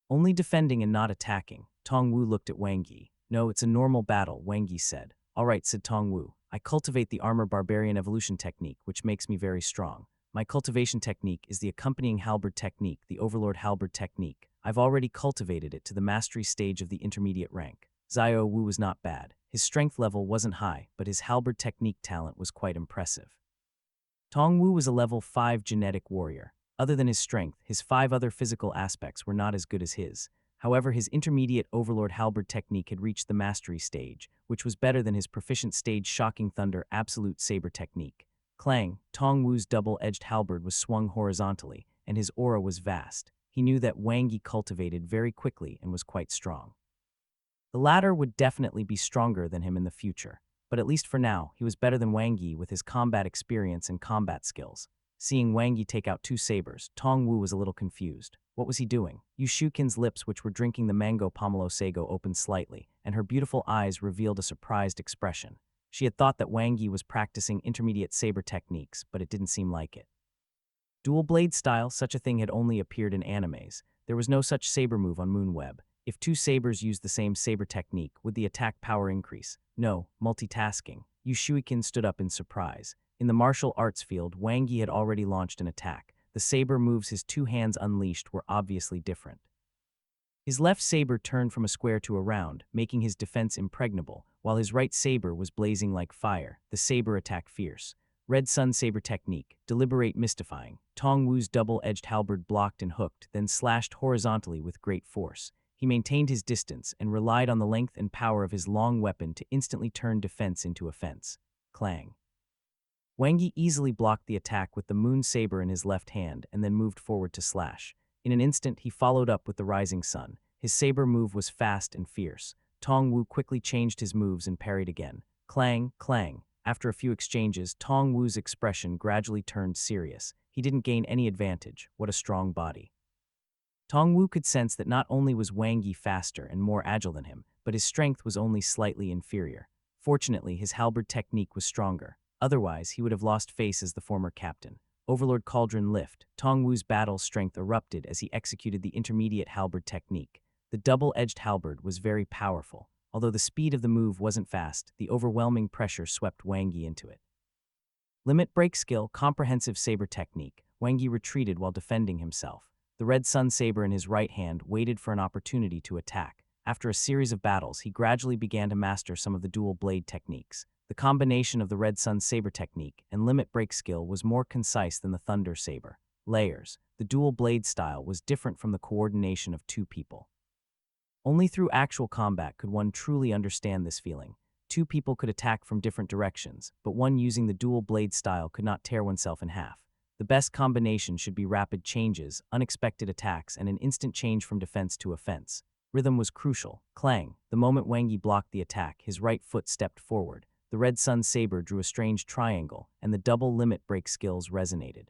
Only defending and not attacking. Tong Wu looked at Wang Yi. No, it's a normal battle, Wang Yi said. All right, said Tong Wu. I cultivate the armor barbarian evolution technique, which makes me very strong. My cultivation technique is the accompanying halberd technique, the overlord halberd technique. I've already cultivated it to the mastery stage of the intermediate rank. Xiao Wu was not bad. His strength level wasn't high, but his halberd technique talent was quite impressive. Tong Wu was a level 5 genetic warrior. Other than his strength, his 5 other physical aspects were not as good as his. However, his intermediate overlord halberd technique had reached the mastery stage, which was better than his proficient stage shocking thunder absolute saber technique. Clang, Tong Wu's double-edged halberd was swung horizontally, and his aura was vast. He knew that Wang Yi cultivated very quickly and was quite strong. The latter would definitely be stronger than him in the future, but at least for now, he was better than Wang Yi with his combat experience and combat skills. Seeing Wang Yi take out 2 sabers, Tong Wu was a little confused. What was he doing? Yu Shukin's lips, which were drinking the mango pomelo sago, opened slightly, and her beautiful eyes revealed a surprised expression. She had thought that Wang Yi was practicing intermediate saber techniques, but it didn't seem like it. Dual blade style, such a thing had only appeared in animes. There was no such saber move on Moonweb. If 2 sabers used the same saber technique, would the attack power increase? No, multitasking. Yu Shuikin stood up in surprise. In the martial arts field, Wang Yi had already launched an attack. The saber moves his 2 hands unleashed were obviously different. His left saber turned from a square to a round, making his defense impregnable, while his right saber was blazing like fire, the saber attack fierce. Red Sun Saber Technique, deliberate mystifying. Tong Wu's double-edged halberd blocked and hooked, then slashed horizontally with great force. He maintained his distance and relied on the length and power of his long weapon to instantly turn defense into offense. Clang. Wang Yi easily blocked the attack with the moon saber in his left hand and then moved forward to slash. In an instant, he followed up with the rising sun. His saber move was fast and fierce. Tong Wu quickly changed his moves and parried again. Clang, clang. After a few exchanges, Tong Wu's expression gradually turned serious. He didn't gain any advantage. What a strong body. Tong Wu could sense that not only was Wang Yi faster and more agile than him, but his strength was only slightly inferior. Fortunately, his halberd technique was stronger. Otherwise, he would have lost face as the former captain. Overlord Cauldron Lift. Tong Wu's battle strength erupted as he executed the intermediate halberd technique. The double-edged halberd was very powerful. Although the speed of the move wasn't fast, the overwhelming pressure swept Wang Yi into it. Limit Break Skill, Comprehensive Saber Technique. Wang Yi retreated while defending himself. The red sun saber in his right hand waited for an opportunity to attack. After a series of battles, he gradually began to master some of the dual blade techniques. The combination of the red sun saber technique and limit break skill was more concise than the thunder saber. Layers. The dual blade style was different from the coordination of 2 people. Only through actual combat could one truly understand this feeling. 2 people could attack from different directions, but one using the dual blade style could not tear oneself in half. The best combination should be rapid changes, unexpected attacks, and an instant change from defense to offense. Rhythm was crucial. Clang. The moment Wang Yi blocked the attack, his right foot stepped forward. The red sun saber drew a strange triangle, and the double limit break skills resonated.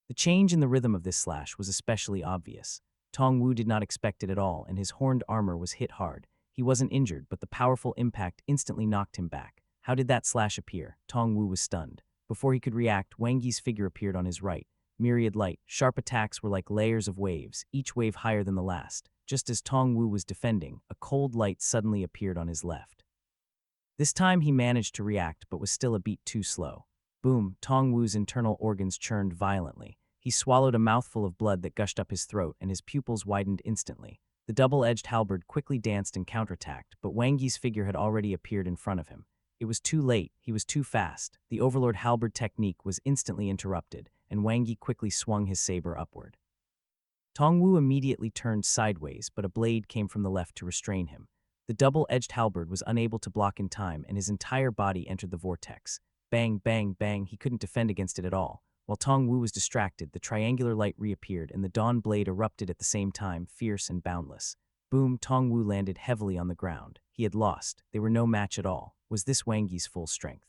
The change in the rhythm of this slash was especially obvious. Tong Wu did not expect it at all, and his horned armor was hit hard. He wasn't injured, but the powerful impact instantly knocked him back. How did that slash appear? Tong Wu was stunned. Before he could react, Wang Yi's figure appeared on his right. Myriad light, sharp attacks were like layers of waves, each wave higher than the last. Just as Tong Wu was defending, a cold light suddenly appeared on his left. This time he managed to react, but was still a beat too slow. Boom, Tong Wu's internal organs churned violently. He swallowed a mouthful of blood that gushed up his throat, and his pupils widened instantly. The double-edged halberd quickly danced and counterattacked, but Wang Yi's figure had already appeared in front of him. It was too late. He was too fast. The overlord halberd technique was instantly interrupted, and Wang Yi quickly swung his saber upward. Tong Wu immediately turned sideways, but a blade came from the left to restrain him. The double-edged halberd was unable to block in time, and his entire body entered the vortex. Bang, bang, bang, he couldn't defend against it at all. While Tong Wu was distracted, the triangular light reappeared, and the dawn blade erupted at the same time, fierce and boundless. Boom, Tong Wu landed heavily on the ground. He had lost. They were no match at all. Was this Wang Yi's full strength?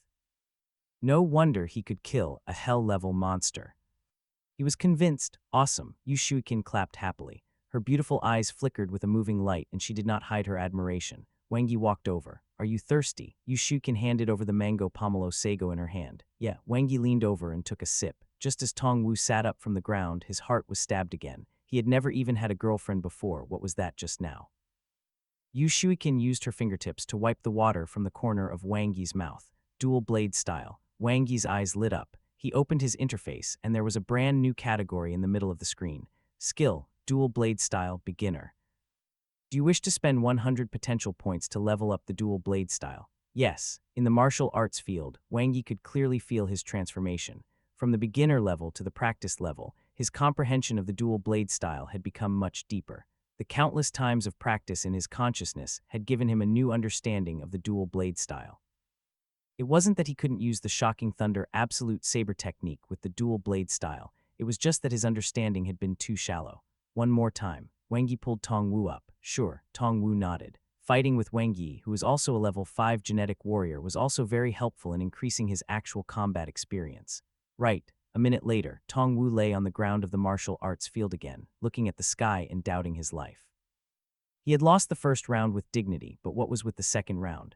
No wonder he could kill a hell-level monster. He was convinced. Awesome. Yu Shuikin clapped happily. Her beautiful eyes flickered with a moving light, and she did not hide her admiration. Wang Yi walked over. Are you thirsty? Yu Shuikin handed over the mango pomelo sago in her hand. Yeah, Wang Yi leaned over and took a sip. Just as Tong Wu sat up from the ground, his heart was stabbed again. He had never even had a girlfriend before. What was that just now? Yu Shuikin used her fingertips to wipe the water from the corner of Wang Yi's mouth, dual blade style. Wang Yi's eyes lit up. He opened his interface, and there was a brand new category in the middle of the screen. Skill, dual blade style, beginner. Do you wish to spend 100 potential points to level up the dual blade style? Yes. In the martial arts field, Wang Yi could clearly feel his transformation. From the beginner level to the practiced level, his comprehension of the dual blade style had become much deeper. The countless times of practice in his consciousness had given him a new understanding of the dual blade style. It wasn't that he couldn't use the Shocking Thunder Absolute Saber technique with the dual blade style, it was just that his understanding had been too shallow. One more time, Wang Yi pulled Tong Wu up. Sure, Tong Wu nodded. Fighting with Wang Yi, who was also a level 5 genetic warrior, was also very helpful in increasing his actual combat experience. Right. A minute later, Tong Wu lay on the ground of the martial arts field again, looking at the sky and doubting his life. He had lost the first round with dignity, but what was with the second round?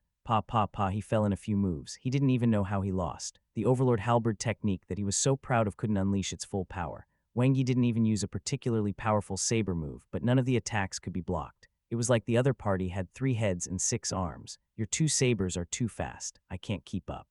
He fell in a few moves. He didn't even know how he lost. The Overlord Halberd technique that he was so proud of couldn't unleash its full power. Wang Yi didn't even use a particularly powerful saber move, but none of the attacks could be blocked. It was like the other party had 3 heads and 6 arms. Your 2 sabers are too fast. I can't keep up.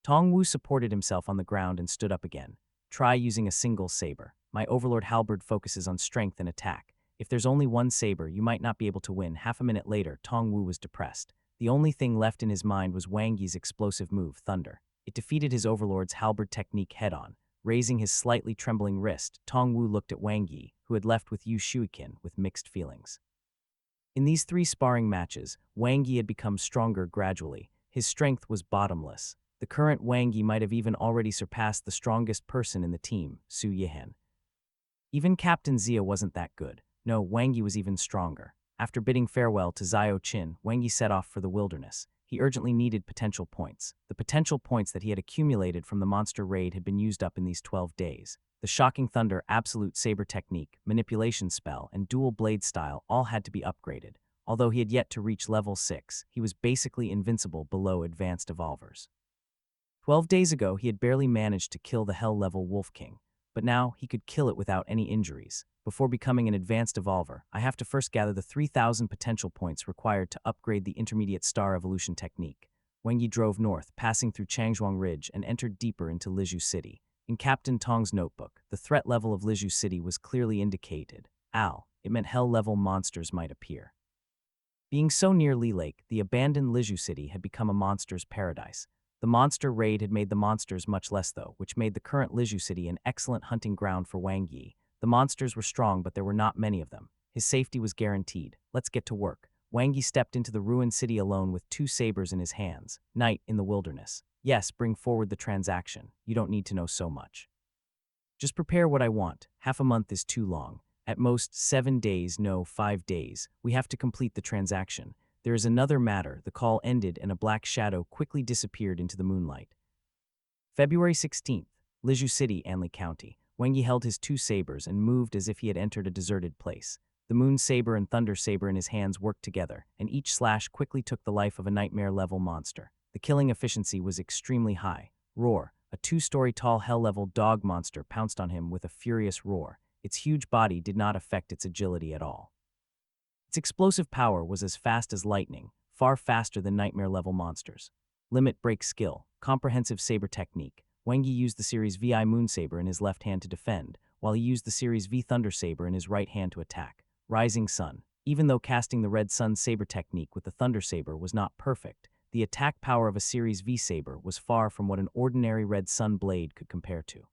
Tong Wu supported himself on the ground and stood up again. Try using a single saber. My Overlord Halberd focuses on strength and attack. If there's only one saber, you might not be able to win. Half a minute later, Tong Wu was depressed. The only thing left in his mind was Wang Yi's explosive move, Thunder. It defeated his Overlord's Halberd technique head-on. Raising his slightly trembling wrist, Tong Wu looked at Wang Yi, who had left with Yu Shuikin, with mixed feelings. In these 3 sparring matches, Wang Yi had become stronger gradually. His strength was bottomless. The current Wang Yi might have even already surpassed the strongest person in the team, Su Yihan. Even Captain Zia wasn't that good. No, Wang Yi was even stronger. After bidding farewell to Zhao Qin, Wang Yi set off for the wilderness. He urgently needed potential points. The potential points that he had accumulated from the monster raid had been used up in these 12 days. The Shocking Thunder Absolute Saber technique, manipulation spell, and dual blade style all had to be upgraded. Although he had yet to reach level 6, he was basically invincible below advanced evolvers. 12 days ago, he had barely managed to kill the Hell-level Wolf King, but now he could kill it without any injuries. Before becoming an advanced evolver, I have to first gather the 3,000 potential points required to upgrade the intermediate star evolution technique. Wang Yi drove north, passing through Changzhuang Ridge, and entered deeper into Lizhu City. In Captain Tong's notebook, the threat level of Lizhu City was clearly indicated. It meant hell-level monsters might appear. Being so near Li Lake, the abandoned Lizhu City had become a monster's paradise. The monster raid had made the monsters much less though, which made the current Lizhu City an excellent hunting ground for Wang Yi. The monsters were strong, but there were not many of them. His safety was guaranteed. Let's get to work. Wang Yi stepped into the ruined city alone with 2 sabers in his hands. Night in the wilderness. Yes, bring forward the transaction. You don't need to know so much. Just prepare what I want. Half a month is too long. At most 7 days, no, 5 days. We have to complete the transaction. There is another matter. The call ended and a black shadow quickly disappeared into the moonlight. February 16th, Lizhu City, Anli County. Wang Yi held his 2 sabers and moved as if he had entered a deserted place. The Moon Saber and Thunder Saber in his hands worked together, and each slash quickly took the life of a nightmare-level monster. The killing efficiency was extremely high. Roar. A 2-story tall hell-level dog monster pounced on him with a furious roar. Its huge body did not affect its agility at all. Its explosive power was as fast as lightning, far faster than nightmare-level monsters. Limit break skill, comprehensive saber technique. Wang Yi used the Series VI Moon Saber in his left hand to defend, while he used the Series V Thunder Saber in his right hand to attack. Rising Sun. Even though casting the Red Sun Saber technique with the Thunder Saber was not perfect, the attack power of a Series V Saber was far from what an ordinary Red Sun blade could compare to.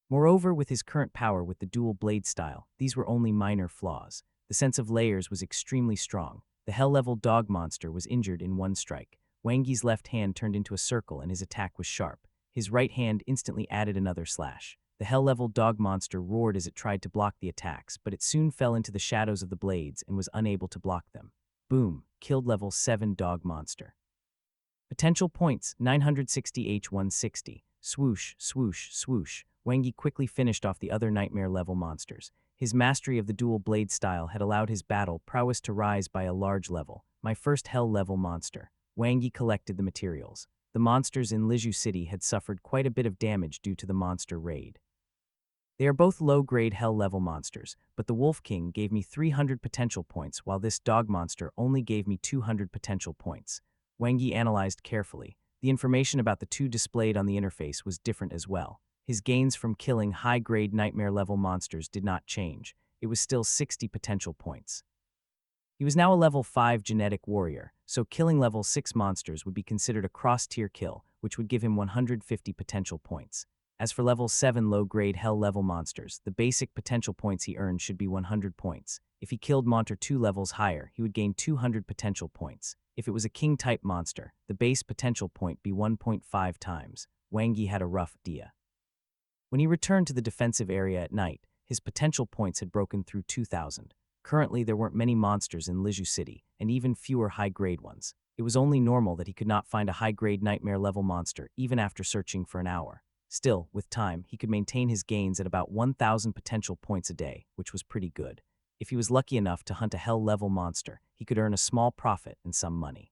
Moreover, with his current power with the dual blade style, these were only minor flaws. The sense of layers was extremely strong. The hell-level dog monster was injured in 1 strike. Wang Yi's left hand turned into a circle and his attack was sharp. His right hand instantly added another slash. The hell-level dog monster roared as it tried to block the attacks, but it soon fell into the shadows of the blades and was unable to block them. Boom! Killed level 7 dog monster. Potential points, 960 H160. Swoosh, swoosh, swoosh. Wang Yi quickly finished off the other nightmare-level monsters. His mastery of the dual blade style had allowed his battle prowess to rise by a large level. My first hell-level monster. Wang Yi collected the materials. The monsters in Lizhu City had suffered quite a bit of damage due to the monster raid. They are both low-grade hell-level monsters, but the Wolf King gave me 300 potential points while this dog monster only gave me 200 potential points. Wang Yi analyzed carefully. The information about the two displayed on the interface was different as well. His gains from killing high-grade nightmare-level monsters did not change. It was still 60 potential points. He was now a level 5 genetic warrior, so killing level 6 monsters would be considered a cross-tier kill, which would give him 150 potential points. As for level 7 low-grade hell-level monsters, the basic potential points he earned should be 100 points. If he killed monster 2 levels higher, he would gain 200 potential points. If it was a king-type monster, the base potential point be 1.5 times. Wang Yi had a rough idea. When he returned to the defensive area at night, his potential points had broken through 2,000. Currently, there weren't many monsters in Liju City, and even fewer high-grade ones. It was only normal that he could not find a high-grade nightmare-level monster even after searching for an hour. Still, with time, he could maintain his gains at about 1,000 potential points a day, which was pretty good. If he was lucky enough to hunt a hell-level monster, he could earn a small profit and some money.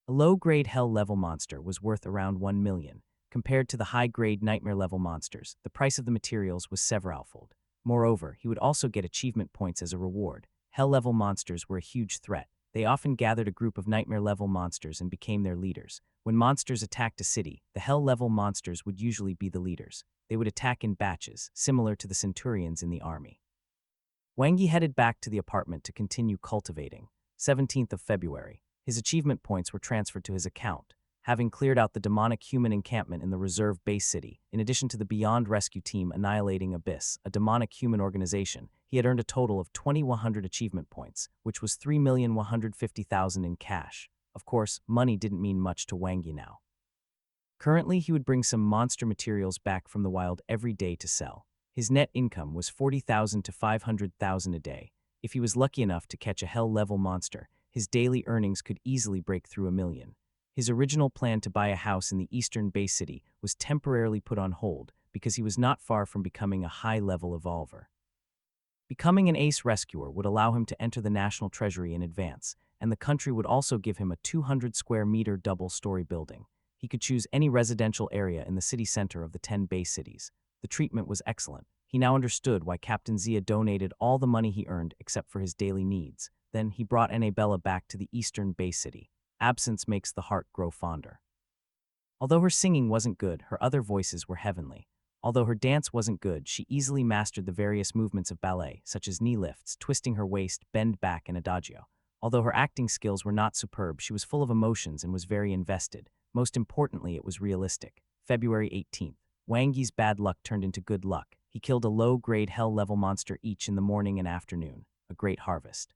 A low-grade hell-level monster was worth around 1 million. Compared to the high-grade nightmare-level monsters, the price of the materials was severalfold. Moreover, he would also get achievement points as a reward. Hell-level monsters were a huge threat. They often gathered a group of nightmare-level monsters and became their leaders. When monsters attacked a city, the hell-level monsters would usually be the leaders. They would attack in batches, similar to the centurions in the army. Wang Yi headed back to the apartment to continue cultivating. 17th of February. His achievement points were transferred to his account. Having cleared out the demonic human encampment in the reserve base city, in addition to the Beyond Rescue team annihilating Abyss, a demonic human organization, he had earned a total of 2,100 achievement points, which was 3,150,000 in cash. Of course, money didn't mean much to Wang Yi now. Currently, he would bring some monster materials back from the wild every day to sell. His net income was 40,000 to 500,000 a day. If he was lucky enough to catch a hell-level monster, his daily earnings could easily break through 1 million. His original plan to buy a house in the eastern Bay City was temporarily put on hold because he was not far from becoming a high-level evolver. Becoming an ace rescuer would allow him to enter the national treasury in advance, and the country would also give him a 200-square-meter double-story building. He could choose any residential area in the city center of the 10 Bay cities. The treatment was excellent. He now understood why Captain Zia donated all the money he earned except for his daily needs. Then he brought Annabella back to the eastern Bay City. Absence makes the heart grow fonder. Although her singing wasn't good, her other voices were heavenly. Although her dance wasn't good, she easily mastered the various movements of ballet, such as knee lifts, twisting her waist, bend back, and adagio. Although her acting skills were not superb, she was full of emotions and was very invested. Most importantly, it was realistic. February 18th. Wang Yi's bad luck turned into good luck. He killed a low-grade hell-level monster each in the morning and afternoon. A great harvest.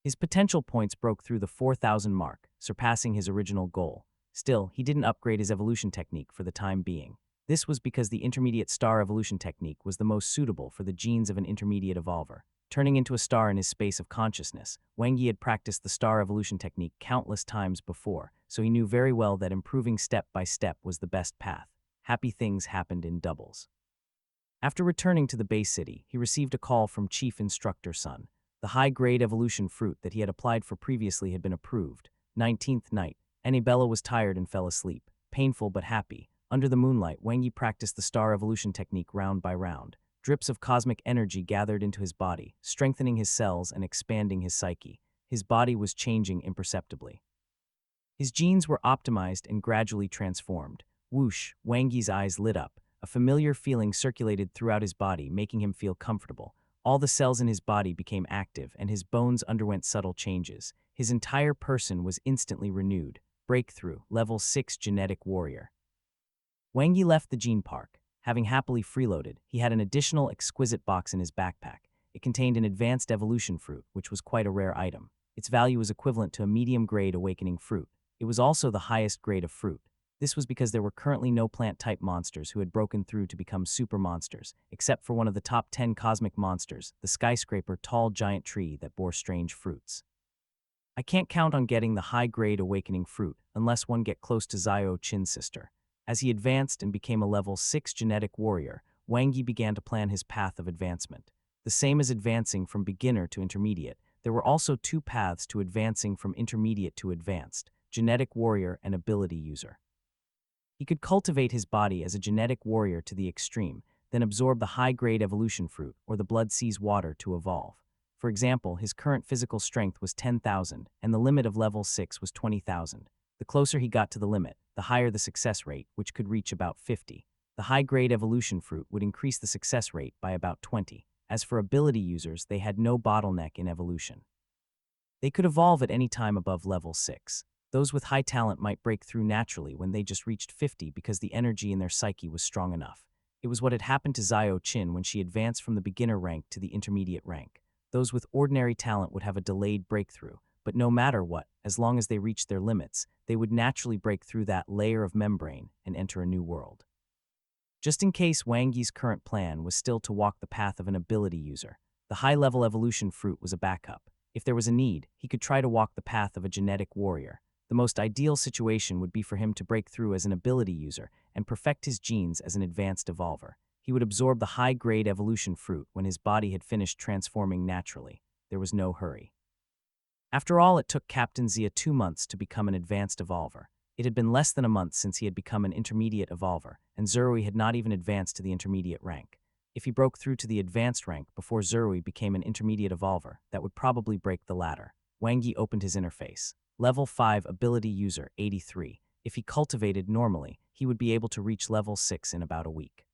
His potential points broke through the 4,000 mark, surpassing his original goal. Still, he didn't upgrade his evolution technique for the time being. This was because the intermediate star evolution technique was the most suitable for the genes of an intermediate evolver. Turning into a star in his space of consciousness, Wang Yi had practiced the star evolution technique countless times before, so he knew very well that improving step by step was the best path. Happy things happened in doubles. After returning to the base city, he received a call from Chief Instructor Sun. The high-grade evolution fruit that he had applied for previously had been approved. 19th night. Annabella was tired and fell asleep. Painful but happy. Under the moonlight, Wang Yi practiced the star evolution technique round by round. Drips of cosmic energy gathered into his body, strengthening his cells and expanding his psyche. His body was changing imperceptibly. His genes were optimized and gradually transformed. Whoosh, Wang Yi's eyes lit up. A familiar feeling circulated throughout his body, making him feel comfortable. All the cells in his body became active, and his bones underwent subtle changes. His entire person was instantly renewed. Breakthrough, level 6 genetic warrior. Wang Yi left the gene park. Having happily freeloaded, he had an additional exquisite box in his backpack. It contained an advanced evolution fruit, which was quite a rare item. Its value was equivalent to a medium-grade awakening fruit. It was also the highest grade of fruit. This was because there were currently no plant-type monsters who had broken through to become super monsters, except for one of the top 10 cosmic monsters, the skyscraper tall giant tree that bore strange fruits. I can't count on getting the high-grade awakening fruit unless one get close to Zio Chin's sister. As he advanced and became a level 6 genetic warrior, Wang Yi began to plan his path of advancement. The same as advancing from beginner to intermediate, there were also two paths to advancing from intermediate to advanced, genetic warrior and ability user. He could cultivate his body as a genetic warrior to the extreme, then absorb the high-grade evolution fruit or the blood sees water to evolve. For example, his current physical strength was 10,000 and the limit of level 6 was 20,000. The closer he got to the limit, the higher the success rate, which could reach about 50. The high-grade evolution fruit would increase the success rate by about 20. As for ability users, they had no bottleneck in evolution. They could evolve at any time above level 6. Those with high talent might break through naturally when they just reached 50 because the energy in their psyche was strong enough. It was what had happened to Xiao Qin when she advanced from the beginner rank to the intermediate rank. Those with ordinary talent would have a delayed breakthrough, but no matter what, as long as they reached their limits, they would naturally break through that layer of membrane and enter a new world. Just in case Wang Yi's current plan was still to walk the path of an ability user, the high-level evolution fruit was a backup. If there was a need, he could try to walk the path of a genetic warrior. The most ideal situation would be for him to break through as an ability user and perfect his genes as an advanced evolver. He would absorb the high-grade evolution fruit when his body had finished transforming naturally. There was no hurry. After all, it took Captain Xia 2 months to become an advanced evolver. It had been less than a month since he had become an intermediate evolver, and Zerui had not even advanced to the intermediate rank. If he broke through to the advanced rank before Zerui became an intermediate evolver, that would probably break the ladder. Wang Yi opened his interface. Level 5 ability user 83. If he cultivated normally, he would be able to reach level 6 in about a week.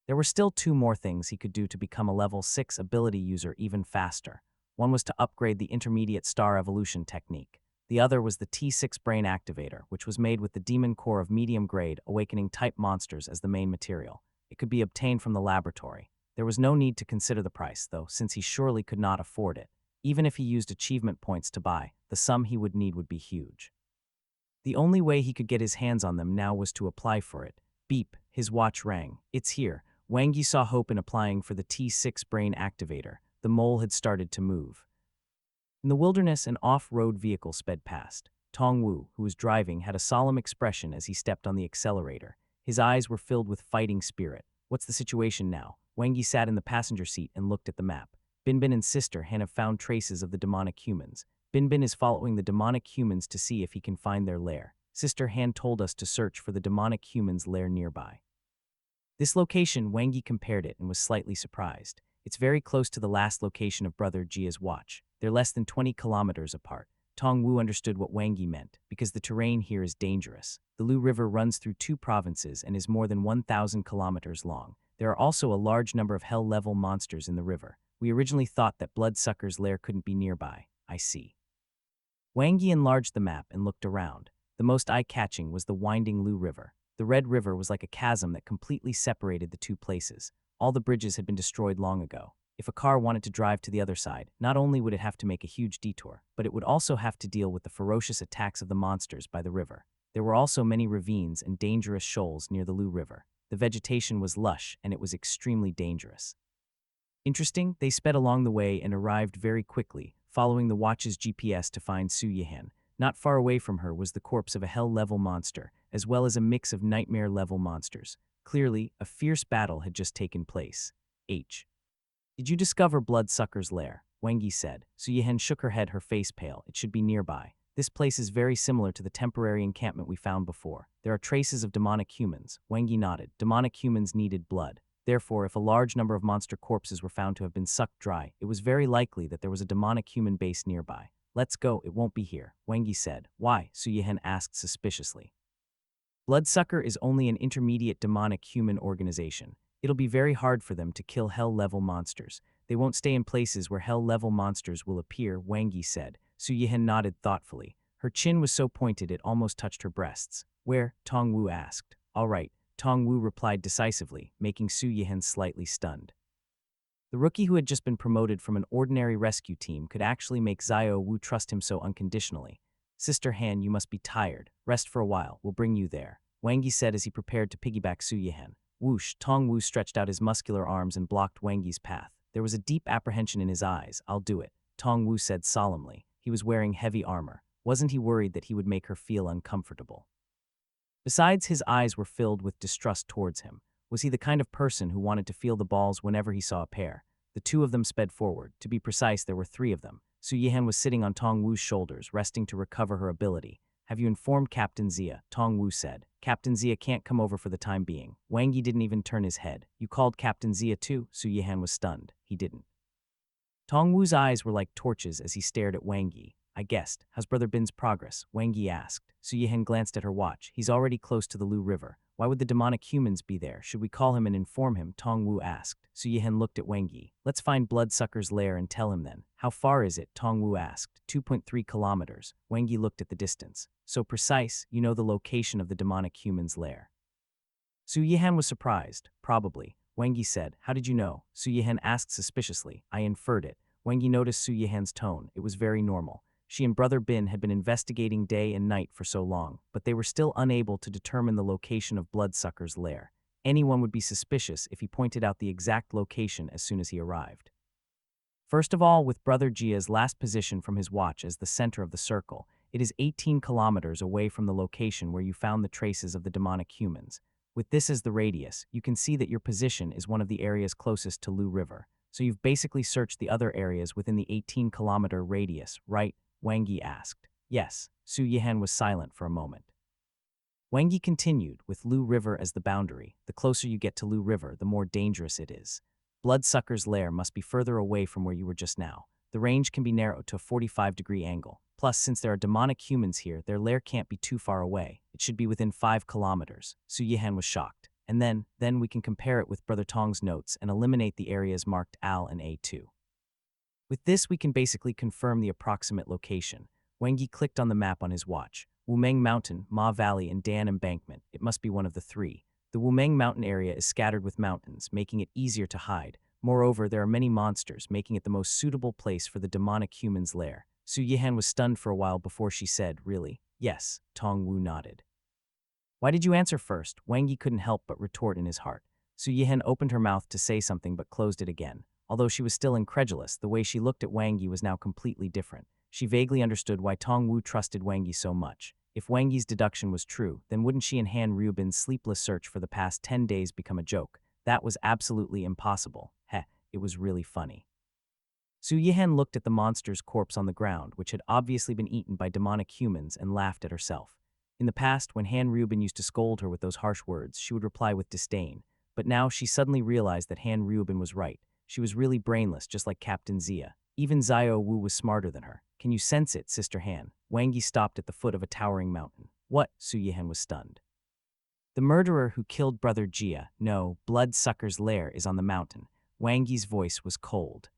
There were still 2 more things he could do to become a level 6 ability user even faster. One was to upgrade the intermediate star evolution technique. The other was the T6 brain activator, which was made with the demon core of medium-grade awakening type monsters as the main material. It could be obtained from the laboratory. There was no need to consider the price, though, since he surely could not afford it. Even if he used achievement points to buy, the sum he would need would be huge. The only way he could get his hands on them now was to apply for it. Beep, his watch rang. It's here. Wang Yi saw hope in applying for the T6 brain activator. The mole had started to move. In the wilderness, an off-road vehicle sped past. Tong Wu, who was driving, had a solemn expression as he stepped on the accelerator. His eyes were filled with fighting spirit. What's the situation now? Wang Yi sat in the passenger seat and looked at the map. Binbin and Sister Han have found traces of the demonic humans. Binbin is following the demonic humans to see if he can find their lair. Sister Han told us to search for the demonic humans' lair nearby. This location, Wang Yi compared it and was slightly surprised. It's very close to the last location of Brother Jia's watch. They're less than 20 kilometers apart. Tong Wu understood what Wang Yi meant, because the terrain here is dangerous. The Lu River runs through 2 provinces and is more than 1,000 kilometers long. There are also a large number of hell-level monsters in the river. We originally thought that Bloodsucker's lair couldn't be nearby. I see. Wang Yi enlarged the map and looked around. The most eye-catching was the winding Lu River. The Red River was like a chasm that completely separated the 2 places. All the bridges had been destroyed long ago. If a car wanted to drive to the other side, not only would it have to make a huge detour, but it would also have to deal with the ferocious attacks of the monsters by the river. There were also many ravines and dangerous shoals near the Lu River. The vegetation was lush, and it was extremely dangerous. Interesting, they sped along the way and arrived very quickly, following the watch's GPS to find Su Yihan. Not far away from her was the corpse of a hell-level monster, as well as a mix of nightmare-level monsters. Clearly, a fierce battle had just taken place. H. Did you discover Bloodsucker's lair? Wang Yi said. Su Yihan shook her head, her face pale. It should be nearby. This place is very similar to the temporary encampment we found before. There are traces of demonic humans. Wang Yi nodded. Demonic humans needed blood. Therefore, if a large number of monster corpses were found to have been sucked dry, it was very likely that there was a demonic human base nearby. Let's go, it won't be here, Wang Yi said. Why? Su Yihan asked suspiciously. Bloodsucker is only an intermediate demonic human organization. It'll be very hard for them to kill hell-level monsters. They won't stay in places where hell-level monsters will appear, Wang Yi said. Su Yihan nodded thoughtfully. Her chin was so pointed it almost touched her breasts. Where? Tong Wu asked. All right, Tong Wu replied decisively, making Su Yihan slightly stunned. The rookie who had just been promoted from an ordinary rescue team could actually make Xiao Wu trust him so unconditionally. Sister Han, you must be tired. Rest for a while. We'll bring you there, Wang Yi said as he prepared to piggyback Su Yihan. Whoosh, Tong Wu stretched out his muscular arms and blocked Wang Yi's path. There was a deep apprehension in his eyes. I'll do it, Tong Wu said solemnly. He was wearing heavy armor. Wasn't he worried that he would make her feel uncomfortable? Besides, his eyes were filled with distrust towards him. Was he the kind of person who wanted to feel the balls whenever he saw a pair? The 2 of them sped forward. To be precise, there were 3 of them. Su Yihan was sitting on Tong Wu's shoulders, resting to recover her ability. Have you informed Captain Zia? Tong Wu said. Captain Zia can't come over for the time being. Wang Yi didn't even turn his head. You called Captain Zia too? Su Yihan was stunned. He didn't. Tong Wu's eyes were like torches as he stared at Wang Yi. I guessed. How's Brother Bin's progress? Wang Yi asked. Su Yihan glanced at her watch. He's already close to the Lu River. Why would the demonic humans be there? Should we call him and inform him? Tong Wu asked. Su Yihan looked at Wang Yi. Let's find Bloodsucker's lair and tell him then. How far is it? Tong Wu asked. 2.3 kilometers. Wang Yi looked at the distance. So precise, you know the location of the demonic human's lair. Su Yihan was surprised. Probably. Wang Yi said, how did you know? Su Yihan asked suspiciously. I inferred it. Wang Yi noticed Su Yihan's tone. It was very normal. She and Brother Bin had been investigating day and night for so long, but they were still unable to determine the location of Bloodsucker's lair. Anyone would be suspicious if he pointed out the exact location as soon as he arrived. First of all, with Brother Jia's last position from his watch as the center of the circle, it is 18 kilometers away from the location where you found the traces of the demonic humans. With this as the radius, you can see that your position is one of the areas closest to Lu River. So you've basically searched the other areas within the 18-kilometer radius, right? Wang Yi asked. Yes. Su Yihan was silent for a moment. Wang Yi continued, with Lu River as the boundary. The closer you get to Lu River, the more dangerous it is. Bloodsucker's lair must be further away from where you were just now. The range can be narrowed to a 45-degree angle. Plus, since there are demonic humans here, their lair can't be too far away. It should be within 5 kilometers. Su Yihan was shocked. And then we can compare it with Brother Tong's notes and eliminate the areas marked AL and A2. With this, we can basically confirm the approximate location. Wang Yi clicked on the map on his watch. Wumeng Mountain, Ma Valley, and Dan Embankment. It must be one of the three. The Wumeng Mountain area is scattered with mountains, making it easier to hide. Moreover, there are many monsters, making it the most suitable place for the demonic human's lair. Su Yihan was stunned for a while before she said, really? Yes. Tong Wu nodded. Why did you answer first? Wang Yi couldn't help but retort in his heart. Su Yihan opened her mouth to say something but closed it again. Although she was still incredulous, the way she looked at Wang Yi was now completely different. She vaguely understood why Tong Wu trusted Wang Yi so much. If Wang Yi's deduction was true, then wouldn't she and Han Ryubin's sleepless search for the past 10 days become a joke? That was absolutely impossible. Heh, it was really funny. Su Yihan looked at the monster's corpse on the ground, which had obviously been eaten by demonic humans, and laughed at herself. In the past, when Han Ryubin used to scold her with those harsh words, she would reply with disdain. But now she suddenly realized that Han Ryubin was right. She was really brainless, just like Captain Zia. Even Xiao Wu was smarter than her. Can you sense it, Sister Han? Wang Yi stopped at the foot of a towering mountain. What? Su Yihan was stunned. The murderer who killed Brother Jia, no, Bloodsucker's lair is on the mountain. Wang Yi's voice was cold.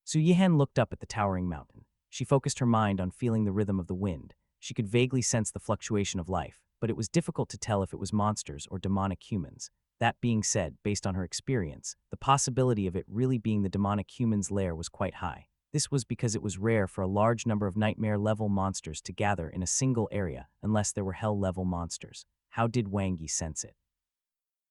Su Yihan looked up at the towering mountain. She focused her mind on feeling the rhythm of the wind. She could vaguely sense the fluctuation of life, but it was difficult to tell if it was monsters or demonic humans. That being said, based on her experience, the possibility of it really being the demonic human's lair was quite high. This was because it was rare for a large number of nightmare-level monsters to gather in a single area unless there were hell-level monsters. How did Wang Yi sense it?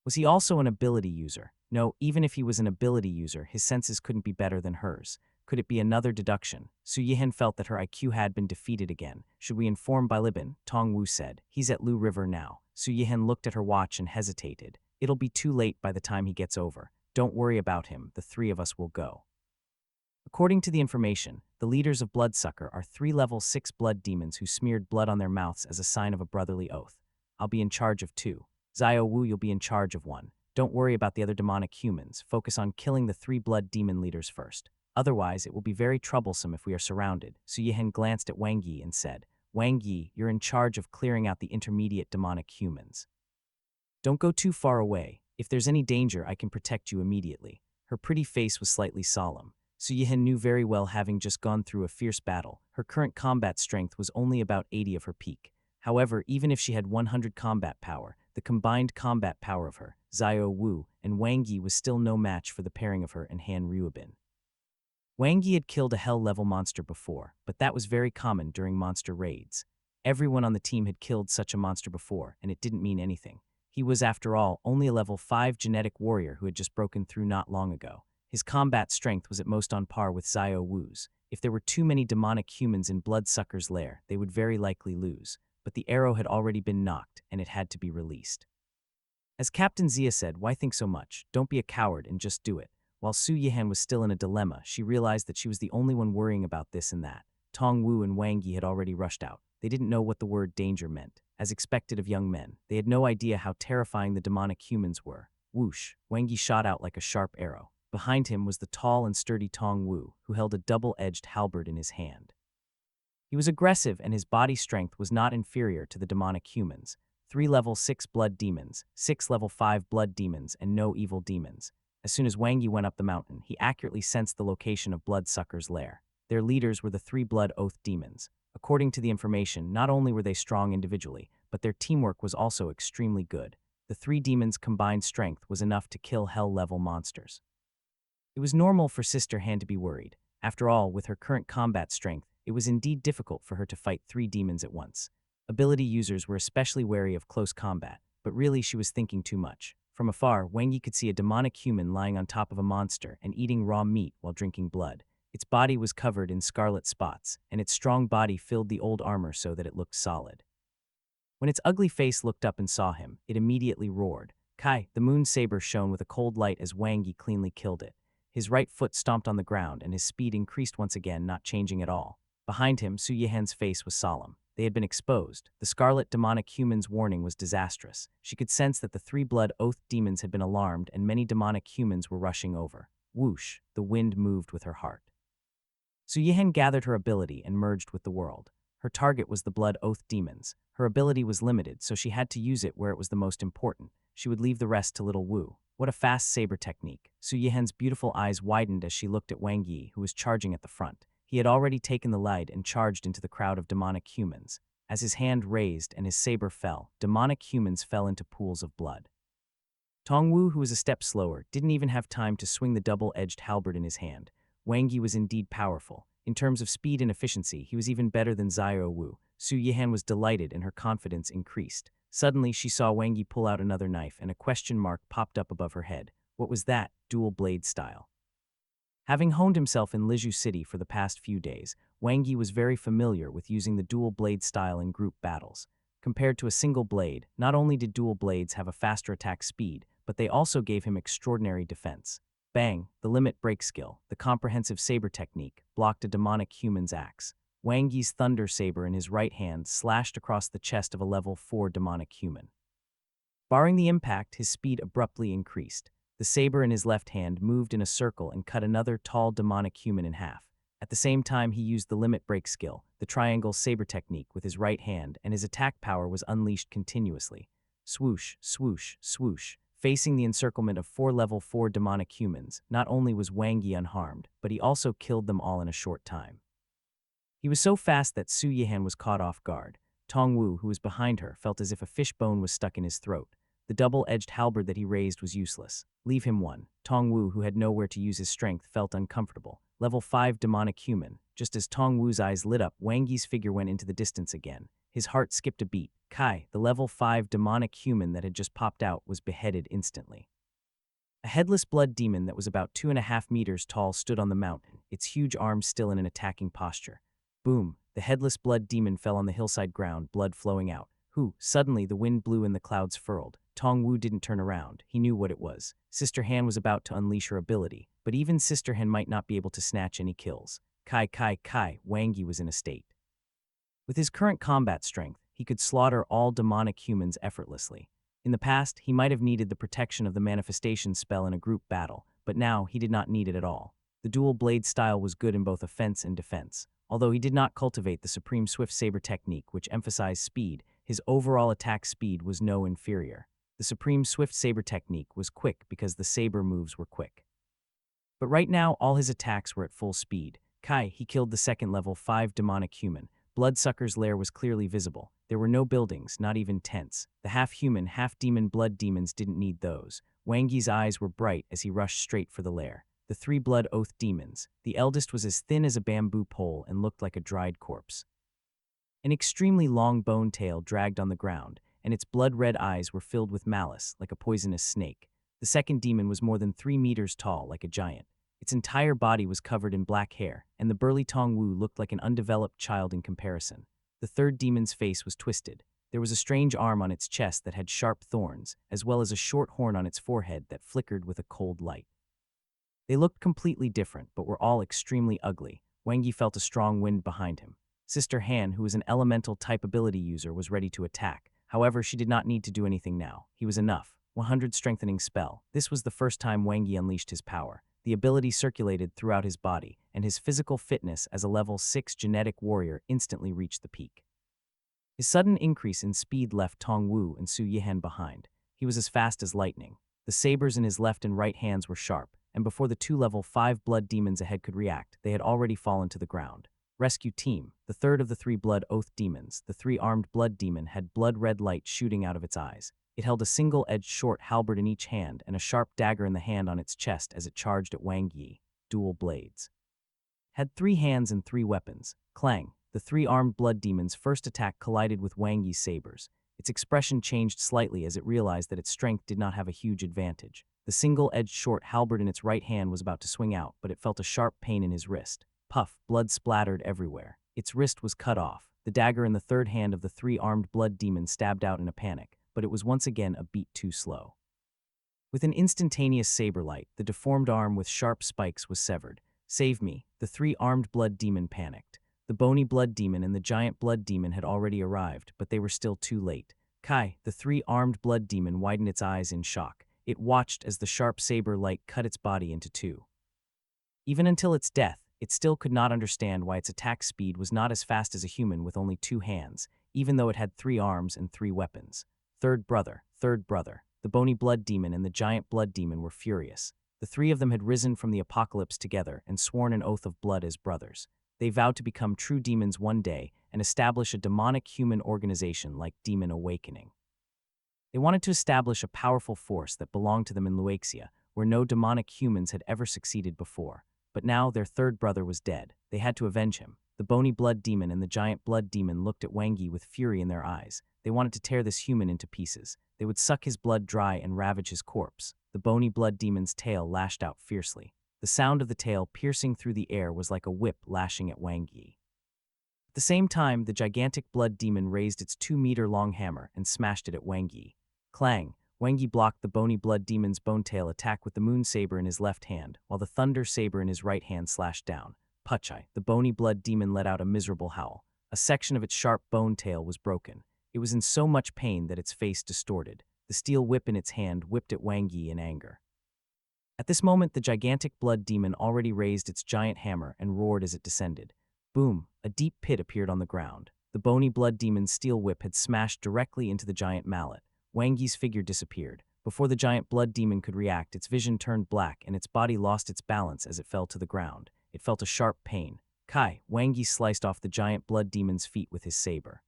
Was he also an ability user? No, even if he was an ability user, his senses couldn't be better than hers. Could it be another deduction? Su Yihan felt that her IQ had been defeated again. Should we inform Bilibin? Tong Wu said. He's at Lu River now. Su Yihan looked at her watch and hesitated. It'll be too late by the time he gets over. Don't worry about him. The three of us will go. According to the information, the leaders of Bloodsucker are 3 level 6 blood demons who smeared blood on their mouths as a sign of a brotherly oath. I'll be in charge of 2. Xiao Wu, you'll be in charge of 1. Don't worry about the other demonic humans. Focus on killing the 3 blood demon leaders first. Otherwise, it will be very troublesome if we are surrounded. Su Yihan glanced at Wang Yi and said, Wang Yi, you're in charge of clearing out the intermediate demonic humans. Don't go too far away. If there's any danger, I can protect you immediately. Her pretty face was slightly solemn. Su Yihan knew very well, having just gone through a fierce battle, her current combat strength was only about 80 of her peak. However, even if she had 100 combat power, the combined combat power of her, Xiao Wu, and Wang Yi was still no match for the pairing of her and Han Ryubin. Wang Yi had killed a hell-level monster before, but that was very common during monster raids. Everyone on the team had killed such a monster before, and it didn't mean anything. He was, after all, only a level 5 genetic warrior who had just broken through not long ago. His combat strength was at most on par with Xiao Wu's. If there were too many demonic humans in Bloodsucker's lair, they would very likely lose. But the arrow had already been knocked, and it had to be released. As Captain Zia said, why think so much? Don't be a coward and just do it. While Su Yihan was still in a dilemma, she realized that she was the only one worrying about this and that. Tong Wu and Wang Yi had already rushed out. They didn't know what the word danger meant. As expected of young men, they had no idea how terrifying the demonic humans were. Whoosh, Wang Yi shot out like a sharp arrow. Behind him was the tall and sturdy Tong Wu, who held a double-edged halberd in his hand. He was aggressive, and his body strength was not inferior to the demonic humans. 3 level 6 blood demons, 6 level 5 blood demons, and no evil demons. As soon as Wang Yi went up the mountain, he accurately sensed the location of Bloodsucker's lair. Their leaders were the 3 blood oath demons. According to the information, not only were they strong individually, but their teamwork was also extremely good. The 3 demons' combined strength was enough to kill hell-level monsters. It was normal for Sister Han to be worried. After all, with her current combat strength, it was indeed difficult for her to fight 3 demons at once. Ability users were especially wary of close combat, but really she was thinking too much. From afar, Wang Yi could see a demonic human lying on top of a monster and eating raw meat while drinking blood. Its body was covered in scarlet spots, and its strong body filled the old armor so that it looked solid. When its ugly face looked up and saw him, it immediately roared. Kai, the moon saber shone with a cold light as Wang Yi cleanly killed it. His right foot stomped on the ground, and his speed increased once again, not changing at all. Behind him, Su Yihan's face was solemn. They had been exposed. The scarlet demonic human's warning was disastrous. She could sense that the 3 blood oath demons had been alarmed, and many demonic humans were rushing over. Whoosh, the wind moved with her heart. Su Yihan gathered her ability and merged with the world. Her target was the blood oath demons. Her ability was limited, so she had to use it where it was the most important. She would leave the rest to little Wu. What a fast saber technique. Su Yihan's beautiful eyes widened as she looked at Wang Yi, who was charging at the front. He had already taken the lead and charged into the crowd of demonic humans. As his hand raised and his saber fell, demonic humans fell into pools of blood. Tong Wu, who was a step slower, didn't even have time to swing the double-edged halberd in his hand. Wang Yi was indeed powerful. In terms of speed and efficiency, he was even better than Xiao Wu. Su Yihan was delighted and her confidence increased. Suddenly, she saw Wang Yi pull out another knife and a question mark popped up above her head. What was that? Dual blade style. Having honed himself in Liju City for the past few days, Wang Yi was very familiar with using the dual blade style in group battles. Compared to a single blade, not only did dual blades have a faster attack speed, but they also gave him extraordinary defense. Bang, the limit break skill, the comprehensive saber technique, blocked a demonic human's axe. Wang Yi's thunder saber in his right hand slashed across the chest of a level 4 demonic human. Barring the impact, his speed abruptly increased. The saber in his left hand moved in a circle and cut another tall demonic human in half. At the same time, he used the limit break skill, the triangle saber technique, with his right hand, and his attack power was unleashed continuously. Swoosh, swoosh, swoosh. Facing the encirclement of 4 level 4 demonic humans, not only was Wang Yi unharmed, but he also killed them all in a short time. He was so fast that Su Yihan was caught off guard. Tong Wu, who was behind her, felt as if a fishbone was stuck in his throat. The double-edged halberd that he raised was useless. Leave him one. Tong Wu, who had nowhere to use his strength, felt uncomfortable. Level 5 demonic human. Just as Tong Wu's eyes lit up, Wang Yi's figure went into the distance again. His heart skipped a beat. Kai, the level 5 demonic human that had just popped out, was beheaded instantly. A headless blood demon that was about 2.5 meters tall stood on the mountain, its huge arms still in an attacking posture. Boom! The headless blood demon fell on the hillside ground, blood flowing out. Suddenly the wind blew and the clouds furled. Tong Wu didn't turn around. He knew what it was. Sister Han was about to unleash her ability, but even Sister Han might not be able to snatch any kills. Kai, Wang Yi was in a state. With his current combat strength, he could slaughter all demonic humans effortlessly. In the past, he might have needed the protection of the manifestation spell in a group battle, but now he did not need it at all. The dual blade style was good in both offense and defense. Although he did not cultivate the supreme swift saber technique, which emphasized speed, his overall attack speed was no inferior. The supreme swift saber technique was quick because the saber moves were quick. But right now, all his attacks were at full speed. He killed the second level 5 demonic human. Bloodsucker's lair was clearly visible. There were no buildings, not even tents. The half-human, half-demon blood demons didn't need those. Wang Yi's eyes were bright as he rushed straight for the lair. The 3 blood oath demons. The eldest was as thin as a bamboo pole and looked like a dried corpse. An extremely long bone tail dragged on the ground, and its blood-red eyes were filled with malice, like a poisonous snake. The second demon was more than 3 meters tall, like a giant. Its entire body was covered in black hair, and the burly Tong Wu looked like an undeveloped child in comparison. The third demon's face was twisted. There was a strange arm on its chest that had sharp thorns, as well as a short horn on its forehead that flickered with a cold light. They looked completely different, but were all extremely ugly. Wang Yi felt a strong wind behind him. Sister Han, who was an elemental type ability user, was ready to attack. However, she did not need to do anything now. He was enough. 100 strengthening spell. This was the first time Wang Yi unleashed his power. The ability circulated throughout his body, and his physical fitness as a level 6 genetic warrior instantly reached the peak. His sudden increase in speed left Tong Wu and Su Yihan behind. He was as fast as lightning. The sabers in his left and right hands were sharp, and before the two level 5 blood demons ahead could react, they had already fallen to the ground. Rescue Team, the third of the 3 blood oath demons, the 3-armed blood demon had blood-red light shooting out of its eyes. It held a single-edged short halberd in each hand and a sharp dagger in the hand on its chest as it charged at Wang Yi. Dual blades. Had 3 hands and 3 weapons. Clang. The 3-armed blood demon's first attack collided with Wang Yi's sabers. Its expression changed slightly as it realized that its strength did not have a huge advantage. The single-edged short halberd in its right hand was about to swing out, but it felt a sharp pain in his wrist. Puff, blood splattered everywhere. Its wrist was cut off. The dagger in the third hand of the 3-armed blood demon stabbed out in a panic, but it was once again a beat too slow. With an instantaneous saber light, the deformed arm with sharp spikes was severed. Save me, the 3-armed blood demon panicked. The bony blood demon and the giant blood demon had already arrived, but they were still too late. Kai, the 3-armed blood demon, widened its eyes in shock. It watched as the sharp saber light cut its body into 2. Even until its death, it still could not understand why its attack speed was not as fast as a human with only 2 hands, even though it had 3 arms and 3 weapons. Third brother. The bony blood demon and the giant blood demon were furious. The 3 of them had risen from the apocalypse together and sworn an oath of blood as brothers. They vowed to become true demons one day and establish a demonic human organization like Demon Awakening. They wanted to establish a powerful force that belonged to them in Luaxia, where no demonic humans had ever succeeded before. But now their third brother was dead. They had to avenge him. The bony blood demon and the giant blood demon looked at Wang Yi with fury in their eyes. They wanted to tear this human into pieces. They would suck his blood dry and ravage his corpse. The bony blood demon's tail lashed out fiercely. The sound of the tail piercing through the air was like a whip lashing at Wang Yi. At the same time, the gigantic blood demon raised its 2-meter-long hammer and smashed it at Wang Yi. Clang! Wang Yi blocked the bony blood demon's bone tail attack with the moon saber in his left hand, while the thunder saber in his right hand slashed down. Puchai! The bony blood demon let out a miserable howl. A section of its sharp bone tail was broken. It was in so much pain that its face distorted. The steel whip in its hand whipped at Wang Yi in anger. At this moment, the gigantic blood demon already raised its giant hammer and roared as it descended. Boom! A deep pit appeared on the ground. The bony blood demon's steel whip had smashed directly into the giant mallet. Wang Yi's figure disappeared. Before the giant blood demon could react, its vision turned black and its body lost its balance as it fell to the ground. It felt a sharp pain. Kai! Wang Yi sliced off the giant blood demon's feet with his saber.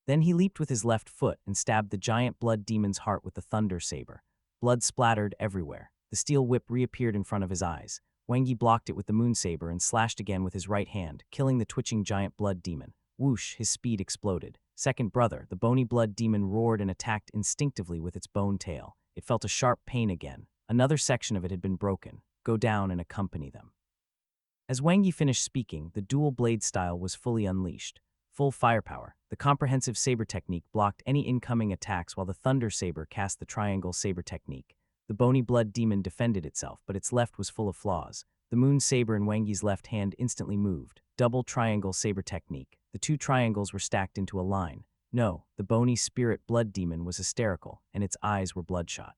Then he leaped with his left foot and stabbed the giant blood demon's heart with the thunder saber. Blood splattered everywhere. The steel whip reappeared in front of his eyes. Wang Yi blocked it with the moon saber and slashed again with his right hand, killing the twitching giant blood demon. Whoosh! His speed exploded. Second brother, the bony blood demon, roared and attacked instinctively with its bone tail. It felt a sharp pain again. Another section of it had been broken. Go down and accompany them. As Wang Yi finished speaking, the dual blade style was fully unleashed. Full firepower. The comprehensive saber technique blocked any incoming attacks while the thunder saber cast the triangle saber technique. The bony blood demon defended itself, but its left was full of flaws. The moon saber in Wang Yi's left hand instantly moved. Double triangle saber technique. The 2 triangles were stacked into a line. No, the bony spirit blood demon was hysterical, and its eyes were bloodshot.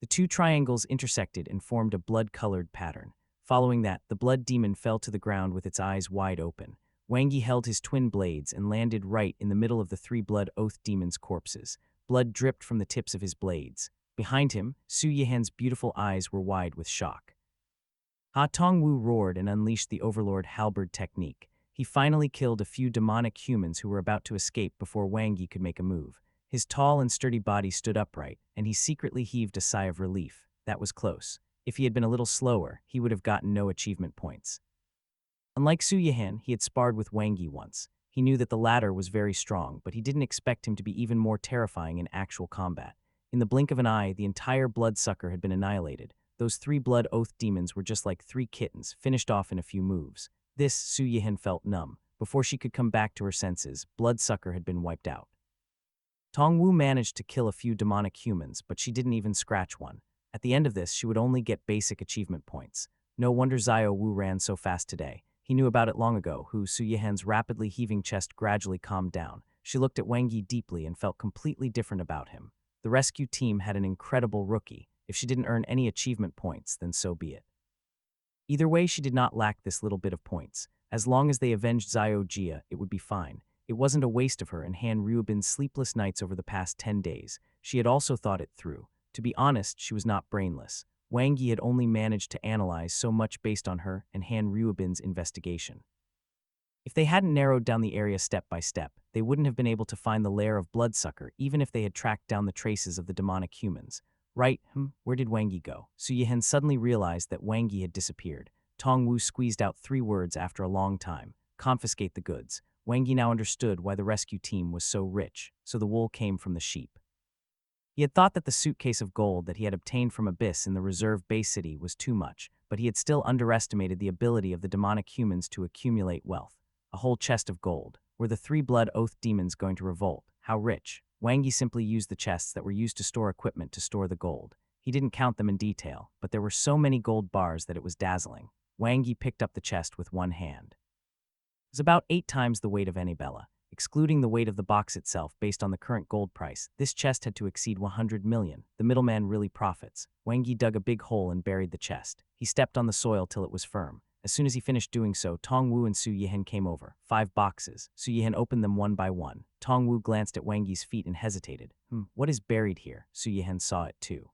The 2 triangles intersected and formed a blood-colored pattern. Following that, the blood demon fell to the ground with its eyes wide open. Wang Yi held his twin blades and landed right in the middle of the 3 blood oath demons' corpses. Blood dripped from the tips of his blades. Behind him, Su Yihan's beautiful eyes were wide with shock. Ha Tong Wu roared and unleashed the Overlord halberd technique. He finally killed a few demonic humans who were about to escape before Wang Yi could make a move. His tall and sturdy body stood upright, and he secretly heaved a sigh of relief. That was close. If he had been a little slower, he would have gotten no achievement points. Unlike Su Yihan, he had sparred with Wang Yi once. He knew that the latter was very strong, but he didn't expect him to be even more terrifying in actual combat. In the blink of an eye, the entire bloodsucker had been annihilated. Those 3 blood oath demons were just like 3 kittens, finished off in a few moves. This, Su Yihan felt numb. Before she could come back to her senses, bloodsucker had been wiped out. Tong Wu managed to kill a few demonic humans, but she didn't even scratch one. At the end of this, she would only get basic achievement points. No wonder Xiao Wu ran so fast today. He knew about it long ago. Su Yihan's rapidly heaving chest gradually calmed down. She looked at Wang Yi deeply and felt completely different about him. The rescue team had an incredible rookie. If she didn't earn any achievement points, then so be it. Either way, she did not lack this little bit of points. As long as they avenged Xiao Jia, it would be fine. It wasn't a waste of her and Han Ruobin's sleepless nights over the past 10 days. She had also thought it through. To be honest, she was not brainless. Wang Yi had only managed to analyze so much based on her and Han Ruobin's investigation. If they hadn't narrowed down the area step by step, they wouldn't have been able to find the lair of Bloodsucker even if they had tracked down the traces of the demonic humans. Right, where did Wang Yi go? Su Yihan suddenly realized that Wang Yi had disappeared. Tong Wu squeezed out 3 words after a long time. Confiscate the goods. Wang Yi now understood why the rescue team was so rich, so the wool came from the sheep. He had thought that the suitcase of gold that he had obtained from Abyss in the reserve base city was too much, but he had still underestimated the ability of the demonic humans to accumulate wealth. A whole chest of gold. Were the 3 blood oath demons going to revolt? How rich? Wang Yi simply used the chests that were used to store equipment to store the gold. He didn't count them in detail, but there were so many gold bars that it was dazzling. Wang Yi picked up the chest with one hand. It was about 8 times the weight of Annabella. Excluding the weight of the box itself based on the current gold price, this chest had to exceed 100 million. The middleman really profits. Wang Yi dug a big hole and buried the chest. He stepped on the soil till it was firm. As soon as he finished doing so, Tong Wu and Su Yihan came over. 5 boxes. Su Yihan opened them one by one. Tong Wu glanced at Wang Yi's feet and hesitated. What is buried here? Su Yihan saw it too.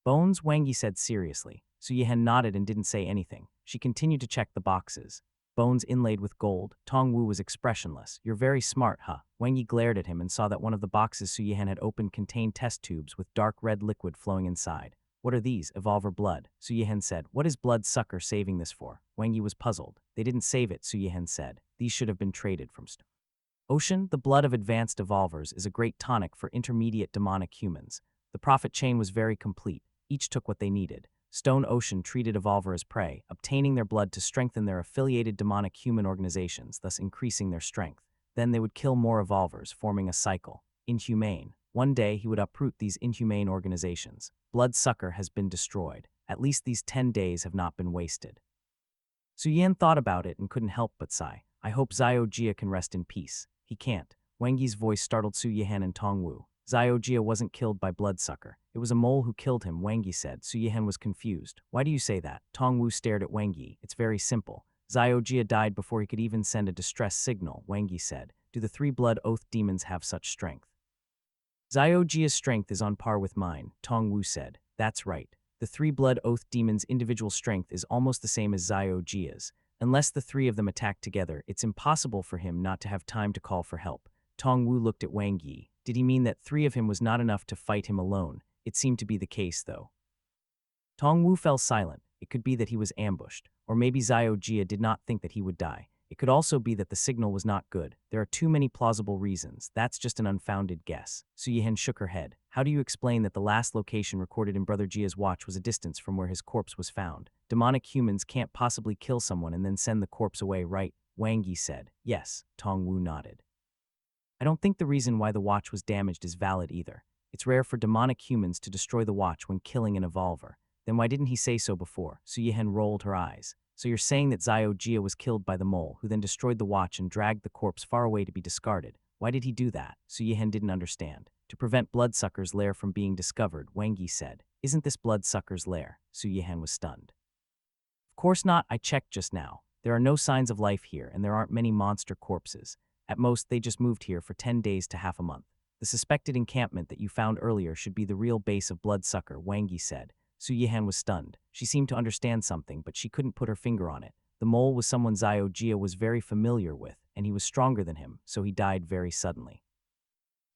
Bones, Wang Yi said seriously. Su Yihan nodded and didn't say anything. She continued to check the boxes. Bones inlaid with gold. Tong Wu was expressionless. You're very smart, huh? Wang Yi glared at him and saw that one of the boxes Su Yihan had opened contained test tubes with dark red liquid flowing inside. What are these? Evolver blood. Su Yihan said. What is Bloodsucker saving this for? Wang Yi was puzzled. They didn't save it, Su Yihan said. These should have been traded from Ocean. The blood of advanced evolvers is a great tonic for intermediate demonic humans. The profit chain was very complete. Each took what they needed. Stone Ocean treated Evolver as prey, obtaining their blood to strengthen their affiliated demonic human organizations, thus increasing their strength. Then they would kill more Evolvers, forming a cycle. Inhumane. One day he would uproot these inhumane organizations. Bloodsucker has been destroyed. At least these 10 days have not been wasted. Su Yihan thought about it and couldn't help but sigh. I hope Xiao Jia can rest in peace. He can't. Wang Yi's voice startled Su Yihan and Tong Wu. Xiao Jia wasn't killed by Bloodsucker. It was a mole who killed him, Wang Yi said. Su Yihan was confused. Why do you say that? Tong Wu stared at Wang Yi. It's very simple. Xiao Jia died before he could even send a distress signal, Wang Yi said. Do the 3 blood oath demons have such strength? Xiao Jia's strength is on par with mine, Tong Wu said. That's right. The 3 blood oath demons' individual strength is almost the same as Xiao Jia's. Unless the 3 of them attack together, it's impossible for him not to have time to call for help. Tong Wu looked at Wang Yi. Did he mean that 3 of him was not enough to fight him alone? It seemed to be the case, though. Tong Wu fell silent. It could be that he was ambushed, or maybe Xiao Jia did not think that he would die. It could also be that the signal was not good. There are too many plausible reasons. That's just an unfounded guess. Su Yihan shook her head. How do you explain that the last location recorded in Brother Jia's watch was a distance from where his corpse was found? Demonic humans can't possibly kill someone and then send the corpse away, right? Wang Yi said. Yes, Tong Wu nodded. I don't think the reason why the watch was damaged is valid either. It's rare for demonic humans to destroy the watch when killing an evolver. Then why didn't he say so before? Su Yihan rolled her eyes. So you're saying that Xiao Jia was killed by the mole, who then destroyed the watch and dragged the corpse far away to be discarded. Why did he do that? Su Yihan didn't understand. To prevent Bloodsucker's lair from being discovered, Wang Yi said. Isn't this Bloodsucker's lair? Su Yihan was stunned. Of course not, I checked just now. There are no signs of life here, and there aren't many monster corpses. At most, they just moved here for 10 days to half a month. The suspected encampment that you found earlier should be the real base of Bloodsucker, Wang Yi said. Su Yihan was stunned. She seemed to understand something, but she couldn't put her finger on it. The mole was someone Xiao Jia was very familiar with, and he was stronger than him, so he died very suddenly.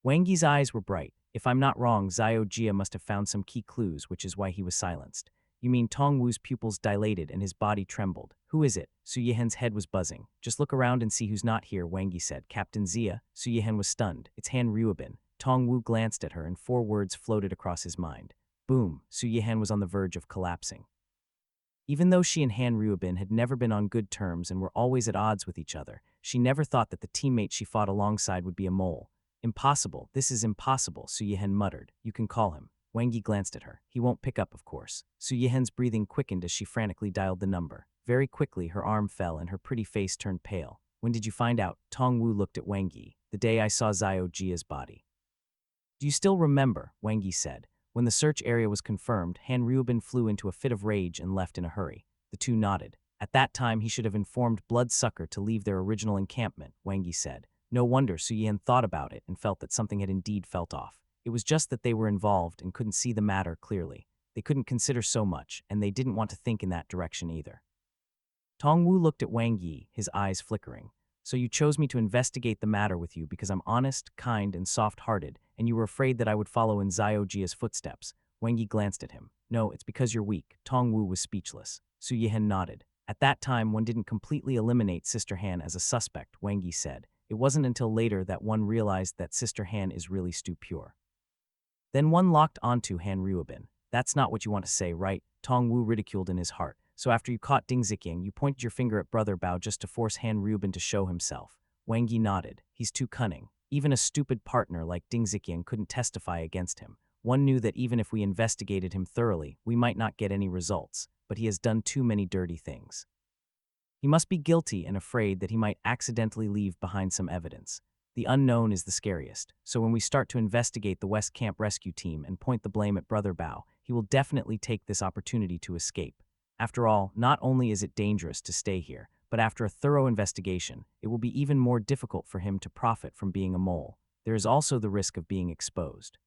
Wang Yi's eyes were bright. If I'm not wrong, Xiao Jia must have found some key clues, which is why he was silenced. You mean Tong Wu's pupils dilated and his body trembled. Who is it? Su Yihan's head was buzzing. Just look around and see who's not here, Wang Yi said. Captain Xia. Su Yihan was stunned. It's Han Ruobin. Tong Wu glanced at her and 4 words floated across his mind. Boom. Su Yihan was on the verge of collapsing. Even though she and Han Ruobin had never been on good terms and were always at odds with each other, she never thought that the teammate she fought alongside would be a mole. Impossible. This is impossible, Su Yihan muttered. You can call him. Wang Yi glanced at her. He won't pick up, of course. Su Yihan's breathing quickened as she frantically dialed the number. Very quickly, her arm fell and her pretty face turned pale. When did you find out? Tong Wu looked at Wang Yi. The day I saw Xiao Jia's body. Do you still remember? Wang Yi said. When the search area was confirmed, Han Ruobin flew into a fit of rage and left in a hurry. The two nodded. At that time, he should have informed Bloodsucker to leave their original encampment, Wang Yi said. No wonder Su Yan thought about it and felt that something had indeed felt off. It was just that they were involved and couldn't see the matter clearly. They couldn't consider so much, and they didn't want to think in that direction either. Tong Wu looked at Wang Yi, his eyes flickering. So you chose me to investigate the matter with you because I'm honest, kind, and soft-hearted, and you were afraid that I would follow in Xiao Jia's footsteps. Wang Yi glanced at him. No, it's because you're weak. Tong Wu was speechless. Su Yihen nodded. At that time, one didn't completely eliminate Sister Han as a suspect, Wang Yi said. It wasn't until later that one realized that Sister Han is really Stu Pure. Then one locked onto Han Ruobin. That's not what you want to say, right? Tong Wu ridiculed in his heart. So after you caught Ding Ziqiang, you pointed your finger at Brother Bao just to force Han Ruobin to show himself. Wang Yi nodded. He's too cunning. Even a stupid partner like Ding Ziqiang couldn't testify against him. One knew that even if we investigated him thoroughly, we might not get any results, but he has done too many dirty things. He must be guilty and afraid that he might accidentally leave behind some evidence. The unknown is the scariest, so when we start to investigate the West Camp rescue team and point the blame at Brother Bao, he will definitely take this opportunity to escape. After all, not only is it dangerous to stay here, but after a thorough investigation, it will be even more difficult for him to profit from being a mole. There is also the risk of being exposed.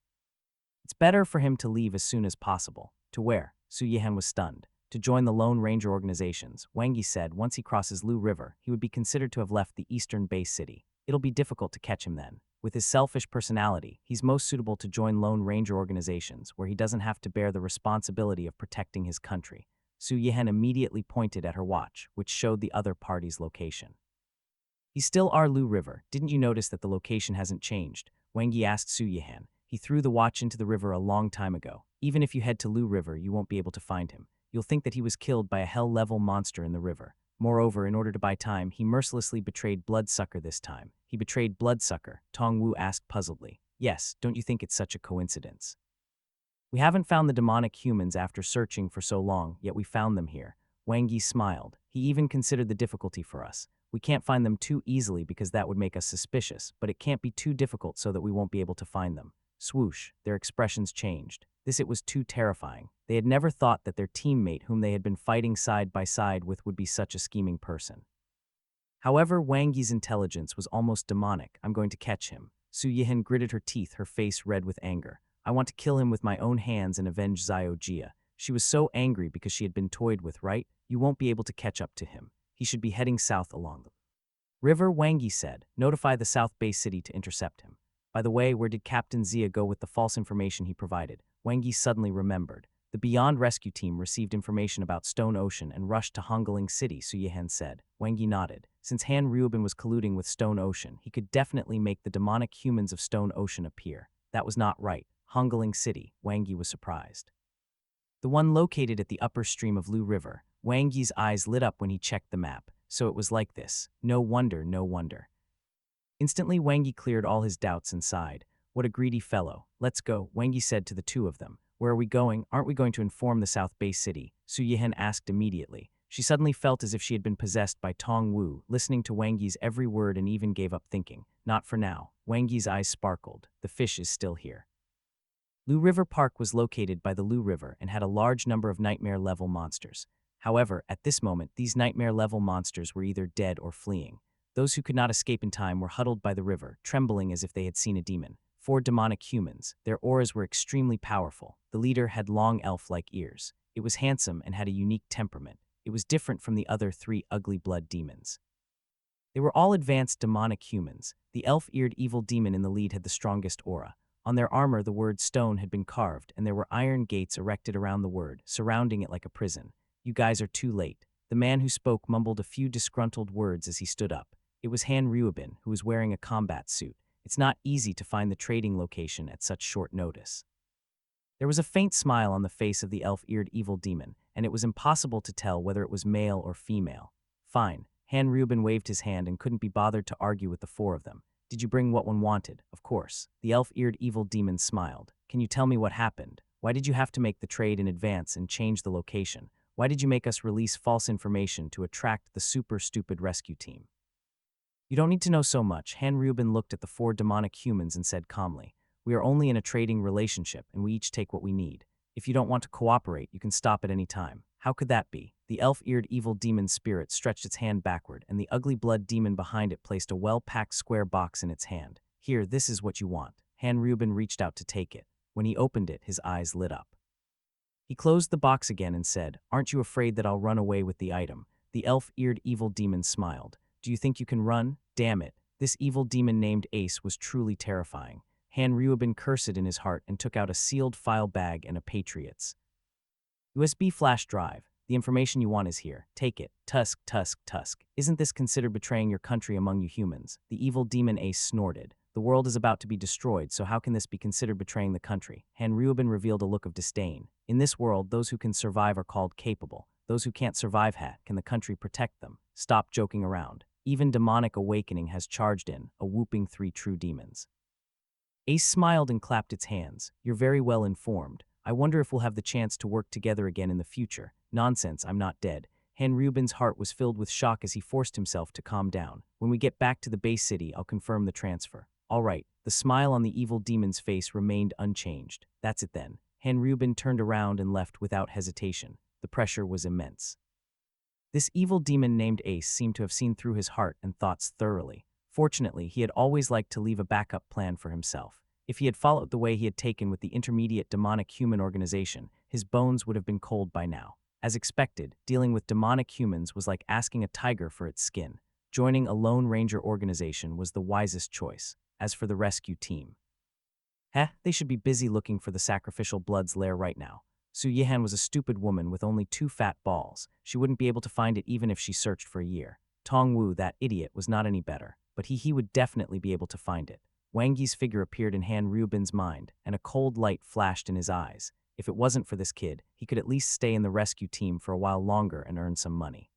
It's better for him to leave as soon as possible. To where? Su Yihen was stunned. To join the Lone Ranger organizations, Wang Yi said once he crosses Lu River, he would be considered to have left the eastern base city. It'll be difficult to catch him then. With his selfish personality, he's most suitable to join Lone Ranger organizations where he doesn't have to bear the responsibility of protecting his country. Su Yihen immediately pointed at her watch, which showed the other party's location. He's still our Lu River. Didn't you notice that the location hasn't changed? Wang Yi asked Su Yihen. He threw the watch into the river a long time ago. Even if you head to Lu River, you won't be able to find him. You'll think that he was killed by a hell-level monster in the river. Moreover, in order to buy time, he mercilessly betrayed Bloodsucker this time. He betrayed Bloodsucker, Tong Wu asked puzzledly. Yes, don't you think it's such a coincidence? We haven't found the demonic humans after searching for so long, yet we found them here. Wang Yi smiled. He even considered the difficulty for us. We can't find them too easily because that would make us suspicious, but it can't be too difficult so that we won't be able to find them. Swoosh, their expressions changed. It was too terrifying. They had never thought that their teammate whom they had been fighting side by side with would be such a scheming person. However, Wang Yi's intelligence was almost demonic. I'm going to catch him. Su Yihen gritted her teeth, her face red with anger. I want to kill him with my own hands and avenge Xiao Jia. She was so angry because she had been toyed with, right? You won't be able to catch up to him. He should be heading south along the river, Wang Yi said. Notify the South Bay City to intercept him. By the way, where did Captain Xia go with the false information he provided? Wang Yi suddenly remembered. The Beyond Rescue team received information about Stone Ocean and rushed to Hongling City, Su Yihen said. Wang Yi nodded. Since Han Ruobin was colluding with Stone Ocean, he could definitely make the demonic humans of Stone Ocean appear. That was not right. Hongling City, Wang Yi was surprised. The one located at the upper stream of Lu River. Wang Yi's eyes lit up when he checked the map. So it was like this. No wonder, no wonder. Instantly, Wang Yi cleared all his doubts and sighed. What a greedy fellow. Let's go, Wang Yi said to the two of them. Where are we going? Aren't we going to inform the South Bay City? Su Yihen asked immediately. She suddenly felt as if she had been possessed by Tong Wu, listening to Wang Yi's every word and even gave up thinking. Not for now. Wang Yi's eyes sparkled. The fish is still here. Lu River Park was located by the Lu River and had a large number of nightmare-level monsters. However, at this moment, these nightmare-level monsters were either dead or fleeing. Those who could not escape in time were huddled by the river, trembling as if they had seen a demon. 4 demonic humans. Their auras were extremely powerful. The leader had long elf-like ears. It was handsome and had a unique temperament. It was different from the other 3 ugly blood demons. They were all advanced demonic humans. The elf-eared evil demon in the lead had the strongest aura. On their armor, the word stone had been carved, and there were iron gates erected around the word, surrounding it like a prison. You guys are too late. The man who spoke mumbled a few disgruntled words as he stood up. It was Han Ruobin, who was wearing a combat suit. It's not easy to find the trading location at such short notice. There was a faint smile on the face of the elf-eared evil demon, and it was impossible to tell whether it was male or female. Fine. Han Ruobin waved his hand and couldn't be bothered to argue with the 4 of them. Did you bring what one wanted? Of course. The elf-eared evil demon smiled. Can you tell me what happened? Why did you have to make the trade in advance and change the location? Why did you make us release false information to attract the super stupid rescue team? You don't need to know so much. Han Ryubin looked at the four demonic humans and said calmly, we are only in a trading relationship and we each take what we need. If you don't want to cooperate, you can stop at any time. How could that be? The elf-eared evil demon spirit stretched its hand backward, and the ugly blood demon behind it placed a well-packed square box in its hand. Here, this is what you want. Han Ryubin reached out to take it. When he opened it, his eyes lit up. He closed the box again and said, aren't you afraid that I'll run away with the item? The elf-eared evil demon smiled. Do you think you can run? Damn it. This evil demon named Ace was truly terrifying. Han Ryubin cursed in his heart and took out a sealed file bag and a Patriot's USB flash drive. The information you want is here. Take it. Tusk, tusk, tusk. Isn't this considered betraying your country among you humans? The evil demon Ace snorted. The world is about to be destroyed, so how can this be considered betraying the country? Han Ryubin revealed a look of disdain. In this world, those who can survive are called capable. Those who can't survive, can the country protect them? Stop joking around. Even demonic awakening has charged in, a whooping 3 true demons. Ace smiled and clapped its hands. You're very well informed. I wonder if we'll have the chance to work together again in the future. Nonsense, I'm not dead. Han Ryubin's heart was filled with shock as he forced himself to calm down. When we get back to the base city, I'll confirm the transfer. All right. The smile on the evil demon's face remained unchanged. That's it then. Han Ryubin turned around and left without hesitation. The pressure was immense. This evil demon named Ace seemed to have seen through his heart and thoughts thoroughly. Fortunately, he had always liked to leave a backup plan for himself. If he had followed the way he had taken with the intermediate demonic human organization, his bones would have been cold by now. As expected, dealing with demonic humans was like asking a tiger for its skin. Joining a Lone Ranger organization was the wisest choice. As for the rescue team, they should be busy looking for the sacrificial blood's lair right now. Su Yihan was a stupid woman with only 2 fat balls. She wouldn't be able to find it even if she searched for a year. Tong Wu, that idiot, was not any better, but he would definitely be able to find it. Wang Yi's figure appeared in Han Ryubin's mind, and a cold light flashed in his eyes. If it wasn't for this kid, he could at least stay in the rescue team for a while longer and earn some money.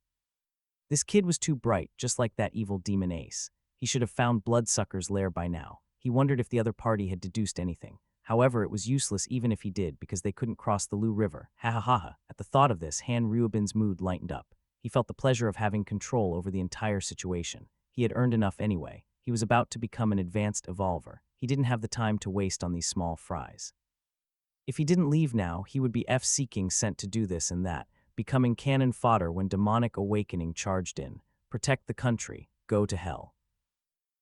This kid was too bright, just like that evil demon Ace. He should have found Bloodsucker's lair by now. He wondered if the other party had deduced anything. However, it was useless even if he did, because they couldn't cross the Lu River. Ha ha ha ha. At the thought of this, Han Ryubin's mood lightened up. He felt the pleasure of having control over the entire situation. He had earned enough anyway. He was about to become an advanced evolver. He didn't have the time to waste on these small fries. If he didn't leave now, he would be F-seeking sent to do this and that, becoming cannon fodder when demonic awakening charged in. Protect the country. Go to hell.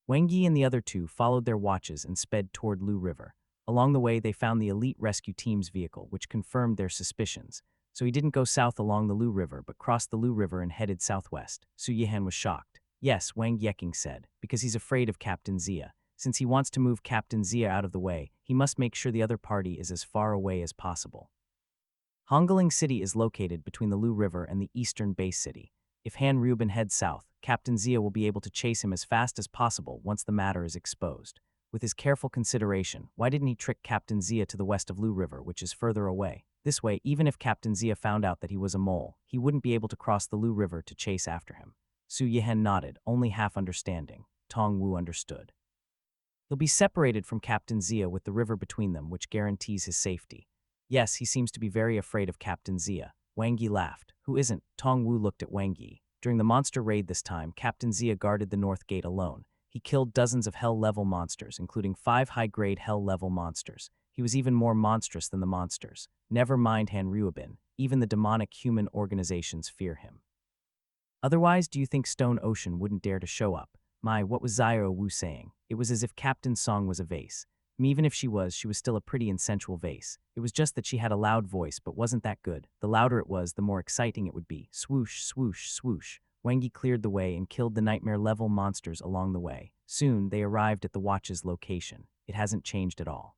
Wang Yi and the other 2 followed their watches and sped toward Lu River. Along the way, they found the elite rescue team's vehicle, which confirmed their suspicions. So he didn't go south along the Lu River, but crossed the Lu River and headed southwest. Su Yihan was shocked. Yes, Wang Yeking said, because he's afraid of Captain Zia. Since he wants to move Captain Zia out of the way, he must make sure the other party is as far away as possible. Hongling City is located between the Lu River and the eastern base city. If Han Ryubin heads south, Captain Zia will be able to chase him as fast as possible once the matter is exposed. With his careful consideration, why didn't he trick Captain Zia to the west of Lu River, which is further away? This way, even if Captain Zia found out that he was a mole, he wouldn't be able to cross the Lu River to chase after him. Su Yihan nodded, only half understanding. Tong Wu understood. He'll be separated from Captain Zia with the river between them, which guarantees his safety. Yes, he seems to be very afraid of Captain Zia. Wang Yi laughed. Who isn't? Tong Wu looked at Wang Yi. During the monster raid this time, Captain Zia guarded the north gate alone. He killed dozens of hell-level monsters, including 5 high-grade hell-level monsters. He was even more monstrous than the monsters. Never mind Han Ryubin. Even the demonic human organizations fear him. Otherwise, do you think Stone Ocean wouldn't dare to show up? What was Xiao Wu saying? It was as if Captain Song was a vase. Even if she was still a pretty and sensual vase. It was just that she had a loud voice but wasn't that good. The louder it was, the more exciting it would be. Swoosh, swoosh, swoosh. Wang Yi cleared the way and killed the nightmare-level monsters along the way. Soon, they arrived at the watch's location. It hasn't changed at all.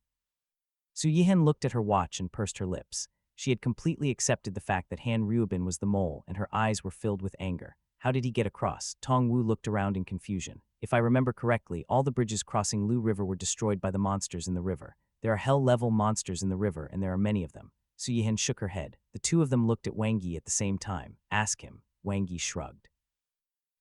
Su Yihan looked at her watch and pursed her lips. She had completely accepted the fact that Han Ryubin was the mole, and her eyes were filled with anger. How did he get across? Tong Wu looked around in confusion. If I remember correctly, all the bridges crossing Lu River were destroyed by the monsters in the river. There are hell-level monsters in the river, and there are many of them. Su Yihan shook her head. The 2 of them looked at Wang Yi at the same time. Ask him. Wang Yi shrugged.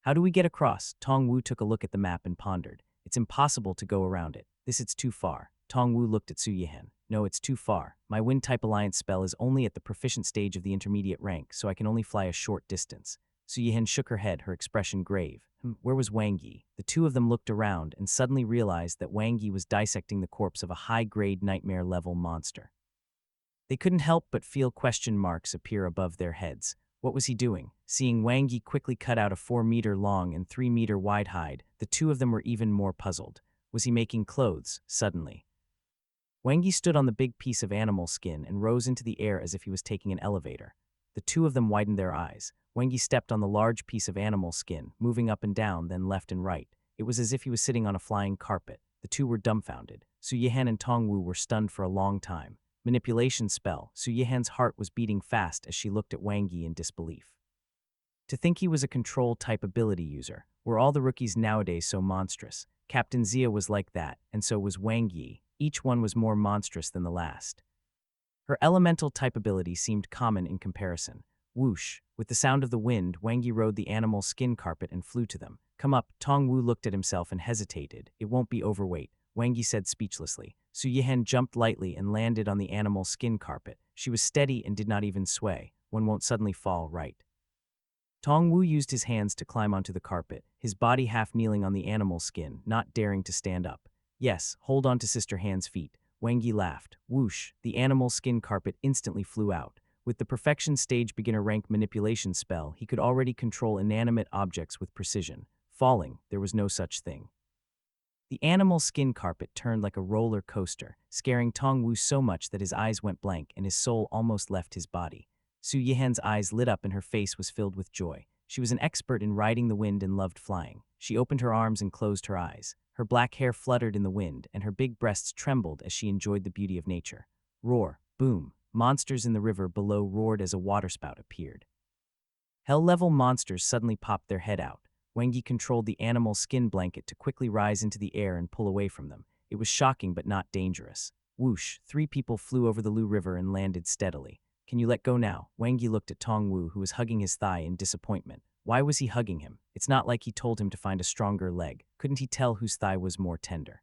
How do we get across? Tong Wu took a look at the map and pondered. It's impossible to go around it. It's too far. Tong Wu looked at Su Yihan. No, it's too far. My wind-type alliance spell is only at the proficient stage of the intermediate rank, so I can only fly a short distance. Su Yihan shook her head, her expression grave. Where was Wang Yi? The two of them looked around and suddenly realized that Wang Yi was dissecting the corpse of a high-grade nightmare-level monster. They couldn't help but feel question marks appear above their heads. What was he doing? Seeing Wang Yi quickly cut out a 4-meter-long and 3-meter-wide hide, the two of them were even more puzzled. Was he making clothes, suddenly? Wang Yi stood on the big piece of animal skin and rose into the air as if he was taking an elevator. The two of them widened their eyes. Wang Yi stepped on the large piece of animal skin, moving up and down, then left and right. It was as if he was sitting on a flying carpet. The two were dumbfounded. Su Yihan and Tongwu were stunned for a long time. Manipulation spell. Su Yihan's heart was beating fast as she looked at Wang Yi in disbelief. To think he was a control-type ability user. Were all the rookies nowadays so monstrous? Captain Xia was like that, and so was Wang Yi. Each one was more monstrous than the last. Her elemental-type ability seemed common in comparison. Whoosh! With the sound of the wind, Wang Yi rode the animal skin carpet and flew to them. Come up. Tongwu looked at himself and hesitated. It won't be overweight, Wang Yi said speechlessly. Su Yihan jumped lightly and landed on the animal skin carpet. She was steady and did not even sway. One won't suddenly fall, right? Tongwu used his hands to climb onto the carpet, his body half kneeling on the animal skin, not daring to stand up. Yes, hold on to Sister Han's feet. Wang Yi laughed. Whoosh! The animal skin carpet instantly flew out. With the perfection stage beginner rank manipulation spell, he could already control inanimate objects with precision. Falling, there was no such thing. The animal skin carpet turned like a roller coaster, scaring Tongwu so much that his eyes went blank and his soul almost left his body. Su Yihan's eyes lit up and her face was filled with joy. She was an expert in riding the wind and loved flying. She opened her arms and closed her eyes. Her black hair fluttered in the wind, and her big breasts trembled as she enjoyed the beauty of nature. Roar, boom. Monsters in the river below roared as a waterspout appeared. Hell-level monsters suddenly popped their head out. Wang Yi controlled the animal skin blanket to quickly rise into the air and pull away from them. It was shocking but not dangerous. Whoosh! 3 people flew over the Lu River and landed steadily. Can you let go now? Wang Yi looked at Tongwu, who was hugging his thigh in disappointment. Why was he hugging him? It's not like he told him to find a stronger leg. Couldn't he tell whose thigh was more tender?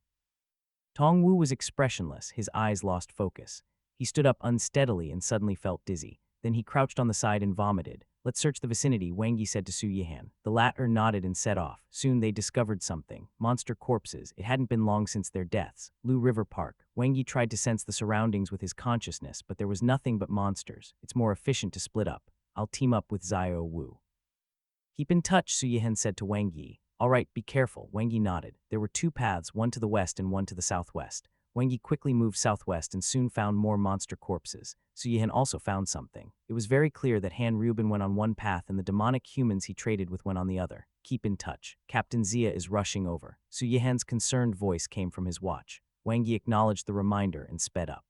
Tongwu was expressionless, his eyes lost focus. He stood up unsteadily and suddenly felt dizzy. Then he crouched on the side and vomited. Let's search the vicinity, Wang Yi said to Su Yihan. The latter nodded and set off. Soon they discovered something. Monster corpses. It hadn't been long since their deaths. Lu River Park. Wang Yi tried to sense the surroundings with his consciousness, but there was nothing but monsters. It's more efficient to split up. I'll team up with Xiao Wu. Keep in touch, Su Yihan said to Wang Yi. All right, be careful, Wang Yi nodded. There were 2 paths, one to the west and one to the southwest. Wang Yi quickly moved southwest and soon found more monster corpses. Su Yihan also found something. It was very clear that Han Ruben went on one path and the demonic humans he traded with went on the other. Keep in touch. Captain Xia is rushing over. Su Yihan's concerned voice came from his watch. Wang Yi acknowledged the reminder and sped up.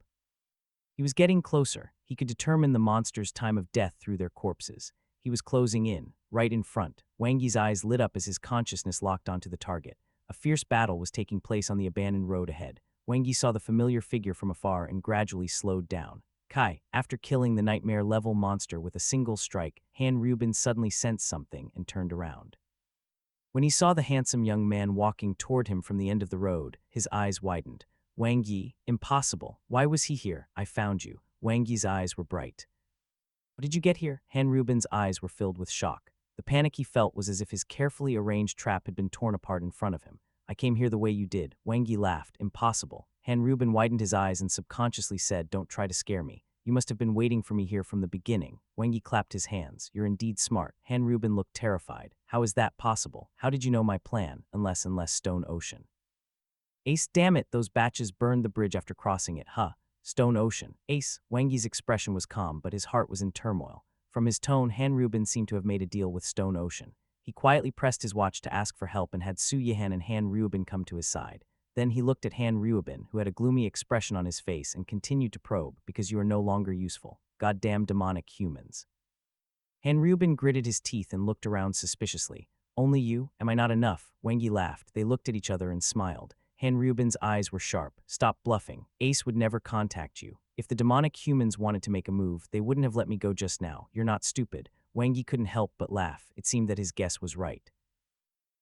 He was getting closer. He could determine the monsters' time of death through their corpses. He was closing in, right in front. Wang Yi's eyes lit up as his consciousness locked onto the target. A fierce battle was taking place on the abandoned road ahead. Wang Yi saw the familiar figure from afar and gradually slowed down. Kai, after killing the nightmare-level monster with a single strike, Han Ruben suddenly sensed something and turned around. When he saw the handsome young man walking toward him from the end of the road, his eyes widened. Wang Yi, impossible. Why was he here? I found you. Wang Yi's eyes were bright. How did you get here? Han Ruben's eyes were filled with shock. The panic he felt was as if his carefully arranged trap had been torn apart in front of him. I came here the way you did. Wang Yi laughed. Impossible. Han Ruben widened his eyes and subconsciously said, don't try to scare me. You must have been waiting for me here from the beginning. Wang Yi clapped his hands. You're indeed smart. Han Ruben looked terrified. How is that possible? How did you know my plan? Unless Stone Ocean. Ace, damn it, those batches burned the bridge after crossing it, huh? Stone Ocean. Ace. Wang Yi's expression was calm, but his heart was in turmoil. From his tone, Han Ruben seemed to have made a deal with Stone Ocean. He quietly pressed his watch to ask for help and had Su Yihan and Han Ruben come to his side. Then he looked at Han Ruben, who had a gloomy expression on his face, and continued to probe, because you are no longer useful. Goddamn demonic humans. Han Ruben gritted his teeth and looked around suspiciously. Only you? Am I not enough? Wang Yi laughed. They looked at each other and smiled. Han Ruben's eyes were sharp. Stop bluffing. Ace would never contact you. If the demonic humans wanted to make a move, they wouldn't have let me go just now. You're not stupid. Wang Yi couldn't help but laugh. It seemed that his guess was right.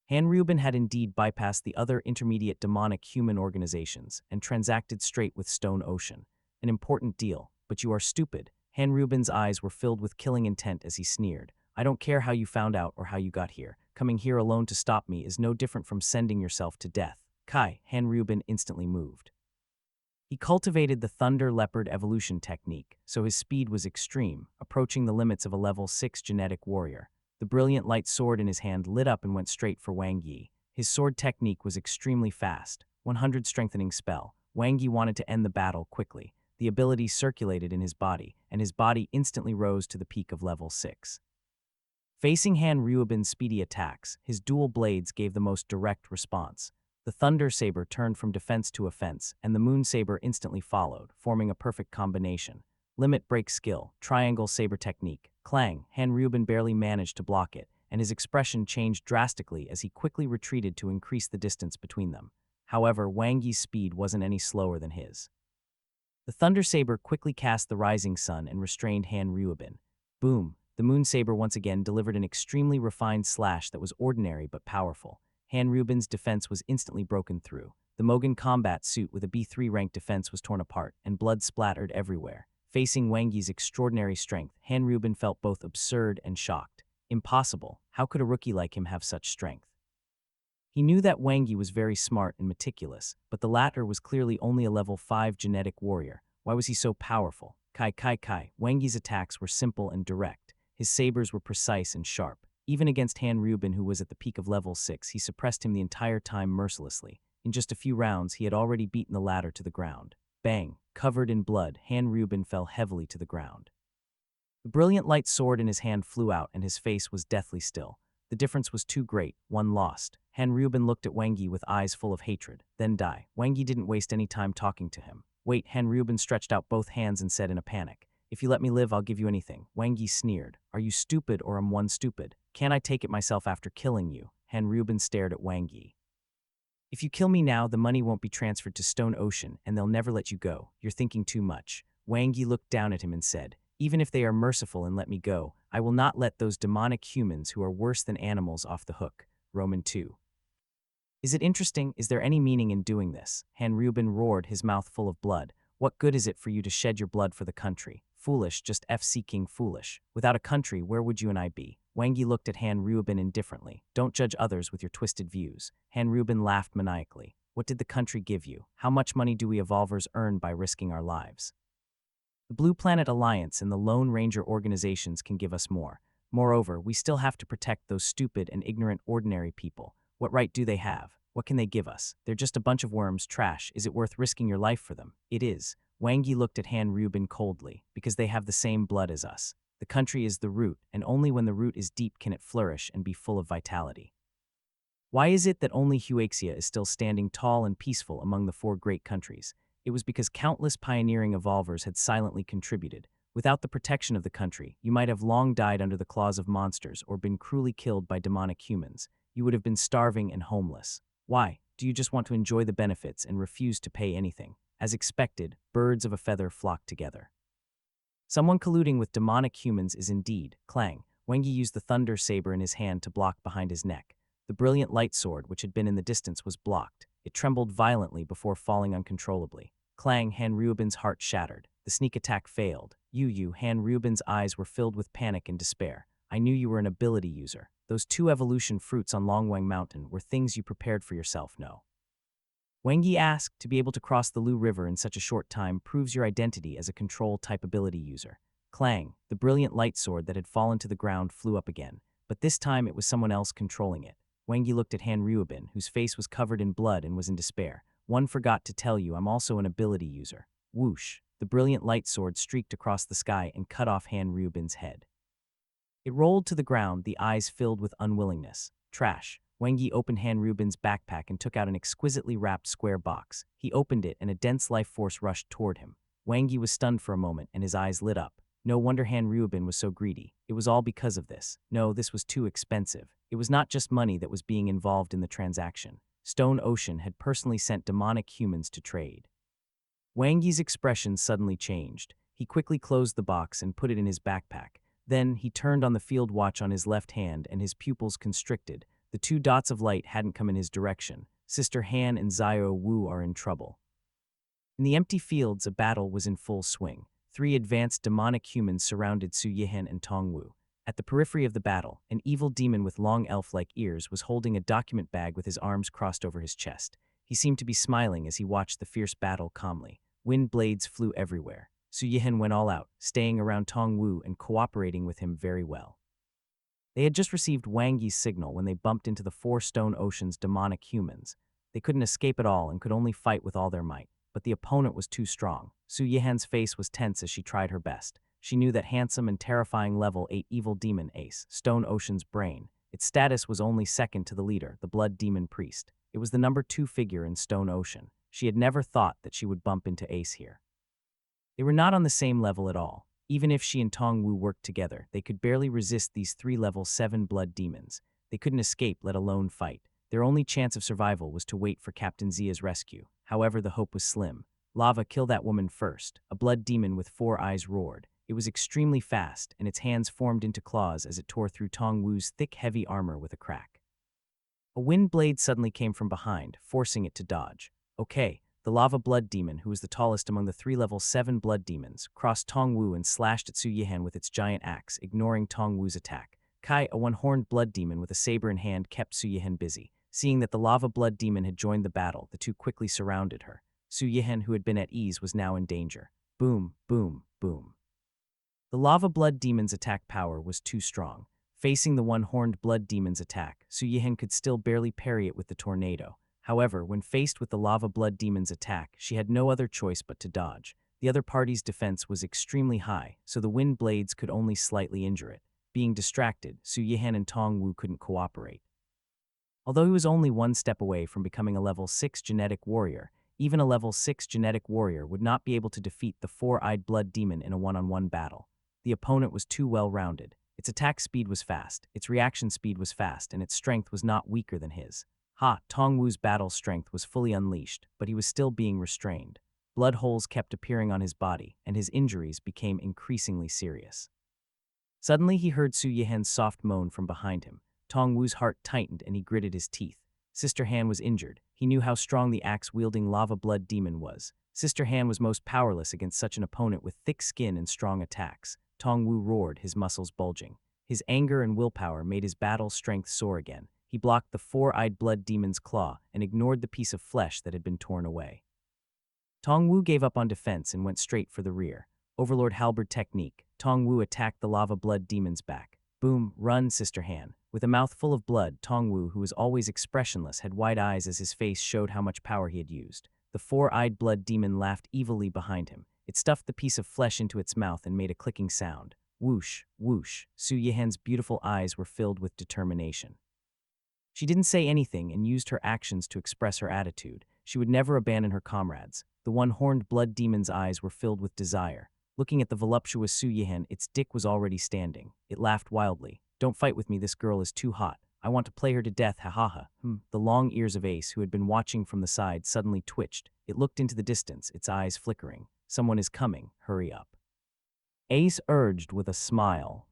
Han Ruben had indeed bypassed the other intermediate demonic human organizations and transacted straight with Stone Ocean. an important deal, but you are stupid. Han Rubin's eyes were filled with killing intent as he sneered. I don't care how you found out or how you got here. Coming here alone to stop me is no different from sending yourself to death. Kai, Han Rubin instantly moved. He cultivated the Thunder Leopard evolution technique, so his speed was extreme, approaching the limits of a level 6 genetic warrior. The brilliant light sword in his hand lit up and went straight for Wang Yi. His sword technique was extremely fast, 100 strengthening spell. Wang Yi wanted to end the battle quickly. The ability circulated in his body, and his body instantly rose to the peak of level 6. Facing Han Rubin's speedy attacks, his dual blades gave the most direct response. The Thunder Saber turned from defense to offense, and the Moon Saber instantly followed, forming a perfect combination. Limit Break Skill, Triangle Saber Technique, Clang. Han Rubin barely managed to block it, and his expression changed drastically as he quickly retreated to increase the distance between them. However, Wang Yi's speed wasn't any slower than his. The Thunder Saber quickly cast the Rising Sun and restrained Han Rubin. Boom! The Moon Saber once again delivered an extremely refined slash that was ordinary but powerful. Han Rubin's defense was instantly broken through. The Mogan combat suit with a B3 ranked defense was torn apart, and blood splattered everywhere. Facing Wang Yi's extraordinary strength, Han Rubin felt both absurd and shocked. Impossible. How could a rookie like him have such strength? He knew that Wang Yi was very smart and meticulous, but the latter was clearly only a level 5 genetic warrior. Why was he so powerful? Kai. Wang Yi's attacks were simple and direct. His sabers were precise and sharp. Even against Han Rubin, who was at the peak of level 6, he suppressed him the entire time mercilessly. In just a few rounds, he had already beaten the latter to the ground. Bang! Covered in blood, Han Rubin fell heavily to the ground. The brilliant light sword in his hand flew out, and his face was deathly still. The difference was too great. One lost. Han Rubin looked at Wang Yi with eyes full of hatred. Then die. Wang Yi didn't waste any time talking to him. Wait, Han Rubin stretched out both hands and said in a panic. If you let me live, I'll give you anything. Wang Yi sneered. Are you stupid or am one stupid? Can't I take it myself after killing you? Han Rubin stared at Wang Yi. If you kill me now, the money won't be transferred to Stone Ocean and they'll never let you go. You're thinking too much. Wang Yi looked down at him and said, even if they are merciful and let me go, I will not let those demonic humans who are worse than animals off the hook. Roman 2. Is it interesting? Is there any meaning in doing this? Han Rubin roared, his mouth full of blood. What good is it for you to shed your blood for the country? Foolish, just F-seeking foolish. Without a country, where would you and I be? Wang Yi looked at Han Rubin indifferently. Don't judge others with your twisted views. Han Rubin laughed maniacally. What did the country give you? How much money do we evolvers earn by risking our lives? The Blue Planet Alliance and the Lone Ranger organizations can give us more. Moreover, we still have to protect those stupid and ignorant ordinary people. What right do they have? What can they give us? They're just a bunch of worms, trash. Is it worth risking your life for them? It is. Wang Yi looked at Han Rubin coldly, because they have the same blood as us. The country is the root, and only when the root is deep can it flourish and be full of vitality. Why is it that only Huaxia is still standing tall and peaceful among the 4 great countries? It was because countless pioneering evolvers had silently contributed. Without the protection of the country, you might have long died under the claws of monsters or been cruelly killed by demonic humans. You would have been starving and homeless. Why? Do you just want to enjoy the benefits and refuse to pay anything? As expected, birds of a feather flocked together. Someone colluding with demonic humans is indeed Clang. Wang Yi used the Thunder Saber in his hand to block behind his neck. The brilliant light sword, which had been in the distance, was blocked. It trembled violently before falling uncontrollably. Clang! Han Rubin's heart shattered. The sneak attack failed. Han Rubin's eyes were filled with panic and despair. I knew you were an ability user. Those 2 evolution fruits on Longwang Mountain were things you prepared for yourself, no? Wang Yi asked, to be able to cross the Lu River in such a short time proves your identity as a control-type ability user. Clang! The brilliant light sword that had fallen to the ground flew up again, but this time it was someone else controlling it. Wang Yi looked at Han Rubin, whose face was covered in blood and was in despair. One forgot to tell you, I'm also an ability user. Whoosh! The brilliant light sword streaked across the sky and cut off Han Rubin's head. It rolled to the ground, the eyes filled with unwillingness. Trash. Wang Yi opened Han Rubin's backpack and took out an exquisitely wrapped square box. He opened it and a dense life force rushed toward him. Wang Yi was stunned for a moment and his eyes lit up. No wonder Han Rubin was so greedy. It was all because of this. No, this was too expensive. It was not just money that was being involved in the transaction. Stone Ocean had personally sent demonic humans to trade. Wang Yi's expression suddenly changed. He quickly closed the box and put it in his backpack. Then he turned on the field watch on his left hand and his pupils constricted. The 2 dots of light hadn't come in his direction. Sister Han and Xiao Wu are in trouble. In the empty fields, a battle was in full swing. 3 advanced demonic humans surrounded Su Yihan and Tong Wu. At the periphery of the battle, an evil demon with long elf-like ears was holding a document bag with his arms crossed over his chest. He seemed to be smiling as he watched the fierce battle calmly. Wind blades flew everywhere. Su Yihan went all out, staying around Tong Wu and cooperating with him very well. They had just received Wang Yi's signal when they bumped into the 4 Stone Ocean's demonic humans. They couldn't escape at all and could only fight with all their might. But the opponent was too strong. Su Yihan's face was tense as she tried her best. She knew that handsome and terrifying level 8 evil demon Ace, Stone Ocean's brain. Its status was only second to the leader, the Blood Demon Priest. It was the number 2 figure in Stone Ocean. She had never thought that she would bump into Ace here. They were not on the same level at all. Even if she and Tong Wu worked together, they could barely resist these 3 level 7 blood demons. They couldn't escape, let alone fight. Their only chance of survival was to wait for Captain Zia's rescue. However, the hope was slim. Lava, kill that woman first. A blood demon with 4 eyes roared. It was extremely fast, and its hands formed into claws as it tore through Tong Wu's thick, heavy armor with a crack. A wind blade suddenly came from behind, forcing it to dodge. Okay, the lava blood demon, who was the tallest among the 3 level 7 blood demons, crossed Tong Wu and slashed at Su Yihan with its giant axe, ignoring Tong Wu's attack. Kai, a 1-horned blood demon with a saber in hand, kept Su Yihan busy. Seeing that the lava blood demon had joined the battle, the two quickly surrounded her. Su Yihan, who had been at ease, was now in danger. Boom, boom, boom. The lava blood demon's attack power was too strong. Facing the 1-horned blood demon's attack, Su Yihan could still barely parry it with the tornado. However, when faced with the lava blood demon's attack, she had no other choice but to dodge. The other party's defense was extremely high, so the wind blades could only slightly injure it. Being distracted, Su Yihan and Tong Wu couldn't cooperate. Although he was only 1 step away from becoming a level 6 genetic warrior, even a level 6 genetic warrior would not be able to defeat the 4-eyed blood demon in a one-on-one battle. The opponent was too well-rounded. Its attack speed was fast, its reaction speed was fast, and its strength was not weaker than his. Tong Wu's battle strength was fully unleashed, but he was still being restrained. Blood holes kept appearing on his body, and his injuries became increasingly serious. Suddenly he heard Su Yihan's soft moan from behind him. Tong Wu's heart tightened and he gritted his teeth. Sister Han was injured. He knew how strong the axe-wielding lava blood demon was. Sister Han was most powerless against such an opponent with thick skin and strong attacks. Tong Wu roared, his muscles bulging. His anger and willpower made his battle strength soar again. He blocked the 4-eyed blood demon's claw and ignored the piece of flesh that had been torn away. Tong Wu gave up on defense and went straight for the rear. Overlord Halberd technique. Tong Wu attacked the lava blood demon's back. Boom, run, Sister Han. With a mouth full of blood, Tong Wu, who was always expressionless, had wide eyes as his face showed how much power he had used. The 4-eyed blood demon laughed evilly behind him. It stuffed the piece of flesh into its mouth and made a clicking sound. Whoosh, whoosh. Su Yihan's beautiful eyes were filled with determination. She didn't say anything and used her actions to express her attitude. She would never abandon her comrades. The 1-horned blood demon's eyes were filled with desire. Looking at the voluptuous Su Yihan, its dick was already standing. It laughed wildly. Don't fight with me, this girl is too hot. I want to play her to death, ha ha ha. The long ears of Ace, who had been watching from the side, suddenly twitched. It looked into the distance, its eyes flickering. Someone is coming, hurry up. Ace urged with a smile.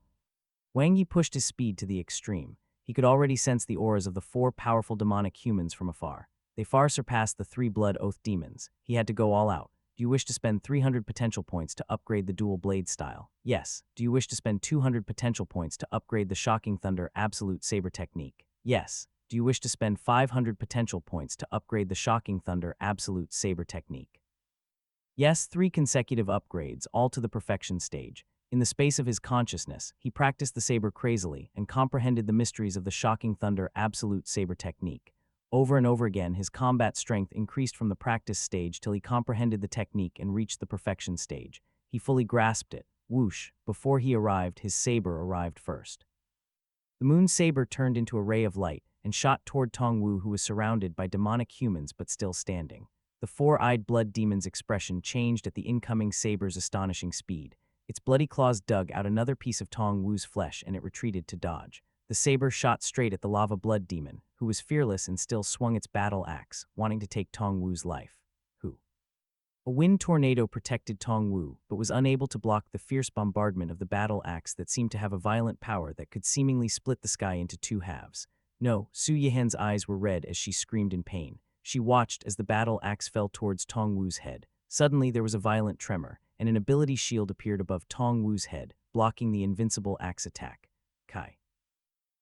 Wang Yi pushed his speed to the extreme. He could already sense the auras of the 4 powerful demonic humans from afar. They far surpassed the 3 blood oath demons. He had to go all out. Do you wish to spend 300 potential points to upgrade the dual blade style? Yes. Do you wish to spend 200 potential points to upgrade the Shocking Thunder Absolute Saber technique? Yes. Do you wish to spend 500 potential points to upgrade the Shocking Thunder Absolute Saber technique? Yes, 3 consecutive upgrades, all to the perfection stage. In the space of his consciousness, he practiced the saber crazily and comprehended the mysteries of the Shocking Thunder Absolute Saber technique. Over and over again, his combat strength increased from the practice stage till he comprehended the technique and reached the perfection stage. He fully grasped it. Whoosh! Before he arrived, his saber arrived first. The moon saber turned into a ray of light and shot toward Tong Wu, who was surrounded by demonic humans but still standing. The 4-eyed blood demon's expression changed at the incoming saber's astonishing speed. Its bloody claws dug out another piece of Tong Wu's flesh and it retreated to dodge. The saber shot straight at the lava blood demon, who was fearless and still swung its battle axe, wanting to take Tong Wu's life. A wind tornado protected Tong Wu, but was unable to block the fierce bombardment of the battle axe that seemed to have a violent power that could seemingly split the sky into 2 halves. No, Su Yihan's eyes were red as she screamed in pain. She watched as the battle axe fell towards Tong Wu's head. Suddenly, there was a violent tremor, and an ability shield appeared above Tong Wu's head, blocking the invincible axe attack. Kai.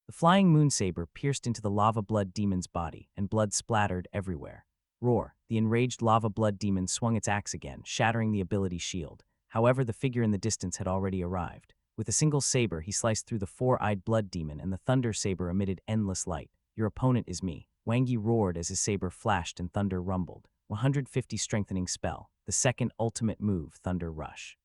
The flying moon saber pierced into the lava blood demon's body, and blood splattered everywhere. Roar! The enraged lava blood demon swung its axe again, shattering the ability shield. However, the figure in the distance had already arrived. With a single saber, he sliced through the four-eyed blood demon, and the thunder saber emitted endless light. Your opponent is me. Wang Yi roared as his saber flashed and thunder rumbled. 150 strengthening spell. The second ultimate move, Thunder Rush.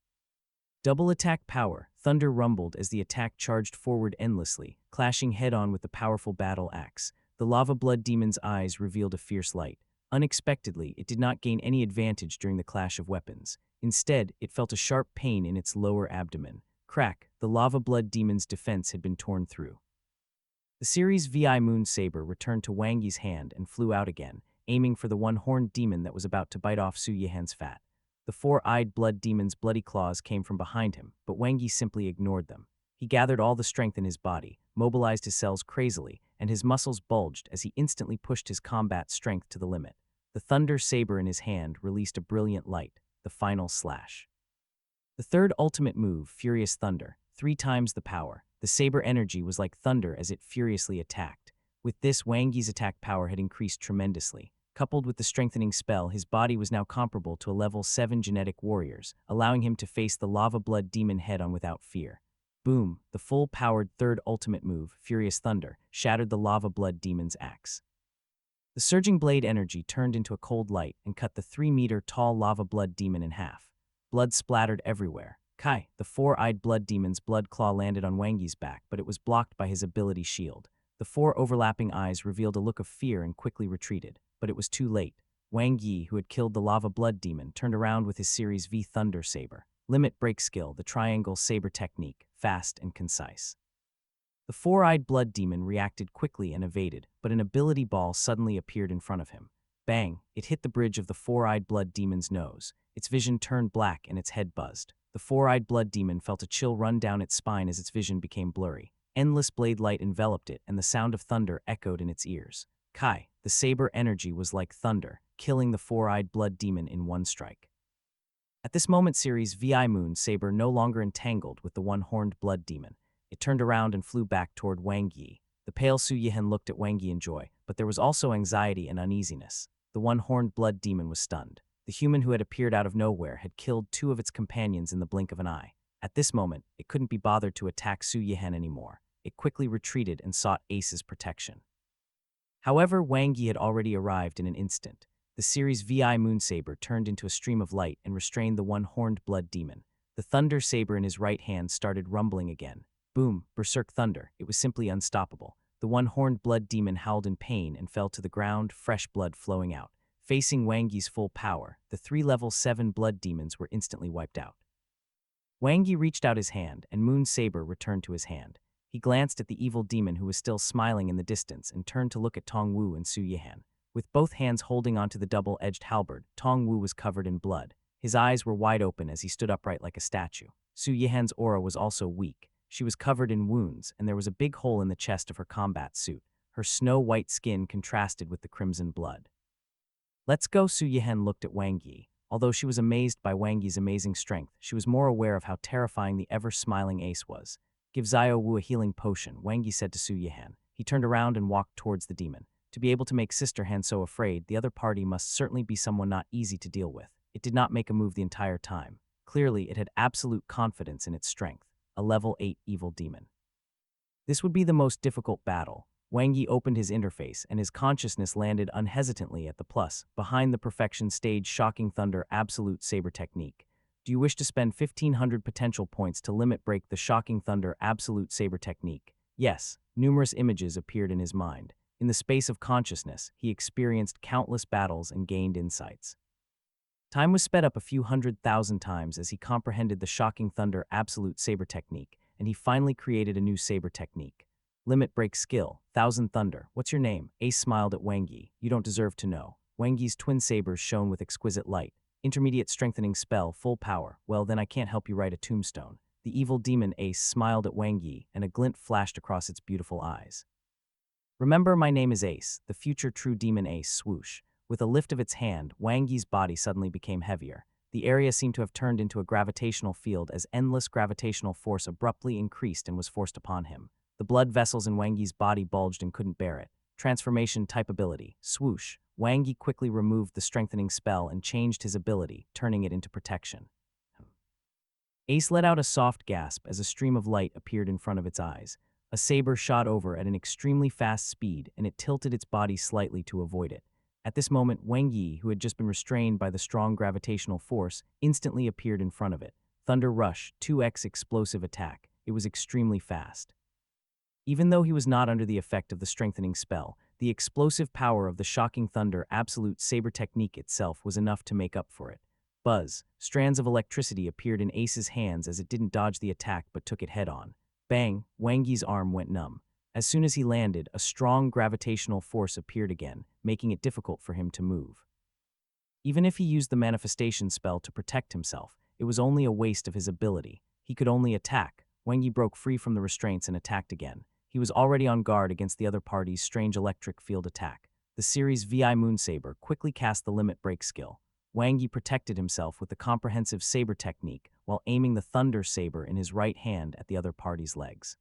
Double attack power. Thunder rumbled as the attack charged forward endlessly, clashing head-on with the powerful battle axe. The lava blood demon's eyes revealed a fierce light. Unexpectedly, it did not gain any advantage during the clash of weapons. Instead, it felt a sharp pain in its lower abdomen. Crack! The lava blood demon's defense had been torn through. The series VI Moon Saber returned to Wang Yi's hand and flew out again, aiming for the one-horned demon that was about to bite off Su Yihan's fat. The four-eyed blood demon's bloody claws came from behind him, but Wang Yi simply ignored them. He gathered all the strength in his body, mobilized his cells crazily, and his muscles bulged as he instantly pushed his combat strength to the limit. The thunder saber in his hand released a brilliant light, the final slash. The third ultimate move, Furious Thunder, 3 times the power. The saber energy was like thunder as it furiously attacked. With this, Wang Yi's attack power had increased tremendously. Coupled with the strengthening spell, his body was now comparable to a level 7 genetic warrior's, allowing him to face the lava blood demon head-on without fear. Boom! The full-powered third ultimate move, Furious Thunder, shattered the lava blood demon's axe. The surging blade energy turned into a cold light and cut the 3-meter-tall lava blood demon in half. Blood splattered everywhere. Kai, the four-eyed blood demon's blood claw landed on Wang Yi's back, but it was blocked by his ability shield. The 4 overlapping eyes revealed a look of fear and quickly retreated, but it was too late. Wang Yi, who had killed the lava blood demon, turned around with his Series V Thunder Saber. Limit break skill, the triangle saber technique, fast and concise. The four-eyed blood demon reacted quickly and evaded, but an ability ball suddenly appeared in front of him. Bang! It hit the bridge of the four-eyed blood demon's nose. Its vision turned black and its head buzzed. The four-eyed blood demon felt a chill run down its spine as its vision became blurry. Endless blade light enveloped it, and the sound of thunder echoed in its ears. Kai, the saber energy was like thunder, killing the four-eyed blood demon in one strike. At this moment, Series VI Moon Saber no longer entangled with the one-horned blood demon. It turned around and flew back toward Wang Yi. The pale Su Yihan looked at Wang Yi in joy, but there was also anxiety and uneasiness. The one-horned blood demon was stunned. The human who had appeared out of nowhere had killed 2 of its companions in the blink of an eye. At this moment, it couldn't be bothered to attack Su Yihan anymore. It quickly retreated and sought Ace's protection. However, Wang Yi had already arrived in an instant. The Series VI Moon Saber turned into a stream of light and restrained the one-horned blood demon. The thunder saber in his right hand started rumbling again. Boom! Berserk thunder. It was simply unstoppable. The one-horned blood demon howled in pain and fell to the ground, fresh blood flowing out. Facing Wang Yi's full power, the 3 level 7 blood demons were instantly wiped out. Wang Yi reached out his hand, and Moon Saber returned to his hand. He glanced at the evil demon who was still smiling in the distance and turned to look at Tong Wu and Su Yihan. With both hands holding onto the double-edged halberd, Tong Wu was covered in blood. His eyes were wide open as he stood upright like a statue. Su Yihan's aura was also weak. She was covered in wounds, and there was a big hole in the chest of her combat suit. Her snow-white skin contrasted with the crimson blood. Let's go, Su Yihan looked at Wang Yi. Although she was amazed by Wang Yi's amazing strength, she was more aware of how terrifying the ever-smiling Ace was. Give Xiao Wu a healing potion, Wang Yi said to Su Yihan. He turned around and walked towards the demon. To be able to make Sister Han so afraid, the other party must certainly be someone not easy to deal with. It did not make a move the entire time. Clearly, it had absolute confidence in its strength. A level 8 evil demon. This would be the most difficult battle. Wang Yi opened his interface, and his consciousness landed unhesitantly at the plus, behind the perfection stage Shocking Thunder Absolute Saber Technique. Do you wish to spend 1,500 potential points to limit break the Shocking Thunder Absolute Saber Technique? Yes. Numerous images appeared in his mind. In the space of consciousness, he experienced countless battles and gained insights. Time was sped up a few 100,000 times as he comprehended the Shocking Thunder Absolute Saber Technique, and he finally created a new saber technique. Limit break skill, Thousand Thunder. What's your name? Ace smiled at Wang Yi. You don't deserve to know. Wang Yi's twin sabers shone with exquisite light. Intermediate strengthening spell, full power. Well, then I can't help you write a tombstone. The evil demon Ace smiled at Wang Yi, and a glint flashed across its beautiful eyes. Remember, my name is Ace, the future true demon Ace. Swoosh. With a lift of its hand, Wang Yi's body suddenly became heavier. The area seemed to have turned into a gravitational field as endless gravitational force abruptly increased and was forced upon him. The blood vessels in Wang Yi's body bulged and couldn't bear it. Transformation type ability. Swoosh. Wang Yi quickly removed the strengthening spell and changed his ability, turning it into protection. Ace let out a soft gasp as a stream of light appeared in front of its eyes. A saber shot over at an extremely fast speed, and it tilted its body slightly to avoid it. At this moment, Wang Yi, who had just been restrained by the strong gravitational force, instantly appeared in front of it. Thunder Rush, 2x explosive attack. It was extremely fast. Even though he was not under the effect of the strengthening spell, the explosive power of the shocking thunder absolute saber technique itself was enough to make up for it. Buzz. Strands of electricity appeared in Ace's hands as it didn't dodge the attack but took it head-on. Bang! Wang Yi's arm went numb. As soon as he landed, a strong gravitational force appeared again, making it difficult for him to move. Even if he used the manifestation spell to protect himself, it was only a waste of his ability. He could only attack. Wang Yi broke free from the restraints and attacked again. He was already on guard against the other party's strange electric field attack. The series VI Moonsaber quickly cast the limit break skill. Wang Yi protected himself with the comprehensive saber technique while aiming the thunder saber in his right hand at the other party's legs.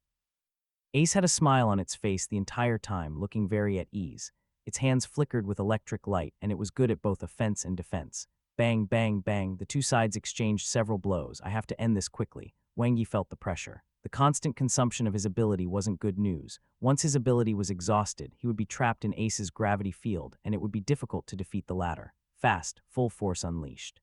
Ace had a smile on its face the entire time, looking very at ease. Its hands flickered with electric light, and it was good at both offense and defense. Bang, bang, bang, the two sides exchanged several blows. I have to end this quickly. Wang Yi felt the pressure. The constant consumption of his ability wasn't good news. Once his ability was exhausted, he would be trapped in Ace's gravity field, and it would be difficult to defeat the latter. Fast, full force unleashed.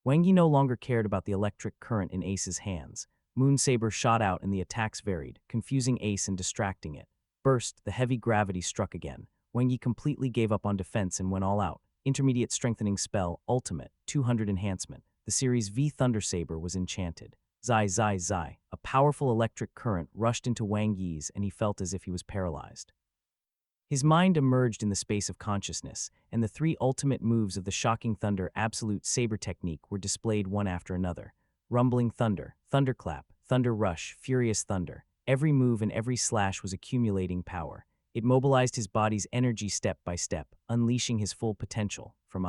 Wang Yi no longer cared about the electric current in Ace's hands. Moonsaber shot out and the attacks varied, confusing Ace and distracting it. Burst, the heavy gravity struck again. Wang Yi completely gave up on defense and went all out. Intermediate strengthening spell, Ultimate, 200 enhancement. The series V Thunder Saber was enchanted. Zai, zai, zai. A powerful electric current rushed into Wang Yi's and he felt as if he was paralyzed. His mind emerged in the space of consciousness, and the three ultimate moves of the Shocking Thunder Absolute Saber technique were displayed one after another. Rumbling Thunder, Thunderclap, Thunder Rush, Furious Thunder. Every move and every slash was accumulating power. It mobilized his body's energy step by step, unleashing his full potential from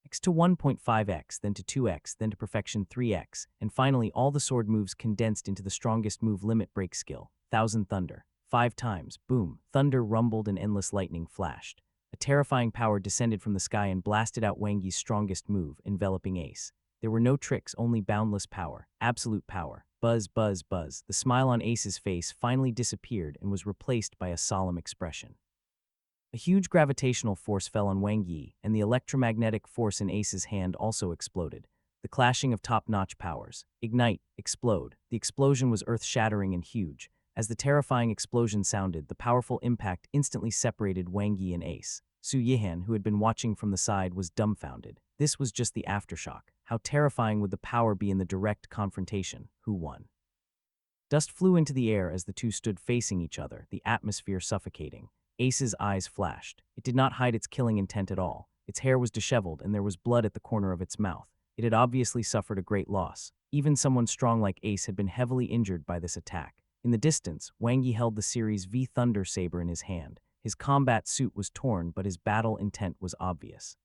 X to 1.5x, then to 2x, then to perfection 3x, and finally all the sword moves condensed into the strongest move limit break skill, Thousand Thunder. 5 times, boom, thunder rumbled and endless lightning flashed. A terrifying power descended from the sky and blasted out Wang Yi's strongest move, enveloping Ace. There were no tricks, only boundless power, absolute power. Buzz, buzz, buzz. The smile on Ace's face finally disappeared and was replaced by a solemn expression. A huge gravitational force fell on Wang Yi, and the electromagnetic force in Ace's hand also exploded. The clashing of top-notch powers. Ignite, explode. The explosion was earth-shattering and huge. As the terrifying explosion sounded, the powerful impact instantly separated Wang Yi and Ace. Su Yihan, who had been watching from the side, was dumbfounded. This was just the aftershock. How terrifying would the power be in the direct confrontation? Who won? Dust flew into the air as the two stood facing each other, the atmosphere suffocating. Ace's eyes flashed. It did not hide its killing intent at all. Its hair was disheveled and there was blood at the corner of its mouth. It had obviously suffered a great loss. Even someone strong like Ace had been heavily injured by this attack. In the distance, Wang Yi held the series V Thunder Saber in his hand. His combat suit was torn, but his battle intent was obvious.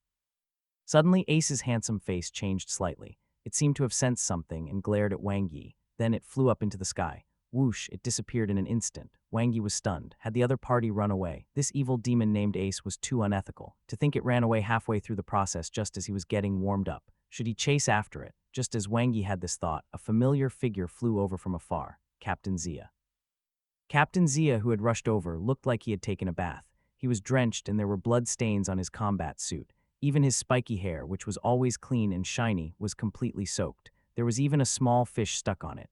Suddenly, Ace's handsome face changed slightly. It seemed to have sensed something and glared at Wang Yi. Then it flew up into the sky. Whoosh, it disappeared in an instant. Wang Yi was stunned. Had the other party run away? This evil demon named Ace was too unethical. To think it ran away halfway through the process just as he was getting warmed up. Should he chase after it? Just as Wang Yi had this thought, a familiar figure flew over from afar. Captain Zia. Captain Zia, who had rushed over, looked like he had taken a bath. He was drenched and there were blood stains on his combat suit. Even his spiky hair, which was always clean and shiny, was completely soaked. There was even a small fish stuck on it.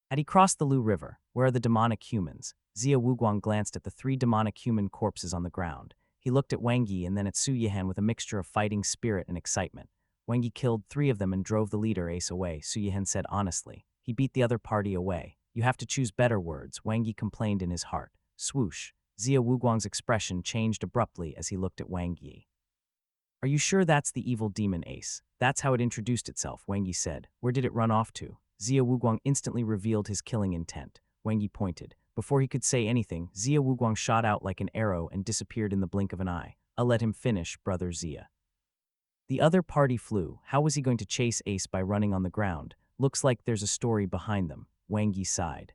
Had he crossed the Lu River? Where are the demonic humans? Zia Wuguang glanced at the 3 demonic human corpses on the ground. He looked at Wang Yi and then at Su Yihan with a mixture of fighting spirit and excitement. Wang Yi killed 3 of them and drove the leader Ace away, Su Yihan said honestly. He beat the other party away. You have to choose better words, Wang Yi complained in his heart. Swoosh. Zia Wuguang's expression changed abruptly as he looked at Wang Yi. Are you sure that's the evil demon Ace? That's how it introduced itself, Wang Yi said. Where did it run off to? Zia Wuguang instantly revealed his killing intent. Wang Yi pointed. Before he could say anything, Zia Wuguang shot out like an arrow and disappeared in the blink of an eye. I'll let him finish, brother Zia. The other party flew. How was he going to chase Ace by running on the ground? Looks like there's a story behind them. Wang Yi sighed.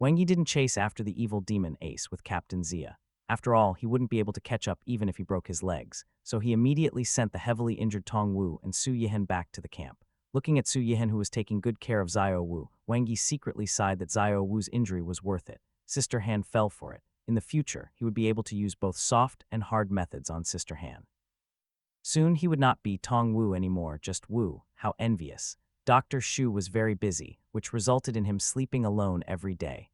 Wang Yi didn't chase after the evil demon Ace with Captain Zia. After all, he wouldn't be able to catch up even if he broke his legs, so he immediately sent the heavily injured Tong Wu and Su Yihen back to the camp. Looking at Su Yihen, who was taking good care of Xiao Wu, Wang Yi secretly sighed that Xiao Wu's injury was worth it. Sister Han fell for it. In the future, he would be able to use both soft and hard methods on Sister Han. Soon he would not be Tong Wu anymore, just Wu. How envious. Dr. Shu was very busy, which resulted in him sleeping alone every day.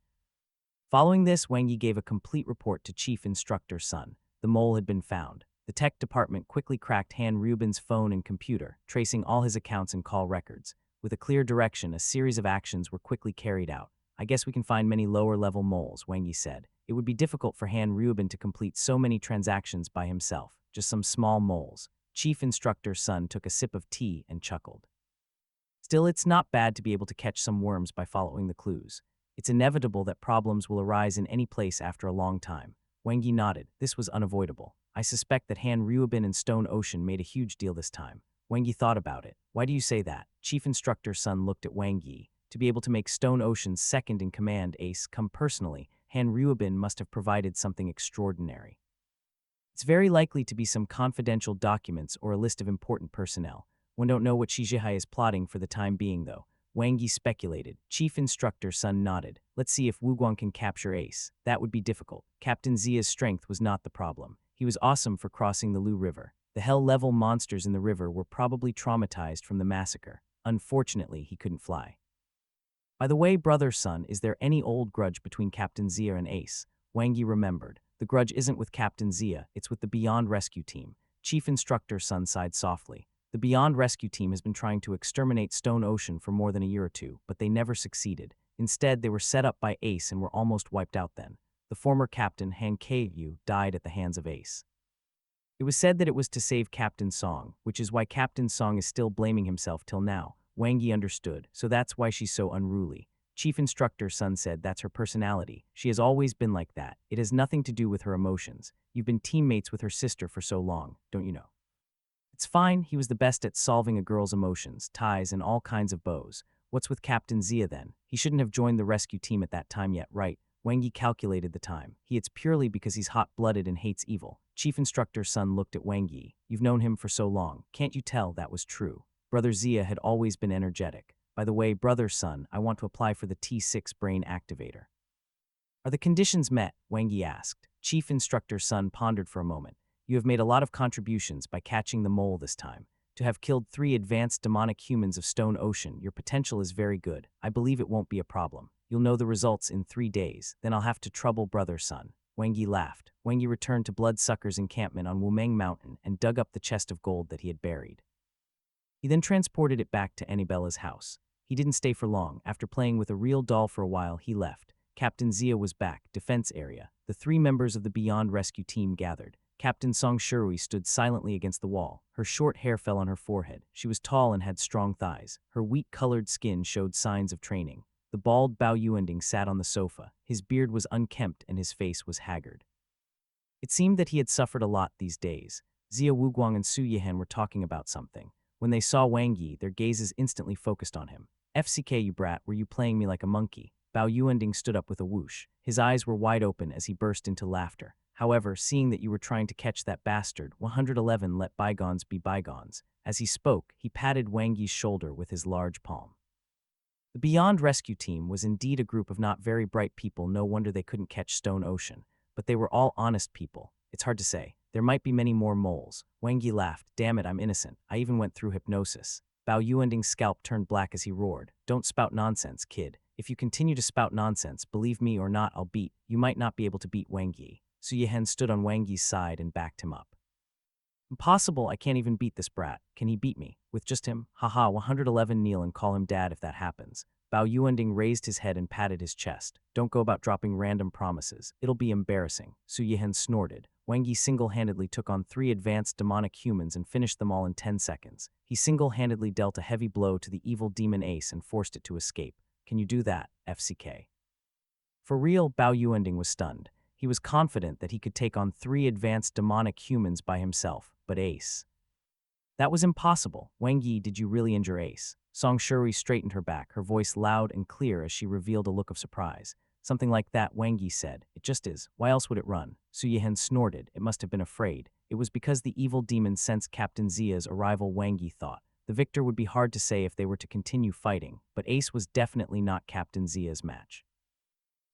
Following this, Wang Yi gave a complete report to Chief Instructor Sun. The mole had been found. The tech department quickly cracked Han Rubin's phone and computer, tracing all his accounts and call records. With a clear direction, a series of actions were quickly carried out. I guess we can find many lower-level moles, Wang Yi said. It would be difficult for Han Rubin to complete so many transactions by himself, just some small moles. Chief Instructor Sun took a sip of tea and chuckled. Still, it's not bad to be able to catch some worms by following the clues. It's inevitable that problems will arise in any place after a long time. Wang Yi nodded. This was unavoidable. I suspect that Han Ruobin and Stone Ocean made a huge deal this time. Wang Yi thought about it. Why do you say that? Chief Instructor Sun looked at Wang Yi. To be able to make Stone Ocean's second-in-command ace come personally, Han Ruobin must have provided something extraordinary. It's very likely to be some confidential documents or a list of important personnel. One don't know what Shi Zhihai is plotting for the time being, though. Wang Yi speculated. Chief Instructor Sun nodded. Let's see if Wu Guang can capture Ace. That would be difficult. Captain Zia's strength was not the problem. He was awesome for crossing the Lu River. The hell-level monsters in the river were probably traumatized from the massacre. Unfortunately, he couldn't fly. By the way, brother Sun, is there any old grudge between Captain Zia and Ace? Wang Yi remembered. The grudge isn't with Captain Zia, it's with the Beyond Rescue Team. Chief Instructor Sun sighed softly. The Beyond Rescue Team has been trying to exterminate Stone Ocean for more than a year or two, but they never succeeded. Instead, they were set up by Ace and were almost wiped out then. The former captain, Han Keiyu, died at the hands of Ace. It was said that it was to save Captain Song, which is why Captain Song is still blaming himself till now. Wang Yi understood, so that's why she's so unruly. Chief Instructor Sun said that's her personality. She has always been like that. It has nothing to do with her emotions. You've been teammates with her sister for so long, don't you know? It's fine, he was the best at solving a girl's emotions, ties, and all kinds of bows. What's with Captain Zia then? He shouldn't have joined the rescue team at that time yet, right? Wang Yi calculated the time. It's purely because he's hot-blooded and hates evil. Chief Instructor Sun looked at Wang Yi. You've known him for so long. Can't you tell that was true? Brother Zia had always been energetic. By the way, brother Sun, I want to apply for the T6 brain activator. Are the conditions met? Wang Yi asked. Chief Instructor Sun pondered for a moment. You have made a lot of contributions by catching the mole this time. To have killed 3 advanced demonic humans of Stone Ocean, your potential is very good. I believe it won't be a problem. You'll know the results in 3 days, then I'll have to trouble brother Sun. Wang Yi laughed. Wang Yi returned to Bloodsucker's encampment on Wumeng Mountain and dug up the chest of gold that he had buried. He then transported it back to Annabella's house. He didn't stay for long. After playing with a real doll for a while, he left. Captain Zia was back, defense area. The 3 members of the Beyond Rescue Team gathered. Captain Song Shirui stood silently against the wall. Her short hair fell on her forehead. She was tall and had strong thighs. Her wheat-colored skin showed signs of training. The bald Bao Yuending sat on the sofa. His beard was unkempt and his face was haggard. It seemed that he had suffered a lot these days. Zia Wuguang and Su Yihen were talking about something. When they saw Wang Yi, their gazes instantly focused on him. FCK, you brat, were you playing me like a monkey? Bao Yuending stood up with a whoosh. His eyes were wide open as he burst into laughter. However, seeing that you were trying to catch that bastard, 111 let bygones be bygones. As he spoke, he patted Wang Yi's shoulder with his large palm. The Beyond Rescue Team was indeed a group of not very bright people. No wonder they couldn't catch Stone Ocean. But they were all honest people. It's hard to say. There might be many more moles. Wang Yi laughed. Damn it, I'm innocent. I even went through hypnosis. Bao Yuending's scalp turned black as he roared. Don't spout nonsense, kid. If you continue to spout nonsense, believe me or not, I'll beat. You might not be able to beat Wang Yi. Su Yihen stood on Wang Yi's side and backed him up. Impossible, I can't even beat this brat. Can he beat me? With just him? Haha, 111 kneel and call him dad if that happens. Bao Yuending raised his head and patted his chest. Don't go about dropping random promises. It'll be embarrassing. Su Yihen snorted. Wang Yi single-handedly took on 3 advanced demonic humans and finished them all in 10 seconds. He single-handedly dealt a heavy blow to the evil demon Ace and forced it to escape. Can you do that, FCK? For real, Bao Yuending was stunned. He was confident that he could take on 3 advanced demonic humans by himself, but Ace. That was impossible. Wang Yi, did you really injure Ace? Song Shuri straightened her back, her voice loud and clear as she revealed a look of surprise. Something like that, Wang Yi said. It just is. Why else would it run? Su Yihen snorted. It must have been afraid. It was because the evil demon sensed Captain Zia's arrival, Wang Yi thought. The victor would be hard to say if they were to continue fighting, but Ace was definitely not Captain Zia's match.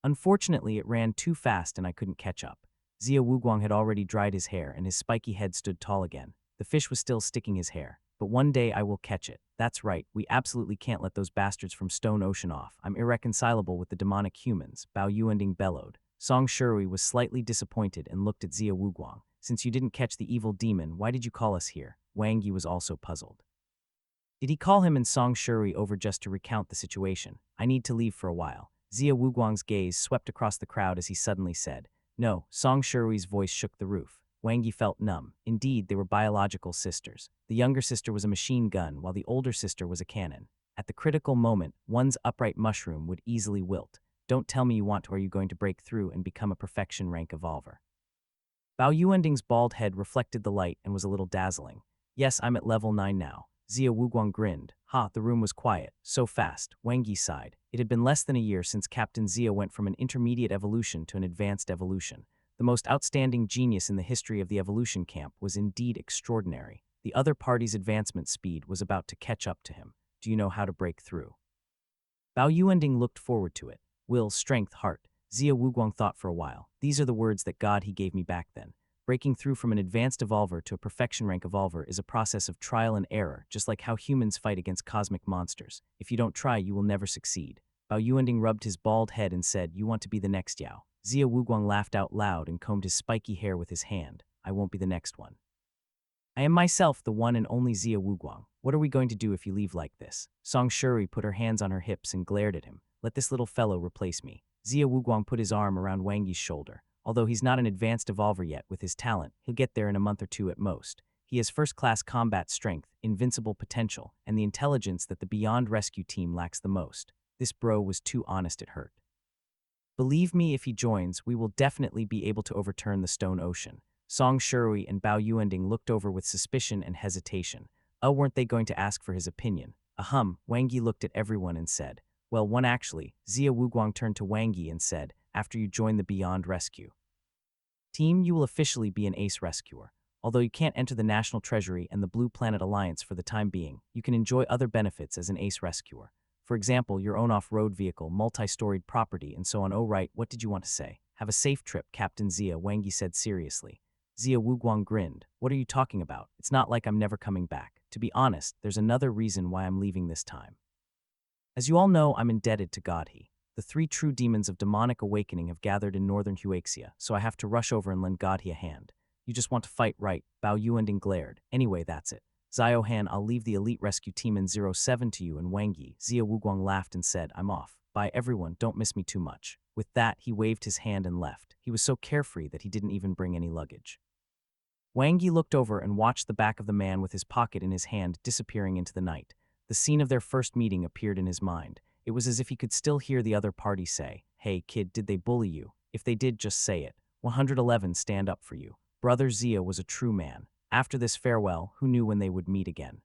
Unfortunately, it ran too fast and I couldn't catch up. Zia Wuguang had already dried his hair and his spiky head stood tall again. The fish was still sticking his hair. But one day I will catch it. That's right, we absolutely can't let those bastards from Stone Ocean off. I'm irreconcilable with the demonic humans, Bao Yuanding bellowed. Song Shuri was slightly disappointed and looked at Zia Wuguang. Since you didn't catch the evil demon, why did you call us here? Wang Yi was also puzzled. Did he call him and Song Shuri over just to recount the situation? I need to leave for a while. Zia Wuguang's gaze swept across the crowd as he suddenly said, "No." Song Shui's voice shook the roof. Wang Yi felt numb. Indeed, they were biological sisters. The younger sister was a machine gun, while the older sister was a cannon. At the critical moment, one's upright mushroom would easily wilt. Don't tell me you want to, or are you going to break through and become a perfection rank evolver? Bao Yuanding's bald head reflected the light and was a little dazzling. Yes, I'm at level 9 now. Zia Wuguang grinned. The room was quiet. So fast. Wang Yi sighed. It had been less than a year since Captain Zia went from an intermediate evolution to an advanced evolution. The most outstanding genius in the history of the evolution camp was indeed extraordinary. The other party's advancement speed was about to catch up to him. Do you know how to break through? Bao Yuanding looked forward to it. Will, strength, heart. Zia Wuguang thought for a while. These are the words that God he gave me back then. Breaking through from an advanced evolver to a perfection rank evolver is a process of trial and error, just like how humans fight against cosmic monsters. If you don't try, you will never succeed. Bao Yuanding rubbed his bald head and said, "You want to be the next Yao." Zia Wuguang laughed out loud and combed his spiky hair with his hand. "I won't be the next one. I am myself the one and only Zia Wuguang. What are we going to do if you leave like this?" Song Shuri put her hands on her hips and glared at him. "Let this little fellow replace me." Zia Wuguang put his arm around Wang Yi's shoulder. Although he's not an advanced evolver yet, with his talent, he'll get there in a month or two at most. He has first-class combat strength, invincible potential, and the intelligence that the Beyond Rescue team lacks the most. This bro was too honest it hurt. Believe me, if he joins, we will definitely be able to overturn the Stone Ocean. Song Shuri and Bao Yuanding looked over with suspicion and hesitation. Weren't they going to ask for his opinion? Wang Yi looked at everyone and said, "Well, one actually." Zia Wuguang turned to Wang Yi and said, "After you join the Beyond Rescue team, you will officially be an ace rescuer. Although you can't enter the National Treasury and the Blue Planet Alliance for the time being, you can enjoy other benefits as an ace rescuer. For example, your own off-road vehicle, multi-storied property, and so on." "Oh right, what did you want to say?" "Have a safe trip, Captain Zia," Wang Yi said seriously. Zia Wuguang grinned. "What are you talking about? It's not like I'm never coming back. To be honest, there's another reason why I'm leaving this time. As you all know, I'm indebted to Godhe. The 3 true demons of demonic awakening have gathered in northern Huaxia, so I have to rush over and lend Godhe a hand." "You just want to fight, right?" Bao Yuanding glared. "Anyway, that's it. Ziohan, I'll leave the elite rescue team in 07 to you and Wang Yi." Zia Wuguang laughed and said, "I'm off. Bye everyone, don't miss me too much." With that, he waved his hand and left. He was so carefree that he didn't even bring any luggage. Wang Yi looked over and watched the back of the man with his pocket in his hand disappearing into the night. The scene of their first meeting appeared in his mind. It was as if he could still hear the other party say, "Hey kid, did they bully you? If they did, just say it. 111 stand up for you." Brother Zia was a true man. After this farewell, who knew when they would meet again?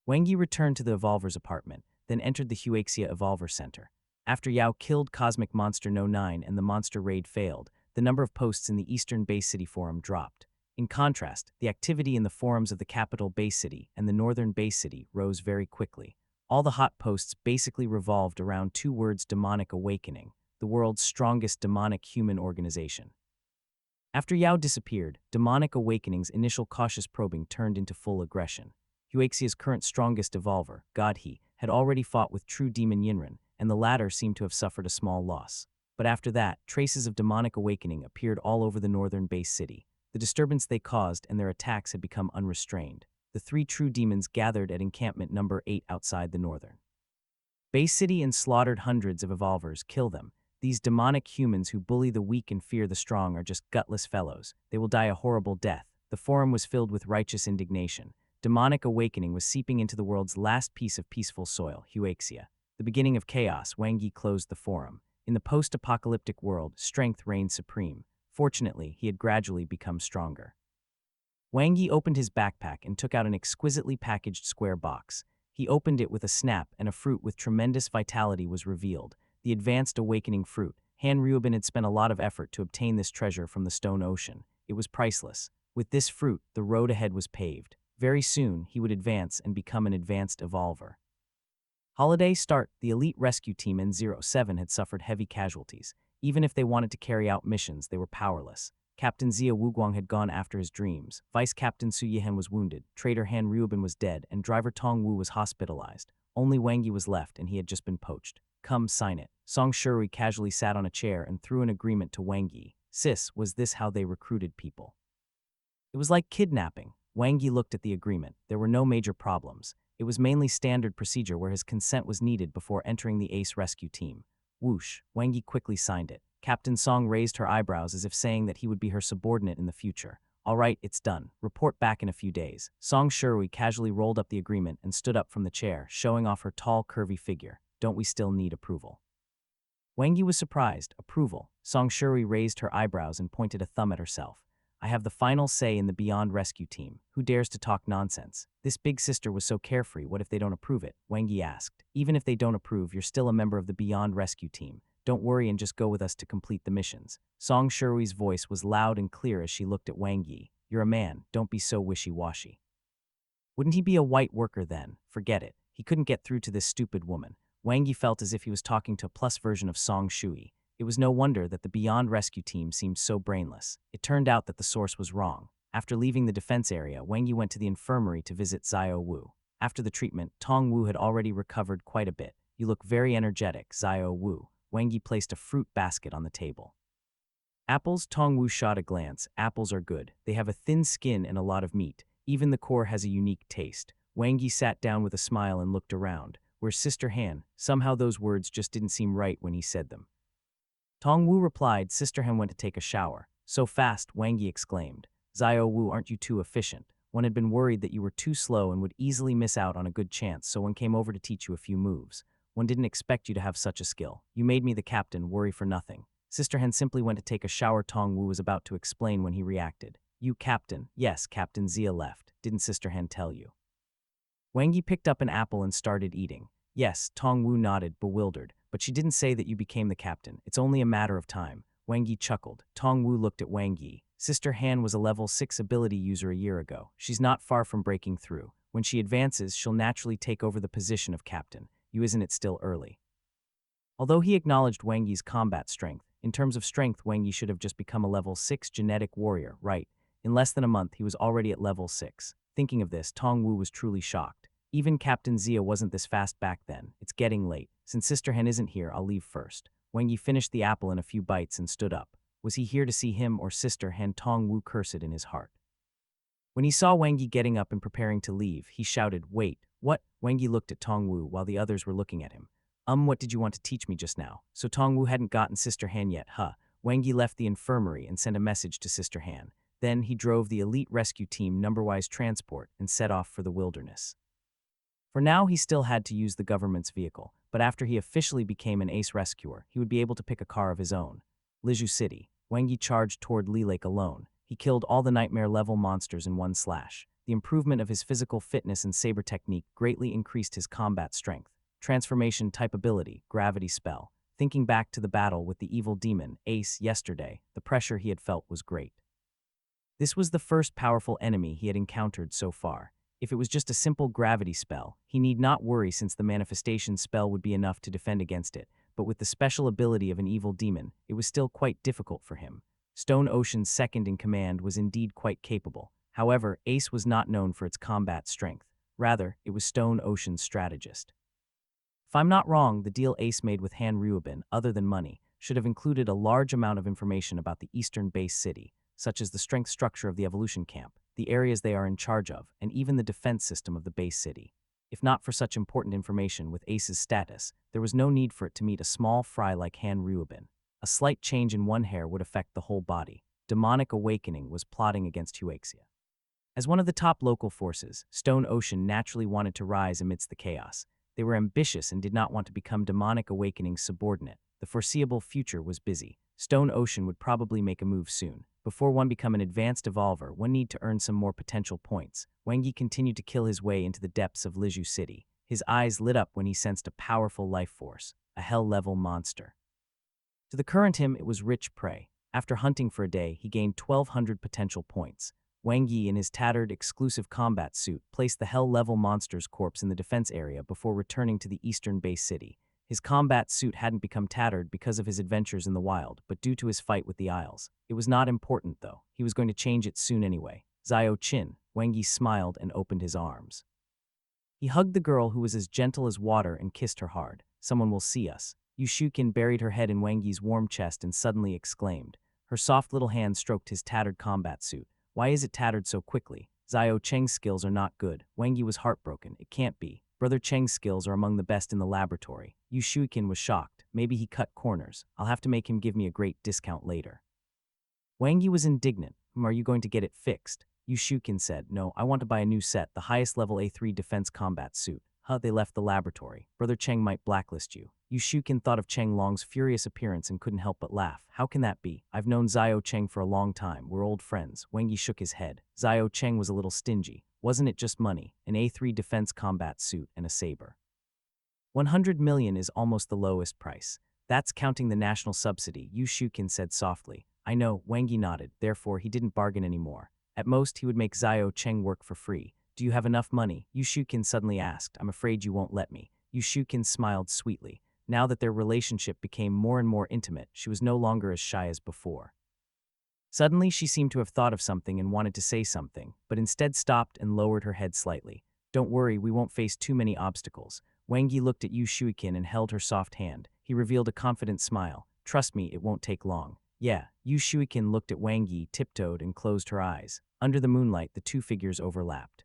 Wang Yi returned to the Evolver's apartment, then entered the Huaxia Evolver Center. After Yao killed Cosmic Monster No. 9 and the monster raid failed, the number of posts in the Eastern Bay City Forum dropped. In contrast, the activity in the forums of the capital Bay City and the Northern Bay City rose very quickly. All the hot posts basically revolved around 2 words: Demonic Awakening, the world's strongest demonic human organization. After Yao disappeared, Demonic Awakening's initial cautious probing turned into full aggression. Huaxia's current strongest evolver, Godhe, had already fought with true demon Yinran, and the latter seemed to have suffered a small loss. But after that, traces of Demonic Awakening appeared all over the Northern Bay City. The disturbance they caused and their attacks had become unrestrained. The 3 true demons gathered at encampment number 8 outside the Northern Bay City and slaughtered hundreds of evolvers. "Kill them. These demonic humans who bully the weak and fear the strong are just gutless fellows. They will die a horrible death." The forum was filled with righteous indignation. Demonic Awakening was seeping into the world's last piece of peaceful soil, Huaxia. The beginning of chaos, Wang Yi closed the forum. In the post-apocalyptic world, strength reigned supreme. Fortunately, he had gradually become stronger. Wang Yi opened his backpack and took out an exquisitely packaged square box. He opened it with a snap, and a fruit with tremendous vitality was revealed, the advanced awakening fruit. Han Ryubin had spent a lot of effort to obtain this treasure from the stone ocean. It was priceless. With this fruit, the road ahead was paved. Very soon, he would advance and become an advanced evolver. Holiday start. The elite rescue team N07 had suffered heavy casualties. Even if they wanted to carry out missions, they were powerless. Captain Zia Wuguang had gone after his dreams. Vice Captain Su Yihen was wounded. Trader Han Ryubin was dead, and driver Tong Wu was hospitalized. Only Wang Yi was left, and he had just been poached. Come, sign it. Song Shuri casually sat on a chair and threw an agreement to Wang Yi. Sis, was this how they recruited people? It was like kidnapping. Wang Yi looked at the agreement. There were no major problems. It was mainly standard procedure where his consent was needed before entering the ace rescue team. Whoosh, Wang Yi quickly signed it. Captain Song raised her eyebrows as if saying that he would be her subordinate in the future. All right, it's done. Report back in a few days. Song Shuri casually rolled up the agreement and stood up from the chair, showing off her tall, curvy figure. Don't we still need approval? Wang Yi was surprised. Approval. Song Shuri raised her eyebrows and pointed a thumb at herself. I have the final say in the Beyond Rescue team. Who dares to talk nonsense? This big sister was so carefree. What if they don't approve it? Wang Yi asked. Even if they don't approve, you're still a member of the Beyond Rescue team. Don't worry and just go with us to complete the missions. Song Shurui's voice was loud and clear as she looked at Wang Yi. You're a man. Don't be so wishy-washy. Wouldn't he be a white worker then? Forget it. He couldn't get through to this stupid woman. Wang Yi felt as if he was talking to a plus version of Song Shui. It was no wonder that the Beyond Rescue team seemed so brainless. It turned out that the source was wrong. After leaving the defense area, Wang Yi went to the infirmary to visit Xiao Wu. After the treatment, Tong Wu had already recovered quite a bit. You look very energetic, Xiao Wu. Wang Yi placed a fruit basket on the table. Apples? Tong Wu shot a glance. Apples are good. They have a thin skin and a lot of meat. Even the core has a unique taste. Wang Yi sat down with a smile and looked around. Where's Sister Han? Somehow those words just didn't seem right when he said them. Tong Wu replied, Sister Han went to take a shower. So fast, Wang Yi exclaimed. Xiao Wu, aren't you too efficient? One had been worried that you were too slow and would easily miss out on a good chance, so one came over to teach you a few moves. One didn't expect you to have such a skill. You made me the captain, worry for nothing. Sister Han simply went to take a shower. Tong Wu was about to explain when he reacted. You captain? Yes, Captain Zia left. Didn't Sister Han tell you? Wang Yi picked up an apple and started eating. Yes, Tong Wu nodded, bewildered. But she didn't say that you became the captain. It's only a matter of time. Wang Yi chuckled. Tong Wu looked at Wang Yi. Sister Han was a level 6 ability user a year ago. She's not far from breaking through. When she advances, she'll naturally take over the position of captain. Isn't it still early? Although he acknowledged Wang Yi's combat strength, in terms of strength, Wang Yi should have just become a level 6 genetic warrior, right? In less than a month, he was already at level 6. Thinking of this, Tong Wu was truly shocked. Even Captain Zia wasn't this fast back then. It's getting late. Since Sister Han isn't here, I'll leave first. Wang Yi finished the apple in a few bites and stood up. Was he here to see him or Sister Han? Tong Wu cursed in his heart. When he saw Wang Yi getting up and preparing to leave, he shouted, Wait, what? Wang Yi looked at Tong Wu while the others were looking at him. What did you want to teach me just now? So Tong Wu hadn't gotten Sister Han yet, huh? Wang Yi left the infirmary and sent a message to Sister Han. Then he drove the elite rescue team number-wise transport and set off for the wilderness. For now, he still had to use the government's vehicle, but after he officially became an ace rescuer, he would be able to pick a car of his own. Liju City. Wang Yi charged toward Li Lake alone. He killed all the nightmare-level monsters in one slash. The improvement of his physical fitness and saber technique greatly increased his combat strength. Transformation type ability, gravity spell. Thinking back to the battle with the evil demon, Ace, yesterday, the pressure he had felt was great. This was the first powerful enemy he had encountered so far. If it was just a simple gravity spell, he need not worry since the manifestation spell would be enough to defend against it, but with the special ability of an evil demon, it was still quite difficult for him. Stone Ocean's second in command was indeed quite capable. However, Ace was not known for its combat strength. Rather, it was Stone Ocean's strategist. If I'm not wrong, the deal Ace made with Han Ryubin, other than money, should have included a large amount of information about the eastern base city, such as the strength structure of the evolution camp, the areas they are in charge of, and even the defense system of the base city. If not for such important information with Ace's status, there was no need for it to meet a small fry like Han Ryubin. A slight change in one hair would affect the whole body. Demonic Awakening was plotting against Huaxia. As one of the top local forces, Stone Ocean naturally wanted to rise amidst the chaos. They were ambitious and did not want to become Demonic Awakening's subordinate. The foreseeable future was busy. Stone Ocean would probably make a move soon. Before one become an advanced evolver, one need to earn some more potential points. Wang Yi continued to kill his way into the depths of Liju City. His eyes lit up when he sensed a powerful life force, a hell-level monster. To the current him, it was rich prey. After hunting for a day, he gained 1,200 potential points. Wang Yi, in his tattered, exclusive combat suit, placed the hell-level monster's corpse in the defense area before returning to the eastern base city. His combat suit hadn't become tattered because of his adventures in the wild, but due to his fight with the Isles. It was not important, though. He was going to change it soon anyway. Xiao Qin. Wang Yi smiled and opened his arms. He hugged the girl who was as gentle as water and kissed her hard. Someone will see us. Yu Shukin buried her head in Wang Yi's warm chest and suddenly exclaimed. Her soft little hand stroked his tattered combat suit. Why is it tattered so quickly? Xiao Cheng's skills are not good. Wang Yi was heartbroken. It can't be. Brother Cheng's skills are among the best in the laboratory. Yu Shukin was shocked. Maybe he cut corners. I'll have to make him give me a great discount later. Wang Yi was indignant. Are you going to get it fixed? Yu Shukin said, no, I want to buy a new set, the highest level A3 defense combat suit. They left the laboratory. Brother Cheng might blacklist you. Yu Shukin thought of Cheng Long's furious appearance and couldn't help but laugh. How can that be? I've known Xiao Cheng for a long time. We're old friends. Wang Yi shook his head. Xiao Cheng was a little stingy. Wasn't it just money? An A3 defense combat suit and a saber. 100 million is almost the lowest price. That's counting the national subsidy, Yu Shukin said softly. I know, Wang Yi nodded. Therefore, he didn't bargain anymore. At most, he would make Xiao Cheng work for free. Do you have enough money? Yu Shukin suddenly asked. I'm afraid you won't let me. Yu Shukin smiled sweetly. Now that their relationship became more and more intimate, she was no longer as shy as before. Suddenly, she seemed to have thought of something and wanted to say something, but instead stopped and lowered her head slightly. Don't worry, we won't face too many obstacles. Wang Yi looked at Yu Shukin and held her soft hand. He revealed a confident smile. Trust me, it won't take long. Yeah, Yu Shuikin looked at Wang Yi, tiptoed, and closed her eyes. Under the moonlight, the two figures overlapped.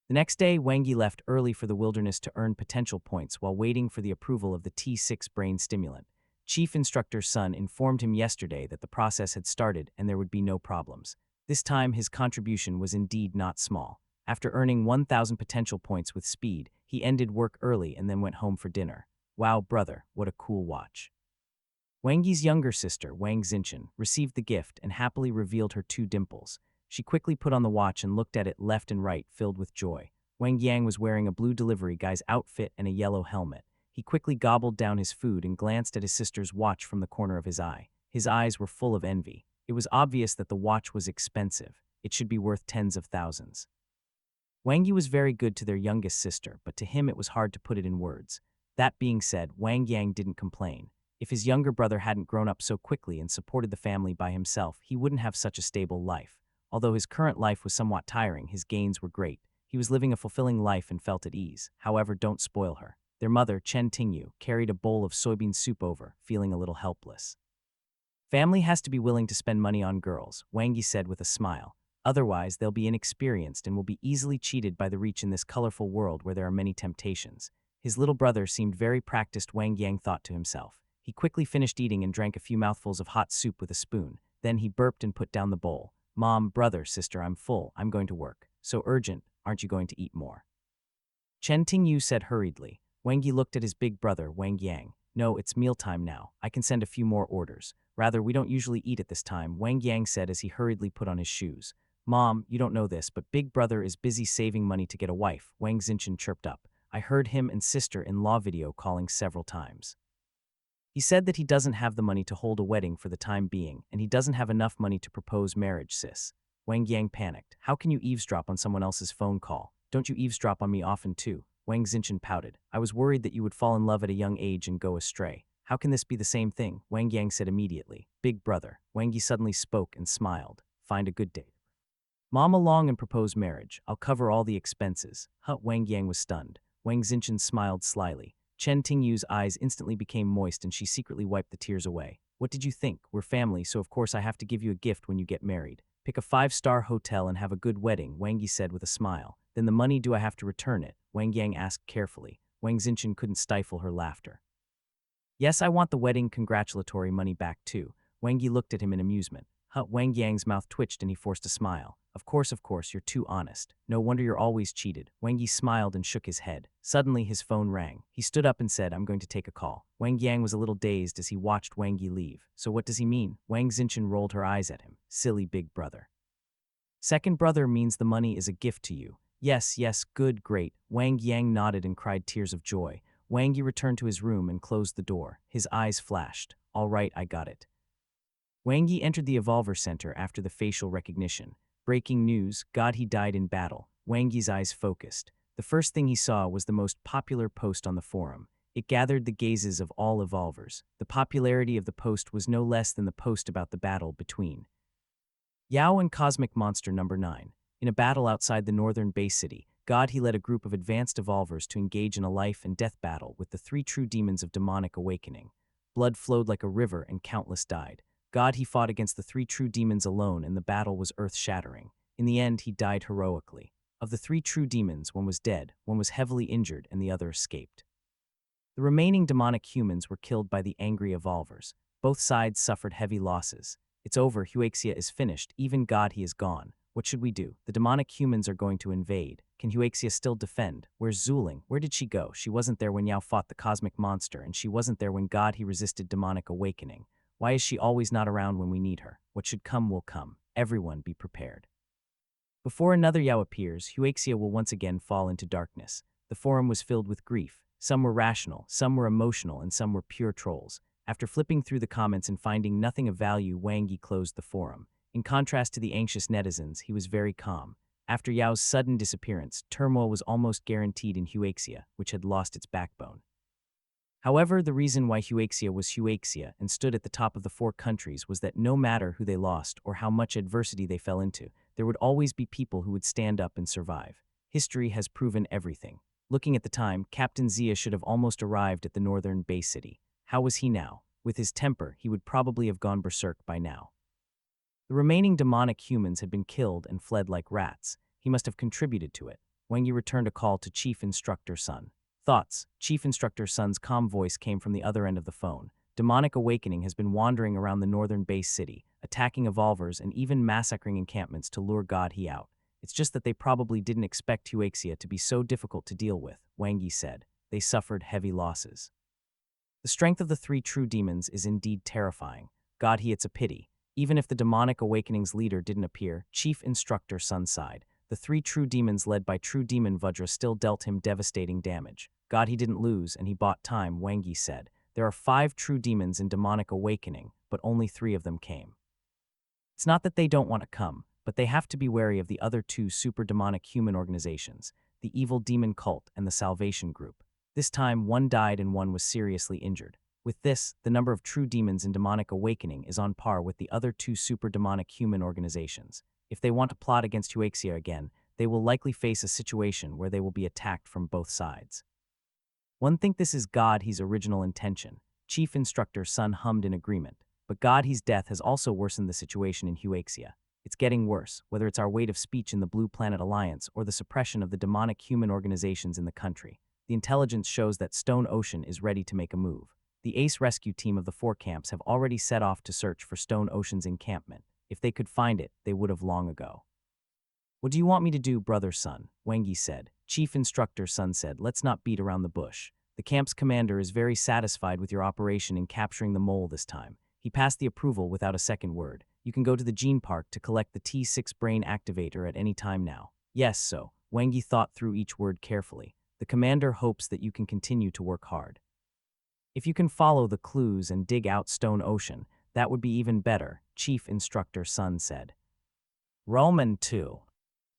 The next day, Wang Yi left early for the wilderness to earn potential points while waiting for the approval of the T6 brain stimulant. Chief Instructor Sun informed him yesterday that the process had started and there would be no problems. This time, his contribution was indeed not small. After earning 1,000 potential points with speed, he ended work early and then went home for dinner. Wow, brother, what a cool watch. Wang Yi's younger sister, Wang Xinchen, received the gift and happily revealed her two dimples. She quickly put on the watch and looked at it left and right, filled with joy. Wang Yang was wearing a blue delivery guy's outfit and a yellow helmet. He quickly gobbled down his food and glanced at his sister's watch from the corner of his eye. His eyes were full of envy. It was obvious that the watch was expensive. It should be worth tens of thousands. Wang Yi was very good to their youngest sister, but to him it was hard to put it in words. That being said, Wang Yang didn't complain. If his younger brother hadn't grown up so quickly and supported the family by himself, he wouldn't have such a stable life. Although his current life was somewhat tiring, his gains were great. He was living a fulfilling life and felt at ease. However, don't spoil her. Their mother, Chen Tingyu, carried a bowl of soybean soup over, feeling a little helpless. Family has to be willing to spend money on girls, Wang Yi said with a smile. Otherwise, they'll be inexperienced and will be easily cheated by the rich in this colorful world where there are many temptations. His little brother seemed very practiced, Wang Yang thought to himself. He quickly finished eating and drank a few mouthfuls of hot soup with a spoon. Then he burped and put down the bowl. Mom, brother, sister, I'm full. I'm going to work. So urgent, aren't you going to eat more? Chen Tingyu said hurriedly. Wang Yi looked at his big brother, Wang Yang. No, it's mealtime now. I can send a few more orders. Rather, we don't usually eat at this time, Wang Yang said as he hurriedly put on his shoes. Mom, you don't know this, but big brother is busy saving money to get a wife, Wang Xinchen chirped up. I heard him and sister-in-law video calling several times. He said that he doesn't have the money to hold a wedding for the time being, and he doesn't have enough money to propose marriage, sis. Wang Yang panicked. How can you eavesdrop on someone else's phone call? Don't you eavesdrop on me often too? Wang Xinchen pouted. I was worried that you would fall in love at a young age and go astray. How can this be the same thing? Wang Yang said immediately. Big brother. Wang Yi suddenly spoke and smiled. Find a good date. Mom along and propose marriage. I'll cover all the expenses. Wang Yang was stunned. Wang Xinchen smiled slyly. Chen Tingyu's eyes instantly became moist and she secretly wiped the tears away. What did you think? We're family, so of course I have to give you a gift when you get married. Pick a 5-star hotel and have a good wedding, Wang Yi said with a smile. Then the money, do I have to return it? Wang Yang asked carefully. Wang Xinchen couldn't stifle her laughter. Yes, I want the wedding congratulatory money back too. Wang Yi looked at him in amusement. Wang Yang's mouth twitched and he forced a smile. Of course, you're too honest. No wonder you're always cheated. Wang Yi smiled and shook his head. Suddenly, his phone rang. He stood up and said, I'm going to take a call. Wang Yang was a little dazed as he watched Wang Yi leave. So what does he mean? Wang Xinchen rolled her eyes at him. silly big brother. Second brother means the money is a gift to you. Yes, yes, good, great. Wang Yang nodded and cried tears of joy. Wang Yi returned to his room and closed the door. His eyes flashed. All right, I got it. Wang Yi entered the Evolver Center after the facial recognition. Breaking news, God he died in battle. Wang Yi's eyes focused. The first thing he saw was the most popular post on the forum. It gathered the gazes of all Evolvers. The popularity of the post was no less than the post about the battle between Yao and Cosmic Monster Number 9. In a battle outside the northern base city, God he led a group of advanced Evolvers to engage in a life and death battle with the 3 true demons of demonic awakening. Blood flowed like a river and countless died. God he fought against the 3 true demons alone and the battle was earth-shattering. In the end, he died heroically. Of the 3 true demons, one was dead, one was heavily injured, and the other escaped. The remaining demonic humans were killed by the angry Evolvers. Both sides suffered heavy losses. It's over, Huaxia is finished, even God he is gone. What should we do? The demonic humans are going to invade. Can Huaxia still defend? Where's Zuling? Where did she go? She wasn't there when Yao fought the cosmic monster, and she wasn't there when God he resisted demonic awakening. Why is she always not around when we need her? What should come will come. Everyone be prepared. Before another Yao appears, Huaxia will once again fall into darkness. The forum was filled with grief. Some were rational, some were emotional, and some were pure trolls. After flipping through the comments and finding nothing of value, Wang Yi closed the forum. In contrast to the anxious netizens, he was very calm. After Yao's sudden disappearance, turmoil was almost guaranteed in Huaxia, which had lost its backbone. However, the reason why Huaxia was Huaxia and stood at the top of the 4 countries was that no matter who they lost or how much adversity they fell into, there would always be people who would stand up and survive. History has proven everything. Looking at the time, Captain Zia should have almost arrived at the northern base city. How was he now? With his temper, he would probably have gone berserk by now. The remaining demonic humans had been killed and fled like rats. He must have contributed to it. Wang Yi returned a call to Chief Instructor Sun. Thoughts. Chief Instructor Sun's calm voice came from the other end of the phone. Demonic awakening has been wandering around the northern base city, attacking Evolvers and even massacring encampments to lure God he out. It's just that they probably didn't expect Huaxia to be so difficult to deal with, Wang Yi said. They suffered heavy losses. The strength of the 3 true demons is indeed terrifying. God he, it's a pity. Even if the demonic awakening's leader didn't appear, Chief Instructor Sun sighed. The 3 true demons led by True Demon Vajra still dealt him devastating damage. God he didn't lose and he bought time, Wang Yi said. There are 5 true demons in demonic awakening, but only 3 of them came. It's not that they don't want to come, but they have to be wary of the other 2 super demonic human organizations, the Evil Demon Cult and the Salvation Group. This time, 1 died and 1 was seriously injured. With this, the number of true demons in demonic awakening is on par with the other 2 super demonic human organizations. If they want to plot against Huaxia again, they will likely face a situation where they will be attacked from both sides. One think this is God he's original intention. Chief Instructor Sun hummed in agreement. But God he's death has also worsened the situation in Huaxia. It's getting worse, whether it's our weight of speech in the Blue Planet Alliance or the suppression of the demonic human organizations in the country. The intelligence shows that Stone Ocean is ready to make a move. The Ace rescue team of the 4 camps have already set off to search for Stone Ocean's encampment. If they could find it, they would have long ago. What do you want me to do, Brother Sun? Wang Yi said. Chief Instructor Sun said, let's not beat around the bush. The camp's commander is very satisfied with your operation in capturing the mole this time. He passed the approval without a second word. You can go to the Gene Park to collect the T6 brain activator at any time now. Yes, so. Wang Yi thought through each word carefully. The commander hopes that you can continue to work hard. If you can follow the clues and dig out Stone Ocean, that would be even better, Chief Instructor Sun said. Roman 2.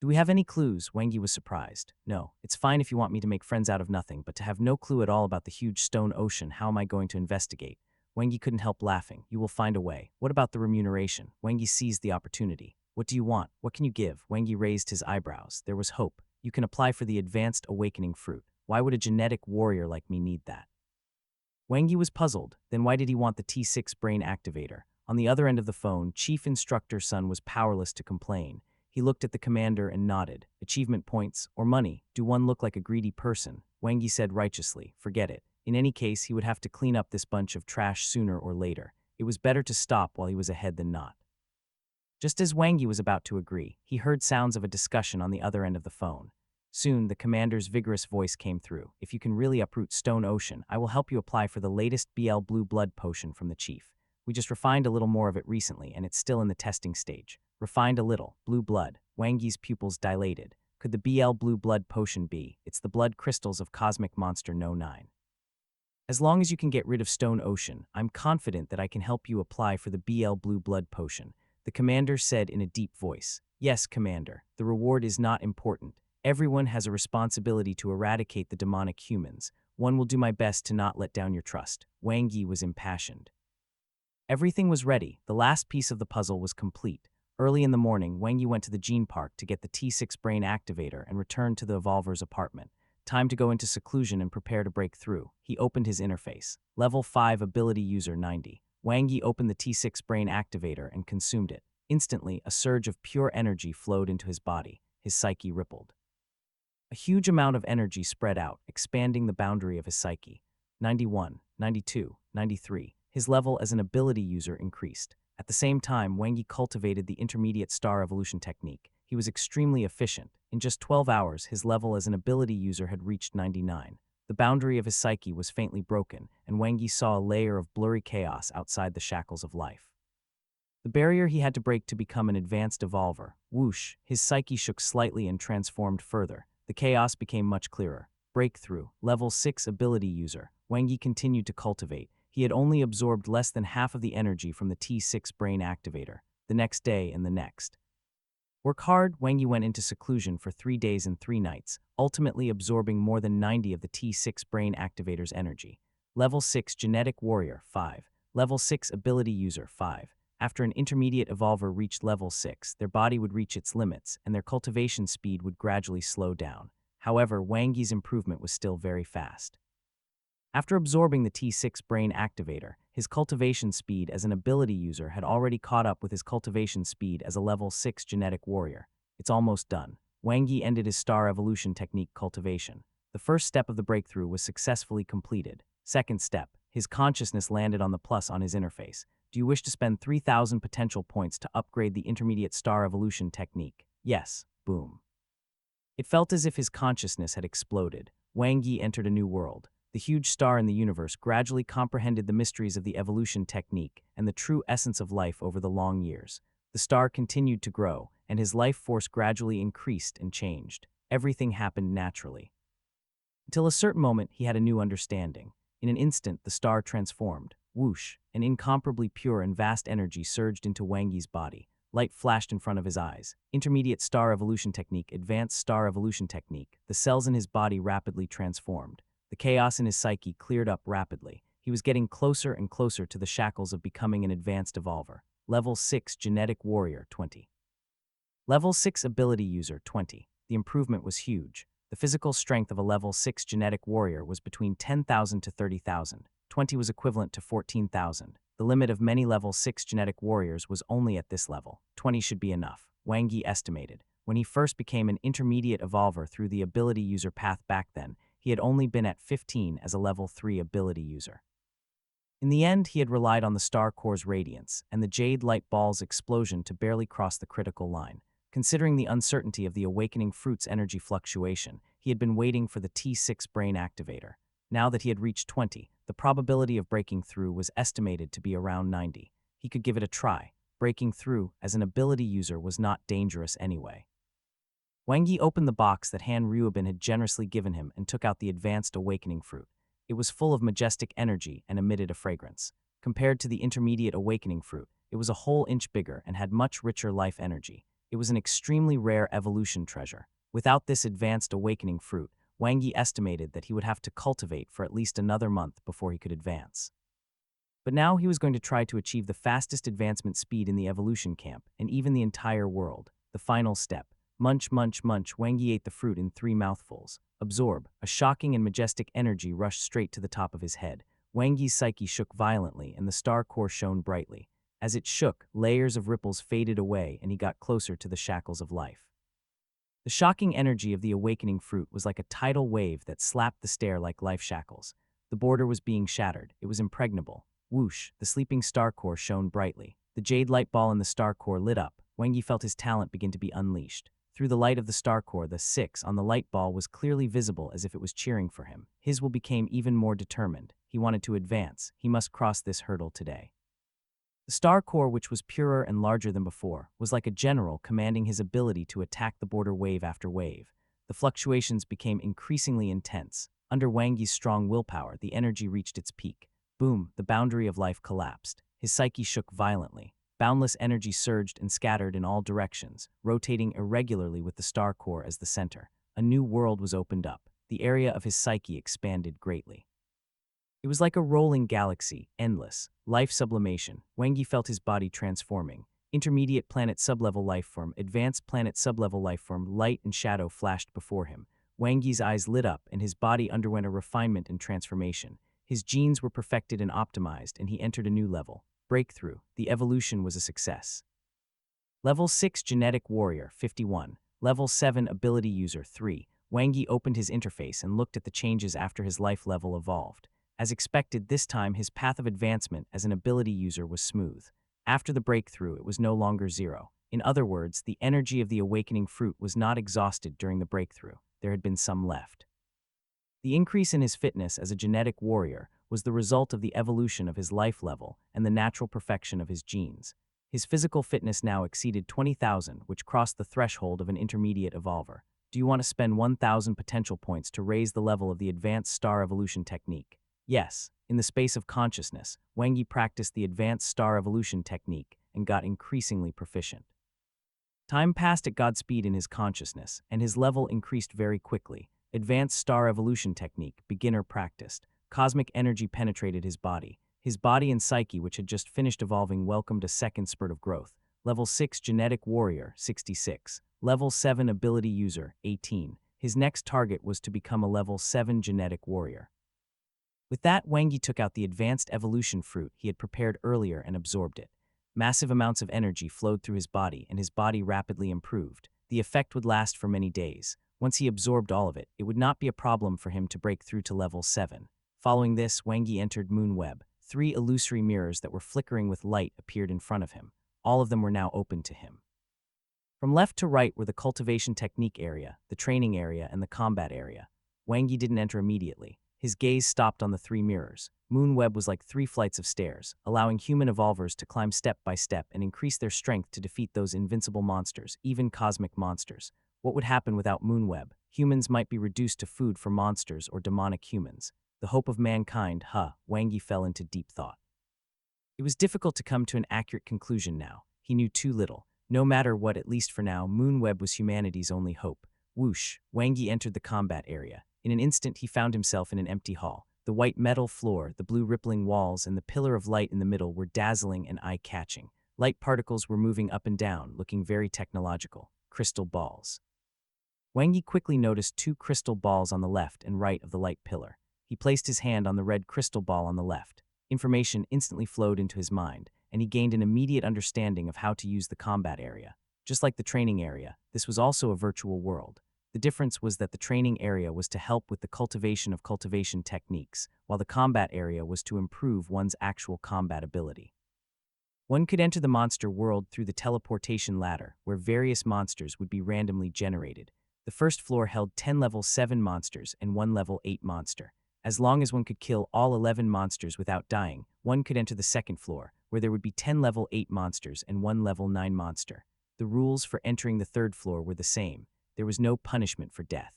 Do we have any clues? Wang Yi was surprised. No, it's fine if you want me to make friends out of nothing, but to have no clue at all about the huge Stone Ocean, how am I going to investigate? Wang Yi couldn't help laughing. You will find a way. What about the remuneration? Wang Yi seized the opportunity. What do you want? What can you give? Wang Yi raised his eyebrows. There was hope. You can apply for the Advanced Awakening Fruit. Why would a genetic warrior like me need that? Wang Yi was puzzled. Then why did he want the T6 brain activator? On the other end of the phone, Chief Instructor Sun was powerless to complain. He looked at the commander and nodded. Achievement points, or money, do one look like a greedy person? Wang Yi said righteously, forget it. In any case, he would have to clean up this bunch of trash sooner or later. It was better to stop while he was ahead than not. Just as Wang Yi was about to agree, he heard sounds of a discussion on the other end of the phone. Soon, the commander's vigorous voice came through. If you can really uproot Stone Ocean, I will help you apply for the latest BL Blue Blood potion from the chief. We just refined a little more of it recently, and it's still in the testing stage. Refined a little. Blue blood. Wang Yi's pupils dilated. Could the BL blue blood potion be? It's the blood crystals of cosmic monster No 9. As long as you can get rid of Stone Ocean, I'm confident that I can help you apply for the BL Blue Blood Potion, the commander said in a deep voice. Yes, Commander, the reward is not important. Everyone has a responsibility to eradicate the demonic humans. One will do my best to not let down your trust. Wang Yi was impassioned. Everything was ready. The last piece of the puzzle was complete. Early in the morning, Wang Yi went to the gene park to get the T6 brain activator and returned to the Evolver's apartment. Time to go into seclusion and prepare to break through. He opened his interface. Level 5 ability user 90. Wang Yi opened the T6 brain activator and consumed it. Instantly, a surge of pure energy flowed into his body. His psyche rippled. A huge amount of energy spread out, expanding the boundary of his psyche. 91, 92, 93. His level as an ability user increased. At the same time, Wang Yi cultivated the intermediate star evolution technique. He was extremely efficient. In just 12 hours, his level as an ability user had reached 99. The boundary of his psyche was faintly broken, and Wang Yi saw a layer of blurry chaos outside the shackles of life. The barrier he had to break to become an advanced evolver. Whoosh, his psyche shook slightly and transformed further. The chaos became much clearer. Breakthrough, level 6 ability user. Wang Yi continued to cultivate. He had only absorbed less than half of the energy from the T6 brain activator. The next day and the next. Work hard, Wang Yi went into seclusion for 3 days and 3 nights, ultimately absorbing more than 90 of the T6 brain activator's energy. Level 6 genetic warrior 5. Level 6 ability user 5. After an intermediate evolver reached level 6, their body would reach its limits, and their cultivation speed would gradually slow down. However, Wang Yi's improvement was still very fast. After absorbing the T6 brain activator, his cultivation speed as an ability user had already caught up with his cultivation speed as a level 6 genetic warrior. It's almost done. Wang Yi ended his star evolution technique cultivation. The first step of the breakthrough was successfully completed. Second step, his consciousness landed on the plus on his interface. Do you wish to spend 3,000 potential points to upgrade the intermediate star evolution technique? Yes. Boom. It felt as if his consciousness had exploded. Wang Yi entered a new world. The huge star in the universe gradually comprehended the mysteries of the evolution technique and the true essence of life over the long years. The star continued to grow, and his life force gradually increased and changed. Everything happened naturally. Until a certain moment, he had a new understanding. In an instant, the star transformed. Whoosh, an incomparably pure and vast energy surged into Wang Yi's body. Light flashed in front of his eyes. Intermediate star evolution technique, advanced star evolution technique. The cells in his body rapidly transformed. The chaos in his psyche cleared up rapidly. He was getting closer and closer to the shackles of becoming an advanced evolver. Level 6 genetic warrior 20. Level 6 ability user 20. The improvement was huge. The physical strength of a level 6 genetic warrior was between 10,000 to 30,000. 20 was equivalent to 14,000. The limit of many level 6 genetic warriors was only at this level. 20 should be enough, Wang Yi estimated. When he first became an intermediate evolver through the ability user path back then, he had only been at 15 as a level 3 ability user. In the end, he had relied on the star core's radiance and the jade light ball's explosion to barely cross the critical line. Considering the uncertainty of the awakening fruit's energy fluctuation, he had been waiting for the T6 brain activator. Now that he had reached 20, the probability of breaking through was estimated to be around 90. He could give it a try. Breaking through as an ability user was not dangerous anyway. Wang Yi opened the box that Han Ruobin had generously given him and took out the advanced awakening fruit. It was full of majestic energy and emitted a fragrance. Compared to the intermediate awakening fruit, it was a whole inch bigger and had much richer life energy. It was an extremely rare evolution treasure. Without this advanced awakening fruit, Wang Yi estimated that he would have to cultivate for at least another month before he could advance. But now he was going to try to achieve the fastest advancement speed in the evolution camp and even the entire world. The final step. Munch, munch, munch. Wang Yi ate the fruit in 3 mouthfuls. Absorb. A shocking and majestic energy rushed straight to the top of his head. Wang Yi's psyche shook violently and the star core shone brightly. As it shook, layers of ripples faded away and he got closer to the shackles of life. The shocking energy of the awakening fruit was like a tidal wave that slapped the stair like life shackles. The border was being shattered. It was impregnable. Whoosh, the sleeping star core shone brightly. The jade light ball in the star core lit up. Wang Yi felt his talent begin to be unleashed. Through the light of the star core, the 6 on the light ball was clearly visible as if it was cheering for him. His will became even more determined. He wanted to advance. He must cross this hurdle today. The star core, which was purer and larger than before, was like a general commanding his ability to attack the border wave after wave. The fluctuations became increasingly intense. Under Wang Yi's strong willpower, the energy reached its peak. Boom, the boundary of life collapsed. His psyche shook violently. Boundless energy surged and scattered in all directions, rotating irregularly with the star core as the center. A new world was opened up. The area of his psyche expanded greatly. It was like a rolling galaxy, endless. Life sublimation. Wang Yi felt his body transforming. Intermediate planet sublevel life form, advanced planet sublevel life form, light and shadow flashed before him. Wang Yi's eyes lit up and his body underwent a refinement and transformation. His genes were perfected and optimized, and he entered a new level. Breakthrough. The evolution was a success. Level 6 Genetic Warrior 51. Level 7 Ability User 3. Wang Yi opened his interface and looked at the changes after his life level evolved. As expected, this time his path of advancement as an ability user was smooth. After the breakthrough, it was no longer zero. In other words, the energy of the awakening fruit was not exhausted during the breakthrough. There had been some left. The increase in his fitness as a genetic warrior was the result of the evolution of his life level and the natural perfection of his genes. His physical fitness now exceeded 20,000, which crossed the threshold of an intermediate evolver. Do you want to spend 1,000 potential points to raise the level of the advanced star evolution technique? Yes, in the space of consciousness, Wang Yi practiced the advanced star evolution technique and got increasingly proficient. Time passed at Godspeed in his consciousness, and his level increased very quickly. Advanced star evolution technique, beginner practiced. Cosmic energy penetrated his body. His body and psyche, which had just finished evolving, welcomed a second spurt of growth. Level 6 Genetic Warrior, 66. Level 7 Ability User, 18. His next target was to become a Level 7 Genetic Warrior. With that, Wang Yi took out the advanced evolution fruit he had prepared earlier and absorbed it. Massive amounts of energy flowed through his body, and his body rapidly improved. The effect would last for many days. Once he absorbed all of it, it would not be a problem for him to break through to level 7. Following this, Wang Yi entered Moonweb. 3 illusory mirrors that were flickering with light appeared in front of him. All of them were now open to him. From left to right were the cultivation technique area, the training area, and the combat area. Wang Yi didn't enter immediately. His gaze stopped on the 3 mirrors. Moonweb was like 3 flights of stairs, allowing human evolvers to climb step by step and increase their strength to defeat those invincible monsters, even cosmic monsters. What would happen without Moonweb? Humans might be reduced to food for monsters or demonic humans. The hope of mankind, Wang Yi fell into deep thought. It was difficult to come to an accurate conclusion now. He knew too little. No matter what, at least for now, Moonweb was humanity's only hope. Whoosh, Wang Yi entered the combat area. In an instant, he found himself in an empty hall. The white metal floor, the blue rippling walls, and the pillar of light in the middle were dazzling and eye-catching. Light particles were moving up and down, looking very technological. Crystal balls. Wang Yi quickly noticed 2 crystal balls on the left and right of the light pillar. He placed his hand on the red crystal ball on the left. Information instantly flowed into his mind, and he gained an immediate understanding of how to use the combat area. Just like the training area, this was also a virtual world. The difference was that the training area was to help with the cultivation of cultivation techniques, while the combat area was to improve one's actual combat ability. One could enter the monster world through the teleportation ladder, where various monsters would be randomly generated. The first floor held 10 level 7 monsters and 1 level 8 monster. As long as one could kill all 11 monsters without dying, one could enter the second floor, where there would be 10 level 8 monsters and 1 level 9 monster. The rules for entering the third floor were the same. There was no punishment for death.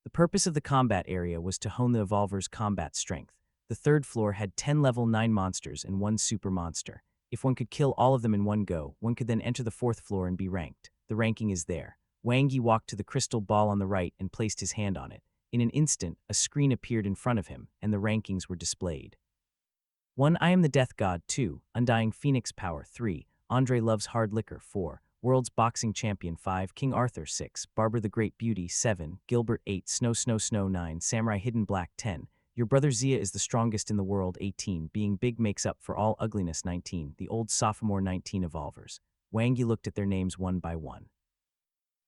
The purpose of the combat area was to hone the evolver's combat strength. The third floor had 10 level 9 monsters and 1 super monster. If one could kill all of them in one go, one could then enter the fourth floor and be ranked. The ranking is there. Wang Yi walked to the crystal ball on the right and placed his hand on it. In an instant, a screen appeared in front of him, and the rankings were displayed. 1. I am the Death God. 2. Undying Phoenix Power. 3. Andre Loves Hard Liquor. 4. World's Boxing Champion. 5. King Arthur. 6. Barbara the Great Beauty. 7. Gilbert. 8. Snow Snow Snow. 9. Samurai Hidden Black. 10. Your brother Zia is the strongest in the world. 18. Being big makes up for all ugliness. 19. The old sophomore. 19. Evolvers. Wang Yi looked at their names one by one.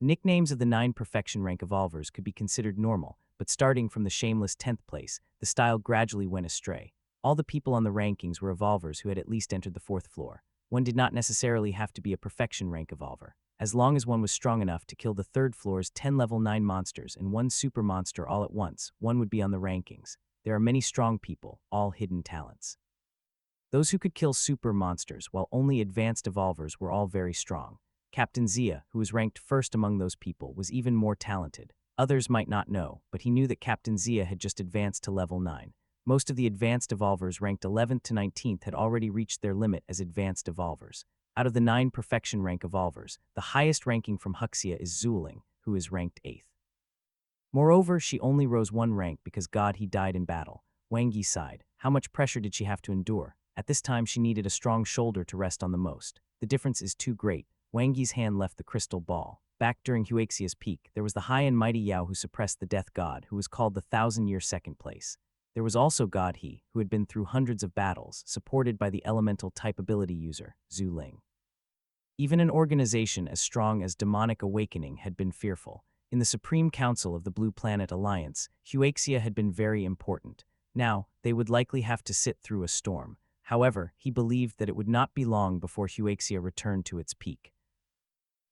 Nicknames of the 9 perfection rank evolvers could be considered normal, but starting from the shameless 10th place, the style gradually went astray. All the people on the rankings were evolvers who had at least entered the 4th floor. One did not necessarily have to be a perfection rank evolver. As long as one was strong enough to kill the 3rd floor's 10 level 9 monsters and 1 super monster all at once, one would be on the rankings. There are many strong people, all hidden talents. Those who could kill super monsters, while only advanced evolvers were all very strong. Captain Zia, who was ranked first among those people, was even more talented. Others might not know, but he knew that Captain Zia had just advanced to level 9. Most of the advanced evolvers ranked 11th to 19th had already reached their limit as advanced evolvers. Out of the 9 perfection rank evolvers, the highest ranking from Huxia is Zuling, who is ranked 8th. Moreover, she only rose 1 rank because God he died in battle. Wang Yi sighed. How much pressure did she have to endure? At this time she needed a strong shoulder to rest on the most. The difference is too great. Wang Yi's hand left the crystal ball. Back during Huaxia's peak, there was the high and mighty Yao who suppressed the death god, who was called the 1,000-year second place. There was also God He, who had been through hundreds of battles, supported by the elemental type ability user, Zhu Ling. Even an organization as strong as Demonic Awakening had been fearful. In the Supreme Council of the Blue Planet Alliance, Huaxia had been very important. Now, they would likely have to sit through a storm. However, he believed that it would not be long before Huaxia returned to its peak.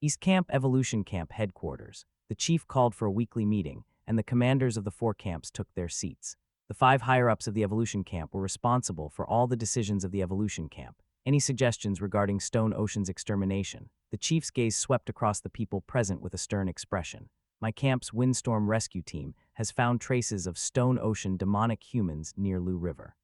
East Camp Evolution Camp headquarters. The chief called for a weekly meeting, and the commanders of the 4 camps took their seats. The 5 higher-ups of the Evolution Camp were responsible for all the decisions of the Evolution Camp. Any suggestions regarding Stone Ocean's extermination? The chief's gaze swept across the people present with a stern expression. My camp's Windstorm Rescue Team has found traces of Stone Ocean demonic humans near Lu River.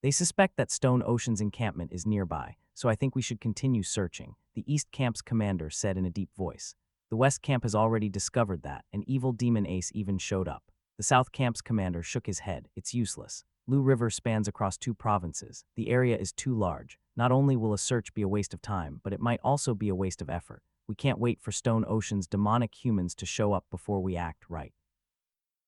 They suspect that Stone Ocean's encampment is nearby, so I think we should continue searching, the East Camp's commander said in a deep voice. The West Camp has already discovered that, an evil demon ace even showed up. The South Camp's commander shook his head. It's useless. Lu River spans across 2 provinces. The area is too large. Not only will a search be a waste of time, but it might also be a waste of effort. We can't wait for Stone Ocean's demonic humans to show up before we act right.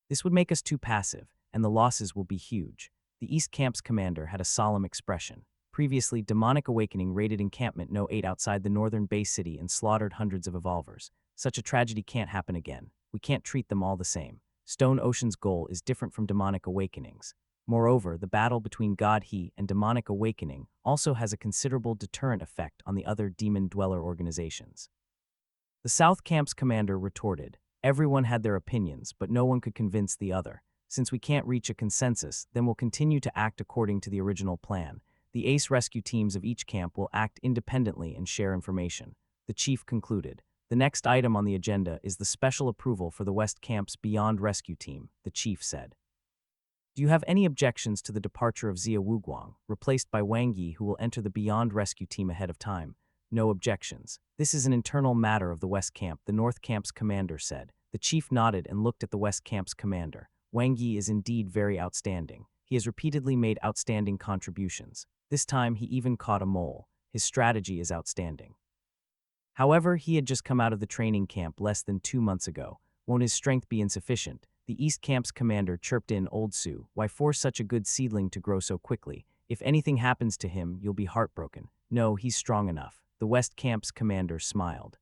This would make us too passive, and the losses will be huge. The East Camp's commander had a solemn expression. Previously, Demonic Awakening raided Encampment No. 8 outside the northern Bay City and slaughtered hundreds of evolvers. Such a tragedy can't happen again. We can't treat them all the same. Stone Ocean's goal is different from Demonic Awakening's. Moreover, the battle between God He and Demonic Awakening also has a considerable deterrent effect on the other Demon Dweller organizations. The South Camp's commander retorted. Everyone had their opinions, but no one could convince the other. Since we can't reach a consensus, then we'll continue to act according to the original plan. The ACE rescue teams of each camp will act independently and share information. The chief concluded. The next item on the agenda is the special approval for the West Camp's Beyond Rescue Team, the chief said. Do you have any objections to the departure of Zia Wuguang, replaced by Wang Yi, who will enter the Beyond Rescue Team ahead of time? No objections. This is an internal matter of the West Camp, the North Camp's commander said. The chief nodded and looked at the West Camp's commander. Wang Yi is indeed very outstanding. He has repeatedly made outstanding contributions. This time he even caught a mole. His strategy is outstanding. However, he had just come out of the training camp less than 2 months ago. Won't his strength be insufficient? The East Camp's commander chirped in. Old Su, why force such a good seedling to grow so quickly? If anything happens to him, you'll be heartbroken. No, he's strong enough. The West Camp's commander smiled.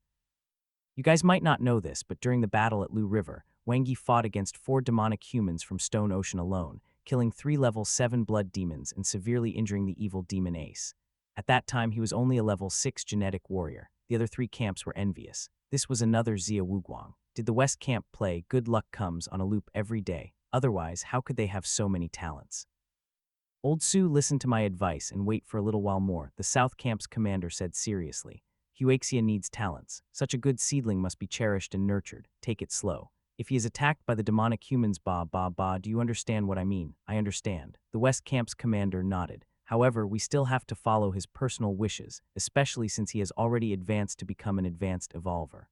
You guys might not know this, but during the battle at Lu River, Wang Yi fought against 4 demonic humans from Stone Ocean alone, killing 3 level 7 blood demons and severely injuring the evil demon ace. At that time, he was only a level 6 genetic warrior. The other 3 camps were envious. This was another Zia Wuguang. Did the West Camp play Good Luck Comes on a loop every day? Otherwise, how could they have so many talents? Old Su, listen to my advice and wait for a little while more, the South Camp's commander said seriously. Huaxia needs talents. Such a good seedling must be cherished and nurtured. Take it slow. If he is attacked by the demonic humans, do you understand what I mean? I understand. The West Camp's commander nodded. However, we still have to follow his personal wishes, especially since he has already advanced to become an advanced evolver.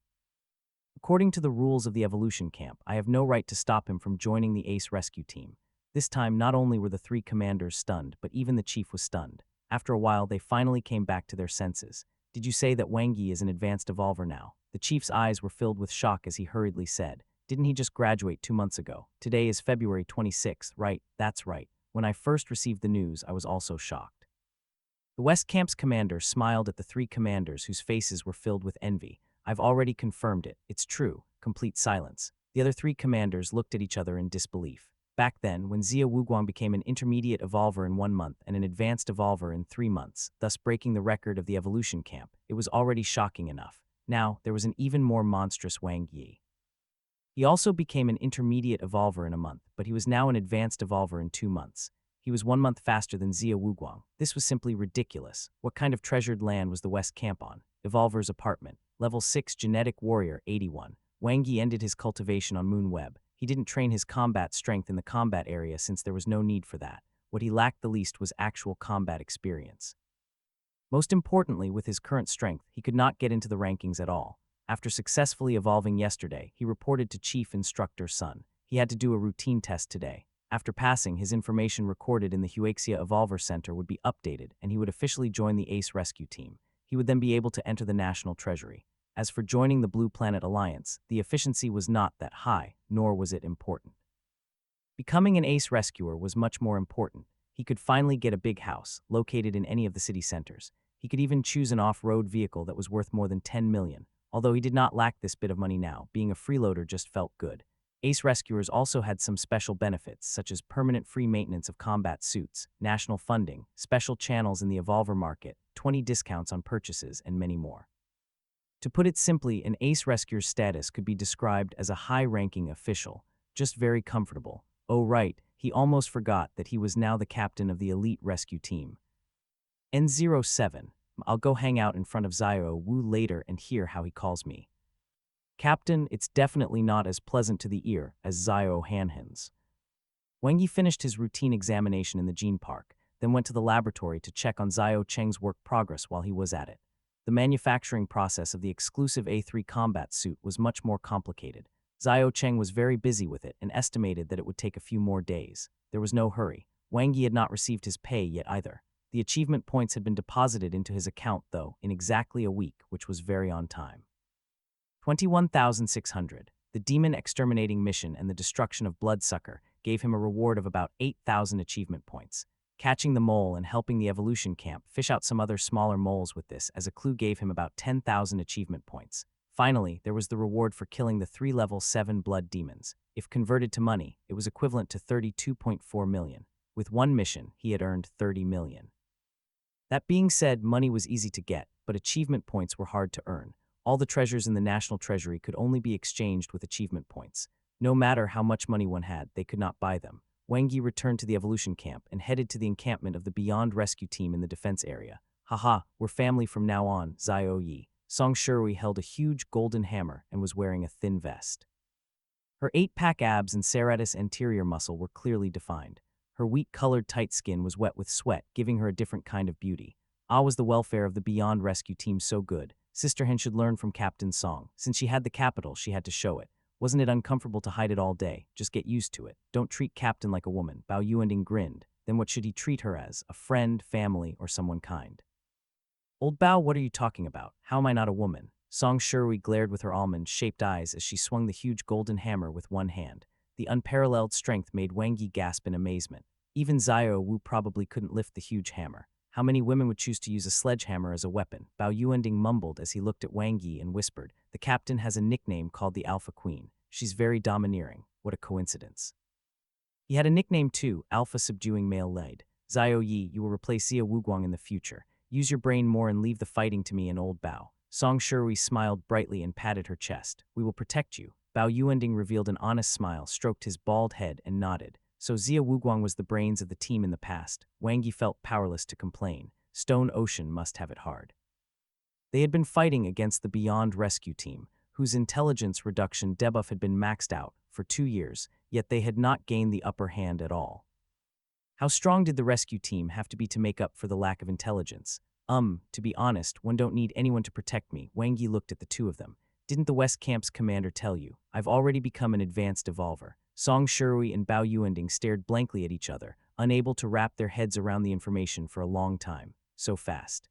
According to the rules of the Evolution Camp, I have no right to stop him from joining the ACE rescue team. This time, not only were the 3 commanders stunned, but even the chief was stunned. After a while, they finally came back to their senses. Did you say that Wang Yi is an advanced evolver now? The chief's eyes were filled with shock as he hurriedly said. Didn't he just graduate 2 months ago? Today is February 26th, right? That's right. When I first received the news, I was also shocked. The West Camp's commander smiled at the 3 commanders whose faces were filled with envy. I've already confirmed it. It's true. Complete silence. The other 3 commanders looked at each other in disbelief. Back then, when Zia Wuguang became an intermediate evolver in 1 month and an advanced evolver in 3 months, thus breaking the record of the Evolution Camp, it was already shocking enough. Now, there was an even more monstrous Wang Yi. He also became an intermediate evolver in a month, but he was now an advanced evolver in 2 months. He was 1 month faster than Zia Wuguang. This was simply ridiculous. What kind of treasured land was the West Camp on? Evolver's apartment. Level 6 Genetic Warrior 81. Wang Yi ended his cultivation on Moonweb. He didn't train his combat strength in the combat area since there was no need for that. What he lacked the least was actual combat experience. Most importantly, with his current strength, he could not get into the rankings at all. After successfully evolving yesterday, he reported to Chief Instructor Sun. He had to do a routine test today. After passing, his information recorded in the Huaxia Evolver Center would be updated, and he would officially join the Ace Rescue Team. He would then be able to enter the National Treasury. As for joining the Blue Planet Alliance, the efficiency was not that high, nor was it important. Becoming an Ace Rescuer was much more important. He could finally get a big house, located in any of the city centers. He could even choose an off-road vehicle that was worth more than 10 million. Although he did not lack this bit of money now, being a freeloader just felt good. Ace Rescuers also had some special benefits, such as permanent free maintenance of combat suits, national funding, special channels in the Evolver market, 20 discounts on purchases, and many more. To put it simply, an Ace Rescuer's status could be described as a high-ranking official, just very comfortable. Oh right, he almost forgot that he was now the captain of the elite rescue team. N07, I'll go hang out in front of Xiao Wu later and hear how he calls me. Captain, it's definitely not as pleasant to the ear as Xiao Hanhan's. Wang Yi finished his routine examination in the gene park, then went to the laboratory to check on Xiao Cheng's work progress while he was at it. The manufacturing process of the exclusive A3 combat suit was much more complicated. Xiao Cheng was very busy with it and estimated that it would take a few more days. There was no hurry. Wang Yi had not received his pay yet either. The achievement points had been deposited into his account, though, in exactly a week, which was very on time. 21,600. The demon exterminating mission and the destruction of Bloodsucker gave him a reward of about 8,000 achievement points. Catching the mole and helping the evolution camp fish out some other smaller moles with this as a clue gave him about 10,000 achievement points. Finally, there was the reward for killing the 3 level 7 blood demons. If converted to money, it was equivalent to 32.4 million. With one mission, he had earned 30 million. That being said, money was easy to get, but achievement points were hard to earn. All the treasures in the National Treasury could only be exchanged with achievement points. No matter how much money one had, they could not buy them. Wang Yi returned to the evolution camp and headed to the encampment of the Beyond Rescue Team in the defense area. Haha, we're family from now on, Xiao Yi. Song Shui held a huge golden hammer and was wearing a thin vest. Her 8-pack abs and serratus anterior muscle were clearly defined. Her wheat-colored tight skin was wet with sweat, giving her a different kind of beauty. Was the welfare of the Beyond Rescue Team so good? Sister Hen should learn from Captain Song. Since she had the capital, she had to show it. Wasn't it uncomfortable to hide it all day? Just get used to it. Don't treat Captain like a woman. Bao Yuanding grinned. Then what should he treat her as? A friend, family, or someone kind? Old Bao, what are you talking about? How am I not a woman? Song Shui glared with her almond-shaped eyes as she swung the huge golden hammer with one hand. The unparalleled strength made Wang Yi gasp in amazement. Even Xiao Wu probably couldn't lift the huge hammer. How many women would choose to use a sledgehammer as a weapon? Bao Yuanding mumbled as he looked at Wang Yi and whispered, "The captain has a nickname called the Alpha Queen. She's very domineering. What a coincidence." He had a nickname too, Alpha Subduing Male Lead. Xiao Yi, you will replace Zia Wuguang in the future. Use your brain more and leave the fighting to me and Old Bao. Song Shui smiled brightly and patted her chest. We will protect you. Bao Yuanding revealed an honest smile, stroked his bald head, and nodded. So Zia Wuguang was the brains of the team in the past. Wang Yi felt powerless to complain. Stone Ocean must have it hard. They had been fighting against the Beyond Rescue Team, whose intelligence reduction debuff had been maxed out for 2 years, yet they had not gained the upper hand at all. How strong did the rescue team have to be to make up for the lack of intelligence? To be honest, one don't need anyone to protect me. Wang Yi looked at the two of them. Didn't the West Camp's commander tell you? I've already become an advanced evolver. Song Shui and Bao Yuanding stared blankly at each other, unable to wrap their heads around the information for a long time. So fast.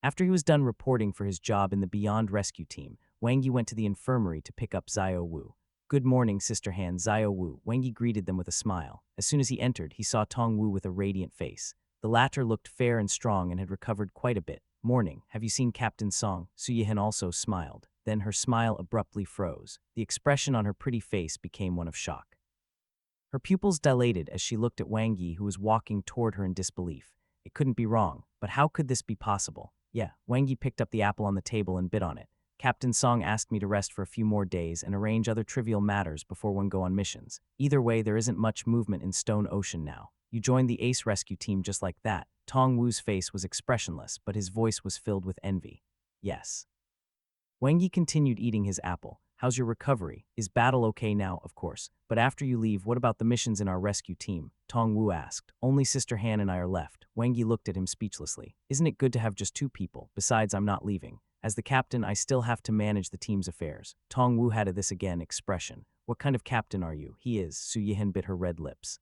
After he was done reporting for his job in the Beyond Rescue Team, Wang Yi went to the infirmary to pick up Xiao Wu. Good morning, Sister Han, Xiao Wu. Wang Yi greeted them with a smile. As soon as he entered, he saw Tong Wu with a radiant face. The latter looked fair and strong and had recovered quite a bit. Morning, have you seen Captain Song? Su Yihen also smiled. Then her smile abruptly froze. The expression on her pretty face became one of shock. Her pupils dilated as she looked at Wang Yi, who was walking toward her in disbelief. It couldn't be wrong, but how could this be possible? Yeah, Wang Yi picked up the apple on the table and bit on it. Captain Song asked me to rest for a few more days and arrange other trivial matters before one go on missions. Either way, there isn't much movement in Stone Ocean now. You joined the ace rescue team just like that. Tong Wu's face was expressionless, but his voice was filled with envy. Yes. Wang Yi continued eating his apple. How's your recovery? Is battle okay now, of course. But after you leave, what about the missions in our rescue team? Tong Wu asked. Only Sister Han and I are left. Wang Yi looked at him speechlessly. Isn't it good to have just two people? Besides, I'm not leaving. As the captain, I still have to manage the team's affairs. Tong Wu had a this again expression. What kind of captain are you? He is. Su Yihan bit her red lips.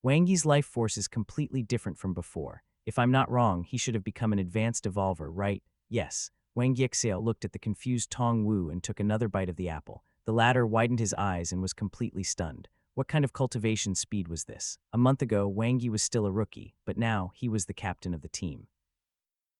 Wang Yi's life force is completely different from before. If I'm not wrong, he should have become an advanced evolver, right? Yes. Wang Yixiao looked at the confused Tong Wu and took another bite of the apple. The latter widened his eyes and was completely stunned. What kind of cultivation speed was this? A month ago, Wang Yi was still a rookie, but now he was the captain of the team.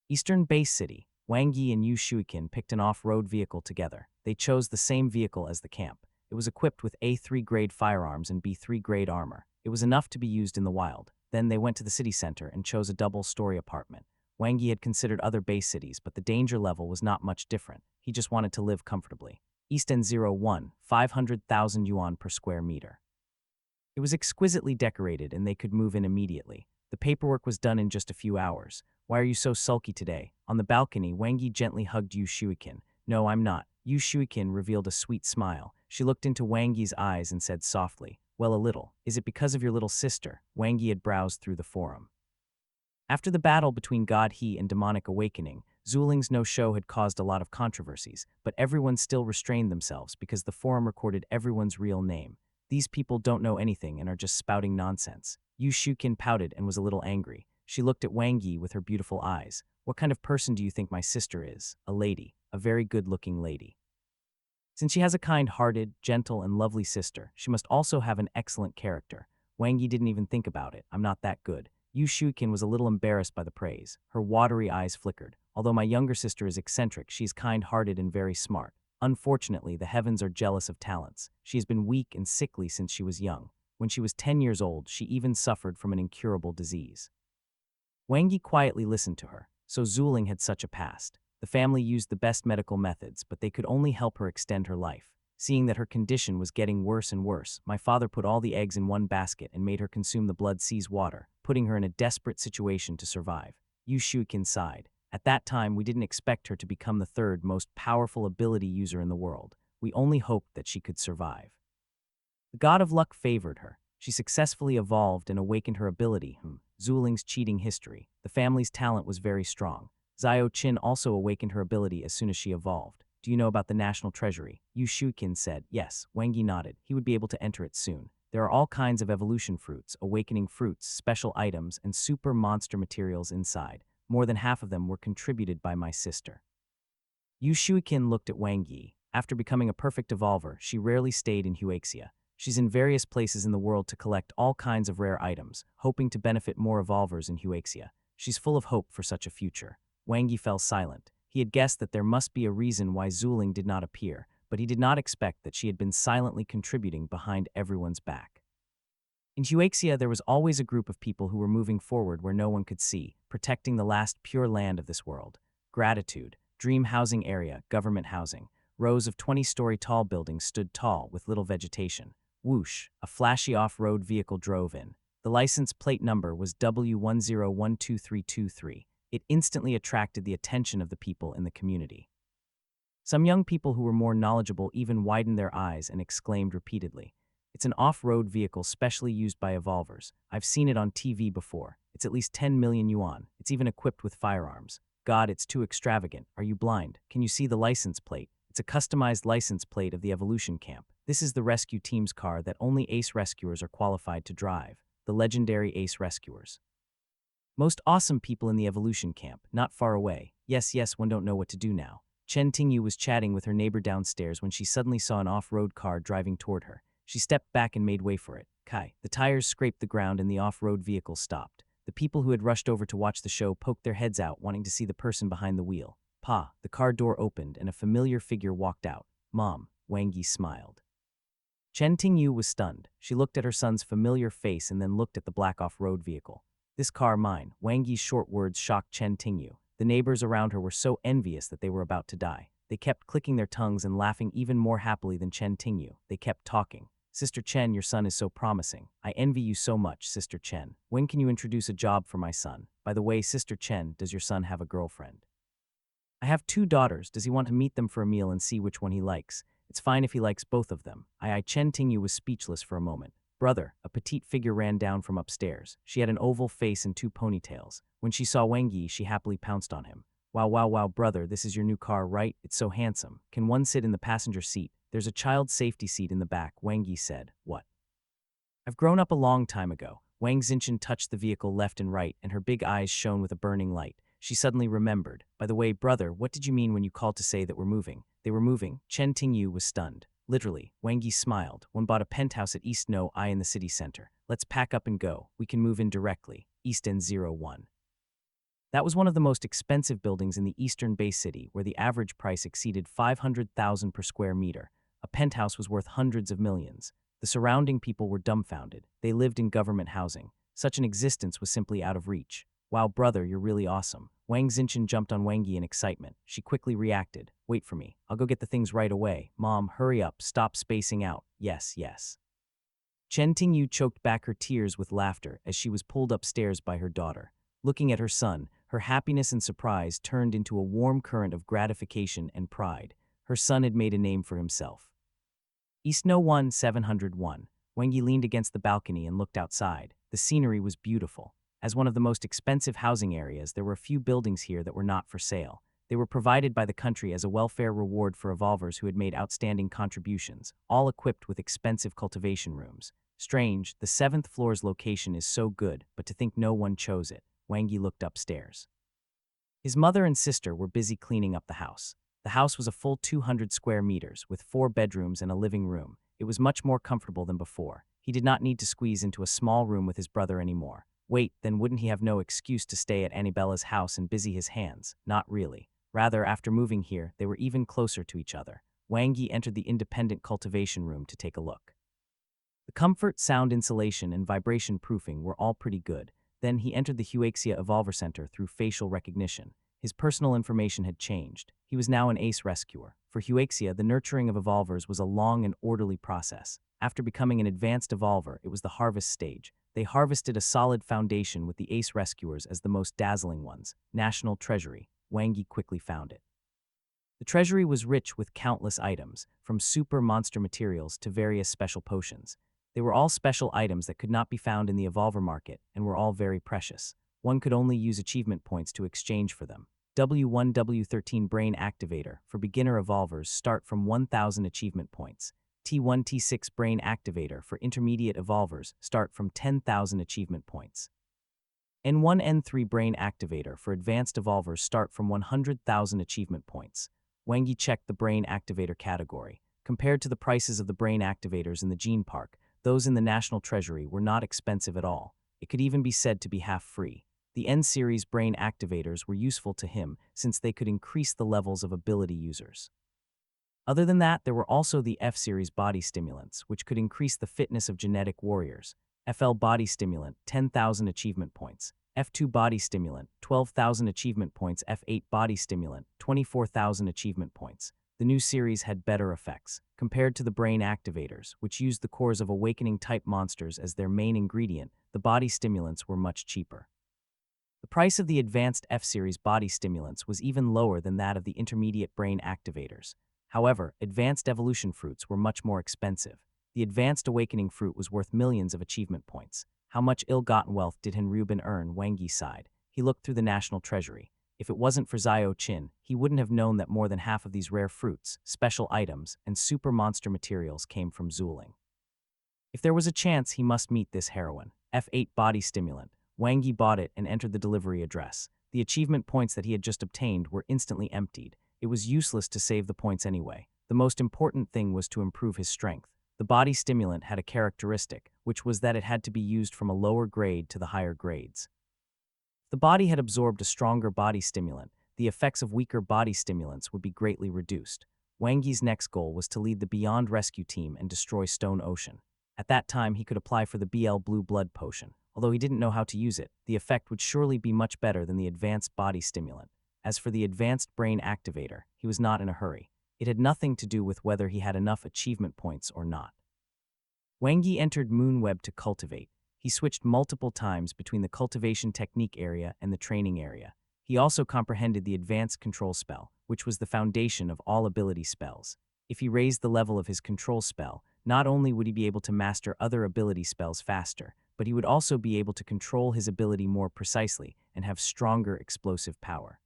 Eastern Base City. Wang Yi and Yu Shuiqin picked an off-road vehicle together. They chose the same vehicle as the camp. It was equipped with A3 grade firearms and B3 grade armor. It was enough to be used in the wild. Then they went to the city center and chose a double-story apartment. Wang Yi had considered other base cities, but the danger level was not much different. He just wanted to live comfortably. East N01, 500,000 yuan per square meter. It was exquisitely decorated and they could move in immediately. The paperwork was done in just a few hours. Why are you so sulky today? On the balcony, Wang Yi gently hugged Yu Shuiqin. No, I'm not. Yu Shuiqin revealed a sweet smile. She looked into Wang Yi's eyes and said softly, well, a little. Is it because of your little sister? Wang Yi had browsed through the forum. After the battle between God He and Demonic Awakening, Zuling's no-show had caused a lot of controversies, but everyone still restrained themselves because the forum recorded everyone's real name. These people don't know anything and are just spouting nonsense. Yu Shuiqin pouted and was a little angry. She looked at Wang Yi with her beautiful eyes. What kind of person do you think my sister is? A lady. A very good-looking lady. Since she has a kind-hearted, gentle, and lovely sister, she must also have an excellent character. Wang Yi didn't even think about it. I'm not that good. Yu Shuiqin was a little embarrassed by the praise. Her watery eyes flickered. Although my younger sister is eccentric, she is kind-hearted and very smart. Unfortunately, the heavens are jealous of talents. She has been weak and sickly since she was young. When she was 10 years old, she even suffered from an incurable disease. Wang Yi quietly listened to her. So Zuling had such a past. The family used the best medical methods, but they could only help her extend her life. Seeing that her condition was getting worse and worse, my father put all the eggs in one basket and made her consume the blood sea's water, putting her in a desperate situation to survive. Yu Shuiqin sighed. At that time, we didn't expect her to become the third most powerful ability user in the world. We only hoped that she could survive. The god of luck favored her. She successfully evolved and awakened her ability. Zuling's cheating history. The family's talent was very strong. Zhao Qin also awakened her ability as soon as she evolved. Do you know about the National Treasury? Yu Shuiqin said. Yes. Wang Yi nodded. He would be able to enter it soon. There are all kinds of evolution fruits, awakening fruits, special items, and super monster materials inside. More than half of them were contributed by my sister. Yu Shuiqin looked at Wang Yi. After becoming a perfect evolver, she rarely stayed in Huaxia. She's in various places in the world to collect all kinds of rare items, hoping to benefit more evolvers in Huaxia. She's full of hope for such a future. Wang Yi fell silent. He had guessed that there must be a reason why Zuling did not appear, but he did not expect that she had been silently contributing behind everyone's back. In Huaxia, there was always a group of people who were moving forward where no one could see, protecting the last pure land of this world. Gratitude, dream housing area, government housing. Rows of 20-story tall buildings stood tall with little vegetation. Whoosh, a flashy off-road vehicle drove in. The license plate number was W10123323. It instantly attracted the attention of the people in the community. Some young people who were more knowledgeable even widened their eyes and exclaimed repeatedly, "It's an off-road vehicle specially used by evolvers. I've seen it on TV before. It's at least 10 million yuan. It's even equipped with firearms. God, it's too extravagant. Are you blind? Can you see the license plate? It's a customized license plate of the evolution camp. This is the rescue team's car that only ace rescuers are qualified to drive. The legendary ace rescuers. Most awesome people in the evolution camp, not far away. Yes, one don't know what to do now." Chen Tingyu was chatting with her neighbor downstairs when she suddenly saw an off-road car driving toward her. She stepped back and made way for it. Kai. The tires scraped the ground and the off-road vehicle stopped. The people who had rushed over to watch the show poked their heads out, wanting to see the person behind the wheel. Pa. The car door opened and a familiar figure walked out. Mom. Wang Yi smiled. Chen Tingyu was stunned. She looked at her son's familiar face and then looked at the black off-road vehicle. "This car mine." Wang Yi's short words shocked Chen Tingyu. The neighbors around her were so envious that they were about to die. They kept clicking their tongues and laughing even more happily than Chen Tingyu. They kept talking. Sister Chen, your son is so promising. I envy you so much, Sister Chen. When can you introduce a job for my son? By the way, Sister Chen, does your son have a girlfriend? I have 2 daughters. Does he want to meet them for a meal and see which one he likes? It's fine if he likes both of them. Chen Tingyu was speechless for a moment. Brother, a petite figure ran down from upstairs. She had an oval face and 2 ponytails. When she saw Wang Yi, she happily pounced on him. Wow, wow, wow, brother, this is your new car, right? It's so handsome. Can one sit in the passenger seat? There's a child safety seat in the back, Wang Yi said. What? I've grown up a long time ago. Wang Xinchen touched the vehicle left and right, and her big eyes shone with a burning light. She suddenly remembered. By the way, brother, what did you mean when you called to say that we're moving? They were moving. Chen Tingyu was stunned. Literally, Wang Yi smiled. One bought a penthouse at East No I in the city center. Let's pack up and go. We can move in directly. East End 01. That was one of the most expensive buildings in the Eastern Bay City, where the average price exceeded 500,000 per square meter. A penthouse was worth hundreds of millions. The surrounding people were dumbfounded. They lived in government housing. Such an existence was simply out of reach. Wow, brother, you're really awesome. Wang Xinchen jumped on Wang Yi in excitement. She quickly reacted. Wait for me. I'll go get the things right away. Mom, hurry up. Stop spacing out. Yes, yes. Chen Tingyu choked back her tears with laughter as she was pulled upstairs by her daughter. Looking at her son, her happiness and surprise turned into a warm current of gratification and pride. Her son had made a name for himself. East No 1 701. Wang Yi leaned against the balcony and looked outside. The scenery was beautiful. As one of the most expensive housing areas, there were a few buildings here that were not for sale. They were provided by the country as a welfare reward for evolvers who had made outstanding contributions, all equipped with expensive cultivation rooms. Strange, the 7th floor's location is so good, but to think no one chose it. Wang Yi looked upstairs. His mother and sister were busy cleaning up the house. The house was a full 200 square meters, with 4 bedrooms and a living room. It was much more comfortable than before. He did not need to squeeze into a small room with his brother anymore. Wait, then wouldn't he have no excuse to stay at Annibella's house and busy his hands? Not really. Rather, after moving here, they were even closer to each other. Wang Yi entered the independent cultivation room to take a look. The comfort, sound insulation, and vibration proofing were all pretty good. Then he entered the Huaxia Evolver Center through facial recognition. His personal information had changed. He was now an ace rescuer. For Huaxia, the nurturing of evolvers was a long and orderly process. After becoming an advanced evolver, it was the harvest stage. They harvested a solid foundation with the ace rescuers as the most dazzling ones. National Treasury. Wang Yi quickly found it. The treasury was rich with countless items, from super monster materials to various special potions. They were all special items that could not be found in the evolver market and were all very precious. One could only use achievement points to exchange for them. W1 W13 Brain Activator for beginner evolvers start from 1,000 achievement points. T1 T6 Brain Activator for intermediate evolvers start from 10,000 achievement points. N1 N3 Brain Activator for advanced evolvers start from 100,000 achievement points. Wang Yi checked the Brain Activator category. Compared to the prices of the Brain Activators in the Gene Park, those in the National Treasury were not expensive at all. It could even be said to be half free. The N-Series Brain Activators were useful to him since they could increase the levels of ability users. Other than that, there were also the F-Series Body Stimulants, which could increase the fitness of genetic warriors. FL Body Stimulant, 10,000 achievement points. F2 Body Stimulant, 12,000 achievement points. F8 Body Stimulant, 24,000 achievement points. The new series had better effects. Compared to the Brain Activators, which used the cores of Awakening-type monsters as their main ingredient, the body stimulants were much cheaper. The price of the advanced F-Series body stimulants was even lower than that of the intermediate Brain Activators. However, advanced evolution fruits were much more expensive. The advanced awakening fruit was worth millions of achievement points. How much ill-gotten wealth did Henryuben earn? Wang Yi sighed. He looked through the National Treasury. If it wasn't for Zhao Qin, he wouldn't have known that more than half of these rare fruits, special items, and super monster materials came from Zuling. If there was a chance, he must meet this heroine. F8 body stimulant. Wang Yi bought it and entered the delivery address. The achievement points that he had just obtained were instantly emptied. It was useless to save the points anyway. The most important thing was to improve his strength. The body stimulant had a characteristic, which was that it had to be used from a lower grade to the higher grades. If the body had absorbed a stronger body stimulant, the effects of weaker body stimulants would be greatly reduced. Wang Yi's next goal was to lead the Beyond Rescue team and destroy Stone Ocean. At that time, he could apply for the BL Blue Blood Potion. Although he didn't know how to use it, the effect would surely be much better than the advanced body stimulant. As for the advanced brain activator, he was not in a hurry. It had nothing to do with whether he had enough achievement points or not. Wangi entered Moonweb to cultivate. He switched multiple times between the cultivation technique area and the training area. He also comprehended the advanced control spell, which was the foundation of all ability spells. If he raised the level of his control spell, not only would he be able to master other ability spells faster, but he would also be able to control his ability more precisely and have stronger explosive power.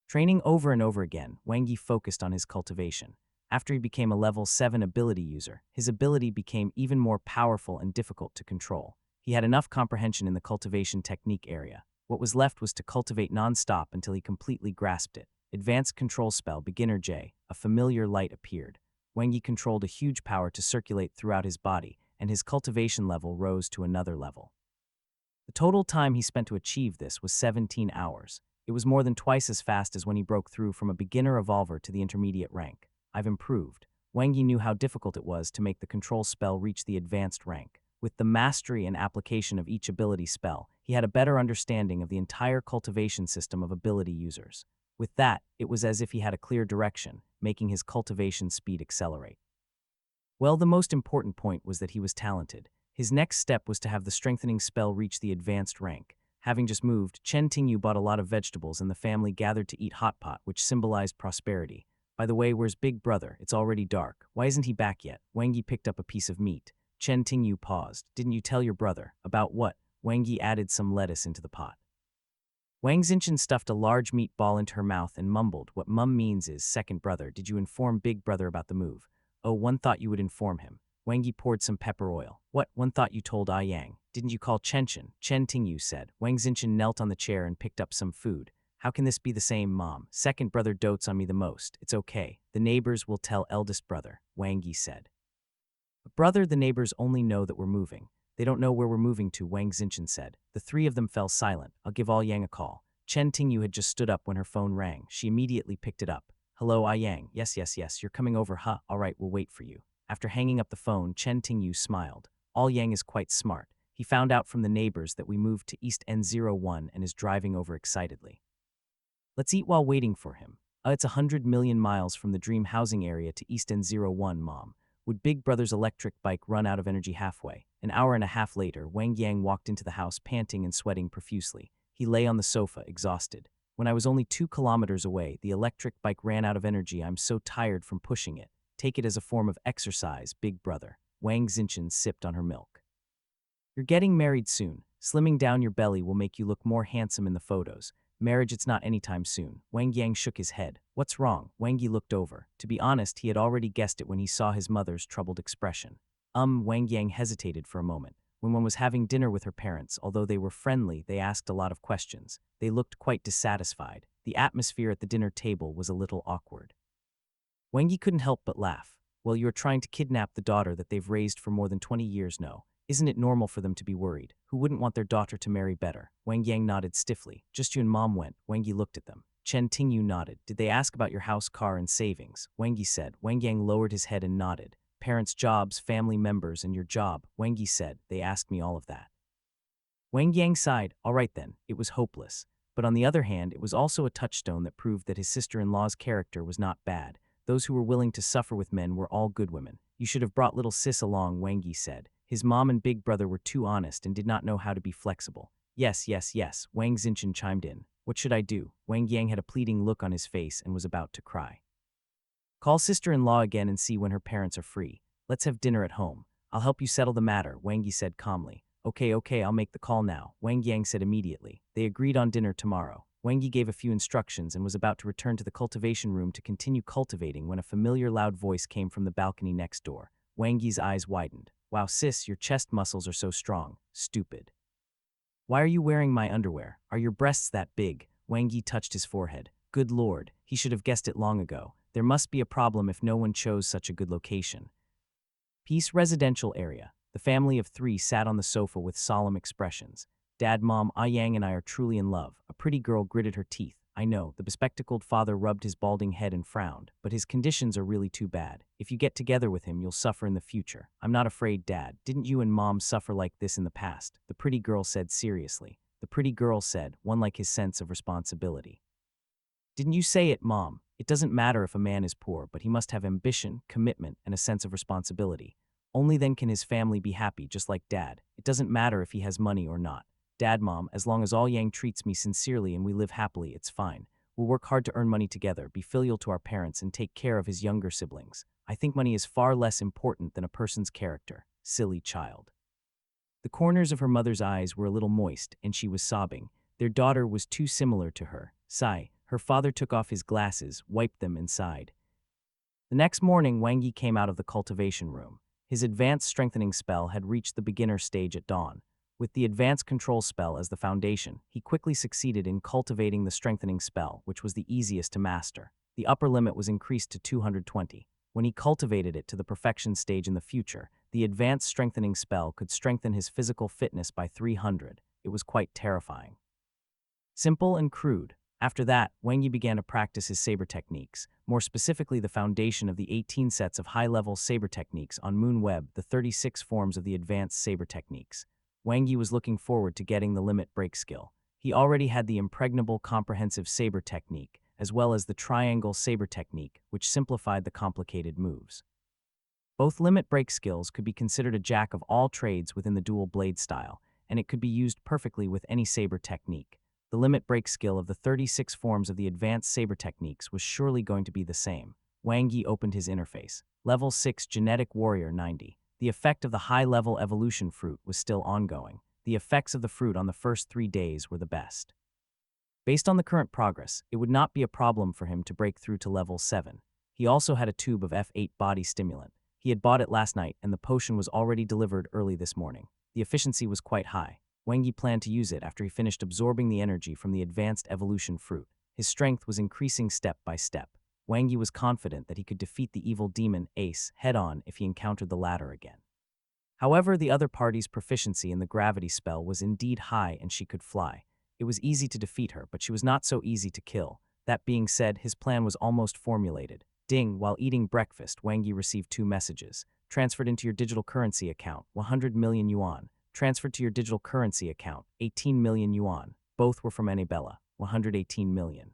Training over and over again, Wangi focused on his cultivation. After he became a level 7 ability user, his ability became even more powerful and difficult to control. He had enough comprehension in the cultivation technique area. What was left was to cultivate non-stop until he completely grasped it. Advanced control spell Beginner J, a familiar light appeared. Wangi controlled a huge power to circulate throughout his body, and his cultivation level rose to another level. The total time he spent to achieve this was 17 hours. It was more than twice as fast as when he broke through from a beginner evolver to the intermediate rank. I've improved. Wangi knew how difficult it was to make the control spell reach the advanced rank. With the mastery and application of each ability spell, he had a better understanding of the entire cultivation system of ability users. With that, it was as if he had a clear direction, making his cultivation speed accelerate. Well, the most important point was that he was talented. His next step was to have the strengthening spell reach the advanced rank. Having just moved, Chen Tingyu bought a lot of vegetables and the family gathered to eat hot pot, which symbolized prosperity. By the way, where's Big Brother? It's already dark. Why isn't he back yet? Wangi picked up a piece of meat. Chen Tingyu paused. Didn't you tell your brother? About what? Wangi added some lettuce into the pot. Wang Xinchin stuffed a large meatball into her mouth and mumbled, what mum means is, second brother, did you inform Big Brother about the move? Oh, one thought you would inform him. Wangi poured some pepper oil. What, one thought you told Ah Yang? Didn't you call Chen? Chen Tingyu said. Wang Xinchin knelt on the chair and picked up some food. How can this be the same, Mom? Second brother dotes on me the most. It's okay. The neighbors will tell eldest brother, Wangi said. But brother, the neighbors only know that we're moving. They don't know where we're moving to, Wang Xinchin said. The three of them fell silent. I'll give Ah Yang a call. Chen Tingyu had just stood up when her phone rang. She immediately picked it up. Hello, Ah Yang. Yes, you're coming over, huh? All right, we'll wait for you. After hanging up the phone, Chen Tingyu smiled. Ah Yang is quite smart. He found out from the neighbors that we moved to East N01 and is driving over excitedly. Let's eat while waiting for him. It's 100 million miles from the dream housing area to East N01, Mom. Would Big Brother's electric bike run out of energy halfway? An hour and a half later, Wang Yang walked into the house panting and sweating profusely. He lay on the sofa, exhausted. When I was only 2 kilometers away, the electric bike ran out of energy. I'm so tired from pushing it. Take it as a form of exercise, Big Brother. Wang Xinchin sipped on her milk. You're getting married soon. Slimming down your belly will make you look more handsome in the photos. Marriage, it's not anytime soon. Wang Yang shook his head. What's wrong? Wangi looked over. To be honest, he had already guessed it when he saw his mother's troubled expression. Wang Yang hesitated for a moment. When one was having dinner with her parents, although they were friendly, they asked a lot of questions. They looked quite dissatisfied. The atmosphere at the dinner table was a little awkward. Wangi couldn't help but laugh. Well, you're trying to kidnap the daughter that they've raised for more than 20 years, no? Isn't it normal for them to be worried? Who wouldn't want their daughter to marry better? Wang Yang nodded stiffly. Just you and Mom went. Wangi looked at them. Chen Tingyu nodded. Did they ask about your house, car, and savings? Wangi said. Wang Yang lowered his head and nodded. Parents' jobs, family members, and your job. Wangi said. They asked me all of that. Wang Yang sighed. All right then, it was hopeless. But on the other hand, it was also a touchstone that proved that his sister-in-law's character was not bad. Those who were willing to suffer with men were all good women. You should have brought little sis along, Wangi said. His mom and Big Brother were too honest and did not know how to be flexible. Yes, Wang Xinchin chimed in. What should I do? Wang Yang had a pleading look on his face and was about to cry. Call sister-in-law again and see when her parents are free. Let's have dinner at home. I'll help you settle the matter, Wangi said calmly. Okay, I'll make the call now, Wang Yang said immediately. They agreed on dinner tomorrow. Wangi gave a few instructions and was about to return to the cultivation room to continue cultivating when a familiar loud voice came from the balcony next door. Wangi's eyes widened. Wow, sis, your chest muscles are so strong. Stupid. Why are you wearing my underwear? Are your breasts that big? Wangi touched his forehead. Good lord, he should have guessed it long ago. There must be a problem if no one chose such a good location. Peace residential area. The family of 3 sat on the sofa with solemn expressions. Dad, Mom, Ah Yang and I are truly in love. A pretty girl gritted her teeth. I know, the bespectacled father rubbed his balding head and frowned, but his conditions are really too bad. If you get together with him, you'll suffer in the future. I'm not afraid, Dad. Didn't you and Mom suffer like this in the past? The pretty girl said seriously. The pretty girl said, one like his sense of responsibility. Didn't you say it, Mom? It doesn't matter if a man is poor, but he must have ambition, commitment, and a sense of responsibility. Only then can his family be happy, just like Dad. It doesn't matter if he has money or not. Dad, Mom, as long as all Yang treats me sincerely and we live happily, it's fine. We'll work hard to earn money together, be filial to our parents, and take care of his younger siblings. I think money is far less important than a person's character. Silly child. The corners of her mother's eyes were a little moist, and she was sobbing. Their daughter was too similar to her. Sigh. Her father took off his glasses, wiped them, and sighed. The next morning, Wang Yi came out of the cultivation room. His advanced strengthening spell had reached the beginner stage at dawn. With the advanced control spell as the foundation, he quickly succeeded in cultivating the strengthening spell, which was the easiest to master. The upper limit was increased to 220. When he cultivated it to the perfection stage in the future, the advanced strengthening spell could strengthen his physical fitness by 300. It was quite terrifying. Simple and crude. After that, Wang Yi began to practice his saber techniques, more specifically the foundation of the 18 sets of high-level saber techniques on Moonweb, the 36 forms of the advanced saber techniques. Wang Yi was looking forward to getting the limit break skill. He already had the impregnable comprehensive saber technique, as well as the triangle saber technique, which simplified the complicated moves. Both limit break skills could be considered a jack of all trades within the dual blade style, and it could be used perfectly with any saber technique. The limit break skill of the 36 forms of the advanced saber techniques was surely going to be the same. Wang Yi opened his interface. Level 6 Genetic Warrior 90. The effect of the high-level evolution fruit was still ongoing. The effects of the fruit on the first 3 days were the best. Based on the current progress, it would not be a problem for him to break through to level 7. He also had a tube of F8 body stimulant. He had bought it last night, and the potion was already delivered early this morning. The efficiency was quite high. Wang Yi planned to use it after he finished absorbing the energy from the advanced evolution fruit. His strength was increasing step by step. Wang Yi was confident that he could defeat the evil demon Ace head-on if he encountered the latter again. However, the other party's proficiency in the gravity spell was indeed high, and she could fly. It was easy to defeat her, but she was not so easy to kill. That being said, his plan was almost formulated. Ding, while eating breakfast, Wang Yi received 2 messages. Transferred into your digital currency account, 100 million yuan. Transferred to your digital currency account, 18 million yuan. Both were from Annabella, 118 million.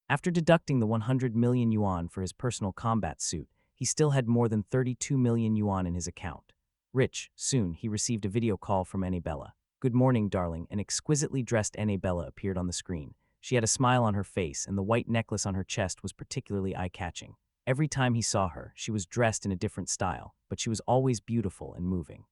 After deducting the 100 million yuan for his personal combat suit, he still had more than 32 million yuan in his account. Rich, soon he received a video call from Annabella. Good morning, darling. An exquisitely dressed Annabella appeared on the screen. She had a smile on her face, and the white necklace on her chest was particularly eye-catching. Every time he saw her, she was dressed in a different style, but she was always beautiful and moving.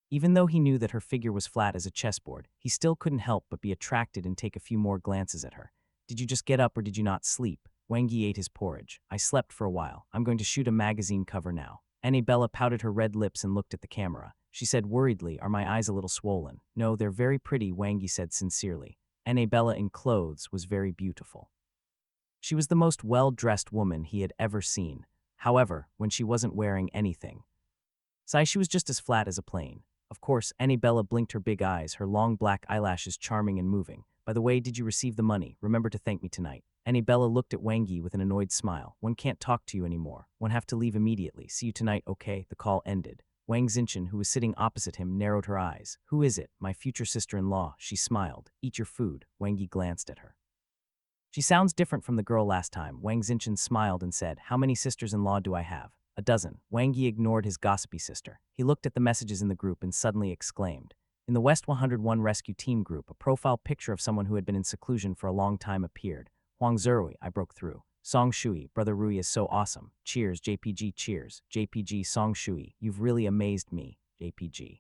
Even though he knew that her figure was flat as a chessboard, he still couldn't help but be attracted and take a few more glances at her. Did you just get up or did you not sleep? Wang Yi ate his porridge. I slept for a while. I'm going to shoot a magazine cover now. Annabella pouted her red lips and looked at the camera. She said worriedly, are my eyes a little swollen? No, they're very pretty, Wang Yi said sincerely. Annabella in clothes was very beautiful. She was the most well-dressed woman he had ever seen. However, when she wasn't wearing anything, she was just as flat as a plane. Of course, Annabella blinked her big eyes, her long black eyelashes charming and moving. By the way, did you receive the money? Remember to thank me tonight. Annabella looked at Wang Yi with an annoyed smile. One can't talk to you anymore. One have to leave immediately. See you tonight, okay? The call ended. Wang Xinchin, who was sitting opposite him, narrowed her eyes. Who is it? My future sister-in-law. She smiled. Eat your food. Wang Yi glanced at her. She sounds different from the girl last time. Wang Xinchin smiled and said, how many sisters-in-law do I have? A dozen. Wang Yi ignored his gossipy sister. He looked at the messages in the group and suddenly exclaimed. In the West 101 Rescue Team group, a profile picture of someone who had been in seclusion for a long time appeared. Huang Zerui, I broke through. Song Shui, Brother Rui is so awesome. Cheers, JPG, cheers. JPG, Song Shui, you've really amazed me, JPG.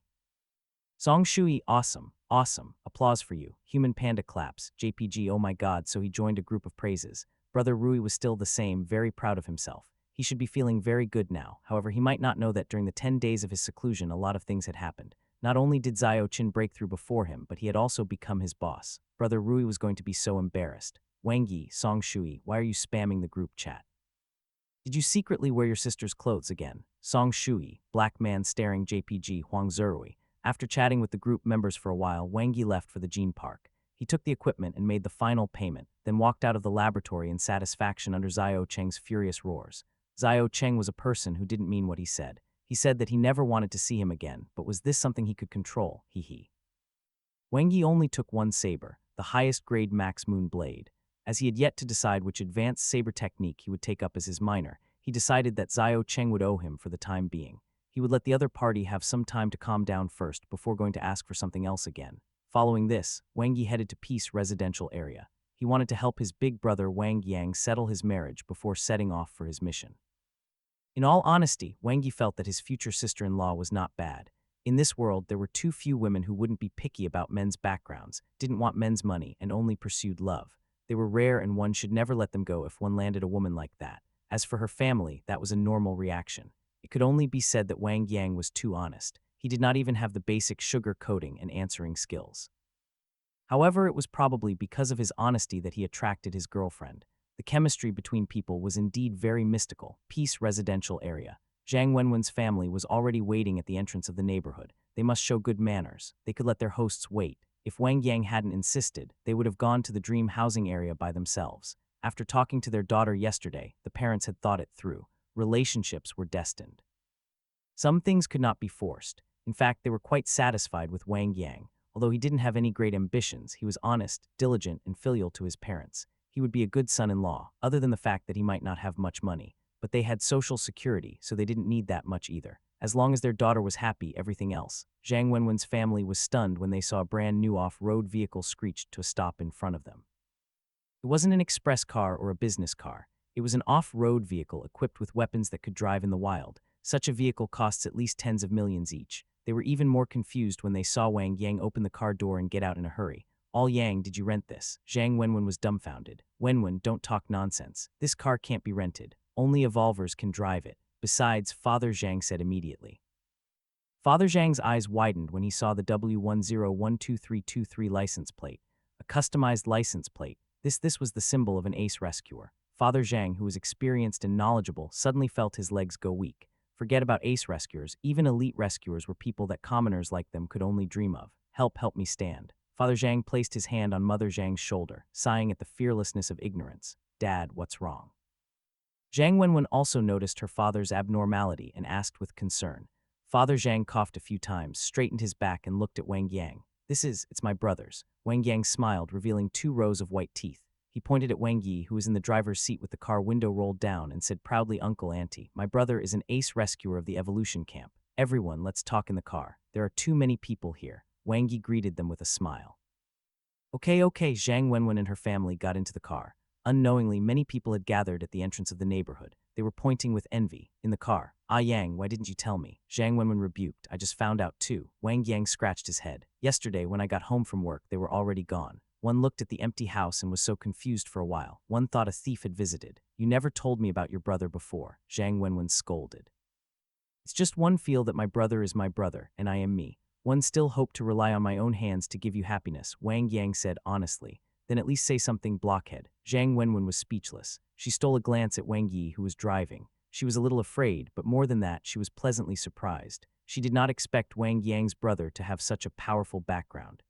Song Shui, awesome, awesome. Applause for you. Human panda claps. JPG, oh my god, so he joined a group of praises. Brother Rui was still the same, very proud of himself. He should be feeling very good now. However, he might not know that during the 10 days of his seclusion, a lot of things had happened. Not only did Xiao Qin break through before him, but he had also become his boss. Brother Rui was going to be so embarrassed. Wang Yi, Song Shui, why are you spamming the group chat? Did you secretly wear your sister's clothes again? Song Shui, black man staring JPG, Huang Zerui. After chatting with the group members for a while, Wang Yi left for the gene park. He took the equipment and made the final payment, then walked out of the laboratory in satisfaction under Xiao Cheng's furious roars. Xiao Cheng was a person who didn't mean what he said. He said that he never wanted to see him again, but was this something he could control? Hee. Wang Yi only took one saber, the highest grade Max Moon Blade. As he had yet to decide which advanced saber technique he would take up as his minor, he decided that Xiao Cheng would owe him for the time being. He would let the other party have some time to calm down first before going to ask for something else again. Following this, Wang Yi headed to Peace residential area. He wanted to help his big brother Wang Yang settle his marriage before setting off for his mission. In all honesty, Wang Yi felt that his future sister-in-law was not bad. In this world, there were too few women who wouldn't be picky about men's backgrounds, didn't want men's money, and only pursued love. They were rare, and one should never let them go if one landed a woman like that. As for her family, that was a normal reaction. It could only be said that Wang Yang was too honest. He did not even have the basic sugar coating and answering skills. However, it was probably because of his honesty that he attracted his girlfriend. The chemistry between people was indeed very mystical. Peace residential area. Zhang Wenwen's family was already waiting at the entrance of the neighborhood. They must show good manners. They could let their hosts wait. If Wang Yang hadn't insisted, they would have gone to the dream housing area by themselves. After talking to their daughter yesterday, the parents had thought it through. Relationships were destined. Some things could not be forced. In fact, they were quite satisfied with Wang Yang. Although he didn't have any great ambitions, he was honest, diligent, and filial to his parents. He would be a good son-in-law, other than the fact that he might not have much money. But they had social security, so they didn't need that much either. As long as their daughter was happy, everything else. Zhang Wenwen's family was stunned when they saw a brand new off-road vehicle screech to a stop in front of them. It wasn't an express car or a business car. It was an off-road vehicle equipped with weapons that could drive in the wild. Such a vehicle costs at least tens of millions each. They were even more confused when they saw Wang Yang open the car door and get out in a hurry. "All Yang, did you rent this?" Zhang Wenwen was dumbfounded. "Wenwen, don't talk nonsense. This car can't be rented. Only evolvers can drive it. Besides," Father Zhang said immediately. Father Zhang's eyes widened when he saw the W10123323 license plate. A customized license plate. This was the symbol of an ace rescuer. Father Zhang, who was experienced and knowledgeable, suddenly felt his legs go weak. Forget about ace rescuers, even elite rescuers were people that commoners like them could only dream of. Help me stand." Father Zhang placed his hand on Mother Zhang's shoulder, sighing at the fearlessness of ignorance. "Dad, what's wrong?" Zhang Wenwen also noticed her father's abnormality and asked with concern. Father Zhang coughed a few times, straightened his back, and looked at Wang Yang. It's my brother's." Wang Yang smiled, revealing 2 rows of white teeth. He pointed at Wang Yi, who was in the driver's seat with the car window rolled down, and said proudly, "Uncle, Auntie, my brother is an ace rescuer of the evolution camp. Everyone, let's talk in the car. There are too many people here." Wang Yi greeted them with a smile. Okay, Zhang Wenwen and her family got into the car. Unknowingly, many people had gathered at the entrance of the neighborhood. They were pointing with envy. In the car, "Ah Yang, why didn't you tell me?" Zhang Wenwen rebuked. "I just found out too." Wang Yang scratched his head. "Yesterday, when I got home from work, they were already gone." One looked at the empty house and was so confused for a while. One thought a thief had visited. "You never told me about your brother before," Zhang Wenwen scolded. "It's just one feel that my brother is my brother, and I am me. One still hope to rely on my own hands to give you happiness," Wang Yang said honestly. "Then at least say something, blockhead." Zhang Wenwen was speechless. She stole a glance at Wang Yi, who was driving. She was a little afraid, but more than that, she was pleasantly surprised. She did not expect Wang Yang's brother to have such a powerful background.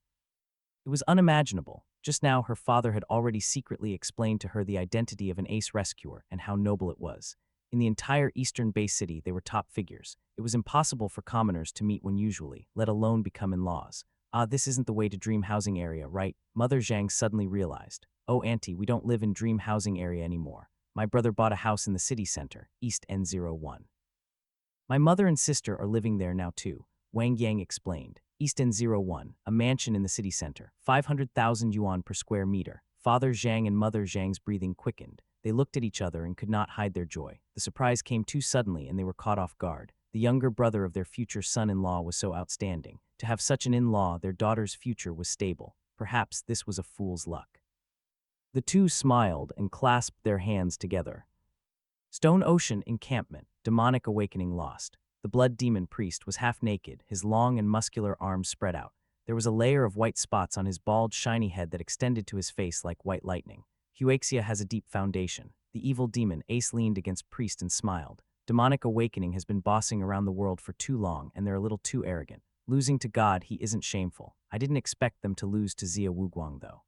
It was unimaginable. Just now, her father had already secretly explained to her the identity of an ace rescuer and how noble it was. In the entire Eastern Bay City, they were top figures. It was impossible for commoners to meet one usually, let alone become in-laws. This isn't the way to Dream Housing Area, right? Mother Zhang suddenly realized. "Oh, Auntie, we don't live in Dream Housing Area anymore. My brother bought a house in the city center, East N01. My mother and sister are living there now too," Wang Yang explained. "East N01, a mansion in the city center, 500,000 yuan per square meter." Father Zhang and Mother Zhang's breathing quickened. They looked at each other and could not hide their joy. The surprise came too suddenly and they were caught off guard. The younger brother of their future son-in-law was so outstanding. To have such an in-law, their daughter's future was stable. Perhaps this was a fool's luck. The two smiled and clasped their hands together. Stone Ocean encampment, demonic awakening lost. The blood demon priest was half naked, his long and muscular arms spread out. There was a layer of white spots on his bald, shiny head that extended to his face like white lightning. Huaxia has a deep foundation. The evil demon Ace leaned against priest and smiled. Demonic awakening has been bossing around the world for too long, and they're a little too arrogant. Losing to God, he isn't shameful. I didn't expect them to lose to Zia Wuguang, though.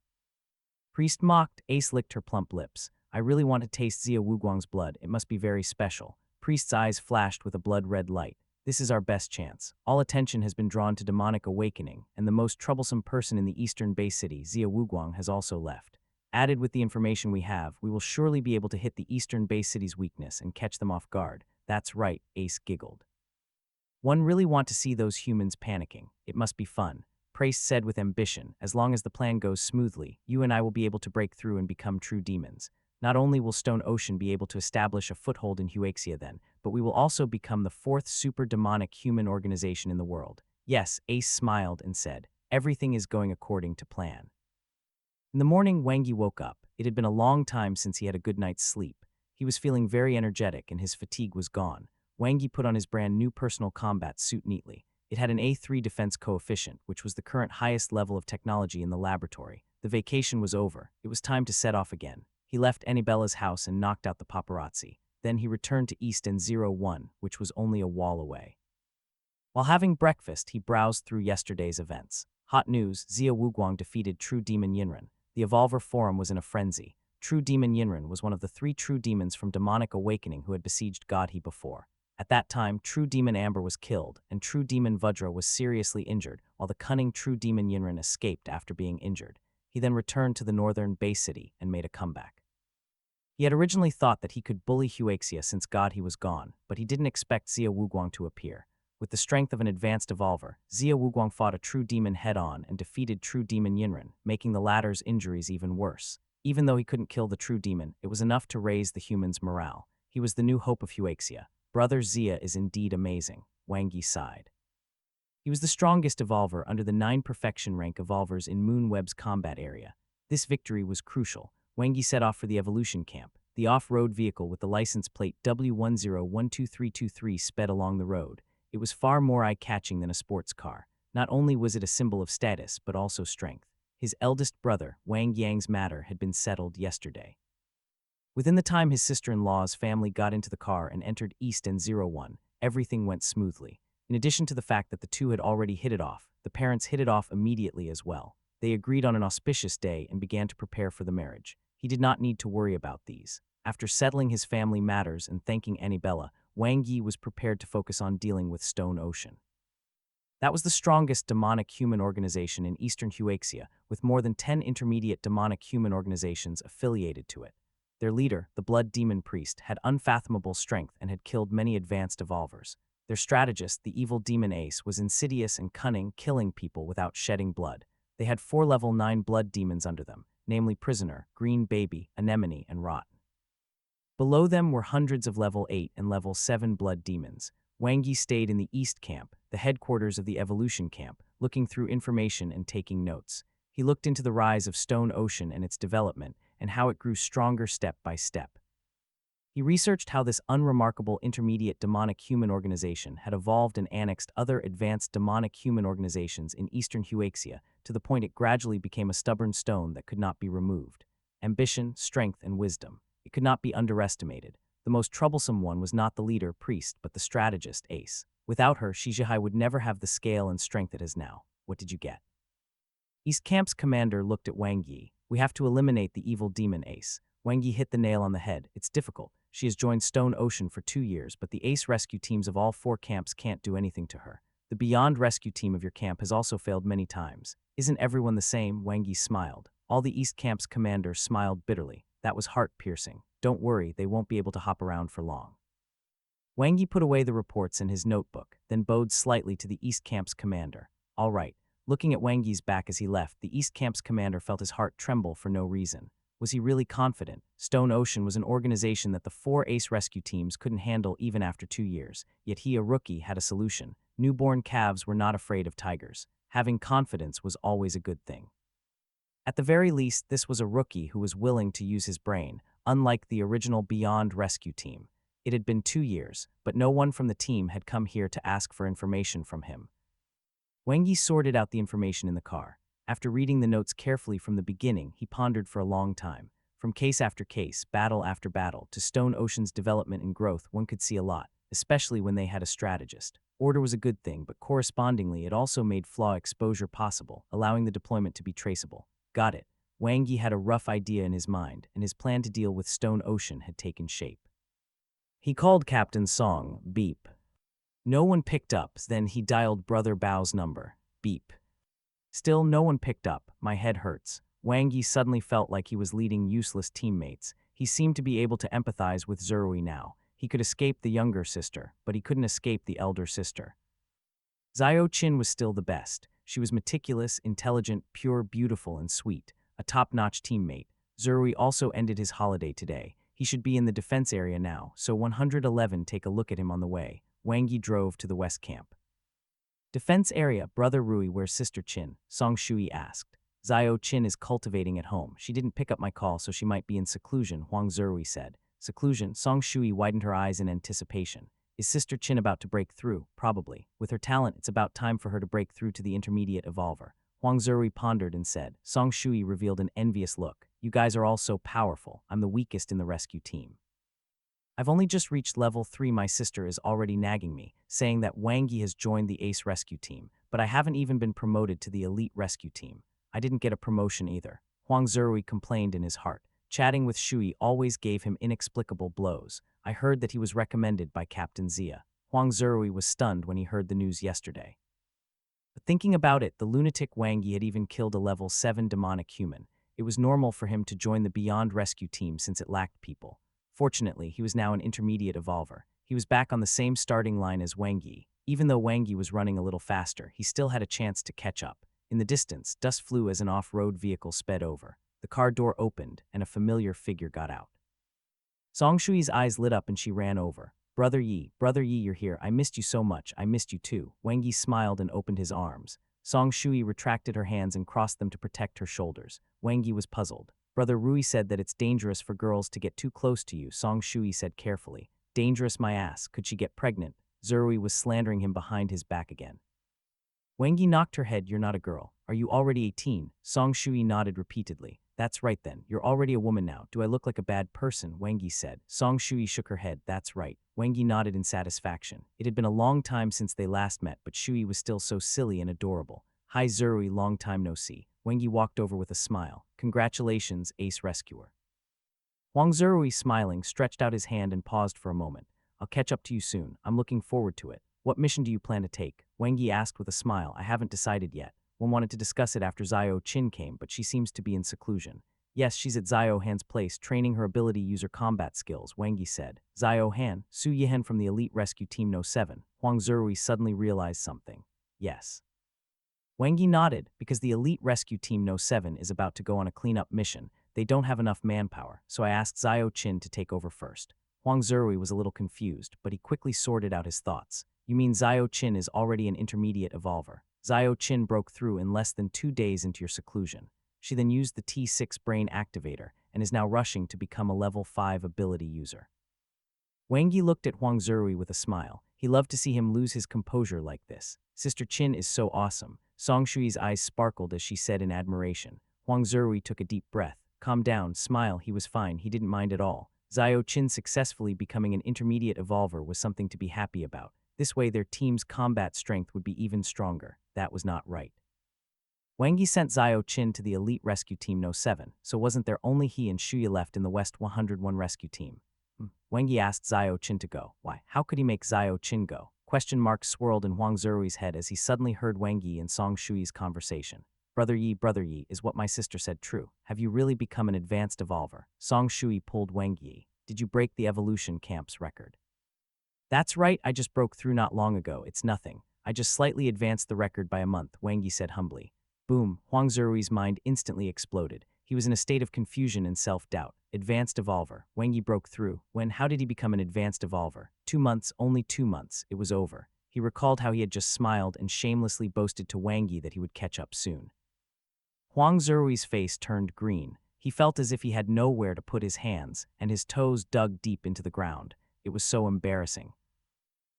Priest mocked. Ace licked her plump lips. "I really want to taste Zia Wuguang's blood. It must be very special." Priest's eyes flashed with a blood-red light. "This is our best chance. All attention has been drawn to demonic awakening, and the most troublesome person in the Eastern Bay City, Zia Wuguang, has also left. Added with the information we have, we will surely be able to hit the Eastern Bay City's weakness and catch them off guard." "That's right," Ace giggled. One really want to see those humans panicking. It must be fun. Praist said with ambition, as long as the plan goes smoothly, you and I will be able to break through and become true demons. Not only will Stone Ocean be able to establish a foothold in Huaxia then, but we will also become the fourth super demonic human organization in the world. Yes, Ace smiled and said, everything is going according to plan. In the morning, Wang Yi woke up. It had been a long time since he had a good night's sleep. He was feeling very energetic and his fatigue was gone. Wang Yi put on his brand new personal combat suit neatly. It had an A3 defense coefficient, which was the current highest level of technology in the laboratory. The vacation was over. It was time to set off again. He left Annibella's house and knocked out the paparazzi. Then he returned to East End 01, which was only a wall away. While having breakfast, he browsed through yesterday's events. Hot news, Xia Wuguang defeated True Demon Yinren. The Evolver Forum was in a frenzy. True Demon Yinren was one of the 3 true demons from Demonic Awakening who had besieged Godhe before. At that time, True Demon Amber was killed, and True Demon Vajra was seriously injured, while the cunning True Demon Yinren escaped after being injured. He then returned to the northern Bay City and made a comeback. He had originally thought that he could bully Huaxia since Godhe was gone, but he didn't expect Xia Wuguang to appear. With the strength of an advanced evolver, Xia Wuguang fought a true demon head-on and defeated True Demon Yinren, making the latter's injuries even worse. Even though he couldn't kill the true demon, it was enough to raise the human's morale. He was the new hope of Huaxia. Brother Xia is indeed amazing, Wang Yi sighed. He was the strongest evolver under the 9 perfection rank evolvers in Moonweb's combat area. This victory was crucial. Wang Yi set off for the evolution camp. The off-road vehicle with the license plate W1012323 sped along the road. It was far more eye-catching than a sports car. Not only was it a symbol of status, but also strength. His eldest brother, Wang Yang's matter, had been settled yesterday. Within the time his sister-in-law's family got into the car and entered East End 01, everything went smoothly. In addition to the fact that the two had already hit it off, the parents hit it off immediately as well. They agreed on an auspicious day and began to prepare for the marriage. He did not need to worry about these. After settling his family matters and thanking Annabella, Wang Yi was prepared to focus on dealing with Stone Ocean. That was the strongest demonic human organization in Eastern Huaxia, with more than 10 intermediate demonic human organizations affiliated to it. Their leader, the Blood Demon Priest, had unfathomable strength and had killed many advanced evolvers. Their strategist, the evil demon Ace, was insidious and cunning, killing people without shedding blood. They had 4 level 9 blood demons under them, namely Prisoner, Green Baby, Anemone, and Rot. Below them were hundreds of level 8 and level 7 blood demons. Wang Yi stayed in the East Camp, the headquarters of the Evolution Camp, looking through information and taking notes. He looked into the rise of Stone Ocean and its development, and how it grew stronger step by step. He researched how this unremarkable intermediate demonic human organization had evolved and annexed other advanced demonic human organizations in Eastern Huaxia to the point it gradually became a stubborn stone that could not be removed. Ambition, strength, and wisdom. It could not be underestimated. The most troublesome one was not the leader, Priest, but the strategist, Ace. Without her, Shizhihai would never have the scale and strength it has now. What did you get? East Camp's commander looked at Wang Yi. We have to eliminate the evil demon Ace. Wang Yi hit the nail on the head. It's difficult. She has joined Stone Ocean for 2 years, but the Ace rescue teams of all 4 camps can't do anything to her. The Beyond rescue team of your camp has also failed many times. Isn't everyone the same? Wang Yi smiled. All the East Camp's commander smiled bitterly. That was heart-piercing. Don't worry, they won't be able to hop around for long. Wang Yi put away the reports in his notebook, then bowed slightly to the East Camp's commander. All right. Looking at Wang Yi's back as he left, the East Camp's commander felt his heart tremble for no reason. Was he really confident? Stone Ocean was an organization that the 4 Ace rescue teams couldn't handle even after 2 years. Yet he, a rookie, had a solution. Newborn calves were not afraid of tigers. Having confidence was always a good thing. At the very least, this was a rookie who was willing to use his brain, unlike the original Beyond rescue team. It had been 2 years, but no one from the team had come here to ask for information from him. Wang Yi sorted out the information in the car. After reading the notes carefully from the beginning, he pondered for a long time. From case after case, battle after battle, to Stone Ocean's development and growth, one could see a lot, especially when they had a strategist. Order was a good thing, but correspondingly it also made flaw exposure possible, allowing the deployment to be traceable. Got it. Wang Yi had a rough idea in his mind, and his plan to deal with Stone Ocean had taken shape. He called Captain Song. Beep. No one picked up, then he dialed Brother Bao's number. Beep. Still no one picked up. My head hurts. Wang Yi suddenly felt like he was leading useless teammates. He seemed to be able to empathize with Zerui now. He could escape the younger sister, but he couldn't escape the elder sister. Zio Chin was still the best. She was meticulous, intelligent, pure, beautiful, and sweet. A top-notch teammate. Zurui also ended his holiday today. He should be in the defense area now, so 111 take a look at him on the way. Wang Yi drove to the west camp. Defense area, Brother Rui, where's Sister Chin? Song Shui asked. Zio Chin is cultivating at home. She didn't pick up my call, so she might be in seclusion, Huang Zerui said. Seclusion? Song Shui widened her eyes in anticipation. Is Sister Chin about to break through? Probably. With her talent, it's about time for her to break through to the intermediate evolver. Huang Zerui pondered and said. Song Shui revealed an envious look. You guys are all so powerful. I'm the weakest in the rescue team. I've only just reached level 3. My sister is already nagging me, saying that Wang Yi has joined the Ace Rescue Team, but I haven't even been promoted to the Elite Rescue Team. I didn't get a promotion either. Huang Zerui complained in his heart. Chatting with Shui always gave him inexplicable blows. I heard that he was recommended by Captain Zia. Huang Zerui was stunned when he heard the news yesterday. But thinking about it, the lunatic Wang Yi had even killed a level 7 demonic human. It was normal for him to join the Beyond Rescue Team since it lacked people. Fortunately, he was now an intermediate evolver. He was back on the same starting line as Wang Yi. Even though Wang Yi was running a little faster, he still had a chance to catch up. In the distance, dust flew as an off-road vehicle sped over. The car door opened, and a familiar figure got out. Song Shui's eyes lit up and she ran over. Brother Yi, you're here. I missed you so much. I missed you too. Wang Yi smiled and opened his arms. Song Shui retracted her hands and crossed them to protect her shoulders. Wang Yi was puzzled. Brother Rui said that it's dangerous for girls to get too close to you, Song Shui said carefully. Dangerous my ass. Could she get pregnant? Zerui was slandering him behind his back again. Wang Yi knocked her head. You're not a girl. Are you already 18? Song Shui nodded repeatedly. That's right then. You're already a woman now. Do I look like a bad person? Wang Yi said. Song Shui shook her head. That's right. Wang Yi nodded in satisfaction. It had been a long time since they last met, but Shui was still so silly and adorable. Hi Zerui, long time no see. Wang Yi walked over with a smile. Congratulations, Ace Rescuer. Huang Zerui, smiling, stretched out his hand and paused for a moment. I'll catch up to you soon. I'm looking forward to it. What mission do you plan to take? Wang Yi asked with a smile. I haven't decided yet. One wanted to discuss it after Zio Chin came, but she seems to be in seclusion. Yes, she's at Zio Han's place, training her ability user combat skills, Wang Yi said. Zio Han, Su Yihen from the Elite Rescue Team No. 7. Huang Zerui suddenly realized something. Yes. Wang Yi nodded, because the Elite Rescue Team No. 7 is about to go on a cleanup mission. They don't have enough manpower, so I asked Zio Chin to take over first. Huang Zerui was a little confused, but he quickly sorted out his thoughts. You mean Zio Chin is already an intermediate evolver? Zio Chin broke through in less than 2 days into your seclusion. She then used the T6 brain activator and is now rushing to become a level 5 ability user. Wang Yi looked at Huang Zerui with a smile. He loved to see him lose his composure like this. Sister Chin is so awesome. Song Shui's eyes sparkled as she said in admiration. Huang Zerui took a deep breath. Calm down, smile, he was fine, he didn't mind at all. Zio Chin successfully becoming an intermediate evolver was something to be happy about. This way their team's combat strength would be even stronger. That was not right. Wang Yi sent Zio Chin to the Elite Rescue Team No. 7, so wasn't there only he and Shuya left in the West 101 Rescue Team? Wang Yi asked Zio Chin to go. Why, how could he make Zio Chin go? Question marks swirled in Huang Zerui's head as he suddenly heard Wang Yi and Song Shui's conversation. Brother Yi, is what my sister said true? Have you really become an advanced evolver? Song Shui pulled Wang Yi. Did you break the evolution camp's record? That's right, I just broke through not long ago. It's nothing. I just slightly advanced the record by a month, Wang Yi said humbly. Boom, Huang Zerui's mind instantly exploded. He was in a state of confusion and self-doubt. Advanced evolver. Wang Yi broke through. When? How did he become an advanced evolver? 2 months, only 2 months. It was over. He recalled how he had just smiled and shamelessly boasted to Wang Yi that he would catch up soon. Huang Zerui's face turned green. He felt as if he had nowhere to put his hands, and his toes dug deep into the ground. It was so embarrassing.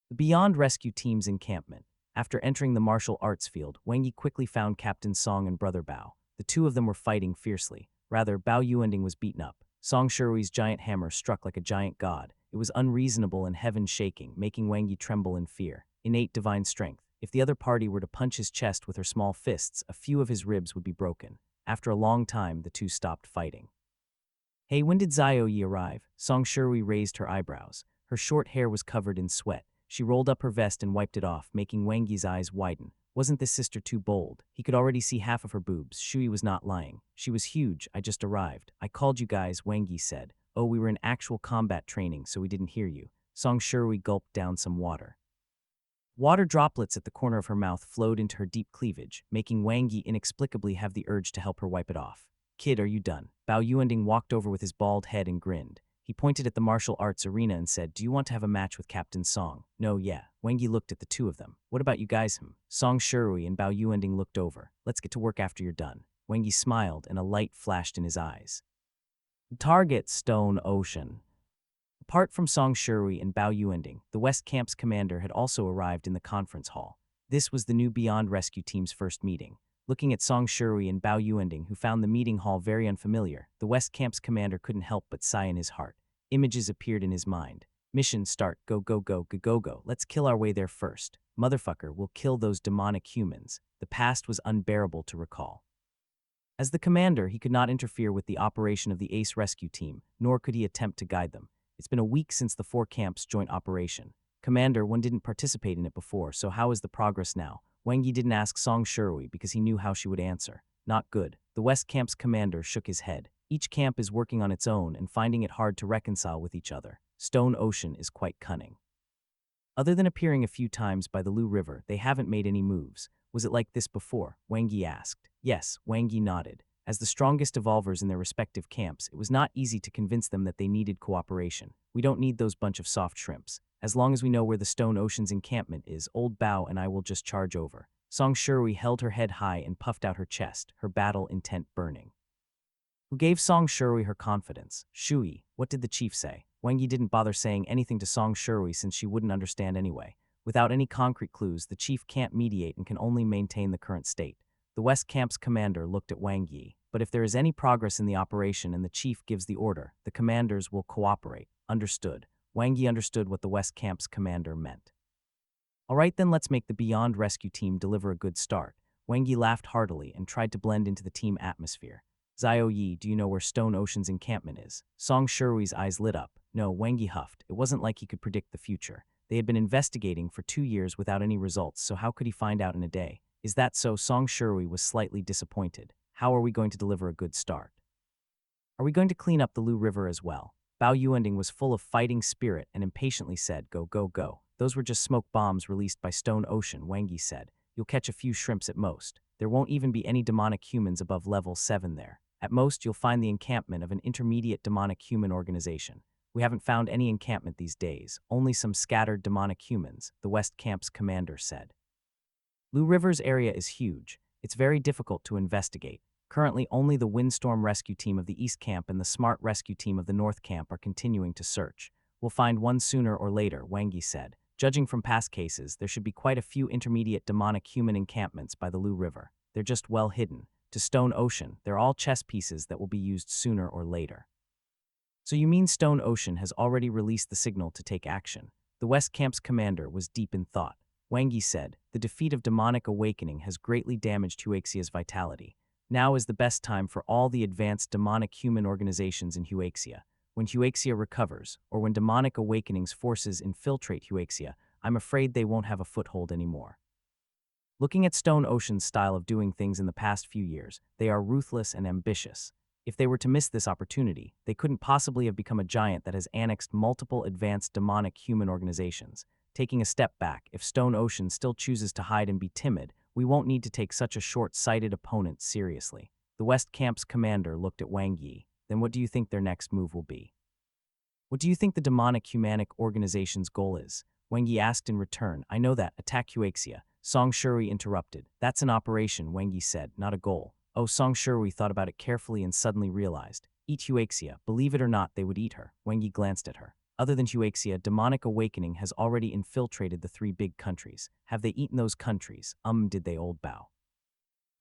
The Beyond Rescue Team's encampment. After entering the martial arts field, Wang Yi quickly found Captain Song and Brother Bao. The two of them were fighting fiercely. Rather, Bao Yuending was beaten up. Song Shui's giant hammer struck like a giant god. It was unreasonable and heaven-shaking, making Wang Yi tremble in fear. Innate divine strength. If the other party were to punch his chest with her small fists, a few of his ribs would be broken. After a long time, the two stopped fighting. Hey, when did Zio Yi arrive? Song Shui raised her eyebrows. Her short hair was covered in sweat. She rolled up her vest and wiped it off, making Wang Yi's eyes widen. Wasn't this sister too bold? He could already see half of her boobs. Shui was not lying. She was huge. I just arrived. I called you guys, Wang Yi said. Oh, we were in actual combat training, so we didn't hear you. Song Shui gulped down some water. Water droplets at the corner of her mouth flowed into her deep cleavage, making Wang Yi inexplicably have the urge to help her wipe it off. Kid, are you done? Bao Yuanding walked over with his bald head and grinned. He pointed at the martial arts arena and said, do you want to have a match with Captain Song? No, yeah. Wang Yi looked at the two of them. What about you guys? Song Shirui and Bao Yuanding looked over. Let's get to work after you're done. Wang Yi smiled and a light flashed in his eyes. Target Stone Ocean. Apart from Song Shirui and Bao Yuanding, the West Camp's commander had also arrived in the conference hall. This was the new Beyond Rescue team's first meeting. Looking at Song Shirui and Bao Yuanding, who found the meeting hall very unfamiliar, the West Camp's commander couldn't help but sigh in his heart. Images appeared in his mind. Mission start, go go go go go go, let's kill our way there first. Motherfucker, we'll kill those demonic humans. The past was unbearable to recall. As the commander, he could not interfere with the operation of the Ace Rescue Team, nor could he attempt to guide them. It's been a week since the four camps' joint operation. Commander, one didn't participate in it before, so how is the progress now? Wang Yi didn't ask Song Shirui because he knew how she would answer. Not good. The West Camp's commander shook his head. Each camp is working on its own and finding it hard to reconcile with each other. Stone Ocean is quite cunning. Other than appearing a few times by the Lu River, they haven't made any moves. Was it like this before? Wang Yi asked. Yes, Wang Yi nodded. As the strongest evolvers in their respective camps, it was not easy to convince them that they needed cooperation. We don't need those bunch of soft shrimps. As long as we know where the Stone Ocean's encampment is, old Bao and I will just charge over. Song Shirui held her head high and puffed out her chest, her battle intent burning. Who gave Song Shirui her confidence? Shui. What did the chief say? Wang Yi didn't bother saying anything to Song Shirui since she wouldn't understand anyway. Without any concrete clues, the chief can't mediate and can only maintain the current state. The West Camp's commander looked at Wang Yi. But if there is any progress in the operation and the chief gives the order, the commanders will cooperate. Understood. Wang Yi understood what the West Camp's commander meant. All right, then let's make the Beyond Rescue team deliver a good start. Wang Yi laughed heartily and tried to blend into the team atmosphere. Zhao Yi, do you know where Stone Ocean's encampment is? Song Shirui's eyes lit up. No, Wang Yi huffed. It wasn't like he could predict the future. They had been investigating for 2 years without any results, so how could he find out in a day? Is that so? Song Shirui was slightly disappointed. How are we going to deliver a good start? Are we going to clean up the Lu River as well? Bao Yuanding was full of fighting spirit and impatiently said, go, go, go. Those were just smoke bombs released by Stone Ocean, Wang Yi said. You'll catch a few shrimps at most. There won't even be any demonic humans above level 7 there. At most, you'll find the encampment of an intermediate demonic human organization. We haven't found any encampment these days, only some scattered demonic humans, the West Camp's commander said. Lu River's area is huge. It's very difficult to investigate. Currently, only the Windstorm Rescue Team of the East Camp and the Smart Rescue Team of the North Camp are continuing to search. We'll find one sooner or later, Wang Yi said. Judging from past cases, there should be quite a few intermediate demonic human encampments by the Lu River. They're just well hidden. To Stone Ocean, they're all chess pieces that will be used sooner or later. So you mean Stone Ocean has already released the signal to take action? The West Camp's commander was deep in thought. Wang Yi said, the defeat of demonic awakening has greatly damaged Huaxia's vitality. Now is the best time for all the advanced demonic human organizations in Huaxia. When Huaxia recovers, or when demonic awakening's forces infiltrate Huaxia, I'm afraid they won't have a foothold anymore. Looking at Stone Ocean's style of doing things in the past few years, they are ruthless and ambitious. If they were to miss this opportunity, they couldn't possibly have become a giant that has annexed multiple advanced demonic human organizations. Taking a step back, if Stone Ocean still chooses to hide and be timid, we won't need to take such a short-sighted opponent seriously. The West Camp's commander looked at Wang Yi. Then what do you think their next move will be? What do you think the demonic humanic organization's goal is? Wang Yi asked in return. I know that. Attack Huaxia. Song Shirui interrupted. That's an operation, Wang Yi said, not a goal. Oh, Song Shirui thought about it carefully and suddenly realized. Eat Huaxia. Believe it or not, they would eat her. Wang Yi glanced at her. Other than Huaxia, demonic awakening has already infiltrated the 3 big countries. Have they eaten those countries? Did they, old Bao?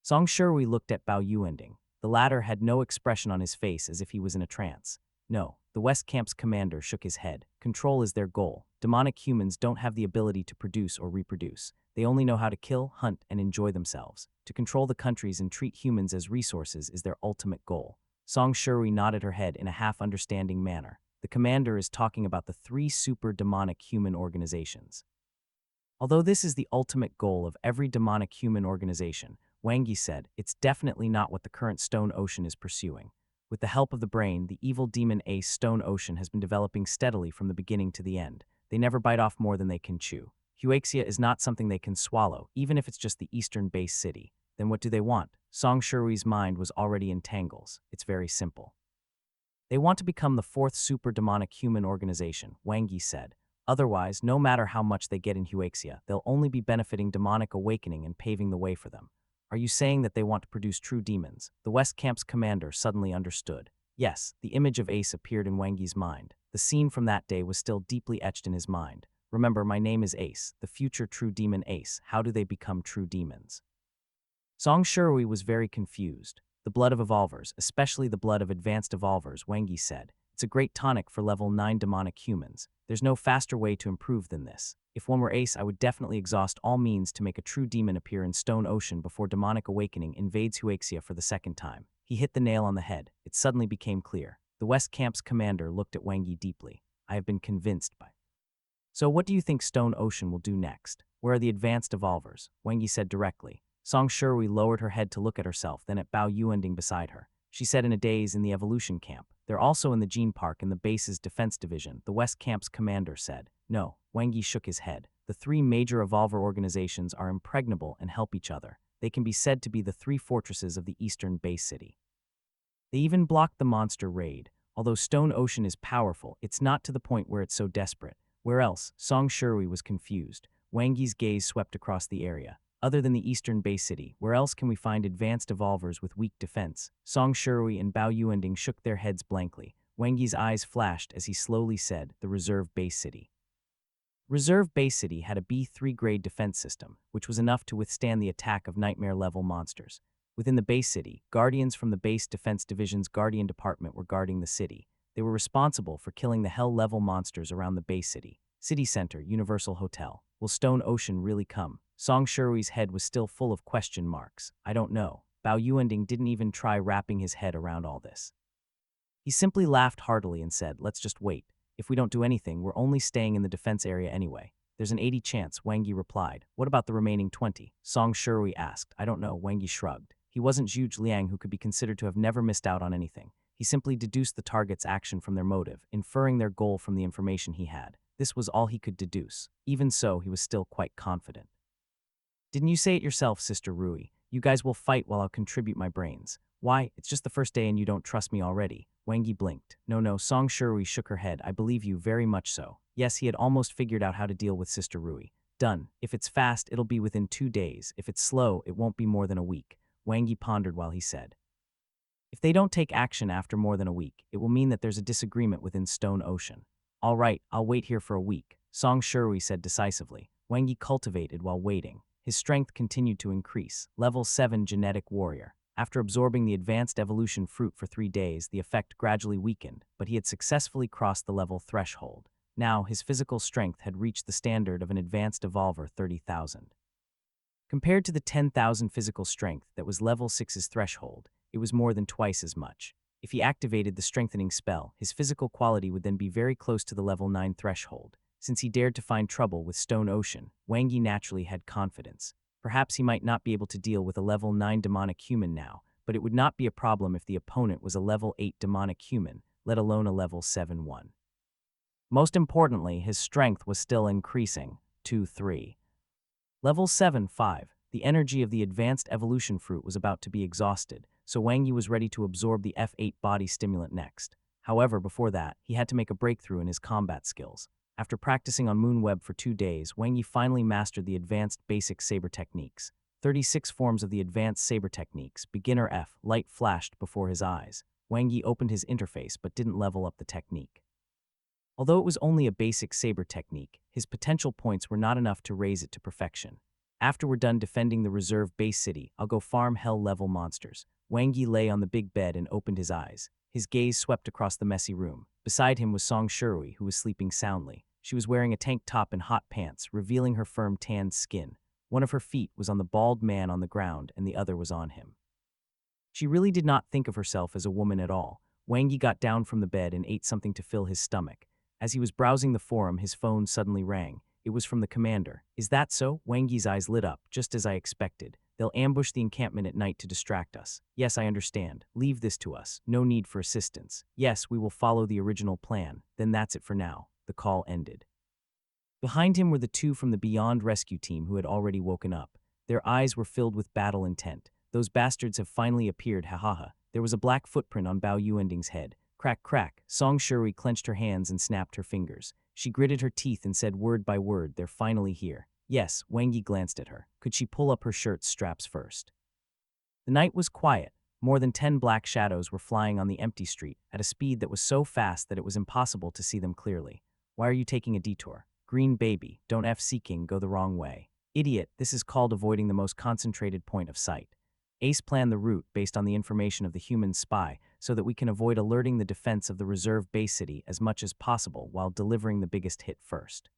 Song Shirui looked at Bao Yuanding. The latter had no expression on his face as if he was in a trance. No, the West Camp's commander shook his head. Control is their goal. Demonic humans don't have the ability to produce or reproduce. They only know how to kill, hunt, and enjoy themselves. To control the countries and treat humans as resources is their ultimate goal. Song Shirui nodded her head in a half-understanding manner. The commander is talking about the 3 super demonic human organizations. Although this is the ultimate goal of every demonic human organization, Wang Yi said, it's definitely not what the current Stone Ocean is pursuing. With the help of the brain, the evil demon ace Stone Ocean has been developing steadily from the beginning to the end. They never bite off more than they can chew. Huaxia is not something they can swallow, even if it's just the eastern-based city. Then what do they want? Song Shui's mind was already in tangles. It's very simple. They want to become the fourth super demonic human organization, Wang Yi said. Otherwise, no matter how much they get in Huaxia, they'll only be benefiting demonic awakening and paving the way for them. Are you saying that they want to produce true demons? The West Camp's commander suddenly understood. Yes, the image of Ace appeared in Wang Yi's mind. The scene from that day was still deeply etched in his mind. Remember, my name is Ace, the future true demon Ace. How do they become true demons? Song Shui was very confused. The blood of evolvers, especially the blood of advanced evolvers, Wang Yi said. It's a great tonic for level 9 demonic humans. There's no faster way to improve than this. If one were Ace, I would definitely exhaust all means to make a true demon appear in Stone Ocean before demonic awakening invades Huaxia for the second time. He hit the nail on the head. It suddenly became clear. The West Camp's commander looked at Wang Yi deeply. I have been convinced by. So what do you think Stone Ocean will do next? Where are the advanced evolvers? Wang Yi said directly. Song Shui lowered her head to look at herself, then at Bao Yuending beside her. She said in a daze in the evolution camp. They're also in the Gene Park in the base's defense division, the West Camp's commander said. No, Wang Yi shook his head. The three major evolver organizations are impregnable and help each other. They can be said to be the three fortresses of the eastern base city. They even blocked the monster raid. Although Stone Ocean is powerful, it's not to the point where it's so desperate. Where else? Song Shui was confused. Wang Yi's gaze swept across the area. Other than the eastern base city, where else can we find advanced evolvers with weak defense? Song Shui and Bao Yuending shook their heads blankly. Wang Yi's eyes flashed as he slowly said, the Reserve Base City. Reserve Base City had a B3 grade defense system, which was enough to withstand the attack of nightmare-level monsters. Within the base city, guardians from the base defense division's guardian department were guarding the city. They were responsible for killing the hell-level monsters around the base city. City Center, Universal Hotel. Will Stone Ocean really come? Song Shui's head was still full of question marks. I don't know. Bao Yuending didn't even try wrapping his head around all this. He simply laughed heartily and said, let's just wait. If we don't do anything, we're only staying in the defense area anyway. There's an 80 chance, Wang Yi replied. What about the remaining 20? Song Shui asked. I don't know, Wang Yi shrugged. He wasn't Zhuge Liang, who could be considered to have never missed out on anything. He simply deduced the target's action from their motive, inferring their goal from the information he had. This was all he could deduce. Even so, he was still quite confident. Didn't you say it yourself, Sister Rui? You guys will fight while I'll contribute my brains. Why? It's just the first day and you don't trust me already. Wang Yi blinked. No, Song Shui shook her head. I believe you very much so. Yes, he had almost figured out how to deal with Sister Rui. Done. If it's fast, it'll be within 2 days. If it's slow, it won't be more than a week. Wang Yi pondered while he said. If they don't take action after more than a week, it will mean that there's a disagreement within Stone Ocean. All right, I'll wait here for a week, Song Shui said decisively. Wang Yi cultivated while waiting. His strength continued to increase. Level 7 genetic warrior. After absorbing the advanced evolution fruit for 3 days, the effect gradually weakened, but he had successfully crossed the level threshold. Now, his physical strength had reached the standard of an advanced evolver 30,000. Compared to the 10,000 physical strength that was level 6's threshold, it was more than twice as much. If he activated the strengthening spell, his physical quality would then be very close to the level 9 threshold. Since he dared to find trouble with Stone Ocean, Wang Yi naturally had confidence. Perhaps he might not be able to deal with a level 9 demonic human now, but it would not be a problem if the opponent was a level 8 demonic human, let alone a level 7 one. Most importantly, his strength was still increasing. 2-3. Level 7-5. The energy of the advanced evolution fruit was about to be exhausted, so Wang Yi was ready to absorb the F8 body stimulant next. However, before that, he had to make a breakthrough in his combat skills. After practicing on Moonweb for 2 days, Wang Yi finally mastered the advanced basic saber techniques. 36 forms of the advanced saber techniques. Beginner F. Light flashed before his eyes. Wang Yi opened his interface but didn't level up the technique. Although it was only a basic saber technique, his potential points were not enough to raise it to perfection. After we're done defending the reserve base city, I'll go farm hell-level monsters. Wang Yi lay on the big bed and opened his eyes. His gaze swept across the messy room. Beside him was Song Shui, who was sleeping soundly. She was wearing a tank top and hot pants, revealing her firm tanned skin. One of her feet was on the bald man on the ground, and the other was on him. She really did not think of herself as a woman at all. Wang Yi got down from the bed and ate something to fill his stomach. As he was browsing the forum, his phone suddenly rang. It was from the commander. Is that so? Wang Yi's eyes lit up, just as I expected. They'll ambush the encampment at night to distract us. Yes, I understand. Leave this to us. No need for assistance. Yes, we will follow the original plan. Then that's it for now. The call ended. Behind him were the two from the Beyond rescue team who had already woken up. Their eyes were filled with battle intent. Those bastards have finally appeared, ha ha ha. There was a black footprint on Bao Yuending's head. Crack, crack. Song Shuri clenched her hands and snapped her fingers. She gritted her teeth and said word by word, they're finally here. Yes, Wang Yi glanced at her. Could she pull up her shirt's straps first? The night was quiet. More than 10 black shadows were flying on the empty street at a speed that was so fast that it was impossible to see them clearly. Why are you taking a detour? Green baby, don't F seeking, go the wrong way. Idiot, this is called avoiding the most concentrated point of sight. Ace planned the route based on the information of the human spy so that we can avoid alerting the defense of the reserve base city as much as possible while delivering the biggest hit first.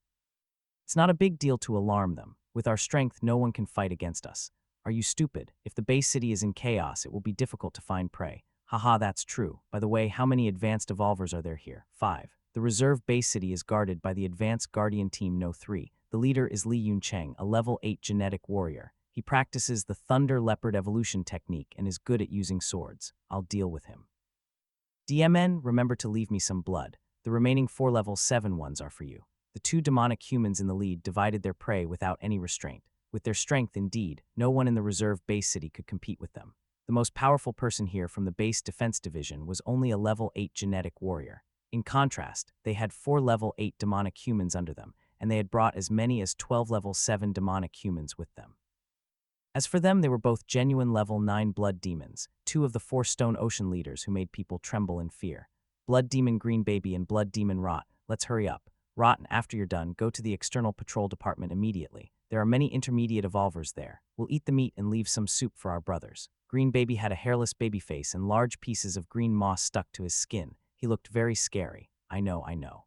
It's not a big deal to alarm them. With our strength, no one can fight against us. Are you stupid? If the base city is in chaos, it will be difficult to find prey. Haha, that's true. By the way, how many advanced evolvers are there here? 5. The reserve base city is guarded by the Advanced Guardian Team No. 3. The leader is Li Yuncheng, a level 8 genetic warrior. He practices the Thunder Leopard evolution technique and is good at using swords. I'll deal with him. DMN, remember to leave me some blood. The remaining 4 level 7 ones are for you. The 2 demonic humans in the lead divided their prey without any restraint. With their strength, indeed, no one in the reserve base city could compete with them. The most powerful person here from the base defense division was only a level 8 genetic warrior. In contrast, they had 4 level 8 demonic humans under them, and they had brought as many as 12 level 7 demonic humans with them. As for them, they were both genuine level 9 blood demons, 2 of the 4 stone ocean leaders who made people tremble in fear. Blood demon Green Baby and blood demon Rot, let's hurry up. Rot, and after you're done, go to the external patrol department immediately. There are many intermediate evolvers there. We'll eat the meat and leave some soup for our brothers. Green Baby had a hairless baby face and large pieces of green moss stuck to his skin. He looked very scary. I know.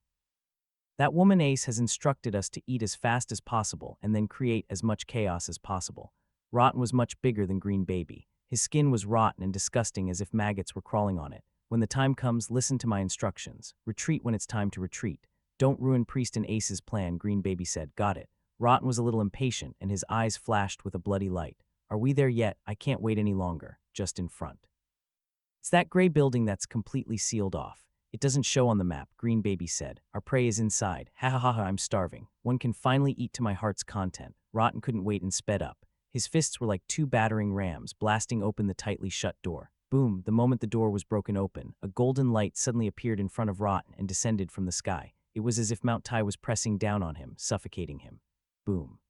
That woman Ace has instructed us to eat as fast as possible and then create as much chaos as possible. Rotten was much bigger than Green Baby. His skin was rotten and disgusting as if maggots were crawling on it. When the time comes, listen to my instructions. Retreat when it's time to retreat. Don't ruin Priest and Ace's plan, Green Baby said. Got it. Rotten was a little impatient and his eyes flashed with a bloody light. Are we there yet? I can't wait any longer. Just in front. It's that gray building that's completely sealed off. It doesn't show on the map, Green Baby said. Our prey is inside. Ha ha ha ha, I'm starving. One can finally eat to my heart's content. Rotten couldn't wait and sped up. His fists were like 2 battering rams, blasting open the tightly shut door. Boom, the moment the door was broken open, a golden light suddenly appeared in front of Rotten and descended from the sky. It was as if Mount Tai was pressing down on him, suffocating him. Boom.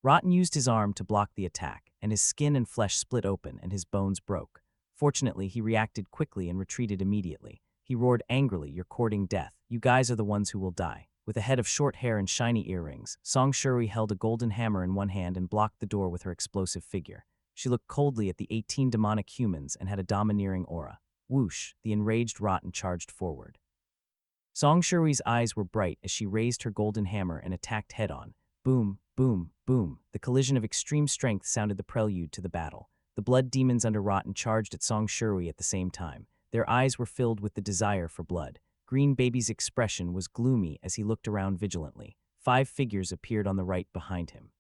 Rotten used his arm to block the attack, and his skin and flesh split open and his bones broke. Fortunately, he reacted quickly and retreated immediately. He roared angrily, "You're courting death. You guys are the ones who will die." With a head of short hair and shiny earrings, Song Shuri held a golden hammer in one hand and blocked the door with her explosive figure. She looked coldly at the 18 demonic humans and had a domineering aura. Whoosh, the enraged Rotten charged forward. Song Shuri's eyes were bright as she raised her golden hammer and attacked head-on. Boom, boom, boom. The collision of extreme strength sounded the prelude to the battle. The blood demons under Rotten charged at Song Shuri at the same time. Their eyes were filled with the desire for blood. Green Baby's expression was gloomy as he looked around vigilantly. 5 figures appeared on the right behind him.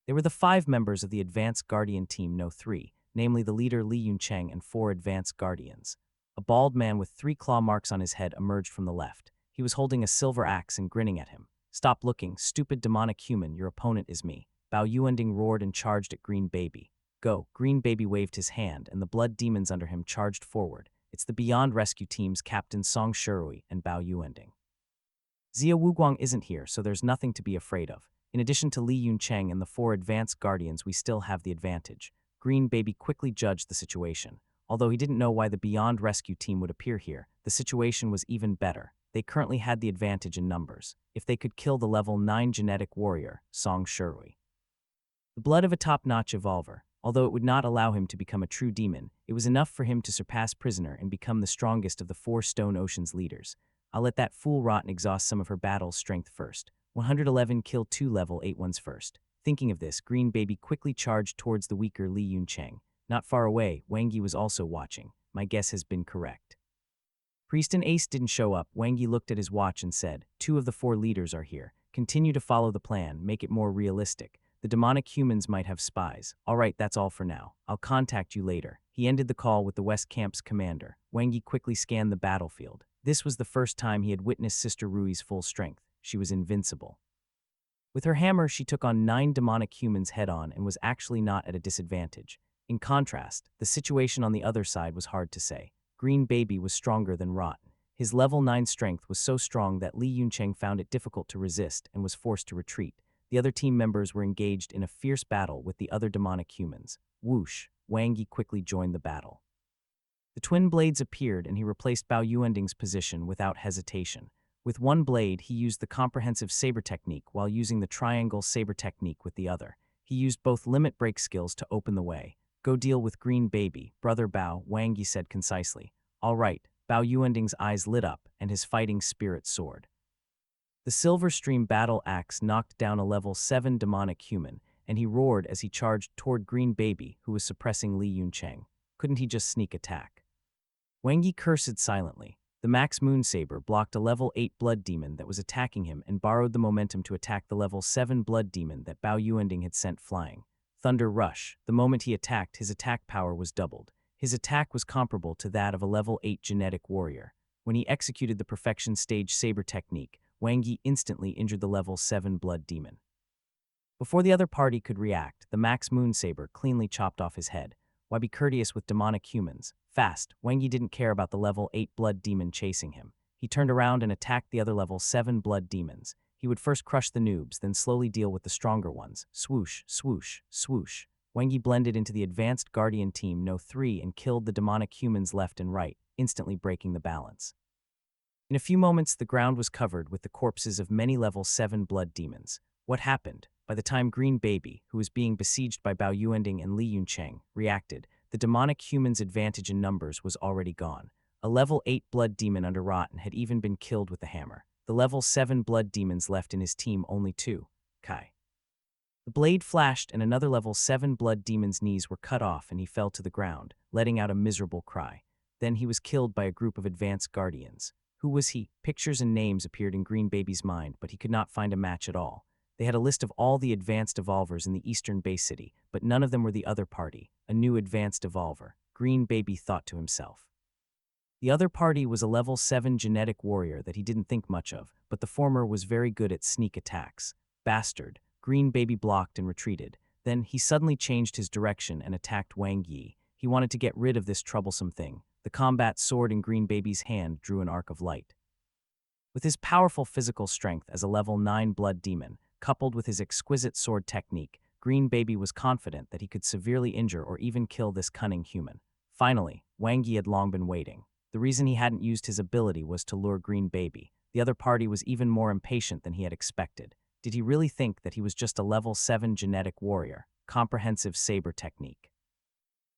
They were the 5 members of the Advanced Guardian Team No. 3, namely the leader Li Yuncheng and 4 Advanced Guardians. A bald man with 3 claw marks on his head emerged from the left. He was holding a silver axe and grinning at him. Stop looking, stupid demonic human, your opponent is me. Bao Yuending roared and charged at Green Baby. Go, Green Baby waved his hand and the blood demons under him charged forward. It's the Beyond Rescue Team's Captain Song Shuri and Bao Yuending. Xia Wuguang isn't here, so there's nothing to be afraid of. In addition to Li Yuncheng and the 4 Advanced Guardians, we still have the advantage. Green Baby quickly judged the situation. Although he didn't know why the Beyond Rescue Team would appear here, the situation was even better. They currently had the advantage in numbers. If they could kill the level 9 genetic warrior, Song Shuri. The blood of a top-notch evolver. Although it would not allow him to become a true demon, it was enough for him to surpass Prisoner and become the strongest of the 4 Stone Ocean's leaders. I'll let that fool Rotten exhaust some of her battle strength first. 111 kill 2 level 8 ones first. Thinking of this, Green Baby quickly charged towards the weaker Li Yuncheng. Not far away, Wang Yi was also watching. My guess has been correct. Priest and Ace didn't show up. Wang Yi looked at his watch and said, 2 of the 4 leaders are here. Continue to follow the plan, make it more realistic. The demonic humans might have spies. All right, that's all for now. I'll contact you later. He ended the call with the West Camp's commander. Wang Yi quickly scanned the battlefield. This was the first time he had witnessed Sister Rui's full strength. She was invincible. With her hammer, she took on 9 demonic humans head-on and was actually not at a disadvantage. In contrast, the situation on the other side was hard to say. Green Baby was stronger than Rot. His level 9 strength was so strong that Li Yuncheng found it difficult to resist and was forced to retreat. The other team members were engaged in a fierce battle with the other demonic humans. Whoosh, Wang Yi quickly joined the battle. The twin blades appeared and he replaced Bao Yuending's position without hesitation. With one blade, he used the comprehensive saber technique while using the triangle saber technique with the other. He used both limit break skills to open the way. Go deal with Green Baby, Brother Bao, Wang Yi said concisely. All right, Bao Yuending's eyes lit up and his fighting spirit soared. The Silver Stream battle axe knocked down a level 7 demonic human, and he roared as he charged toward Green Baby, who was suppressing Li Yuncheng. Couldn't he just sneak attack? Wang Yi cursed silently. The Max Moonsaber blocked a level 8 blood demon that was attacking him and borrowed the momentum to attack the level 7 blood demon that Bao Yuending had sent flying. Thunder Rush. The moment he attacked, his attack power was doubled. His attack was comparable to that of a level 8 genetic warrior. When he executed the Perfection Stage Saber technique, Wang Yi instantly injured the level 7 blood demon. Before the other party could react, the Max Moonsaber cleanly chopped off his head. Why be courteous with demonic humans? Fast, Wang Yi didn't care about the level 8 blood demon chasing him. He turned around and attacked the other level 7 blood demons. He would first crush the noobs, then slowly deal with the stronger ones. Swoosh, swoosh, swoosh. Wang Yi blended into the advanced Guardian Team No. 3 and killed the demonic humans left and right, instantly breaking the balance. In a few moments, the ground was covered with the corpses of many level 7 blood demons. What happened? By the time Green Baby, who was being besieged by Bao Yuending and Li Yuncheng, reacted, the demonic human's advantage in numbers was already gone. A level 8 blood demon under Rotten had even been killed with the hammer. The level 7 blood demons left in his team only 2. Kai. The blade flashed and another level 7 blood demon's knees were cut off and he fell to the ground, letting out a miserable cry. Then he was killed by a group of advanced guardians. Who was he? Pictures and names appeared in Green Baby's mind, but he could not find a match at all. They had a list of all the advanced evolvers in the eastern base city, but none of them were the other party, a new advanced evolver. Green Baby thought to himself. The other party was a level 7 genetic warrior that he didn't think much of, but the former was very good at sneak attacks. Bastard. Green Baby blocked and retreated. Then he suddenly changed his direction and attacked Wang Yi. He wanted to get rid of this troublesome thing. The combat sword in Green Baby's hand drew an arc of light. With his powerful physical strength as a level 9 blood demon, coupled with his exquisite sword technique, Green Baby was confident that he could severely injure or even kill this cunning human. Finally, Wang Yi had long been waiting. The reason he hadn't used his ability was to lure Green Baby. The other party was even more impatient than he had expected. Did he really think that he was just a level 7 genetic warrior? Comprehensive saber technique.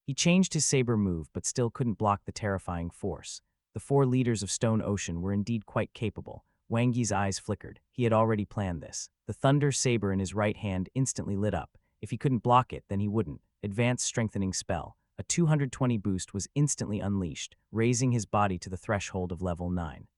He changed his saber move but still couldn't block the terrifying force. The 4 leaders of Stone Ocean were indeed quite capable. Wang Yi's eyes flickered. He had already planned this. The thunder saber in his right hand instantly lit up. If he couldn't block it, then he wouldn't. Advanced strengthening spell. A 220 boost was instantly unleashed, raising his body to the threshold of level 9.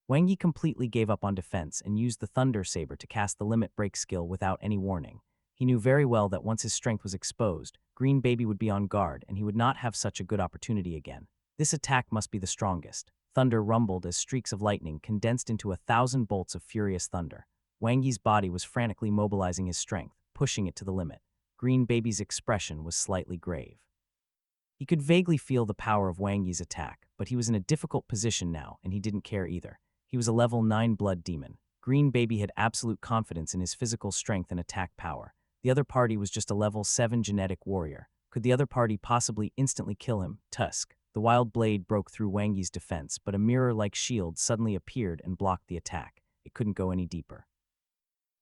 Wang Yi completely gave up on defense and used the thunder saber to cast the limit break skill without any warning. He knew very well that once his strength was exposed, Green Baby would be on guard and he would not have such a good opportunity again. This attack must be the strongest. Thunder rumbled as streaks of lightning condensed into 1,000 bolts of furious thunder. Wang Yi's body was frantically mobilizing his strength, pushing it to the limit. Green Baby's expression was slightly grave. He could vaguely feel the power of Wang Yi's attack, but he was in a difficult position now and he didn't care either. He was a level 9 blood demon. Green Baby had absolute confidence in his physical strength and attack power. The other party was just a level 7 genetic warrior. Could the other party possibly instantly kill him? Tusk. The wild blade broke through Wang Yi's defense, but a mirror-like shield suddenly appeared and blocked the attack. It couldn't go any deeper.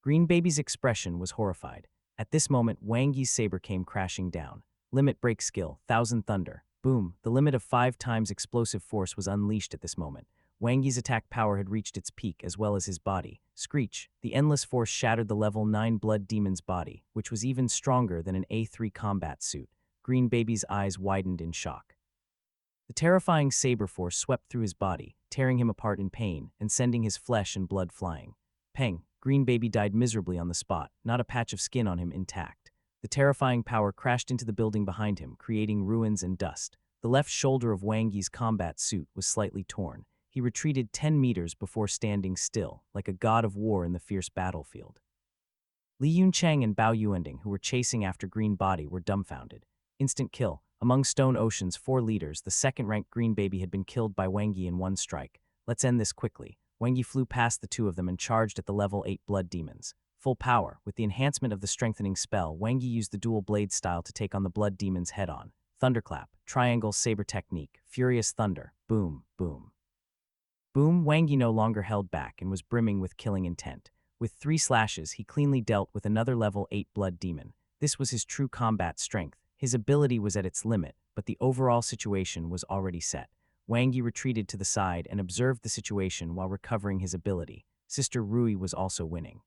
Green Baby's expression was horrified. At this moment, Wang Yi's saber came crashing down. Limit break skill, 1000 thunder. Boom, the limit of 5 times explosive force was unleashed at this moment. Wang Yi's attack power had reached its peak as well as his body. Screech, the endless force shattered the level 9 blood demon's body, which was even stronger than an A3 combat suit. Green Baby's eyes widened in shock. The terrifying saber force swept through his body, tearing him apart in pain and sending his flesh and blood flying. Peng, Green Baby died miserably on the spot, not a patch of skin on him intact. The terrifying power crashed into the building behind him, creating ruins and dust. The left shoulder of Wang Yi's combat suit was slightly torn. He retreated 10 meters before standing still, like a god of war in the fierce battlefield. Li Yuncheng and Bao Yuending, who were chasing after Green Body, were dumbfounded. Instant kill. Among Stone Ocean's 4 leaders, the second-ranked Green Baby had been killed by Wang Yi in one strike. Let's end this quickly. Wang Yi flew past the two of them and charged at the level 8 blood demons. Full power. With the enhancement of the strengthening spell, Wang Yi used the dual blade style to take on the blood demons head-on. Thunderclap, triangle saber technique, furious thunder, boom, boom. Boom, Wang Yi no longer held back and was brimming with killing intent. With 3 slashes, he cleanly dealt with another level 8 blood demon. This was his true combat strength. His ability was at its limit, but the overall situation was already set. Wang Yi retreated to the side and observed the situation while recovering his ability. Sister Rui was also winning.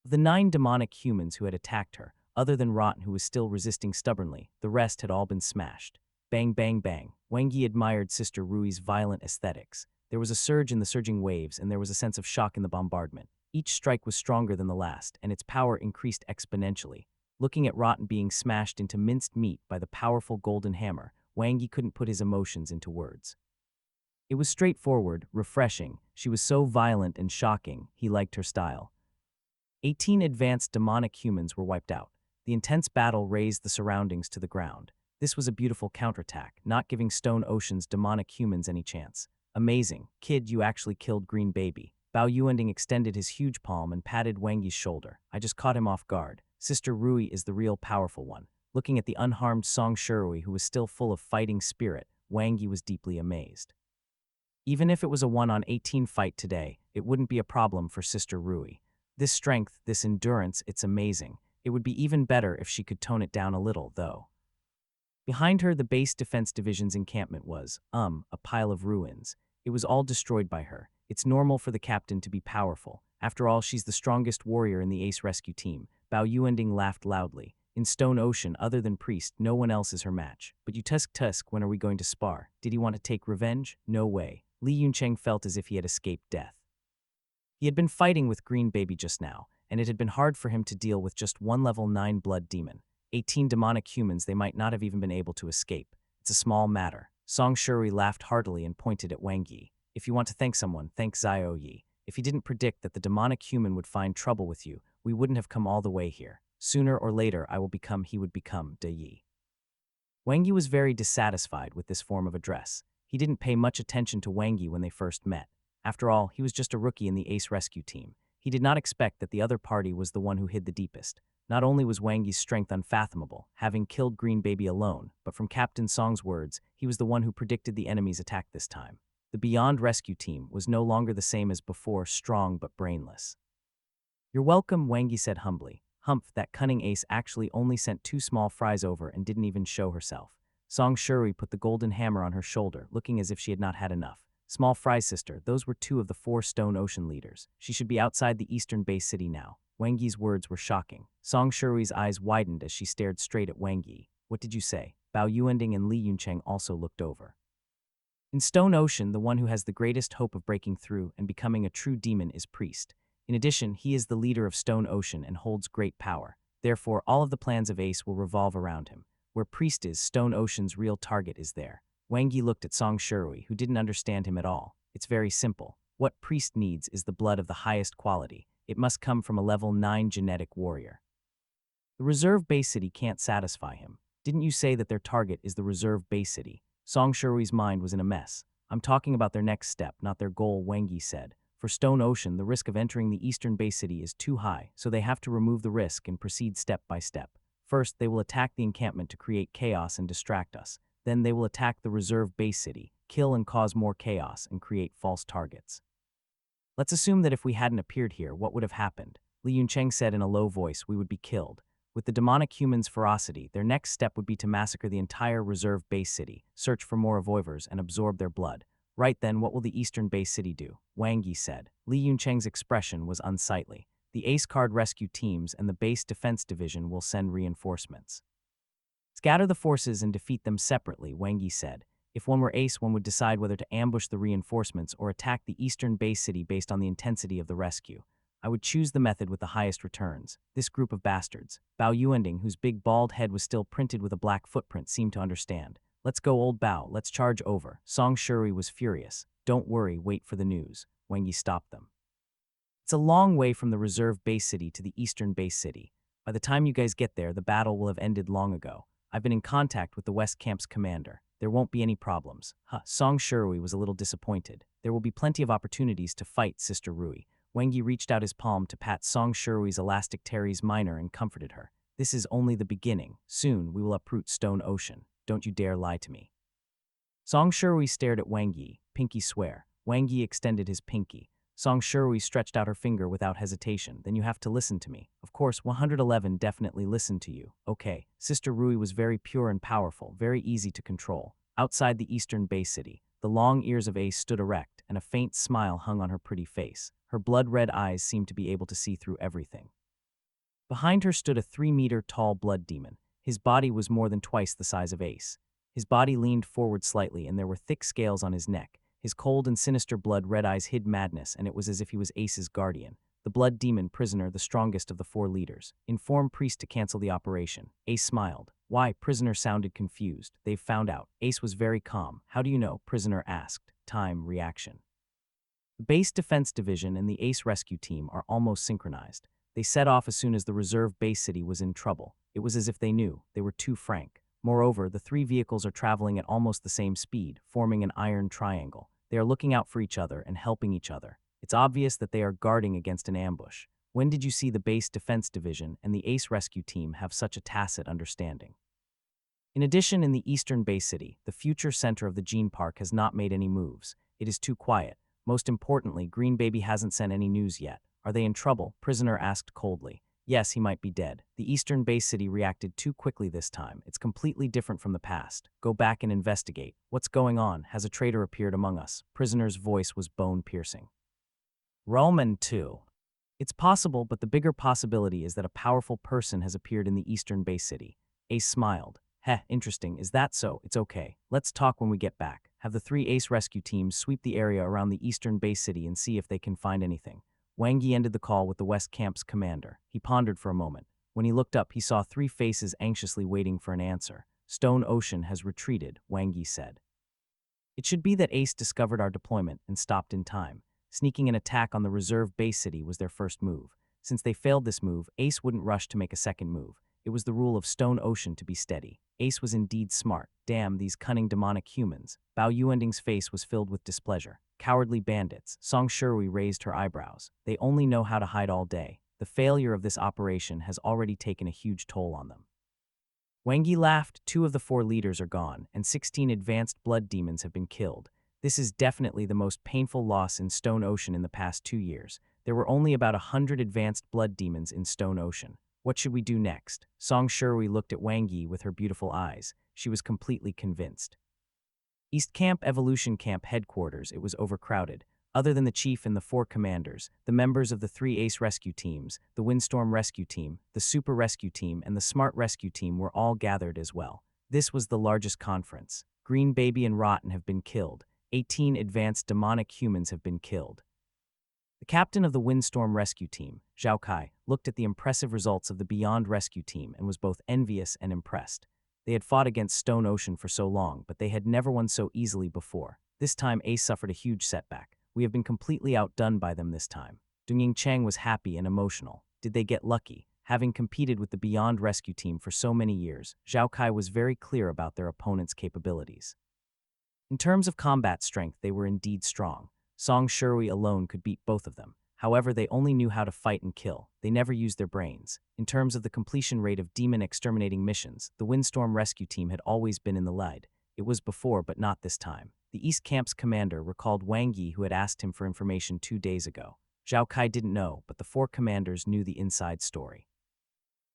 Of the 9 demonic humans who had attacked her, other than Rotten, who was still resisting stubbornly, the rest had all been smashed. Bang, bang, bang. Wang Yi admired Sister Rui's violent aesthetics. There was a surge in the surging waves, and there was a sense of shock in the bombardment. Each strike was stronger than the last, and its power increased exponentially. Looking at Rotten being smashed into minced meat by the powerful golden hammer, Wang Yi couldn't put his emotions into words. It was straightforward, refreshing. She was so violent and shocking, he liked her style. 18 advanced demonic humans were wiped out. The intense battle razed the surroundings to the ground. This was a beautiful counterattack, not giving Stone Ocean's demonic humans any chance. Amazing. Kid, you actually killed Green Baby. Bao Yuending extended his huge palm and patted Wang Yi's shoulder. I just caught him off guard. Sister Rui is the real powerful one. Looking at the unharmed Song Shirui, who was still full of fighting spirit, Wang Yi was deeply amazed. Even if it was a 1-on-18 fight today, it wouldn't be a problem for Sister Rui. This strength, this endurance, it's amazing. It would be even better if she could tone it down a little, though. Behind her, the base defense division's encampment was, a pile of ruins. It was all destroyed by her. It's normal for the captain to be powerful. After all, she's the strongest warrior in the Ace Rescue team. Bao Yuending laughed loudly. In Stone Ocean, other than Priest, no one else is her match. But you tusk, when are we going to spar? Did he want to take revenge? No way. Li Yuncheng felt as if he had escaped death. He had been fighting with Green Baby just now, and it had been hard for him to deal with just one level 9 blood demon. 18 demonic humans, they might not have even been able to escape. It's a small matter. Song Shuri laughed heartily and pointed at Wang Yi. If you want to thank someone, thank Xiao Yi. If he didn't predict that the demonic human would find trouble with you, we wouldn't have come all the way here. Sooner or later, he would become De Yi. Wang Yi was very dissatisfied with this form of address. He didn't pay much attention to Wang Yi when they first met. After all, he was just a rookie in the Ace Rescue team. He did not expect that the other party was the one who hid the deepest. Not only was Wang Yi's strength unfathomable, having killed Green Baby alone, but from Captain Song's words, he was the one who predicted the enemy's attack this time. The Beyond Rescue team was no longer the same as before, strong but brainless. You're welcome, Wang Yi said humbly. Humph, that cunning ace actually only sent 2 small fries over and didn't even show herself. Song Shuri put the golden hammer on her shoulder, looking as if she had not had enough. Small fries, sister, those were 2 of the 4 Stone Ocean leaders. She should be outside the Eastern Bay City now. Wang Yi's words were shocking. Song Shui's eyes widened as she stared straight at Wang Yi. What did you say? Bao Yuending and Li Yuncheng also looked over. In Stone Ocean, the one who has the greatest hope of breaking through and becoming a true demon is Priest. In addition, he is the leader of Stone Ocean and holds great power. Therefore, all of the plans of Ace will revolve around him. Where Priest is, Stone Ocean's real target is there. Wang Yi looked at Song Shuri, who didn't understand him at all. It's very simple. What Priest needs is the blood of the highest quality. It must come from a level 9 genetic warrior. The Reserve Bay City can't satisfy him. Didn't you say that their target is the Reserve Bay City? Song Shui's mind was in a mess. I'm talking about their next step, not their goal, Wang Yi said. For Stone Ocean, the risk of entering the Eastern Bay City is too high, so they have to remove the risk and proceed step by step. First, they will attack the encampment to create chaos and distract us. Then they will attack the Reserve Bay City, kill and cause more chaos, and create false targets. Let's assume that if we hadn't appeared here, what would have happened? Li Yuncheng said in a low voice, we would be killed. With the demonic humans' ferocity, their next step would be to massacre the entire Reserve Bay City, search for more avoivers, and absorb their blood. Right then, what will the Eastern Bay City do? Wang Yi said. Li Yuncheng's expression was unsightly. The Ace Card rescue teams and the Base Defense Division will send reinforcements. Scatter the forces and defeat them separately, Wang Yi said. If one were Ace, one would decide whether to ambush the reinforcements or attack the Eastern Bay City based on the intensity of the rescue. I would choose the method with the highest returns. This group of bastards. Bao Yuending, whose big bald head was still printed with a black footprint, seemed to understand. Let's go, old Bao, let's charge over. Song Shuri was furious. Don't worry, wait for the news. Wang Yi stopped them. It's a long way from the reserve base city to the eastern base city. By the time you guys get there, the battle will have ended long ago. I've been in contact with the West Camp's commander. There won't be any problems. Song Shirui was a little disappointed. There will be plenty of opportunities to fight, Sister Rui. Wengi reached out his palm to pat Song Shirui's elastic Terry's minor and comforted her. This is only the beginning. Soon we will uproot Stone Ocean. Don't you dare lie to me. Song Shirui stared at Wang Yi. Pinky swear. Wang Yi extended his pinky. Song Shirui stretched out her finger without hesitation. Then you have to listen to me. Of course, 111 definitely listened to you. Okay. Sister Rui was very pure and powerful, very easy to control. Outside the eastern base city, the long ears of Ace stood erect, and a faint smile hung on her pretty face. Her blood-red eyes seemed to be able to see through everything. Behind her stood a 3-meter-tall blood demon. His body was more than twice the size of Ace. His body leaned forward slightly, and there were thick scales on his neck. His cold and sinister blood-red eyes hid madness, and it was as if he was Ace's guardian. The blood demon prisoner, the strongest of the 4 leaders. Inform priest to cancel the operation. Ace smiled. Why? Prisoner sounded confused. They've found out. Ace was very calm. How do you know? Prisoner asked. Time, reaction. The base defense division and the Ace rescue team are almost synchronized. They set off as soon as the reserve base city was in trouble. It was as if they knew. They were too frank. Moreover, the 3 vehicles are traveling at almost the same speed, forming an iron triangle. They are looking out for each other and helping each other. It's obvious that they are guarding against an ambush. When did you see the base defense division and the Ace rescue team have such a tacit understanding? In addition, in the eastern base city, the future center of the Gene Park has not made any moves. It is too quiet. Most importantly, Green Baby hasn't sent any news yet. Are they in trouble? Prisoner asked coldly. Yes, he might be dead. The eastern base city reacted too quickly this time. It's completely different from the past. Go back and investigate. What's going on? Has a traitor appeared among us? Prisoner's voice was bone-piercing. Roman 2. It's possible, but the bigger possibility is that a powerful person has appeared in the eastern base city. Ace smiled. Heh, interesting. Is that so? It's okay. Let's talk when we get back. Have the 3 Ace rescue teams sweep the area around the eastern base city and see if they can find anything. Wang Yi ended the call with the West Camp's commander. He pondered for a moment. When he looked up, he saw 3 faces anxiously waiting for an answer. Stone Ocean has retreated, Wang Yi said. It should be that Ace discovered our deployment and stopped in time. Sneaking an attack on the reserve base city was their first move. Since they failed this move, Ace wouldn't rush to make a second move. It was the rule of Stone Ocean to be steady. Ace was indeed smart. Damn, these cunning demonic humans. Bao Yuending's face was filled with displeasure. Cowardly bandits. Song Shirui raised her eyebrows. They only know how to hide all day. The failure of this operation has already taken a huge toll on them. Wang Yi laughed. 2 of the 4 leaders are gone, and 16 advanced blood demons have been killed. This is definitely the most painful loss in Stone Ocean in the past 2 years. There were only about 100 advanced blood demons in Stone Ocean. What should we do next? Song Shirui looked at Wang Yi with her beautiful eyes. She was completely convinced. East Camp Evolution Camp headquarters, it was overcrowded. Other than the chief and the 4 commanders, the members of the 3 Ace rescue teams, the Windstorm rescue team, the Super rescue team, and the Smart rescue team were all gathered as well. This was the largest conference. Green Baby and Rotten have been killed. 18 advanced demonic humans have been killed. The captain of the Windstorm rescue team, Zhao Kai, looked at the impressive results of the Beyond rescue team and was both envious and impressed. They had fought against Stone Ocean for so long, but they had never won so easily before. This time, Ace suffered a huge setback. We have been completely outdone by them this time. Dongying Chang was happy and emotional. Did they get lucky? Having competed with the Beyond rescue team for so many years, Zhao Kai was very clear about their opponent's capabilities. In terms of combat strength, they were indeed strong. Song Shirui alone could beat both of them. However, they only knew how to fight and kill. They never used their brains. In terms of the completion rate of demon exterminating missions, the Windstorm rescue team had always been in the lead. It was before, but not this time. The East Camp's commander recalled Wang Yi, who had asked him for information 2 days ago. Zhao Kai didn't know, but the 4 commanders knew the inside story.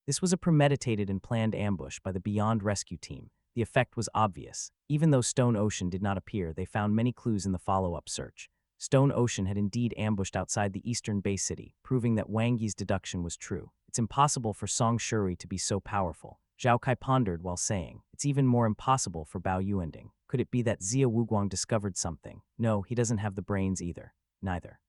This was a premeditated and planned ambush by the Beyond rescue team. The effect was obvious. Even though Stone Ocean did not appear, they found many clues in the follow-up search. Stone Ocean had indeed ambushed outside the eastern base city, proving that Wang Yi's deduction was true. It's impossible for Song Shirui to be so powerful. Zhao Kai pondered while saying, it's even more impossible for Bao Yuending. Could it be that Xia Wuguang discovered something? No, he doesn't have the brains either. Neither.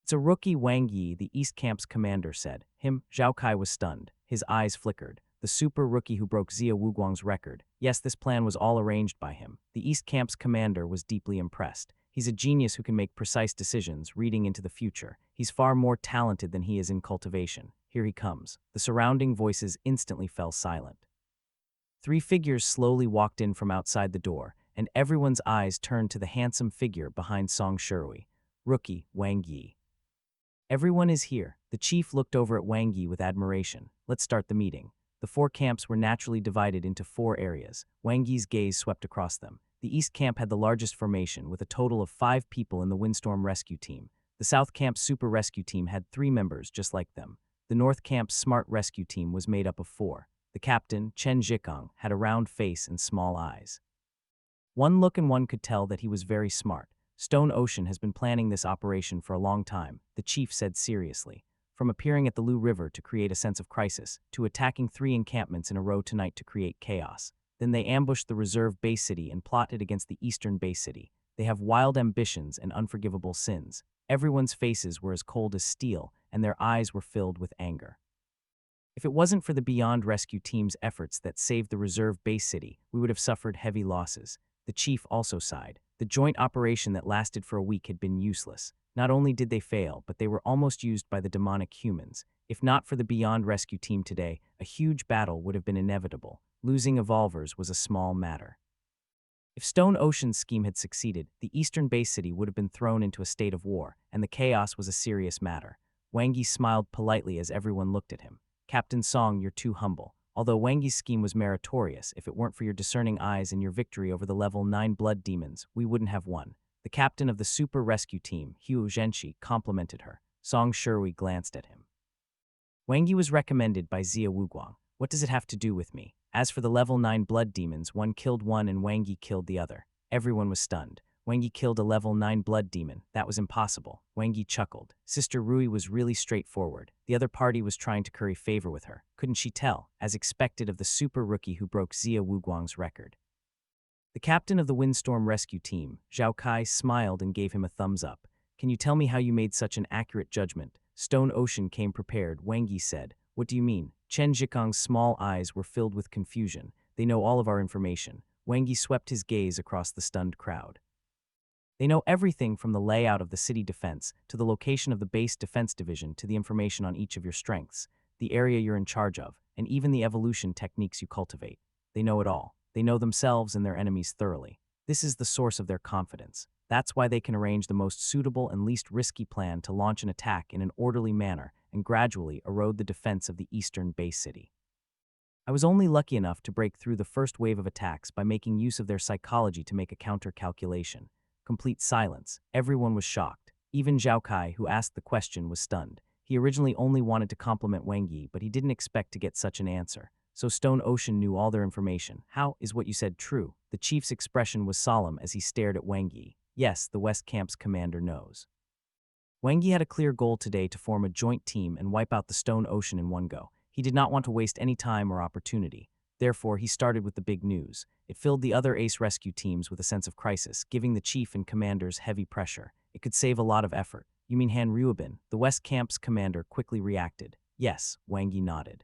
It's a rookie, Wang Yi, the East Camp's commander said. Him? Zhao Kai was stunned. His eyes flickered. The super rookie who broke Xia Wuguang's record. Yes, this plan was all arranged by him. The East Camp's commander was deeply impressed. He's a genius who can make precise decisions, reading into the future. He's far more talented than he is in cultivation. Here he comes." The surrounding voices instantly fell silent. Three figures slowly walked in from outside the door, and everyone's eyes turned to the handsome figure behind Song Shui, Rookie Wang Yi. "Everyone is here." The chief looked over at Wang Yi with admiration. "Let's start the meeting." The four camps were naturally divided into four areas. Wang Yi's gaze swept across them. The East Camp had the largest formation, with a total of 5 people in the Windstorm Rescue Team. The South Camp's Super Rescue Team had 3 members, just like them. The North Camp's Smart Rescue Team was made up of 4. The captain, Chen Zhikang, had a round face and small eyes. One look and one could tell that he was very smart. "Stone Ocean has been planning this operation for a long time," the chief said seriously. "From appearing at the Lu River to create a sense of crisis, to attacking 3 encampments in a row tonight to create chaos. Then they ambushed the reserve base city and plotted against the eastern base city. They have wild ambitions and unforgivable sins." Everyone's faces were as cold as steel, and their eyes were filled with anger. "If it wasn't for the Beyond Rescue Team's efforts that saved the reserve base city, we would have suffered heavy losses." The chief also sighed. The joint operation that lasted for a week had been useless. Not only did they fail, but they were almost used by the demonic humans. If not for the Beyond Rescue Team today, a huge battle would have been inevitable. Losing Evolvers was a small matter. If Stone Ocean's scheme had succeeded, the eastern base city would have been thrown into a state of war, and the chaos was a serious matter. Wang Yi smiled politely as everyone looked at him. "Captain Song, you're too humble." Although Wang Yi's scheme was meritorious, if it weren't for your discerning eyes and your victory over the level 9 blood demons, we wouldn't have won. The captain of the Super Rescue Team, Hu Zhenshi, complimented her. Song Shui glanced at him. "Wang Yi was recommended by Xia Wuguang. What does it have to do with me? As for the level 9 blood demons, one killed one and Wang Yi killed the other." Everyone was stunned. Wang Yi killed a level 9 blood demon. That was impossible. Wang Yi chuckled. Sister Rui was really straightforward. The other party was trying to curry favor with her. Couldn't she tell? As expected of the super rookie who broke Xia Wuguang's record. The captain of the Windstorm Rescue Team, Zhao Kai, smiled and gave him a thumbs up. "Can you tell me how you made such an accurate judgment?" Stone Ocean came prepared. Wang Yi said. "What do you mean?" Chen Zhikang's small eyes were filled with confusion. "They know all of our information." Wang Yi swept his gaze across the stunned crowd. "They know everything from the layout of the city defense, to the location of the base defense division, to the information on each of your strengths, the area you're in charge of, and even the evolution techniques you cultivate. They know it all. They know themselves and their enemies thoroughly. This is the source of their confidence. That's why they can arrange the most suitable and least risky plan to launch an attack in an orderly manner and gradually erode the defense of the eastern base city. I was only lucky enough to break through the first wave of attacks by making use of their psychology to make a counter-calculation." Complete silence. Everyone was shocked. Even Zhao Kai, who asked the question, was stunned. He originally only wanted to compliment Wang Yi, but he didn't expect to get such an answer. So Stone Ocean knew all their information. "How is what you said true?" The chief's expression was solemn as he stared at Wang Yi. "Yes, the West Camp's commander knows." Wang Yi had a clear goal today to form a joint team and wipe out the Stone Ocean in one go. He did not want to waste any time or opportunity. Therefore, he started with the big news. It filled the other ace rescue teams with a sense of crisis, giving the chief and commanders heavy pressure. It could save a lot of effort. "You mean Han Ruobin?" The West Camp's commander quickly reacted. "Yes," Wang Yi nodded.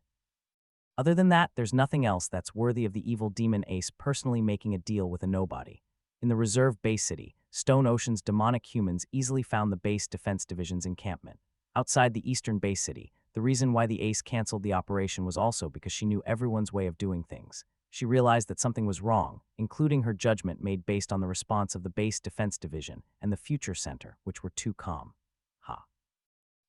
"Other than that, there's nothing else that's worthy of the evil demon ace personally making a deal with a nobody." In the reserve base city, Stone Ocean's demonic humans easily found the base defense division's encampment. Outside the eastern base city, the reason why the ace canceled the operation was also because she knew everyone's way of doing things. She realized that something was wrong, including her judgment made based on the response of the base defense division and the future center, which were too calm. Ha.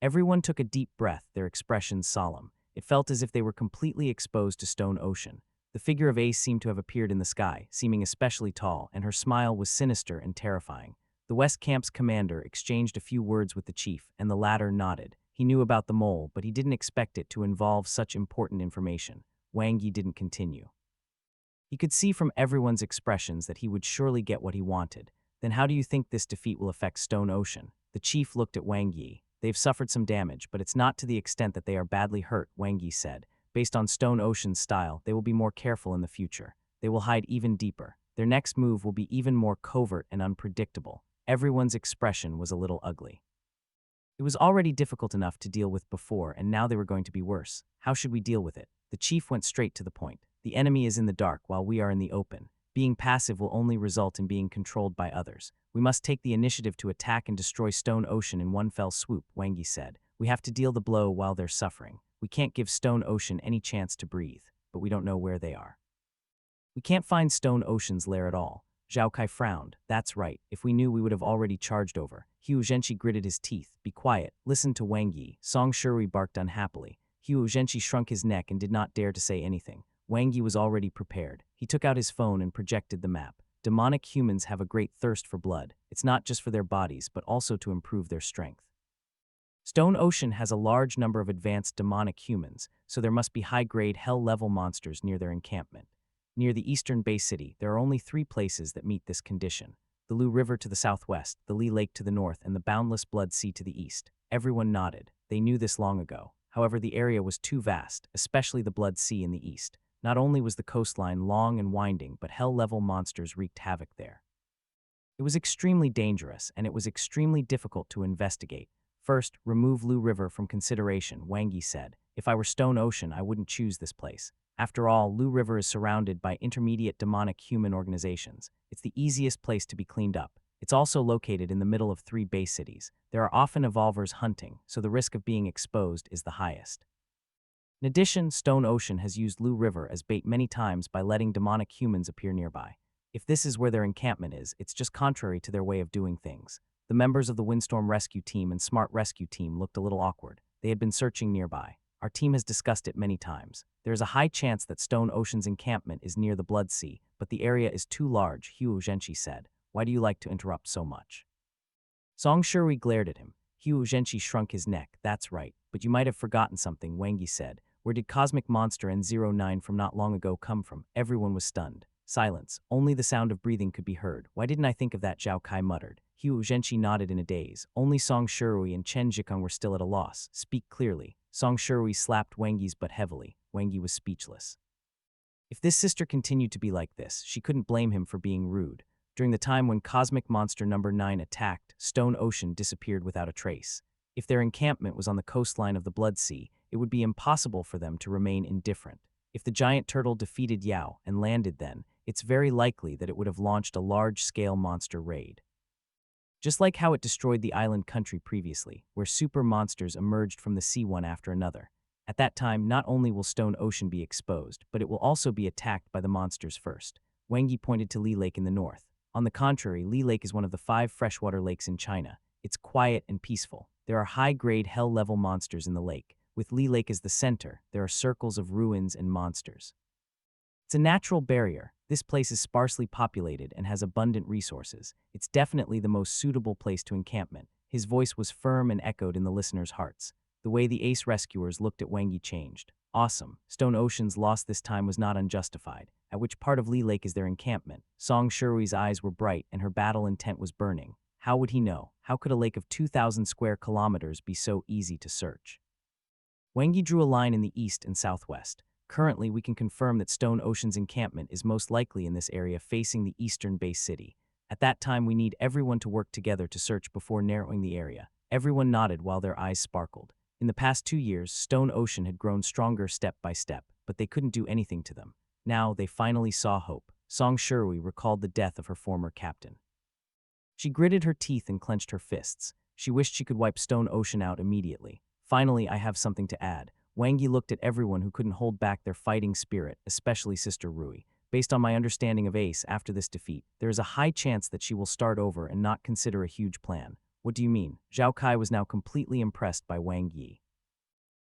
Everyone took a deep breath, their expressions solemn. It felt as if they were completely exposed to Stone Ocean. The figure of Ace seemed to have appeared in the sky, seeming especially tall, and her smile was sinister and terrifying. The West Camp's commander exchanged a few words with the chief, and the latter nodded. He knew about the mole, but he didn't expect it to involve such important information. Wang Yi didn't continue. He could see from everyone's expressions that he would surely get what he wanted. "Then how do you think this defeat will affect Stone Ocean?" The chief looked at Wang Yi. "They've suffered some damage, but it's not to the extent that they are badly hurt," Wang Yi said. "Based on Stone Ocean's style, they will be more careful in the future. They will hide even deeper. Their next move will be even more covert and unpredictable." Everyone's expression was a little ugly. It was already difficult enough to deal with before, and now they were going to be worse. "How should we deal with it?" The chief went straight to the point. "The enemy is in the dark while we are in the open. Being passive will only result in being controlled by others. We must take the initiative to attack and destroy Stone Ocean in one fell swoop, Wang Yi said. We have to deal the blow while they're suffering. We can't give Stone Ocean any chance to breathe, but we don't know where they are. We can't find Stone Ocean's lair at all. Zhao Kai frowned. That's right. If we knew, we would have already charged over. Hu Zhenqi gritted his teeth. Be quiet. Listen to Wang Yi. Song Shui barked unhappily. Hu Zhenqi shrunk his neck and did not dare to say anything. Wang Yi was already prepared. He took out his phone and projected the map. Demonic humans have a great thirst for blood. It's not just for their bodies, but also to improve their strength. Stone Ocean has a large number of advanced demonic humans, so there must be high-grade hell-level monsters near their encampment. Near the eastern Bay City, there are only 3 places that meet this condition: the Lu River to the southwest, the Li Lake to the north, and the boundless Blood Sea to the east. Everyone nodded. They knew this long ago. However, the area was too vast, especially the Blood Sea in the east. Not only was the coastline long and winding, but hell-level monsters wreaked havoc there. It was extremely dangerous, and it was extremely difficult to investigate. First, remove Lu River from consideration, Wang Yi said. If I were Stone Ocean, I wouldn't choose this place. After all, Lu River is surrounded by intermediate demonic human organizations. It's the easiest place to be cleaned up. It's also located in the middle of 3 base cities. There are often evolvers hunting, so the risk of being exposed is the highest. In addition, Stone Ocean has used Lu River as bait many times by letting demonic humans appear nearby. If this is where their encampment is, it's just contrary to their way of doing things. The members of the Windstorm Rescue Team and Smart Rescue Team looked a little awkward. They had been searching nearby. Our team has discussed it many times. There is a high chance that Stone Ocean's encampment is near the Blood Sea, but the area is too large, Hu Zhenqi said. Why do you like to interrupt so much? Song Shui glared at him. Hu Zhenqi shrunk his neck. That's right, but you might have forgotten something, Wang Yi said. Where did Cosmic Monster and 09 from not long ago come from? Everyone was stunned. Silence. Only the sound of breathing could be heard. Why didn't I think of that? Zhao Kai muttered. Hu Zhenqi nodded in a daze. Only Song Shui and Chen Zhikang were still at a loss. Speak clearly. Song Shui slapped Wang Yi's butt heavily. Wang Yi was speechless. If this sister continued to be like this, she couldn't blame him for being rude. During the time when Cosmic Monster number 9 attacked, Stone Ocean disappeared without a trace. If their encampment was on the coastline of the Blood Sea, it would be impossible for them to remain indifferent. If the giant turtle defeated Yao and landed then, it's very likely that it would have launched a large-scale monster raid. Just like how it destroyed the island country previously, where super monsters emerged from the sea one after another. At that time, not only will Stone Ocean be exposed, but it will also be attacked by the monsters first. Wang Yi pointed to Li Lake in the north. On the contrary, Li Lake is one of the 5 freshwater lakes in China. It's quiet and peaceful. There are high-grade hell-level monsters in the lake. With Li Lake as the center, there are circles of ruins and monsters. It's a natural barrier. This place is sparsely populated and has abundant resources. It's definitely the most suitable place to encampment. His voice was firm and echoed in the listeners' hearts. The way the ace rescuers looked at Wang Yi changed. Awesome. Stone Ocean's loss this time was not unjustified. At which part of Li Lake is their encampment? Song Shui's eyes were bright and her battle intent was burning. How would he know? How could a lake of 2,000 square kilometers be so easy to search? Wang Yi drew a line in the east and southwest. Currently, we can confirm that Stone Ocean's encampment is most likely in this area facing the eastern base city. At that time, we need everyone to work together to search before narrowing the area. Everyone nodded while their eyes sparkled. In the past 2 years, Stone Ocean had grown stronger step by step, but they couldn't do anything to them. Now, they finally saw hope. Song Shui recalled the death of her former captain. She gritted her teeth and clenched her fists. She wished she could wipe Stone Ocean out immediately. Finally, I have something to add. Wang Yi looked at everyone who couldn't hold back their fighting spirit, especially Sister Rui. Based on my understanding of Ace after this defeat, there is a high chance that she will start over and not consider a huge plan. What do you mean? Zhao Kai was now completely impressed by Wang Yi.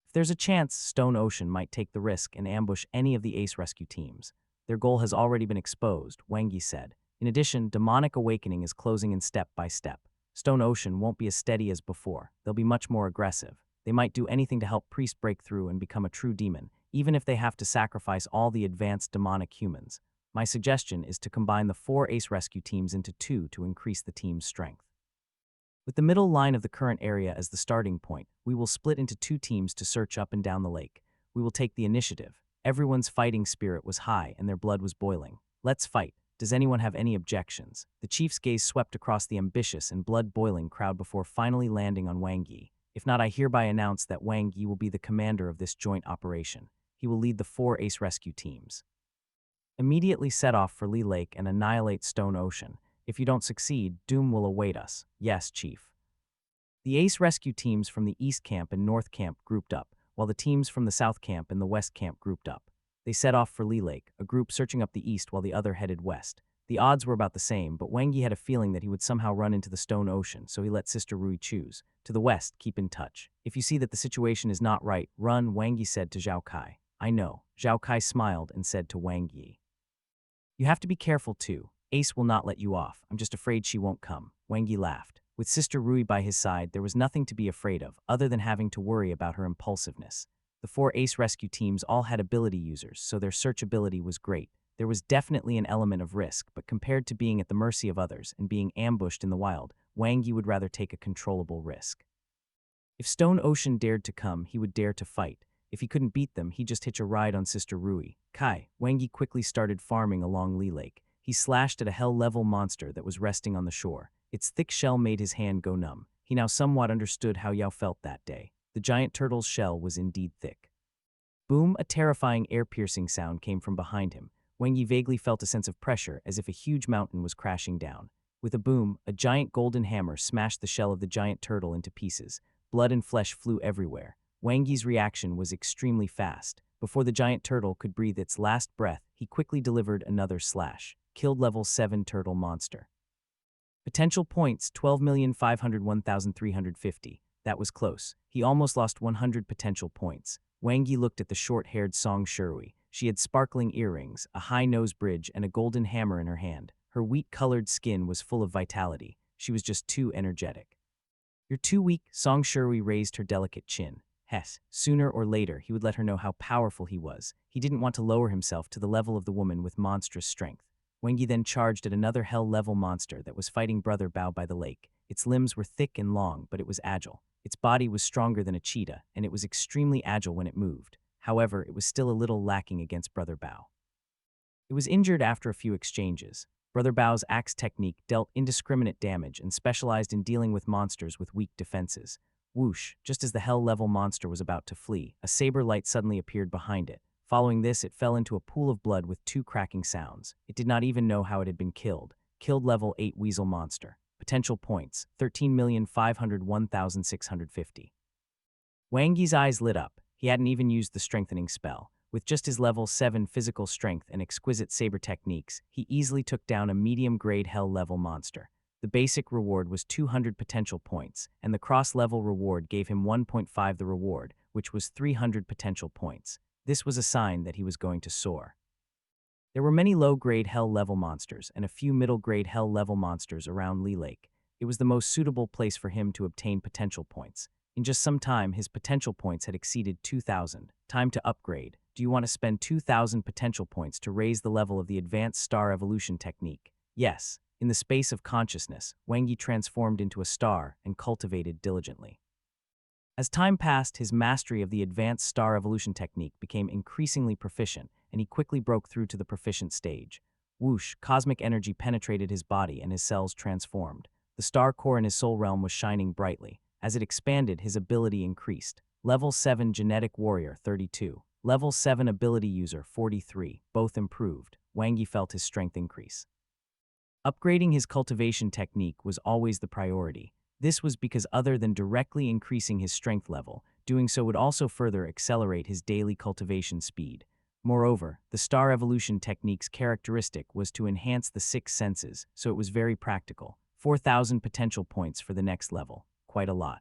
If there's a chance, Stone Ocean might take the risk and ambush any of the Ace rescue teams. Their goal has already been exposed, Wang Yi said. In addition, demonic awakening is closing in step by step. Stone Ocean won't be as steady as before. They'll be much more aggressive. They might do anything to help Priest break through and become a true demon, even if they have to sacrifice all the advanced demonic humans. My suggestion is to combine the 4 Ace rescue teams into 2 to increase the team's strength. With the middle line of the current area as the starting point, we will split into 2 teams to search up and down the lake. We will take the initiative. Everyone's fighting spirit was high and their blood was boiling. Let's fight. Does anyone have any objections? The chief's gaze swept across the ambitious and blood-boiling crowd before finally landing on Wang Yi. If not, I hereby announce that Wang Yi will be the commander of this joint operation. He will lead the 4 Ace rescue teams. Immediately set off for Li Lake and annihilate Stone Ocean. If you don't succeed, doom will await us. Yes, Chief. The Ace rescue teams from the East Camp and North Camp grouped up, while the teams from the South Camp and the West Camp grouped up. They set off for Lee Lake, a group searching up the east while the other headed west. The odds were about the same, but Wangi had a feeling that he would somehow run into the Stone Ocean, so he let Sister Rui choose. To the west, keep in touch. If you see that the situation is not right, run, Wangi said to Zhao Kai. I know. Zhao Kai smiled and said to Wang Yi. You have to be careful too. Ace will not let you off. I'm just afraid she won't come. Wang Yi laughed. With Sister Rui by his side, there was nothing to be afraid of, other than having to worry about her impulsiveness. The 4 Ace rescue teams all had ability users, so their search ability was great. There was definitely an element of risk, but compared to being at the mercy of others and being ambushed in the wild, Wang Yi would rather take a controllable risk. If Stone Ocean dared to come, he would dare to fight. If he couldn't beat them, he'd just hitch a ride on Sister Rui. Kai, Wang Yi quickly started farming along Lee Lake. He slashed at a hell-level monster that was resting on the shore. Its thick shell made his hand go numb. He now somewhat understood how Yao felt that day. The giant turtle's shell was indeed thick. Boom, a terrifying air-piercing sound came from behind him. Wang Yi vaguely felt a sense of pressure, as if a huge mountain was crashing down. With a boom, a giant golden hammer smashed the shell of the giant turtle into pieces. Blood and flesh flew everywhere. Wang Yi's reaction was extremely fast. Before the giant turtle could breathe its last breath, he quickly delivered another slash. Killed level 7 turtle monster. Potential points 12,501,350. That was close. He almost lost 100 potential points. Wang Yi looked at the short-haired Song Shui. She had sparkling earrings, a high nose bridge, and a golden hammer in her hand. Her wheat-colored skin was full of vitality. She was just too energetic. You're too weak, Song Shui raised her delicate chin. Hess, sooner or later he would let her know how powerful he was. He didn't want to lower himself to the level of the woman with monstrous strength. Wang Yi then charged at another hell-level monster that was fighting Brother Bao by the lake. Its limbs were thick and long, but it was agile. Its body was stronger than a cheetah, and it was extremely agile when it moved. However, it was still a little lacking against Brother Bao. It was injured after a few exchanges. Brother Bao's axe technique dealt indiscriminate damage and specialized in dealing with monsters with weak defenses. Whoosh, just as the hell-level monster was about to flee, a saber light suddenly appeared behind it. Following this, it fell into a pool of blood with 2 cracking sounds. It did not even know how it had been killed. Killed level 8 weasel monster. Potential points, 13,501,650. Wang Yi's eyes lit up. He hadn't even used the strengthening spell. With just his level 7 physical strength and exquisite saber techniques, he easily took down a medium-grade hell-level monster. The basic reward was 200 potential points, and the cross-level reward gave him 1.5 the reward, which was 300 potential points. This was a sign that he was going to soar. There were many low-grade hell-level monsters and a few middle-grade hell-level monsters around Lee Lake. It was the most suitable place for him to obtain potential points. In just some time, his potential points had exceeded 2,000. Time to upgrade. Do you want to spend 2,000 potential points to raise the level of the advanced star evolution technique? Yes. In the space of consciousness, Wang Yi transformed into a star and cultivated diligently. As time passed, his mastery of the advanced star evolution technique became increasingly proficient, and he quickly broke through to the proficient stage. Whoosh, cosmic energy penetrated his body and his cells transformed. The star core in his soul realm was shining brightly. As it expanded, his ability increased. Level 7 Genetic Warrior 32. Level 7 Ability User 43. Both improved. Wang Yi felt his strength increase. Upgrading his cultivation technique was always the priority. This was because other than directly increasing his strength level, doing so would also further accelerate his daily cultivation speed. Moreover, the star evolution technique's characteristic was to enhance the 6 senses, so it was very practical. 4,000 potential points for the next level. Quite a lot.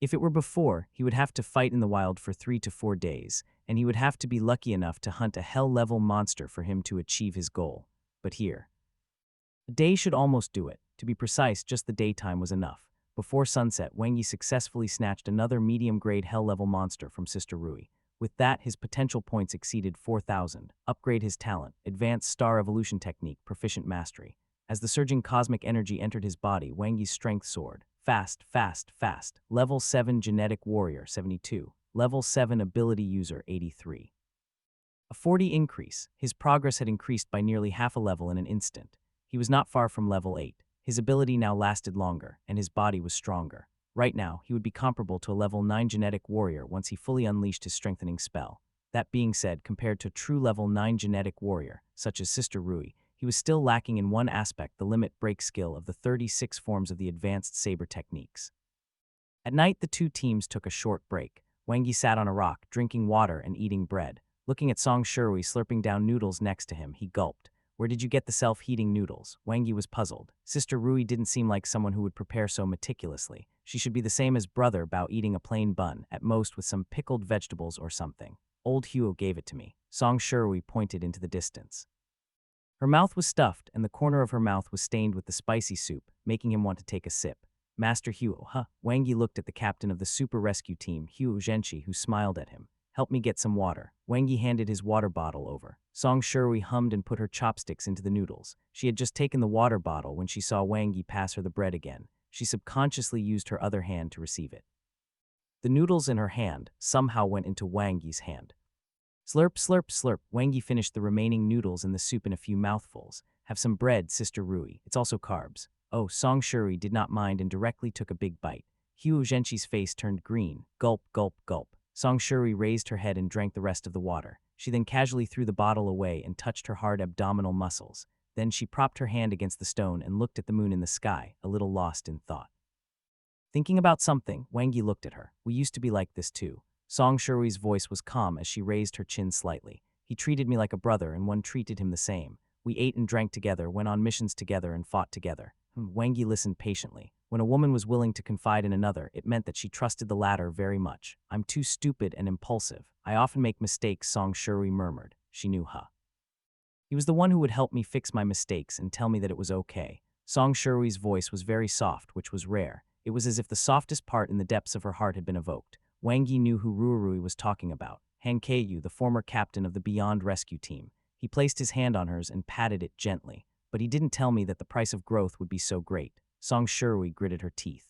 If it were before, he would have to fight in the wild for 3 to 4 days, and he would have to be lucky enough to hunt a hell-level monster for him to achieve his goal. But here, a day should almost do it. To be precise, just the daytime was enough. Before sunset, Wang Yi successfully snatched another medium-grade hell-level monster from Sister Rui. With that, his potential points exceeded 4,000. Upgrade his talent, advanced star evolution technique, proficient mastery. As the surging cosmic energy entered his body, Wang Yi's strength soared. Fast, fast, fast. Level 7 Genetic Warrior 72. Level 7 Ability User 83. A 40 increase. His progress had increased by nearly half a level in an instant. He was not far from level 8. His ability now lasted longer, and his body was stronger. Right now, he would be comparable to a level 9 Genetic Warrior once he fully unleashed his strengthening spell. That being said, compared to a true level 9 Genetic Warrior, such as Sister Rui, He was still lacking in one aspect, the limit break skill of the 36 forms of the advanced saber techniques. At night, the two teams took a short break. Wangi sat on a rock, drinking water and eating bread. Looking at Song Shirui slurping down noodles next to him, he gulped. Where did you get the self-heating noodles? Wangi was puzzled. Sister Rui didn't seem like someone who would prepare so meticulously. She should be the same as brother Bao, eating a plain bun, at most with some pickled vegetables or something. Old Huo gave it to me. Song Shirui pointed into the distance. Her mouth was stuffed, and the corner of her mouth was stained with the spicy soup, making him want to take a sip. Master Huo, huh? Wangi looked at the captain of the super rescue team, Huo Zhenshi, who smiled at him. Help me get some water. Wangi handed his water bottle over. Song Shirui hummed and put her chopsticks into the noodles. She had just taken the water bottle when she saw Wangi pass her the bread again. She subconsciously used her other hand to receive it. The noodles in her hand somehow went into Wangi's hand. Slurp, slurp, slurp. Wangi finished the remaining noodles in the soup in a few mouthfuls. Have some bread, Sister Rui. It's also carbs. Oh, Song Shirui did not mind and directly took a big bite. Huo Zhenshi's face turned green. Gulp, gulp, gulp. Song Shirui raised her head and drank the rest of the water. She then casually threw the bottle away and touched her hard abdominal muscles. Then she propped her hand against the stone and looked at the moon in the sky, a little lost in thought. Thinking about something, Wangi looked at her. We used to be like this too. Song Shurui's voice was calm as she raised her chin slightly. He treated me like a brother and one treated him the same. We ate and drank together, went on missions together, and fought together. Wangi listened patiently. When a woman was willing to confide in another, it meant that she trusted the latter very much. I'm too stupid and impulsive. I often make mistakes, Song Shirui murmured. She knew, huh? He was the one who would help me fix my mistakes and tell me that it was okay. Song Shurui's voice was very soft, which was rare. It was as if the softest part in the depths of her heart had been evoked. Wangi knew who Ruarui was talking about. Han Keiyu, the former captain of the Beyond Rescue team. He placed his hand on hers and patted it gently. But he didn't tell me that the price of growth would be so great. Song Shirui gritted her teeth.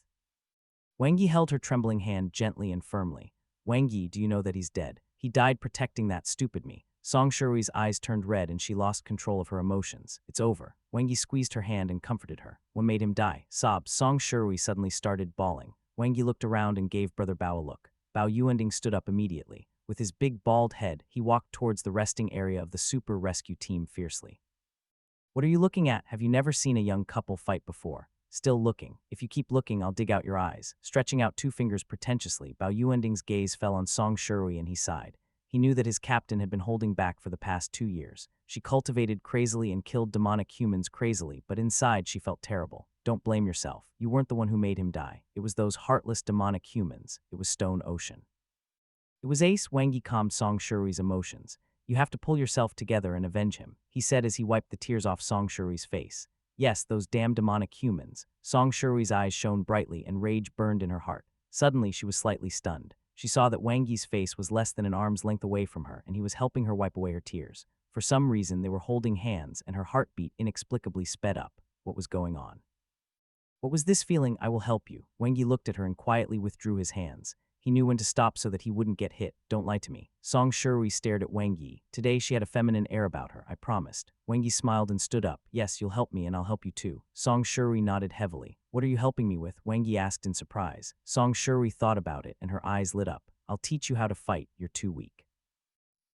Wangi held her trembling hand gently and firmly. Wangi, do you know that he's dead? He died protecting that stupid me. Song Shurui's eyes turned red and she lost control of her emotions. It's over. Wangi squeezed her hand and comforted her. What made him die? Sobs. Song Shirui suddenly started bawling. Wangi looked around and gave Brother Bao a look. Bao Yuending stood up immediately. With his big bald head, he walked towards the resting area of the super rescue team fiercely. What are you looking at? Have you never seen a young couple fight before? Still looking. If you keep looking, I'll dig out your eyes. Stretching out two fingers pretentiously, Bao Yuending's gaze fell on Song Shirui and he sighed. He knew that his captain had been holding back for the past 2 years. She cultivated crazily and killed demonic humans crazily, but inside she felt terrible. Don't blame yourself. You weren't the one who made him die. It was those heartless demonic humans. It was Stone Ocean. It was Ace. Wangi calmed Song Shurui's emotions. You have to pull yourself together and avenge him, he said as he wiped the tears off Song Shurui's face. Yes, those damn demonic humans. Song Shurui's eyes shone brightly and rage burned in her heart. Suddenly, she was slightly stunned. She saw that Wangi's face was less than an arm's length away from her, and he was helping her wipe away her tears. For some reason, they were holding hands, and her heartbeat inexplicably sped up. What was going on? What was this feeling? I will help you. Wangi looked at her and quietly withdrew his hands. He knew when to stop so that he wouldn't get hit. Don't lie to me. Song Shirui stared at Wangi. Today she had a feminine air about her, I promised. Wangi smiled and stood up. Yes, you'll help me and I'll help you too. Song Shirui nodded heavily. What are you helping me with? Wangi asked in surprise. Song Shirui thought about it and her eyes lit up. I'll teach you how to fight. You're too weak.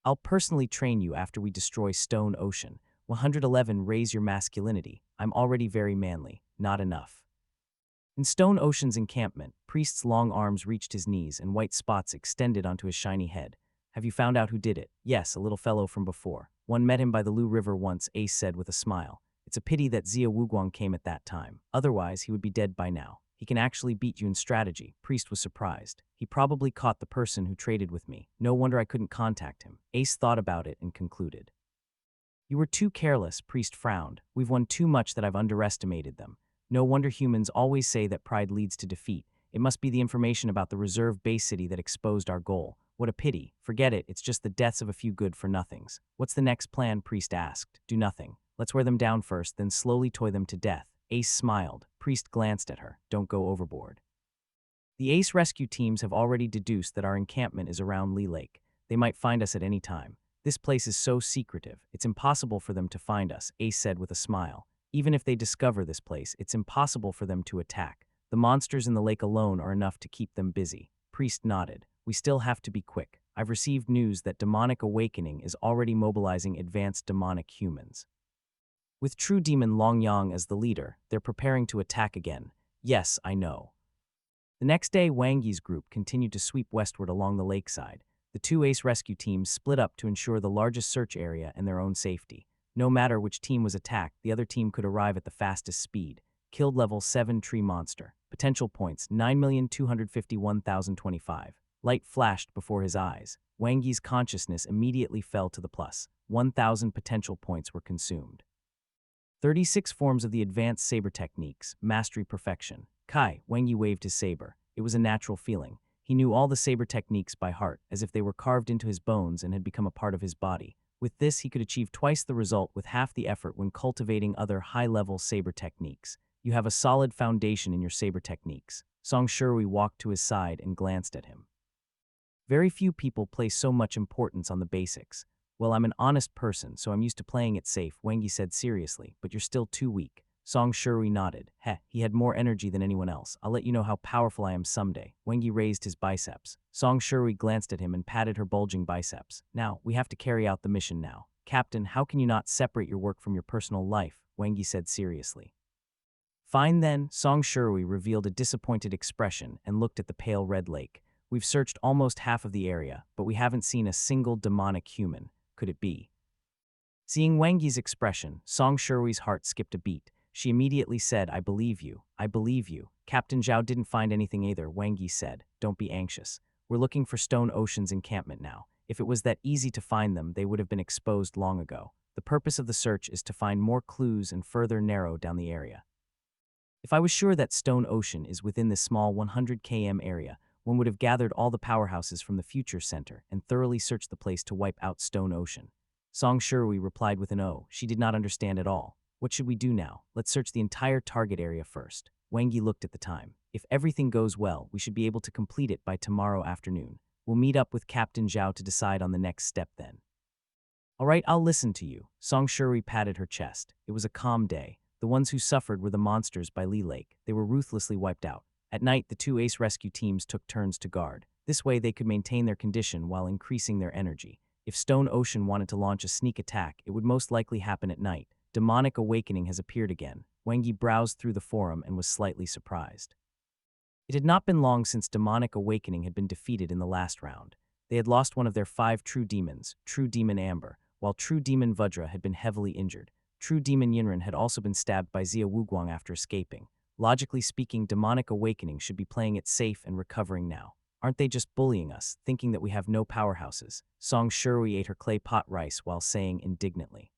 I'll personally train you after we destroy Stone Ocean. 111 Raise your masculinity. I'm already very manly. Not enough. In Stone Ocean's encampment, Priest's long arms reached his knees and white spots extended onto his shiny head. Have you found out who did it? Yes, a little fellow from before. One met him by the Lu River once, Ace said with a smile. It's a pity that Zia Wuguang came at that time. Otherwise, he would be dead by now. He can actually beat you in strategy. Priest was surprised. He probably caught the person who traded with me. No wonder I couldn't contact him. Ace thought about it and concluded. You were too careless, Priest frowned. We've won too much that I've underestimated them. No wonder humans always say that pride leads to defeat. It must be the information about the reserve base city that exposed our goal. What a pity. Forget it, it's just the deaths of a few good-for-nothings. What's the next plan? Priest asked. Do nothing. Let's wear them down first, then slowly toy them to death. Ace smiled. Priest glanced at her. Don't go overboard. The Ace rescue teams have already deduced that our encampment is around Lee Lake. They might find us at any time. This place is so secretive, it's impossible for them to find us, Ace said with a smile. Even if they discover this place, it's impossible for them to attack. The monsters in the lake alone are enough to keep them busy. Priest nodded. We still have to be quick. I've received news that Demonic Awakening is already mobilizing advanced demonic humans. With true demon Long Yang as the leader, they're preparing to attack again. Yes, I know. The next day, Wang Yi's group continued to sweep westward along the lakeside. The two ace rescue teams split up to ensure the largest search area and their own safety. No matter which team was attacked, the other team could arrive at the fastest speed. Killed level 7 tree monster. Potential points 9,251,025. Light flashed before his eyes. Wang Yi's consciousness immediately fell to the plus. 1,000 potential points were consumed. 36 forms of the advanced saber techniques, mastery perfection. Kai, Wang Yi waved his saber. It was a natural feeling. He knew all the saber techniques by heart, as if they were carved into his bones and had become a part of his body. With this, he could achieve twice the result with half the effort when cultivating other high-level saber techniques. You have a solid foundation in your saber techniques. Song Shui walked to his side and glanced at him. Very few people place so much importance on the basics. Well, I'm an honest person, so I'm used to playing it safe, Wang Yi said seriously, but you're still too weak. Song Shui nodded. Heh, he had more energy than anyone else. I'll let you know how powerful I am someday. Wang Yi raised his biceps. Song Shui glanced at him and patted her bulging biceps. Now, we have to carry out the mission now. Captain, how can you not separate your work from your personal life? Wang Yi said seriously. Fine then, Song Shui revealed a disappointed expression and looked at the pale red lake. We've searched almost half of the area, but we haven't seen a single demonic human. Could it be? Seeing Wang Yi's expression, Song Shui's heart skipped a beat. She immediately said, I believe you. I believe you. Captain Zhao didn't find anything either, Wang Yi said. Don't be anxious. We're looking for Stone Ocean's encampment now. If it was that easy to find them, they would have been exposed long ago. The purpose of the search is to find more clues and further narrow down the area. If I was sure that Stone Ocean is within this small 100 km area, one would have gathered all the powerhouses from the Future Center and thoroughly searched the place to wipe out Stone Ocean. Song Shui replied with an O. She did not understand at all. What should we do now? Let's search the entire target area first. Wang Yi looked at the time. If everything goes well, we should be able to complete it by tomorrow afternoon. We'll meet up with Captain Zhao to decide on the next step then. All right, I'll listen to you. Song Shui patted her chest. It was a calm day. The ones who suffered were the monsters by Li Lake. They were ruthlessly wiped out. At night, the two ace rescue teams took turns to guard. This way, they could maintain their condition while increasing their energy. If Stone Ocean wanted to launch a sneak attack, it would most likely happen at night. Demonic awakening has appeared again. Wang Yi browsed through the forum and was slightly surprised. It had not been long since demonic awakening had been defeated in the last round. They had lost one of their 5 true demons, True Demon Amber, while True Demon Vajra had been heavily injured. True Demon Yinren had also been stabbed by Xia Wuguang after escaping. Logically speaking, demonic awakening should be playing it safe and recovering now. Aren't they just bullying us, thinking that we have no powerhouses? Song Shui ate her clay pot rice while saying indignantly.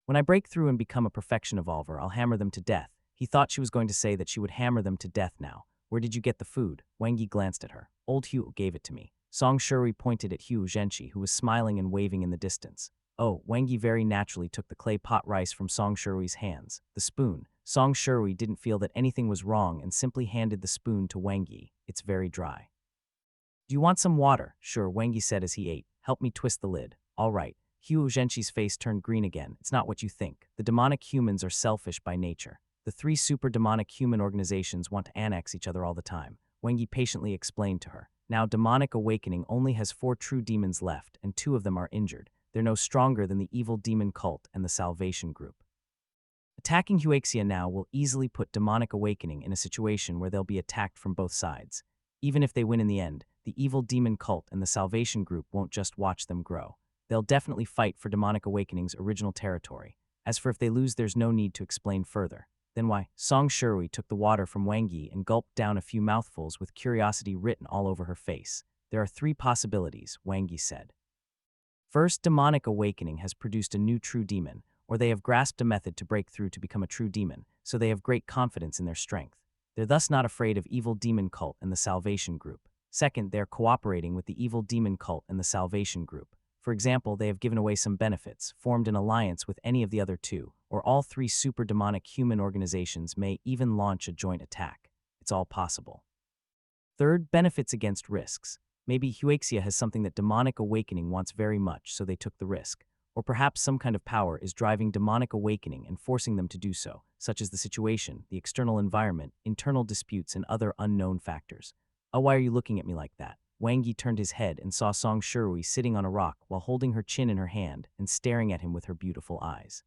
When I break through and become a perfection evolver, I'll hammer them to death. He thought she was going to say that she would hammer them to death now. Where did you get the food? Wang Yi glanced at her. Old Hu gave it to me. Song Shui pointed at Hu Zhenqi, who was smiling and waving in the distance. Oh, Wang Yi very naturally took the clay pot rice from Song Shui's hands. The spoon. Song Shui didn't feel that anything was wrong and simply handed the spoon to Wang Yi. It's very dry. Do you want some water? Sure, Wang Yi said as he ate. Help me twist the lid. All right. Hu Zhenqi's face turned green again. It's not what you think. The demonic humans are selfish by nature. The 3 super demonic human organizations want to annex each other all the time. Wang Yi patiently explained to her. Now, demonic awakening only has 4 true demons left, and 2 of them are injured. They're no stronger than the evil demon cult and the Salvation Group. Attacking Huaxia now will easily put demonic awakening in a situation where they'll be attacked from both sides. Even if they win in the end, the evil demon cult and the Salvation Group won't just watch them grow. They'll definitely fight for demonic awakening's original territory. As for if they lose, there's no need to explain further. Then why? Song Shui took the water from Wang Yi and gulped down a few mouthfuls with curiosity written all over her face. There are 3 possibilities, Wang Yi said. First, demonic awakening has produced a new true demon, or they have grasped a method to break through to become a true demon, so they have great confidence in their strength. They're thus not afraid of evil demon cult and the Salvation Group. Second, they're cooperating with the evil demon cult and the Salvation Group. For example, they have given away some benefits, formed an alliance with any of the other 2, or all 3 super demonic human organizations may even launch a joint attack. It's all possible. Third, benefits against risks. Maybe Huaxia has something that demonic awakening wants very much, so they took the risk. Or perhaps some kind of power is driving demonic awakening and forcing them to do so, such as the situation, the external environment, internal disputes, and other unknown factors. Oh, why are you looking at me like that? Wang Yi turned his head and saw Song Shui sitting on a rock while holding her chin in her hand and staring at him with her beautiful eyes.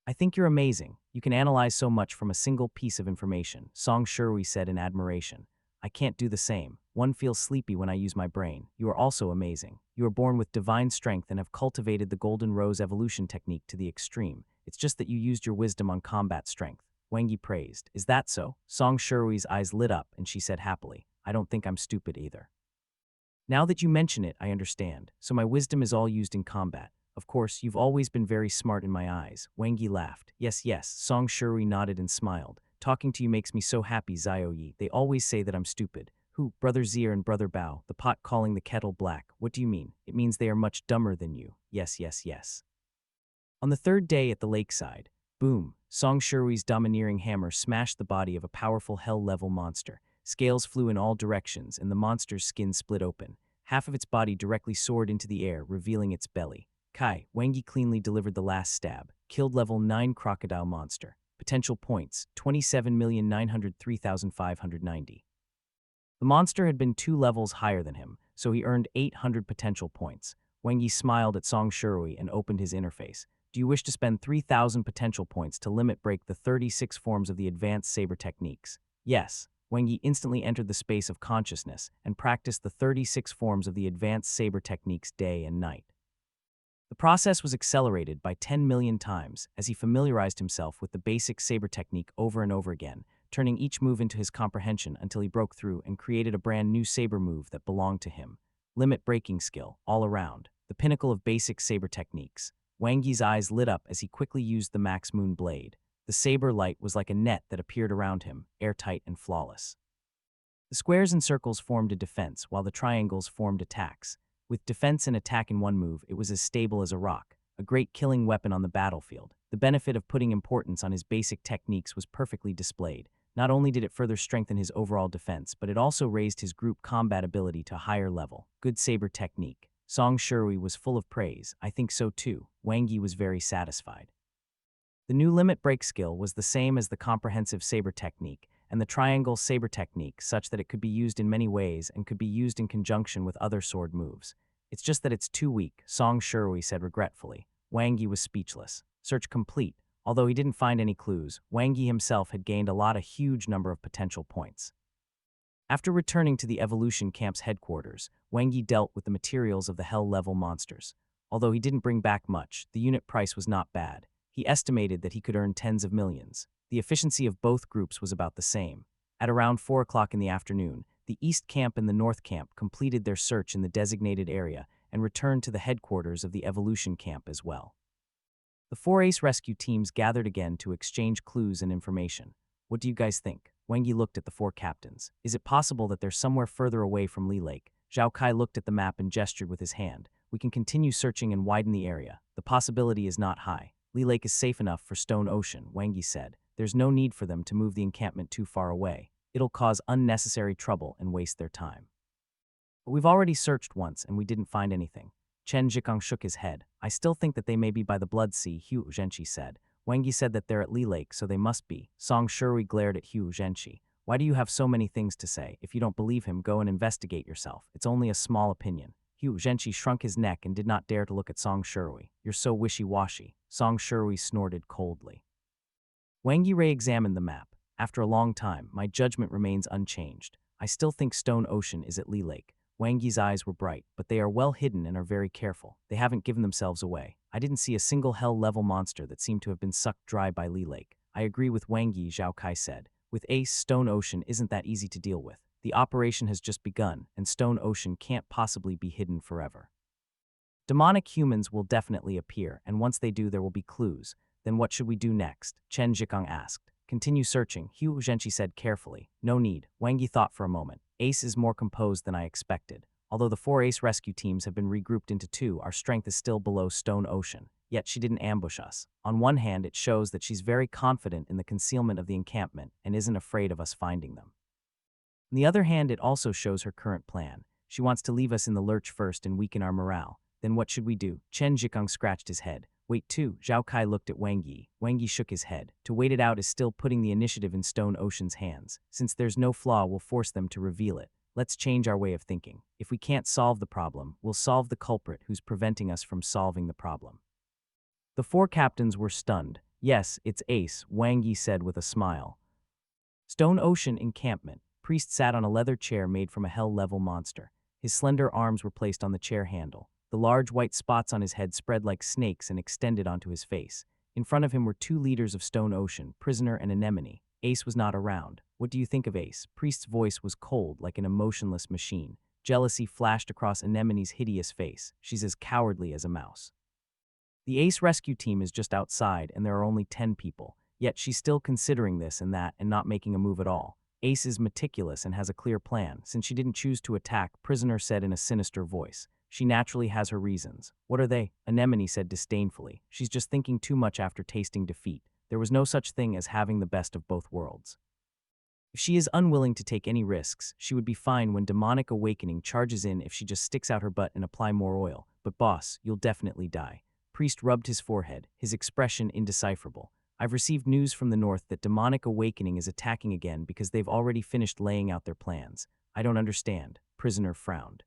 I think you're amazing. You can analyze so much from a single piece of information, Song Shirui said in admiration. I can't do the same. One feels sleepy when I use my brain. You are also amazing. You are born with divine strength and have cultivated the Golden Rose evolution technique to the extreme. It's just that you used your wisdom on combat strength. Wangi praised. Is that so? Song Shirui's eyes lit up and she said happily, I don't think I'm stupid either. Now that you mention it, I understand. So my wisdom is all used in combat. Of course, you've always been very smart in my eyes. Wangi laughed. Yes, yes. Song Shirui nodded and smiled. Talking to you makes me so happy, Zioyi. They always say that I'm stupid. Who? Brother Zier and Brother Bao, the pot calling the kettle black. What do you mean? It means they are much dumber than you. Yes, yes, yes. On the third day at the lakeside, boom, Song Shirui's domineering hammer smashed the body of a powerful hell-level monster. Scales flew in all directions and the monster's skin split open. Half of its body directly soared into the air, revealing its belly. Kai, Wangi cleanly delivered the last stab. Killed level 9 crocodile monster. Potential points, 27,903,590. The monster had been 2 levels higher than him, so he earned 800 potential points. Wangi smiled at Song Shirui and opened his interface. Do you wish to spend 3,000 potential points to limit break the 36 forms of the advanced saber techniques? Yes. Wangi instantly entered the space of consciousness and practiced the 36 forms of the advanced saber techniques day and night. The process was accelerated by 10 million times as he familiarized himself with the basic saber technique over and over again, turning each move into his comprehension until he broke through and created a brand new saber move that belonged to him. Limit breaking skill, all around, the pinnacle of basic saber techniques. Wangi's eyes lit up as he quickly used the Max Moon blade. The saber light was like a net that appeared around him, airtight and flawless. The squares and circles formed a defense, while the triangles formed attacks. With defense and attack in one move, it was as stable as a rock, a great killing weapon on the battlefield. The benefit of putting importance on his basic techniques was perfectly displayed. Not only did it further strengthen his overall defense, but it also raised his group combat ability to a higher level. Good saber technique. Song Shirui was full of praise. I think so too. Wangi was very satisfied. The new limit break skill was the same as the comprehensive saber technique and the triangle saber technique, such that it could be used in many ways and could be used in conjunction with other sword moves. It's just that it's too weak, Song Shirui said regretfully. Wangi was speechless. Search complete. Although he didn't find any clues, Wangi himself had gained a huge number of potential points. After returning to the evolution camp's headquarters, Wangi dealt with the materials of the hell-level monsters. Although he didn't bring back much, the unit price was not bad. He estimated that he could earn tens of millions. The efficiency of both groups was about the same. At around 4 o'clock in the afternoon, the East Camp and the North Camp completed their search in the designated area and returned to the headquarters of the Evolution Camp as well. The 4 Ace rescue teams gathered again to exchange clues and information. What do you guys think? Wangi looked at the 4 captains. Is it possible that they're somewhere further away from Lee Lake? Zhao Kai looked at the map and gestured with his hand. We can continue searching and widen the area. The possibility is not high. Lee Lake is safe enough for Stone Ocean, Wangi said. There's no need for them to move the encampment too far away. It'll cause unnecessary trouble and waste their time. But we've already searched once and we didn't find anything. Chen Zhikang shook his head. I still think that they may be by the Blood Sea, Hu Zhenqi said. Wangi said that they're at Lee Lake, so they must be. Song Shirui glared at Hu Zhenqi. Why do you have so many things to say? If you don't believe him, go and investigate yourself. It's only a small opinion. Hu Zhenqi shrunk his neck and did not dare to look at Song Shirui. You're so wishy-washy. Song Shirui snorted coldly. Wangi re-examined the map. After a long time, my judgment remains unchanged. I still think Stone Ocean is at Lee Lake. Wangi's eyes were bright, but they are well hidden and are very careful. They haven't given themselves away. I didn't see a single hell-level monster that seemed to have been sucked dry by Lee Lake. I agree with Wangi, Zhao Kai said. With Ace, Stone Ocean isn't that easy to deal with. The operation has just begun, and Stone Ocean can't possibly be hidden forever. Demonic humans will definitely appear, and once they do, there will be clues. Then what should we do next? Chen Zhikang asked. Continue searching, Hu Zhenqi said carefully. No need. Wangi thought for a moment. Ace is more composed than I expected. Although the 4 Ace rescue teams have been regrouped into 2, our strength is still below Stone Ocean. Yet she didn't ambush us. On one hand, it shows that she's very confident in the concealment of the encampment and isn't afraid of us finding them. On the other hand, it also shows her current plan. She wants to leave us in the lurch first and weaken our morale. Then what should we do? Chen Zhikang scratched his head. Wait too. Zhao Kai looked at Wangi. Wangi shook his head. To wait it out is still putting the initiative in Stone Ocean's hands. Since there's no flaw, we'll force them to reveal it. Let's change our way of thinking. If we can't solve the problem, we'll solve the culprit who's preventing us from solving the problem. The 4 captains were stunned. Yes, it's Ace, Wang Yi said with a smile. Stone Ocean encampment. Priest sat on a leather chair made from a hell-level monster. His slender arms were placed on the chair handle. The large white spots on his head spread like snakes and extended onto his face. In front of him were two leaders of Stone Ocean, Prisoner and Anemone. Ace was not around. What do you think of Ace? Priest's voice was cold, like an emotionless machine. Jealousy flashed across Anemone's hideous face. She's as cowardly as a mouse. The Ace rescue team is just outside, and there are only 10 people. Yet she's still considering this and that and not making a move at all. Ace is meticulous and has a clear plan. Since she didn't choose to attack, Prisoner said in a sinister voice. She naturally has her reasons. What are they? Anemone said disdainfully. She's just thinking too much after tasting defeat. There was no such thing as having the best of both worlds. If she is unwilling to take any risks, she would be fine when demonic awakening charges in if she just sticks out her butt and apply more oil. But boss, you'll definitely die. Priest rubbed his forehead, his expression indecipherable. I've received news from the north that demonic awakening is attacking again because they've already finished laying out their plans. I don't understand. Prisoner frowned.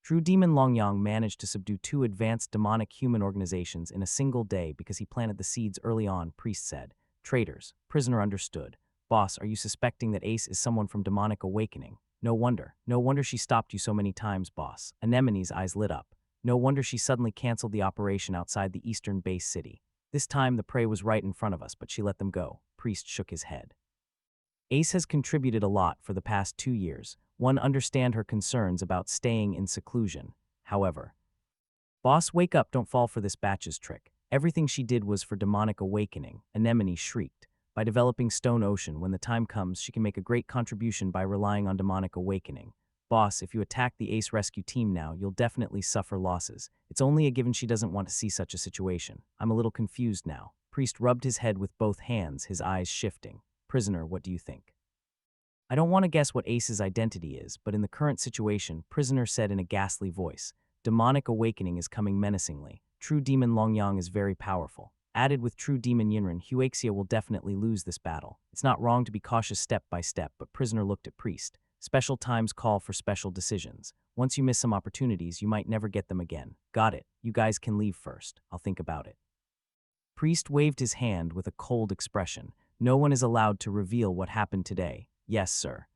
True Demon Longyang managed to subdue 2 advanced demonic human organizations in a single day because he planted the seeds early on, Priest said. Traitors. Prisoner understood. Boss, are you suspecting that Ace is someone from demonic awakening? No wonder. No wonder she stopped you so many times, boss. Anemone's eyes lit up. No wonder she suddenly canceled the operation outside the eastern base city. This time the prey was right in front of us, but she let them go. Priest shook his head. Ace has contributed a lot for the past 2 years. One understand her concerns about staying in seclusion. However, boss, wake up, don't fall for this batch's trick. Everything she did was for demonic awakening. Anemone shrieked. By developing Stone Ocean, when the time comes, she can make a great contribution by relying on demonic awakening. Boss, if you attack the Ace rescue team now, you'll definitely suffer losses. It's only a given she doesn't want to see such a situation. I'm a little confused now. Priest rubbed his head with both hands, his eyes shifting. Prisoner, what do you think? I don't want to guess what Ace's identity is, but in the current situation, Prisoner said in a ghastly voice, demonic awakening is coming menacingly. True Demon Longyang is very powerful. Added with True Demon Yinran, Huaxia will definitely lose this battle. It's not wrong to be cautious step by step, but Prisoner looked at Priest. Special times call for special decisions. Once you miss some opportunities, you might never get them again. Got it. You guys can leave first. I'll think about it. Priest waved his hand with a cold expression. No one is allowed to reveal what happened today. Yes, sir.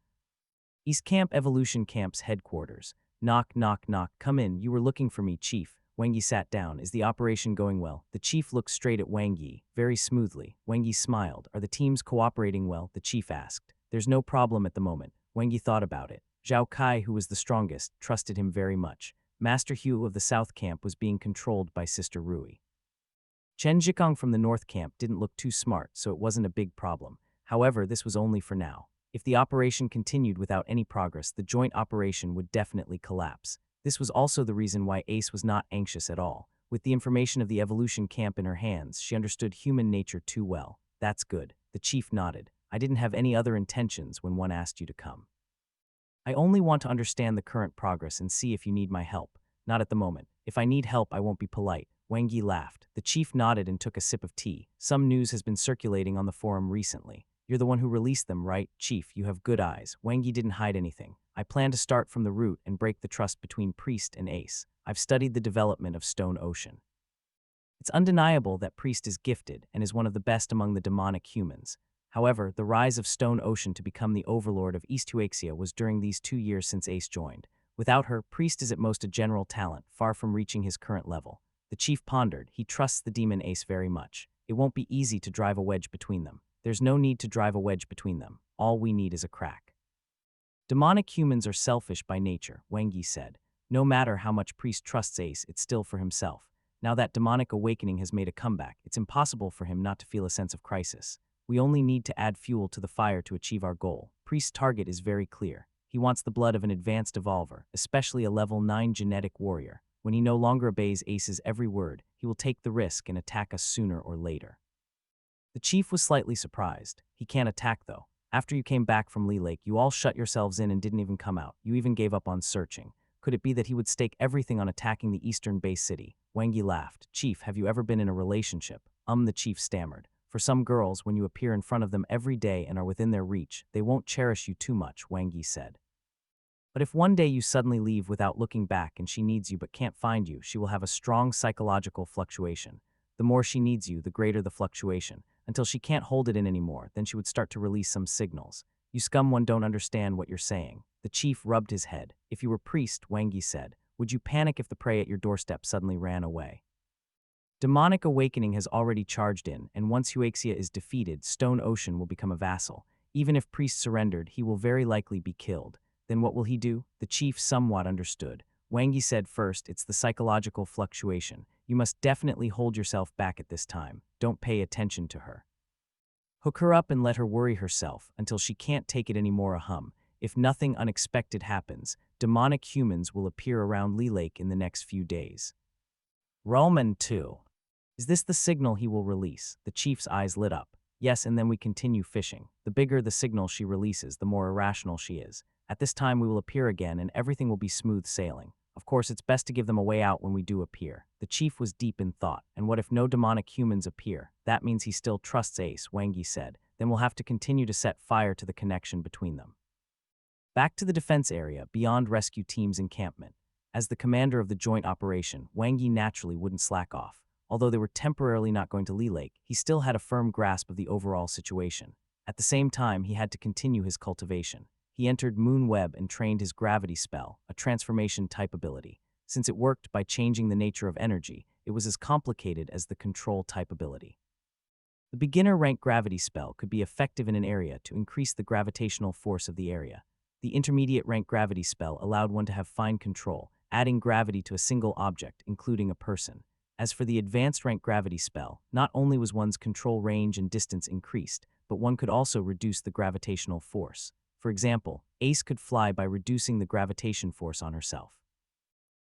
East Camp Evolution Camp's headquarters. Knock, knock, knock. Come in. You were looking for me, Chief. Wang Yi sat down. Is the operation going well? The chief looked straight at Wang Yi, very smoothly. Wang Yi smiled. Are the teams cooperating well? The chief asked. There's no problem at the moment. Wang Yi thought about it. Zhao Kai, who was the strongest, trusted him very much. Master Hu of the South Camp was being controlled by Sister Rui. Chen Zhikong from the North Camp didn't look too smart, so it wasn't a big problem. However, this was only for now. If the operation continued without any progress, the joint operation would definitely collapse. This was also the reason why Ace was not anxious at all. With the information of the evolution camp in her hands, she understood human nature too well. That's good. The chief nodded. I didn't have any other intentions when one asked you to come. I only want to understand the current progress and see if you need my help. Not at the moment. If I need help, I won't be polite. Wang Yi laughed. The chief nodded and took a sip of tea. Some news has been circulating on the forum recently. You're the one who released them, right? Chief, you have good eyes. Wang Yi didn't hide anything. I plan to start from the root and break the trust between Priest and Ace. I've studied the development of Stone Ocean. It's undeniable that Priest is gifted and is one of the best among the demonic humans. However, the rise of Stone Ocean to become the overlord of East Huaxia was during these 2 years since Ace joined. Without her, Priest is at most a general talent, far from reaching his current level. The chief pondered. He trusts the demon Ace very much. It won't be easy to drive a wedge between them. There's no need to drive a wedge between them. All we need is a crack. Demonic humans are selfish by nature, Wang Yi said. No matter how much Priest trusts Ace, it's still for himself. Now that demonic awakening has made a comeback, it's impossible for him not to feel a sense of crisis. We only need to add fuel to the fire to achieve our goal. Priest's target is very clear. He wants the blood of an advanced evolver, especially a level 9 genetic warrior. When he no longer obeys Ace's every word, he will take the risk and attack us sooner or later. The chief was slightly surprised. He can't attack though. After you came back from Lee Lake, you all shut yourselves in and didn't even come out. You even gave up on searching. Could it be that he would stake everything on attacking the eastern base city? Wang Yi laughed. Chief, have you ever been in a relationship? The chief stammered. For some girls, when you appear in front of them every day and are within their reach, they won't cherish you too much, Wang Yi said. But if one day you suddenly leave without looking back and she needs you but can't find you, she will have a strong psychological fluctuation. The more she needs you, the greater the fluctuation, until she can't hold it in anymore. Then she would start to release some signals. You scum one don't understand what you're saying. The chief rubbed his head. If you were priest, Wangi said, would you panic if the prey at your doorstep suddenly ran away? Demonic awakening has already charged in, and once Huaxia is defeated, Stone Ocean will become a vassal. Even if priest surrendered, he will very likely be killed. Then what will he do? The chief somewhat understood. Wangi said first, it's the psychological fluctuation. You must definitely hold yourself back at this time. Don't pay attention to her. Hook her up and let her worry herself until she can't take it anymore. If nothing unexpected happens, demonic humans will appear around Lee Lake in the next few days. Roman 2. Is this the signal he will release? The chief's eyes lit up. Yes, and then we continue fishing. The bigger the signal she releases, the more irrational she is. At this time we will appear again and everything will be smooth sailing. Of course, it's best to give them a way out when we do appear. The chief was deep in thought. And what if no demonic humans appear? That means he still trusts Ace, Wangi said. Then we'll have to continue to set fire to the connection between them. Back to the defense area, beyond rescue team's encampment. As the commander of the joint operation, Wangi naturally wouldn't slack off. Although they were temporarily not going to Lee Lake, he still had a firm grasp of the overall situation. At the same time, he had to continue his cultivation. He entered Moon Web and trained his gravity spell, a transformation type ability. Since it worked by changing the nature of energy, it was as complicated as the control type ability. The beginner rank gravity spell could be effective in an area to increase the gravitational force of the area. The intermediate rank gravity spell allowed one to have fine control, adding gravity to a single object, including a person. As for the advanced rank gravity spell, not only was one's control range and distance increased, but one could also reduce the gravitational force. For example, Ace could fly by reducing the gravitation force on herself.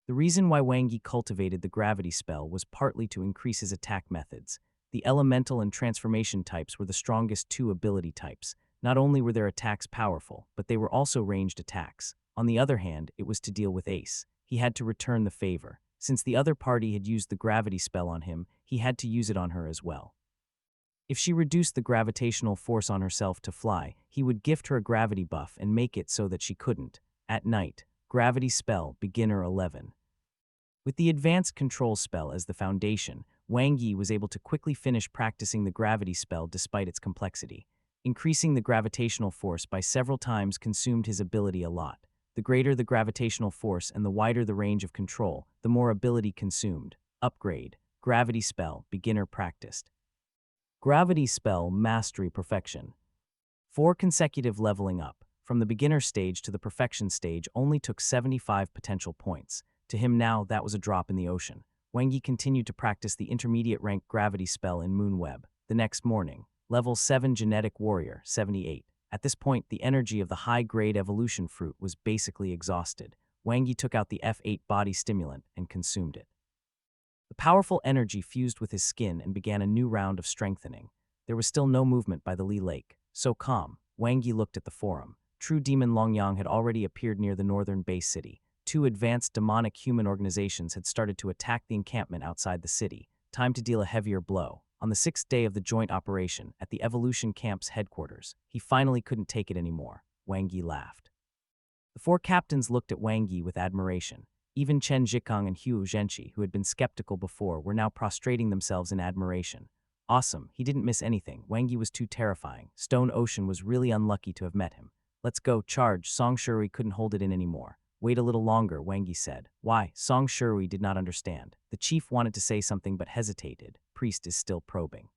The reason why Wangi cultivated the gravity spell was partly to increase his attack methods. The elemental and transformation types were the strongest two ability types. Not only were their attacks powerful, but they were also ranged attacks. On the other hand, it was to deal with Ace. He had to return the favor. Since the other party had used the gravity spell on him, he had to use it on her as well. If she reduced the gravitational force on herself to fly, he would gift her a gravity buff and make it so that she couldn't. At night, gravity spell, beginner 11. With the advanced control spell as the foundation, Wangi was able to quickly finish practicing the gravity spell despite its complexity. Increasing the gravitational force by several times consumed his ability a lot. The greater the gravitational force and the wider the range of control, the more ability consumed. Upgrade. Gravity spell, beginner practiced. Gravity spell, mastery perfection. 4 consecutive leveling up, from the beginner stage to the perfection stage, only took 75 potential points. To him now, that was a drop in the ocean. Wangi continued to practice the intermediate rank gravity spell in Moonweb. The next morning, level 7 genetic warrior, 78. At this point, the energy of the high-grade evolution fruit was basically exhausted. Wangi took out the F8 body stimulant and consumed it. The powerful energy fused with his skin and began a new round of strengthening. There was still no movement by the Lee Lake. So calm, Wangi looked at the forum. True Demon Longyang had already appeared near the northern base city. 2 advanced demonic human organizations had started to attack the encampment outside the city. Time to deal a heavier blow. On the 6th day of the joint operation, at the Evolution Camp's headquarters, he finally couldn't take it anymore. Wangi laughed. The 4 captains looked at Wangi with admiration. Even Chen Zhikang and Hu Zhenqi, who had been skeptical before, were now prostrating themselves in admiration. Awesome, he didn't miss anything. Wangi was too terrifying. Stone Ocean was really unlucky to have met him. Let's go, charge. Song Shui couldn't hold it in anymore. Wait a little longer, Wangi said. Why? Song Shui did not understand. The chief wanted to say something but hesitated. Priest is still probing.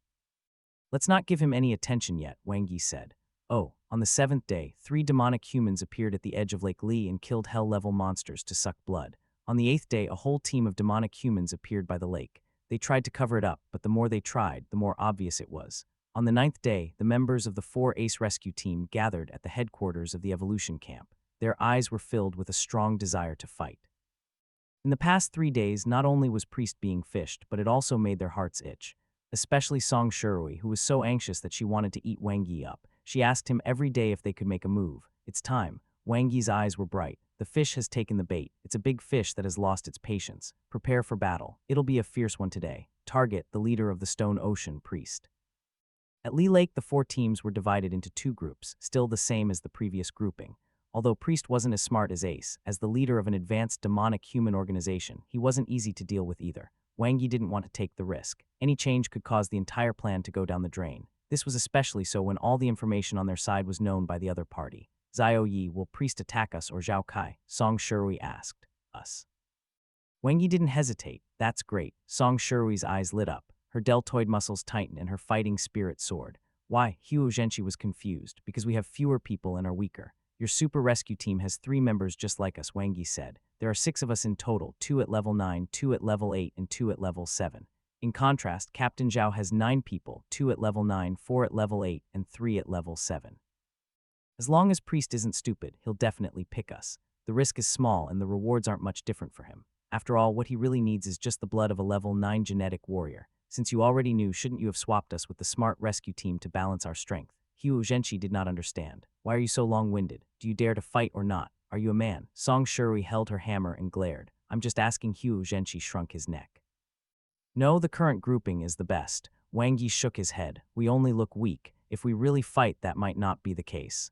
Let's not give him any attention yet, Wangi said. Oh, on the 7th day, 3 demonic humans appeared at the edge of Lake Li and killed hell-level monsters to suck blood. On the 8th day, a whole team of demonic humans appeared by the lake. They tried to cover it up, but the more they tried, the more obvious it was. On the 9th day, the members of the 4 Ace Rescue Team gathered at the headquarters of the Evolution Camp. Their eyes were filled with a strong desire to fight. In the past 3 days, not only was Priest being fished, but it also made their hearts itch. Especially Song Shui, who was so anxious that she wanted to eat Wangi up. She asked him every day if they could make a move. It's time. Wangi's eyes were bright. The fish has taken the bait. It's a big fish that has lost its patience. Prepare for battle. It'll be a fierce one today. Target the leader of the Stone Ocean, Priest. At Lee Lake, the 4 teams were divided into 2 groups, still the same as the previous grouping. Although Priest wasn't as smart as Ace, as the leader of an advanced demonic human organization, he wasn't easy to deal with either. Wang Yi didn't want to take the risk. Any change could cause the entire plan to go down the drain. This was especially so when all the information on their side was known by the other party. Xiao Yi, will priest attack us or Zhao Kai? Song Shirui asked. Us. Wang Yi didn't hesitate. That's great. Song Shirui's eyes lit up. Her deltoid muscles tightened and her fighting spirit soared. Why? Huo Zhenshi was confused. Because we have fewer people and are weaker. Your super rescue team has 3 members just like us, Wang Yi said. There are 6 of us in total, 2 at level 9, 2 at level 8, and 2 at level 7. In contrast, Captain Zhao has 9 people, 2 at level 9, 4 at level 8, and 3 at level 7. As long as Priest isn't stupid, he'll definitely pick us. The risk is small and the rewards aren't much different for him. After all, what he really needs is just the blood of a level 9 genetic warrior. Since you already knew, shouldn't you have swapped us with the smart rescue team to balance our strength? Huo Zhenshi did not understand. Why are you so long-winded? Do you dare to fight or not? Are you a man? Song Shirui held her hammer and glared. I'm just asking. Huo Zhenshi shrunk his neck. No, the current grouping is the best. Wang Yi shook his head. We only look weak. If we really fight, that might not be the case.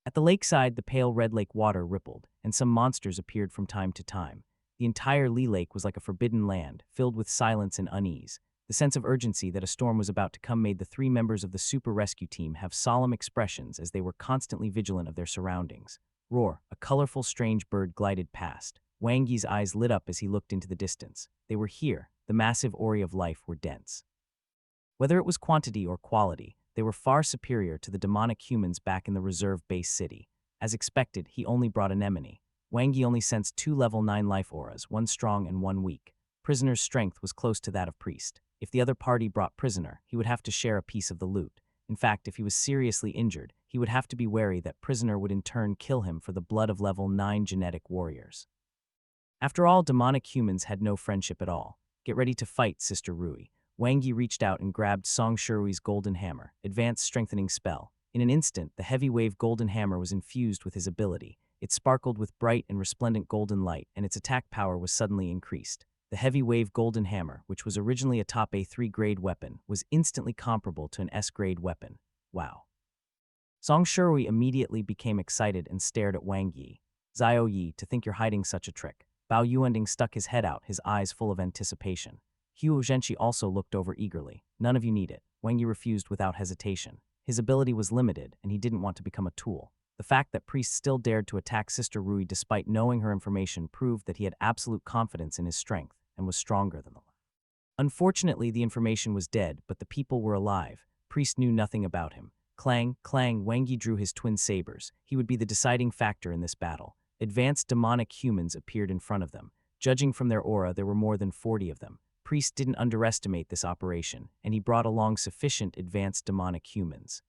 At the lakeside, the pale red lake water rippled, and some monsters appeared from time to time. The entire Li Lake was like a forbidden land, filled with silence and unease. The sense of urgency that a storm was about to come made the 3 members of the super rescue team have solemn expressions as they were constantly vigilant of their surroundings. Roar, a colorful strange bird glided past. Wang Yi's eyes lit up as he looked into the distance. They were here. The massive ori of life were dense. Whether it was quantity or quality, they were far superior to the demonic humans back in the reserve base city. As expected, he only brought anemone. Wang Yi only sensed 2 level 9 life auras, 1 strong and 1 weak. Prisoner's strength was close to that of Priest. If the other party brought prisoner, he would have to share a piece of the loot. In fact, if he was seriously injured, he would have to be wary that prisoner would in turn kill him for the blood of level 9 genetic warriors. After all, demonic humans had no friendship at all. Get ready to fight, Sister Rui. Wang Yi reached out and grabbed Song Shirui's golden hammer, advanced strengthening spell. In an instant, the heavy wave golden hammer was infused with his ability. It sparkled with bright and resplendent golden light, and its attack power was suddenly increased. The heavy wave golden hammer, which was originally a top A3 grade weapon, was instantly comparable to an S grade weapon. Wow. Song Shirui immediately became excited and stared at Wang Yi. Xiao Yi, to think you're hiding such a trick. Bao Yuending stuck his head out, his eyes full of anticipation. Huo Zhenshi also looked over eagerly. None of you need it. Wang Yi refused without hesitation. His ability was limited, and he didn't want to become a tool. The fact that Priest still dared to attack Sister Rui despite knowing her information proved that he had absolute confidence in his strength and was stronger than the last. Unfortunately, the information was dead, but the people were alive. Priest knew nothing about him. Clang, clang, Wang Yi drew his twin sabers. He would be the deciding factor in this battle. Advanced demonic humans appeared in front of them. Judging from their aura, there were more than 40 of them. Priest didn't underestimate this operation, and he brought along sufficient advanced demonic humans.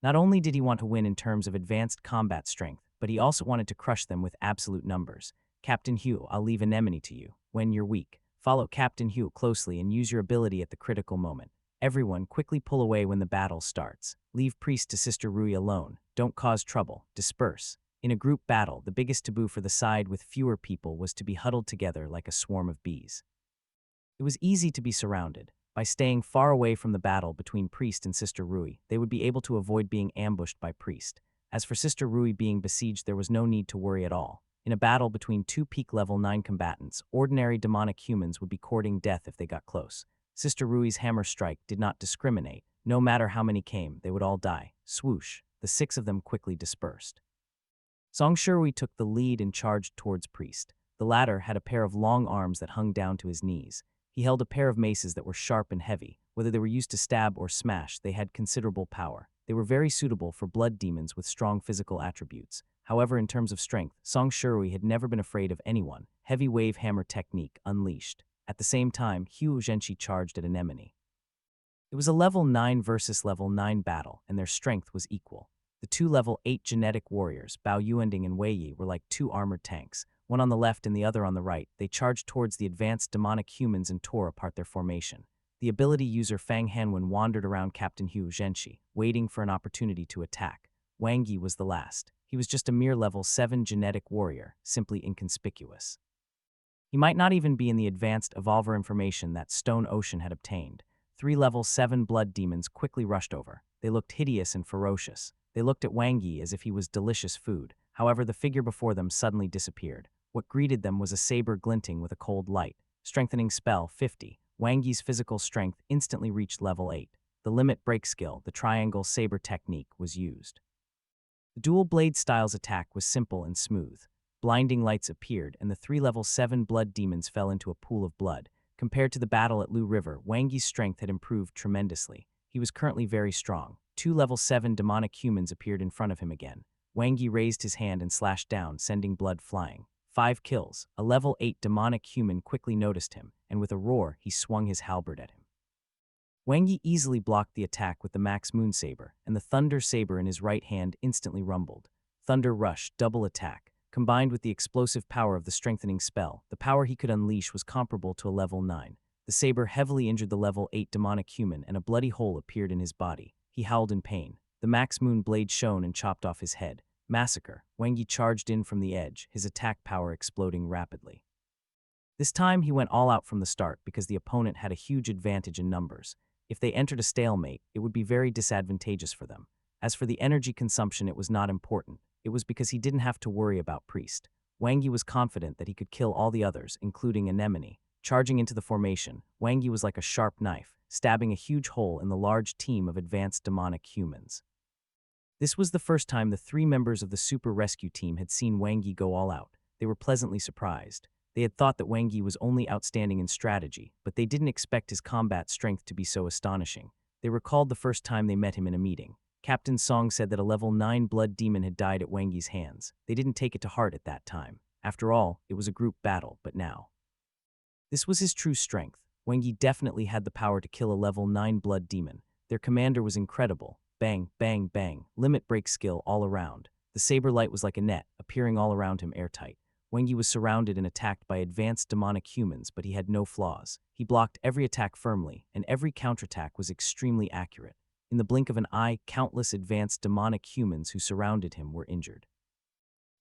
Not only did he want to win in terms of advanced combat strength, but he also wanted to crush them with absolute numbers. Captain Hugh, I'll leave anemone to you. When you're weak, follow Captain Hugh closely and use your ability at the critical moment. Everyone, quickly pull away when the battle starts. Leave Priest to Sister Rui alone. Don't cause trouble. Disperse. In a group battle, the biggest taboo for the side with fewer people was to be huddled together like a swarm of bees. It was easy to be surrounded. By staying far away from the battle between Priest and Sister Rui, they would be able to avoid being ambushed by Priest. As for Sister Rui being besieged, there was no need to worry at all. In a battle between 2 peak level 9 combatants, ordinary demonic humans would be courting death if they got close. Sister Rui's hammer strike did not discriminate. No matter how many came, they would all die. Swoosh, the 6 of them quickly dispersed. Song Shirui took the lead and charged towards Priest. The latter had a pair of long arms that hung down to his knees. He held a pair of maces that were sharp and heavy. Whether they were used to stab or smash, they had considerable power. They were very suitable for blood demons with strong physical attributes. However, in terms of strength, Song Shirui had never been afraid of anyone. Heavy wave hammer technique unleashed. At the same time, Huo Zhenshi charged at anemone. It was a level 9 versus level 9 battle, and their strength was equal. The 2 level 8 genetic warriors, Bao Yuending and Wei Yi, were like 2 armored tanks, one on the left and the other on the right. They charged towards the advanced demonic humans and tore apart their formation. The ability user Fang Hanwen wandered around Captain Huo Zhenshi, waiting for an opportunity to attack. Wang Yi was the last. He was just a mere level 7 genetic warrior, simply inconspicuous. He might not even be in the advanced evolver information that Stone Ocean had obtained. 3 level 7 blood demons quickly rushed over. They looked hideous and ferocious. They looked at Wang Yi as if he was delicious food. However, the figure before them suddenly disappeared. What greeted them was a saber glinting with a cold light. Strengthening spell 50. Wang Yi's physical strength instantly reached level 8. The limit break skill, the triangle saber technique, was used. The dual blade style's attack was simple and smooth. Blinding lights appeared, and the 3 level 7 blood demons fell into a pool of blood. Compared to the battle at Lu River, Wang Yi's strength had improved tremendously. He was currently very strong. 2 level 7 demonic humans appeared in front of him again. Wang Yi raised his hand and slashed down, sending blood flying. 5 kills. A level 8 demonic human quickly noticed him, and with a roar, he swung his halberd at him. Wang Yi easily blocked the attack with the Max Moon Saber, and the Thunder Saber in his right hand instantly rumbled. Thunder Rush, double attack. Combined with the explosive power of the strengthening spell, the power he could unleash was comparable to a level 9. The saber heavily injured the level 8 demonic human, and a bloody hole appeared in his body. He howled in pain. The Max Moon blade shone and chopped off his head. Massacre. Wang Yi charged in from the edge, his attack power exploding rapidly. This time he went all out from the start because the opponent had a huge advantage in numbers. If they entered a stalemate, it would be very disadvantageous for them. As for the energy consumption, it was not important. It was because he didn't have to worry about Priest. Wang Yi was confident that he could kill all the others, including Anemone. Charging into the formation, Wang Yi was like a sharp knife, stabbing a huge hole in the large team of advanced demonic humans. This was the first time the 3 members of the Super Rescue Team had seen Wang Yi go all out. They were pleasantly surprised. They had thought that Wang Yi was only outstanding in strategy, but they didn't expect his combat strength to be so astonishing. They recalled the first time they met him in a meeting. Captain Song said that a level 9 blood demon had died at Wang Yi's hands. They didn't take it to heart at that time. After all, it was a group battle, but now. This was his true strength. Wang Yi definitely had the power to kill a level 9 blood demon. Their commander was incredible. Bang, bang, bang, limit break skill all around. The saber light was like a net, appearing all around him airtight. Wang Yi was surrounded and attacked by advanced demonic humans, but he had no flaws. He blocked every attack firmly, and every counterattack was extremely accurate. In the blink of an eye, countless advanced demonic humans who surrounded him were injured.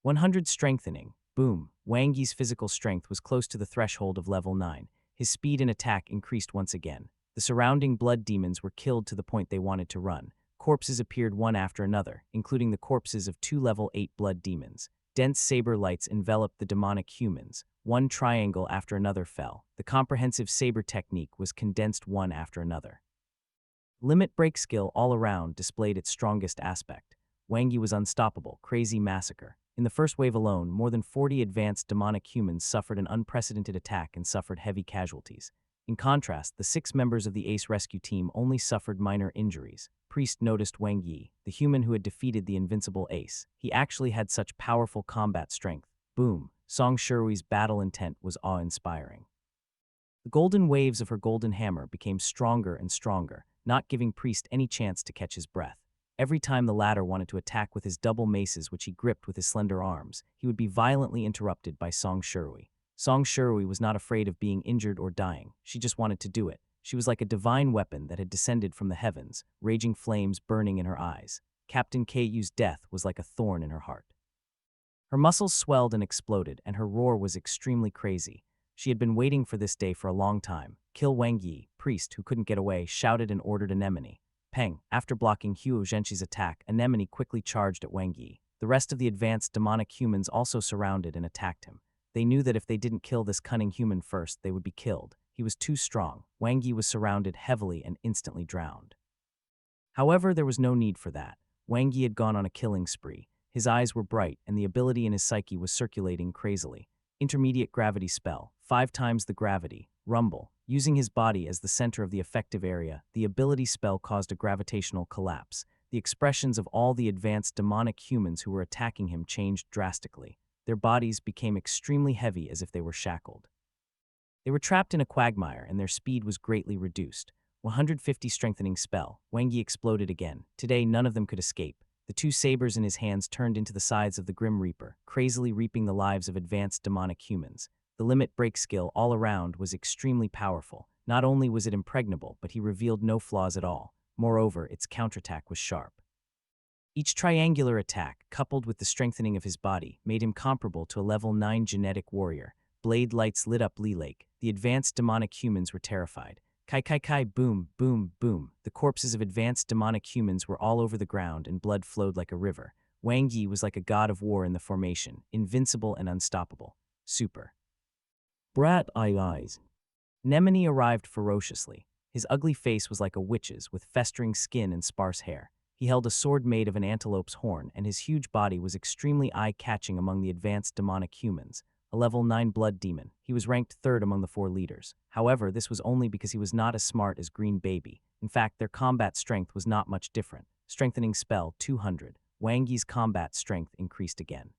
100 strengthening. Boom. Wang Yi's physical strength was close to the threshold of level 9. His speed and attack increased once again. The surrounding blood demons were killed to the point they wanted to run. Corpses appeared one after another, including the corpses of 2 level 8 blood demons. Dense saber lights enveloped the demonic humans. One triangle after another fell. The comprehensive saber technique was condensed one after another. Limit break skill all around displayed its strongest aspect. Wang Yi was unstoppable, crazy massacre. In the first wave alone, more than 40 advanced demonic humans suffered an unprecedented attack and suffered heavy casualties. In contrast, the 6 members of the Ace Rescue Team only suffered minor injuries. Priest noticed Wang Yi, the human who had defeated the invincible Ace. He actually had such powerful combat strength. Boom. Song Shurui's battle intent was awe-inspiring. The golden waves of her golden hammer became stronger and stronger, not giving Priest any chance to catch his breath. Every time the latter wanted to attack with his double maces which he gripped with his slender arms, he would be violently interrupted by Song Shurui. Song Shurui was not afraid of being injured or dying. She just wanted to do it. She was like a divine weapon that had descended from the heavens, raging flames burning in her eyes. Captain Kayu's death was like a thorn in her heart. Her muscles swelled and exploded, and her roar was extremely crazy. She had been waiting for this day for a long time. Kill Wang Yi. Priest, who couldn't get away, shouted and ordered Anemone. Peng. After blocking Huo Zhenqi's attack, Anemone quickly charged at Wang Yi. The rest of the advanced demonic humans also surrounded and attacked him. They knew that if they didn't kill this cunning human first, they would be killed. He was too strong. Wang Yi was surrounded heavily and instantly drowned. However, there was no need for that. Wang Yi had gone on a killing spree. His eyes were bright, and the ability in his psyche was circulating crazily. Intermediate gravity spell, 5 times the gravity, rumble. Using his body as the center of the effective area, the ability spell caused a gravitational collapse. The expressions of all the advanced demonic humans who were attacking him changed drastically. Their bodies became extremely heavy as if they were shackled. They were trapped in a quagmire, and their speed was greatly reduced. 150 strengthening spell. Wang Yi exploded again. Today, none of them could escape. The 2 sabers in his hands turned into the scythes of the Grim Reaper, crazily reaping the lives of advanced demonic humans. The limit break skill all around was extremely powerful. Not only was it impregnable, but he revealed no flaws at all. Moreover, its counterattack was sharp. Each triangular attack, coupled with the strengthening of his body, made him comparable to a level 9 genetic warrior. Blade lights lit up Li Lake. The advanced demonic humans were terrified. Kai kai kai, boom, boom, boom. The corpses of advanced demonic humans were all over the ground and blood flowed like a river. Wang Yi was like a god of war in the formation, invincible and unstoppable. Super. Brat eyes. Anemone arrived ferociously. His ugly face was like a witch's, with festering skin and sparse hair. He held a sword made of an antelope's horn, and his huge body was extremely eye-catching among the advanced demonic humans. A level 9 blood demon, he was ranked third among the 4 leaders. However, this was only because he was not as smart as Green Baby. In fact, their combat strength was not much different. Strengthening spell 200. Wang Yi's combat strength increased again.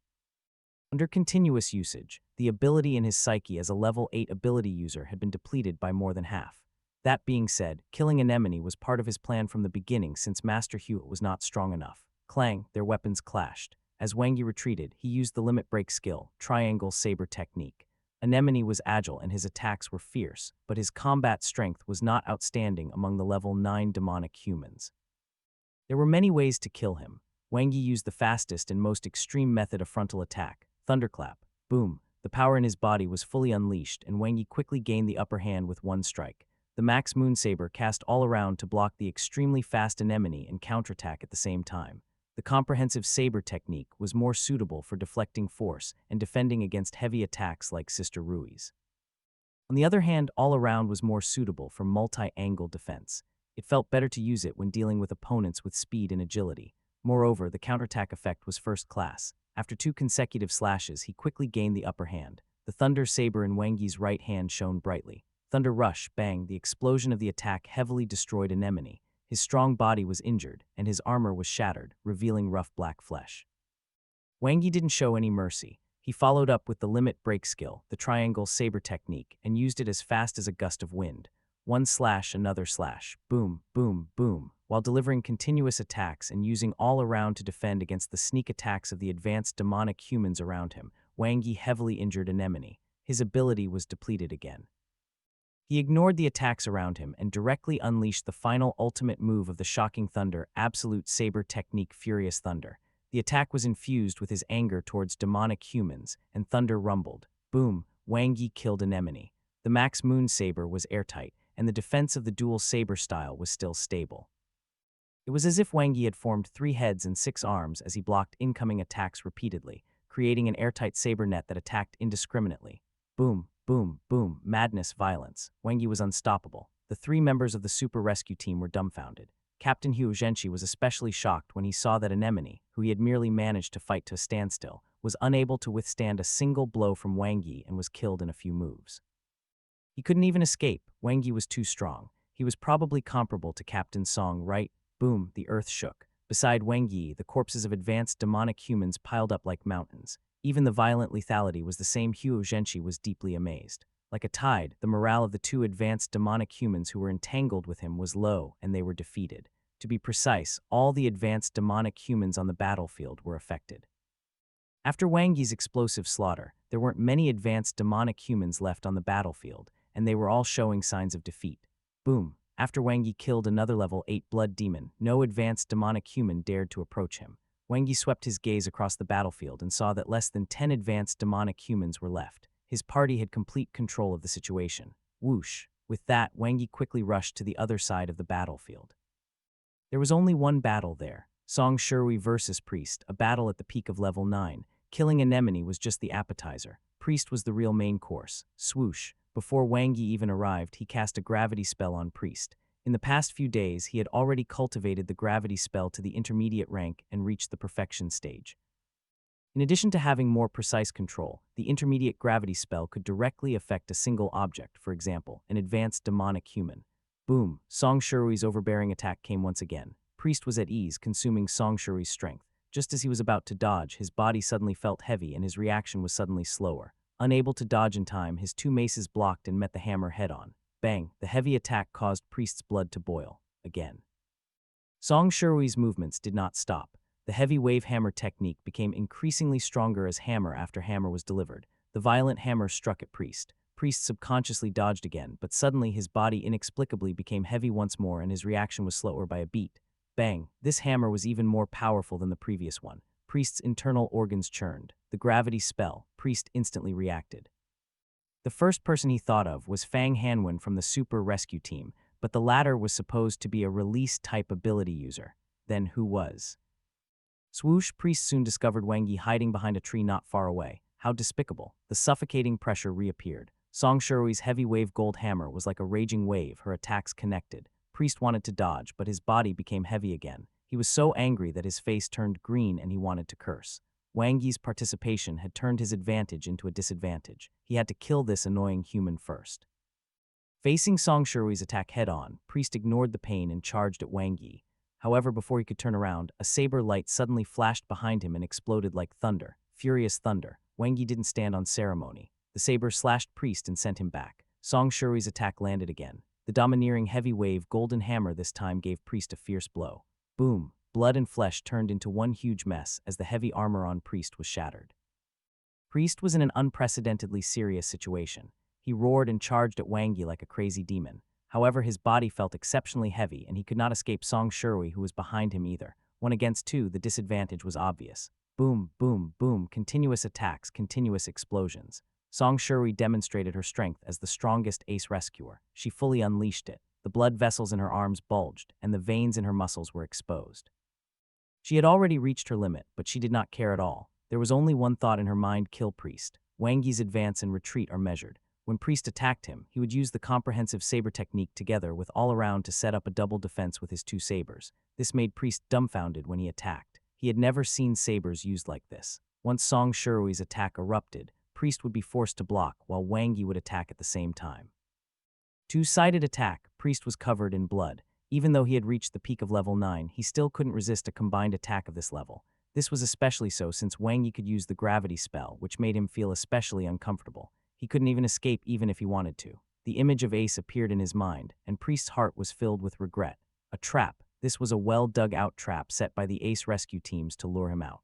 Under continuous usage, the ability in his psyche as a level 8 ability user had been depleted by more than half. That being said, killing Anemone was part of his plan from the beginning since Master Hewitt was not strong enough. Clang, their weapons clashed. As Wang Yi retreated, he used the limit break skill, Triangle Saber technique. Anemone was agile and his attacks were fierce, but his combat strength was not outstanding among the level 9 demonic humans. There were many ways to kill him. Wang Yi used the fastest and most extreme method of frontal attack, Thunderclap. Boom. The power in his body was fully unleashed, and Wang Yi quickly gained the upper hand with one strike. The Max Moon Saber cast all around to block the extremely fast Anemone and counterattack at the same time. The comprehensive saber technique was more suitable for deflecting force and defending against heavy attacks like Sister Rui's. On the other hand, all around was more suitable for multi-angle defense. It felt better to use it when dealing with opponents with speed and agility. Moreover, the counterattack effect was first class. After 2 consecutive slashes, he quickly gained the upper hand. The Thunder Saber in Wang Yi's right hand shone brightly. Thunder Rush, bang, the explosion of the attack heavily destroyed Anemone. His strong body was injured, and his armor was shattered, revealing rough black flesh. Wang Yi didn't show any mercy. He followed up with the limit break skill, the Triangle Saber technique, and used it as fast as a gust of wind. One slash, another slash, boom, boom, boom, while delivering continuous attacks and using all around to defend against the sneak attacks of the advanced demonic humans around him. Wang Yi heavily injured Anemone. His ability was depleted again. He ignored the attacks around him and directly unleashed the final ultimate move of the Shocking Thunder Absolute Saber technique, Furious Thunder. The attack was infused with his anger towards demonic humans, and thunder rumbled. Boom, Wang Yi killed Anemone. The Max Moon Saber was airtight, and the defense of the dual saber style was still stable. It was as if Wang Yi had formed 3 heads and 6 arms as he blocked incoming attacks repeatedly, creating an airtight saber net that attacked indiscriminately. Boom, boom, boom, madness, violence. Wang Yi was unstoppable. The 3 members of the super rescue team were dumbfounded. Captain Huo Zhenshi was especially shocked when he saw that Anemone, who he had merely managed to fight to a standstill, was unable to withstand a single blow from Wang Yi and was killed in a few moves. He couldn't even escape. Wang Yi was too strong. He was probably comparable to Captain Song, right? Boom, the earth shook. Beside Wang Yi, the corpses of advanced demonic humans piled up like mountains. Even the violent lethality was the same. Huo Zhenshi was deeply amazed. Like a tide, the morale of the 2 advanced demonic humans who were entangled with him was low, and they were defeated. To be precise, all the advanced demonic humans on the battlefield were affected. After Wang Yi's explosive slaughter, there weren't many advanced demonic humans left on the battlefield, and they were all showing signs of defeat. Boom. After Wang Yi killed another level 8 blood demon, no advanced demonic human dared to approach him. Wang Yi swept his gaze across the battlefield and saw that less than 10 advanced demonic humans were left. His party had complete control of the situation. Whoosh. With that, Wang Yi quickly rushed to the other side of the battlefield. There was only one battle there. Song Shui versus Priest, a battle at the peak of level 9. Killing Anemone was just the appetizer. Priest was the real main course. Swoosh. Before Wang Yi even arrived, he cast a gravity spell on Priest. In the past few days, he had already cultivated the gravity spell to the intermediate rank and reached the perfection stage. In addition to having more precise control, the intermediate gravity spell could directly affect a single object, for example, an advanced demonic human. Boom, Song Shui's overbearing attack came once again. Priest was at ease, consuming Song Shui's strength. Just as he was about to dodge, his body suddenly felt heavy and his reaction was suddenly slower. Unable to dodge in time, his 2 maces blocked and met the hammer head-on. Bang, the heavy attack caused Priest's blood to boil. Again. Song Shui's movements did not stop. The heavy wave hammer technique became increasingly stronger as hammer after hammer was delivered. The violent hammer struck at Priest. Priest subconsciously dodged again, but suddenly his body inexplicably became heavy once more and his reaction was slower by a beat. Bang, this hammer was even more powerful than the previous one. Priest's internal organs churned. The gravity spell, Priest instantly reacted. The first person he thought of was Fang Hanwen from the Super Rescue Team, but the latter was supposed to be a release-type ability user. Then who was? Swoosh, Priest soon discovered Wang Yi hiding behind a tree not far away. How despicable. The suffocating pressure reappeared. Song Shurui's heavy wave gold hammer was like a raging wave, her attacks connected. Priest wanted to dodge, but his body became heavy again. He was so angry that his face turned green and he wanted to curse. Wang Yi's participation had turned his advantage into a disadvantage. He had to kill this annoying human first. Facing Song Shurui's attack head-on, Priest ignored the pain and charged at Wang Yi. However, before he could turn around, a saber light suddenly flashed behind him and exploded like thunder, furious thunder. Wang Yi didn't stand on ceremony. The saber slashed Priest and sent him back. Song Shurui's attack landed again. The domineering heavy wave golden hammer this time gave Priest a fierce blow. Boom! Blood and flesh turned into one huge mess as the heavy armor on Priest was shattered. Priest was in an unprecedentedly serious situation. He roared and charged at Wang Yi like a crazy demon. However, his body felt exceptionally heavy and he could not escape Song Shurui, who was behind him either. 1 against 2, the disadvantage was obvious. Boom, boom, boom, continuous attacks, continuous explosions. Song Shurui demonstrated her strength as the strongest ace rescuer. She fully unleashed it. The blood vessels in her arms bulged, and the veins in her muscles were exposed. She had already reached her limit, but she did not care at all. There was only one thought in her mind: kill Priest. Wang Yi's advance and retreat are measured. When Priest attacked him, he would use the comprehensive saber technique together with all around to set up a double defense with his 2 sabers. This made Priest dumbfounded when he attacked. He had never seen sabers used like this. Once Song Shurui's attack erupted, Priest would be forced to block while Wang Yi would attack at the same time. 2-sided attack, Priest was covered in blood. Even though he had reached the peak of level 9, he still couldn't resist a combined attack of this level. This was especially so since Wang Yi could use the gravity spell, which made him feel especially uncomfortable. He couldn't even escape even if he wanted to. The image of Ace appeared in his mind, and Priest's heart was filled with regret. A trap. This was a well-dug-out trap set by the Ace rescue teams to lure him out.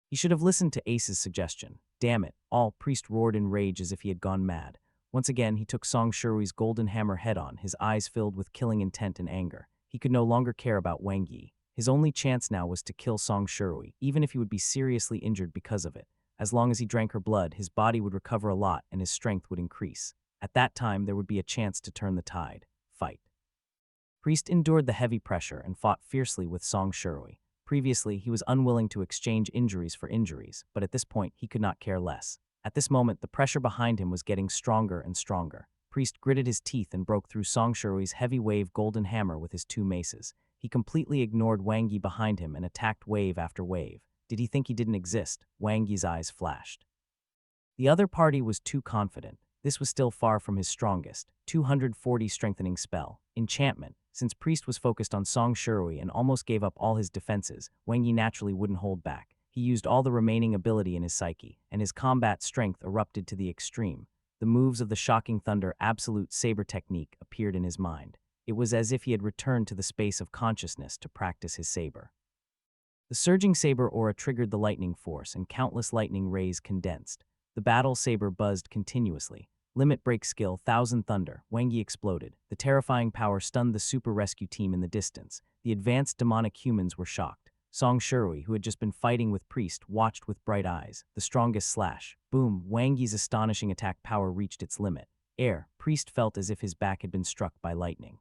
He should have listened to Ace's suggestion. Damn it, all, Priest roared in rage as if he had gone mad. Once again, he took Song Shurui's golden hammer head-on, his eyes filled with killing intent and anger. He could no longer care about Wang Yi. His only chance now was to kill Song Shurui, even if he would be seriously injured because of it. As long as he drank her blood, his body would recover a lot and his strength would increase. At that time, there would be a chance to turn the tide. Fight. Priest endured the heavy pressure and fought fiercely with Song Shurui. Previously, he was unwilling to exchange injuries for injuries, but at this point, he could not care less. At this moment, the pressure behind him was getting stronger and stronger. Priest gritted his teeth and broke through Song Shurui's heavy wave golden hammer with his 2 maces. He completely ignored Wang Yi behind him and attacked wave after wave. Did he think he didn't exist? Wang Yi's eyes flashed. The other party was too confident. This was still far from his strongest. 240 strengthening spell. Enchantment. Since Priest was focused on Song Shurui and almost gave up all his defenses, Wang Yi naturally wouldn't hold back. He used all the remaining ability in his psyche, and his combat strength erupted to the extreme. The moves of the shocking thunder absolute saber technique appeared in his mind. It was as if he had returned to the space of consciousness to practice his saber. The surging saber aura triggered the lightning force, and countless lightning rays condensed. The battle saber buzzed continuously. Limit break skill, Thousand Thunder. Wang Yi exploded. The terrifying power stunned the super rescue team in the distance. The advanced demonic humans were shocked. Song Shurui, who had just been fighting with Priest, watched with bright eyes. The strongest slash. Boom! Wang Yi's astonishing attack power reached its limit. Air. Priest felt as if his back had been struck by lightning.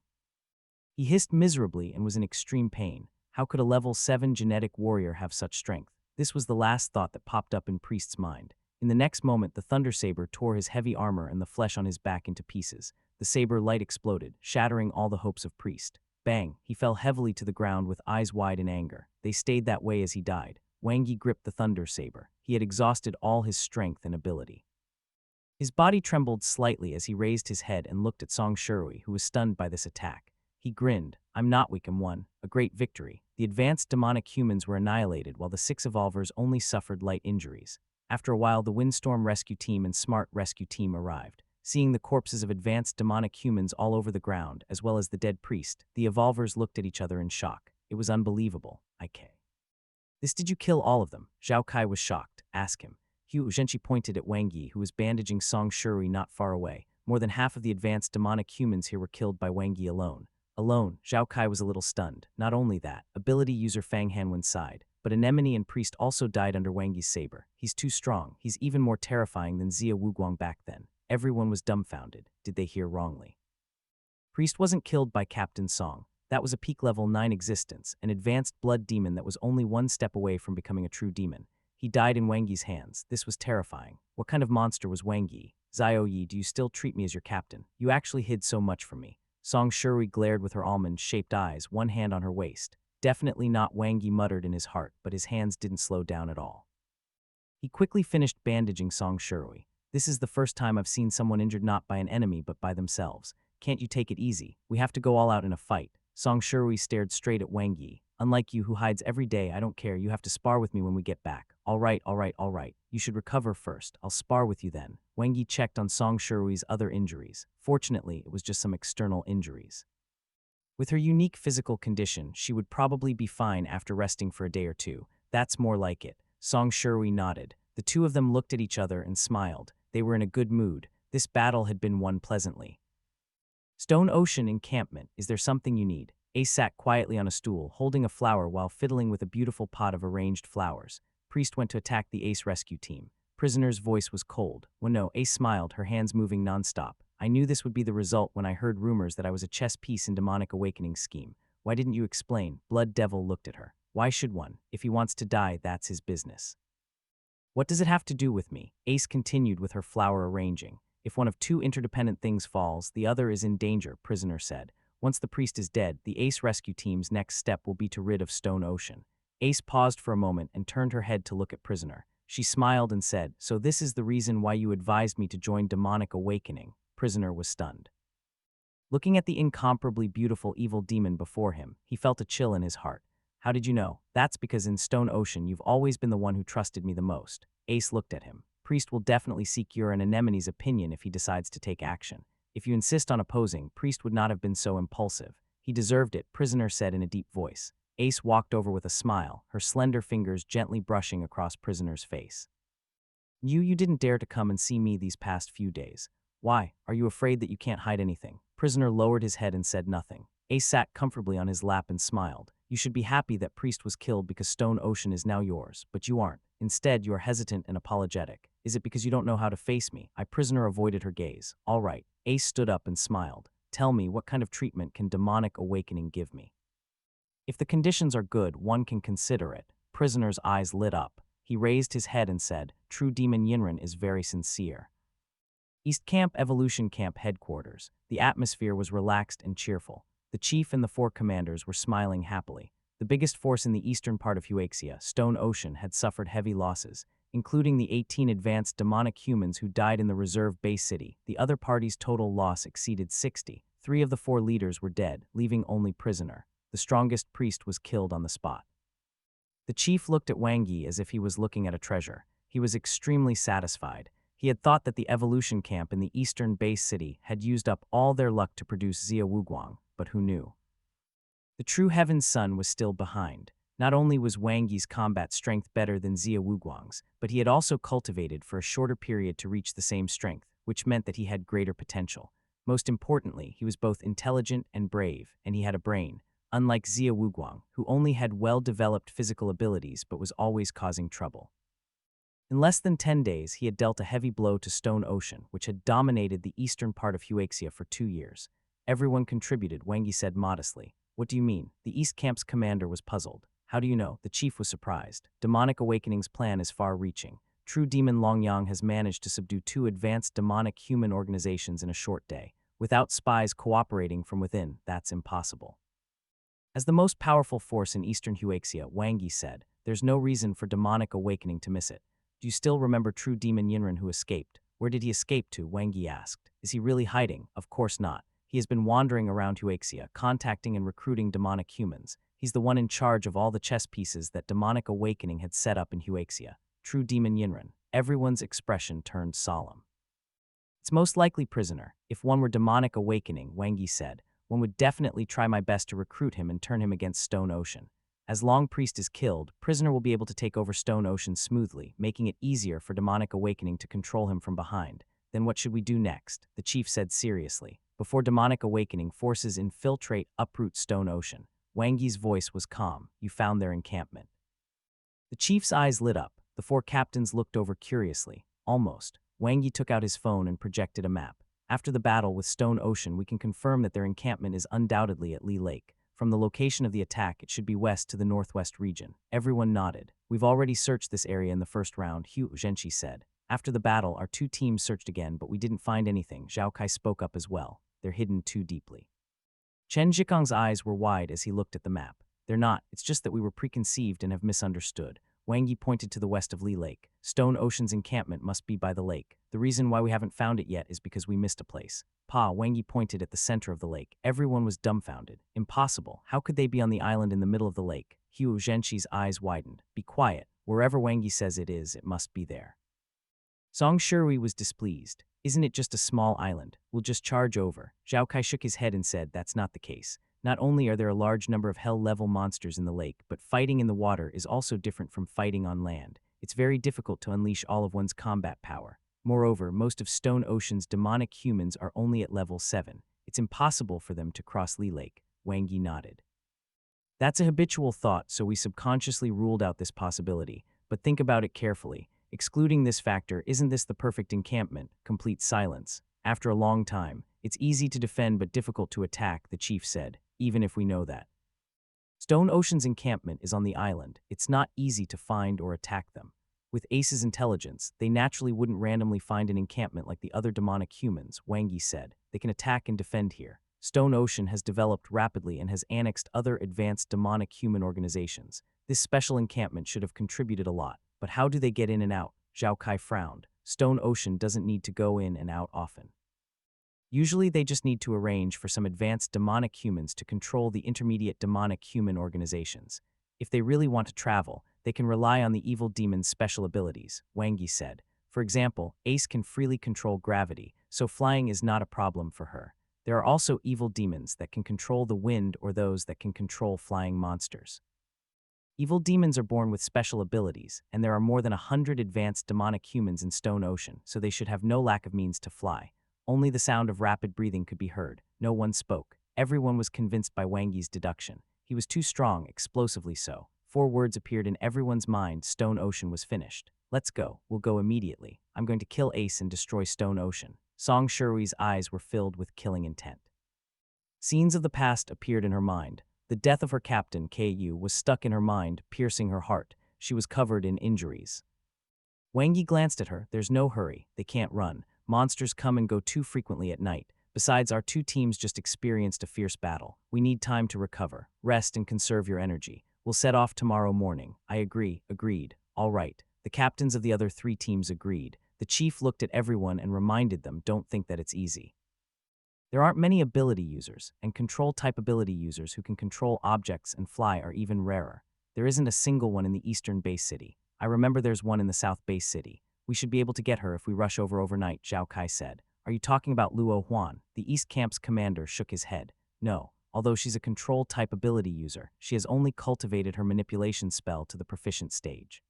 He hissed miserably and was in extreme pain. How could a level 7 genetic warrior have such strength? This was the last thought that popped up in Priest's mind. In the next moment, the thunder saber tore his heavy armor and the flesh on his back into pieces. The saber light exploded, shattering all the hopes of Priest. Bang! He fell heavily to the ground with eyes wide in anger. They stayed that way as he died. Wang Yi gripped the thunder saber. He had exhausted all his strength and ability. His body trembled slightly as he raised his head and looked at Song Shurui, who was stunned by this attack. He grinned. I'm not weak, I'm one. A great victory. The advanced demonic humans were annihilated while the 6 evolvers only suffered light injuries. After a while, the Windstorm rescue team and Smart rescue team arrived. Seeing the corpses of advanced demonic humans all over the ground, as well as the dead priest, the evolvers looked at each other in shock. It was unbelievable. This did you kill all of them? Zhao Kai was shocked. Ask him. Hu Zhenqi pointed at Wang Yi, who was bandaging Song Shurui not far away. More than half of the advanced demonic humans here were killed by Wang Yi alone. Zhao Kai was a little stunned. Not only that, ability user Fang Hanwen's side, but Anemone and Priest also died under Wang Yi's saber. He's too strong. He's even more terrifying than Xia Wuguang back then. Everyone was dumbfounded. Did they hear wrongly? Priest wasn't killed by Captain Song. That was a peak level 9 existence, an advanced blood demon that was only one step away from becoming a true demon. He died in Wang Yi's hands. This was terrifying. What kind of monster was Wang Yi? Zio Yi, do you still treat me as your captain? You actually hid so much from me. Song Shuri glared with her almond-shaped eyes, one hand on her waist. Definitely not, Wang Yi muttered in his heart, but his hands didn't slow down at all. He quickly finished bandaging Song Shuri. This is the first time I've seen someone injured not by an enemy but by themselves. Can't you take it easy? We have to go all out in a fight. Song Shuri stared straight at Wang Yi. Unlike you who hides every day, I don't care. You have to spar with me when we get back. All right, all right, all right. You should recover first. I'll spar with you then. Wang Yi checked on Song Shurui's other injuries. Fortunately, it was just some external injuries. With her unique physical condition, she would probably be fine after resting for a day or two. That's more like it. Song Shurui nodded. The two of them looked at each other and smiled. They were in a good mood. This battle had been won pleasantly. Stone Ocean encampment. Is there something you need? Ace sat quietly on a stool, holding a flower while fiddling with a beautiful pot of arranged flowers. Priest went to attack the Ace rescue team. Prisoner's voice was cold. Well, no, Ace smiled, her hands moving nonstop. I knew this would be the result when I heard rumors that I was a chess piece in demonic awakening scheme. Why didn't you explain? Blood Devil looked at her. Why should one? If he wants to die, that's his business. What does it have to do with me? Ace continued with her flower arranging. If one of two interdependent things falls, the other is in danger, Prisoner said. Once the priest is dead, the Ace rescue team's next step will be to rid of Stone Ocean. Ace paused for a moment and turned her head to look at Prisoner. She smiled and said, so this is the reason why you advised me to join Demonic Awakening. Prisoner was stunned. Looking at the incomparably beautiful evil demon before him, he felt a chill in his heart. How did you know? That's because in Stone Ocean you've always been the one who trusted me the most. Ace looked at him. Priest will definitely seek your and Anemone's opinion if he decides to take action. If you insist on opposing, Priest would not have been so impulsive. He deserved it, Prisoner said in a deep voice. Ace walked over with a smile, her slender fingers gently brushing across Prisoner's face. You didn't dare to come and see me these past few days. Why? Are you afraid that you can't hide anything? Prisoner lowered his head and said nothing. Ace sat comfortably on his lap and smiled. You should be happy that Priest was killed because Stone Ocean is now yours, but you aren't. Instead, you are hesitant and apologetic. Is it because you don't know how to face me? Prisoner avoided her gaze. All right. Ace stood up and smiled. Tell me, what kind of treatment can Demonic Awakening give me? If the conditions are good, one can consider it. Prisoner's eyes lit up. He raised his head and said, True Demon Yinren is very sincere. East Camp Evolution Camp headquarters. The atmosphere was relaxed and cheerful. The chief and the 4 commanders were smiling happily. The biggest force in the eastern part of Huaxia, Stone Ocean, had suffered heavy losses, including the 18 advanced demonic humans who died in the reserve base city. The other party's total loss exceeded 60. 3 of the 4 leaders were dead, leaving only Prisoner. The strongest priest was killed on the spot. The chief looked at Wang Yi as if he was looking at a treasure. He was extremely satisfied. He had thought that the evolution camp in the eastern base city had used up all their luck to produce Xia Wuguang, but who knew? The true Heaven's Son was still behind. Not only was Wang Yi's combat strength better than Xia Wuguang's, but he had also cultivated for a shorter period to reach the same strength, which meant that he had greater potential. Most importantly, he was both intelligent and brave, and he had a brain, unlike Xia Wuguang, who only had well-developed physical abilities but was always causing trouble. In less than 10 days, he had dealt a heavy blow to Stone Ocean, which had dominated the eastern part of Huaxia for 2 years. Everyone contributed, Wang Yi said modestly. What do you mean? The East Camp's commander was puzzled. How do you know? The chief was surprised. Demonic Awakening's plan is far-reaching. True Demon Longyang has managed to subdue 2 advanced demonic human organizations in a short day. Without spies cooperating from within, that's impossible. As the most powerful force in eastern Huaxia, Wang Yi said, there's no reason for Demonic Awakening to miss it. Do you still remember True Demon Yinren who escaped? Where did he escape to? Wang Yi asked. Is he really hiding? Of course not. He has been wandering around Huaxia, contacting and recruiting demonic humans. He's the one in charge of all the chess pieces that Demonic Awakening had set up in Huaxia. True Demon Yinren. Everyone's expression turned solemn. It's most likely Prisoner. If one were Demonic Awakening, Wang Yi said, one would definitely try my best to recruit him and turn him against Stone Ocean. As Long Priest is killed, Prisoner will be able to take over Stone Ocean smoothly, making it easier for Demonic Awakening to control him from behind. Then what should we do next? The chief said seriously. Before Demonic Awakening forces infiltrate, uproot Stone Ocean. Wang Yi's voice was calm. You found their encampment. The chief's eyes lit up. The 4 captains looked over curiously. Almost. Wang Yi took out his phone and projected a map. After the battle with Stone Ocean, we can confirm that their encampment is undoubtedly at Li Lake. From the location of the attack, it should be west to the northwest region. Everyone nodded. We've already searched this area in the first round, Hu Zhenqi said. After the battle, our two teams searched again, but we didn't find anything. Zhao Kai spoke up as well. They're hidden too deeply. Chen Zhikang's eyes were wide as he looked at the map. They're not, it's just that we were preconceived and have misunderstood. Wang Yi pointed to the west of Li Lake. Stone Ocean's encampment must be by the lake. The reason why we haven't found it yet is because we missed a place. Wang Yi pointed at the center of the lake. Everyone was dumbfounded. Impossible. How could they be on the island in the middle of the lake? Hugh Zhenxi's eyes widened. Be quiet. Wherever Wang Yi says it is, it must be there. Song Shui was displeased. Isn't it just a small island? We'll just charge over. Zhao Kai shook his head and said that's not the case. Not only are there a large number of hell-level monsters in the lake, but fighting in the water is also different from fighting on land. It's very difficult to unleash all of one's combat power. Moreover, most of Stone Ocean's demonic humans are only at level 7. It's impossible for them to cross Li Lake. Wang Yi nodded. That's a habitual thought, so we subconsciously ruled out this possibility. But think about it carefully. Excluding this factor, isn't this the perfect encampment? Complete silence. After a long time, it's easy to defend but difficult to attack, the chief said, even if we know that. Stone Ocean's encampment is on the island. It's not easy to find or attack them. With Ace's intelligence, they naturally wouldn't randomly find an encampment like the other demonic humans, Wang Yi said. They can attack and defend here. Stone Ocean has developed rapidly and has annexed other advanced demonic human organizations. This special encampment should have contributed a lot. But how do they get in and out? Zhao Kai frowned. Stone Ocean doesn't need to go in and out often. Usually they just need to arrange for some advanced demonic humans to control the intermediate demonic human organizations. If they really want to travel, they can rely on the evil demon's special abilities, Wang Yi said. For example, Ace can freely control gravity, so flying is not a problem for her. There are also evil demons that can control the wind or those that can control flying monsters. Evil demons are born with special abilities, and there are more than 100 advanced demonic humans in Stone Ocean, so they should have no lack of means to fly. Only the sound of rapid breathing could be heard. No one spoke. Everyone was convinced by Wang Yi's deduction. He was too strong, explosively so. 4 words appeared in everyone's mind. Stone Ocean was finished. Let's go. We'll go immediately. I'm going to kill Ace and destroy Stone Ocean. Song Shui's eyes were filled with killing intent. Scenes of the past appeared in her mind. The death of her captain, Ku, was stuck in her mind, piercing her heart. She was covered in injuries. Wang Yi glanced at her. There's no hurry. They can't run. Monsters come and go too frequently at night. Besides, our two teams just experienced a fierce battle. We need time to recover. Rest and conserve your energy. We'll set off tomorrow morning. I agree. Agreed. All right. The captains of the other 3 teams agreed. The chief looked at everyone and reminded them, don't think that it's easy. There aren't many ability users, and control-type ability users who can control objects and fly are even rarer. There isn't a single one in the eastern base city. I remember there's one in the south base city. We should be able to get her if we rush over overnight, Zhao Kai said. Are you talking about Luo Huan? The East Camp's commander shook his head. No. Although she's a control-type ability user, she has only cultivated her manipulation spell to the proficient stage.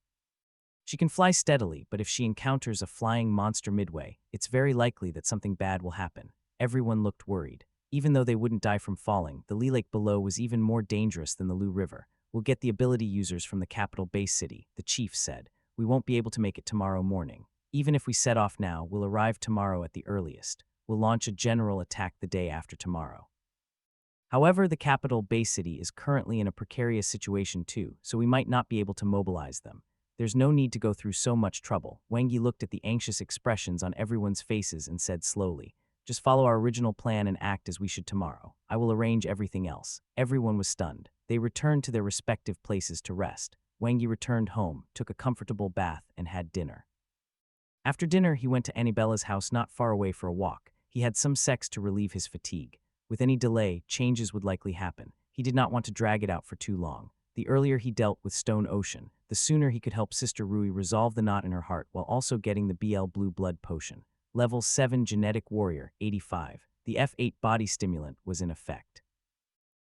She can fly steadily, but if she encounters a flying monster midway, it's very likely that something bad will happen. Everyone looked worried. Even though they wouldn't die from falling, the Li Lake below was even more dangerous than the Lu River. We'll get the ability users from the capital base city, the chief said. We won't be able to make it tomorrow morning. Even if we set off now, we'll arrive tomorrow at the earliest. We'll launch a general attack the day after tomorrow. However, the capital base city is currently in a precarious situation too, so we might not be able to mobilize them. There's no need to go through so much trouble. Wang Yi looked at the anxious expressions on everyone's faces and said slowly, just follow our original plan and act as we should tomorrow. I will arrange everything else. Everyone was stunned. They returned to their respective places to rest. Wang Yi returned home, took a comfortable bath, and had dinner. After dinner, he went to Annabella's house not far away for a walk. He had some sex to relieve his fatigue. With any delay, changes would likely happen. He did not want to drag it out for too long. The earlier he dealt with Stone Ocean, the sooner he could help Sister Rui resolve the knot in her heart while also getting the BL Blue Blood Potion. Level 7 Genetic Warrior, 85. The F8 body stimulant was in effect.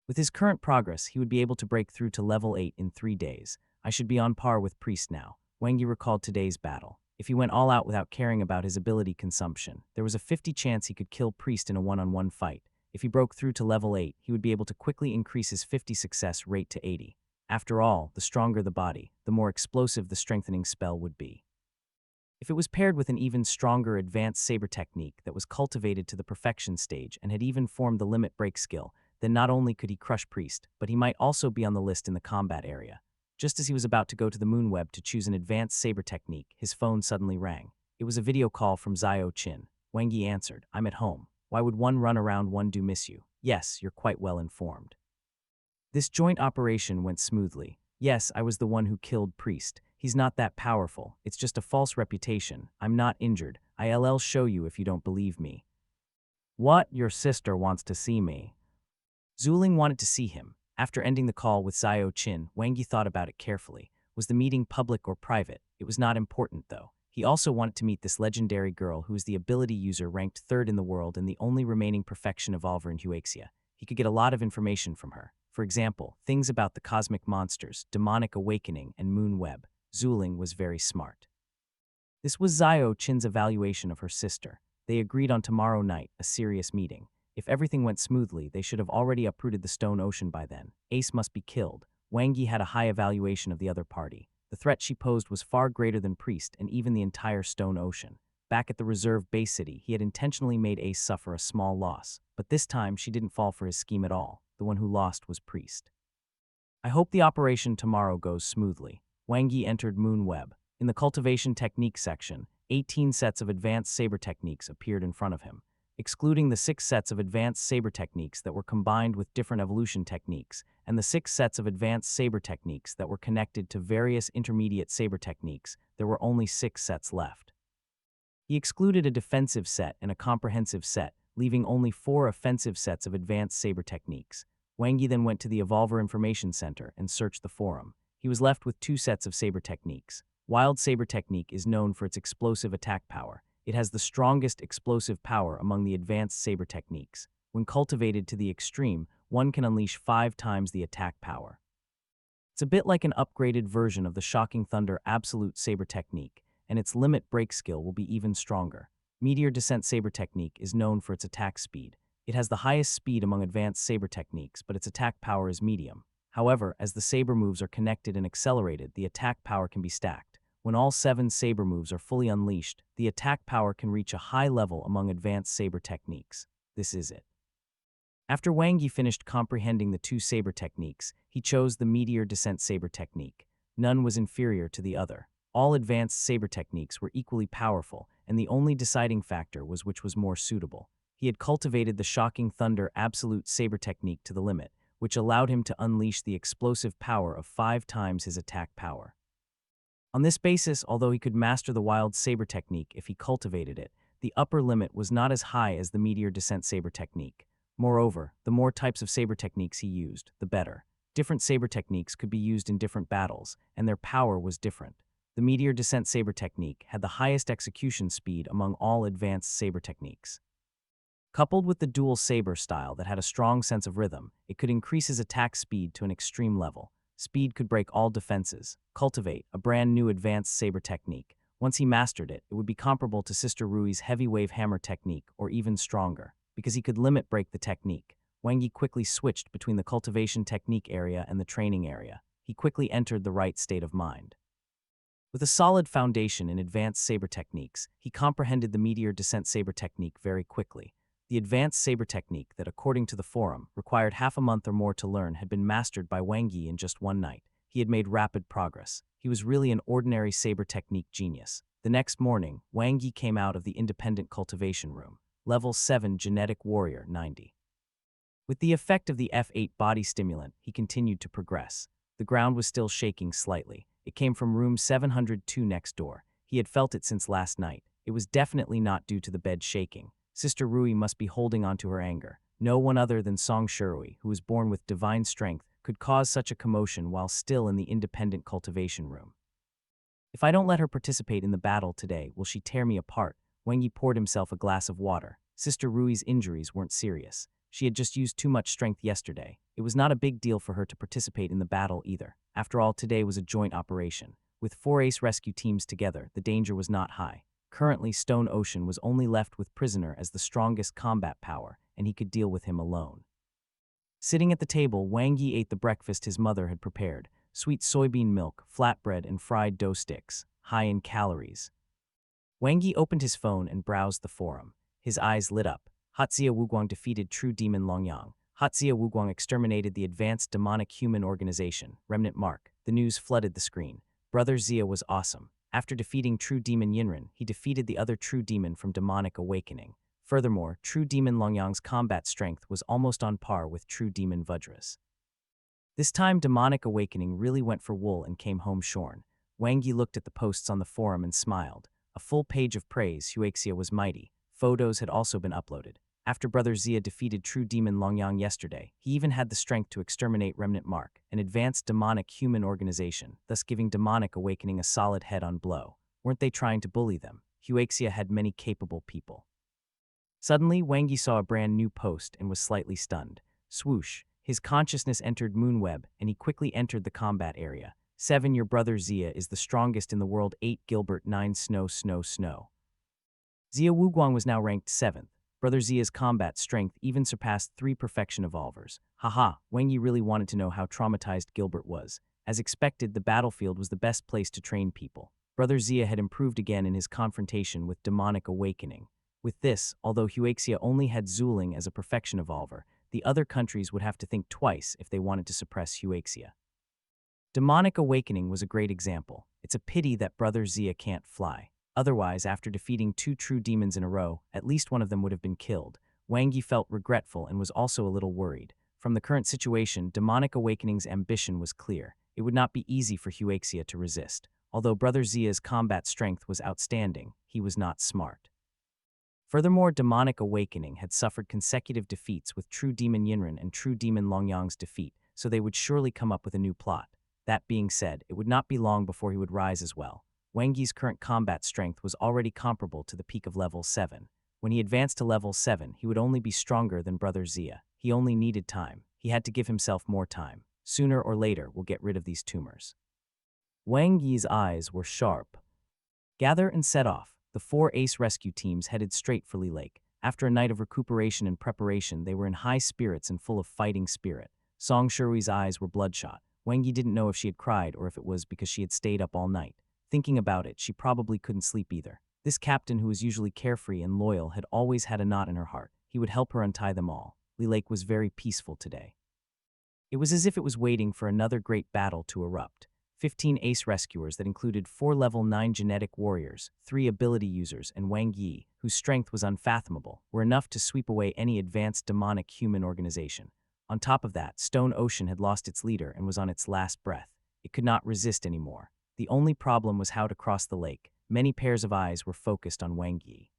With his current progress, he would be able to break through to level 8 in 3 days. I should be on par with Priest now. Wang Yi recalled today's battle. If he went all out without caring about his ability consumption, there was a 50 chance he could kill Priest in a one-on-one fight. If he broke through to level 8, he would be able to quickly increase his 50 success rate to 80. After all, the stronger the body, the more explosive the strengthening spell would be. If it was paired with an even stronger advanced saber technique that was cultivated to the perfection stage and had even formed the limit break skill, then not only could he crush Priest, but he might also be on the list in the combat area. Just as he was about to go to the Moonweb to choose an advanced saber technique, his phone suddenly rang. It was a video call from Zio Chin. Wang Yi answered, I'm at home. Why would one run around? One do miss you. Yes, you're quite well informed. This joint operation went smoothly. Yes, I was the one who killed Priest. He's not that powerful. It's just a false reputation. I'm not injured. I'll show you if you don't believe me. What? Your sister wants to see me. Zuling wanted to see him. After ending the call with Zio Chin, Wang Yi thought about it carefully. Was the meeting public or private? It was not important, though. He also wanted to meet this legendary girl who is the ability user ranked third in the world and the only remaining perfection evolver in Huaxia. He could get a lot of information from her. For example, things about the cosmic monsters, demonic awakening, and moon web. Zuling was very smart. This was Zio Chin's evaluation of her sister. They agreed on tomorrow night, a serious meeting. If everything went smoothly, they should have already uprooted the stone ocean by then. Ace must be killed. Wang Yi had a high evaluation of the other party. The threat she posed was far greater than Priest and even the entire stone ocean. Back at the reserve base city, he had intentionally made Ace suffer a small loss, but this time she didn't fall for his scheme at all. The one who lost was Priest. I hope the operation tomorrow goes smoothly. Wang Yi entered Moonweb. In the cultivation technique section, 18 sets of advanced saber techniques appeared in front of him. Excluding the 6 sets of advanced saber techniques that were combined with different evolution techniques, and the 6 sets of advanced saber techniques that were connected to various intermediate saber techniques, there were only 6 sets left. He excluded a defensive set and a comprehensive set, leaving only 4 offensive sets of advanced saber techniques. Wang Yi then went to the Evolver Information Center and searched the forum. He was left with 2 sets of saber techniques. Wild Saber Technique is known for its explosive attack power. It has the strongest explosive power among the advanced saber techniques. When cultivated to the extreme, one can unleash 5 times the attack power. It's a bit like an upgraded version of the Shocking Thunder Absolute Saber Technique, and its limit break skill will be even stronger. Meteor Descent Saber Technique is known for its attack speed. It has the highest speed among advanced saber techniques, but its attack power is medium. However, as the saber moves are connected and accelerated, the attack power can be stacked. When all 7 saber moves are fully unleashed, the attack power can reach a high level among advanced saber techniques. This is it. After Wang Yi finished comprehending the 2 saber techniques, he chose the Meteor Descent Saber Technique. None was inferior to the other. All advanced saber techniques were equally powerful, and the only deciding factor was which was more suitable. He had cultivated the Shocking Thunder Absolute Saber Technique to the limit, which allowed him to unleash the explosive power of 5 times his attack power. On this basis, although he could master the Wild Saber Technique if he cultivated it, the upper limit was not as high as the Meteor Descent Saber Technique. Moreover, the more types of saber techniques he used, the better. Different saber techniques could be used in different battles, and their power was different. The Meteor Descent Saber Technique had the highest execution speed among all advanced saber techniques. Coupled with the dual saber style that had a strong sense of rhythm, it could increase his attack speed to an extreme level. Speed could break all defenses. Cultivate, a brand new advanced saber technique. Once he mastered it, it would be comparable to Sister Rui's heavy wave hammer technique, or even stronger. Because he could limit break the technique, Wang Yi quickly switched between the cultivation technique area and the training area. He quickly entered the right state of mind. With a solid foundation in advanced saber techniques, he comprehended the Meteor Descent Saber Technique very quickly. The advanced saber technique that, according to the forum, required half a month or more to learn had been mastered by Wang Yi in just one night. He had made rapid progress. He was really an ordinary saber technique genius. The next morning, Wang Yi came out of the independent cultivation room. Level 7 Genetic Warrior 90. With the effect of the F8 body stimulant, he continued to progress. The ground was still shaking slightly. It came from room 702 next door. He had felt it since last night. It was definitely not due to the bed shaking. Sister Rui must be holding on to her anger. No one other than Song Shirui, who was born with divine strength, could cause such a commotion while still in the independent cultivation room. If I don't let her participate in the battle today, will she tear me apart? Wang Yi poured himself a glass of water. Sister Rui's injuries weren't serious. She had just used too much strength yesterday. It was not a big deal for her to participate in the battle either. After all, today was a joint operation. With 4 ace rescue teams together, the danger was not high. Currently, Stone Ocean was only left with Prisoner as the strongest combat power, and he could deal with him alone. Sitting at the table, Wang Yi ate the breakfast his mother had prepared: sweet soybean milk, flatbread, and fried dough sticks, high in calories. Wang Yi opened his phone and browsed the forum. His eyes lit up. Hatzia Wuguang defeated True Demon Longyang. Hatzia Wuguang exterminated the Advanced Demonic Human Organization, Remnant Mark. The news flooded the screen. Brother Zia was awesome. After defeating True Demon Yinren, he defeated the other True Demon from Demonic Awakening. Furthermore, True Demon Longyang's combat strength was almost on par with True Demon Vajra's. This time, Demonic Awakening really went for wool and came home shorn. Wang Yi looked at the posts on the forum and smiled. A full page of praise, Huaxia was mighty. Photos had also been uploaded. After Brother Xia defeated True Demon Longyang yesterday, he even had the strength to exterminate Remnant Mark, an advanced demonic human organization, thus giving Demonic Awakening a solid head-on blow. Weren't they trying to bully them? Huaxia had many capable people. Suddenly, Wang Yi saw a brand new post and was slightly stunned. Swoosh! His consciousness entered Moonweb, and he quickly entered the combat area. 7. Your brother Xia is the strongest in the world. 8. Gilbert 9. Snow. Xia Wuguang was now ranked 7th. Brother Xia's combat strength even surpassed 3 perfection evolvers. Haha, Wang Yi really wanted to know how traumatized Gilbert was. As expected, the battlefield was the best place to train people. Brother Xia had improved again in his confrontation with Demonic Awakening. With this, although Huaxia only had Zuling as a perfection evolver, the other countries would have to think twice if they wanted to suppress Huaxia. Demonic Awakening was a great example. It's a pity that Brother Xia can't fly. Otherwise, after defeating 2 true demons in a row, at least one of them would have been killed. Wang Yi felt regretful and was also a little worried. From the current situation, Demonic Awakening's ambition was clear. It would not be easy for Huaxia to resist. Although Brother Xia's combat strength was outstanding, he was not smart. Furthermore, Demonic Awakening had suffered consecutive defeats with True Demon Yinren and True Demon Longyang's defeat, so they would surely come up with a new plot. That being said, it would not be long before he would rise as well. Wang Yi's current combat strength was already comparable to the peak of level 7. When he advanced to level 7, he would only be stronger than Brother Xia. He only needed time. He had to give himself more time. Sooner or later, we'll get rid of these tumors. Wang Yi's eyes were sharp. Gather and set off. The 4 ace rescue teams headed straight for Li Lake. After a night of recuperation and preparation, they were in high spirits and full of fighting spirit. Song Shui's eyes were bloodshot. Wang Yi didn't know if she had cried or if it was because she had stayed up all night. Thinking about it, she probably couldn't sleep either. This captain, who was usually carefree and loyal, had always had a knot in her heart. He would help her untie them all. Li Lake was very peaceful today. It was as if it was waiting for another great battle to erupt. 15 ace rescuers that included 4 level 9 genetic warriors, 3 ability users, and Wang Yi, whose strength was unfathomable, were enough to sweep away any advanced demonic human organization. On top of that, Stone Ocean had lost its leader and was on its last breath. It could not resist anymore. The only problem was how to cross the lake. Many pairs of eyes were focused on Wang Yi.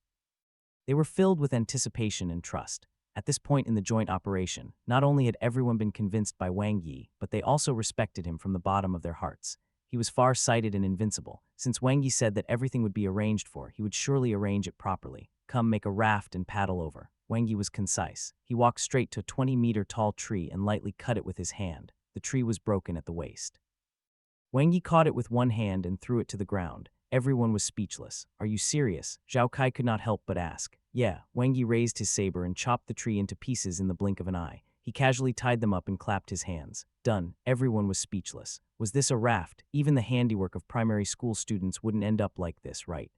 They were filled with anticipation and trust. At this point in the joint operation, not only had everyone been convinced by Wang Yi, but they also respected him from the bottom of their hearts. He was far-sighted and invincible. Since Wang Yi said that everything would be arranged for, he would surely arrange it properly. Come, make a raft and paddle over. Wang Yi was concise. He walked straight to a 20-meter-tall tree and lightly cut it with his hand. The tree was broken at the waist. Wang Yi caught it with one hand and threw it to the ground. Everyone was speechless. Are you serious? Zhao Kai could not help but ask. Yeah, Wang Yi raised his saber and chopped the tree into pieces in the blink of an eye. He casually tied them up and clapped his hands. Done. Everyone was speechless. Was this a raft? Even the handiwork of primary school students wouldn't end up like this, right?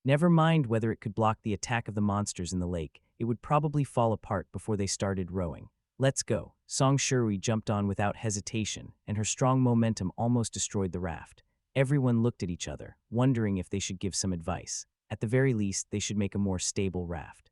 Never mind whether it could block the attack of the monsters in the lake. It would probably fall apart before they started rowing. Let's go. Song Shui jumped on without hesitation, and her strong momentum almost destroyed the raft. Everyone looked at each other, wondering if they should give some advice. At the very least, they should make a more stable raft.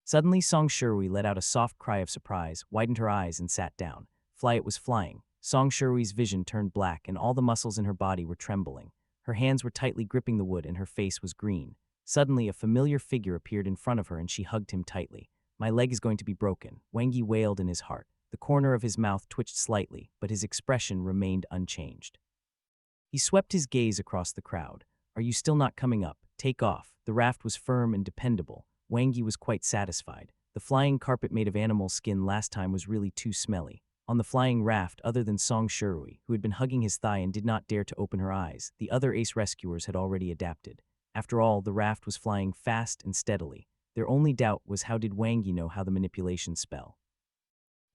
Suddenly, Song Shui let out a soft cry of surprise, widened her eyes, and sat down. It was flying. Song Shui's vision turned black, and all the muscles in her body were trembling. Her hands were tightly gripping the wood, and her face was green. Suddenly, a familiar figure appeared in front of her, and she hugged him tightly. My leg is going to be broken, Wang Yi wailed in his heart. The corner of his mouth twitched slightly, but his expression remained unchanged. He swept his gaze across the crowd. Are you still not coming up? Take off. The raft was firm and dependable. Wang Yi was quite satisfied. The flying carpet made of animal skin last time was really too smelly. On the flying raft, other than Song Shui, who had been hugging his thigh and did not dare to open her eyes, the other ace rescuers had already adapted. After all, the raft was flying fast and steadily. Their only doubt was how did Wang Yi know how the manipulation spell?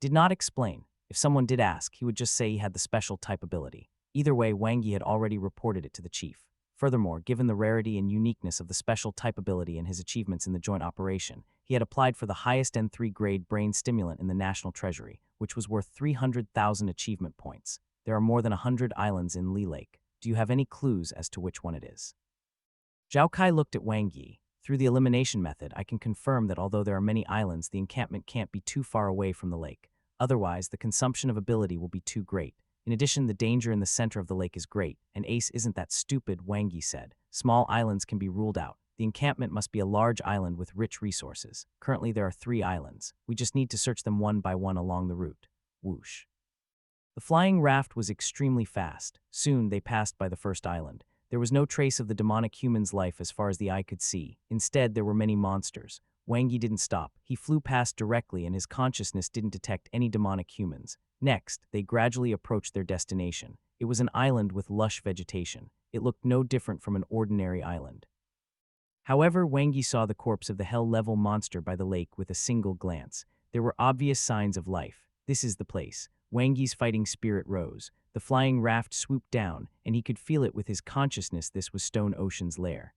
Did not explain. If someone did ask, he would just say he had the special type ability. Either way, Wang Yi had already reported it to the chief. Furthermore, given the rarity and uniqueness of the special type ability and his achievements in the joint operation, he had applied for the highest N3 grade brain stimulant in the National Treasury, which was worth 300,000 achievement points. There are more than 100 islands in Li Lake. Do you have any clues as to which one it is? Zhao Kai looked at Wang Yi. Through the elimination method, I can confirm that although there are many islands, the encampment can't be too far away from the lake. Otherwise, the consumption of ability will be too great. In addition, the danger in the center of the lake is great, and Ace isn't that stupid, Wang Yi said. Small islands can be ruled out. The encampment must be a large island with rich resources. Currently, there are 3 islands. We just need to search them one by one along the route. Whoosh. The flying raft was extremely fast. Soon, they passed by the first island. There was no trace of the demonic human's life as far as the eye could see. Instead, there were many monsters. Wang Yi didn't stop. He flew past directly and his consciousness didn't detect any demonic humans. Next, they gradually approached their destination. It was an island with lush vegetation. It looked no different from an ordinary island. However, Wang Yi saw the corpse of the hell-level monster by the lake with a single glance. There were obvious signs of life. This is the place. Wang Yi's fighting spirit rose. The flying raft swooped down, and he could feel it with his consciousness. This was Stone Ocean's lair.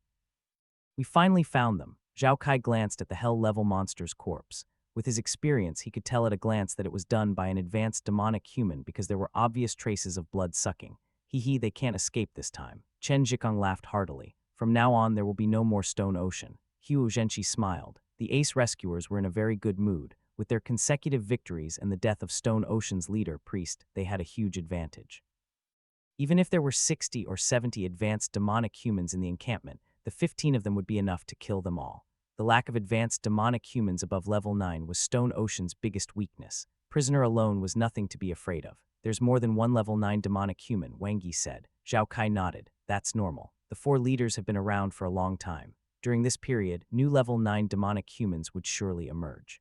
We finally found them. Zhao Kai glanced at the hell-level monster's corpse. With his experience, he could tell at a glance that it was done by an advanced demonic human because there were obvious traces of blood sucking. Hee, they can't escape this time. Chen Zhikang laughed heartily. From now on, there will be no more Stone Ocean. Hu Zhenqi smiled. The ace rescuers were in a very good mood. With their consecutive victories and the death of Stone Ocean's leader, Priest, they had a huge advantage. Even if there were 60 or 70 advanced demonic humans in the encampment, the 15 of them would be enough to kill them all. The lack of advanced demonic humans above level 9 was Stone Ocean's biggest weakness. Prisoner alone was nothing to be afraid of. There's more than one level 9 demonic human, Wang Yi said. Zhao Kai nodded. That's normal. The 4 leaders have been around for a long time. During this period, new level 9 demonic humans would surely emerge.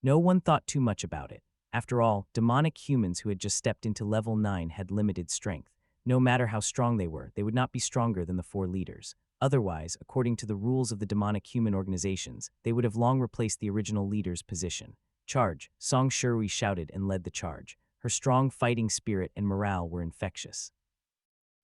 No one thought too much about it. After all, demonic humans who had just stepped into level 9 had limited strength. No matter how strong they were, they would not be stronger than the 4 leaders. Otherwise, according to the rules of the demonic human organizations, they would have long replaced the original leader's position. Charge! Song Shirui shouted and led the charge. Her strong fighting spirit and morale were infectious.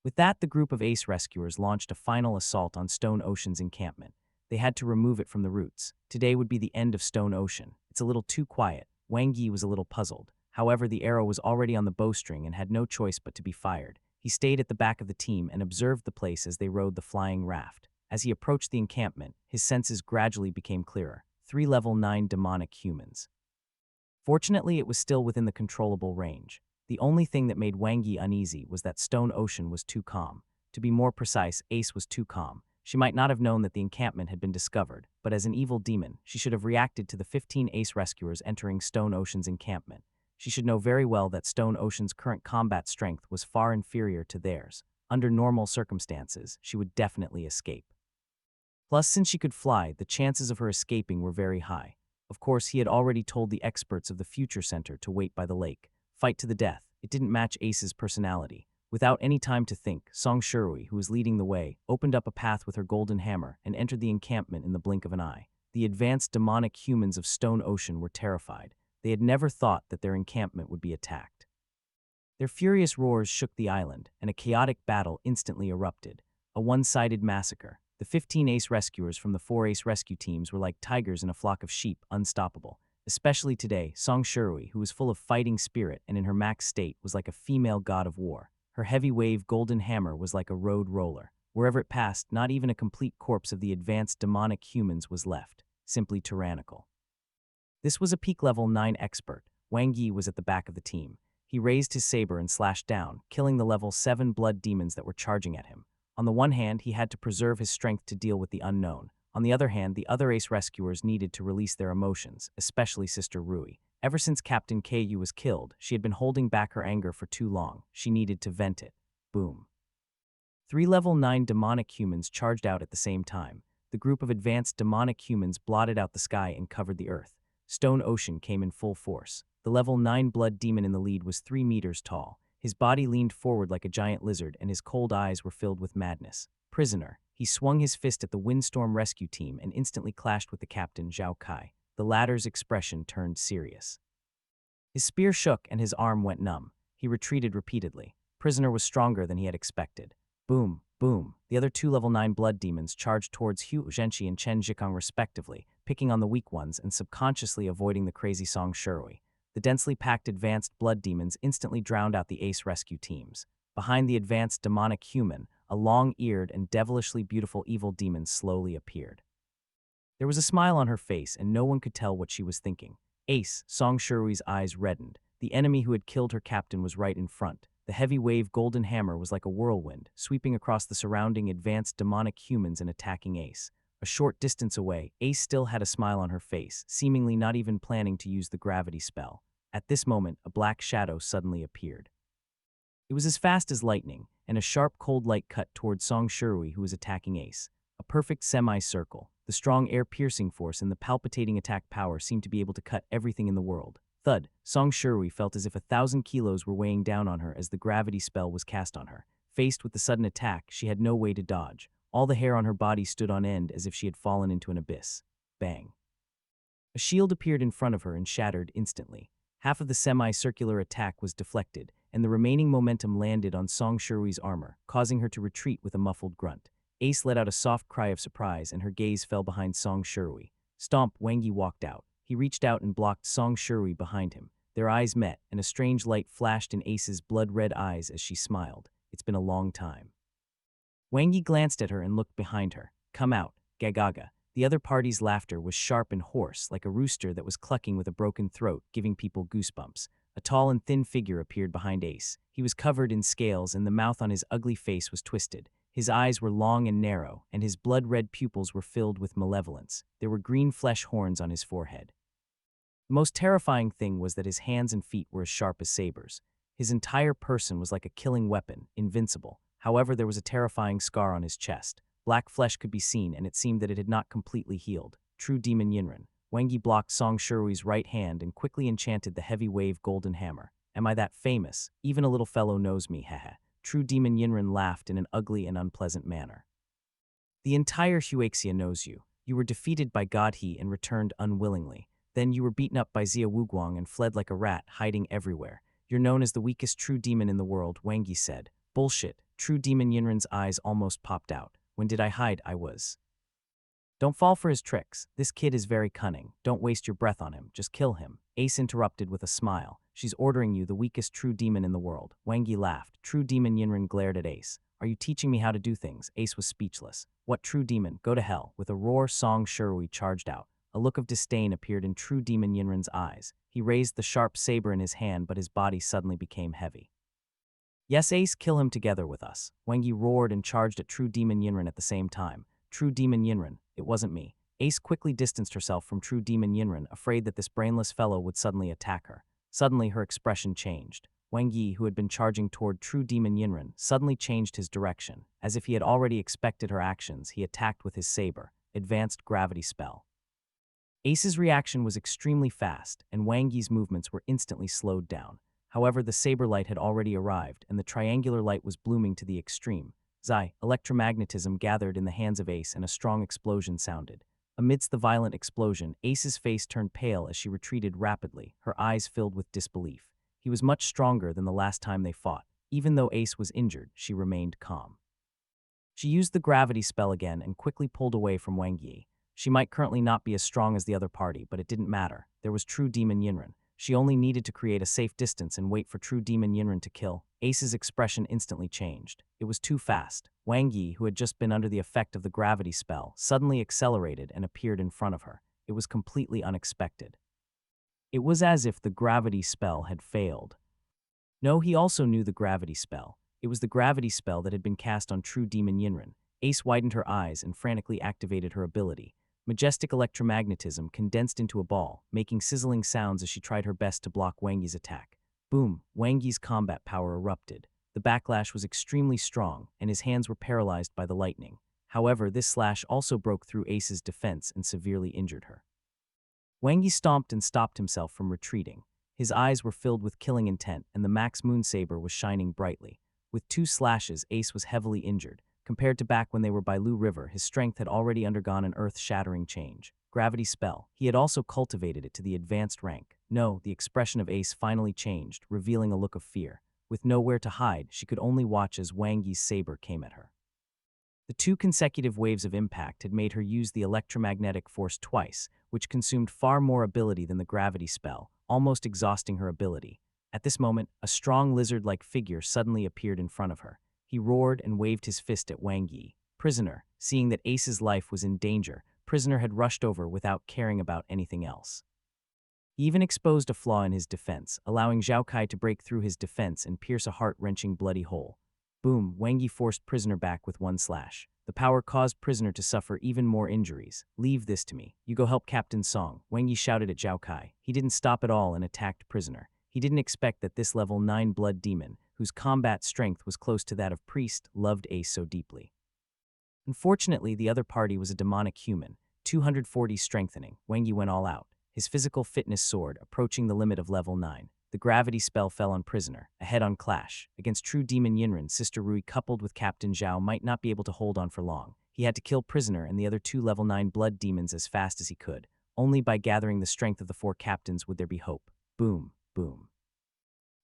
With that, the group of ace rescuers launched a final assault on Stone Ocean's encampment. They had to remove it from the roots. Today would be the end of Stone Ocean. It's a little too quiet. Wang Yi was a little puzzled. However, the arrow was already on the bowstring and had no choice but to be fired. He stayed at the back of the team and observed the place as they rode the flying raft. As he approached the encampment, his senses gradually became clearer. 3 level 9 demonic humans. Fortunately, it was still within the controllable range. The only thing that made Wang Yi uneasy was that Stone Ocean was too calm. To be more precise, Ace was too calm. She might not have known that the encampment had been discovered, but as an evil demon, she should have reacted to the 15 ace rescuers entering Stone Ocean's encampment. She should know very well that Stone Ocean's current combat strength was far inferior to theirs. Under normal circumstances, she would definitely escape. Plus, since she could fly, the chances of her escaping were very high. Of course, he had already told the experts of the Future Center to wait by the lake. Fight to the death. It didn't match Ace's personality. Without any time to think, Song Shirui, who was leading the way, opened up a path with her golden hammer and entered the encampment in the blink of an eye. The advanced demonic humans of Stone Ocean were terrified. They had never thought that their encampment would be attacked. Their furious roars shook the island, and a chaotic battle instantly erupted. A one-sided massacre. The 15 ace rescuers from the 4 ace rescue teams were like tigers in a flock of sheep, unstoppable. Especially today, Song Shirui, who was full of fighting spirit and in her max state, was like a female god of war. Her heavy-wave golden hammer was like a road roller. Wherever it passed, not even a complete corpse of the advanced demonic humans was left. Simply tyrannical. This was a peak level 9 expert. Wang Yi was at the back of the team. He raised his saber and slashed down, killing the level 7 blood demons that were charging at him. On the one hand, he had to preserve his strength to deal with the unknown. On the other hand, the other ace rescuers needed to release their emotions, especially Sister Rui. Ever since Captain Ku was killed, she had been holding back her anger for too long. She needed to vent it. Boom. 3 level 9 demonic humans charged out at the same time. The group of advanced demonic humans blotted out the sky and covered the earth. Stone Ocean came in full force. The level 9 blood demon in the lead was 3 meters tall. His body leaned forward like a giant lizard and his cold eyes were filled with madness. Prisoner. He swung his fist at the Windstorm rescue team and instantly clashed with the captain, Zhao Kai. The latter's expression turned serious. His spear shook and his arm went numb. He retreated repeatedly. Prisoner was stronger than he had expected. Boom, boom. The other 2 level 9 blood demons charged towards Hu Zhenqi and Chen Zhikang respectively, picking on the weak ones and subconsciously avoiding the crazy Song Shirui. The densely packed advanced blood demons instantly drowned out the ace rescue teams. Behind the advanced demonic human, a long-eared and devilishly beautiful evil demon slowly appeared. There was a smile on her face, and no one could tell what she was thinking. Ace, Song Shurui's eyes reddened. The enemy who had killed her captain was right in front. The heavy wave golden hammer was like a whirlwind, sweeping across the surrounding advanced demonic humans and attacking Ace. A short distance away, Ace still had a smile on her face, seemingly not even planning to use the gravity spell. At this moment, a black shadow suddenly appeared. It was as fast as lightning, and a sharp cold light cut toward Song Shurui, who was attacking Ace. A perfect semicircle. The strong air-piercing force and the palpitating attack power seemed to be able to cut everything in the world. Thud. Song Shurui felt as if 1,000 kilos were weighing down on her as the gravity spell was cast on her. Faced with the sudden attack, she had no way to dodge. All the hair on her body stood on end as if she had fallen into an abyss. Bang. A shield appeared in front of her and shattered instantly. Half of the semicircular attack was deflected, and the remaining momentum landed on Song Shurui's armor, causing her to retreat with a muffled grunt. Ace let out a soft cry of surprise, and her gaze fell behind Song Shurui. Stomp, Wangi walked out. He reached out and blocked Song Shurui behind him. Their eyes met, and a strange light flashed in Ace's blood-red eyes as she smiled. It's been a long time. Wangi glanced at her and looked behind her. Come out, Gagaga. The other party's laughter was sharp and hoarse, like a rooster that was clucking with a broken throat, giving people goosebumps. A tall and thin figure appeared behind Ace. He was covered in scales, and the mouth on his ugly face was twisted. His eyes were long and narrow, and his blood-red pupils were filled with malevolence. There were green flesh horns on his forehead. The most terrifying thing was that his hands and feet were as sharp as sabers. His entire person was like a killing weapon, invincible. However, there was a terrifying scar on his chest. Black flesh could be seen, and it seemed that it had not completely healed. True Demon Yinren. Wangi blocked Song Shurui's right hand and quickly enchanted the heavy wave golden hammer. Am I that famous? Even a little fellow knows me, haha. True Demon Yinren laughed in an ugly and unpleasant manner. The entire Huaxia knows you. You were defeated by God He and returned unwillingly. Then you were beaten up by Xia Wuguang and fled like a rat, hiding everywhere. You're known as the weakest true demon in the world, Wangi said. Bullshit. True Demon Yinren's eyes almost popped out. When did I hide? I was. Don't fall for his tricks. This kid is very cunning. Don't waste your breath on him. Just kill him. Ace interrupted with a smile. She's ordering you, the weakest true demon in the world. Wangi laughed. True Demon Yinren glared at Ace. Are you teaching me how to do things? Ace was speechless. What true demon? Go to hell. With a roar, Song Shurui charged out. A look of disdain appeared in True Demon Yinren's eyes. He raised the sharp saber in his hand, but his body suddenly became heavy. Yes, Ace, kill him together with us. Wangi roared and charged at True Demon Yinren at the same time. True Demon Yinren, it wasn't me. Ace quickly distanced herself from True Demon Yinren, afraid that this brainless fellow would suddenly attack her. Suddenly, her expression changed. Wangi, who had been charging toward True Demon Yinren, suddenly changed his direction. As if he had already expected her actions, he attacked with his saber. Advanced gravity spell. Ace's reaction was extremely fast, and Wangi's movements were instantly slowed down. However, the saber light had already arrived, and the triangular light was blooming to the extreme. Zai, electromagnetism gathered in the hands of Ace, and a strong explosion sounded. Amidst the violent explosion, Ace's face turned pale as she retreated rapidly, her eyes filled with disbelief. He was much stronger than the last time they fought. Even though Ace was injured, she remained calm. She used the gravity spell again and quickly pulled away from Wangi. She might currently not be as strong as the other party, but it didn't matter. There was True Demon Yinren. She only needed to create a safe distance and wait for True Demon Yinren to kill. Ace's expression instantly changed. It was too fast. Wangi, who had just been under the effect of the gravity spell, suddenly accelerated and appeared in front of her. It was completely unexpected. It was as if the gravity spell had failed. No, he also knew the gravity spell. It was the gravity spell that had been cast on True Demon Yinren. Ace widened her eyes and frantically activated her ability. Majestic electromagnetism condensed into a ball, making sizzling sounds as she tried her best to block Wangi's attack. Boom! Wangi's combat power erupted. The backlash was extremely strong, and his hands were paralyzed by the lightning. However, this slash also broke through Ace's defense and severely injured her. Wangi stomped and stopped himself from retreating. His eyes were filled with killing intent, and the Max Moon Saber was shining brightly. With 2 slashes, Ace was heavily injured. Compared to back when they were by Lu River, his strength had already undergone an earth-shattering change. Gravity spell. He had also cultivated it to the advanced rank. No, the expression of Ace finally changed, revealing a look of fear. With nowhere to hide, she could only watch as Wangi's saber came at her. The 2 consecutive waves of impact had made her use the electromagnetic force twice, which consumed far more ability than the gravity spell, almost exhausting her ability. At this moment, a strong lizard-like figure suddenly appeared in front of her. He roared and waved his fist at Wang Yi. Prisoner, seeing that Ace's life was in danger, Prisoner had rushed over without caring about anything else. He even exposed a flaw in his defense, allowing Zhao Kai to break through his defense and pierce a heart-wrenching bloody hole. Boom, Wang Yi forced Prisoner back with one slash. The power caused Prisoner to suffer even more injuries. Leave this to me. You go help Captain Song, Wang Yi shouted at Zhao Kai. He didn't stop at all and attacked Prisoner. He didn't expect that this level 9 blood demon, whose combat strength was close to that of Priest, loved Ace so deeply. Unfortunately, the other party was a demonic human, 240 strengthening. Wang Yi went all out. His physical fitness soared, approaching the limit of level 9. The gravity spell fell on Prisoner, a head-on clash. Against true demon Yinren, Sister Rui coupled with Captain Zhao might not be able to hold on for long. He had to kill Prisoner and the other 2 level 9 blood demons as fast as he could. Only by gathering the strength of the 4 captains would there be hope. Boom, boom.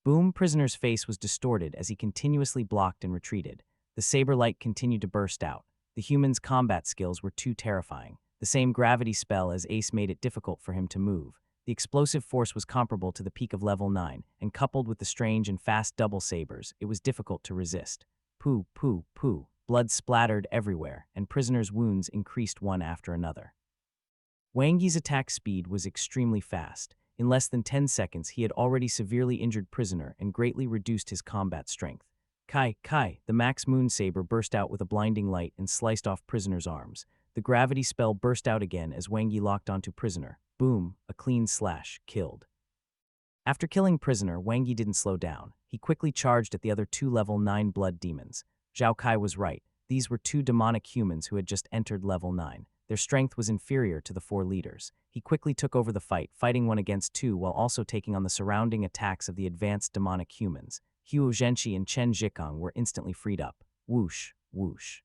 Boom, Prisoner's face was distorted as he continuously blocked and retreated. The saber light continued to burst out. The human's combat skills were too terrifying. The same gravity spell as Ace made it difficult for him to move. The explosive force was comparable to the peak of level 9, and coupled with the strange and fast double sabers, it was difficult to resist. Poo, poo, poo. Blood splattered everywhere, and Prisoner's wounds increased one after another. Wang Yi's attack speed was extremely fast. In less than 10 seconds, he had already severely injured Prisoner and greatly reduced his combat strength. Kai, the Max Moon Saber burst out with a blinding light and sliced off Prisoner's arms. The gravity spell burst out again as Wang Yi locked onto Prisoner. Boom, a clean slash, killed. After killing Prisoner, Wang Yi didn't slow down. He quickly charged at the other 2 level 9 blood demons. Zhao Kai was right. These were 2 demonic humans who had just entered level 9. Their strength was inferior to the 4 leaders. He quickly took over the fight, fighting 1 against 2 while also taking on the surrounding attacks of the advanced demonic humans. Huo Zhenqi and Chen Zhikong were instantly freed up. Whoosh, whoosh.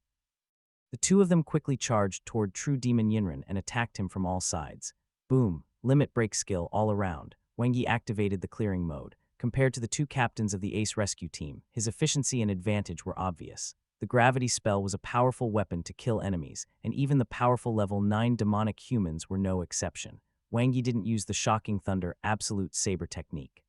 The 2 of them quickly charged toward true demon Yinren and attacked him from all sides. Boom, limit break skill all around. Wang Yi activated the clearing mode. Compared to the 2 captains of the Ace rescue team, his efficiency and advantage were obvious. The gravity spell was a powerful weapon to kill enemies, and even the powerful level 9 demonic humans were no exception. Wang Yi didn't use the shocking thunder absolute saber technique.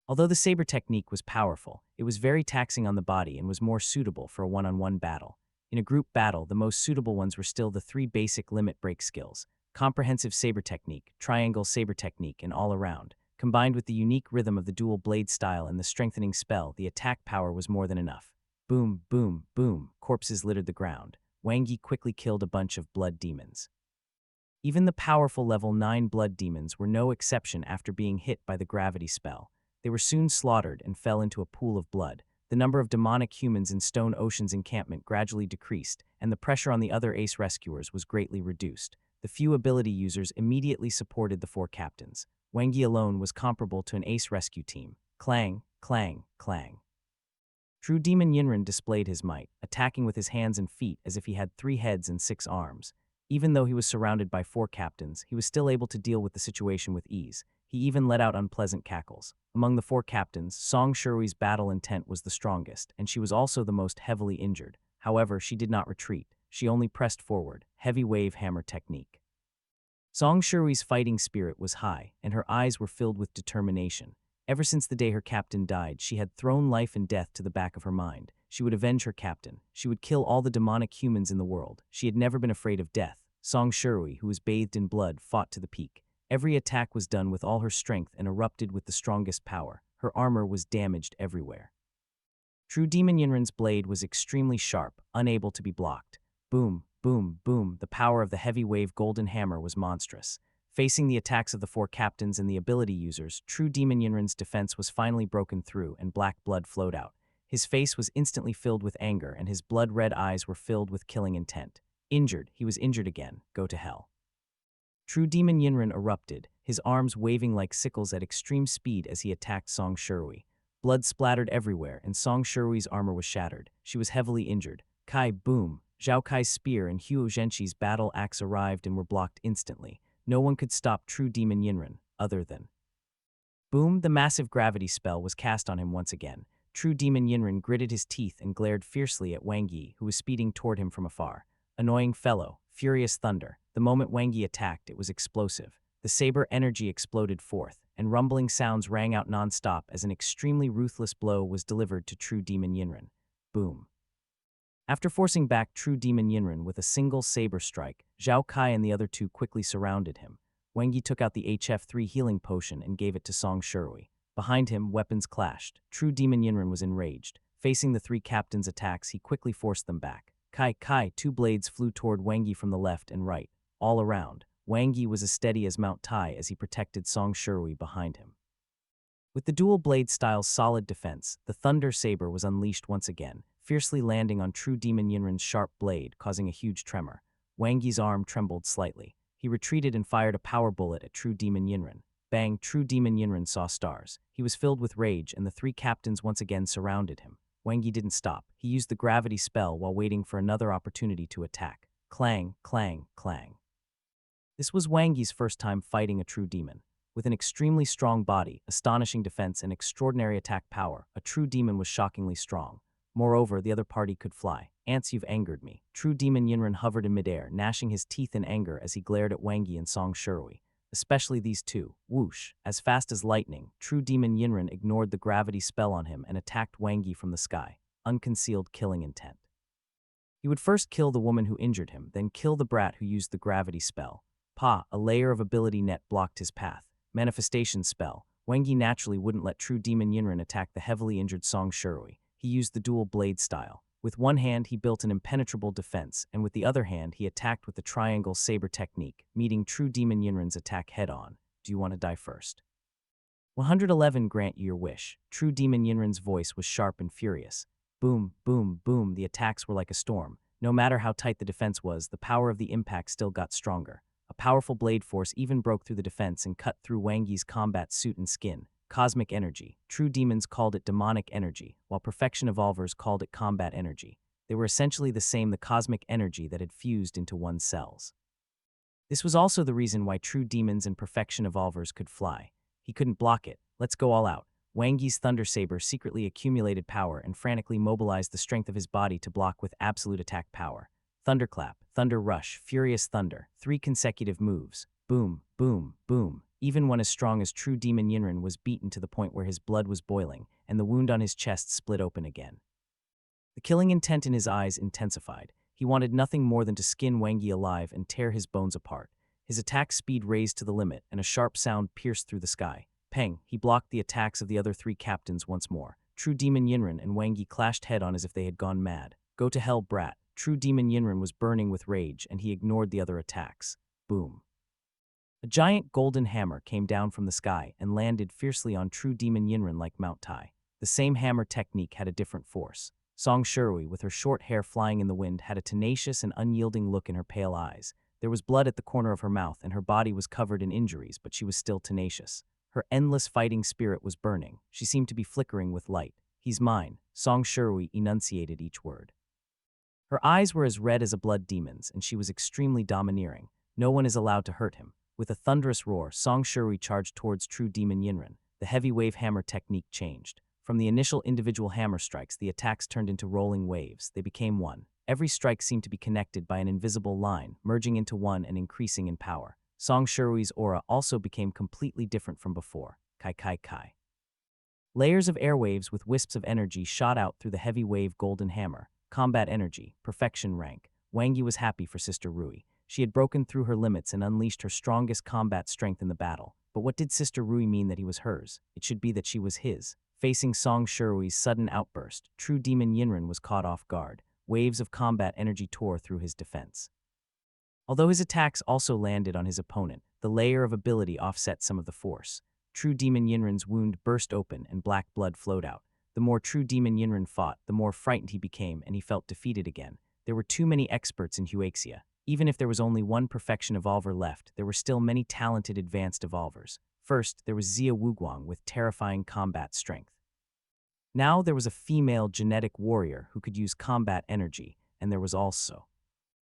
Although the saber technique was powerful, it was very taxing on the body and was more suitable for a one-on-one battle. In a group battle, the most suitable ones were still the 3 basic limit break skills: comprehensive saber technique, triangle saber technique, and all around. Combined with the unique rhythm of the dual blade style and the strengthening spell, the attack power was more than enough. Boom, boom, boom, corpses littered the ground. Wang Yi quickly killed a bunch of blood demons. Even the powerful level 9 blood demons were no exception after being hit by the gravity spell. They were soon slaughtered and fell into a pool of blood. The number of demonic humans in Stone Ocean's encampment gradually decreased, and the pressure on the other Ace rescuers was greatly reduced. The few ability users immediately supported the 4 captains. Wang Yi alone was comparable to an Ace rescue team. Clang, clang, clang. True Demon Yinren displayed his might, attacking with his hands and feet as if he had 3 heads and 6 arms. Even though he was surrounded by 4 captains, he was still able to deal with the situation with ease. He even let out unpleasant cackles. Among the 4 captains, Song Shui's battle intent was the strongest, and she was also the most heavily injured. However, she did not retreat. She only pressed forward, heavy wave hammer technique. Song Shui's fighting spirit was high, and her eyes were filled with determination. Ever since the day her captain died, she had thrown life and death to the back of her mind. She would avenge her captain. She would kill all the demonic humans in the world. She had never been afraid of death. Song Shui, who was bathed in blood, fought to the peak. Every attack was done with all her strength and erupted with the strongest power. Her armor was damaged everywhere. True Demon Yinren's blade was extremely sharp, unable to be blocked. Boom, boom, boom, the power of the heavy wave golden hammer was monstrous. Facing the attacks of the 4 captains and the ability users, True Demon Yinren's defense was finally broken through and black blood flowed out. His face was instantly filled with anger and his blood-red eyes were filled with killing intent. Injured, he was injured again. Go to hell. True Demon Yinren erupted, his arms waving like sickles at extreme speed as he attacked Song Shui. Blood splattered everywhere and Song Shui's armor was shattered. She was heavily injured. Kai, boom. Zhao Kai's spear and Huo Zhenqi's battle axe arrived and were blocked instantly. No one could stop True Demon Yinren, other than. Boom, the massive gravity spell was cast on him once again. True Demon Yinren gritted his teeth and glared fiercely at Wang Yi, who was speeding toward him from afar. Annoying fellow, furious thunder. The moment Wang Yi attacked, it was explosive. The saber energy exploded forth, and rumbling sounds rang out non-stop as an extremely ruthless blow was delivered to True Demon Yinren. Boom. After forcing back True Demon Yinren with a single saber strike, Zhao Kai and the other two quickly surrounded him. Wang Yi took out the HF3 healing potion and gave it to Song Sherui. Behind him, weapons clashed. True Demon Yinren was enraged. Facing the three captains' attacks, he quickly forced them back. Kai, two blades flew toward Wang Yi from the left and right. All around, Wang Yi was as steady as Mount Tai as he protected Song Sherui behind him. With the dual blade style's solid defense, the Thunder Saber was unleashed once again, fiercely landing on True Demon Yinren's sharp blade, causing a huge tremor. Wang Yi's arm trembled slightly. He retreated and fired a power bullet at True Demon Yinren. Bang, True Demon Yinren saw stars. He was filled with rage, and the three captains once again surrounded him. Wang Yi didn't stop. He used the gravity spell while waiting for another opportunity to attack. Clang, clang, clang. This was Wang Yi's first time fighting a true demon. With an extremely strong body, astonishing defense, and extraordinary attack power, a true demon was shockingly strong. Moreover, the other party could fly. Ants, you've angered me. True Demon Yinren hovered in midair, gnashing his teeth in anger as he glared at Wang Yi and Song Sherui. Especially these two. Whoosh. As fast as lightning, True Demon Yinren ignored the gravity spell on him and attacked Wang Yi from the sky. Unconcealed killing intent. He would first kill the woman who injured him, then kill the brat who used the gravity spell. A layer of ability net blocked his path. Manifestation spell. Wang Yi naturally wouldn't let True Demon Yinren attack the heavily injured Song Sherui. He used the dual blade style. With one hand, he built an impenetrable defense, and with the other hand, he attacked with the triangle saber technique, meeting True Demon Yinren's attack head-on. Do you want to die first? 111 grant you your wish. True Demon Yinren's voice was sharp and furious. Boom, boom, boom, the attacks were like a storm. No matter how tight the defense was, the power of the impact still got stronger. A powerful blade force even broke through the defense and cut through Wang Yi's combat suit and skin. Cosmic energy. True demons called it demonic energy, while perfection evolvers called it combat energy. They were essentially the same, the cosmic energy that had fused into one's cells. This was also the reason why true demons and perfection evolvers could fly. He couldn't block it. Let's go all out. Wang Yi's Thunder Saber secretly accumulated power and frantically mobilized the strength of his body to block with absolute attack power. Thunderclap, Thunder Rush, Furious Thunder, 3 consecutive moves. Boom, boom, boom. Even one as strong as True Demon Yinren was beaten to the point where his blood was boiling, and the wound on his chest split open again. The killing intent in his eyes intensified. He wanted nothing more than to skin Wang Yi alive and tear his bones apart. His attack speed raised to the limit, and a sharp sound pierced through the sky. Peng, he blocked the attacks of the other 3 captains once more. True Demon Yinren and Wang Yi clashed head-on as if they had gone mad. Go to hell, brat. True Demon Yinren was burning with rage, and he ignored the other attacks. Boom. A giant golden hammer came down from the sky and landed fiercely on True Demon Yinren like Mount Tai. The same hammer technique had a different force. Song Sherui, with her short hair flying in the wind, had a tenacious and unyielding look in her pale eyes. There was blood at the corner of her mouth, and her body was covered in injuries, but she was still tenacious. Her endless fighting spirit was burning. She seemed to be flickering with light. He's mine, Song Sherui enunciated each word. Her eyes were as red as a blood demon's, and she was extremely domineering. No one is allowed to hurt him. With a thunderous roar, Song Sherui charged towards True Demon Yinren. The heavy wave hammer technique changed. From the initial individual hammer strikes, the attacks turned into rolling waves. They became one. Every strike seemed to be connected by an invisible line, merging into one and increasing in power. Song Sherui's aura also became completely different from before. Kai. Layers of airwaves with wisps of energy shot out through the heavy wave golden hammer. Combat energy, perfection rank. Wang Yi was happy for Sister Rui. She had broken through her limits and unleashed her strongest combat strength in the battle. But what did Sister Rui mean that he was hers? It should be that she was his. Facing Song Sherui's sudden outburst, True Demon Yinren was caught off guard. Waves of combat energy tore through his defense. Although his attacks also landed on his opponent, the layer of ability offset some of the force. True Demon Yinren's wound burst open and black blood flowed out. The more True Demon Yinren fought, the more frightened he became, and he felt defeated again. There were too many experts in Huaxia. Even if there was only one perfection evolver left, there were still many talented advanced evolvers. First, there was Xia Wuguang with terrifying combat strength. Now there was a female genetic warrior who could use combat energy, and there was also...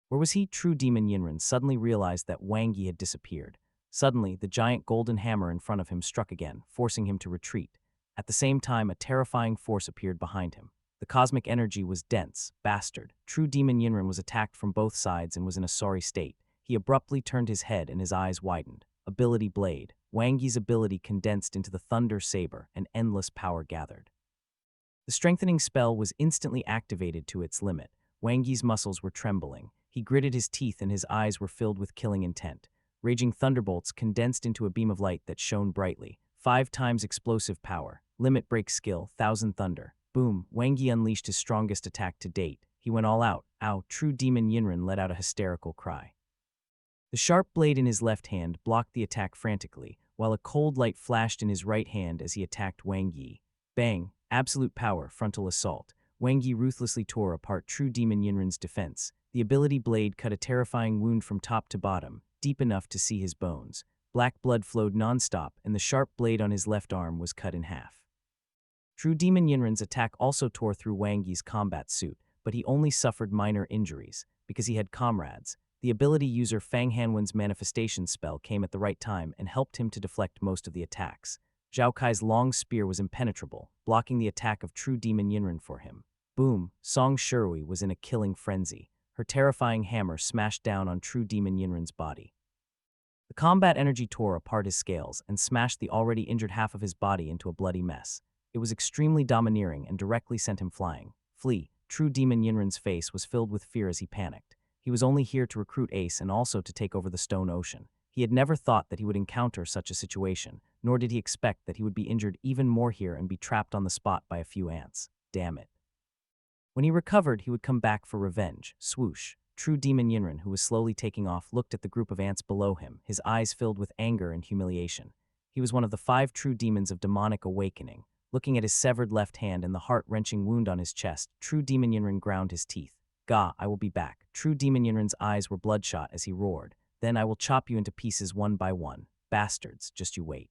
Where was he? True Demon Yinren suddenly realized that Wang Yi had disappeared. Suddenly, the giant golden hammer in front of him struck again, forcing him to retreat. At the same time, a terrifying force appeared behind him. The cosmic energy was dense, bastard. True Demon Yinren was attacked from both sides and was in a sorry state. He abruptly turned his head and his eyes widened. Ability Blade. Wang Yi's ability condensed into the Thunder Saber, and endless power gathered. The strengthening spell was instantly activated to its limit. Wang Yi's muscles were trembling. He gritted his teeth and his eyes were filled with killing intent. Raging thunderbolts condensed into a beam of light that shone brightly. 5 times explosive power. Limit break skill, Thousand Thunder. Boom, Wang Yi unleashed his strongest attack to date. He went all out. Ow, true demon Yinren let out a hysterical cry. The sharp blade in his left hand blocked the attack frantically, while a cold light flashed in his right hand as he attacked Wang Yi. Bang, absolute power, frontal assault. Wang Yi ruthlessly tore apart true demon Yinren's defense. The ability blade cut a terrifying wound from top to bottom, deep enough to see his bones. Black blood flowed non-stop, and the sharp blade on his left arm was cut in half. True demon Yinren's attack also tore through Wang Yi's combat suit, but he only suffered minor injuries, because he had comrades. The ability user Fang Hanwen's manifestation spell came at the right time and helped him to deflect most of the attacks. Zhao Kai's long spear was impenetrable, blocking the attack of true demon Yinren for him. Boom, Song Shirui was in a killing frenzy. Her terrifying hammer smashed down on true demon Yinren's body. The combat energy tore apart his scales and smashed the already injured half of his body into a bloody mess. It was extremely domineering and directly sent him flying. Flee, true demon Yinren's face was filled with fear as he panicked. He was only here to recruit Ace and also to take over the Stone Ocean. He had never thought that he would encounter such a situation, nor did he expect that he would be injured even more here and be trapped on the spot by a few ants. Damn it. When he recovered, he would come back for revenge. Swoosh. True demon Yinren, who was slowly taking off, looked at the group of ants below him, his eyes filled with anger and humiliation. He was one of the 5 true demons of demonic awakening. Looking at his severed left hand and the heart-wrenching wound on his chest, true demon Yinren ground his teeth. Gah, I will be back. True demon Yinren's eyes were bloodshot as he roared. Then I will chop you into pieces one by one. Bastards, just you wait.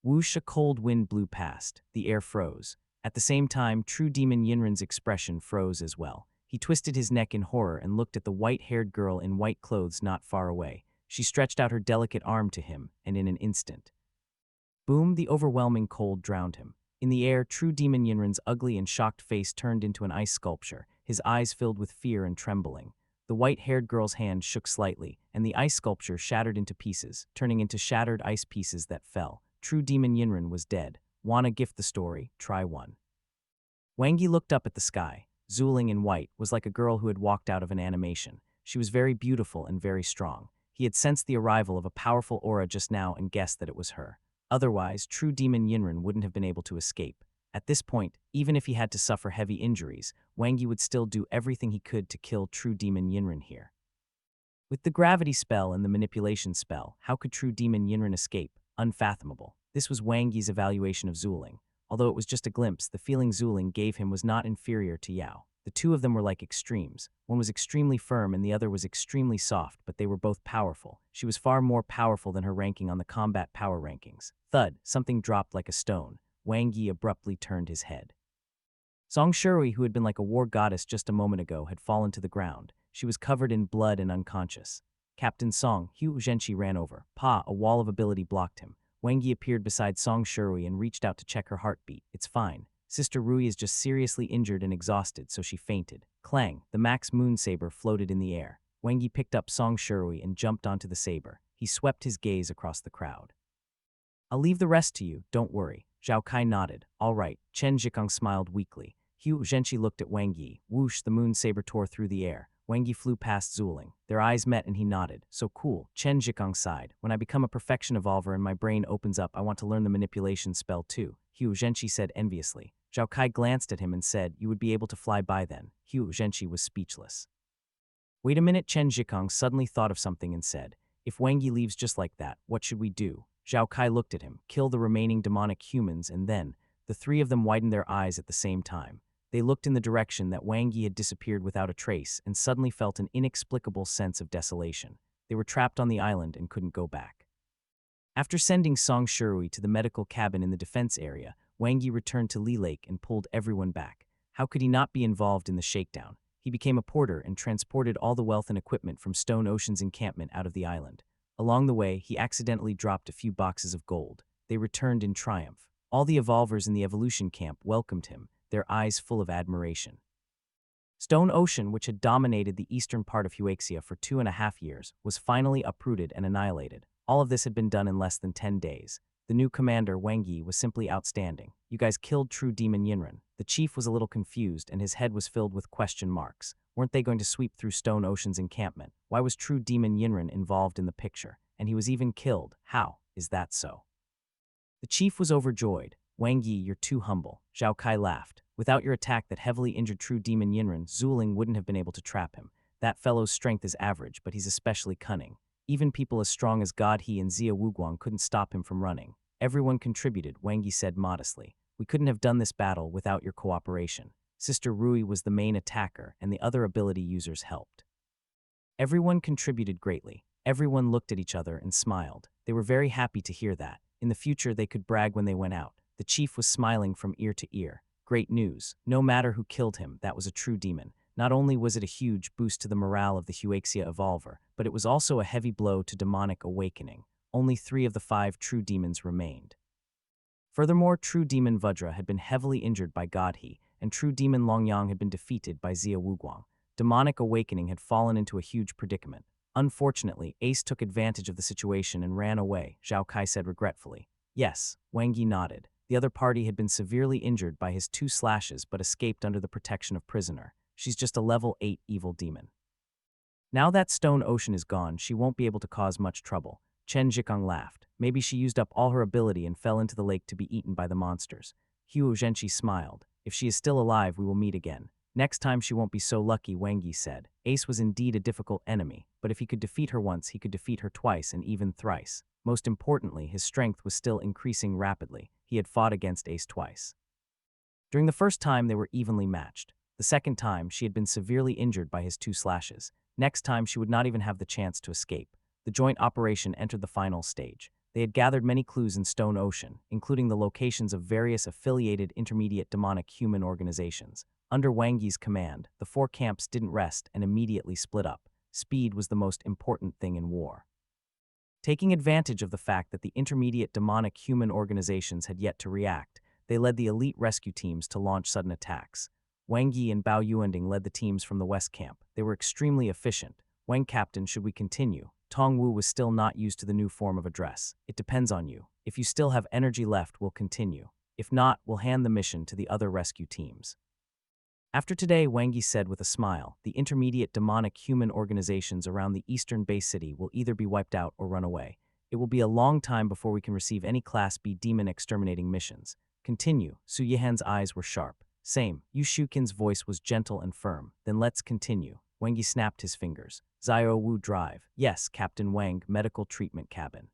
Whoosh, a cold wind blew past. The air froze. At the same time, true demon Yinren's expression froze as well. He twisted his neck in horror and looked at the white-haired girl in white clothes not far away. She stretched out her delicate arm to him, and in an instant, boom, the overwhelming cold drowned him. In the air, true demon Yinren's ugly and shocked face turned into an ice sculpture, his eyes filled with fear and trembling. The white-haired girl's hand shook slightly, and the ice sculpture shattered into pieces, turning into shattered ice pieces that fell. True demon Yinren was dead. Wanna gift the story? Try one. Wang Yi looked up at the sky. Zuling in white was like a girl who had walked out of an animation. She was very beautiful and very strong. He had sensed the arrival of a powerful aura just now and guessed that it was her. Otherwise, true demon Yinren wouldn't have been able to escape. At this point, even if he had to suffer heavy injuries, Wang Yi would still do everything he could to kill true demon Yinren here. With the gravity spell and the manipulation spell, how could true demon Yinren escape? Unfathomable. This was Wang Yi's evaluation of Zuling. Although it was just a glimpse, the feeling Zuling gave him was not inferior to Yao. The two of them were like extremes. One was extremely firm and the other was extremely soft, but they were both powerful. She was far more powerful than her ranking on the combat power rankings. Thud, something dropped like a stone. Wang Yi abruptly turned his head. Song Shirui, who had been like a war goddess just a moment ago, had fallen to the ground. She was covered in blood and unconscious. Captain Song, Hu Zhenqi ran over. Pa, a wall of ability blocked him. Wang Yi appeared beside Song Shirui and reached out to check her heartbeat. It's fine. Sister Rui is just seriously injured and exhausted, so she fainted. Clang, the Max Moon Saber floated in the air. Wang Yi picked up Song Shirui and jumped onto the saber. He swept his gaze across the crowd. I'll leave the rest to you, don't worry. Zhao Kai nodded. All right. Chen Zhikang smiled weakly. Hu Zhenqi looked at Wang Yi. Whoosh, the moon saber tore through the air. Wang Yi flew past Zuling. Their eyes met and he nodded. So cool. Chen Zhikang sighed. When I become a perfection evolver and my brain opens up, I want to learn the manipulation spell too. Hu Zhenqi said enviously. Zhao Kai glanced at him and said, you would be able to fly by then. Hu Zhenqi was speechless. Wait a minute, Chen Zhikang suddenly thought of something and said, if Wang Yi leaves just like that, what should we do? Zhao Kai looked at him, kill the remaining demonic humans, and then, the three of them widened their eyes at the same time. They looked in the direction that Wang Yi had disappeared without a trace and suddenly felt an inexplicable sense of desolation. They were trapped on the island and couldn't go back. After sending Song Shirui to the medical cabin in the defense area, Wang Yi returned to Li Lake and pulled everyone back. How could he not be involved in the shakedown? He became a porter and transported all the wealth and equipment from Stone Ocean's encampment out of the island. Along the way, he accidentally dropped a few boxes of gold. They returned in triumph. All the evolvers in the evolution camp welcomed him, their eyes full of admiration. Stone Ocean, which had dominated the eastern part of Huaxia for 2.5 years, was finally uprooted and annihilated. All of this had been done in less than 10 days. The new commander, Wang Yi, was simply outstanding. You guys killed True Demon Yinren. The chief was a little confused, and his head was filled with question marks. Weren't they going to sweep through Stone Ocean's encampment? Why was True Demon Yinren involved in the picture? And he was even killed. How is that so? The chief was overjoyed. Wang Yi, you're too humble. Zhao Kai laughed. Without your attack that heavily injured True Demon Yinren, Zuling wouldn't have been able to trap him. That fellow's strength is average, but he's especially cunning. Even people as strong as God He and Xia Wuguang couldn't stop him from running. Everyone contributed, Wang Yi said modestly. We couldn't have done this battle without your cooperation. Sister Rui was the main attacker, and the other ability users helped. Everyone contributed greatly. Everyone looked at each other and smiled. They were very happy to hear that. In the future, they could brag when they went out. The chief was smiling from ear to ear. Great news. No matter who killed him, that was a true demon. Not only was it a huge boost to the morale of the Huaxia Evolver, but it was also a heavy blow to demonic awakening. Only 3 of the 5 true demons remained. Furthermore, True Demon Vajra had been heavily injured by Godhe, and True Demon Longyang had been defeated by Xia Wuguang. Demonic awakening had fallen into a huge predicament. Unfortunately, Ace took advantage of the situation and ran away, Zhao Kai said regretfully. Yes, Wang Yi nodded. The other party had been severely injured by his 2 slashes but escaped under the protection of Prisoner. She's just a level 8 evil demon. Now that Stone Ocean is gone, she won't be able to cause much trouble. Chen Zhikang laughed. Maybe she used up all her ability and fell into the lake to be eaten by the monsters. Huo Zhenqi smiled. If she is still alive, we will meet again. Next time she won't be so lucky, Wang Yi said. Ace was indeed a difficult enemy, but if he could defeat her once, he could defeat her twice and even thrice. Most importantly, his strength was still increasing rapidly. He had fought against Ace twice. During the first time, they were evenly matched. The second time, she had been severely injured by his 2 slashes. Next time, she would not even have the chance to escape. The joint operation entered the final stage. They had gathered many clues in Stone Ocean, including the locations of various affiliated intermediate demonic human organizations. Under Wang Yi's command, the 4 camps didn't rest and immediately split up. Speed was the most important thing in war. Taking advantage of the fact that the intermediate demonic human organizations had yet to react, they led the elite rescue teams to launch sudden attacks. Wang Yi and Bao Yuanding led the teams from the west camp. They were extremely efficient. Wang Captain, should we continue? Tong Wu was still not used to the new form of address. It depends on you. If you still have energy left, we'll continue. If not, we'll hand the mission to the other rescue teams. After today, Wang Yi said with a smile, the intermediate demonic human organizations around the eastern base city will either be wiped out or run away. It will be a long time before we can receive any Class B demon exterminating missions. Continue. Su Yihan's eyes were sharp. Same. Yu Shuqin's voice was gentle and firm. Then let's continue. Wang Yi snapped his fingers. Zio Wu Drive. Yes, Captain Wang, medical treatment cabin.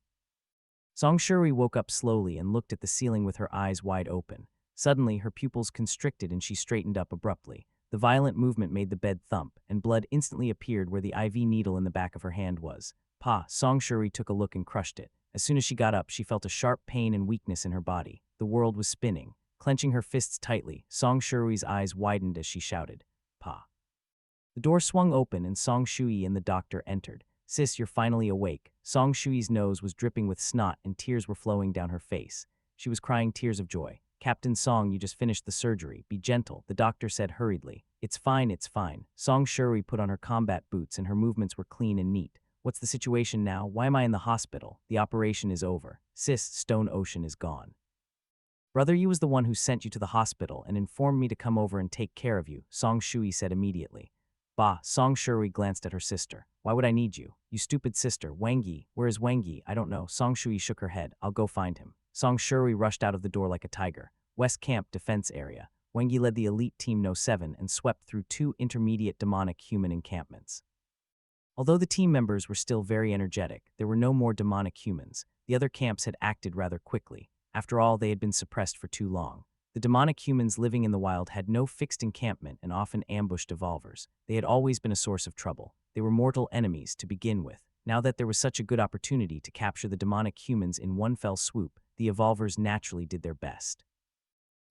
Song Shuri woke up slowly and looked at the ceiling with her eyes wide open. Suddenly, her pupils constricted and she straightened up abruptly. The violent movement made the bed thump, and blood instantly appeared where the IV needle in the back of her hand was. Pa, Song Shuri took a look and crushed it. As soon as she got up, she felt a sharp pain and weakness in her body. The world was spinning. Clenching her fists tightly, Song Shui's eyes widened as she shouted, Pa. The door swung open and Song Shui and the doctor entered. Sis, you're finally awake. Song Shui's nose was dripping with snot and tears were flowing down her face. She was crying tears of joy. Captain Song, you just finished the surgery. Be gentle, the doctor said hurriedly. It's fine, it's fine. Song Shui put on her combat boots and her movements were clean and neat. What's the situation now? Why am I in the hospital? The operation is over. Sis, Stone Ocean is gone. Brother Yu was the one who sent you to the hospital and informed me to come over and take care of you, Song Shui said immediately. Bah, Song Shui glanced at her sister. Why would I need you? You stupid sister, Wang Yi. Where is Wang Yi? I don't know. Song Shui shook her head. I'll go find him. Song Shui rushed out of the door like a tiger. West Camp Defense Area. Wang Yi led the elite Team No 7 and swept through 2 intermediate demonic human encampments. Although the team members were still very energetic, there were no more demonic humans. The other camps had acted rather quickly. After all, they had been suppressed for too long. The demonic humans living in the wild had no fixed encampment and often ambushed evolvers. They had always been a source of trouble. They were mortal enemies to begin with. Now that there was such a good opportunity to capture the demonic humans in one fell swoop, the evolvers naturally did their best.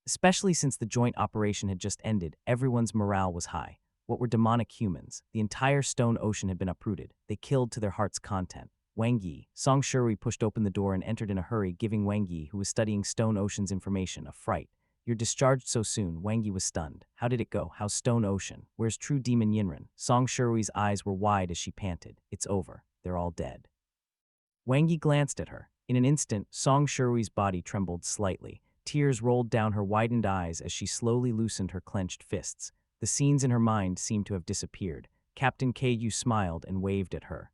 Especially since the joint operation had just ended, everyone's morale was high. What were demonic humans? The entire Stone Ocean had been uprooted. They killed to their heart's content. Wang Yi. Song Shui pushed open the door and entered in a hurry, giving Wang Yi, who was studying Stone Ocean's information, a fright. You're discharged so soon. Wang Yi was stunned. How did it go? How's Stone Ocean? Where's True Demon Yinren? Song Shui's eyes were wide as she panted. It's over. They're all dead. Wang Yi glanced at her. In an instant, Song Shui's body trembled slightly. Tears rolled down her widened eyes as she slowly loosened her clenched fists. The scenes in her mind seemed to have disappeared. Captain Ku smiled and waved at her.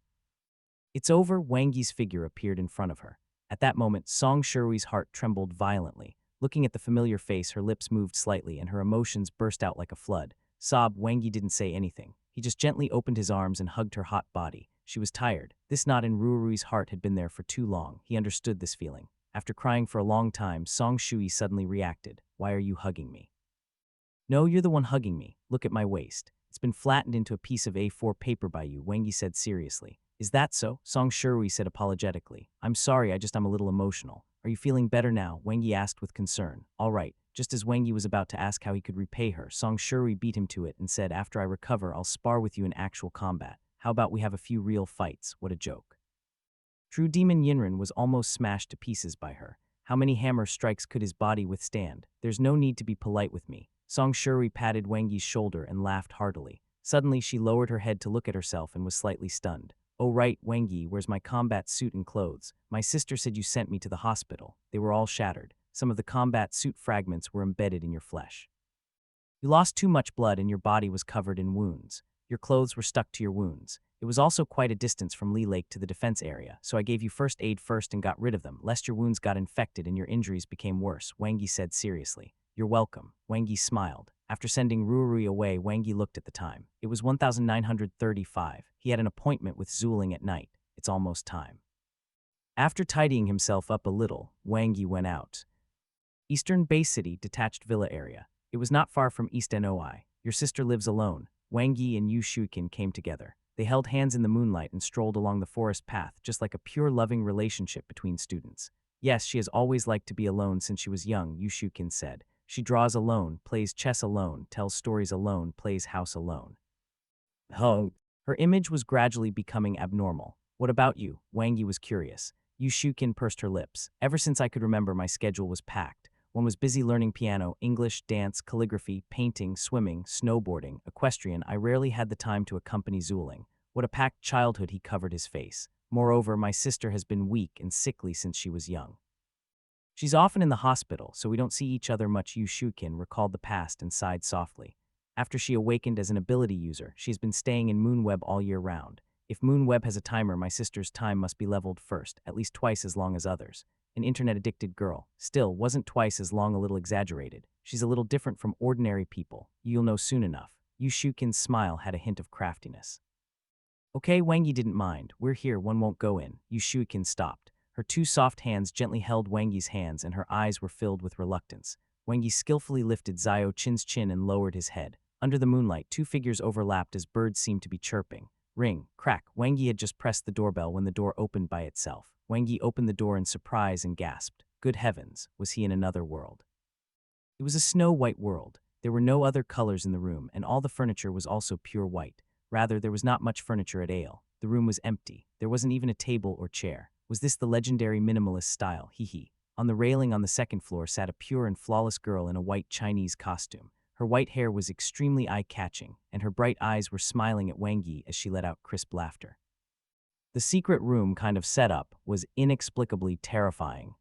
It's over. Wang Yi's figure appeared in front of her. At that moment, Song Shui's heart trembled violently. Looking at the familiar face, her lips moved slightly and her emotions burst out like a flood. Sob, Wang Yi didn't say anything. He just gently opened his arms and hugged her hot body. She was tired. This knot in Rui's heart had been there for too long. He understood this feeling. After crying for a long time, Song Shui suddenly reacted. Why are you hugging me? No, you're the one hugging me. Look at my waist. It's been flattened into a piece of A4 paper by you, Wang Yi said seriously. Is that so? Song Shui said apologetically. I'm sorry, I'm a little emotional. Are you feeling better now? Wang Yi asked with concern. All right. Just as Wang Yi was about to ask how he could repay her, Song Shui beat him to it and said, after I recover, I'll spar with you in actual combat. How about we have a few real fights? What a joke. True Demon Yinren was almost smashed to pieces by her. How many hammer strikes could his body withstand? There's no need to be polite with me. Song Shui patted Wang Yi's shoulder and laughed heartily. Suddenly, she lowered her head to look at herself and was slightly stunned. Oh right, Wang Yi, where's my combat suit and clothes? My sister said you sent me to the hospital. They were all shattered. Some of the combat suit fragments were embedded in your flesh. You lost too much blood and your body was covered in wounds. Your clothes were stuck to your wounds. It was also quite a distance from Lee Lake to the defense area, so I gave you first aid first and got rid of them, lest your wounds got infected and your injuries became worse, Wang Yi said seriously. You're welcome. Wang Yi smiled. After sending Ruri away, Wang Yi looked at the time. It was 1935. He had an appointment with Zuling at night. It's almost time. After tidying himself up a little, Wang Yi went out. Eastern Bay City, detached villa area. It was not far from East Noi. Your sister lives alone. Wang Yi and Yu Shuikin came together. They held hands in the moonlight and strolled along the forest path, just like a pure loving relationship between students. Yes, she has always liked to be alone since she was young, Yu Shuikin said. She draws alone, plays chess alone, tells stories alone, plays house alone. Oh. Her image was gradually becoming abnormal. What about you? Wang Yi was curious. Yu Shuikin pursed her lips. Ever since I could remember, my schedule was packed. One was busy learning piano, English, dance, calligraphy, painting, swimming, snowboarding, equestrian. I rarely had the time to accompany Zuling. What a packed childhood, he covered his face. Moreover, my sister has been weak and sickly since she was young. She's often in the hospital, so we don't see each other much. Yu Shuikin recalled the past and sighed softly. After she awakened as an ability user, she's been staying in Moonweb all year round. If Moonweb has a timer, my sister's time must be leveled first, at least twice as long as others. An internet-addicted girl. Still, wasn't twice as long a little exaggerated. She's a little different from ordinary people. You'll know soon enough. Yu Shuikin's smile had a hint of craftiness. Okay, Wang Yi didn't mind. We're here, one won't go in. Yu Shuikin stopped. Her two soft hands gently held Wang Yi's hands and her eyes were filled with reluctance. Wang Yi skillfully lifted Zhao Qin's chin and lowered his head. Under the moonlight, two figures overlapped as birds seemed to be chirping. Ring, crack. Wang Yi had just pressed the doorbell when the door opened by itself. Wang Yi opened the door in surprise and gasped. Good heavens, was he in another world? It was a snow-white world. There were no other colors in the room, and all the furniture was also pure white. Rather, there was not much furniture at all. The room was empty. There wasn't even a table or chair. Was this the legendary minimalist style? Hee. On the railing on the second floor sat a pure and flawless girl in a white Chinese costume. Her white hair was extremely eye-catching, and her bright eyes were smiling at Wang Yi as she let out crisp laughter. The secret room kind of setup was inexplicably terrifying.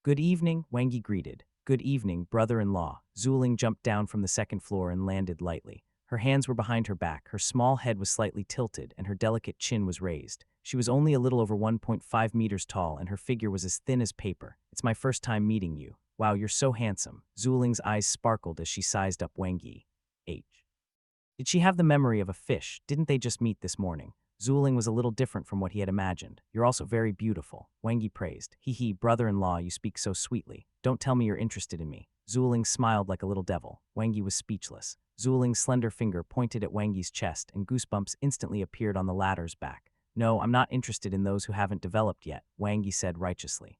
Good evening, Wang Yi greeted. Good evening, brother-in-law. Zuling jumped down from the second floor and landed lightly. Her hands were behind her back, her small head was slightly tilted, and her delicate chin was raised. She was only a little over 1.5 meters tall, and her figure was as thin as paper. It's my first time meeting you. Wow, you're so handsome. Zuling's eyes sparkled as she sized up Wang Yi. Did she have the memory of a fish? Didn't they just meet this morning? Zuling was a little different from what he had imagined. You're also very beautiful, Wang Yi praised. Hee, brother-in-law, you speak so sweetly. Don't tell me you're interested in me. Zuling smiled like a little devil. Wang Yi was speechless. Zuling's slender finger pointed at Wang Yi's chest, and goosebumps instantly appeared on the latter's back. No, I'm not interested in those who haven't developed yet, Wang Yi said righteously.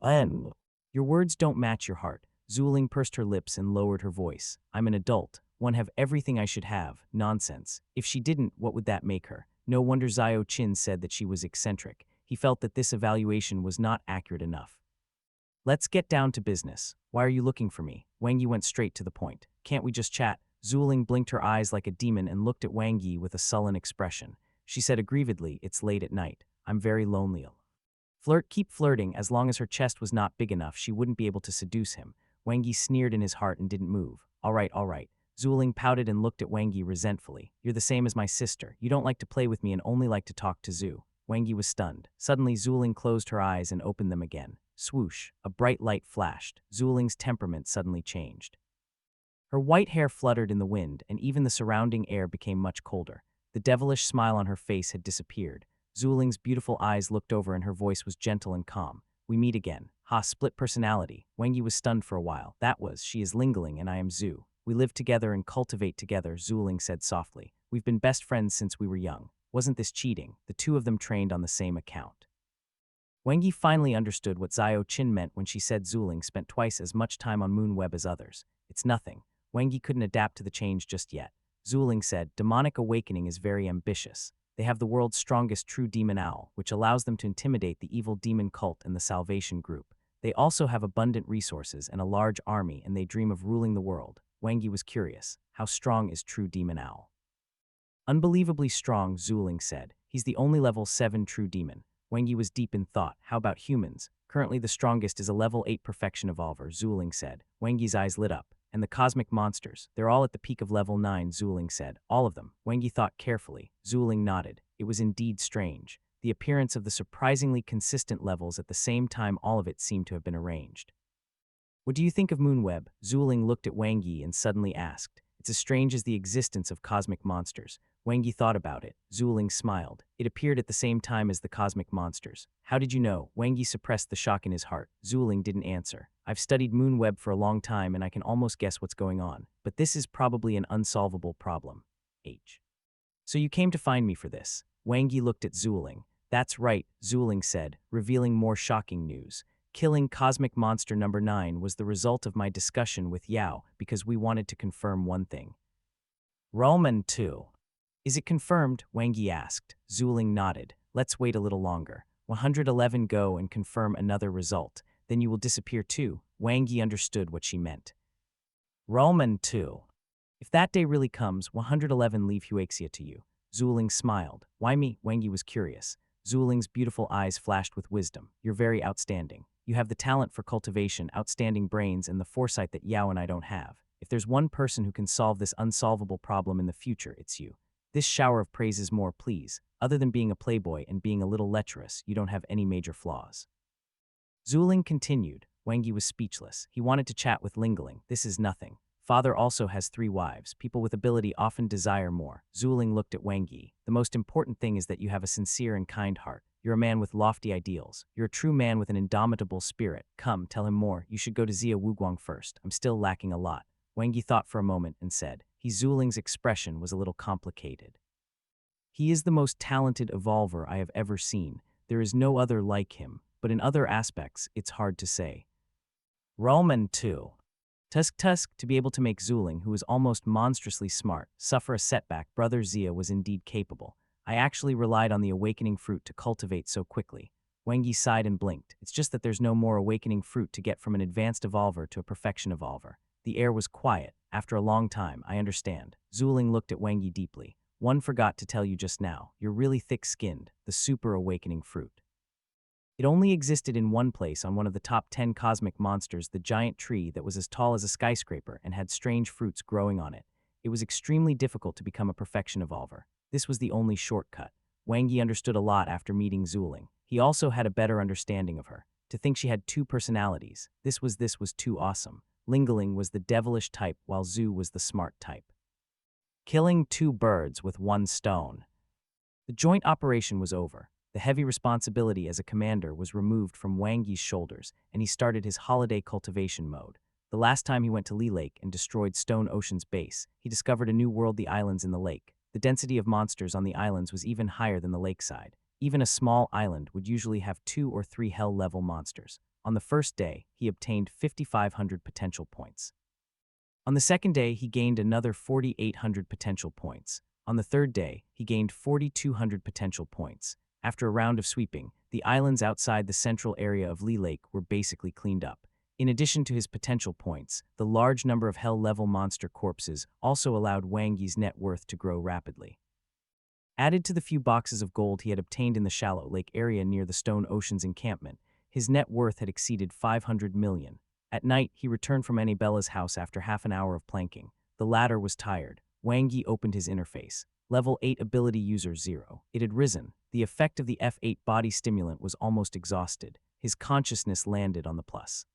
Your words don't match your heart. Zuling pursed her lips and lowered her voice. I'm an adult. One have everything I should have. Nonsense. If she didn't, what would that make her? No wonder Zhao Qin said that she was eccentric. He felt that this evaluation was not accurate enough. Let's get down to business. Why are you looking for me? Wang Yi went straight to the point. Can't we just chat? Zuling blinked her eyes like a demon and looked at Wang Yi with a sullen expression. She said aggrievedly, it's late at night. I'm very lonely. Keep flirting. As long as her chest was not big enough, she wouldn't be able to seduce him. Wangi sneered in his heart and didn't move. All right, all right. Zuling pouted and looked at Wangi resentfully. You're the same as my sister. You don't like to play with me and only like to talk to Zu. Wangi was stunned. Suddenly, Zuling closed her eyes and opened them again. Swoosh, a bright light flashed. Zuling's temperament suddenly changed. Her white hair fluttered in the wind, and even the surrounding air became much colder. The devilish smile on her face had disappeared. Zuling's beautiful eyes looked over and her voice was gentle and calm. We meet again. Ha, split personality. Wangi was stunned for a while. That was, she is Lingling and I am Zu. We live together and cultivate together, Zuling said softly. We've been best friends since we were young. Wasn't this cheating? The two of them trained on the same account. Wangi finally understood what Zio Chin meant when she said Zuling spent twice as much time on Moonweb as others. It's nothing. Wangi couldn't adapt to the change just yet. Zuling said, Demonic Awakening is very ambitious. They have the world's strongest true demon owl, which allows them to intimidate the evil demon cult and the Salvation Group. They also have abundant resources and a large army, and they dream of ruling the world. Wangi was curious. How strong is true demon owl? Unbelievably strong, Zuling said. He's the only level 7 true demon. Wangi was deep in thought. How about humans? Currently the strongest is a level 8 perfection evolver, Zuling said. Wangi's eyes lit up. And the cosmic monsters, they're all at the peak of level 9, Zuling said. All of them. Wangi thought carefully. Zuling nodded. It was indeed strange. The appearance of the surprisingly consistent levels at the same time, all of it seemed to have been arranged. What do you think of Moonweb? Zuling looked at Wangi and suddenly asked. It's as strange as the existence of cosmic monsters. Wangi thought about it. Zuling smiled. It appeared at the same time as the cosmic monsters. How did you know? Wangi suppressed the shock in his heart. Zuling didn't answer. I've studied Moonweb for a long time and I can almost guess what's going on. But this is probably an unsolvable problem. H. So you came to find me for this. Wangi looked at Zuling. That's right, Zuling said, revealing more shocking news. Killing Cosmic Monster number 9 was the result of my discussion with Yao because we wanted to confirm one thing. Roman 2. Is it confirmed? Wangi asked. Zuling nodded. Let's wait a little longer. 111 go and confirm another result. Then you will disappear too. Wangi understood what she meant. Roman 2. If that day really comes, 111 leave Huaxia to you. Zuling smiled. Why me? Wangi was curious. Zuling's beautiful eyes flashed with wisdom. You're very outstanding. You have the talent for cultivation, outstanding brains, and the foresight that Yao and I don't have. If there's one person who can solve this unsolvable problem in the future, it's you. This shower of praise is more, please. Other than being a playboy and being a little lecherous, you don't have any major flaws. Zuling continued. Wangi was speechless. He wanted to chat with Lingling. This is nothing. Father also has 3 wives. People with ability often desire more. Zuling looked at Wangi. The most important thing is that you have a sincere and kind heart. You're a man with lofty ideals. You're a true man with an indomitable spirit. Come, tell him more. You should go to Zia Wuguang first. I'm still lacking a lot. Wangi thought for a moment and said. Zuling's expression was a little complicated. He is the most talented evolver I have ever seen. There is no other like him, but in other aspects, it's hard to say. Roman 2. Tusk, to be able to make Zuling, who is almost monstrously smart, suffer a setback, Brother Zia was indeed capable. I actually relied on the awakening fruit to cultivate so quickly. Wangi sighed and blinked. It's just that there's no more awakening fruit to get from an advanced evolver to a perfection evolver. The air was quiet. After a long time, I understand. Zuling looked at Wangi deeply. One forgot to tell you just now. You're really thick-skinned, the super awakening fruit. It only existed in one place on one of the top 10 cosmic monsters, the giant tree that was as tall as a skyscraper and had strange fruits growing on it. It was extremely difficult to become a perfection evolver. This was the only shortcut. Wangi understood a lot after meeting Zuling. He also had a better understanding of her. To think she had 2 personalities. This was too awesome. Lingling was the devilish type while Zu was the smart type. Killing 2 birds with 1 stone. The joint operation was over. The heavy responsibility as a commander was removed from Wangi's shoulders, and he started his holiday cultivation mode. The last time he went to Lee Lake and destroyed Stone Ocean's base, he discovered a new world, the islands in the lake. The density of monsters on the islands was even higher than the lakeside. Even a small island would usually have 2 or 3 hell-level monsters. On the first day, he obtained 5,500 potential points. On the second day, he gained another 4,800 potential points. On the third day, he gained 4,200 potential points. After a round of sweeping, the islands outside the central area of Lee Lake were basically cleaned up. In addition to his potential points, the large number of hell-level monster corpses also allowed Wangi's net worth to grow rapidly. Added to the few boxes of gold he had obtained in the shallow lake area near the Stone Ocean's encampment, his net worth had exceeded 500 million. At night, he returned from Annabella's house after half an hour of planking. The latter was tired. Wang Yi opened his interface. Level 8 ability user 0. It had risen. The effect of the F8 body stimulant was almost exhausted. His consciousness landed on the plus.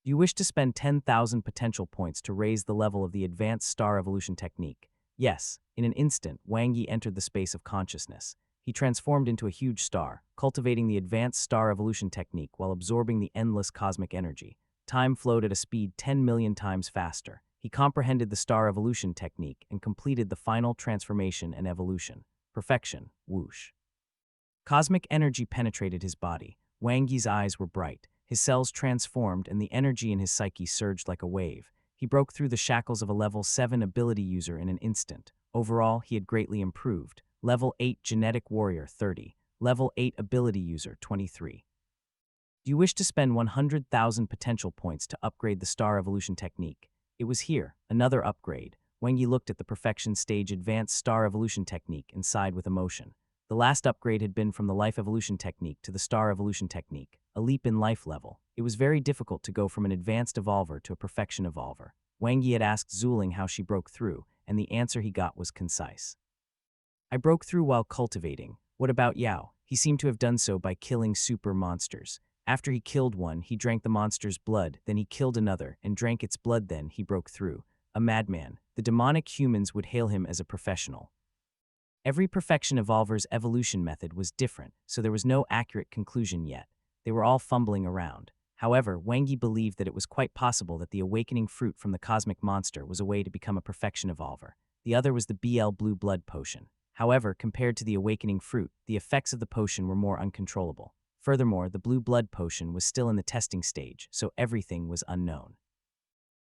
You wish to spend 10,000 potential points to raise the level of the advanced star evolution technique. Yes, in an instant, Wang Yi entered the space of consciousness. He transformed into a huge star, cultivating the advanced star evolution technique while absorbing the endless cosmic energy. Time flowed at a speed 10 million times faster. He comprehended the star evolution technique and completed the final transformation and evolution. Perfection. Whoosh. Cosmic energy penetrated his body. Wang Yi's eyes were bright. His cells transformed and the energy in his psyche surged like a wave. He broke through the shackles of a level 7 ability user in an instant. Overall, he had greatly improved. Level 8 Genetic Warrior 30. Level 8 Ability User 23. Do you wish to spend 100,000 potential points to upgrade the Star Evolution technique? It was here, another upgrade. Wang Yi looked at the Perfection Stage Advanced Star Evolution technique and sighed with emotion. The last upgrade had been from the Life Evolution technique to the Star Evolution technique, a leap in life level. It was very difficult to go from an advanced evolver to a perfection evolver. Wang Yi had asked Zuling how she broke through, and the answer he got was concise. I broke through while cultivating. What about Yao? He seemed to have done so by killing super monsters. After he killed one, he drank the monster's blood, then he killed another, and drank its blood, then he broke through. A madman. The demonic humans would hail him as a professional. Every perfection evolver's evolution method was different, so there was no accurate conclusion yet. They were all fumbling around. However, Wang Yi believed that it was quite possible that the awakening fruit from the cosmic monster was a way to become a perfection evolver. The other was the BL Blue Blood Potion. However, compared to the awakening fruit, the effects of the potion were more uncontrollable. Furthermore, the Blue Blood Potion was still in the testing stage, so everything was unknown.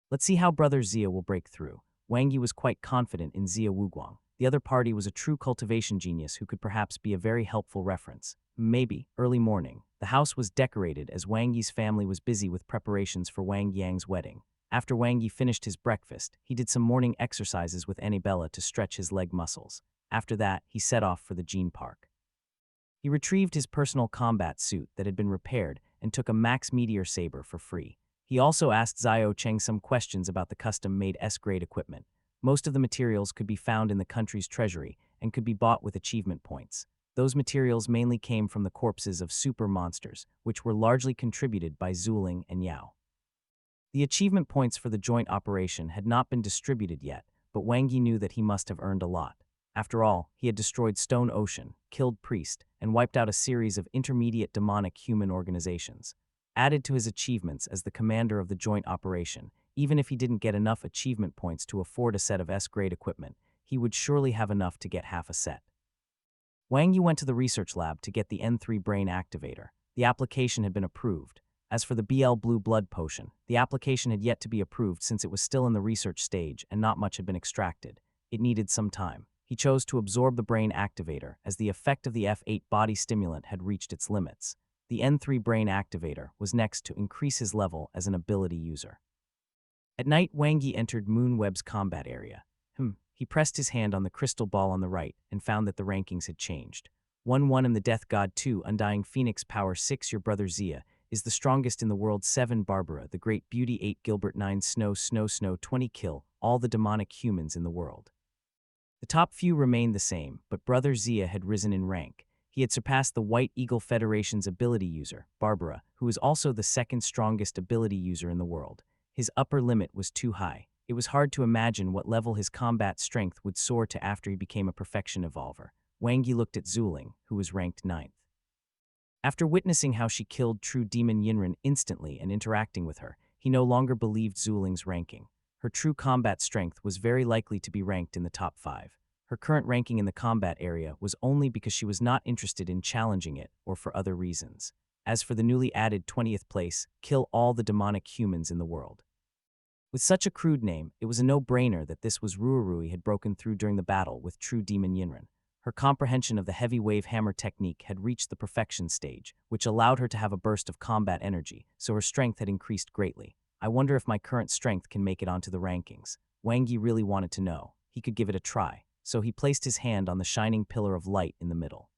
Let's see how Brother Zia will break through. Wang Yi was quite confident in Zia Wuguang. The other party was a true cultivation genius who could perhaps be a very helpful reference. Maybe. Early morning. The house was decorated as Wang Yi's family was busy with preparations for Wang Yang's wedding. After Wang Yi finished his breakfast, he did some morning exercises with Annabella to stretch his leg muscles. After that, he set off for the Gene Park. He retrieved his personal combat suit that had been repaired and took a Max Meteor Saber for free. He also asked Zhao Cheng some questions about the custom-made S-grade equipment. Most of the materials could be found in the country's treasury and could be bought with achievement points. Those materials mainly came from the corpses of super monsters, which were largely contributed by Zuling and Yao. The achievement points for the joint operation had not been distributed yet, but Wang Yi knew that he must have earned a lot. After all, he had destroyed Stone Ocean, killed Priest, and wiped out a series of intermediate demonic human organizations. Added to his achievements as the commander of the joint operation, even if he didn't get enough achievement points to afford a set of S-grade equipment, he would surely have enough to get half a set. Wang Yi went to the research lab to get the N3 brain activator. The application had been approved. As for the BL Blue Blood Potion, the application had yet to be approved since it was still in the research stage and not much had been extracted. It needed some time. He chose to absorb the brain activator as the effect of the F8 body stimulant had reached its limits. The N3 brain activator was next to increase his level as an ability user. At night, Wang Yi entered Moonweb's combat area. He pressed his hand on the crystal ball on the right and found that the rankings had changed. 1-1 in the Death God 2, Undying Phoenix Power 6. Your brother Zia is the strongest in the world. 7 Barbara, the Great Beauty 8 Gilbert 9 Snow 20 Kill all the demonic humans in the world. The top few remained the same, but brother Zia had risen in rank. He had surpassed the White Eagle Federation's ability user, Barbara, who was also the second strongest ability user in the world. His upper limit was too high. It was hard to imagine what level his combat strength would soar to after he became a perfection evolver. Wang Yi looked at Zuling, who was ranked 9th. After witnessing how she killed true demon Yinren instantly and interacting with her, he no longer believed Zuling's ranking. Her true combat strength was very likely to be ranked in the top 5. Her current ranking in the combat area was only because she was not interested in challenging it or for other reasons. As for the newly added 20th place, kill all the demonic humans in the world. With such a crude name, it was a no-brainer that this was Ruarui had broken through during the battle with true demon Yinren. Her comprehension of the heavy wave hammer technique had reached the perfection stage, which allowed her to have a burst of combat energy, so her strength had increased greatly. I wonder if my current strength can make it onto the rankings. Wang Yi really wanted to know. He could give it a try. so he placed his hand on the shining pillar of light in the middle.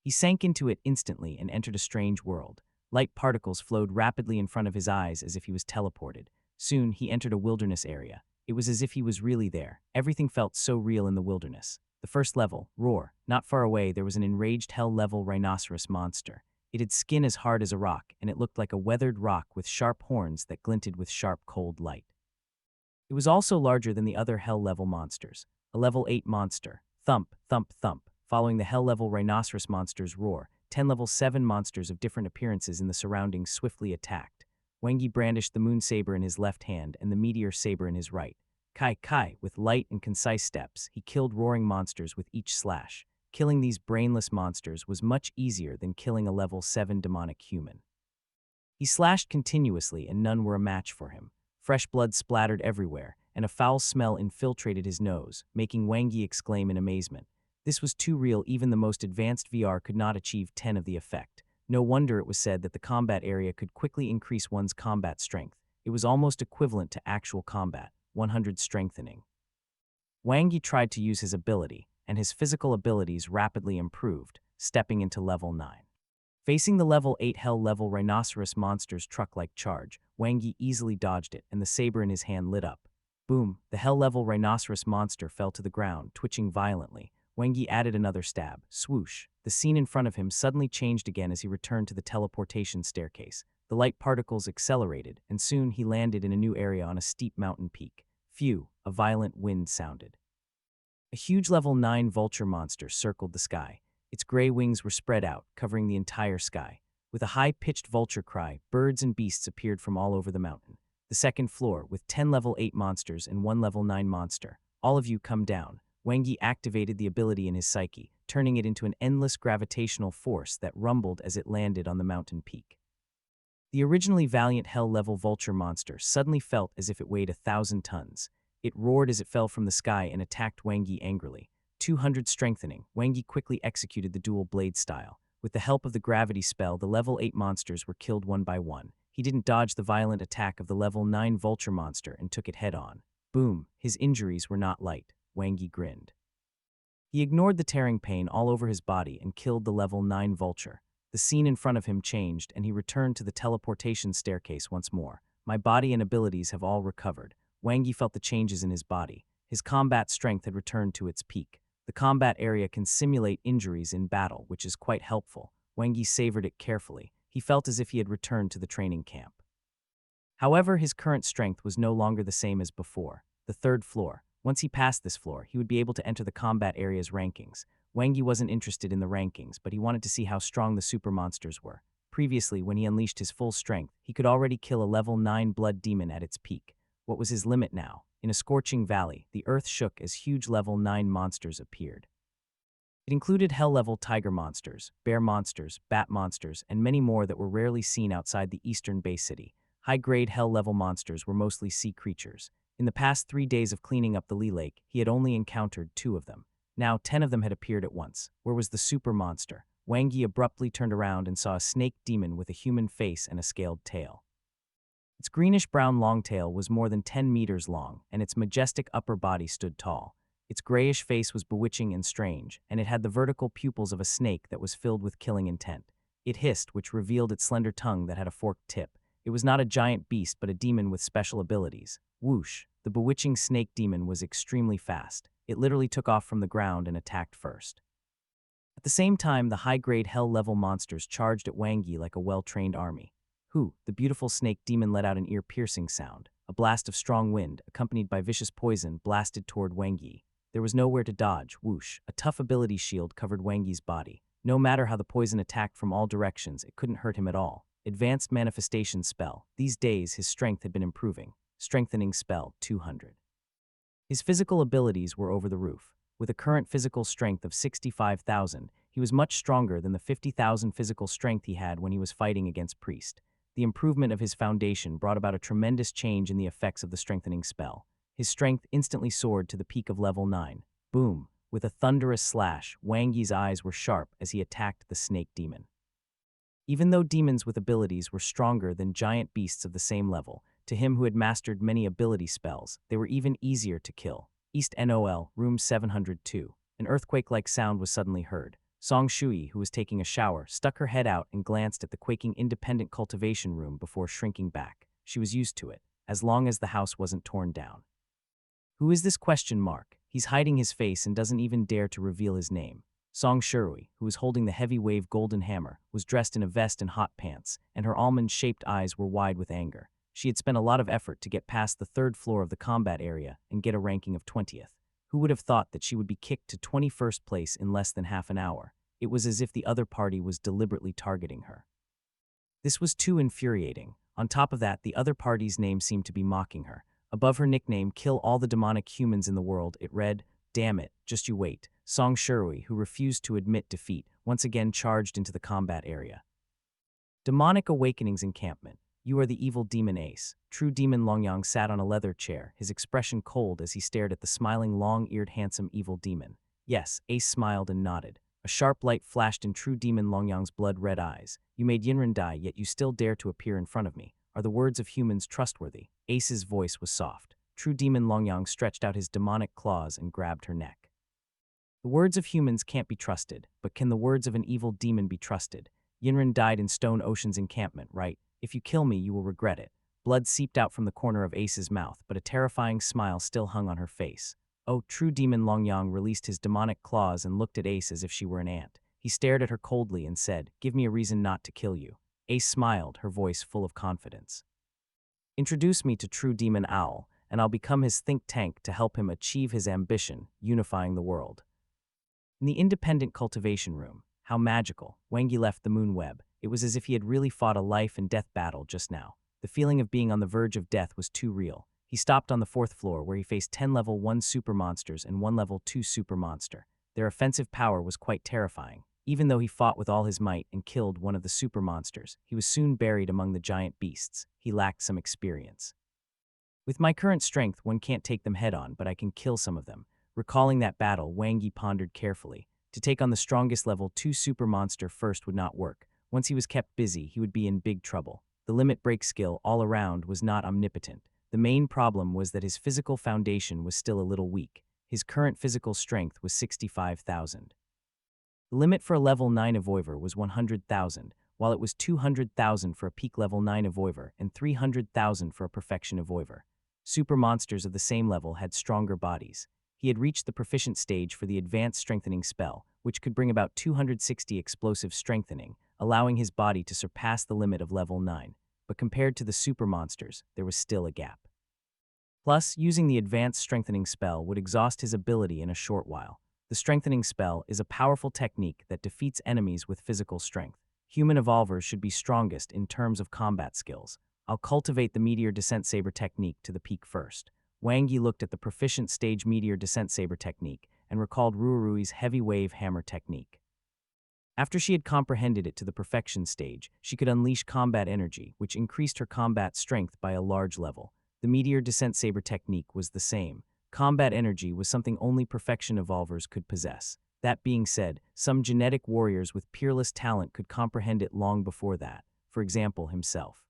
He sank into it instantly and entered a strange world. Light particles flowed rapidly in front of his eyes as if he was teleported. Soon, he entered a wilderness area. It was as if he was really there. Everything felt so real in the wilderness. The first level, Roar. Not far away, there was an enraged hell-level rhinoceros monster. It had skin as hard as a rock, and it looked like a weathered rock with sharp horns that glinted with sharp, cold light. It was also larger than the other hell-level monsters. A level 8 monster. Thump, thump, thump. Following the hell-level rhinoceros monster's roar, 10 level 7 monsters of different appearances in the surroundings swiftly attacked. Wengi brandished the moon saber in his left hand and the meteor saber in his right. Kai Kai, with light and concise steps, he killed roaring monsters with each slash. Killing these brainless monsters was much easier than killing a level 7 demonic human. He slashed continuously and none were a match for him. Fresh blood splattered everywhere, and a foul smell infiltrated his nose, making Wengi exclaim in amazement. This was too real, even the most advanced VR could not achieve 10 of the effect. No wonder it was said that the combat area could quickly increase one's combat strength. It was almost equivalent to actual combat, 100 strengthening. Wengi tried to use his ability, and his physical abilities rapidly improved, stepping into level 9. Facing the level 8 hell-level rhinoceros monster's truck-like charge, Wengi easily dodged it, and the saber in his hand lit up. Boom! The hell-level rhinoceros monster fell to the ground, twitching violently. Wengi added another stab. Swoosh! The scene in front of him suddenly changed again as he returned to the teleportation staircase. The light particles accelerated, and soon he landed in a new area on a steep mountain peak. Phew! A violent wind sounded. A huge level 9 vulture monster circled the sky. Its gray wings were spread out, covering the entire sky. With a high-pitched vulture cry, birds and beasts appeared from all over the mountain. The second floor, with 10 level 8 monsters and 1 level 9 monster. All of you come down. Wengi activated the ability in his psyche, turning it into an endless gravitational force that rumbled as it landed on the mountain peak. The originally valiant hell-level vulture monster suddenly felt as if it weighed 1,000 tons. It roared as it fell from the sky and attacked Wengi angrily. 200 strengthening, Wengi quickly executed the dual blade style. With the help of the gravity spell, the level 8 monsters were killed one by one. He didn't dodge the violent attack of the level 9 vulture monster and took it head-on. Boom! His injuries were not light. Wengi grinned. He ignored the tearing pain all over his body and killed the level 9 vulture. The scene in front of him changed, and he returned to the teleportation staircase once more. My body and abilities have all recovered. Wengi felt the changes in his body. His combat strength had returned to its peak. The combat area can simulate injuries in battle, which is quite helpful. Wengi savored it carefully. He felt as if he had returned to the training camp. However, his current strength was no longer the same as before. The third floor. Once he passed this floor, he would be able to enter the combat area's rankings. Wengi wasn't interested in the rankings, but he wanted to see how strong the super monsters were. Previously, when he unleashed his full strength, he could already kill a level 9 blood demon at its peak. What was his limit now? In a scorching valley, the earth shook as huge level 9 monsters appeared. It included hell-level tiger monsters, bear monsters, bat monsters, and many more that were rarely seen outside the eastern Bay City. High-grade hell-level monsters were mostly sea creatures. In the past 3 days of cleaning up the Lee Lake, he had only encountered 2 of them. Now 10 of them had appeared at once. Where was the super monster? Wengi abruptly turned around and saw a snake demon with a human face and a scaled tail. Its greenish-brown long tail was more than 10 meters long, and its majestic upper body stood tall. Its grayish face was bewitching and strange, and it had the vertical pupils of a snake that was filled with killing intent. It hissed, which revealed its slender tongue that had a forked tip. It was not a giant beast, but a demon with special abilities. Whoosh! The bewitching snake demon was extremely fast. It literally took off from the ground and attacked first. At the same time, the high-grade hell-level monsters charged at Wengi like a well-trained army. The beautiful snake demon let out an ear-piercing sound. A blast of strong wind, accompanied by vicious poison, blasted toward Wengi. There was nowhere to dodge. Whoosh! A tough ability shield covered Wengi's body. No matter how the poison attacked from all directions, it couldn't hurt him at all. Advanced manifestation spell. These days, his strength had been improving. Strengthening spell, 200. His physical abilities were over the roof. With a current physical strength of 65,000, he was much stronger than the 50,000 physical strength he had when he was fighting against Priest. The improvement of his foundation brought about a tremendous change in the effects of the strengthening spell. His strength instantly soared to the peak of level 9. Boom! With a thunderous slash, Wengi's eyes were sharp as he attacked the snake demon. Even though demons with abilities were stronger than giant beasts of the same level, to him who had mastered many ability spells, they were even easier to kill. East NOL, room 702. An earthquake-like sound was suddenly heard. Song Shui, who was taking a shower, stuck her head out and glanced at the quaking independent cultivation room before shrinking back. She was used to it, as long as the house wasn't torn down. Who is this question mark? He's hiding his face and doesn't even dare to reveal his name. Song Shui, who was holding the heavy wave golden hammer, was dressed in a vest and hot pants, and her almond-shaped eyes were wide with anger. She had spent a lot of effort to get past the third floor of the combat area and get a ranking of 20th. Who would have thought that she would be kicked to 21st place in less than half an hour? It was as if the other party was deliberately targeting her. This was too infuriating. On top of that, the other party's name seemed to be mocking her. Above her nickname, "Kill all the demonic humans in the world," it read, "Damn it, just you wait." Song Shui, who refused to admit defeat, once again charged into the combat area. Demonic Awakenings Encampment. You are the evil demon Ace. True Demon Longyang sat on a leather chair, his expression cold as he stared at the smiling, long-eared, handsome evil demon. Yes, Ace smiled and nodded. A sharp light flashed in True Demon Longyang's blood-red eyes. You made Yinren die, yet you still dare to appear in front of me. Are the words of humans trustworthy? Ace's voice was soft. True Demon Longyang stretched out his demonic claws and grabbed her neck. The words of humans can't be trusted, but can the words of an evil demon be trusted? Yinren died in Stone Ocean's encampment, right? If you kill me, you will regret it. Blood seeped out from the corner of Ace's mouth, but a terrifying smile still hung on her face. Oh, True Demon Longyang released his demonic claws and looked at Ace as if she were an ant. He stared at her coldly and said, "Give me a reason not to kill you." Ace smiled, her voice full of confidence. "Introduce me to True Demon Owl, and I'll become his think tank to help him achieve his ambition, unifying the world." In the independent cultivation room, how magical, Wangi left the moon web. It was as if he had really fought a life and death battle just now. The feeling of being on the verge of death was too real. He stopped on the 4th floor where he faced 10 level 1 super monsters and 1 level 2 super monster. Their offensive power was quite terrifying. Even though he fought with all his might and killed one of the super monsters, he was soon buried among the giant beasts. He lacked some experience. With my current strength, one can't take them head on, but I can kill some of them. Recalling that battle, Wangi pondered carefully. To take on the strongest level 2 super monster first would not work. Once he was kept busy, he would be in big trouble. The limit break skill all around was not omnipotent. The main problem was that his physical foundation was still a little weak. His current physical strength was 65,000. The limit for a level 9 Avoiver was 100,000, while it was 200,000 for a peak level 9 Avoiver and 300,000 for a perfection Avoiver. Super monsters of the same level had stronger bodies. He had reached the proficient stage for the advanced strengthening spell, which could bring about 260 explosive strengthening, allowing his body to surpass the limit of level 9. But compared to the super monsters, there was still a gap. Plus, using the advanced strengthening spell would exhaust his ability in a short while. The strengthening spell is a powerful technique that defeats enemies with physical strength. Human evolvers should be strongest in terms of combat skills. I'll cultivate the Meteor Descent Saber technique to the peak first. Wangi looked at the proficient stage Meteor Descent Saber technique and recalled Ruirui's Heavy Wave Hammer technique. After she had comprehended it to the perfection stage, she could unleash combat energy, which increased her combat strength by a large level. The Meteor Descent Saber technique was the same. Combat energy was something only perfection evolvers could possess. That being said, some genetic warriors with peerless talent could comprehend it long before that, for example, himself.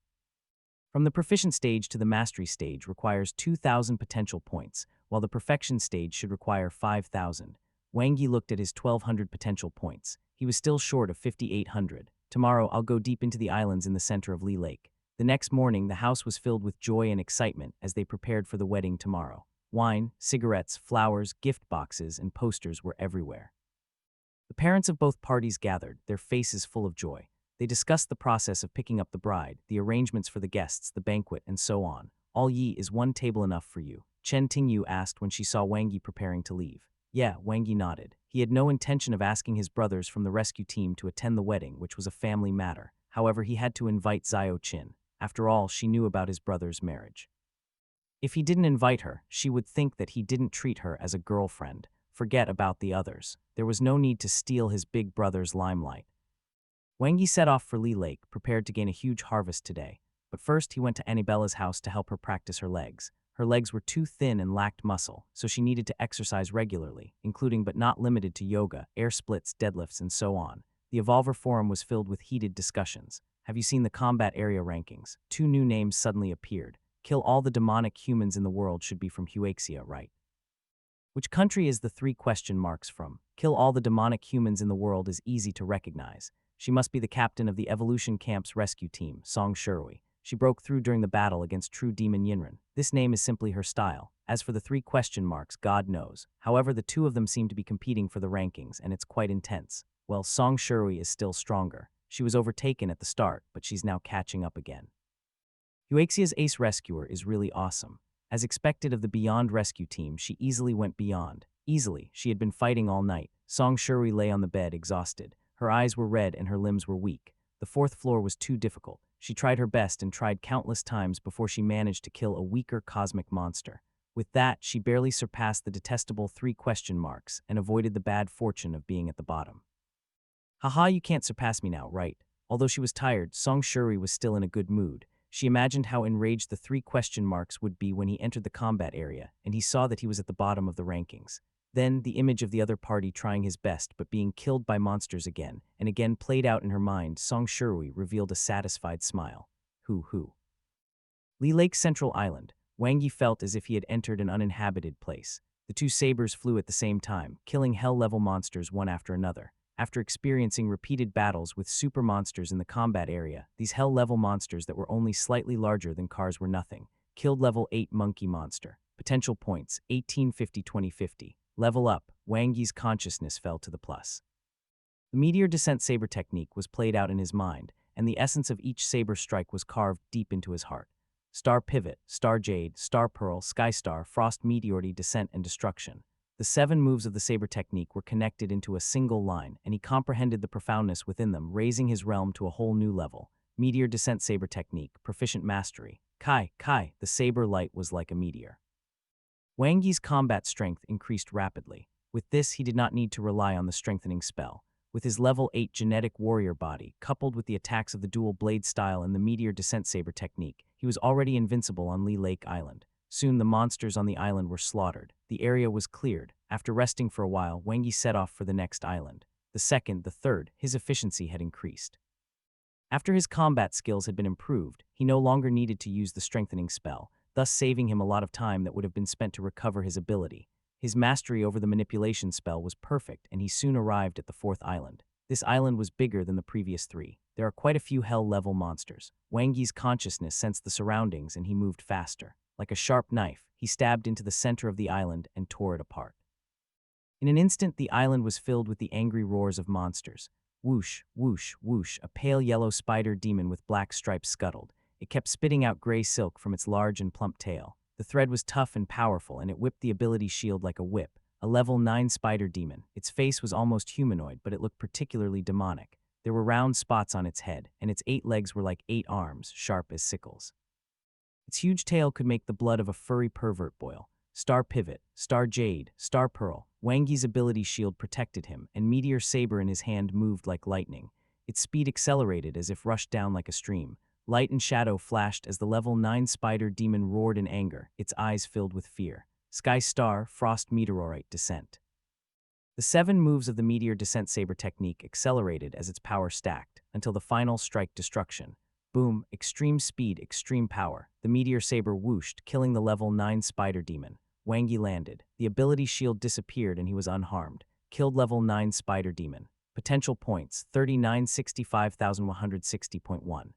From the proficient stage to the mastery stage requires 2,000 potential points, while the perfection stage should require 5,000. Wangi looked at his 1,200 potential points. He was still short of 5,800. Tomorrow, I'll go deep into the islands in the center of Lee Lake. The next morning, the house was filled with joy and excitement as they prepared for the wedding tomorrow. Wine, cigarettes, flowers, gift boxes, and posters were everywhere. The parents of both parties gathered, their faces full of joy. They discussed the process of picking up the bride, the arrangements for the guests, the banquet, and so on. "All ye, is one table enough for you?" Chen Tingyu asked when she saw Wangi preparing to leave. Yeah, Wangi nodded. He had no intention of asking his brothers from the rescue team to attend the wedding, which was a family matter. However, he had to invite Xiao Qin. After all, she knew about his brother's marriage. If he didn't invite her, she would think that he didn't treat her as a girlfriend. Forget about the others. There was no need to steal his big brother's limelight. Wangi set off for Lee Lake, prepared to gain a huge harvest today. But first, he went to Annibella's house to help her practice her legs. Her legs were too thin and lacked muscle, so she needed to exercise regularly, including but not limited to yoga, air splits, deadlifts, and so on. The Evolver forum was filled with heated discussions. Have you seen the combat area rankings? 2 new names suddenly appeared. Kill all the demonic humans in the world should be from Huaxia, right? Which country is the three question marks from? Kill all the demonic humans in the world is easy to recognize. She must be the captain of the Evolution Camp's rescue team, Song Shirui. She broke through during the battle against true demon Yinren. This name is simply her style. As for the three question marks, God knows. However, the two of them seem to be competing for the rankings, and it's quite intense. Well, Song Shirui is still stronger. She was overtaken at the start, but she's now catching up again. Euaxia's ace rescuer is really awesome. As expected of the Beyond rescue team, she easily went beyond. Easily, she had been fighting all night. Song Shirui lay on the bed, exhausted. Her eyes were red and her limbs were weak. The fourth floor was too difficult. She tried her best and tried countless times before she managed to kill a weaker cosmic monster. With that, she barely surpassed the detestable three question marks and avoided the bad fortune of being at the bottom. Haha, you can't surpass me now, right? Although she was tired, Song Shirui was still in a good mood. She imagined how enraged the three question marks would be when he entered the combat area, and he saw that he was at the bottom of the rankings. Then, the image of the other party trying his best but being killed by monsters again, and again played out in her mind. Song Shirui revealed a satisfied smile. Hoo. Li Lake Central Island. Wang Yi felt as if he had entered an uninhabited place. The two sabers flew at the same time, killing hell-level monsters one after another. After experiencing repeated battles with super monsters in the combat area, these hell-level monsters that were only slightly larger than cars were nothing. Killed level 8 monkey monster. Potential points, 1850-2050. Level up, Wang Yi's consciousness fell to the plus. The meteor descent saber technique was played out in his mind, and the essence of each saber strike was carved deep into his heart. Star Pivot, Star Jade, Star Pearl, Sky Star, Frost Meteority, Descent, and Destruction. The 7 moves of the saber technique were connected into a single line, and he comprehended the profoundness within them, raising his realm to a whole new level. Meteor Descent Saber Technique, Proficient Mastery. Kai, the saber light was like a meteor. Wang Yi's combat strength increased rapidly. With this, he did not need to rely on the strengthening spell. With his level 8 genetic warrior body, coupled with the attacks of the dual blade style and the Meteor Descent Saber technique, he was already invincible on Li Lake Island. Soon the monsters on the island were slaughtered. The area was cleared. After resting for a while, Wang Yi set off for the next island. The second, the third, his efficiency had increased. After his combat skills had been improved, he no longer needed to use the strengthening spell, thus saving him a lot of time that would have been spent to recover his ability. His mastery over the manipulation spell was perfect, and he soon arrived at the 4th island. This island was bigger than the previous 3. There are quite a few hell-level monsters. Wang Yi's consciousness sensed the surroundings, and he moved faster. Like a sharp knife, he stabbed into the center of the island and tore it apart. In an instant, the island was filled with the angry roars of monsters. Whoosh, whoosh, whoosh, a pale yellow spider demon with black stripes scuttled. It kept spitting out gray silk from its large and plump tail. The thread was tough and powerful, and it whipped the ability shield like a whip. A level 9 spider demon. Its face was almost humanoid, but it looked particularly demonic. There were round spots on its head, and its 8 legs were like 8 arms, sharp as sickles. Its huge tail could make the blood of a furry pervert boil. Star Pivot, Star Jade, Star Pearl. Wang Yi's ability shield protected him, and Meteor Saber in his hand moved like lightning. Its speed accelerated as if rushed down like a stream. Light and shadow flashed as the level 9 spider demon roared in anger, its eyes filled with fear. Sky Star, Frost Meteorite, Descent. The 7 moves of the Meteor Descent Saber technique accelerated as its power stacked, until the final strike Destruction. Boom, extreme speed, extreme power. The Meteor Saber whooshed, killing the level 9 spider demon. Wang Yi landed. The ability shield disappeared and he was unharmed. Killed level 9 spider demon. Potential points, 39,65,160.1.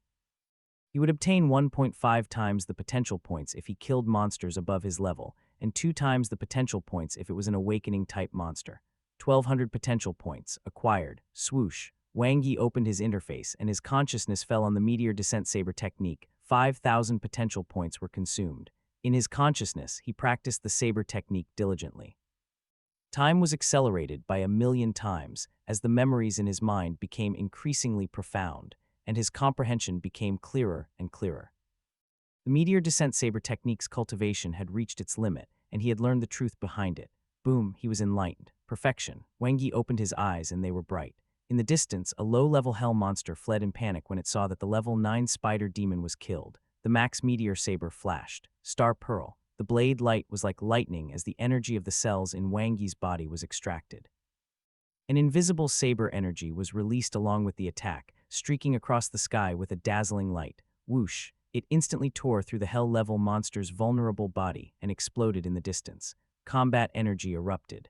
He would obtain 1.5 times the potential points if he killed monsters above his level, and 2 times the potential points if it was an awakening-type monster. 1,200 potential points, acquired. Swoosh. Wang Yi opened his interface, and his consciousness fell on the Meteor Descent Saber technique. 5,000 potential points were consumed. In his consciousness, he practiced the saber technique diligently. Time was accelerated by 1,000,000 times as the memories in his mind became increasingly profound, and his comprehension became clearer and clearer. The Meteor Descent Saber technique's cultivation had reached its limit, and he had learned the truth behind it. Boom, he was enlightened. Perfection. Wang Yi opened his eyes, and they were bright. In the distance, a low-level hell monster fled in panic when it saw that the level 9 spider demon was killed. The max meteor saber flashed. Star Pearl. The blade light was like lightning as the energy of the cells in Wang Yi's body was extracted. An invisible saber energy was released along with the attack, streaking across the sky with a dazzling light. Whoosh! It instantly tore through the hell-level monster's vulnerable body and exploded in the distance. Combat energy erupted.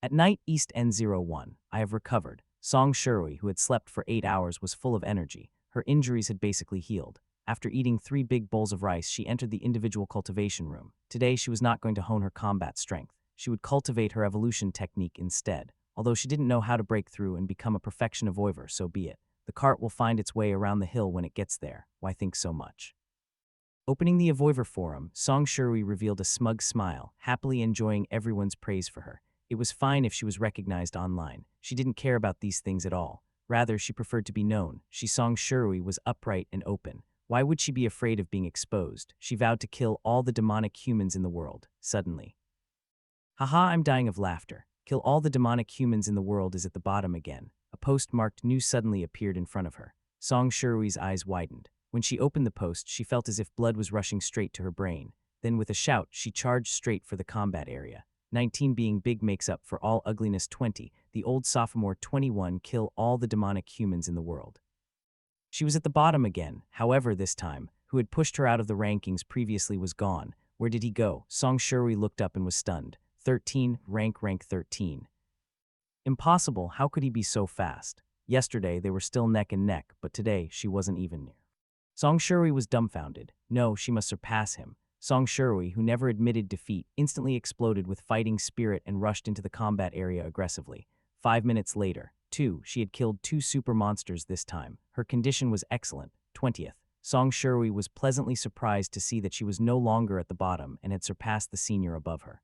At night, East N01, I have recovered. Song Shirui, who had slept for 8 hours, was full of energy. Her injuries had basically healed. After eating 3 big bowls of rice, she entered the individual cultivation room. Today, she was not going to hone her combat strength. She would cultivate her evolution technique instead. Although she didn't know how to break through and become a perfection avoiver, so be it. The cart will find its way around the hill when it gets there. Why think so much? Opening the avoiver forum, Song Shirui revealed a smug smile, happily enjoying everyone's praise for her. It was fine if she was recognized online. She didn't care about these things at all. Rather, she preferred to be known. Song Shirui was upright and open. Why would she be afraid of being exposed? She vowed to kill all the demonic humans in the world, suddenly. Haha, I'm dying of laughter. Kill all the demonic humans in the world is at the bottom again. A post marked "New" suddenly appeared in front of her. Song Shirui's eyes widened. When she opened the post, she felt as if blood was rushing straight to her brain. Then with a shout, she charged straight for the combat area. 19 being big makes up for all ugliness. 20, the old sophomore. 21, kill all the demonic humans in the world. She was at the bottom again. However, this time, who had pushed her out of the rankings previously was gone. Where did he go? Song Shirui looked up and was stunned. 13, rank 13. Impossible, how could he be so fast? Yesterday, they were still neck and neck, but today, she wasn't even near. Song Shirui was dumbfounded. No, she must surpass him. Song Shirui, who never admitted defeat, instantly exploded with fighting spirit and rushed into the combat area aggressively. 5 minutes later, she had killed 2 super monsters this time. Her condition was excellent. 20th. Song Shirui was pleasantly surprised to see that she was no longer at the bottom and had surpassed the senior above her.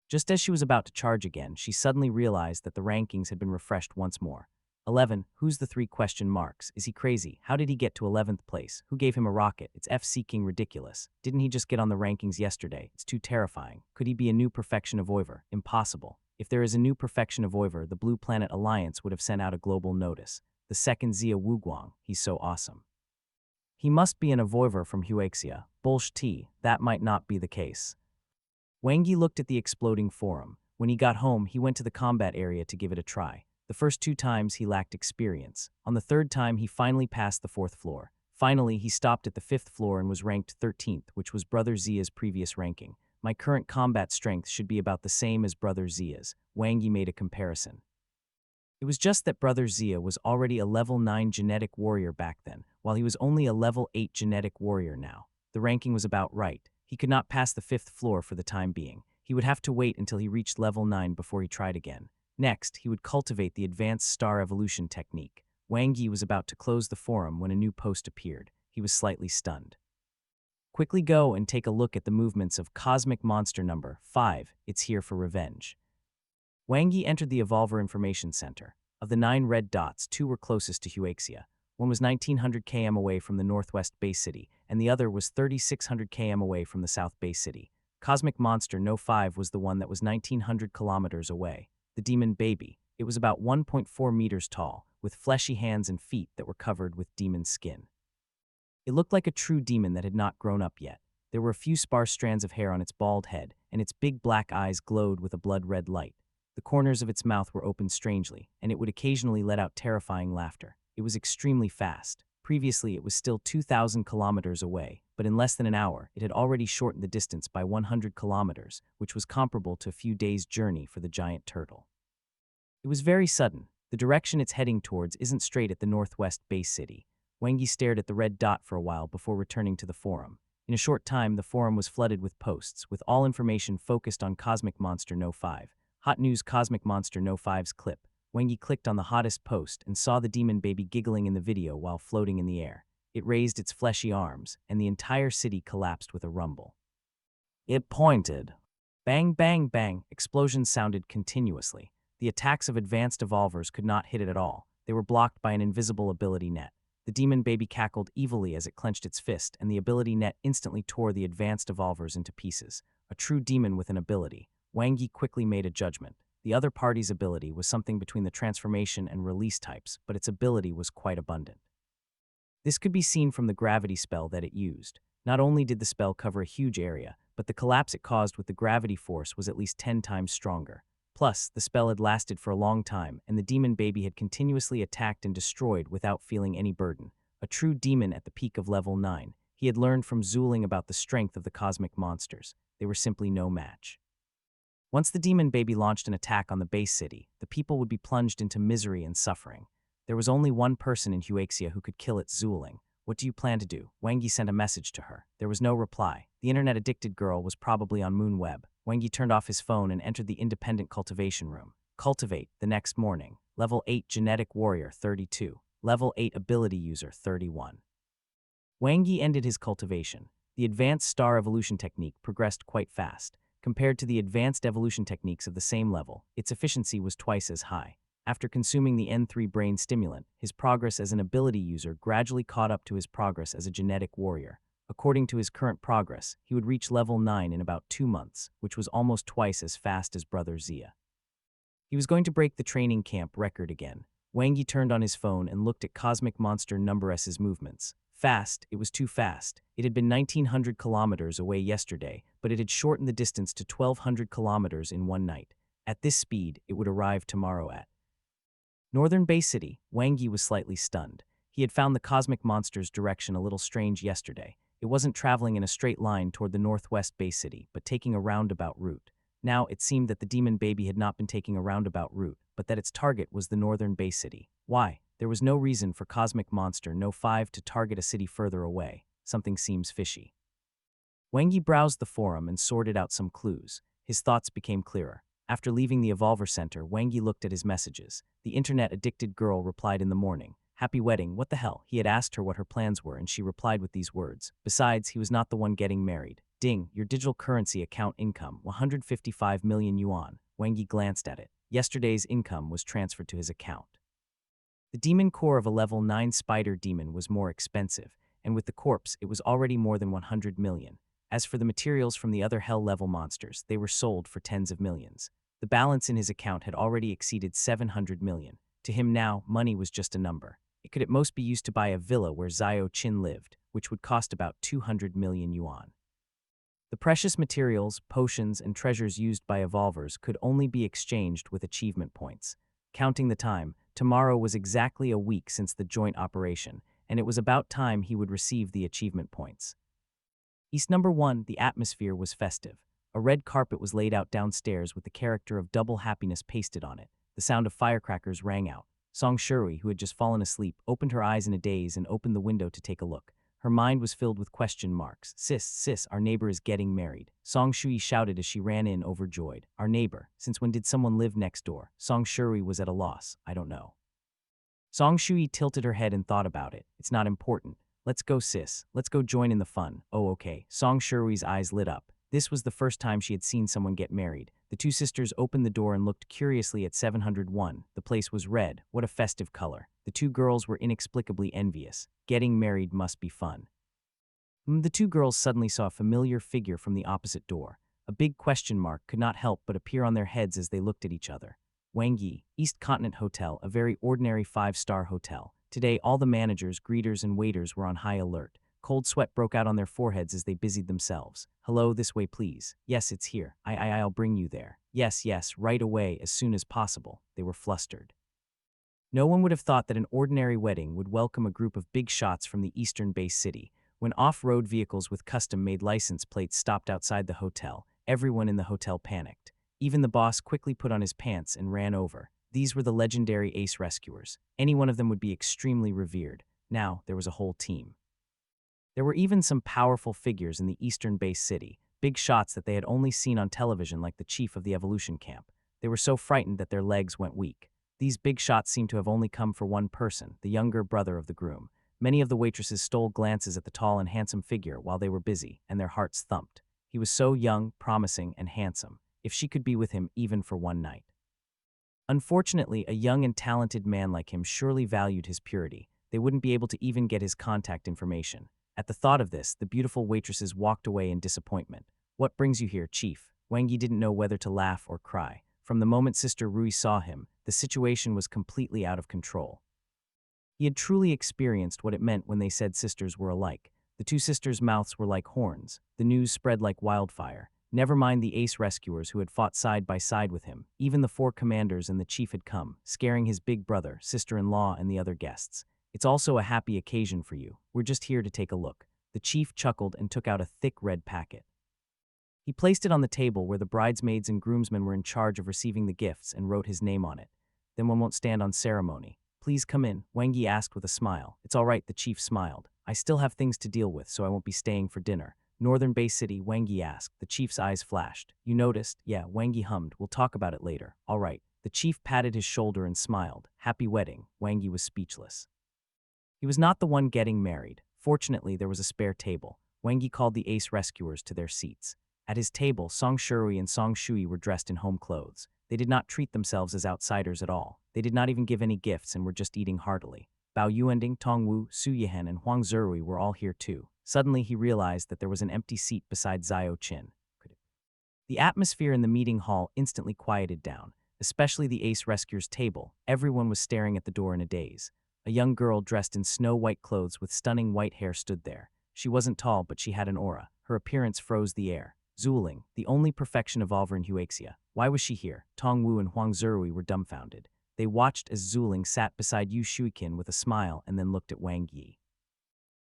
Just as she was about to charge again, she suddenly realized that the rankings had been refreshed once more. 11. Who's the 3 question marks? Is he crazy? How did he get to 11th place? Who gave him a rocket? It's F-seeking ridiculous. Didn't he just get on the rankings yesterday? It's too terrifying. Could he be a new perfection avoiver? Impossible. If there is a new perfection avoiver, the Blue Planet Alliance would have sent out a global notice. The second Zia Wuguang, he's so awesome. He must be an avoiver from Huaxia. Bullshit, that might not be the case. Wang Yi looked at the exploding forum. When he got home, he went to the combat area to give it a try. The first 2 times he lacked experience. On the 3rd time, he finally passed the 4th floor. Finally, he stopped at the 5th floor and was ranked 13th, which was Brother Zia's previous ranking. My current combat strength should be about the same as Brother Zia's. Wang Yi made a comparison. It was just that Brother Zia was already a level 9 genetic warrior back then, while he was only a level 8 genetic warrior now. The ranking was about right. He could not pass the 5th floor for the time being. He would have to wait until he reached level 9 before he tried again. Next, he would cultivate the advanced star evolution technique. Wang Yi was about to close the forum when a new post appeared. He was slightly stunned. Quickly go and take a look at the movements of Cosmic Monster number 5. It's here for revenge. Wang Yi entered the Evolver Information Center. Of the 9 red dots, 2 were closest to Huaxia. One was 1900 km away from the northwest base city, and the other was 3600 km away from the south base city. Cosmic Monster No 5 was the one that was 1900 kilometers away. The demon baby. It was about 1.4 meters tall, with fleshy hands and feet that were covered with demon skin. It looked like a true demon that had not grown up yet. There were a few sparse strands of hair on its bald head, and its big black eyes glowed with a blood-red light. The corners of its mouth were open strangely, and it would occasionally let out terrifying laughter. It was extremely fast. Previously, it was still 2,000 kilometers away, but in less than an hour, it had already shortened the distance by 100 kilometers, which was comparable to a few days' journey for the giant turtle. It was very sudden. The direction it's heading towards isn't straight at the northwest base city. Wang Yi stared at the red dot for a while before returning to the forum. In a short time, the forum was flooded with posts, with all information focused on Cosmic Monster No 5. Hot news: Cosmic Monster No 5's clip. Wang Yi clicked on the hottest post and saw the demon baby giggling in the video while floating in the air. It raised its fleshy arms, and the entire city collapsed with a rumble. It pointed. Bang, bang, bang. Explosions sounded continuously. The attacks of advanced evolvers could not hit it at all. They were blocked by an invisible ability net. The demon baby cackled evilly as it clenched its fist, and the ability net instantly tore the advanced evolvers into pieces. A true demon with an ability. Wang Yi quickly made a judgment. The other party's ability was something between the transformation and release types, but its ability was quite abundant. This could be seen from the gravity spell that it used. Not only did the spell cover a huge area, but the collapse it caused with the gravity force was at least 10 times stronger. Plus, the spell had lasted for a long time, and the demon baby had continuously attacked and destroyed without feeling any burden. A true demon at the peak of level 9. He had learned from Zuling about the strength of the cosmic monsters. They were simply no match. Once the demon baby launched an attack on the base city, the people would be plunged into misery and suffering. There was only one person in Huaxia who could kill it, Zueling. What do you plan to do? Wang Yi sent a message to her. There was no reply. The internet-addicted girl was probably on Moonweb. Wang Yi turned off his phone and entered the independent cultivation room. Cultivate, the next morning. Level 8 Genetic Warrior 32. Level 8 Ability User 31. Wang Yi ended his cultivation. The advanced star evolution technique progressed quite fast. Compared to the advanced evolution techniques of the same level, its efficiency was twice as high. After consuming the N3 brain stimulant, his progress as an ability user gradually caught up to his progress as a genetic warrior. According to his current progress, he would reach level 9 in about 2 months, which was almost twice as fast as brother Zia. He was going to break the training camp record again. Wang Yi turned on his phone and looked at Cosmic Monster Number S's movements. Fast, it was too fast. It had been 1,900 kilometers away yesterday, but it had shortened the distance to 1,200 kilometers in one night. At this speed, it would arrive tomorrow at Northern Bay City. Wang Yi was slightly stunned. He had found the Cosmic Monster's direction a little strange yesterday. It wasn't traveling in a straight line toward the northwest Bay City, but taking a roundabout route. Now, it seemed that the demon baby had not been taking a roundabout route, but that its target was the Northern Bay City. Why? There was no reason for Cosmic Monster No. 5 to target a city further away. Something seems fishy. Wang Yi browsed the forum and sorted out some clues. His thoughts became clearer. After leaving the Evolver Center, Wang Yi looked at his messages. The internet-addicted girl replied in the morning. Happy wedding, what the hell? He had asked her what her plans were, and she replied with these words. Besides, he was not the one getting married. Ding, your digital currency account income, 155 million yuan. Wang Yi glanced at it. Yesterday's income was transferred to his account. The demon core of a level 9 spider demon was more expensive, and with the corpse, it was already more than 100 million. As for the materials from the other hell-level monsters, they were sold for tens of millions. The balance in his account had already exceeded 700 million. To him now, money was just a number. It could at most be used to buy a villa where Xiao Qin lived, which would cost about 200 million yuan. The precious materials, potions, and treasures used by evolvers could only be exchanged with achievement points. Counting the time, tomorrow was exactly a week since the joint operation, and it was about time he would receive the achievement points. East Number 1, the atmosphere was festive. A red carpet was laid out downstairs with the character of double happiness pasted on it. The sound of firecrackers rang out. Song Shui, who had just fallen asleep, opened her eyes in a daze and opened the window to take a look. Her mind was filled with question marks. Sis, our neighbor is getting married. Song Shui shouted as she ran in, overjoyed. Our neighbor? Since when did someone live next door? Song Shui was at a loss. I don't know. Song Shui tilted her head and thought about it. It's not important. Let's go, sis. Let's go join in the fun. Oh, okay. Song Shui's eyes lit up. This was the first time she had seen someone get married. The two sisters opened the door and looked curiously at 701. The place was red. What a festive color. The two girls were inexplicably envious. Getting married must be fun. The two girls suddenly saw a familiar figure from the opposite door. A big question mark could not help but appear on their heads as they looked at each other. Wang Yi, East Continent Hotel, a very ordinary 5-star hotel. Today, all the managers, greeters, and waiters were on high alert. Cold sweat broke out on their foreheads as they busied themselves. Hello, this way please. Yes, it's here. I'll bring you there. Yes, right away, as soon as possible. They were flustered. No one would have thought that an ordinary wedding would welcome a group of big shots from the eastern Bay City. When off-road vehicles with custom-made license plates stopped outside the hotel, everyone in the hotel panicked. Even the boss quickly put on his pants and ran over. These were the legendary ace rescuers. Any one of them would be extremely revered. Now, there was a whole team. There were even some powerful figures in the eastern Bay City, big shots that they had only seen on television like the chief of the evolution camp. They were so frightened that their legs went weak. These big shots seemed to have only come for one person, the younger brother of the groom. Many of the waitresses stole glances at the tall and handsome figure while they were busy, and their hearts thumped. He was so young, promising, and handsome. If she could be with him even for one night. Unfortunately, a young and talented man like him surely valued his purity. They wouldn't be able to even get his contact information. At the thought of this, the beautiful waitresses walked away in disappointment. What brings you here, Chief? Wang Yi didn't know whether to laugh or cry. From the moment Sister Rui saw him, the situation was completely out of control. He had truly experienced what it meant when they said sisters were alike. The two sisters' mouths were like horns. The news spread like wildfire. Never mind the ace rescuers who had fought side by side with him. Even the 4 commanders and the chief had come, scaring his big brother, sister-in-law, and the other guests. It's also a happy occasion for you. We're just here to take a look. The chief chuckled and took out a thick red packet. He placed it on the table where the bridesmaids and groomsmen were in charge of receiving the gifts and wrote his name on it. Then one won't stand on ceremony. Please come in, Wang Yi asked with a smile. It's all right, the chief smiled. I still have things to deal with, so I won't be staying for dinner. Northern Bay City, Wang Yi asked. The chief's eyes flashed. You noticed? Yeah, Wang Yi hummed. We'll talk about it later. All right. The chief patted his shoulder and smiled. Happy wedding. Wang Yi was speechless. He was not the one getting married. Fortunately, there was a spare table. Wang Yi called the ace rescuers to their seats. At his table, Song Shui and Song Shui were dressed in home clothes. They did not treat themselves as outsiders at all. They did not even give any gifts and were just eating heartily. Bao Yuending, Tong Wu, Su Yihen, and Huang Zerui were all here too. Suddenly, he realized that there was an empty seat beside Xiao Qin. The atmosphere in the meeting hall instantly quieted down, especially the ace rescuers' table. Everyone was staring at the door in a daze. A young girl dressed in snow-white clothes with stunning white hair stood there. She wasn't tall, but she had an aura. Her appearance froze the air. Zuling, the only perfection evolver in Huaxia. Why was she here? Tong Wu and Huang Zerui were dumbfounded. They watched as Zuling sat beside Yu Shuiqin with a smile and then looked at Wang Yi.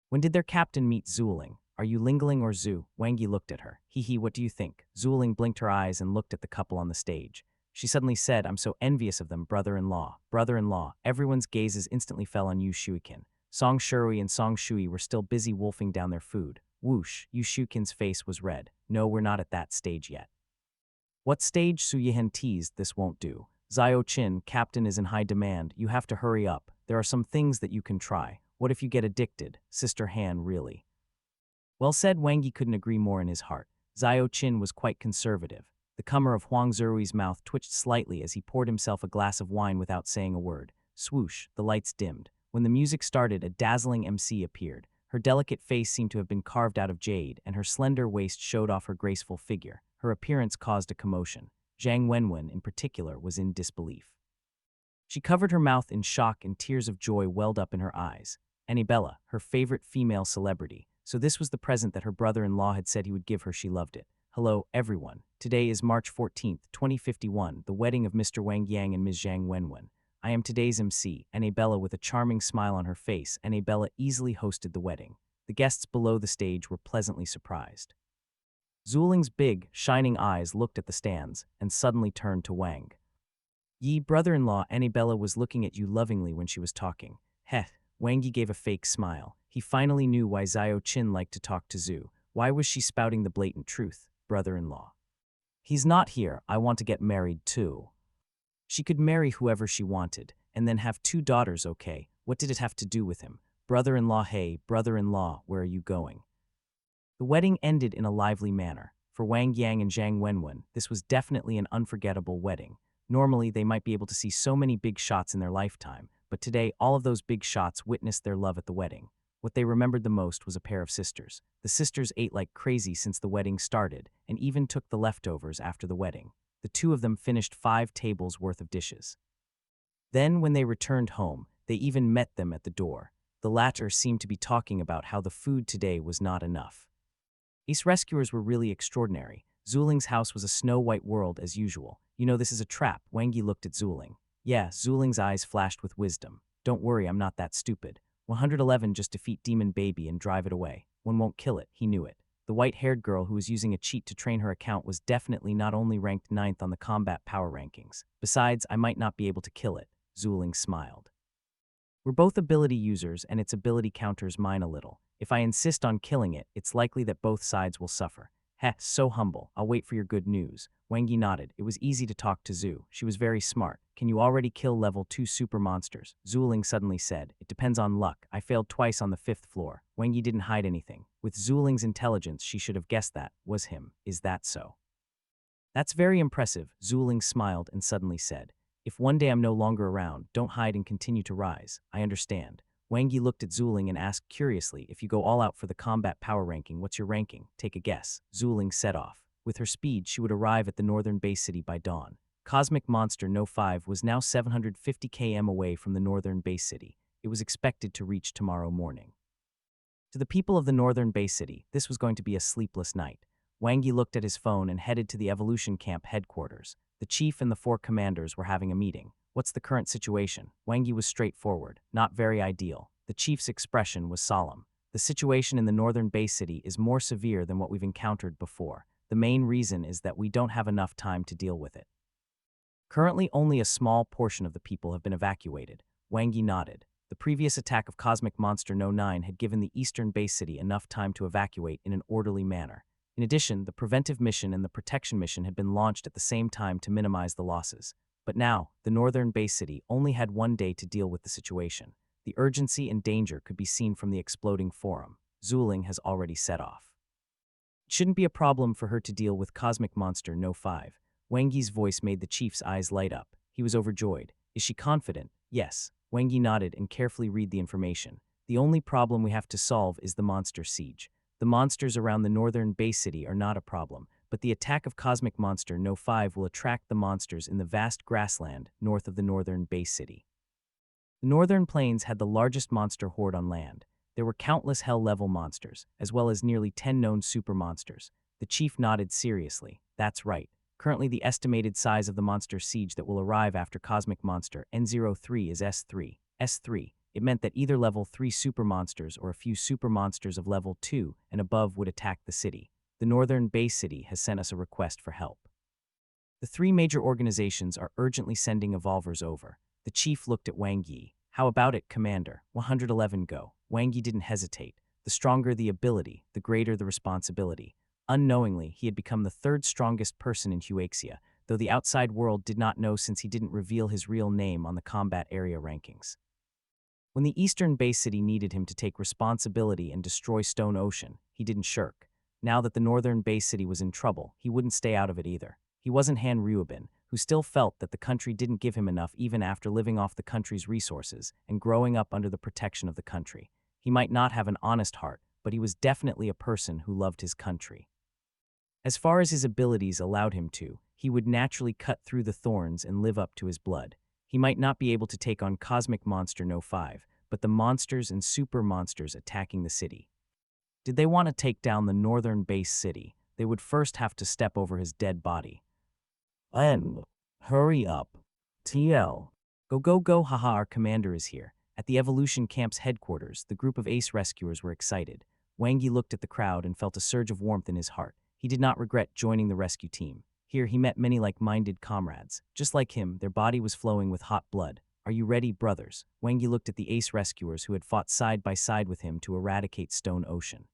When did their captain meet Zuling? Are you Lingling or Zhu? Wang Yi looked at her. Hee hee, what do you think? Zuling blinked her eyes and looked at the couple on the stage. She suddenly said, I'm so envious of them, brother-in-law. Brother-in-law. Everyone's gazes instantly fell on Yu Shuiqin. Song Shui and Song Shui were still busy wolfing down their food. Whoosh, Yu Shuiqin's face was red. No, we're not at that stage yet. What stage? Su Yihen teased. This won't do. Xiao Qin, captain is in high demand. You have to hurry up. There are some things that you can try. What if you get addicted? Sister Han, really? Well said. Wang Yi couldn't agree more in his heart. Xiao Qin was quite conservative. The comer of Huang Zerui's mouth twitched slightly as he poured himself a glass of wine without saying a word. Swoosh, the lights dimmed. When the music started, a dazzling MC appeared. Her delicate face seemed to have been carved out of jade, and her slender waist showed off her graceful figure. Her appearance caused a commotion. Zhang Wenwen, in particular, was in disbelief. She covered her mouth in shock and tears of joy welled up in her eyes. Annabella, her favorite female celebrity. So this was the present that her brother-in-law had said he would give her. She loved it. Hello, everyone. Today is March 14th, 2051, the wedding of Mr. Wang Yang and Ms. Zhang Wenwen. I am today's MC, Annabella with a charming smile on her face. Annabella easily hosted the wedding. The guests below the stage were pleasantly surprised. Zuling's big, shining eyes looked at the stands and suddenly turned to Wang. Yi, brother-in-law, Annabella was looking at you lovingly when she was talking. Heh, Wang Yi gave a fake smile. He finally knew why Xiao Qin liked to talk to Zhu. Why was she spouting the blatant truth? Brother-in-law. He's not here. I want to get married too. She could marry whoever she wanted, and then have 2 daughters, okay? What did it have to do with him? Brother-in-law, hey, brother-in-law, where are you going? The wedding ended in a lively manner. For Wang Yang and Zhang Wenwen, this was definitely an unforgettable wedding. Normally, they might be able to see so many big shots in their lifetime, but today, all of those big shots witnessed their love at the wedding. What they remembered the most was a pair of sisters. The sisters ate like crazy since the wedding started, and even took the leftovers after the wedding. The 2 of them finished 5 tables worth of dishes. Then, when they returned home, they even met them at the door. The latter seemed to be talking about how the food today was not enough. Ace rescuers were really extraordinary. Zuling's house was a snow-white world as usual. You know this is a trap. Wang Yi looked at Zuling. Yeah, Zuling's eyes flashed with wisdom. Don't worry, I'm not that stupid. 111 just defeat Demon Baby and drive it away. One won't kill it, he knew it. The white-haired girl who was using a cheat to train her account was definitely not only ranked 9th on the combat power rankings. Besides, I might not be able to kill it. Zuling smiled. We're both ability users and its ability counters mine a little. If I insist on killing it, it's likely that both sides will suffer. Heh, so humble. I'll wait for your good news. Wang Yi nodded. It was easy to talk to Zhu. She was very smart. Can you already kill level 2 super monsters? Zuling suddenly said. It depends on luck. I failed twice on the 5th floor. Wang Yi didn't hide anything. With Zuling's intelligence, she should have guessed that was him. Is that so? That's very impressive. Zuling smiled and suddenly said. If one day I'm no longer around, don't hide and continue to rise. I understand. Wang Yi looked at Zuling and asked curiously, if you go all out for the combat power ranking, what's your ranking? Take a guess. Zuling set off. With her speed, she would arrive at the northern Bay City by dawn. Cosmic Monster No. 5 was now 750 km away from the northern Bay City. It was expected to reach tomorrow morning. To the people of the northern Bay City, this was going to be a sleepless night. Wang Yi looked at his phone and headed to the Evolution Camp headquarters. The chief and the 4 commanders were having a meeting. What's the current situation? Wang Yi was straightforward, not very ideal. The chief's expression was solemn. The situation in the northern Bay City is more severe than what we've encountered before. The main reason is that we don't have enough time to deal with it. Currently, only a small portion of the people have been evacuated. Wang Yi nodded. The previous attack of Cosmic Monster No. 9 had given the eastern base city enough time to evacuate in an orderly manner. In addition, the preventive mission and the protection mission had been launched at the same time to minimize the losses. But now, the northern base city only had 1 day to deal with the situation. The urgency and danger could be seen from the exploding forum. Zuling has already set off. It shouldn't be a problem for her to deal with Cosmic Monster No. 5. Wang Yi's voice made the chief's eyes light up. He was overjoyed. Is she confident? Yes. Wang Yi nodded and carefully read the information. The only problem we have to solve is the monster siege. The monsters around the northern base city are not a problem, but the attack of Cosmic Monster No. 5 will attract the monsters in the vast grassland north of the northern base city. The northern plains had the largest monster horde on land. There were countless hell-level monsters, as well as nearly 10 known super monsters. The chief nodded seriously. That's right. Currently, the estimated size of the monster siege that will arrive after Cosmic Monster N03 is S3. S3. It meant that either level 3 super monsters or a few super monsters of level 2 and above would attack the city. The northern base city has sent us a request for help. The 3 major organizations are urgently sending evolvers over. The chief looked at Wang Yi. How about it, Commander? 111 go. Wang Yi didn't hesitate. The stronger the ability, the greater the responsibility. Unknowingly, he had become the 3rd strongest person in Huaxia, though the outside world did not know since he didn't reveal his real name on the combat area rankings. When the eastern base city needed him to take responsibility and destroy Stone Ocean, he didn't shirk. Now that the northern base city was in trouble, he wouldn't stay out of it either. He wasn't Han Ruobin, who still felt that the country didn't give him enough even after living off the country's resources and growing up under the protection of the country. He might not have an honest heart, but he was definitely a person who loved his country. As far as his abilities allowed him to, he would naturally cut through the thorns and live up to his blood. He might not be able to take on Cosmic Monster No. 5, but the monsters and super monsters attacking the city. Did they want to take down the northern base city, they would first have to step over his dead body. Hurry up. TL. Go, haha, our commander is here. At the Evolution Camp's headquarters, the group of ace rescuers were excited. Wang Yi looked at the crowd and felt a surge of warmth in his heart. He did not regret joining the rescue team. Here, he met many like-minded comrades. Just like him, their body was flowing with hot blood. Are you ready, brothers? Wang Yi looked at the ace rescuers who had fought side by side with him to eradicate Stone Ocean.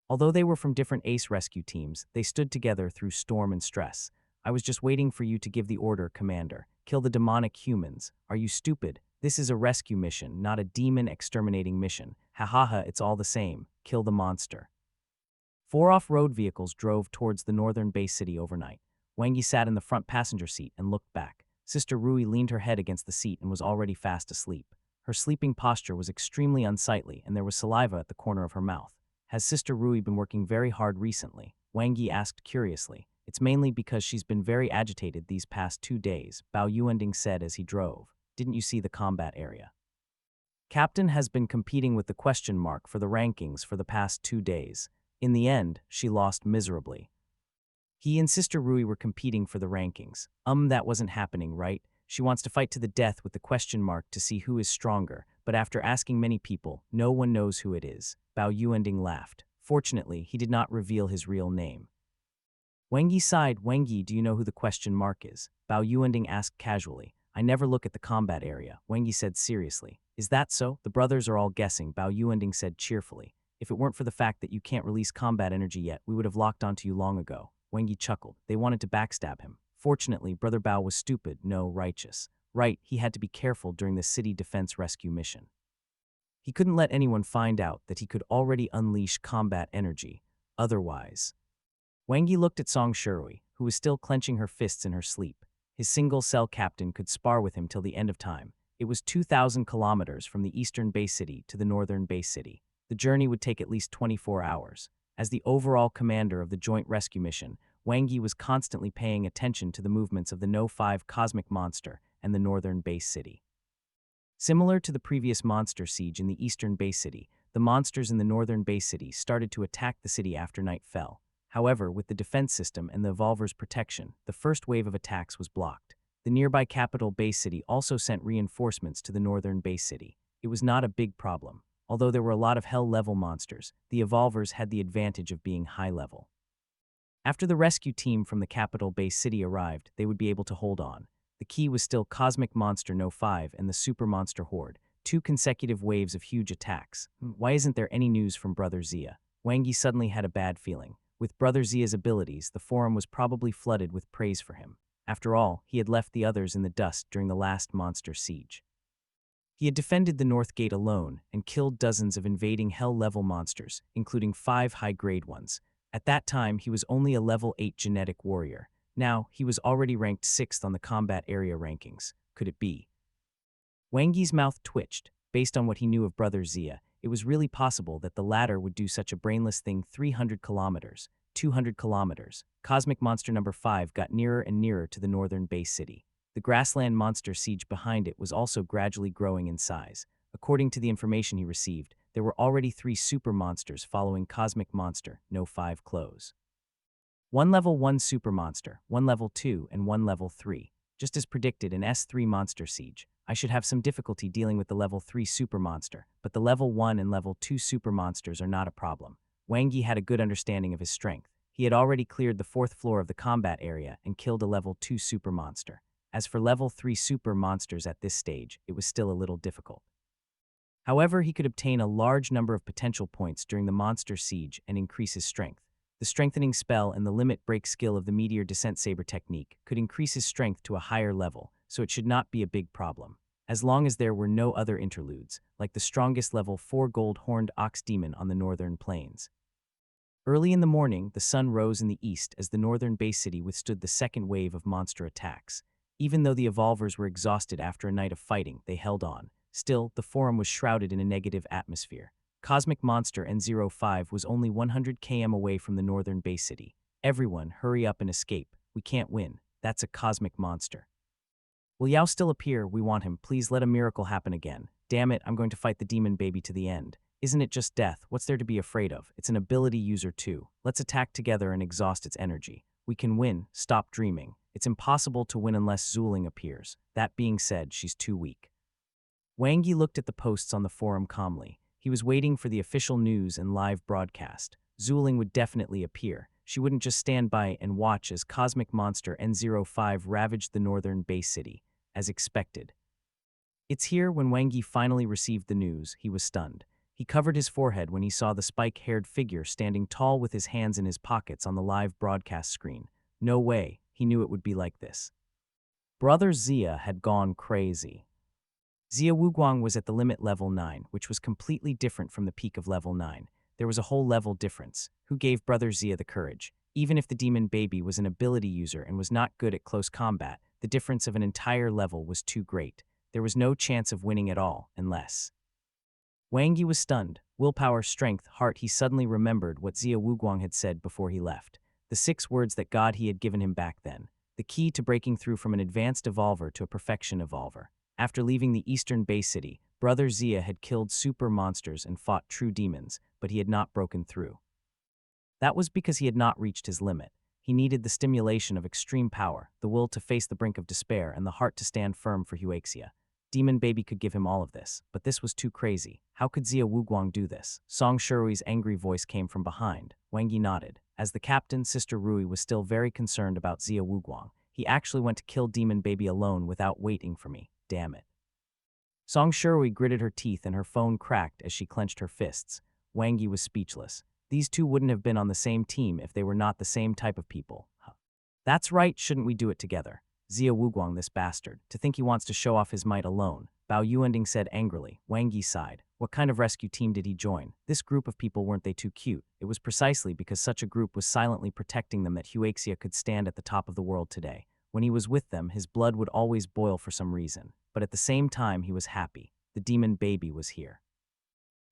Although they were from different ace rescue teams, they stood together through storm and stress. I was just waiting for you to give the order, Commander. Kill the demonic humans. Are you stupid? This is a rescue mission, not a demon exterminating mission. Ha ha ha, it's all the same. Kill the monster. 4 off-road vehicles drove towards the northern base city overnight. Wang Yi sat in the front passenger seat and looked back. Sister Rui leaned her head against the seat and was already fast asleep. Her sleeping posture was extremely unsightly and there was saliva at the corner of her mouth. Has Sister Rui been working very hard recently? Wang Yi asked curiously. It's mainly because she's been very agitated these past 2 days, Bao Yuending said as he drove. Didn't you see the combat area? Captain has been competing with the question mark for the rankings for the past 2 days. In the end, she lost miserably. He and Sister Rui were competing for the rankings. That wasn't happening, right? She wants to fight to the death with the question mark to see who is stronger, but after asking many people, no one knows who it is. Bao Yuending laughed. Fortunately, he did not reveal his real name. Wang Yi sighed. Wang Yi, do you know who the question mark is? Bao Yuending asked casually. I never look at the combat area, Wang Yi said seriously. Is that so? The brothers are all guessing, Bao Yuending said cheerfully. If it weren't for the fact that you can't release combat energy yet, we would have locked onto you long ago. Wang Yi chuckled. They wanted to backstab him. Fortunately, Brother Bao was stupid, no righteous. Right, he had to be careful during the city defense rescue mission. He couldn't let anyone find out that he could already unleash combat energy. Otherwise. Wang Yi looked at Song Shirui, who was still clenching her fists in her sleep. His single-cell captain could spar with him till the end of time. It was 2,000 kilometers from the eastern base city to the northern base city. The journey would take at least 24 hours. As the overall commander of the joint rescue mission, Wang Yi was constantly paying attention to the movements of the No. 5 cosmic monster and the northern base city. Similar to the previous monster siege in the eastern base city, the monsters in the northern base city started to attack the city after night fell. However, with the defense system and the evolver's protection, the first wave of attacks was blocked. The nearby capital base city also sent reinforcements to the northern base city. It was not a big problem. Although there were a lot of hell-level monsters, the evolvers had the advantage of being high-level. After the rescue team from the capital base city arrived, they would be able to hold on. The key was still Cosmic Monster No 5 and the Super Monster Horde, 2 consecutive waves of huge attacks. Why isn't there any news from Brother Zia? Wangi suddenly had a bad feeling. With Brother Zia's abilities, the forum was probably flooded with praise for him. After all, he had left the others in the dust during the last monster siege. He had defended the North Gate alone and killed dozens of invading Hell-level monsters, including 5 high-grade ones. At that time, he was only a level 8 genetic warrior. Now, he was already ranked 6th on the combat area rankings. Could it be? Wangi's mouth twitched. Based on what he knew of Brother Zia, it was really possible that the latter would do such a brainless thing. 300 kilometers, 200 kilometers. Cosmic Monster number 5 got nearer and nearer to the northern base city. The grassland monster siege behind it was also gradually growing in size. According to the information he received, there were already 3 super monsters following Cosmic Monster No 5 close. 1 level 1 super monster, 1 level 2, and 1 level 3. Just as predicted in S3 Monster Siege, I should have some difficulty dealing with the level 3 super monster, but the level 1 and level 2 super monsters are not a problem. Wangi had a good understanding of his strength. He had already cleared the 4th floor of the combat area and killed a level 2 super monster. As for level 3 super monsters at this stage, it was still a little difficult. However, he could obtain a large number of potential points during the monster siege and increase his strength. The strengthening spell and the limit break skill of the Meteor Descent Saber technique could increase his strength to a higher level, so it should not be a big problem. As long as there were no other interludes, like the strongest level 4 gold horned ox demon on the northern plains. Early in the morning, the sun rose in the east as the northern base city withstood the second wave of monster attacks. Even though the evolvers were exhausted after a night of fighting, they held on. Still, the forum was shrouded in a negative atmosphere. Cosmic Monster N05 was only 100 km away from the northern base city. Everyone, hurry up and escape. We can't win. That's a cosmic monster. Will Yao still appear? We want him. Please let a miracle happen again. Damn it, I'm going to fight the demon baby to the end. Isn't it just death? What's there to be afraid of? It's an ability user too. Let's attack together and exhaust its energy. We can win. Stop dreaming. It's impossible to win unless Zuling appears. That being said, she's too weak. Wangi looked at the posts on the forum calmly. He was waiting for the official news and live broadcast. Zuling would definitely appear. She wouldn't just stand by and watch as Cosmic Monster N05 ravaged the northern base city, as expected. It's here. When Wangi finally received the news, he was stunned. He covered his forehead when he saw the spike-haired figure standing tall with his hands in his pockets on the live broadcast screen. No way, he knew it would be like this. Brother Zia had gone crazy. Zia Wuguang was at the limit level 9, which was completely different from the peak of level 9. There was a whole level difference. Who gave Brother Zia the courage? Even if the demon baby was an ability user and was not good at close combat, the difference of an entire level was too great. There was no chance of winning at all, unless... Wangi was stunned. Willpower, strength, heart. He suddenly remembered what Zia Wuguang had said before he left. The 6 words that God he had given him back then. The key to breaking through from an advanced evolver to a perfection evolver. After leaving the eastern base city, Brother Zia had killed super monsters and fought true demons, but he had not broken through. That was because he had not reached his limit. He needed the stimulation of extreme power, the will to face the brink of despair, and the heart to stand firm for Huaxia. Demon Baby could give him all of this, but this was too crazy. How could Zia Wuguang do this? Song Shurui's angry voice came from behind. Wangi nodded. As the captain, Sister Rui was still very concerned about Zia Wuguang. He actually went to kill Demon Baby alone without waiting for me. Damn it. Song Shuruy gritted her teeth and her phone cracked as she clenched her fists. Wangi was speechless. These two wouldn't have been on the same team if they were not the same type of people. That's right, shouldn't we do it together? Zia Wuguang, this bastard. To think he wants to show off his might alone. Bao Yuending said angrily. Wangi sighed. What kind of rescue team did he join? This group of people, weren't they too cute? It was precisely because such a group was silently protecting them that Huaxia could stand at the top of the world today. When he was with them, his blood would always boil for some reason. But at the same time, he was happy. The demon baby was here.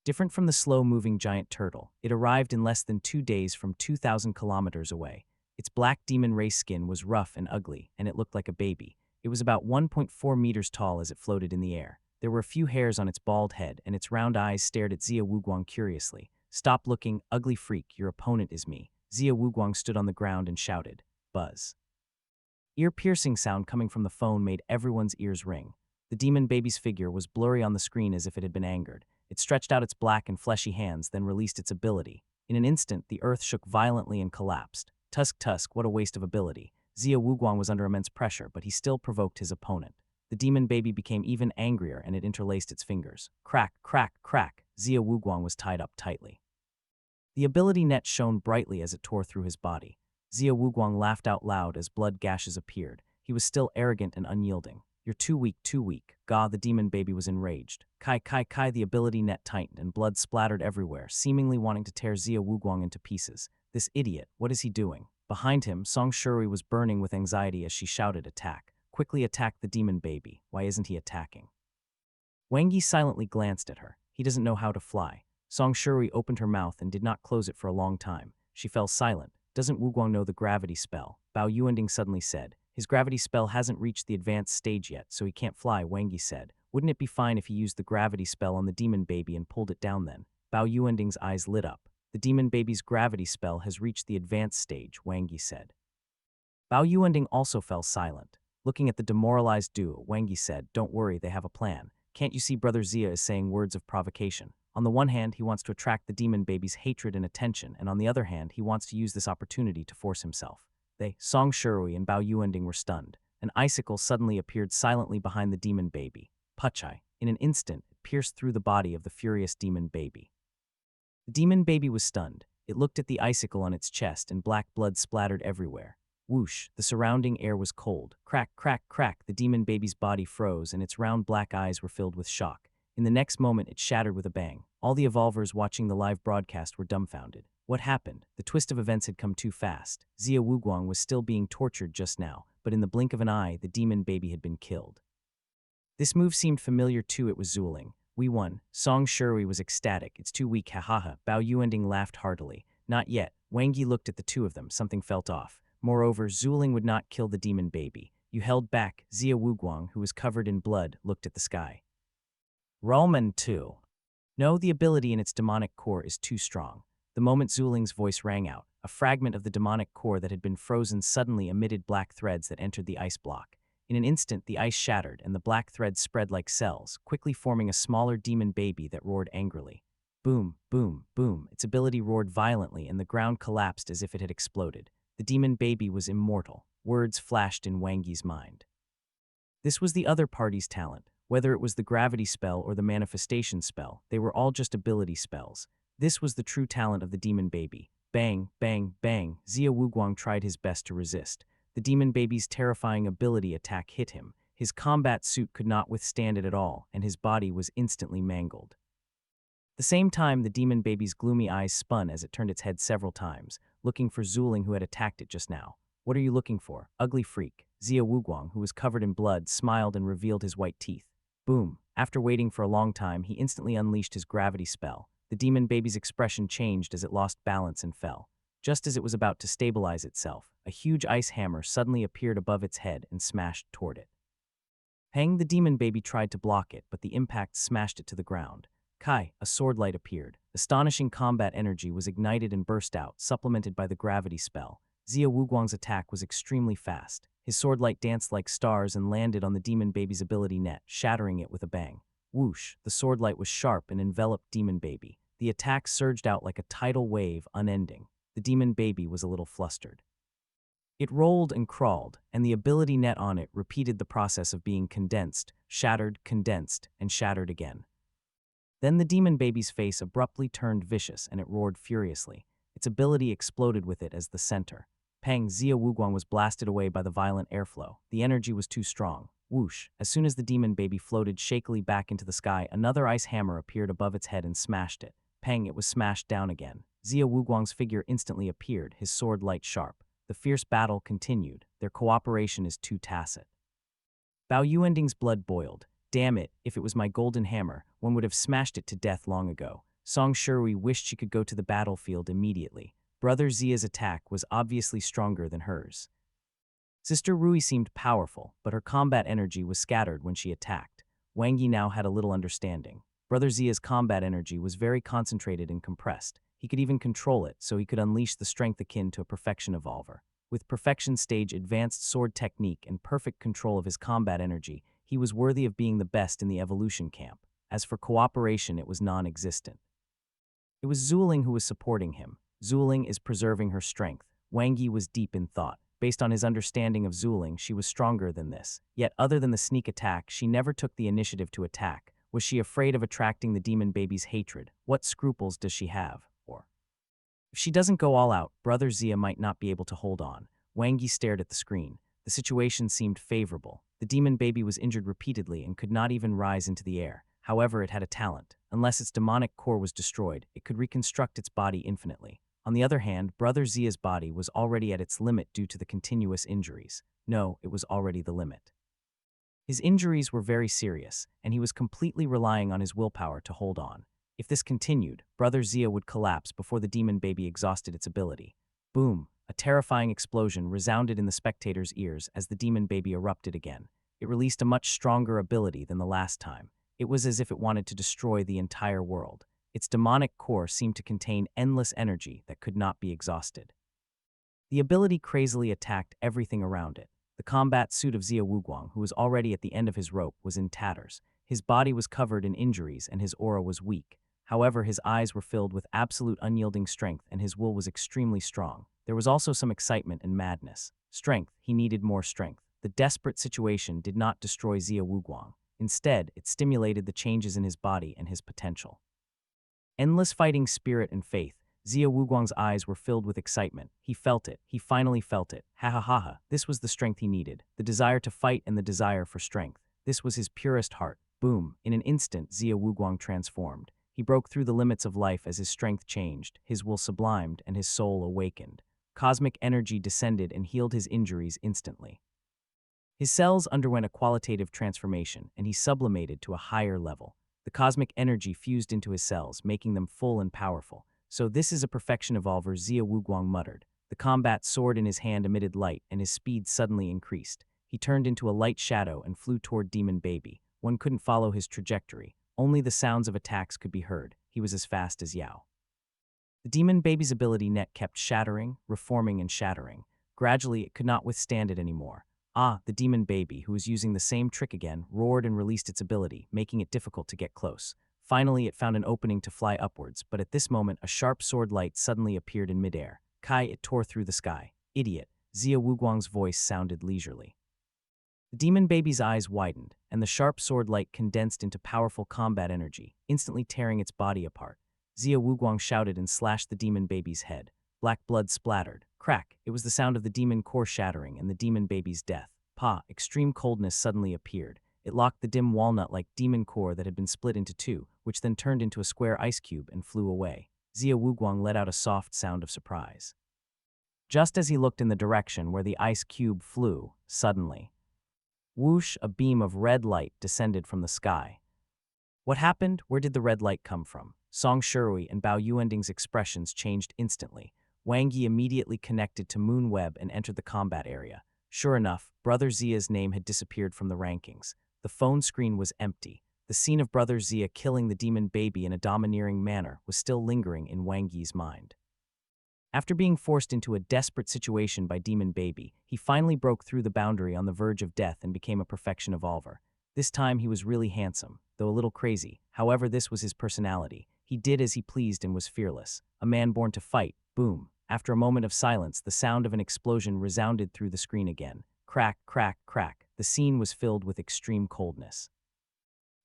Different from the slow-moving giant turtle, it arrived in less than 2 days from 2,000 kilometers away. Its black demon race skin was rough and ugly, and it looked like a baby. It was about 1.4 meters tall as it floated in the air. There were a few hairs on its bald head, and its round eyes stared at Zia Wuguang curiously. Stop looking, ugly freak, your opponent is me. Zia Wuguang stood on the ground and shouted. Buzz. Ear-piercing sound coming from the phone made everyone's ears ring. The demon baby's figure was blurry on the screen as if it had been angered. It stretched out its black and fleshy hands, then released its ability. In an instant, the earth shook violently and collapsed. Tusk, what a waste of ability. Zia Wuguang was under immense pressure, but he still provoked his opponent. The demon baby became even angrier and it interlaced its fingers. Crack, crack, crack. Zia Wuguang was tied up tightly. The ability net shone brightly as it tore through his body. Zia Wuguang laughed out loud as blood gashes appeared. He was still arrogant and unyielding. You're too weak, too weak. Ga, the demon baby, was enraged. Kai, kai, kai, the ability net tightened and blood splattered everywhere, seemingly wanting to tear Zia Wuguang into pieces. This idiot, what is he doing? Behind him, Song Shuri was burning with anxiety as she shouted, attack. Quickly attack the demon baby. Why isn't he attacking? Wang Yi silently glanced at her. He doesn't know how to fly. Song Shuri opened her mouth and did not close it for a long time. She fell silent. Doesn't Wuguang know the gravity spell? Bao Yuanding suddenly said. His gravity spell hasn't reached the advanced stage yet, so he can't fly, Wang Yi said. Wouldn't it be fine if he used the gravity spell on the demon baby and pulled it down then? Bao Yuanding's eyes lit up. The demon baby's gravity spell has reached the advanced stage, Wang Yi said. Bao Yuanding also fell silent. Looking at the demoralized duo, Wang Yi said, don't worry, they have a plan. Can't you see Brother Zia is saying words of provocation? On the one hand, he wants to attract the demon baby's hatred and attention, and on the other hand, he wants to use this opportunity to force himself. They, Song Shuri and Bao Yuanding, were stunned. An icicle suddenly appeared silently behind the demon baby. Puchai. In an instant, it pierced through the body of the furious demon baby. The demon baby was stunned. It looked at the icicle on its chest and black blood splattered everywhere. Whoosh, the surrounding air was cold. Crack, crack, crack, the demon baby's body froze and its round black eyes were filled with shock. In the next moment, it shattered with a bang. All the evolvers watching the live broadcast were dumbfounded. What happened? The twist of events had come too fast. Zia Wuguang was still being tortured just now, but in the blink of an eye, the demon baby had been killed. This move seemed familiar too. It was Zuling. We won. Song Shuri was ecstatic. It's too weak, hahaha. Bao Yuanding laughed heartily. Not yet. Wang Yi looked at the two of them. Something felt off. Moreover, Zuling would not kill the demon baby. You held back. Zia Wuguang, who was covered in blood, looked at the sky. Roman 2. No, the ability in its demonic core is too strong. The moment Zuling's voice rang out, a fragment of the demonic core that had been frozen suddenly emitted black threads that entered the ice block. In an instant, the ice shattered and the black threads spread like cells, quickly forming a smaller demon baby that roared angrily. Boom, boom, boom. Its ability roared violently and the ground collapsed as if it had exploded. The demon baby was immortal. Words flashed in Wang Yi's mind. This was the other party's talent. Whether it was the gravity spell or the manifestation spell, they were all just ability spells. This was the true talent of the demon baby. Bang, bang, bang. Zia Wuguang tried his best to resist. The demon baby's terrifying ability attack hit him. His combat suit could not withstand it at all, and his body was instantly mangled. At the same time, the demon baby's gloomy eyes spun as it turned its head several times, looking for Zuling, who had attacked it just now. What are you looking for? Ugly freak. Zia Wuguang, who was covered in blood, smiled and revealed his white teeth. Boom. After waiting for a long time, he instantly unleashed his gravity spell. The demon baby's expression changed as it lost balance and fell. Just as it was about to stabilize itself, a huge ice hammer suddenly appeared above its head and smashed toward it. Peng, the demon baby, tried to block it, but the impact smashed it to the ground. Kai, a sword light appeared. Astonishing combat energy was ignited and burst out, supplemented by the gravity spell. Zia Wuguang's attack was extremely fast. His sword light danced like stars and landed on the demon baby's ability net, shattering it with a bang. Whoosh, the sword light was sharp and enveloped demon baby. The attack surged out like a tidal wave, unending. The demon baby was a little flustered. It rolled and crawled, and the ability net on it repeated the process of being condensed, condensed, and shattered again. Then the demon baby's face abruptly turned vicious and it roared furiously. Its ability exploded with it as the center. Pang, Zia Wuguang was blasted away by the violent airflow. The energy was too strong. Whoosh, as soon as the demon baby floated shakily back into the sky, another ice hammer appeared above its head and smashed it. Pang, it was smashed down again. Zia Wuguang's figure instantly appeared, his sword light sharp. The fierce battle continued. Their cooperation is too tacit. Bao Yuanding's blood boiled. Damn it, if it was my golden hammer, one would have smashed it to death long ago. Song Shuri wished she could go to the battlefield immediately. Brother Zia's attack was obviously stronger than hers. Sister Rui seemed powerful, but her combat energy was scattered when she attacked. Wang Yi now had a little understanding. Brother Zia's combat energy was very concentrated and compressed. He could even control it, so he could unleash the strength akin to a perfection evolver. With perfection stage advanced sword technique and perfect control of his combat energy, he was worthy of being the best in the evolution camp. As for cooperation, it was non-existent. It was Zuling who was supporting him. Zuling is preserving her strength. Wang Yi was deep in thought. Based on his understanding of Zuling, she was stronger than this. Yet, other than the sneak attack, she never took the initiative to attack. Was she afraid of attracting the demon baby's hatred? What scruples does she have? Or, if she doesn't go all out, Brother Zia might not be able to hold on. Wang Yi stared at the screen. The situation seemed favorable. The demon baby was injured repeatedly and could not even rise into the air. However, it had a talent. Unless its demonic core was destroyed, it could reconstruct its body infinitely. On the other hand, Brother Zia's body was already at its limit due to the continuous injuries. No, it was already the limit. His injuries were very serious, and he was completely relying on his willpower to hold on. If this continued, Brother Zia would collapse before the demon baby exhausted its ability. Boom! A terrifying explosion resounded in the spectators' ears as the demon baby erupted again. It released a much stronger ability than the last time. It was as if it wanted to destroy the entire world. Its demonic core seemed to contain endless energy that could not be exhausted. The ability crazily attacked everything around it. The combat suit of Zia Wuguang, who was already at the end of his rope, was in tatters. His body was covered in injuries and his aura was weak. However, his eyes were filled with absolute unyielding strength and his will was extremely strong. There was also some excitement and madness. Strength, he needed more strength. The desperate situation did not destroy Zia Wuguang. Instead, it stimulated the changes in his body and his potential. Endless fighting spirit and faith. Zia Wuguang's eyes were filled with excitement. He felt it. He finally felt it. Ha ha ha ha. This was the strength he needed. The desire to fight and the desire for strength. This was his purest heart. Boom. In an instant, Zia Wuguang transformed. He broke through the limits of life as his strength changed, his will sublimed, and his soul awakened. Cosmic energy descended and healed his injuries instantly. His cells underwent a qualitative transformation, and he sublimated to a higher level. The cosmic energy fused into his cells, making them full and powerful. So this is a perfection evolver, Zia Wuguang muttered. The combat sword in his hand emitted light, and his speed suddenly increased. He turned into a light shadow and flew toward Demon Baby. One couldn't follow his trajectory. Only the sounds of attacks could be heard. He was as fast as Yao. The Demon Baby's ability net kept shattering, reforming, and shattering. Gradually, it could not withstand it anymore. The Demon Baby, who was using the same trick again, roared and released its ability, making it difficult to get close. Finally, it found an opening to fly upwards, but at this moment, a sharp sword light suddenly appeared in midair. Kai, it tore through the sky. Idiot. Zia Wuguang's voice sounded leisurely. The Demon Baby's eyes widened, and the sharp sword light condensed into powerful combat energy, instantly tearing its body apart. Zia Wuguang shouted and slashed the Demon Baby's head. Black blood splattered. Crack! It was the sound of the demon core shattering and the Demon Baby's death. Extreme coldness suddenly appeared. It locked the dim walnut-like demon core that had been split into two, which then turned into a square ice cube and flew away. Zia Wuguang let out a soft sound of surprise. Just as he looked in the direction where the ice cube flew, suddenly, whoosh, a beam of red light descended from the sky. What happened? Where did the red light come from? Song Shui and Bao Yuending's expressions changed instantly. Wang Yi immediately connected to Moonweb and entered the combat area. Sure enough, Brother Zia's name had disappeared from the rankings. The phone screen was empty. The scene of Brother Zia killing the Demon Baby in a domineering manner was still lingering in Wang Yi's mind. After being forced into a desperate situation by Demon Baby, he finally broke through the boundary on the verge of death and became a perfection evolver. This time he was really handsome, though a little crazy. However, this was his personality. He did as he pleased and was fearless. A man born to fight. Boom. After a moment of silence, the sound of an explosion resounded through the screen again. Crack, crack, crack. The scene was filled with extreme coldness.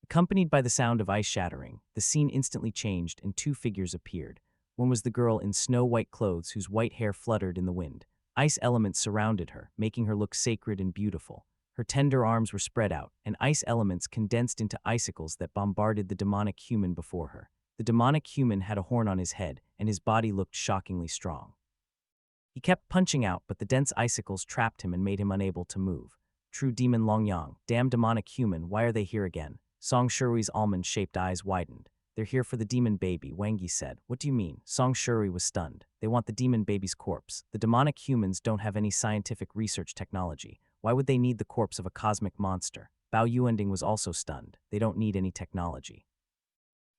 Accompanied by the sound of ice shattering, the scene instantly changed and two figures appeared. One was the girl in snow-white clothes whose white hair fluttered in the wind. Ice elements surrounded her, making her look sacred and beautiful. Her tender arms were spread out, and ice elements condensed into icicles that bombarded the demonic human before her. The demonic human had a horn on his head, and his body looked shockingly strong. He kept punching out, but the dense icicles trapped him and made him unable to move. True demon Longyang, damn demonic human, why are they here again? Song Shui's almond-shaped eyes widened. They're here for the Demon Baby, Wang Yi said. What do you mean? Song Shui was stunned. They want the Demon Baby's corpse. The demonic humans don't have any scientific research technology. Why would they need the corpse of a cosmic monster? Bao Yuending was also stunned. They don't need any technology.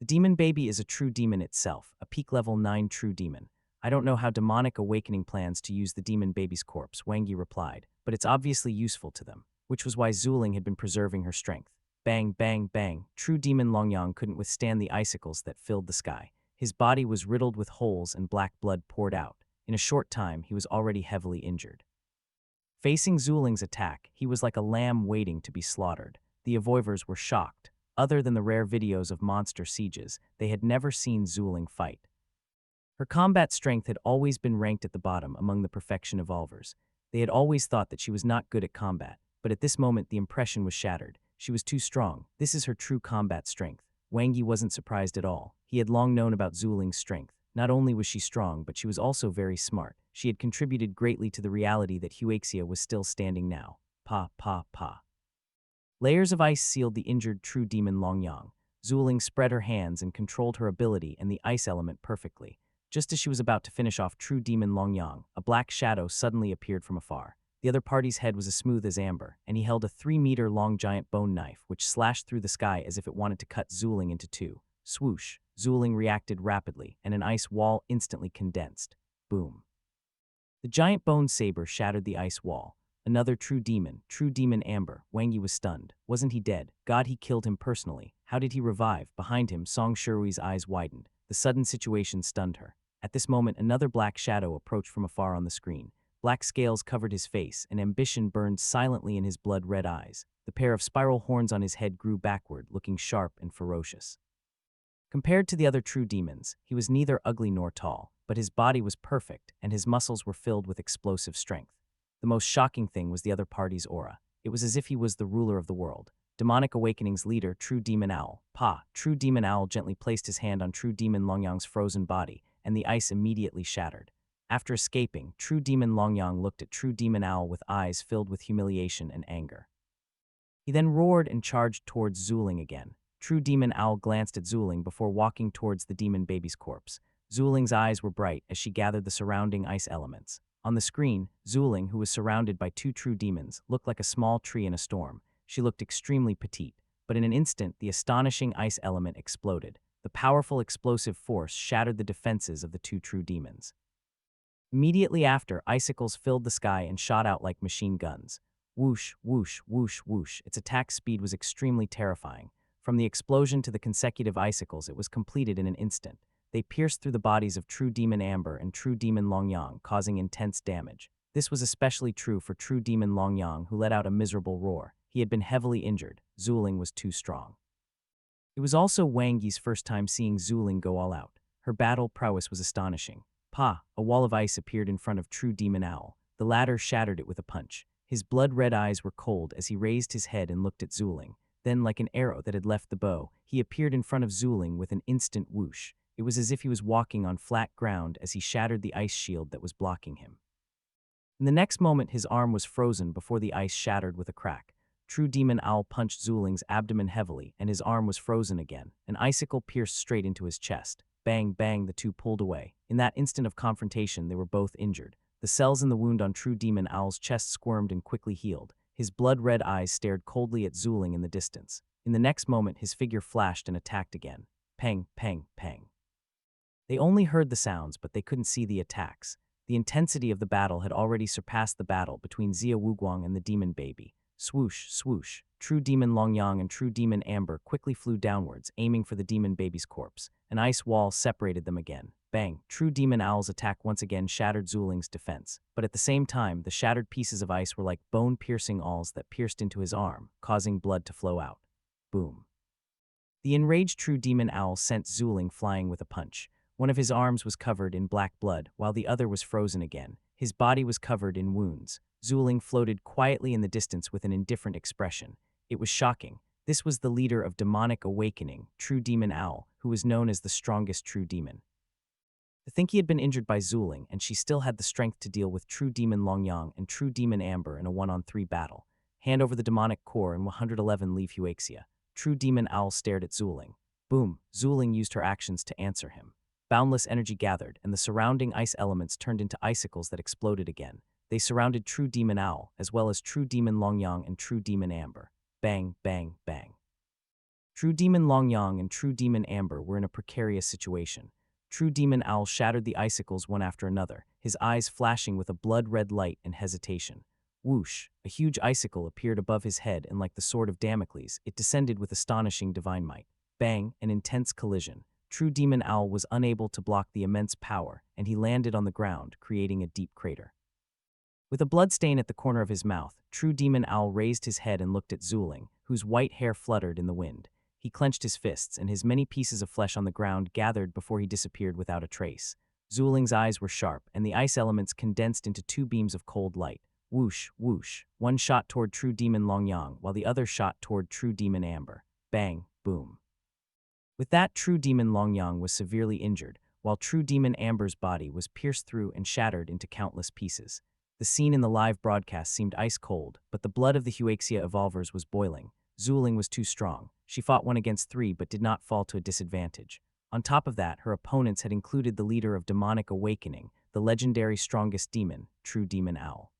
The Demon Baby is a true demon itself, a peak level 9 true demon. I don't know how Demonic Awakening plans to use the Demon Baby's corpse, Wang Yi replied, but it's obviously useful to them, which was why Zuling had been preserving her strength. Bang, bang, bang. True demon Longyang couldn't withstand the icicles that filled the sky. His body was riddled with holes and black blood poured out. In a short time, he was already heavily injured. Facing Zuling's attack, he was like a lamb waiting to be slaughtered. The avoivers were shocked. Other than the rare videos of monster sieges, they had never seen Zuling fight. Her combat strength had always been ranked at the bottom among the perfection evolvers. They had always thought that she was not good at combat, but at this moment the impression was shattered. She was too strong. This is her true combat strength. Wang Yi wasn't surprised at all. He had long known about Zuling's strength. Not only was she strong, but she was also very smart. She had contributed greatly to the reality that Huaxia was still standing now. Pa, pa, pa. Layers of ice sealed the injured true demon Longyang. Zuling spread her hands and controlled her ability and the ice element perfectly. Just as she was about to finish off true demon Longyang, a black shadow suddenly appeared from afar. The other party's head was as smooth as amber, and he held a 3-meter-long giant bone knife which slashed through the sky as if it wanted to cut Zuling into two. Swoosh! Zuling reacted rapidly, and an ice wall instantly condensed. Boom. The giant bone saber shattered the ice wall. Another true demon Amber. Wang Yi was stunned. Wasn't he dead? God, he killed him personally. How did he revive? Behind him, Song Shirui's eyes widened. The sudden situation stunned her. At this moment, another black shadow approached from afar on the screen. Black scales covered his face, and ambition burned silently in his blood-red eyes. The pair of spiral horns on his head grew backward, looking sharp and ferocious. Compared to the other true demons, he was neither ugly nor tall, but his body was perfect, and his muscles were filled with explosive strength. The most shocking thing was the other party's aura. It was as if he was the ruler of the world. Demonic Awakening's leader, True Demon Owl. Pa! True Demon Owl gently placed his hand on True Demon Longyang's frozen body, and the ice immediately shattered. After escaping, True Demon Longyang looked at True Demon Owl with eyes filled with humiliation and anger. He then roared and charged towards Zuling again. True Demon Owl glanced at Zuling before walking towards the demon baby's corpse. Zuling's eyes were bright as she gathered the surrounding ice elements. On the screen, Zuling, who was surrounded by two true demons, looked like a small tree in a storm. She looked extremely petite, but in an instant, the astonishing ice element exploded. The powerful explosive force shattered the defenses of the two true demons. Immediately after, icicles filled the sky and shot out like machine guns. Whoosh, whoosh, whoosh, whoosh. Its attack speed was extremely terrifying. From the explosion to the consecutive icicles, it was completed in an instant. They pierced through the bodies of True Demon Amber and True Demon Longyang, causing intense damage. This was especially true for True Demon Longyang, who let out a miserable roar. He had been heavily injured. Zuling was too strong. It was also Wang Yi's first time seeing Zuling go all out. Her battle prowess was astonishing. Pa! A wall of ice appeared in front of True Demon Owl. The latter shattered it with a punch. His blood-red eyes were cold as he raised his head and looked at Zuling. Then, like an arrow that had left the bow, he appeared in front of Zuling with an instant whoosh. It was as if he was walking on flat ground as he shattered the ice shield that was blocking him. In the next moment, his arm was frozen before the ice shattered with a crack. True Demon Owl punched Zuling's abdomen heavily, and his arm was frozen again. An icicle pierced straight into his chest. Bang, bang, the two pulled away. In that instant of confrontation, they were both injured. The cells in the wound on True Demon Owl's chest squirmed and quickly healed. His blood-red eyes stared coldly at Zuling in the distance. In the next moment, his figure flashed and attacked again. Pang, pang, pang. They only heard the sounds, but they couldn't see the attacks. The intensity of the battle had already surpassed the battle between Xia Wuguang and the demon baby. Swoosh, swoosh. True Demon Longyang and True Demon Amber quickly flew downwards, aiming for the demon baby's corpse. An ice wall separated them again. Bang! True Demon Owl's attack once again shattered Zuling's defense. But at the same time, the shattered pieces of ice were like bone-piercing awls that pierced into his arm, causing blood to flow out. Boom. The enraged True Demon Owl sent Zuling flying with a punch. One of his arms was covered in black blood, while the other was frozen again. His body was covered in wounds. Zuling floated quietly in the distance with an indifferent expression. It was shocking. This was the leader of Demonic Awakening, True Demon Owl, who was known as the strongest true demon. To think he had been injured by Zuling, and she still had the strength to deal with True Demon Longyang and True Demon Amber in a 1-on-3 battle. Hand over the demonic core and 111 leave Huaxia. True Demon Owl stared at Zuling. Boom! Zuling used her actions to answer him. Boundless energy gathered, and the surrounding ice elements turned into icicles that exploded again. They surrounded True Demon Owl, as well as True Demon Longyang and True Demon Amber. Bang, bang, bang. True Demon Longyang and True Demon Amber were in a precarious situation. True Demon Owl shattered the icicles one after another, his eyes flashing with a blood-red light and hesitation. Whoosh! A huge icicle appeared above his head, and like the sword of Damocles, it descended with astonishing divine might. Bang! An intense collision. True Demon Owl was unable to block the immense power, and he landed on the ground, creating a deep crater. With a bloodstain at the corner of his mouth, True Demon Owl raised his head and looked at Zuling, whose white hair fluttered in the wind. He clenched his fists, and his many pieces of flesh on the ground gathered before he disappeared without a trace. Zuling's eyes were sharp, and the ice elements condensed into two beams of cold light. Whoosh, whoosh. One shot toward True Demon Longyang, while the other shot toward True Demon Amber. Bang, boom. With that, True Demon Longyang was severely injured, while True Demon Amber's body was pierced through and shattered into countless pieces. The scene in the live broadcast seemed ice cold, but the blood of the Huaxia evolvers was boiling. Zuling was too strong. She fought 1 against 3 but did not fall to a disadvantage. On top of that, her opponents had included the leader of Demonic Awakening, the legendary strongest demon, True Demon Owl.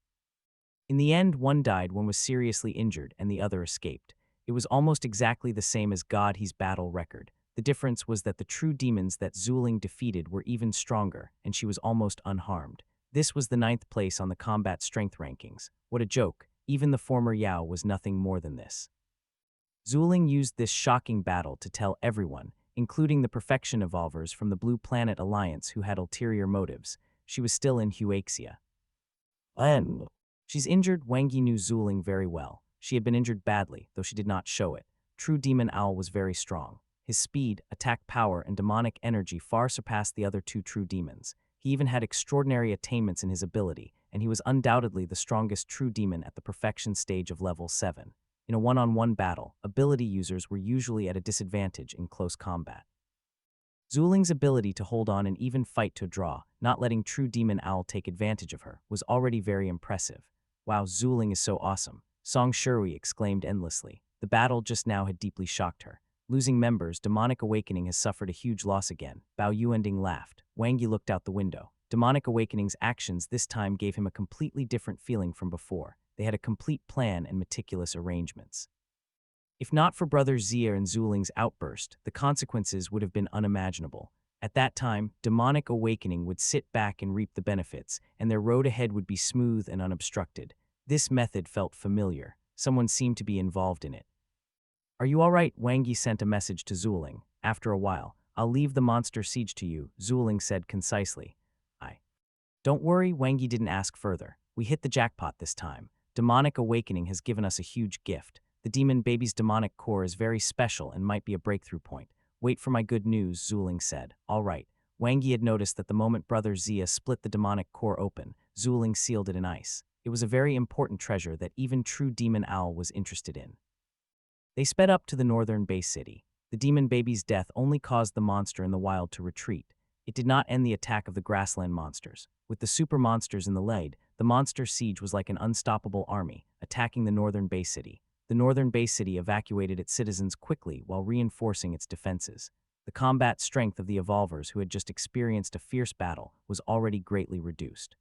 In the end, one died, one was seriously injured, and the other escaped. It was almost exactly the same as God He's battle record. The difference was that the true demons that Zuling defeated were even stronger, and she was almost unharmed. This was the 9th place on the combat strength rankings. What a joke. Even the former Yao was nothing more than this. Zuling used this shocking battle to tell everyone, including the Perfection Evolvers from the Blue Planet Alliance who had ulterior motives, she was still in Huaxia. She's injured. Wang Yi knew Zuling very well. She had been injured badly, though she did not show it. True Demon Owl was very strong. His speed, attack power, and demonic energy far surpassed the other 2 true demons. He even had extraordinary attainments in his ability, and he was undoubtedly the strongest true demon at the perfection stage of level 7. In a one-on-one battle, ability users were usually at a disadvantage in close combat. Zuling's ability to hold on and even fight to a draw, not letting True Demon Owl take advantage of her, was already very impressive. Wow, Zuling is so awesome, Song Shui exclaimed endlessly. The battle just now had deeply shocked her. Losing members, Demonic Awakening has suffered a huge loss again. Bao Yuending laughed. Wang Yi looked out the window. Demonic Awakening's actions this time gave him a completely different feeling from before. They had a complete plan and meticulous arrangements. If not for Brother Zia and Zuling's outburst, the consequences would have been unimaginable. At that time, Demonic Awakening would sit back and reap the benefits, and their road ahead would be smooth and unobstructed. This method felt familiar. Someone seemed to be involved in it. Are you all right? Wang Yi sent a message to Zuling. After a while, I'll leave the monster siege to you, Zuling said concisely. Don't worry, Wang Yi didn't ask further. We hit the jackpot this time. Demonic Awakening has given us a huge gift. The demon baby's demonic core is very special and might be a breakthrough point. Wait for my good news, Zuling said. All right. Wang Yi had noticed that the moment Brother Zia split the demonic core open, Zuling sealed it in ice. It was a very important treasure that even True Demon Owl was interested in. They sped up to the northern base city. The demon baby's death only caused the monster in the wild to retreat. It did not end the attack of the grassland monsters. With the super monsters in the lead, the monster siege was like an unstoppable army, attacking the northern base city. The northern base city evacuated its citizens quickly while reinforcing its defenses. The combat strength of the evolvers who had just experienced a fierce battle was already greatly reduced.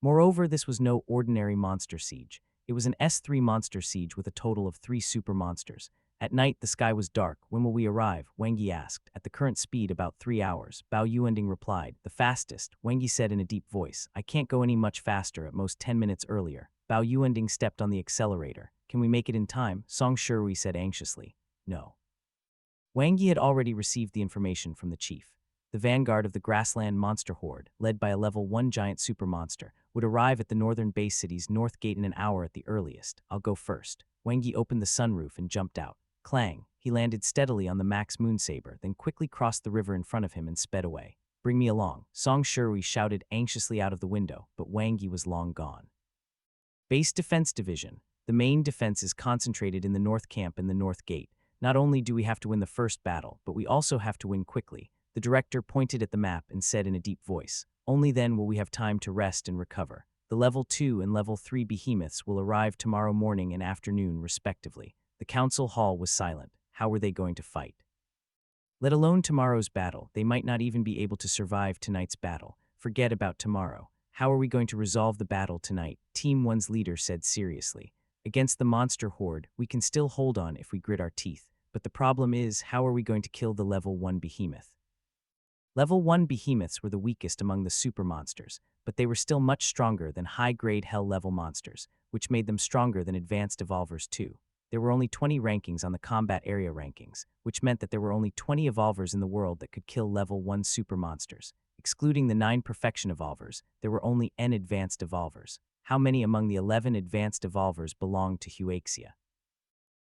Moreover, this was no ordinary monster siege. It was an S3 monster siege with a total of 3 super monsters. At night, the sky was dark. When will we arrive? Wang Yi asked. At the current speed, about 3 hours. Bao Yuending replied. The fastest, Wang Yi said in a deep voice. I can't go any much faster, at most 10 minutes earlier. Bao Yuending stepped on the accelerator. Can we make it in time? Song Shui said anxiously. No. Wang Yi had already received the information from the chief. The vanguard of the grassland monster horde, led by a level 1 giant super monster, would arrive at the northern base city's north gate in an hour at the earliest. I'll go first. Wang Yi opened the sunroof and jumped out. Clang. He landed steadily on the Max Moonsaber, then quickly crossed the river in front of him and sped away. Bring me along. Song Shui shouted anxiously out of the window, but Wang Yi was long gone. Base Defense Division. The main defense is concentrated in the North Camp and the North Gate. Not only do we have to win the first battle, but we also have to win quickly. The director pointed at the map and said in a deep voice, only then will we have time to rest and recover. The Level 2 and Level 3 behemoths will arrive tomorrow morning and afternoon, respectively. The council hall was silent. How were they going to fight? Let alone tomorrow's battle, they might not even be able to survive tonight's battle. Forget about tomorrow. How are we going to resolve the battle tonight? Team 1's leader said seriously. Against the monster horde, we can still hold on if we grit our teeth. But the problem is, how are we going to kill the Level 1 behemoth? Level 1 behemoths were the weakest among the super monsters, but they were still much stronger than high-grade hell-level monsters, which made them stronger than advanced evolvers too. There were only 20 rankings on the combat area rankings, which meant that there were only 20 evolvers in the world that could kill level 1 super monsters. Excluding the 9 perfection evolvers, there were only N advanced evolvers. How many among the 11 advanced evolvers belonged to Huaxia?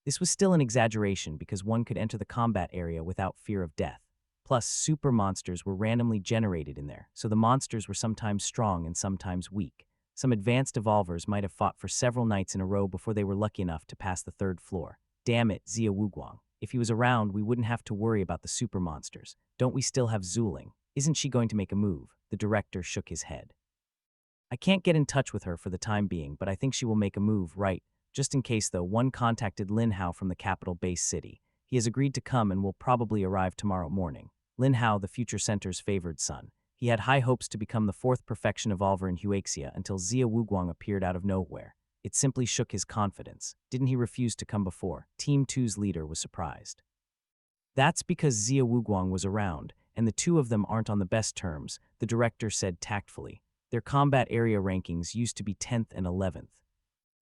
This was still an exaggeration because one could enter the combat area without fear of death. Plus, super monsters were randomly generated in there, so the monsters were sometimes strong and sometimes weak. Some advanced evolvers might have fought for several nights in a row before they were lucky enough to pass the 3rd floor. Damn it, Zia Wuguang. If he was around, we wouldn't have to worry about the super monsters. Don't we still have Zuling? Isn't she going to make a move? The director shook his head. I can't get in touch with her for the time being, but I think she will make a move, right? Just in case, though, one contacted Lin Hao from the capital base city. He has agreed to come and will probably arrive tomorrow morning. Lin Hao, the future center's favored son. He had high hopes to become the 4th perfection evolver in Huaxia until Zia Wuguang appeared out of nowhere. It simply shook his confidence. Didn't he refuse to come before? Team 2's leader was surprised. That's because Zia Wuguang was around, and the two of them aren't on the best terms, the director said tactfully. Their combat area rankings used to be 10th and 11th.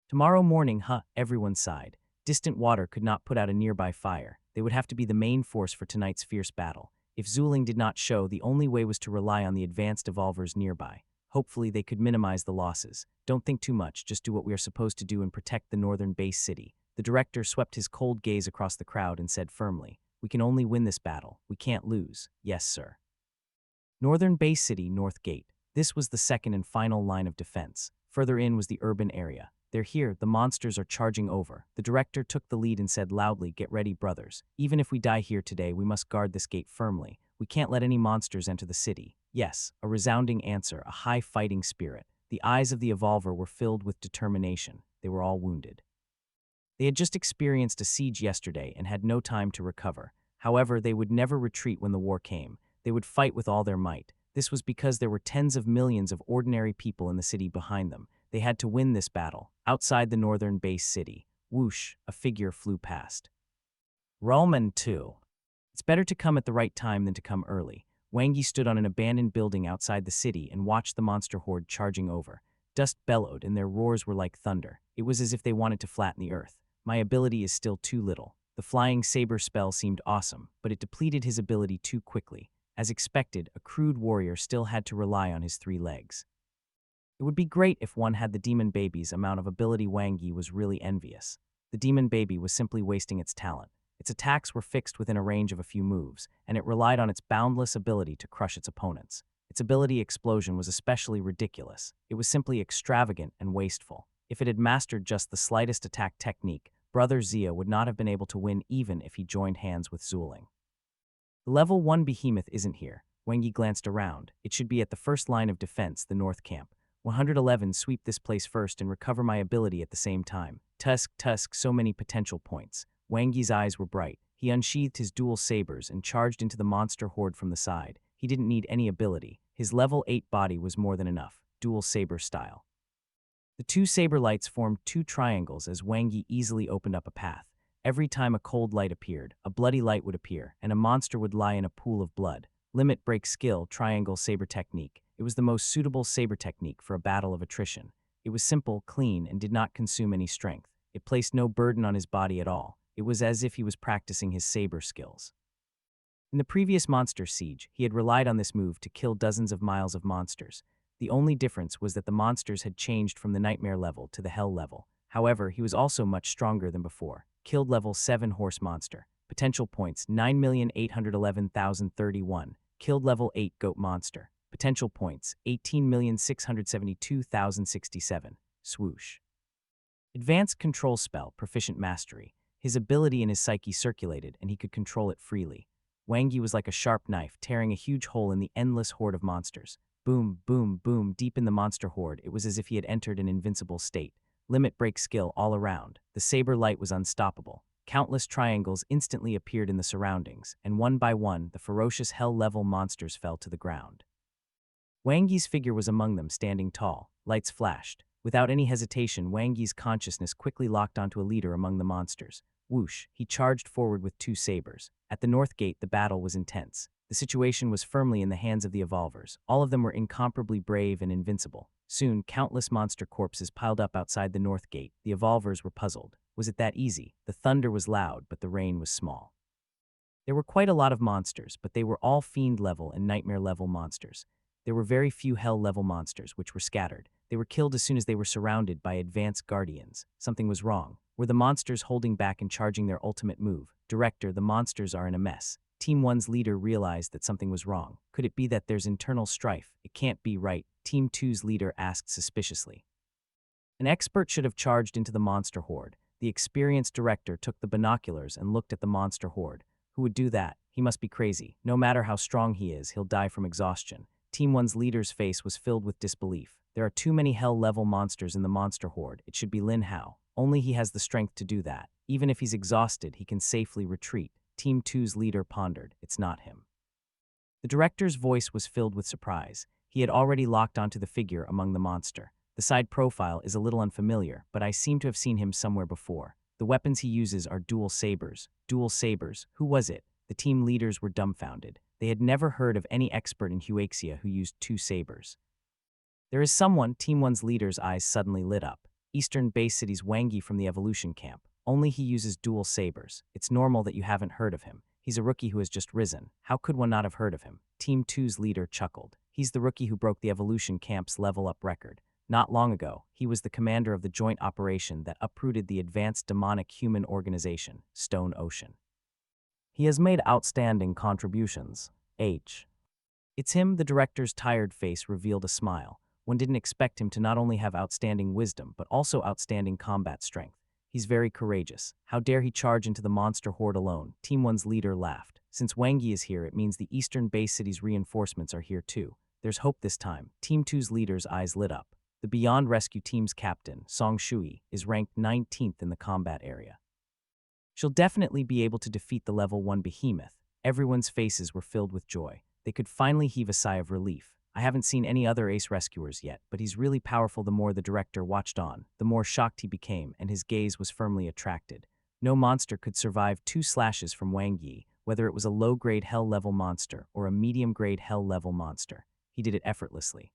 Tomorrow morning, everyone sighed. Distant water could not put out a nearby fire. They would have to be the main force for tonight's fierce battle. If Zuling did not show, the only way was to rely on the advanced evolvers nearby. Hopefully, they could minimize the losses. Don't think too much, just do what we are supposed to do and protect the northern base city. The director swept his cold gaze across the crowd and said firmly, we can only win this battle. We can't lose. Yes, sir. Northern base city, North Gate. This was the second and final line of defense. Further in was the urban area. They're here, the monsters are charging over. The director took the lead and said loudly, get ready, brothers. Even if we die here today, we must guard this gate firmly. We can't let any monsters enter the city. Yes, a resounding answer, a high fighting spirit. The eyes of the evolver were filled with determination. They were all wounded. They had just experienced a siege yesterday and had no time to recover. However, they would never retreat when the war came. They would fight with all their might. This was because there were tens of millions of ordinary people in the city behind them. They had to win this battle. Outside the northern base city, whoosh, a figure flew past. Roman 2. It's better to come at the right time than to come early. Wang Yi stood on an abandoned building outside the city and watched the monster horde charging over. Dust bellowed and their roars were like thunder. It was as if they wanted to flatten the earth. My ability is still too little. The flying saber spell seemed awesome, but it depleted his ability too quickly. As expected, a crude warrior still had to rely on his 3 legs. It would be great if one had the demon baby's amount of ability. Wang Yi was really envious. The demon baby was simply wasting its talent. Its attacks were fixed within a range of a few moves, and it relied on its boundless ability to crush its opponents. Its ability explosion was especially ridiculous. It was simply extravagant and wasteful. If it had mastered just the slightest attack technique, Brother Zia would not have been able to win even if he joined hands with Zuling. The level 1 behemoth isn't here. Wang Yi glanced around. It should be at the first line of defense, the north camp. 111, sweep this place first and recover my ability at the same time. Tusk, so many potential points. Wang Yi's eyes were bright. He unsheathed his dual sabers and charged into the monster horde from the side. He didn't need any ability. His level 8 body was more than enough, dual saber style. The 2 saber lights formed 2 triangles as Wang Yi easily opened up a path. Every time a cold light appeared, a bloody light would appear, and a monster would lie in a pool of blood. Limit break skill, triangle saber technique. It was the most suitable saber technique for a battle of attrition. It was simple, clean, and did not consume any strength. It placed no burden on his body at all. It was as if he was practicing his saber skills. In the previous monster siege, he had relied on this move to kill dozens of miles of monsters. The only difference was that the monsters had changed from the nightmare level to the hell level. However, he was also much stronger than before. Killed level 7 horse monster. Potential points 9,811,031. Killed level 8 goat monster. Potential points 18,672,067. Swoosh. Advanced control spell, proficient mastery. His ability in his psyche circulated and he could control it freely. Wang Yi was like a sharp knife tearing a huge hole in the endless horde of monsters. Boom, boom, boom, deep in the monster horde, it was as if he had entered an invincible state. Limit break skill all around. The saber light was unstoppable. Countless triangles instantly appeared in the surroundings, and one by one, the ferocious hell-level monsters fell to the ground. Wang Yi's figure was among them, standing tall. Lights flashed. Without any hesitation, Wang Yi's consciousness quickly locked onto a leader among the monsters. Whoosh, he charged forward with 2 sabers. At the north gate, the battle was intense. The situation was firmly in the hands of the evolvers. All of them were incomparably brave and invincible. Soon, countless monster corpses piled up outside the north gate. The evolvers were puzzled. Was it that easy? The thunder was loud, but the rain was small. There were quite a lot of monsters, but they were all fiend-level and nightmare-level monsters. There were very few hell-level monsters, which were scattered. They were killed as soon as they were surrounded by advanced guardians. Something was wrong. Were the monsters holding back and charging their ultimate move? Director, the monsters are in a mess. Team 1's leader realized that something was wrong. Could it be that there's internal strife? It can't be right. Team 2's leader asked suspiciously. An expert should have charged into the monster horde. The experienced director took the binoculars and looked at the monster horde. Who would do that? He must be crazy. No matter how strong he is, he'll die from exhaustion. Team 1's leader's face was filled with disbelief. There are too many hell-level monsters in the monster horde. It should be Lin Hao. Only he has the strength to do that. Even if he's exhausted, he can safely retreat. Team 2's leader pondered. It's not him. The director's voice was filled with surprise. He had already locked onto the figure among the monster. The side profile is a little unfamiliar, but I seem to have seen him somewhere before. The weapons he uses are dual sabers. Dual sabers? Who was it? The team leaders were dumbfounded. They had never heard of any expert in Huaxia who used two sabers. There is someone. Team 1's leader's eyes suddenly lit up. Eastern Bay City's Wangi from the evolution camp. Only he uses dual sabers. It's normal that you haven't heard of him. He's a rookie who has just risen. How could one not have heard of him? Team 2's leader chuckled. He's the rookie who broke the evolution camp's level-up record. Not long ago, he was the commander of the joint operation that uprooted the advanced demonic human organization, Stone Ocean. He has made outstanding contributions. It's him. The director's tired face revealed a smile. One didn't expect him to not only have outstanding wisdom, but also outstanding combat strength. He's very courageous. How dare he charge into the monster horde alone? Team 1's leader laughed. Since Wangi is here, it means the Eastern Bay City's reinforcements are here too. There's hope this time. Team 2's leader's eyes lit up. The Beyond Rescue Team's captain, Song Shui, is ranked 19th in the combat area. She'll definitely be able to defeat the level 1 behemoth. Everyone's faces were filled with joy. They could finally heave a sigh of relief. I haven't seen any other ace rescuers yet, but he's really powerful. The more the director watched on, the more shocked he became, and his gaze was firmly attracted. No monster could survive 2 slashes from Wang Yi, whether it was a low-grade hell-level monster or a medium-grade hell-level monster. He did it effortlessly.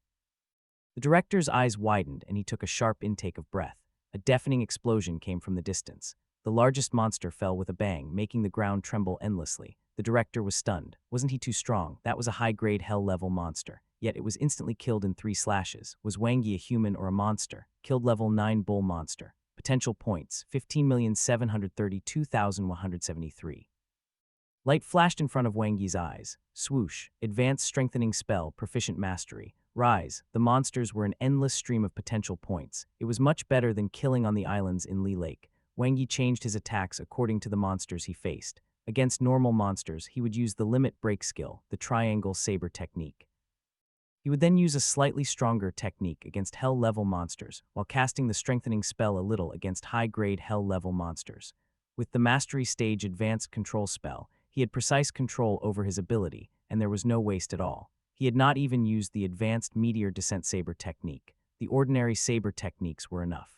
The director's eyes widened, and he took a sharp intake of breath. A deafening explosion came from the distance. The largest monster fell with a bang, making the ground tremble endlessly. The director was stunned. Wasn't he too strong? That was a high-grade hell-level monster. Yet it was instantly killed in 3 slashes. Was Wang Yi a human or a monster? Killed level 9 bull monster. Potential points, 15,732,173. Light flashed in front of Wang Yi's eyes. Swoosh. Advanced strengthening spell, proficient mastery. Rise. The monsters were an endless stream of potential points. It was much better than killing on the islands in Li Lake. Wang Yi changed his attacks according to the monsters he faced. Against normal monsters, he would use the limit break skill, the triangle saber technique. He would then use a slightly stronger technique against hell-level monsters, while casting the strengthening spell a little against high-grade hell-level monsters. With the Mastery Stage Advanced Control spell, he had precise control over his ability, and there was no waste at all. He had not even used the Advanced Meteor Descent Saber technique. The ordinary saber techniques were enough.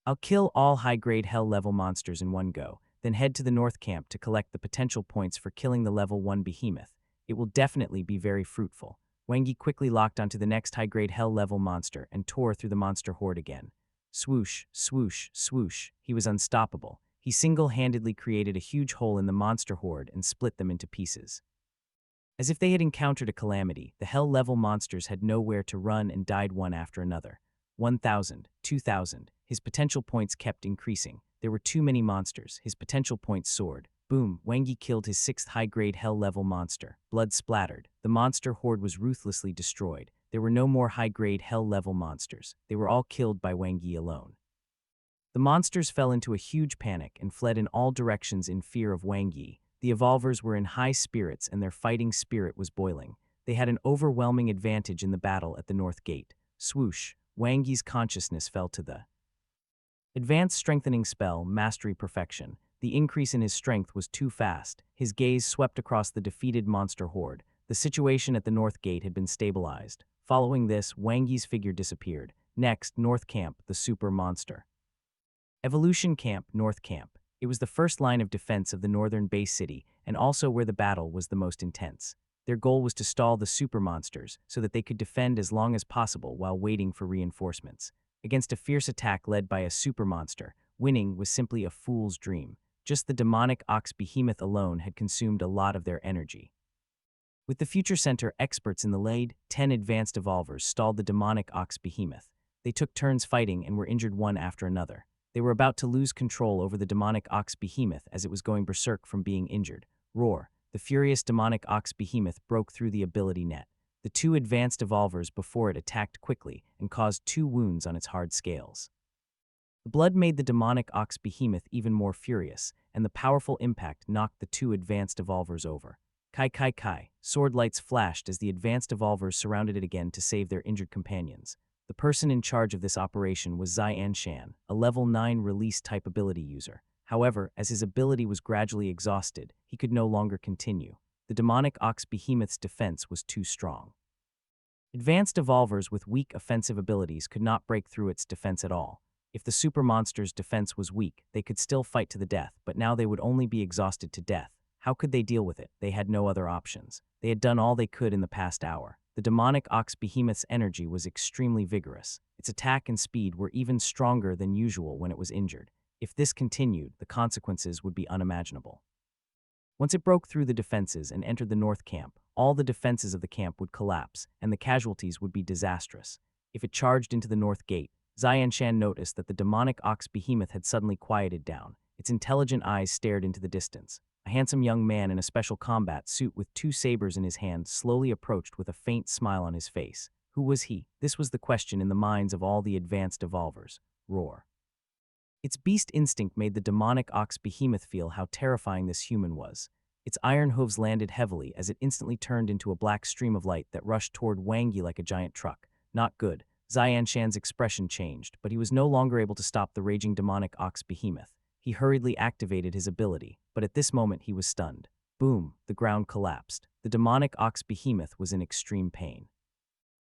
I'll kill all high-grade hell-level monsters in one go, then head to the North Camp to collect the potential points for killing the level 1 behemoth. It will definitely be very fruitful. Wang Yi quickly locked onto the next high-grade hell-level monster and tore through the monster horde again. Swoosh, swoosh, swoosh. He was unstoppable. He single-handedly created a huge hole in the monster horde and split them into pieces. As if they had encountered a calamity, the hell-level monsters had nowhere to run and died one after another. 1,000, 2,000. His potential points kept increasing. There were too many monsters. His potential points soared. Boom, Wang Yi killed his 6th high-grade hell-level monster. Blood splattered. The monster horde was ruthlessly destroyed. There were no more high-grade hell-level monsters. They were all killed by Wang Yi alone. The monsters fell into a huge panic and fled in all directions in fear of Wang Yi. The evolvers were in high spirits and their fighting spirit was boiling. They had an overwhelming advantage in the battle at the North Gate. Swoosh, Wang Yi's consciousness fell to the Advanced Strengthening Spell, Mastery Perfection. The increase in his strength was too fast. His gaze swept across the defeated monster horde. The situation at the North Gate had been stabilized. Following this, Wang Yi's figure disappeared. Next, North Camp, the super monster. Evolution Camp, North Camp. It was the first line of defense of the northern Bay City, and also where the battle was the most intense. Their goal was to stall the super monsters so that they could defend as long as possible while waiting for reinforcements. Against a fierce attack led by a super monster, Winning was simply a fool's dream. Just the demonic ox behemoth alone had consumed a lot of their energy. With the Future Center experts in the lead, 10 advanced evolvers stalled the demonic ox behemoth. They took turns fighting and were injured one after another. They were about to lose control over the demonic ox behemoth as it was going berserk from being injured. Roar! The furious demonic ox behemoth broke through the ability net. The 2 advanced evolvers before it attacked quickly and caused 2 wounds on its hard scales. The blood made the demonic ox behemoth even more furious, and the powerful impact knocked the 2 advanced evolvers over. Kai kai kai, sword lights flashed as the advanced evolvers surrounded it again to save their injured companions. The person in charge of this operation was Zian Shan, a level 9 release-type ability user. However, as his ability was gradually exhausted, he could no longer continue. The demonic ox behemoth's defense was too strong. Advanced evolvers with weak offensive abilities could not break through its defense at all. If the super monster's defense was weak, they could still fight to the death, but now they would only be exhausted to death. How could they deal with it? They had no other options. They had done all they could in the past hour. The demonic ox behemoth's energy was extremely vigorous. Its attack and speed were even stronger than usual when it was injured. If this continued, the consequences would be unimaginable. Once it broke through the defenses and entered the north camp, all the defenses of the camp would collapse, and the casualties would be disastrous. If it charged into the north gate, Zian Shan noticed that the demonic ox behemoth had suddenly quieted down. Its intelligent eyes stared into the distance. A handsome young man in a special combat suit with 2 sabers in his hand slowly approached with a faint smile on his face. Who was he? This was the question in the minds of all the advanced evolvers. Roar! Its beast instinct made the demonic ox behemoth feel how terrifying this human was. Its iron hooves landed heavily as it instantly turned into a black stream of light that rushed toward Wang Yi like a giant truck. Not good. Zian Shan's expression changed, but he was no longer able to stop the raging demonic ox behemoth. He hurriedly activated his ability, but at this moment he was stunned. Boom! The ground collapsed. The demonic ox behemoth was in extreme pain.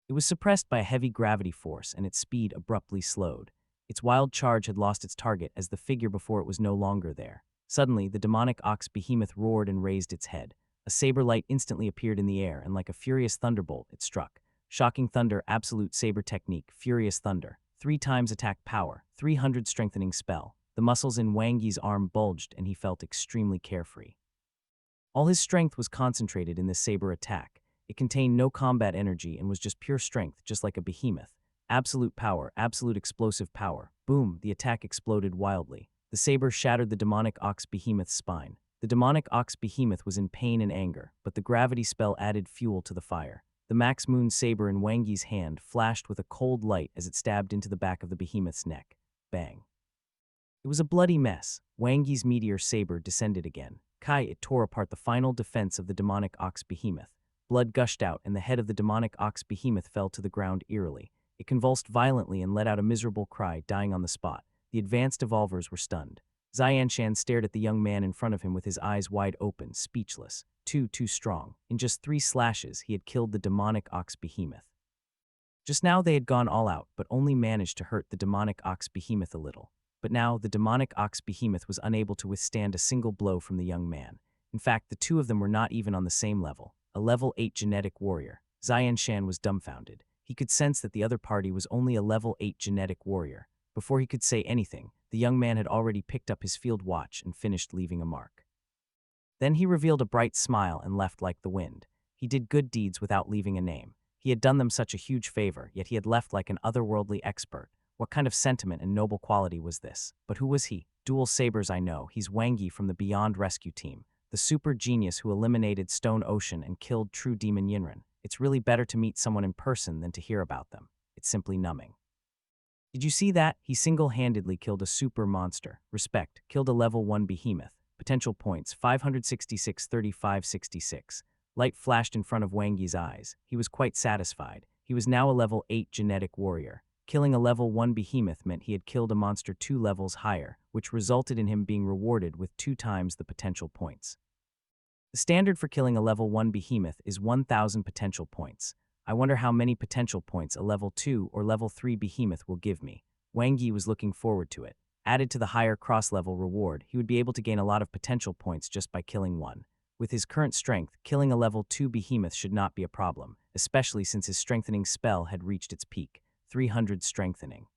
It was suppressed by a heavy gravity force, and its speed abruptly slowed. Its wild charge had lost its target as the figure before it was no longer there. Suddenly, the demonic ox behemoth roared and raised its head. A saber light instantly appeared in the air, and like a furious thunderbolt, it struck. Shocking Thunder, Absolute Saber Technique, Furious Thunder. 3 times attack power, 300 strengthening spell. The muscles in Wang Yi's arm bulged and he felt extremely carefree. All his strength was concentrated in this saber attack. It contained no combat energy and was just pure strength, just like a behemoth. Absolute power, absolute explosive power. Boom, the attack exploded wildly. The saber shattered the demonic ox behemoth's spine. The demonic ox behemoth was in pain and anger, but the gravity spell added fuel to the fire. The Max Moon saber in Wang Yi's hand flashed with a cold light as it stabbed into the back of the behemoth's neck. Bang. It was a bloody mess. Wang Yi's meteor saber descended again. It tore apart the final defense of the demonic ox behemoth. Blood gushed out and the head of the demonic ox behemoth fell to the ground eerily. It convulsed violently and let out a miserable cry, dying on the spot. The advanced evolvers were stunned. Zian Shan stared at the young man in front of him with his eyes wide open, speechless. Too strong. In just 3 slashes, he had killed the demonic ox behemoth. Just now they had gone all out, but only managed to hurt the demonic ox behemoth a little. But now, the demonic ox behemoth was unable to withstand a single blow from the young man. In fact, the 2 of them were not even on the same level. A level 8 genetic warrior. Zian Shan was dumbfounded. He could sense that the other party was only a level 8 genetic warrior. Before he could say anything, the young man had already picked up his field watch and finished leaving a mark. Then he revealed a bright smile and left like the wind. He did good deeds without leaving a name. He had done them such a huge favor, yet he had left like an otherworldly expert. What kind of sentiment and noble quality was this? But who was he? Dual sabers, I know. He's Wang Yi from the Beyond Rescue Team, the super genius who eliminated Stone Ocean and killed True Demon Yinren. It's really better to meet someone in person than to hear about them. It's simply numbing. Did you see that? He single-handedly killed a super monster. Respect. Killed a level 1 behemoth. Potential points 566, 35, 66. Light flashed in front of Wang Yi's eyes. He was quite satisfied. He was now a level 8 genetic warrior. Killing a level 1 behemoth meant he had killed a monster 2 levels higher, which resulted in him being rewarded with 2 times the potential points. The standard for killing a level 1 behemoth is 1,000 potential points. I wonder how many potential points a level 2 or level 3 behemoth will give me. Wang Yi was looking forward to it. Added to the higher cross-level reward, he would be able to gain a lot of potential points just by killing one. With his current strength, killing a level 2 behemoth should not be a problem, especially since his strengthening spell had reached its peak, 300 strengthening.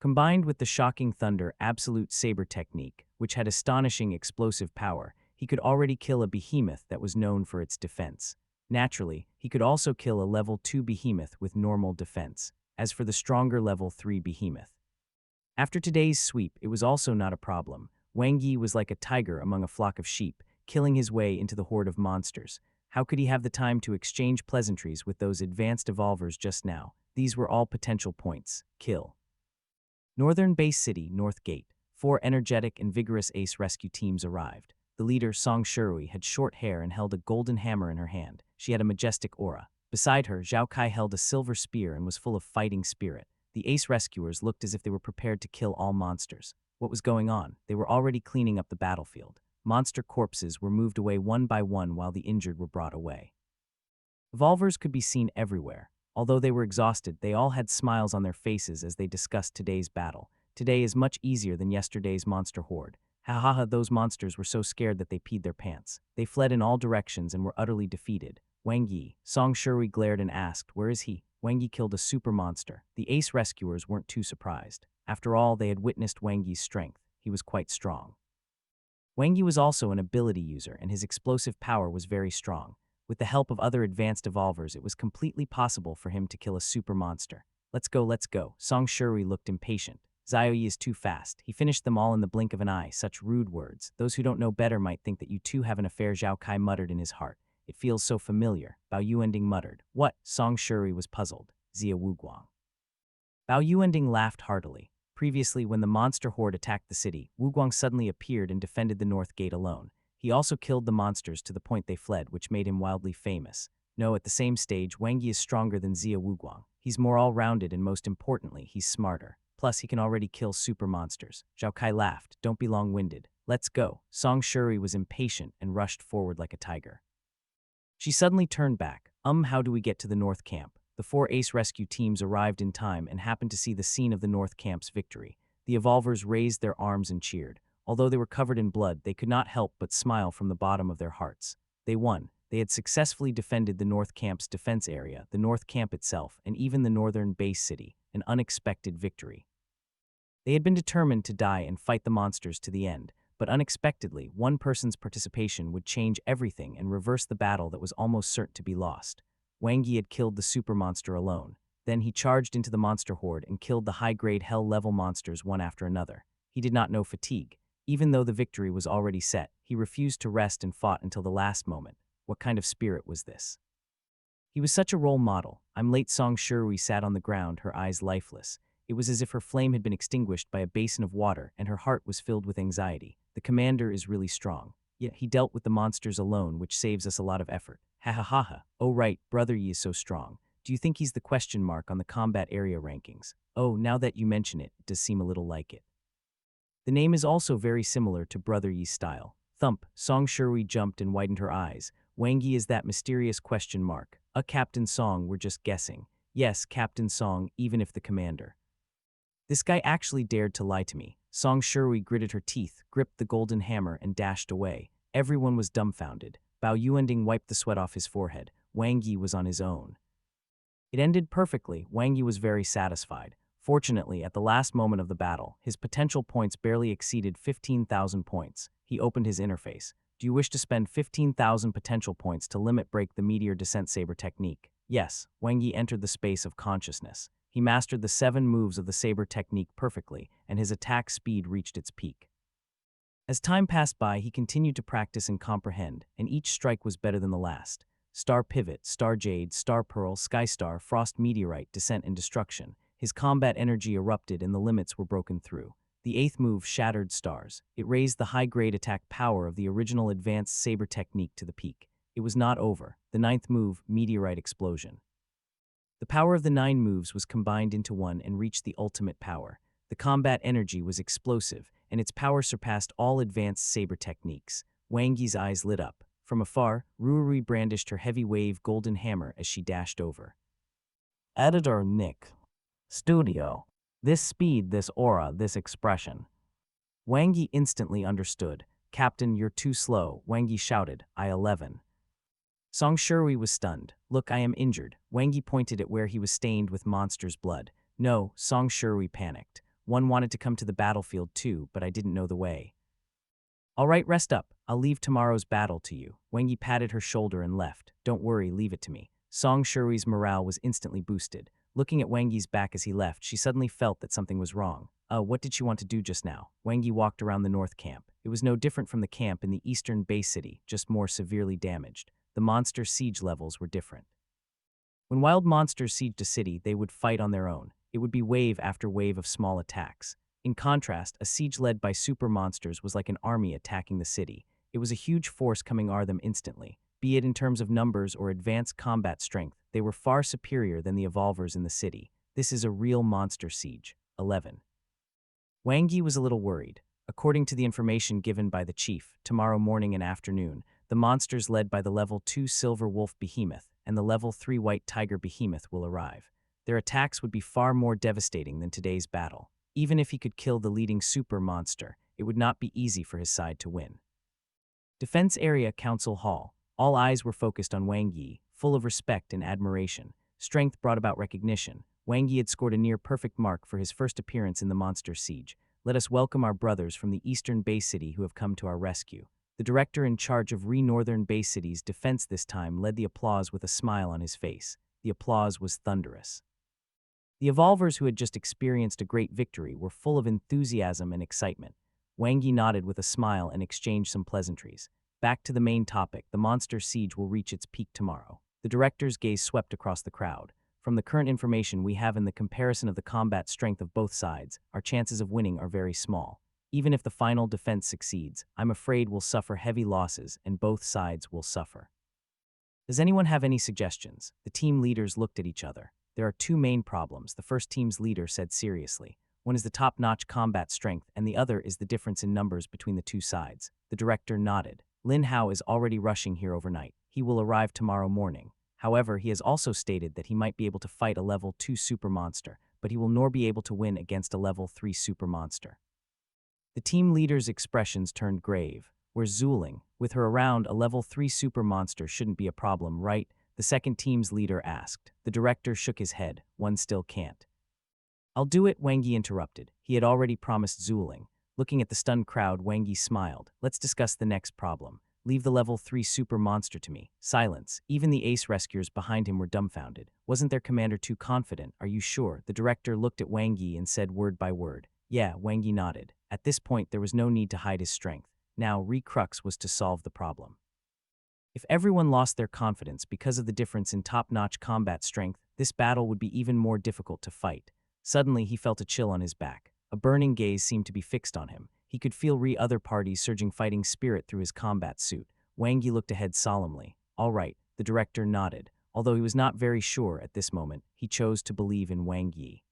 Combined with the shocking thunder absolute saber technique, which had astonishing explosive power, he could already kill a behemoth that was known for its defense. Naturally, he could also kill a level 2 behemoth with normal defense. As for the stronger level 3 behemoth, after today's sweep, it was also not a problem. Wang Yi was like a tiger among a flock of sheep, killing his way into the horde of monsters. How could he have the time to exchange pleasantries with those advanced evolvers just now? These were all potential points. Kill. Northern Base City, North Gate. 4 energetic and vigorous ace rescue teams arrived. The leader, Song Shirui, had short hair and held a golden hammer in her hand. She had a majestic aura. Beside her, Zhao Kai held a silver spear and was full of fighting spirit. The ace rescuers looked as if they were prepared to kill all monsters. What was going on? They were already cleaning up the battlefield. Monster corpses were moved away one by one while the injured were brought away. Evolvers could be seen everywhere. Although they were exhausted, they all had smiles on their faces as they discussed today's battle. Today is much easier than yesterday's monster horde. Ha ha ha, those monsters were so scared that they peed their pants. They fled in all directions and were utterly defeated. Wang Yi. Song Shirui glared and asked, "Where is he?" Wang Yi killed a super monster. The ace rescuers weren't too surprised. After all, they had witnessed Wang Yi's strength. He was quite strong. Wang Yi was also an ability user, and his explosive power was very strong. With the help of other advanced evolvers, it was completely possible for him to kill a super monster. Let's go, let's go. Song Shirui looked impatient. Zhao is too fast. He finished them all in the blink of an eye. Such rude words. Those who don't know better might think that you two have an affair, Zhao Kai muttered in his heart. It feels so familiar. Bao Yuending muttered. What? Song Shirui was puzzled. Zia Wuguang. Bao Yuending laughed heartily. Previously, when the monster horde attacked the city, Wuguang suddenly appeared and defended the north gate alone. He also killed the monsters to the point they fled, which made him wildly famous. No, at the same stage, Wang Yi is stronger than Zia Wuguang. He's more all-rounded and most importantly, he's smarter. Plus, he can already kill super monsters. Zhao Kai laughed. Don't be long-winded. Let's go. Song Shirui was impatient and rushed forward like a tiger. She suddenly turned back. How do we get to the North Camp? The 4 ace rescue teams arrived in time and happened to see the scene of the North Camp's victory. The evolvers raised their arms and cheered. Although they were covered in blood, they could not help but smile from the bottom of their hearts. They won. They had successfully defended the North Camp's defense area, the North Camp itself, and even the northern base city. An unexpected victory. They had been determined to die and fight the monsters to the end, but unexpectedly, one person's participation would change everything and reverse the battle that was almost certain to be lost. Wang Yi had killed the super monster alone. Then he charged into the monster horde and killed the high-grade hell-level monsters one after another. He did not know fatigue. Even though the victory was already set, he refused to rest and fought until the last moment. What kind of spirit was this? He was such a role model. I'm late. Song Shirui sat on the ground, her eyes lifeless. It was as if her flame had been extinguished by a basin of water, and her heart was filled with anxiety. The commander is really strong. Yet he dealt with the monsters alone, which saves us a lot of effort. Ha ha ha ha. Oh right, Brother Yi is so strong. Do you think he's the question mark on the combat area rankings? Oh, now that you mention it, it does seem a little like it. The name is also very similar to Brother Yi's style. Thump. Song Shirui jumped and widened her eyes. Wang Yi is that mysterious question mark. Captain Song, we're just guessing. Yes, Captain Song, even if the commander. This guy actually dared to lie to me. Song Shirui gritted her teeth, gripped the golden hammer, and dashed away. Everyone was dumbfounded. Bao Yuending wiped the sweat off his forehead. Wang Yi was on his own. It ended perfectly. Wang Yi was very satisfied. Fortunately, at the last moment of the battle, his potential points barely exceeded 15,000 points. He opened his interface. Do you wish to spend 15,000 potential points to limit break the meteor descent saber technique? Yes. Wang Yi entered the space of consciousness. He mastered the 7 moves of the saber technique perfectly, and his attack speed reached its peak. As time passed by, he continued to practice and comprehend, and each strike was better than the last. Star Pivot, Star Jade, Star Pearl, Sky Star, Frost Meteorite, Descent and Destruction. His combat energy erupted and the limits were broken through. The 8th move, Shattered Stars. It raised the high-grade attack power of the original advanced saber technique to the peak. It was not over. The 9th move, Meteorite Explosion. The power of the 9 moves was combined into one and reached the ultimate power. The combat energy was explosive, and its power surpassed all advanced saber techniques. Wang Yi's eyes lit up. From afar, Ruori brandished her heavy wave golden hammer as she dashed over. Editor Nick. Studio. This speed, this aura, this expression. Wang Yi instantly understood. Captain, you're too slow, Wang Yi shouted. I-11. Song Shirui was stunned. Look, I am injured. Wang Yi pointed at where he was stained with monster's blood. No, Song Shirui panicked. One wanted to come to the battlefield too, but I didn't know the way. All right, rest up. I'll leave tomorrow's battle to you. Wengi patted her shoulder and left. Don't worry, leave it to me. Song Shui's morale was instantly boosted. Looking at Wengi's back as he left, she suddenly felt that something was wrong. What did she want to do just now? Wengi walked around the north camp. It was no different from the camp in the eastern Bay City, just more severely damaged. The monster siege levels were different. When wild monsters sieged a city, they would fight on their own. It would be wave after wave of small attacks. In contrast, a siege led by super monsters was like an army attacking the city. It was a huge force coming at them instantly. Be it in terms of numbers or advanced combat strength, they were far superior than the evolvers in the city. This is a real monster siege. 11. Wang Yi was a little worried. According to the information given by the chief, tomorrow morning and afternoon, the monsters led by the level 2 Silver Wolf Behemoth and the level 3 White Tiger Behemoth will arrive. Their attacks would be far more devastating than today's battle. Even if he could kill the leading super monster, it would not be easy for his side to win. Defense Area Council Hall. All eyes were focused on Wang Yi, full of respect and admiration. Strength brought about recognition. Wang Yi had scored a near-perfect mark for his first appearance in the monster siege. Let us welcome our brothers from the Eastern Bay City who have come to our rescue. The director in charge of Northern Bay City's defense this time led the applause with a smile on his face. The applause was thunderous. The evolvers who had just experienced a great victory were full of enthusiasm and excitement. Wang Yi nodded with a smile and exchanged some pleasantries. Back to the main topic, the monster siege will reach its peak tomorrow. The director's gaze swept across the crowd. From the current information we have in the comparison of the combat strength of both sides, our chances of winning are very small. Even if the final defense succeeds, I'm afraid we'll suffer heavy losses and both sides will suffer. Does anyone have any suggestions? The team leaders looked at each other. There are two main problems, the first team's leader said seriously. One is the top-notch combat strength, and the other is the difference in numbers between the two sides. The director nodded. Lin Hao is already rushing here overnight. He will arrive tomorrow morning. However, he has also stated that he might be able to fight a level 2 super monster, but he will nor be able to win against a level 3 super monster. The team leader's expressions turned grave. Where's Zuling? With her around, a level 3 super monster shouldn't be a problem, right? The second team's leader asked. The director shook his head. One still can't. I'll do it, Wang Yi interrupted. He had already promised Zuling. Looking at the stunned crowd, Wang Yi smiled. Let's discuss the next problem. Leave the level 3 super monster to me. Silence. Even the ace rescuers behind him were dumbfounded. Wasn't their commander too confident? Are you sure? The director looked at Wang Yi and said word by word. Yeah, Wang Yi nodded. At this point, there was no need to hide his strength. Now, Crux was to solve the problem. If everyone lost their confidence because of the difference in top-notch combat strength, this battle would be even more difficult to fight. Suddenly, he felt a chill on his back. A burning gaze seemed to be fixed on him. He could feel other parties surging fighting spirit through his combat suit. Wang Yi looked ahead solemnly. All right, the director nodded. Although he was not very sure at this moment, he chose to believe in Wang Yi.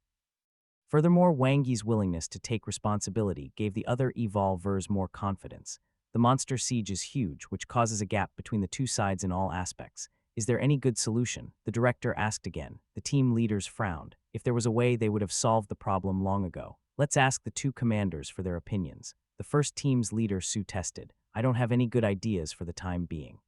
Furthermore, Wang Yi's willingness to take responsibility gave the other evolvers more confidence. The monster siege is huge, which causes a gap between the two sides in all aspects. Is there any good solution? The director asked again. The team leaders frowned. If there was a way, they would have solved the problem long ago. Let's ask the two commanders for their opinions. The first team's leader Su tested. I don't have any good ideas for the time being.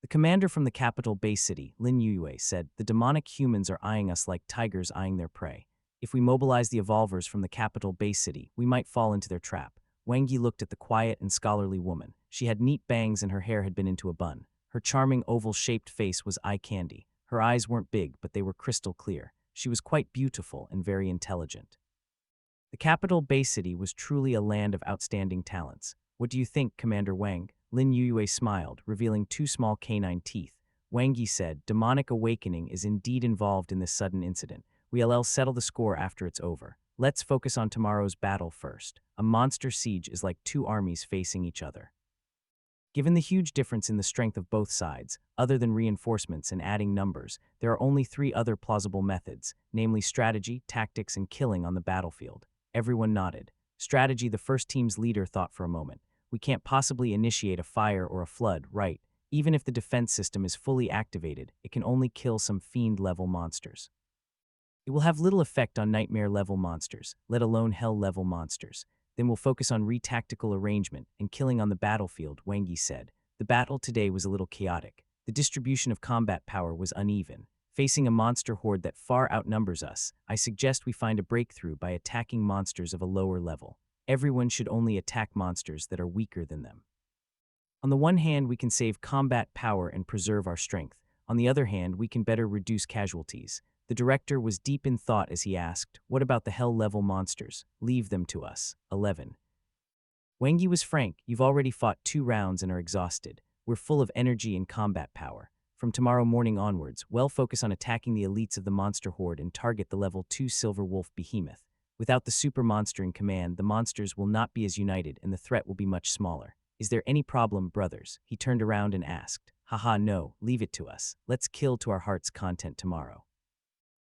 The commander from the capital Bay City, Lin Yue, said, the demonic humans are eyeing us like tigers eyeing their prey. If we mobilize the evolvers from the capital Bay City, we might fall into their trap. Wang Yi looked at the quiet and scholarly woman. She had neat bangs and her hair had been into a bun. Her charming oval-shaped face was eye candy. Her eyes weren't big, but they were crystal clear. She was quite beautiful and very intelligent. The capital Bay City was truly a land of outstanding talents. What do you think, Commander Wang? Lin Yue smiled, revealing two small canine teeth. Wang Yi said, demonic awakening is indeed involved in this sudden incident. We'll settle the score after it's over. Let's focus on tomorrow's battle first. A monster siege is like two armies facing each other. Given the huge difference in the strength of both sides, other than reinforcements and adding numbers, there are only three other plausible methods, namely strategy, tactics, and killing on the battlefield. Everyone nodded. Strategy, the first team's leader thought for a moment. We can't possibly initiate a fire or a flood, right? Even if the defense system is fully activated, it can only kill some fiend-level monsters. It will have little effect on nightmare-level monsters, let alone hell-level monsters. Then we'll focus on tactical arrangement and killing on the battlefield, Wang Yi said. The battle today was a little chaotic. The distribution of combat power was uneven. Facing a monster horde that far outnumbers us, I suggest we find a breakthrough by attacking monsters of a lower level. Everyone should only attack monsters that are weaker than them. On the one hand, we can save combat power and preserve our strength. On the other hand, we can better reduce casualties. The director was deep in thought as he asked, "What about the hell-level monsters? Leave them to us." 11. Wang Yi was frank. "You've already fought 2 rounds and are exhausted. We're full of energy and combat power. From tomorrow morning onwards, focus on attacking the elites of the monster horde and target the level 2 silver wolf behemoth. Without the super monster in command, the monsters will not be as united and the threat will be much smaller. Is there any problem, brothers?" He turned around and asked. "Haha, no, leave it to us. Let's kill to our heart's content tomorrow."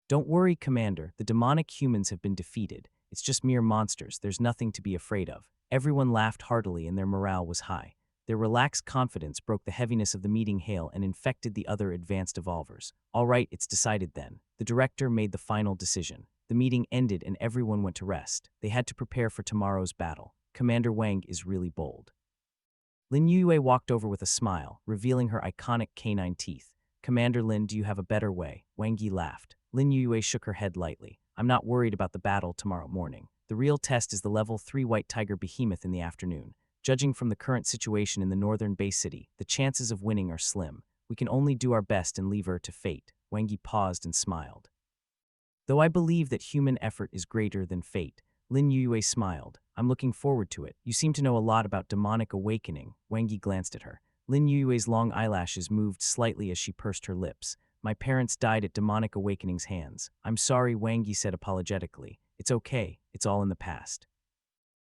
"Don't worry, Commander. The demonic humans have been defeated. It's just mere monsters. There's nothing to be afraid of." Everyone laughed heartily and their morale was high. Their relaxed confidence broke the heaviness of the meeting hail and infected the other advanced evolvers. "All right, it's decided then." The director made the final decision. The meeting ended and everyone went to rest. They had to prepare for tomorrow's battle. Commander Wang is really bold. Lin Yue walked over with a smile, revealing her iconic canine teeth. "Commander Lin, do you have a better way?" Wang Yi laughed. Lin Yue shook her head lightly. "I'm not worried about the battle tomorrow morning. The real test is the level 3 white tiger behemoth in the afternoon. Judging from the current situation in the northern Bay City, the chances of winning are slim. We can only do our best and leave her to fate." Wang Yi paused and smiled. "Though I believe that human effort is greater than fate." Lin Yue smiled. "I'm looking forward to it. You seem to know a lot about demonic awakening." Wang Yi glanced at her. Lin Yue's long eyelashes moved slightly as she pursed her lips. "My parents died at demonic awakening's hands." "I'm sorry," Wang Yi said apologetically. "It's okay. It's all in the past.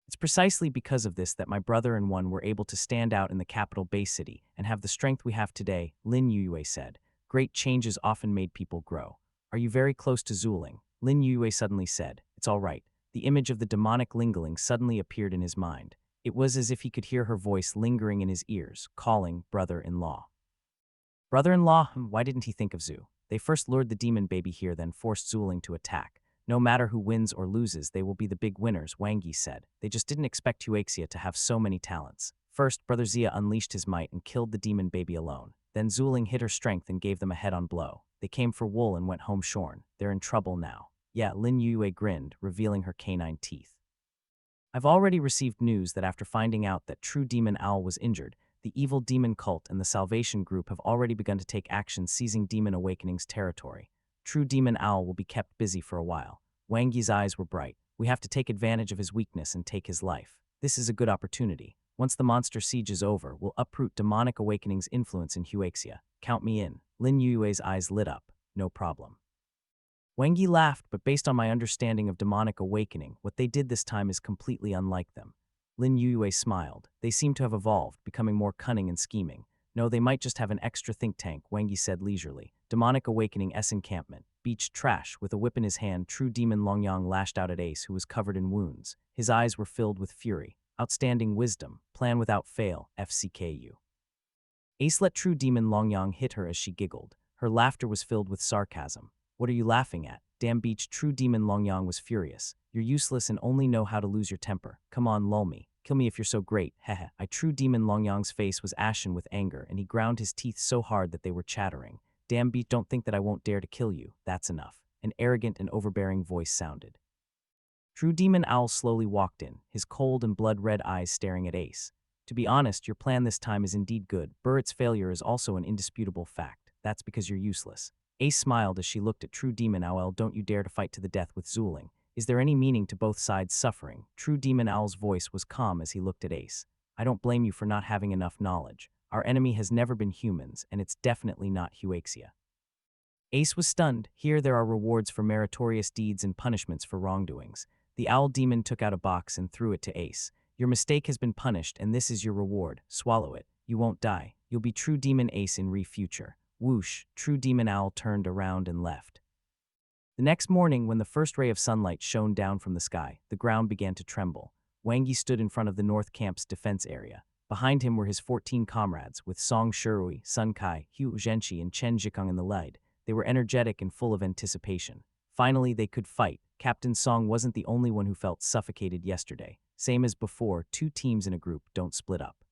It's precisely because of this that my brother and one were able to stand out in the capital Bay City and have the strength we have today," Lin Yue said. "Great changes often made people grow." "Are you very close to Zuling?" Lin Yue suddenly said. "It's all right." The image of the demonic Lingling suddenly appeared in his mind. It was as if he could hear her voice lingering in his ears, calling brother-in-law. Brother-in-law? Why didn't he think of Zhu? They first lured the demon baby here, then forced Zuling to attack. "No matter who wins or loses, they will be the big winners," Wang Yi said. "They just didn't expect Huaxia to have so many talents." First, Brother Zia unleashed his might and killed the demon baby alone. Then Zuling hid her strength and gave them a head-on blow. They came for wool and went home shorn. They're in trouble now. "Yeah," Lin Yue grinned, revealing her canine teeth. "I've already received news that after finding out that True Demon Owl was injured, the evil demon cult and the Salvation Group have already begun to take action seizing Demon Awakening's territory. True Demon Owl will be kept busy for a while." Wang Yi's eyes were bright. "We have to take advantage of his weakness and take his life. This is a good opportunity. Once the monster siege is over, we'll uproot Demonic Awakening's influence in Huaxia. Count me in." Lin Yue's eyes lit up. "No problem." Wang Yi laughed, "But based on my understanding of Demonic Awakening, what they did this time is completely unlike them." Lin Yue smiled. "They seem to have evolved, becoming more cunning and scheming. No, they might just have an extra think tank," Wang Yi said leisurely. Demonic Awakening S encampment. Beach trash. With a whip in his hand, True Demon Longyang lashed out at Ace, who was covered in wounds. His eyes were filled with fury. Outstanding wisdom. Plan without fail. FCKU. Ace let True Demon Longyang hit her as she giggled. Her laughter was filled with sarcasm. "What are you laughing at?" Damn Beach. True Demon Longyang was furious. "You're useless and only know how to lose your temper. Come on, lull me. Kill me if you're so great. Heh. True Demon Longyang's face was ashen with anger, and he ground his teeth so hard that they were chattering. "Damn Beach, don't think that I won't dare to kill you. That's enough." An arrogant and overbearing voice sounded. True Demon Owl slowly walked in, his cold and blood-red eyes staring at Ace. "To be honest, your plan this time is indeed good. Burrett's failure is also an indisputable fact. That's because you're useless." Ace smiled as she looked at True Demon Owl. "Don't you dare to fight to the death with Zuling. Is there any meaning to both sides suffering?" True Demon Owl's voice was calm as he looked at Ace. "I don't blame you for not having enough knowledge. Our enemy has never been humans, and it's definitely not Huaxia." Ace was stunned. "Here there are rewards for meritorious deeds and punishments for wrongdoings." The owl demon took out a box and threw it to Ace. "Your mistake has been punished, and this is your reward. Swallow it. You won't die. You'll be True Demon Ace in future." Whoosh, True Demon Owl turned around and left. The next morning, when the first ray of sunlight shone down from the sky, the ground began to tremble. Wang Yi stood in front of the North Camp's defense area. Behind him were his 14 comrades, with Song Shirui, Sun Kai, Hu Zhenqi, and Chen Zhikang in the lead. They were energetic and full of anticipation. Finally, they could fight. Captain Song wasn't the only one who felt suffocated yesterday. Same as before, 2 teams in a group don't split up.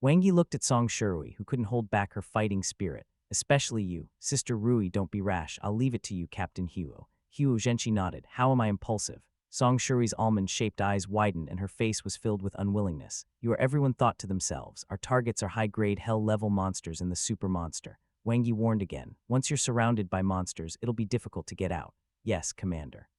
Wang Yi looked at Song Shirui, who couldn't hold back her fighting spirit. Especially you. Sister Rui, don't be rash. I'll leave it to you, Captain Huo. Huo Zhenshi nodded. How am I impulsive? Song Shuri's almond-shaped eyes widened and her face was filled with unwillingness. Everyone thought to themselves, our targets are high-grade hell-level monsters and the super monster. Wang Yi warned again. Once you're surrounded by monsters, it'll be difficult to get out. Yes, Commander.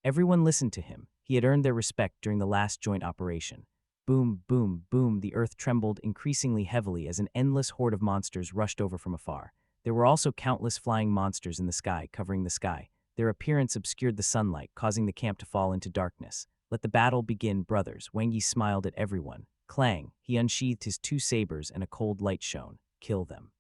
Everyone listened to him. He had earned their respect during the last joint operation. Boom, boom, boom, the earth trembled increasingly heavily as an endless horde of monsters rushed over from afar. There were also countless flying monsters in the sky, covering the sky. Their appearance obscured the sunlight, causing the camp to fall into darkness. Let the battle begin, brothers. Wang Yi smiled at everyone. Clang, he unsheathed his two sabers and a cold light shone. Kill them.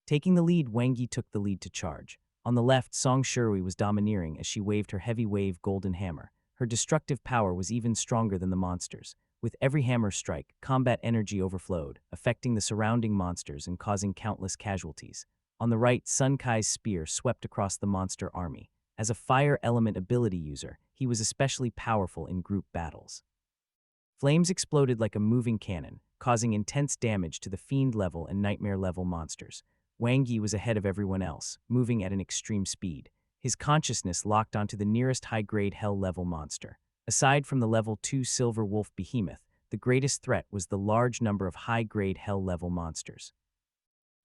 Taking the lead, Wang Yi took the lead to charge. On the left, Song Shuri was domineering as she waved her heavy wave golden hammer. Her destructive power was even stronger than the monsters. With every hammer strike, combat energy overflowed, affecting the surrounding monsters and causing countless casualties. On the right, Sun Kai's spear swept across the monster army. As a fire element ability user, he was especially powerful in group battles. Flames exploded like a moving cannon, causing intense damage to the fiend level and nightmare level monsters. Wang Yi was ahead of everyone else, moving at an extreme speed. His consciousness locked onto the nearest high-grade hell-level monster. Aside from the level 2 silver wolf behemoth, the greatest threat was the large number of high-grade hell-level monsters.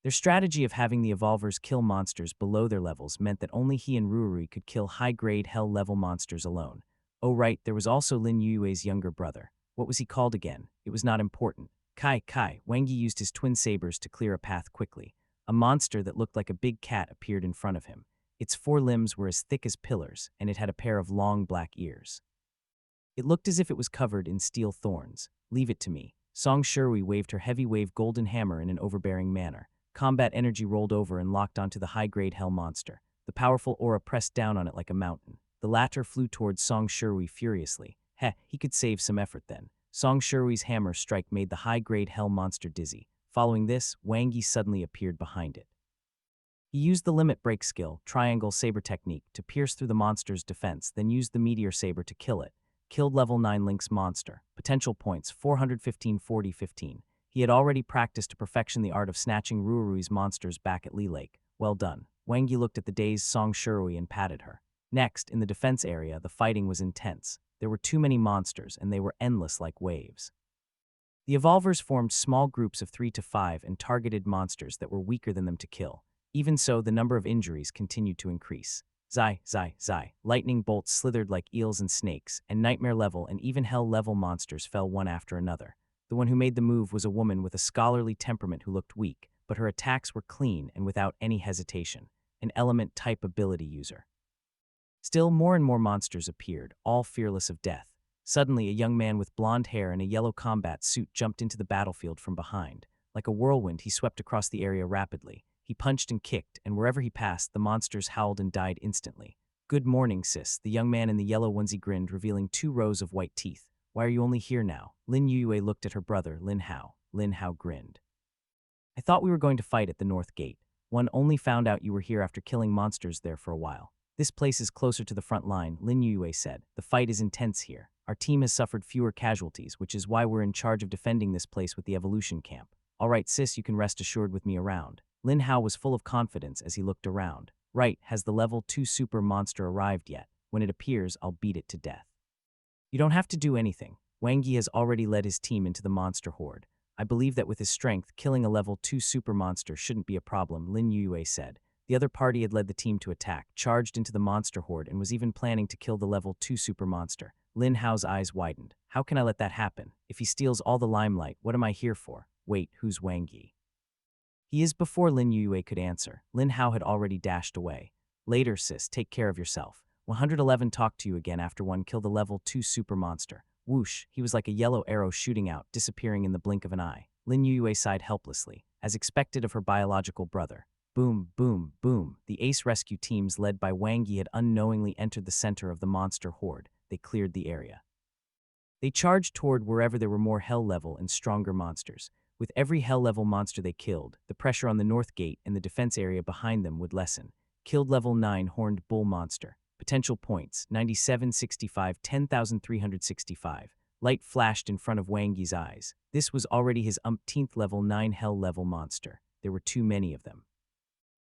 Their strategy of having the evolvers kill monsters below their levels meant that only he and Ruori could kill high-grade hell-level monsters alone. Oh right, there was also Lin Yue's younger brother. What was he called again? It was not important. Kai, Wang Yi used his twin sabers to clear a path quickly. A monster that looked like a big cat appeared in front of him. Its 4 limbs were as thick as pillars, and it had a pair of long black ears. It looked as if it was covered in steel thorns. Leave it to me. Song Shuri waved her heavy wave golden hammer in an overbearing manner. Combat energy rolled over and locked onto the high-grade hell monster. The powerful aura pressed down on it like a mountain. The latter flew towards Song Shuri furiously. He could save some effort then. Song Shuri's hammer strike made the high-grade hell monster dizzy. Following this, Wang Yi suddenly appeared behind it. He used the limit break skill, triangle saber technique, to pierce through the monster's defense, then used the meteor saber to kill it. Killed level 9 Lynx monster. Potential points 415 40 15. He had already practiced to perfection the art of snatching Ruorui's monsters back at Lee Lake. Well done. Wang Yi looked at the dazed Song Shuri and patted her. Next, in the defense area, the fighting was intense. There were too many monsters, and they were endless like waves. The evolvers formed small groups of 3 to 5 and targeted monsters that were weaker than them to kill. Even so, the number of injuries continued to increase. Zai. Lightning bolts slithered like eels and snakes, and nightmare level and even hell level monsters fell one after another. The one who made the move was a woman with a scholarly temperament who looked weak, but her attacks were clean and without any hesitation. An element-type ability user. Still, more and more monsters appeared, all fearless of death. Suddenly, a young man with blonde hair and a yellow combat suit jumped into the battlefield from behind. Like a whirlwind, he swept across the area rapidly. He punched and kicked, and wherever he passed, the monsters howled and died instantly. Good morning, sis. The young man in the yellow onesie grinned, revealing 2 rows of white teeth. Why are you only here now? Lin Yue looked at her brother, Lin Hao. Lin Hao grinned. I thought we were going to fight at the North Gate. One only found out you were here after killing monsters there for a while. This place is closer to the front line, Lin Yue said. The fight is intense here. Our team has suffered fewer casualties, which is why we're in charge of defending this place with the evolution camp. All right, sis, you can rest assured with me around. Lin Hao was full of confidence as he looked around. Right, has the level 2 super monster arrived yet? When it appears, I'll beat it to death. You don't have to do anything. Wang Yi has already led his team into the monster horde. I believe that with his strength, killing a level 2 super monster shouldn't be a problem, Lin Yue said. The other party had led the team to attack, charged into the monster horde, and was even planning to kill the level 2 super monster. Lin Hao's eyes widened. How can I let that happen? If he steals all the limelight, what am I here for? Wait, who's Wang Yi? He is before Lin Yue could answer. Lin Hao had already dashed away. Later, sis, take care of yourself. 111 talk to you again after one kill the level 2 super monster. Whoosh, he was like a yellow arrow shooting out, disappearing in the blink of an eye. Lin Yue sighed helplessly, as expected of her biological brother. Boom, boom, boom. The ace rescue teams led by Wang Yi had unknowingly entered the center of the monster horde. They cleared the area. They charged toward wherever there were more hell level and stronger monsters. With every hell level monster they killed, the pressure on the north gate and the defense area behind them would lessen. Killed level 9 horned bull monster. Potential points 9765 10,365. Light flashed in front of Wang Yi's eyes. This was already his umpteenth level 9 hell level monster. There were too many of them.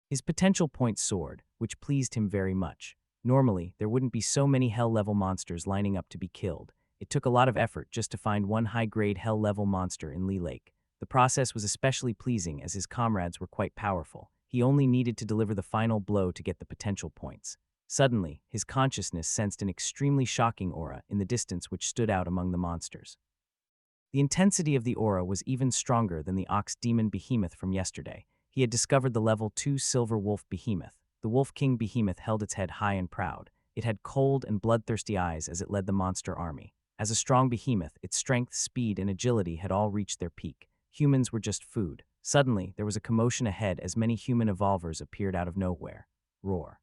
His potential points soared, which pleased him very much. Normally, there wouldn't be so many hell-level monsters lining up to be killed. It took a lot of effort just to find one high-grade hell-level monster in Lee Lake. The process was especially pleasing as his comrades were quite powerful. He only needed to deliver the final blow to get the potential points. Suddenly, his consciousness sensed an extremely shocking aura in the distance which stood out among the monsters. The intensity of the aura was even stronger than the ox demon behemoth from yesterday. He had discovered the level 2 silver wolf behemoth. The wolf king behemoth held its head high and proud. It had cold and bloodthirsty eyes as it led the monster army. As a strong behemoth, its strength, speed, and agility had all reached their peak. Humans were just food. Suddenly, there was a commotion ahead as many human evolvers appeared out of nowhere. Roar.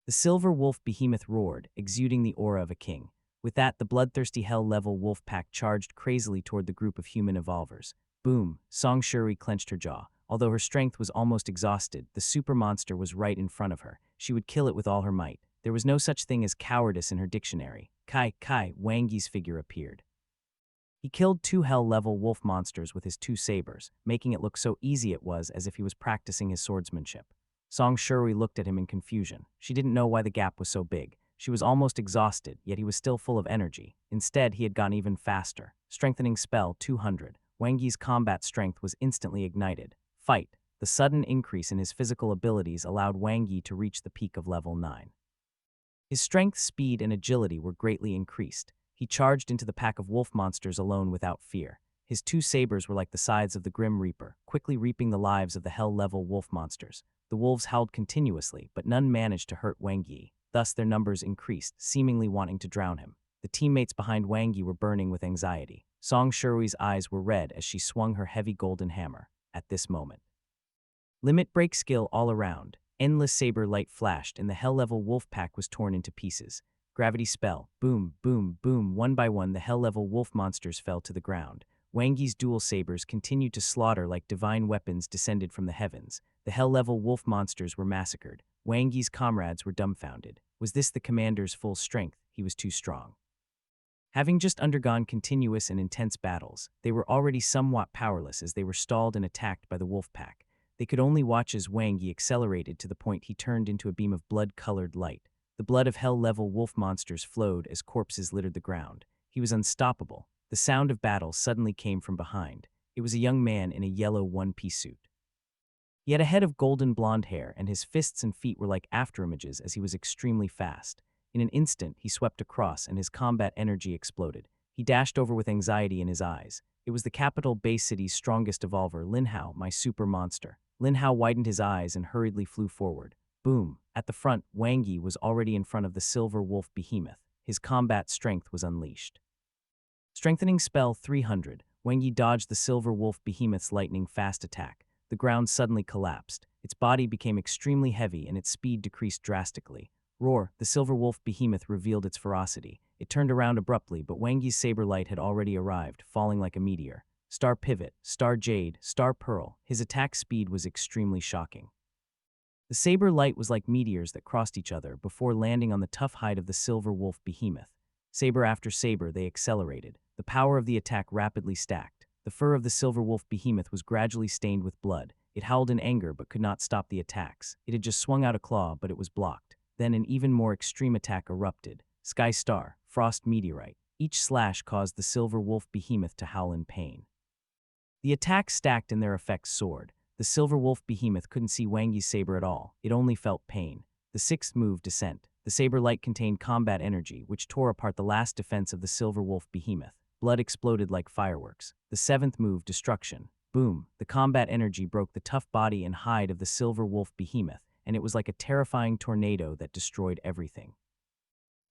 The silver wolf behemoth roared, exuding the aura of a king. With that, the bloodthirsty hell-level wolf pack charged crazily toward the group of human evolvers. Boom! Song Shuri clenched her jaw. Although her strength was almost exhausted, the super monster was right in front of her. She would kill it with all her might. There was no such thing as cowardice in her dictionary. Kai, Wang Yi's figure appeared. He killed 2 hell-level wolf monsters with his 2 sabers, making it look so easy it was as if he was practicing his swordsmanship. Song Shuri looked at him in confusion. She didn't know why the gap was so big. She was almost exhausted, yet he was still full of energy. Instead, he had gone even faster. Strengthening spell 200. Wang Yi's combat strength was instantly ignited. Fight. The sudden increase in his physical abilities allowed Wang Yi to reach the peak of level 9. His strength, speed, and agility were greatly increased. He charged into the pack of wolf monsters alone without fear. His 2 sabers were like the scythes of the Grim Reaper, quickly reaping the lives of the hell-level wolf monsters. The wolves howled continuously, but none managed to hurt Wang Yi. Thus, their numbers increased, seemingly wanting to drown him. The teammates behind Wang Yi were burning with anxiety. Song Shurui's eyes were red as she swung her heavy golden hammer. At this moment, limit break skill all around. Endless saber light flashed and the hell-level wolf pack was torn into pieces. Gravity spell. Boom, boom, boom. One by one, the hell-level wolf monsters fell to the ground. Wang Yi's dual sabers continued to slaughter like divine weapons descended from the heavens. The hell-level wolf monsters were massacred. Wang Yi's comrades were dumbfounded. Was this the commander's full strength? He was too strong. Having just undergone continuous and intense battles, they were already somewhat powerless as they were stalled and attacked by the wolf pack. They could only watch as Wang Yi accelerated to the point he turned into a beam of blood-colored light. The blood of hell-level wolf monsters flowed as corpses littered the ground. He was unstoppable. The sound of battle suddenly came from behind. It was a young man in a yellow one-piece suit. He had a head of golden blonde hair, and his fists and feet were like afterimages as he was extremely fast. In an instant, he swept across, and his combat energy exploded. He dashed over with anxiety in his eyes. It was the capital Bay City's strongest evolver, Lin Hao, my super monster. Lin Hao widened his eyes and hurriedly flew forward. Boom! At the front, Wang Yi was already in front of the silver wolf behemoth. His combat strength was unleashed. Strengthening spell 300. Wang Yi dodged the silver wolf behemoth's lightning-fast attack. The ground suddenly collapsed. Its body became extremely heavy and its speed decreased drastically. Roar! The silver wolf behemoth revealed its ferocity. It turned around abruptly, but Wang Yi's saber light had already arrived, falling like a meteor. Star Pivot, Star Jade, Star Pearl. His attack speed was extremely shocking. The saber light was like meteors that crossed each other before landing on the tough hide of the silver wolf behemoth. Saber after saber, they accelerated. The power of the attack rapidly stacked. The fur of the silver wolf behemoth was gradually stained with blood. It howled in anger but could not stop the attacks. It had just swung out a claw, but it was blocked. Then an even more extreme attack erupted. Sky Star, Frost Meteorite. Each slash caused the silver wolf behemoth to howl in pain. The attacks stacked and their effects soared. The silver wolf behemoth couldn't see Wang Yi's saber at all. It only felt pain. The 6th move, Descent. The saber light contained combat energy, which tore apart the last defense of the silver wolf behemoth. Blood exploded like fireworks. The 7th move, Destruction. Boom! The combat energy broke the tough body and hide of the silver wolf behemoth, and it was like a terrifying tornado that destroyed everything.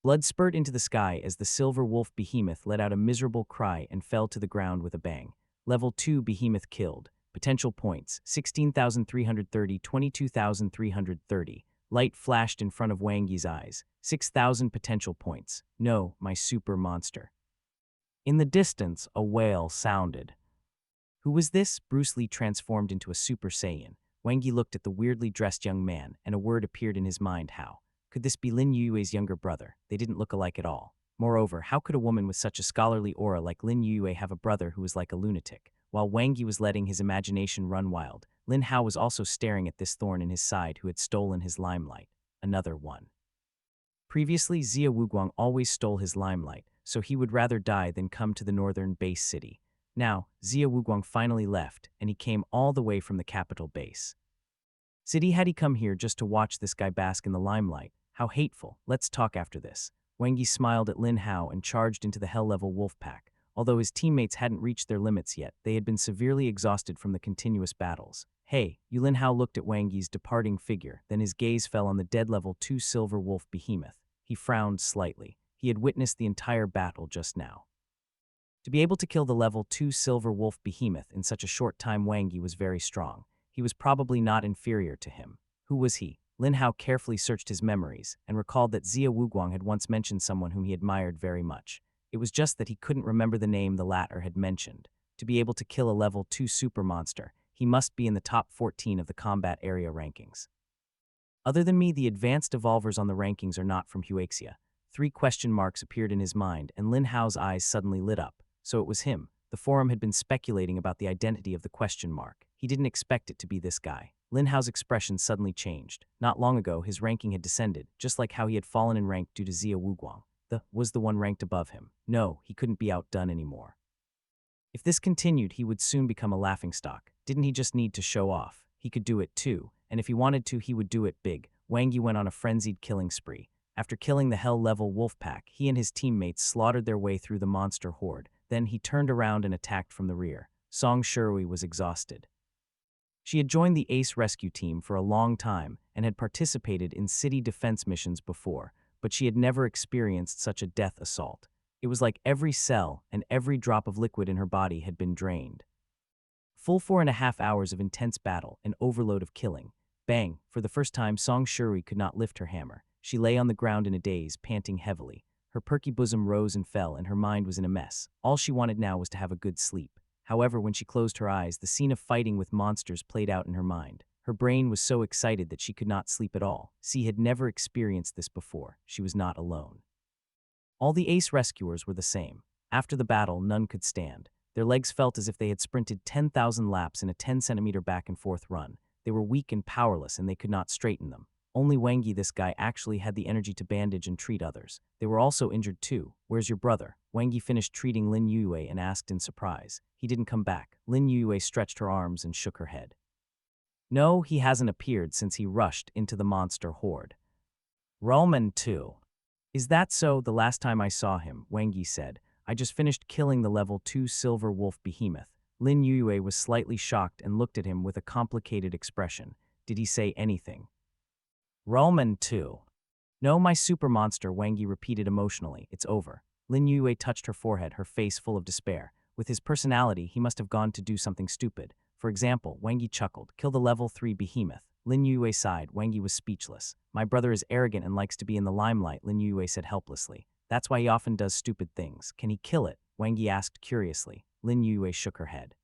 Blood spurted into the sky as the silver wolf behemoth let out a miserable cry and fell to the ground with a bang. Level 2 behemoth killed. Potential points, 16,330, 22,330. Light flashed in front of Wang Yi's eyes. 6,000 potential points. No, my super monster. In the distance, a wail sounded. Who was this? Bruce Lee transformed into a Super Saiyan. Wang Yi looked at the weirdly dressed young man, and a word appeared in his mind. How could this be Lin Yue's younger brother? They didn't look alike at all. Moreover, how could a woman with such a scholarly aura like Lin Yue have a brother who was like a lunatic? While Wang Yi was letting his imagination run wild, Lin Hao was also staring at this thorn in his side who had stolen his limelight. Another one. Previously, Xia Wuguang always stole his limelight, so he would rather die than come to the northern base city. Now, Xia Wuguang finally left, and he came all the way from the capital base. City, had he come here just to watch this guy bask in the limelight? How hateful. Let's talk after this. Wang Yi smiled at Lin Hao and charged into the hell-level wolf pack. Although his teammates hadn't reached their limits yet, they had been severely exhausted from the continuous battles. Hey, you. Lin Hao looked at Wang Yi's departing figure, then his gaze fell on the dead level 2 silver wolf behemoth. He frowned slightly. He had witnessed the entire battle just now. To be able to kill the level 2 silver wolf behemoth in such a short time, Wang Yi was very strong. He was probably not inferior to him. Who was he? Lin Hao carefully searched his memories and recalled that Xia Wuguang had once mentioned someone whom he admired very much. It was just that he couldn't remember the name the latter had mentioned. To be able to kill a level 2 super monster, he must be in the top 14 of the combat area rankings. Other than me, the advanced evolvers on the rankings are not from Huaxia. 3 question marks appeared in his mind, and Lin Hao's eyes suddenly lit up. So it was him. The forum had been speculating about the identity of the question mark. He didn't expect it to be this guy. Lin Hao's expression suddenly changed. Not long ago, his ranking had descended, just like how he had fallen in rank due to Xia Wuguang. Was the one ranked above him. No, he couldn't be outdone anymore. If this continued, he would soon become a laughingstock. Didn't he just need to show off? He could do it too, and if he wanted to, he would do it big. Wang Yi went on a frenzied killing spree. After killing the hell-level wolf pack, he and his teammates slaughtered their way through the monster horde. Then he turned around and attacked from the rear. Song Shui was exhausted. She had joined the Ace Rescue Team for a long time and had participated in city defense missions before, but she had never experienced such a death assault. It was like every cell and every drop of liquid in her body had been drained. Full 4.5 hours of intense battle, an overload of killing. Bang! For the first time, Song Shui could not lift her hammer. She lay on the ground in a daze, panting heavily. Her perky bosom rose and fell, and her mind was in a mess. All she wanted now was to have a good sleep. However, when she closed her eyes, the scene of fighting with monsters played out in her mind. Her brain was so excited that she could not sleep at all. She had never experienced this before. She was not alone. All the Ace rescuers were the same. After the battle, none could stand. Their legs felt as if they had sprinted 10,000 laps in a 10-centimeter back-and-forth run. They were weak and powerless, and they could not straighten them. Only Wang Yi, this guy, actually had the energy to bandage and treat others. They were also injured too. Where's your brother? Wang Yi finished treating Lin Yue and asked in surprise. He didn't come back. Lin Yue stretched her arms and shook her head. No, he hasn't appeared since he rushed into the monster horde. Roman too. Is that so? The last time I saw him, Wang Yi said, I just finished killing the level 2 silver wolf behemoth. Lin Yue was slightly shocked and looked at him with a complicated expression. Did he say anything? Roman too. No, my super monster, Wang Yi repeated emotionally. It's over. Lin Yue touched her forehead, her face full of despair. With his personality, he must have gone to do something stupid. For example, Wang Yi chuckled. Kill the level 3 behemoth. Lin Yue sighed. Wang Yi was speechless. My brother is arrogant and likes to be in the limelight, Lin Yue said helplessly. That's why he often does stupid things. Can he kill it? Wang Yi asked curiously. Lin Yue shook her head.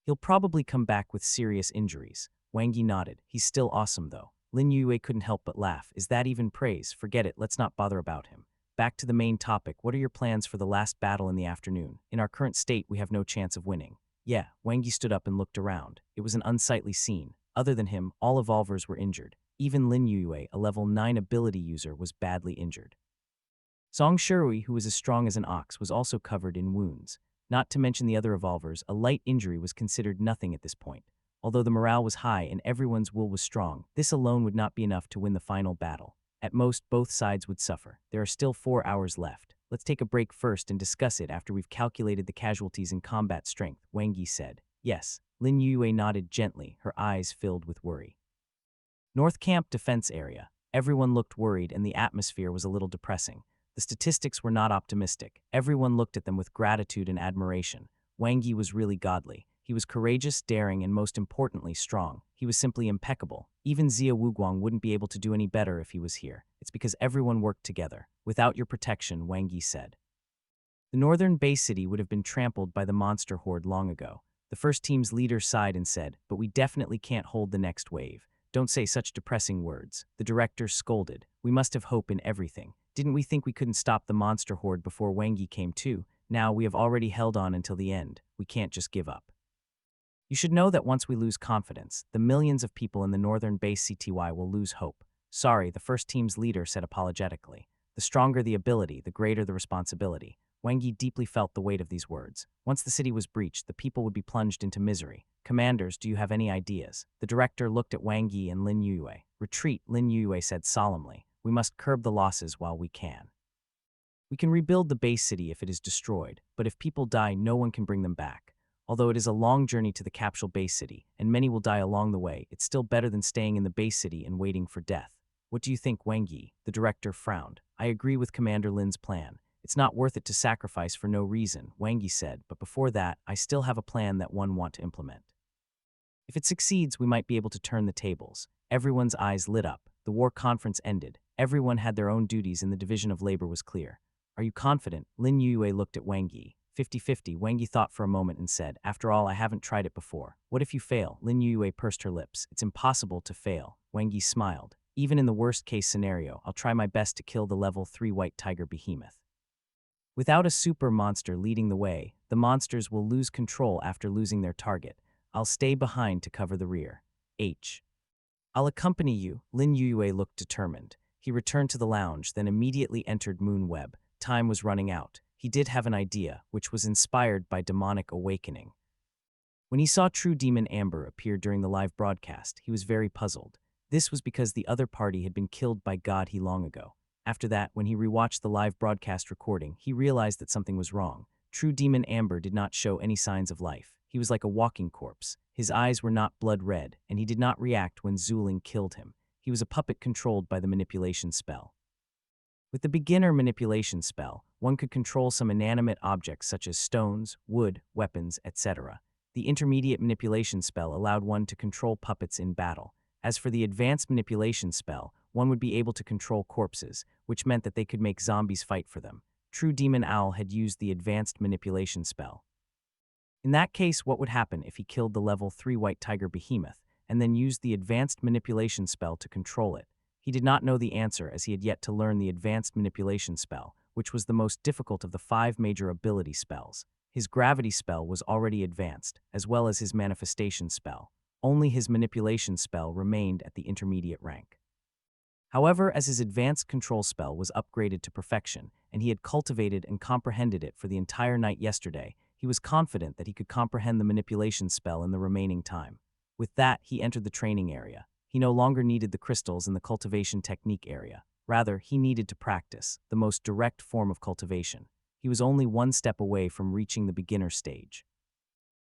He'll probably come back with serious injuries. Wang Yi nodded. He's still awesome though. Lin Yue couldn't help but laugh. Is that even praise? Forget it, let's not bother about him. Back to the main topic. What are your plans for the last battle in the afternoon? In our current state, we have no chance of winning. Yeah, Wang Yi stood up and looked around. It was an unsightly scene. Other than him, all evolvers were injured. Even Lin Yue, a level 9 ability user, was badly injured. Song Shui, who was as strong as an ox, was also covered in wounds. Not to mention the other evolvers, a light injury was considered nothing at this point. Although the morale was high and everyone's will was strong, this alone would not be enough to win the final battle. At most, both sides would suffer. There are still 4 hours left. Let's take a break first and discuss it after we've calculated the casualties and combat strength, Wang Yi said. Yes. Lin Yue nodded gently, her eyes filled with worry. North Camp Defense Area. Everyone looked worried and the atmosphere was a little depressing. The statistics were not optimistic. Everyone looked at them with gratitude and admiration. Wang Yi was really godly. He was courageous, daring, and most importantly, strong. He was simply impeccable. Even Xia Wuguang wouldn't be able to do any better if he was here. It's because everyone worked together. Without your protection, Wang Yi said. The northern Bay City would have been trampled by the monster horde long ago. The first team's leader sighed and said, but we definitely can't hold the next wave. Don't say such depressing words. The director scolded. We must have hope in everything. Didn't we think we couldn't stop the monster horde before Wang Yi came too? Now we have already held on until the end. We can't just give up. You should know that once we lose confidence, the millions of people in the northern base CTY will lose hope. Sorry, the first team's leader said apologetically. The stronger the ability, the greater the responsibility. Wang Yi deeply felt the weight of these words. Once the city was breached, the people would be plunged into misery. Commanders, do you have any ideas? The director looked at Wang Yi and Lin Yue. Retreat, Lin Yue said solemnly. We must curb the losses while we can. We can rebuild the base city if it is destroyed, but if people die, no one can bring them back. Although it is a long journey to the capsule base city, and many will die along the way, it's still better than staying in the base city and waiting for death. What do you think, Wang Yi? The director frowned. I agree with Commander Lin's plan. It's not worth it to sacrifice for no reason, Wang Yi said, but before that, I still have a plan that one want to implement. If it succeeds, we might be able to turn the tables. Everyone's eyes lit up. The war conference ended. Everyone had their own duties and the division of labor was clear. Are you confident? Lin Yue looked at Wang Yi. 50-50, Wang Yi thought for a moment and said, after all, I haven't tried it before. What if you fail? Lin Yue pursed her lips. It's impossible to fail. Wang Yi smiled. Even in the worst-case scenario, I'll try my best to kill the level 3 white tiger behemoth. Without a super monster leading the way, the monsters will lose control after losing their target. I'll stay behind to cover the rear. I'll accompany you. Lin Yue looked determined. He returned to the lounge, then immediately entered Moonweb. Time was running out. He did have an idea, which was inspired by demonic awakening. When he saw True Demon Amber appear during the live broadcast, he was very puzzled. This was because the other party had been killed by God he long ago. After that, when he rewatched the live broadcast recording, he realized that something was wrong. True Demon Amber did not show any signs of life. He was like a walking corpse. His eyes were not blood red, and he did not react when Zuling killed him. He was a puppet controlled by the manipulation spell. With the beginner manipulation spell, one could control some inanimate objects such as stones, wood, weapons, etc. The intermediate manipulation spell allowed one to control puppets in battle. As for the advanced manipulation spell, one would be able to control corpses, which meant that they could make zombies fight for them. True Demon Owl had used the advanced manipulation spell. In that case, what would happen if he killed the level 3 white tiger behemoth and then used the advanced manipulation spell to control it? He did not know the answer as he had yet to learn the advanced manipulation spell, which was the most difficult of the 5 major ability spells. His gravity spell was already advanced, as well as his manifestation spell. Only his manipulation spell remained at the intermediate rank. However, as his advanced control spell was upgraded to perfection, and he had cultivated and comprehended it for the entire night yesterday, he was confident that he could comprehend the manipulation spell in the remaining time. With that, he entered the training area. He no longer needed the crystals in the cultivation technique area. Rather, he needed to practice, the most direct form of cultivation. He was only one step away from reaching the beginner stage.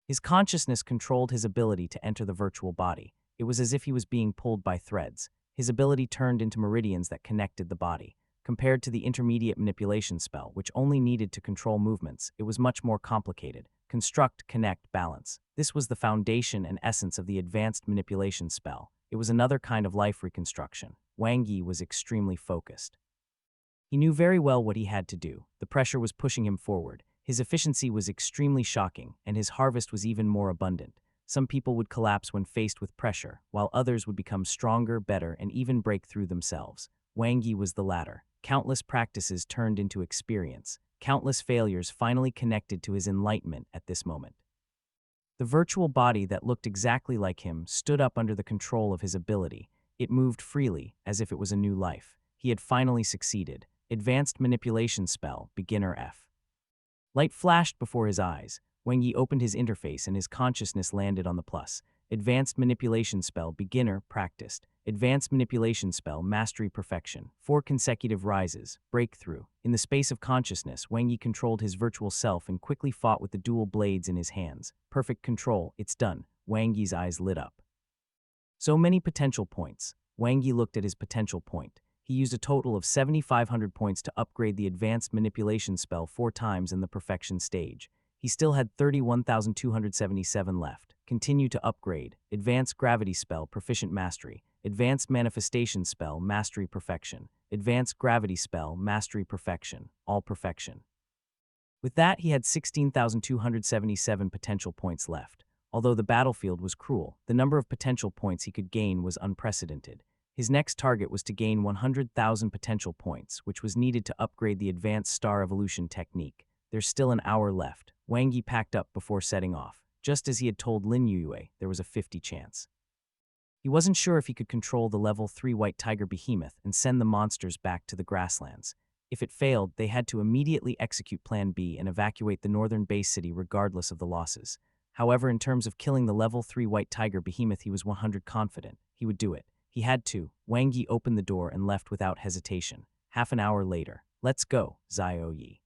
His consciousness controlled his ability to enter the virtual body. It was as if he was being pulled by threads. His ability turned into meridians that connected the body. Compared to the intermediate manipulation spell, which only needed to control movements, it was much more complicated. Construct, connect, balance. This was the foundation and essence of the advanced manipulation spell. It was another kind of life reconstruction. Wang Yi was extremely focused. He knew very well what he had to do. The pressure was pushing him forward. His efficiency was extremely shocking, and his harvest was even more abundant. Some people would collapse when faced with pressure, while others would become stronger, better, and even break through themselves. Wang Yi was the latter. Countless practices turned into experience. Countless failures finally connected to his enlightenment at this moment. The virtual body that looked exactly like him stood up under the control of his ability. It moved freely, as if it was a new life. He had finally succeeded. Advanced manipulation spell, beginner F. Light flashed before his eyes. Wang Yi opened his interface and his consciousness landed on the plus. Advanced manipulation spell, beginner, practiced. Advanced manipulation spell, mastery, perfection. 4 consecutive rises, breakthrough. In the space of consciousness, Wang Yi controlled his virtual self and quickly fought with the dual blades in his hands. Perfect control, it's done. Wang Yi's eyes lit up. So many potential points. Wang Yi looked at his potential point. He used a total of 7,500 points to upgrade the advanced manipulation spell 4 times in the perfection stage. He still had 31,277 left. Continue to upgrade. Advanced gravity spell, proficient mastery. Advanced manifestation spell, mastery, perfection. Advanced gravity spell, mastery, perfection. All perfection. With that, he had 16,277 potential points left. Although the battlefield was cruel, the number of potential points he could gain was unprecedented. His next target was to gain 100,000 potential points, which was needed to upgrade the advanced star evolution technique. There's still an hour left. Wang Yi packed up before setting off. just as he had told Lin Yue there was a 50 chance. He wasn't sure if he could control the level 3 white tiger behemoth and send the monsters back to the grasslands. If it failed, they had to immediately execute Plan B and evacuate the northern base city regardless of the losses. However, in terms of killing the level 3 white tiger behemoth, he was 100 confident. He would do it. He had to. Wang Yi opened the door and left without hesitation. Half an hour later. Let's go, Zhao Yi.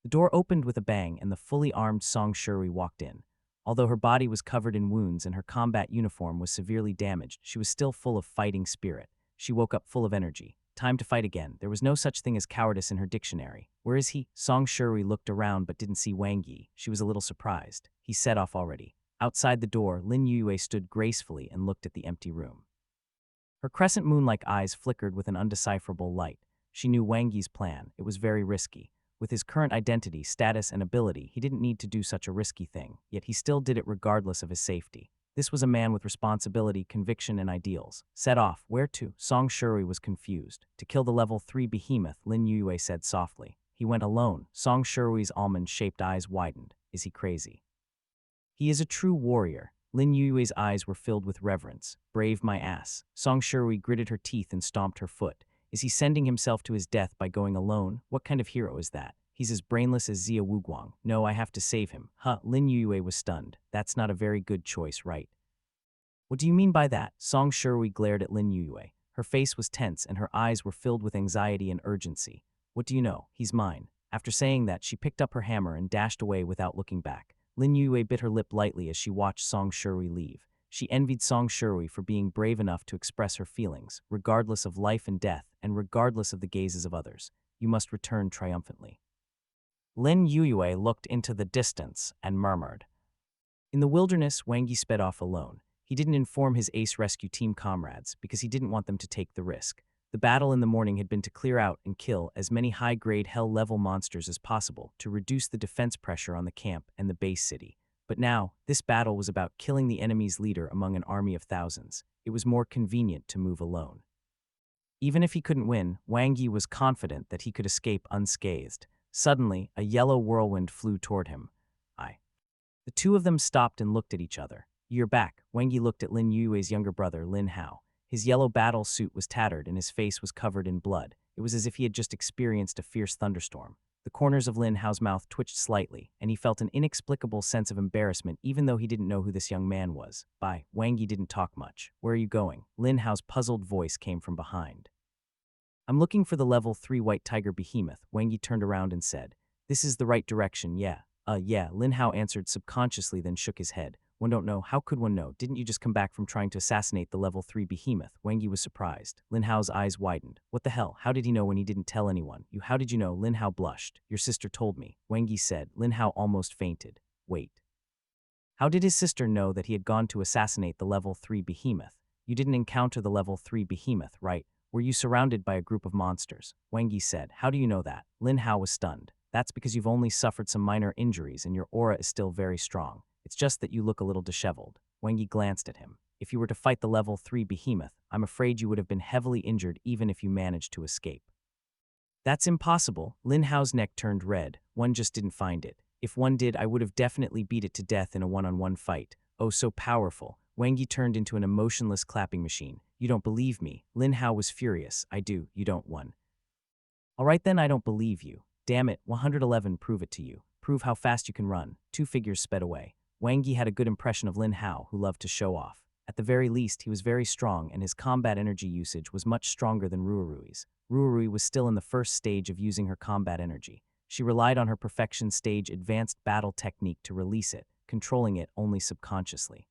The door opened with a bang and the fully armed Song Shui walked in. Although her body was covered in wounds and her combat uniform was severely damaged, she was still full of fighting spirit. She woke up full of energy. Time to fight again. There was no such thing as cowardice in her dictionary. Where is he? Song Shui looked around but didn't see Wang Yi. She was a little surprised. He set off already. Outside the door, Lin Yue stood gracefully and looked at the empty room. Her crescent moon-like eyes flickered with an undecipherable light. She knew Wang Yi's plan. It was very risky. With his current identity, status, and ability, he didn't need to do such a risky thing, yet he still did it regardless of his safety. This was a man with responsibility, conviction, and ideals. Set off. Where to? Song Shui was confused. To kill the level 3 behemoth, Lin Yue said softly. He went alone. Song Shui's almond-shaped eyes widened. Is he crazy? He is a true warrior. Lin Yue's eyes were filled with reverence. Brave my ass. Song Shui gritted her teeth and stomped her foot. Is he sending himself to his death by going alone? What kind of hero is that? He's as brainless as Zia Wuguang. No, I have to save him. Huh, Lin Yue was stunned. That's not a very good choice, right? What do you mean by that? Song Shui glared at Lin Yue. Her face was tense and her eyes were filled with anxiety and urgency. What do you know? He's mine. After saying that, she picked up her hammer and dashed away without looking back. Lin Yue bit her lip lightly as she watched Song Shui leave. She envied Song Shui for being brave enough to express her feelings, regardless of life and death, and regardless of the gazes of others. You must return triumphantly. Lin Yue looked into the distance and murmured. In the wilderness, Wang Yi sped off alone. He didn't inform his ace rescue team comrades because he didn't want them to take the risk. The battle in the morning had been to clear out and kill as many high-grade hell-level monsters as possible to reduce the defense pressure on the camp and the base city. But now, this battle was about killing the enemy's leader among an army of thousands. It was more convenient to move alone. Even if he couldn't win, Wang Yi was confident that he could escape unscathed. Suddenly, a yellow whirlwind flew toward him. The two of them stopped and looked at each other. You're back. Wang Yi looked at Lin Yue's younger brother, Lin Hao. His yellow battle suit was tattered and his face was covered in blood. It was as if he had just experienced a fierce thunderstorm. The corners of Lin Hao's mouth twitched slightly, and he felt an inexplicable sense of embarrassment even though he didn't know who this young man was. Wang Yi didn't talk much. Where are you going? Lin Hao's puzzled voice came from behind. I'm looking for the level 3 white tiger behemoth. Wang Yi turned around and said, This is the right direction, yeah. Yeah, Lin Hao answered subconsciously, then shook his head. One don't know. How could one know? Didn't you just come back from trying to assassinate the level 3 behemoth? Wang Yi was surprised. Lin Hao's eyes widened. What the hell? How did he know when he didn't tell anyone? How did you know? Lin Hao blushed. Your sister told me. Wang Yi said. Lin Hao almost fainted. Wait. How did his sister know that he had gone to assassinate the level 3 behemoth? You didn't encounter the level 3 behemoth, right? Were you surrounded by a group of monsters? Wang Yi said. How do you know that? Lin Hao was stunned. That's because you've only suffered some minor injuries and your aura is still very strong. It's just that you look a little disheveled. Wang Yi glanced at him. If you were to fight the level 3 behemoth, I'm afraid you would have been heavily injured even if you managed to escape. That's impossible. Lin Hao's neck turned red. One just didn't find it. If one did, I would have definitely beat it to death in a one-on-one fight. Oh, so powerful. Wang Yi turned into an emotionless clapping machine. You don't believe me. Lin Hao was furious. I do. You don't one. All right then, I don't believe you. Damn it, 111, prove it to you. Prove how fast you can run. Two figures sped away. Wang Yi had a good impression of Lin Hao, who loved to show off. At the very least, he was very strong and his combat energy usage was much stronger than Ruorui's. Ruorui was still in the first stage of using her combat energy. She relied on her perfection stage advanced battle technique to release it, controlling it only subconsciously.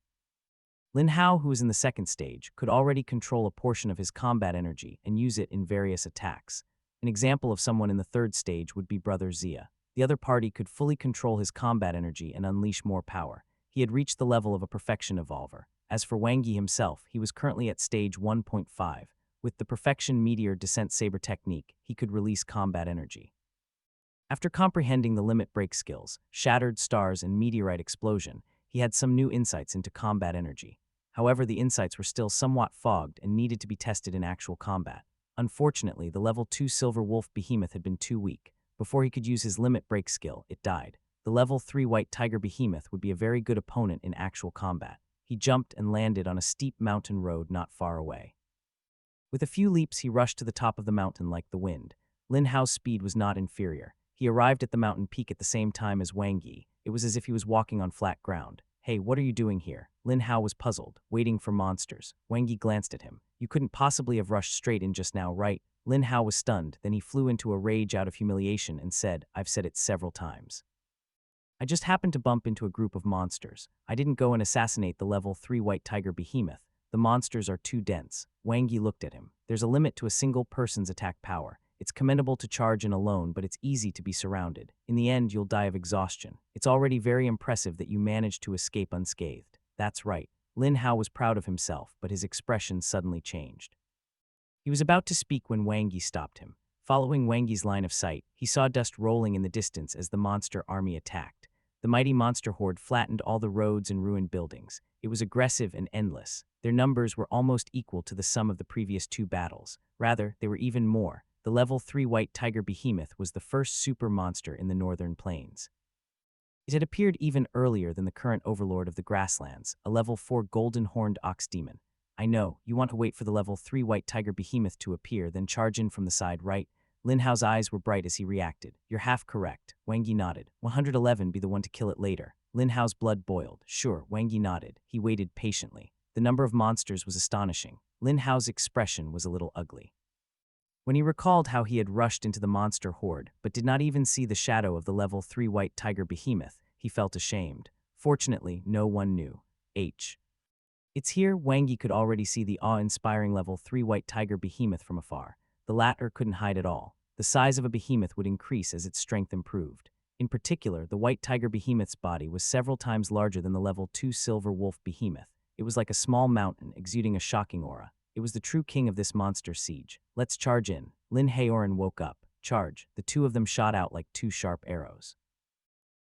Lin Hao, who was in the second stage, could already control a portion of his combat energy and use it in various attacks. An example of someone in the third stage would be Brother Zia. The other party could fully control his combat energy and unleash more power. He had reached the level of a perfection evolver. As for Wang Yi himself, he was currently at stage 1.5. With the perfection meteor descent saber technique, he could release combat energy. After comprehending the limit break skills, shattered stars and meteorite explosion, he had some new insights into combat energy. However, the insights were still somewhat fogged and needed to be tested in actual combat. Unfortunately, the level 2 Silver Wolf Behemoth had been too weak. Before he could use his limit break skill, it died. the level 3 white tiger behemoth would be a very good opponent in actual combat. He jumped and landed on a steep mountain road not far away. With a few leaps, he rushed to the top of the mountain like the wind. Lin Hao's speed was not inferior. He arrived at the mountain peak at the same time as Wang Yi. It was as if he was walking on flat ground. "Hey, what are you doing here?" Lin Hao was puzzled, waiting for monsters. Wang Yi glanced at him. "You couldn't possibly have rushed straight in just now, right?" Lin Hao was stunned, then he flew into a rage out of humiliation and said, "I've said it several times. I just happened to bump into a group of monsters. I didn't go and assassinate the level 3 white tiger behemoth. The monsters are too dense." Wang Yi looked at him. "There's a limit to a single person's attack power. It's commendable to charge in alone, but it's easy to be surrounded. In the end, you'll die of exhaustion. It's already very impressive that you managed to escape unscathed." "That's right." Lin Hao was proud of himself, but his expression suddenly changed. He was about to speak when Wang Yi stopped him. Following Wang Yi's line of sight, he saw dust rolling in the distance as the monster army attacked. The mighty monster horde flattened all the roads and ruined buildings. It was aggressive and endless. Their numbers were almost equal to the sum of the previous two battles. Rather, they were even more. The level 3 white tiger behemoth was the first super monster in the northern plains. It had appeared even earlier than the current overlord of the grasslands, a level 4 golden-horned ox demon. "I know, you want to wait for the level 3 white tiger behemoth to appear, then charge in from the side, right?" Lin Hao's eyes were bright as he reacted. "You're half correct." Wang Yi nodded. 111 be the one to kill it later. Lin Hao's blood boiled. "Sure," Wang Yi nodded. He waited patiently. The number of monsters was astonishing. Lin Hao's expression was a little ugly. When he recalled how he had rushed into the monster horde, but did not even see the shadow of the level 3 white tiger behemoth, he felt ashamed. Fortunately, no one knew. It's here. Wang Yi could already see the awe-inspiring level 3 white tiger behemoth from afar. The latter couldn't hide at all. The size of a behemoth would increase as its strength improved. In particular, the white tiger behemoth's body was several times larger than the level 2 silver wolf behemoth. It was like a small mountain, exuding a shocking aura. It was the true king of this monster siege. "Let's charge in." Lin Haoran woke up. "Charge." The two of them shot out like two sharp arrows.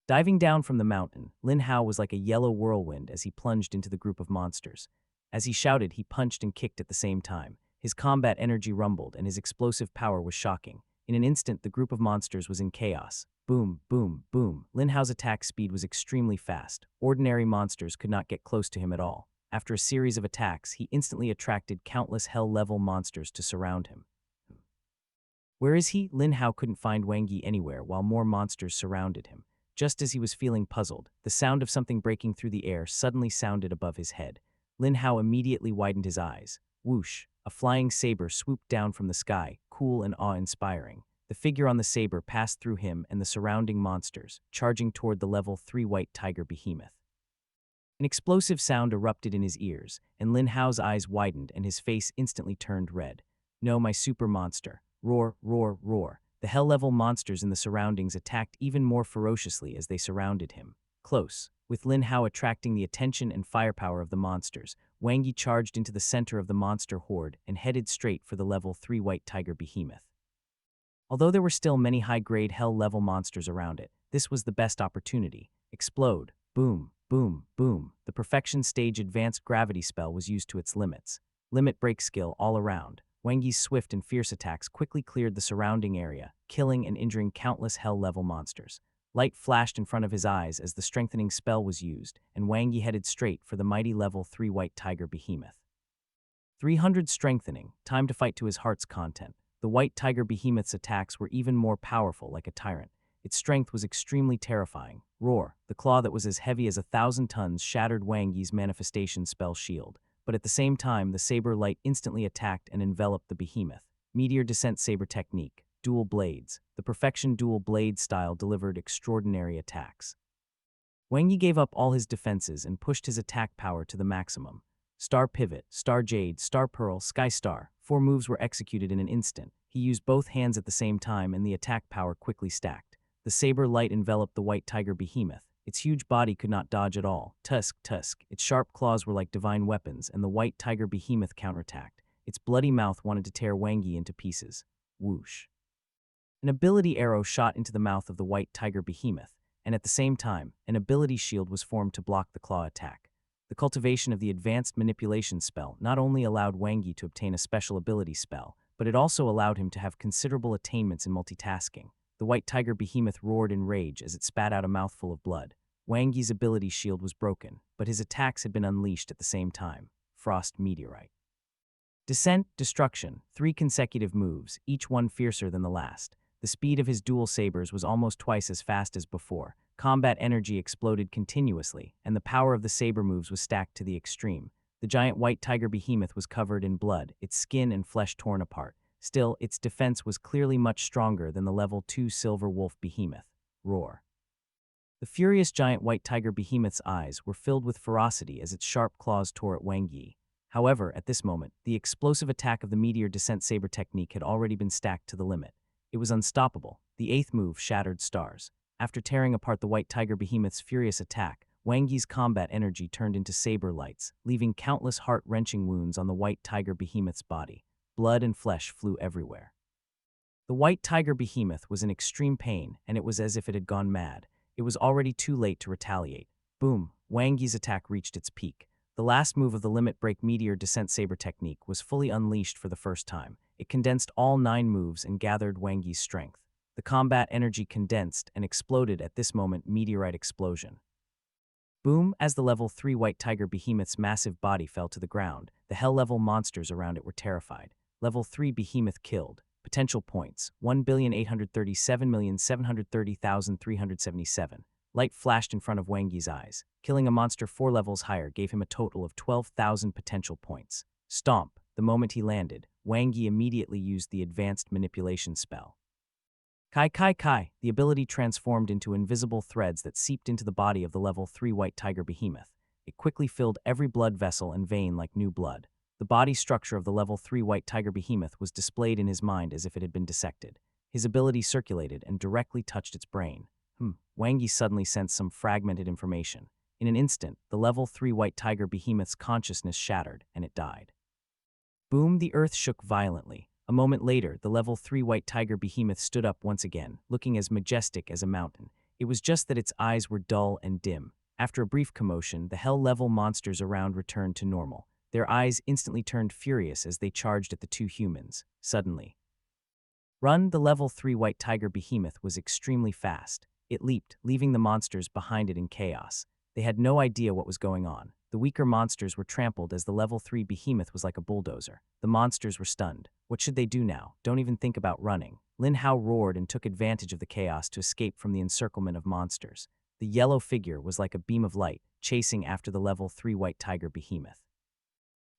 Diving down from the mountain, Lin Hao was like a yellow whirlwind as he plunged into the group of monsters. As he shouted, he punched and kicked at the same time. His combat energy rumbled, and his explosive power was shocking. In an instant, the group of monsters was in chaos. Boom, boom, boom. Lin Hao's attack speed was extremely fast. Ordinary monsters could not get close to him at all. After a series of attacks, he instantly attracted countless hell-level monsters to surround him. Where is he? Lin Hao couldn't find Wang Yi anywhere while more monsters surrounded him. Just as he was feeling puzzled, the sound of something breaking through the air suddenly sounded above his head. Lin Hao immediately widened his eyes. Whoosh! A flying saber swooped down from the sky, cool and awe-inspiring. The figure on the saber passed through him and the surrounding monsters, charging toward the level 3 white tiger behemoth. An explosive sound erupted in his ears, and Lin Hao's eyes widened and his face instantly turned red. "No, my super monster." Roar, roar, roar. The hell-level monsters in the surroundings attacked even more ferociously as they surrounded him. Close. With Lin Hao attracting the attention and firepower of the monsters, Wang Yi charged into the center of the monster horde and headed straight for the level 3 white tiger behemoth. Although there were still many high-grade hell-level monsters around it, this was the best opportunity. Explode. Boom, boom, boom. The perfection stage advanced gravity spell was used to its limits. Limit break skill all around. Wang Yi's swift and fierce attacks quickly cleared the surrounding area, killing and injuring countless hell-level monsters. Light flashed in front of his eyes as the strengthening spell was used, and Wang Yi headed straight for the mighty level 3 white tiger behemoth. 300 strengthening, time to fight to his heart's content. The white tiger behemoth's attacks were even more powerful, like a tyrant. Its strength was extremely terrifying. Roar! The claw that was as heavy as 1,000 tons shattered Wang Yi's manifestation spell shield. But at the same time, the saber light instantly attacked and enveloped the behemoth. Meteor descent saber technique. Dual blades. The perfection dual blade style delivered extraordinary attacks. Wang Yi gave up all his defenses and pushed his attack power to the maximum. Star Pivot, Star Jade, Star Pearl, Sky Star. 4 moves were executed in an instant. He used both hands at the same time and the attack power quickly stacked. The saber light enveloped the white tiger behemoth. Its huge body could not dodge at all. Tusk, tusk. Its sharp claws were like divine weapons, and the white tiger behemoth counterattacked. Its bloody mouth wanted to tear Wang Yi into pieces. Whoosh! An ability arrow shot into the mouth of the white tiger behemoth, and at the same time, an ability shield was formed to block the claw attack. The cultivation of the advanced manipulation spell not only allowed Wang Yi to obtain a special ability spell, but it also allowed him to have considerable attainments in multitasking. The white tiger behemoth roared in rage as it spat out a mouthful of blood. Wang Yi's ability shield was broken, but his attacks had been unleashed at the same time. Frost Meteorite. Descent, Destruction, 3 consecutive moves, each one fiercer than the last. The speed of his dual sabers was almost twice as fast as before. Combat energy exploded continuously, and the power of the saber moves was stacked to the extreme. The giant white tiger behemoth was covered in blood, its skin and flesh torn apart. Still, its defense was clearly much stronger than the level 2 silver wolf behemoth. Roar. The furious giant white tiger behemoth's eyes were filled with ferocity as its sharp claws tore at Wang Yi. However, at this moment, the explosive attack of the meteor descent saber technique had already been stacked to the limit. It was unstoppable. The 8th move shattered stars. After tearing apart the white tiger behemoth's furious attack, Wang Yi's combat energy turned into saber lights, leaving countless heart-wrenching wounds on the white tiger behemoth's body. Blood and flesh flew everywhere. The white tiger behemoth was in extreme pain, and it was as if it had gone mad. It was already too late to retaliate. Boom! Wang Yi's attack reached its peak. The last move of the Limit Break Meteor Descent Saber technique was fully unleashed for the first time. It condensed all 9 moves and gathered Wang Yi's strength. The combat energy condensed and exploded at this moment. Meteorite explosion. Boom! As the level 3 white tiger behemoth's massive body fell to the ground, the hell-level monsters around it were terrified. Level 3 behemoth killed. Potential points, 1,837,730,377. Light flashed in front of Wang Yi's eyes. Killing a monster 4 levels higher gave him a total of 12,000 potential points. Stomp. The moment he landed, Wang Yi immediately used the advanced manipulation spell. Kai Kai Kai, the ability transformed into invisible threads that seeped into the body of the level 3 white tiger behemoth. It quickly filled every blood vessel and vein like new blood. The body structure of the level 3 white tiger behemoth was displayed in his mind as if it had been dissected. His ability circulated and directly touched its brain. Wang Yi suddenly sensed some fragmented information. In an instant, the level 3 white tiger behemoth's consciousness shattered, and it died. Boom! The earth shook violently. A moment later, the level 3 white tiger behemoth stood up once again, looking as majestic as a mountain. It was just that its eyes were dull and dim. After a brief commotion, the hell-level monsters around returned to normal. Their eyes instantly turned furious as they charged at the 2 humans. Suddenly, run! The level 3 white tiger behemoth was extremely fast. It leaped, leaving the monsters behind it in chaos. They had no idea what was going on. The weaker monsters were trampled as the level 3 behemoth was like a bulldozer. The monsters were stunned. What should they do now? Don't even think about running. Lin Hao roared and took advantage of the chaos to escape from the encirclement of monsters. The yellow figure was like a beam of light, chasing after the level 3 white tiger behemoth.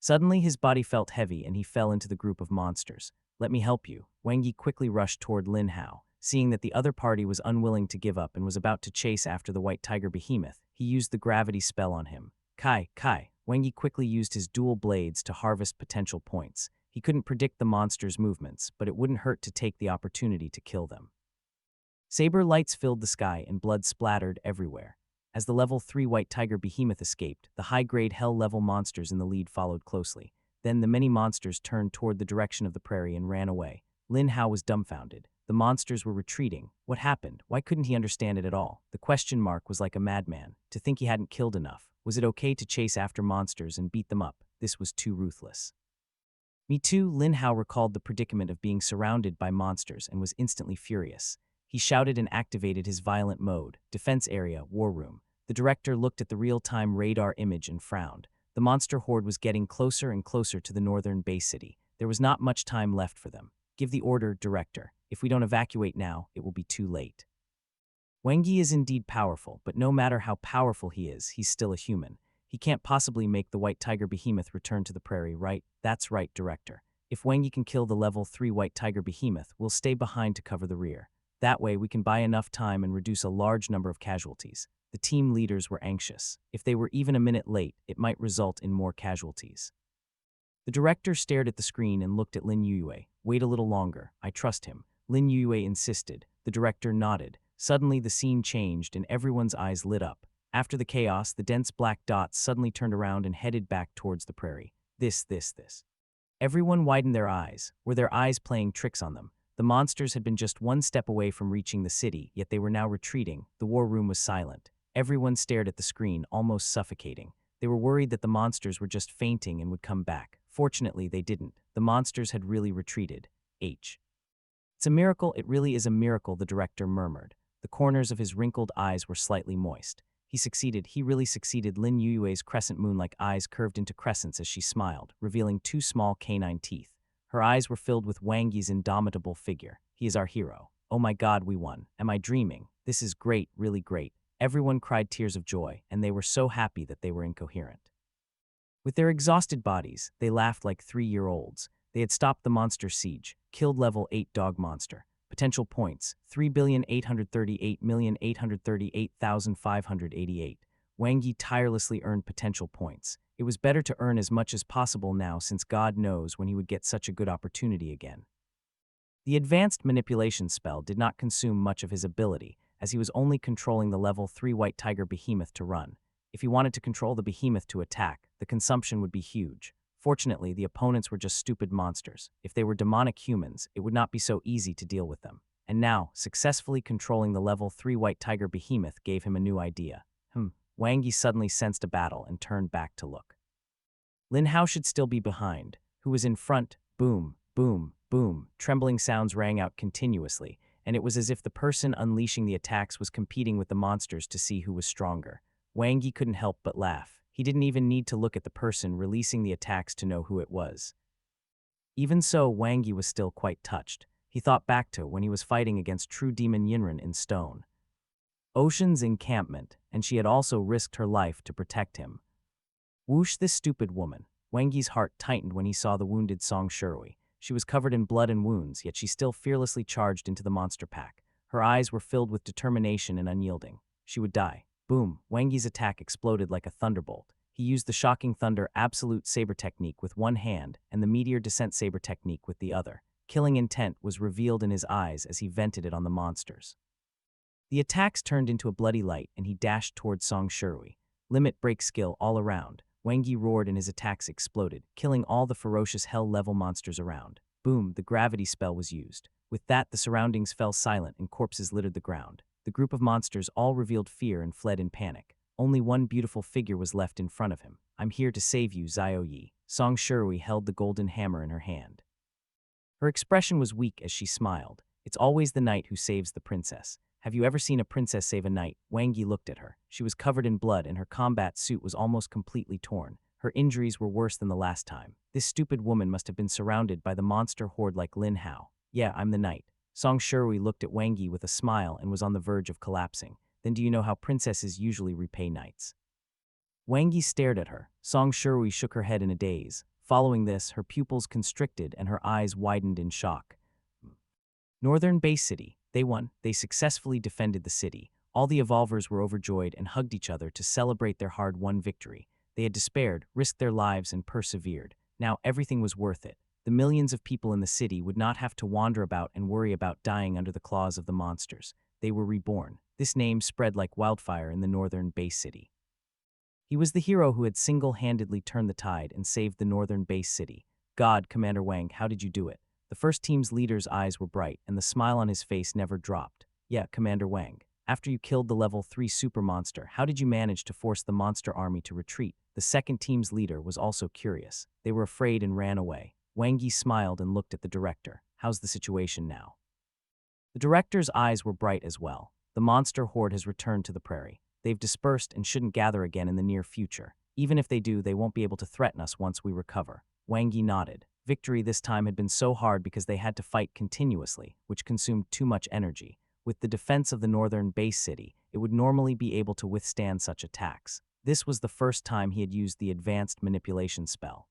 Suddenly, his body felt heavy and he fell into the group of monsters. Let me help you. Wang Yi quickly rushed toward Lin Hao. Seeing that the other party was unwilling to give up and was about to chase after the white tiger behemoth, he used the gravity spell on him. Kai, Kai. Wang Yi quickly used his dual blades to harvest potential points. He couldn't predict the monsters' movements, but it wouldn't hurt to take the opportunity to kill them. Saber lights filled the sky and blood splattered everywhere. As the level 3 white tiger behemoth escaped, the high-grade hell-level monsters in the lead followed closely. Then the many monsters turned toward the direction of the prairie and ran away. Lin Hao was dumbfounded. The monsters were retreating. What happened? Why couldn't he understand it at all? The question mark was like a madman. To think he hadn't killed enough. Was it okay to chase after monsters and beat them up? This was too ruthless. Me too. Lin Hao recalled the predicament of being surrounded by monsters and was instantly furious. He shouted and activated his violent mode. Defense area, war room. The director looked at the real-time radar image and frowned. The monster horde was getting closer and closer to the northern base city. There was not much time left for them. Give the order, director. If we don't evacuate now, it will be too late. Wang Yi is indeed powerful, but no matter how powerful he is, he's still a human. He can't possibly make the white tiger behemoth return to the prairie, right? That's right, director. If Wang Yi can kill the level 3 white tiger behemoth, we'll stay behind to cover the rear. That way, we can buy enough time and reduce a large number of casualties. The team leaders were anxious. If they were even a minute late, it might result in more casualties. The director stared at the screen and looked at Lin Yuyue. Wait a little longer. I trust him. Lin Yuyue insisted. The director nodded. Suddenly, the scene changed and everyone's eyes lit up. After the chaos, the dense black dots suddenly turned around and headed back towards the prairie. This. Everyone widened their eyes. Were their eyes playing tricks on them? The monsters had been just one step away from reaching the city, yet they were now retreating. The war room was silent. Everyone stared at the screen, almost suffocating. They were worried that the monsters were just fainting and would come back. Fortunately, they didn't. The monsters had really retreated. It's a miracle, it really is a miracle, the director murmured. The corners of his wrinkled eyes were slightly moist. He succeeded, he really succeeded. Lin Yue's crescent moon-like eyes curved into crescents as she smiled, revealing two small canine teeth. Her eyes were filled with Wang Yi's indomitable figure. He is our hero. Oh my God, we won. Am I dreaming? This is great, really great. Everyone cried tears of joy, and they were so happy that they were incoherent. With their exhausted bodies, they laughed like 3-year-olds. They had stopped the monster siege, killed level 8 dog monster. Potential points, 3,838,838,588. Wang Yi tirelessly earned potential points. It was better to earn as much as possible now, since God knows when he would get such a good opportunity again. The advanced manipulation spell did not consume much of his ability, as he was only controlling the level 3 white tiger behemoth to run. If he wanted to control the behemoth to attack, the consumption would be huge. Fortunately, the opponents were just stupid monsters. If they were demonic humans, it would not be so easy to deal with them. And now, successfully controlling the level 3 white tiger behemoth gave him a new idea. Wang Yi suddenly sensed a battle and turned back to look. Lin Hao should still be behind. Who was in front? Boom, boom, boom. Trembling sounds rang out continuously, and it was as if the person unleashing the attacks was competing with the monsters to see who was stronger. Wang Yi couldn't help but laugh. He didn't even need to look at the person releasing the attacks to know who it was. Even so, Wang Yi was still quite touched. He thought back to when he was fighting against true demon Yinren in stone. Ocean's encampment, and she had also risked her life to protect him. Whoosh, this stupid woman. Wang Yi's heart tightened when he saw the wounded Song Shui. She was covered in blood and wounds, yet she still fearlessly charged into the monster pack. Her eyes were filled with determination and unyielding. She would die. Boom! Wang Yi's attack exploded like a thunderbolt. He used the shocking thunder absolute saber technique with one hand and the meteor descent saber technique with the other. Killing intent was revealed in his eyes as he vented it on the monsters. The attacks turned into a bloody light, and he dashed towards Song Shui. Limit break skill all around. Wang Yi roared and his attacks exploded, killing all the ferocious hell-level monsters around. Boom, the gravity spell was used. With that, the surroundings fell silent and corpses littered the ground. The group of monsters all revealed fear and fled in panic. Only one beautiful figure was left in front of him. I'm here to save you, Xiao Yi. Song Shui held the golden hammer in her hand. Her expression was weak as she smiled. It's always the knight who saves the princess. Have you ever seen a princess save a knight? Wang Yi looked at her. She was covered in blood and her combat suit was almost completely torn. Her injuries were worse than the last time. This stupid woman must have been surrounded by the monster horde like Lin Hao. Yeah, I'm the knight. Song Shui looked at Wang Yi with a smile and was on the verge of collapsing. Then do you know how princesses usually repay knights? Wang Yi stared at her. Song Shui shook her head in a daze. Following this, her pupils constricted and her eyes widened in shock. Northern Bay City. They won. They successfully defended the city. All the evolvers were overjoyed and hugged each other to celebrate their hard-won victory. They had despaired, risked their lives, and persevered. Now everything was worth it. The millions of people in the city would not have to wander about and worry about dying under the claws of the monsters. They were reborn. This name spread like wildfire in the Northern Bay City. He was the hero who had single-handedly turned the tide and saved the Northern Bay City. God, Commander Wang, how did you do it? The first team's leader's eyes were bright, and the smile on his face never dropped. Yeah, Commander Wang. After you killed the level 3 super monster, how did you manage to force the monster army to retreat? The second team's leader was also curious. They were afraid and ran away. Wang Yi smiled and looked at the director. How's the situation now? The director's eyes were bright as well. The monster horde has returned to the prairie. They've dispersed and shouldn't gather again in the near future. Even if they do, they won't be able to threaten us once we recover. Wang Yi nodded. Victory this time had been so hard because they had to fight continuously, which consumed too much energy. With the defense of the Northern Bay City, it would normally be able to withstand such attacks. This was the first time he had used the advanced manipulation spell.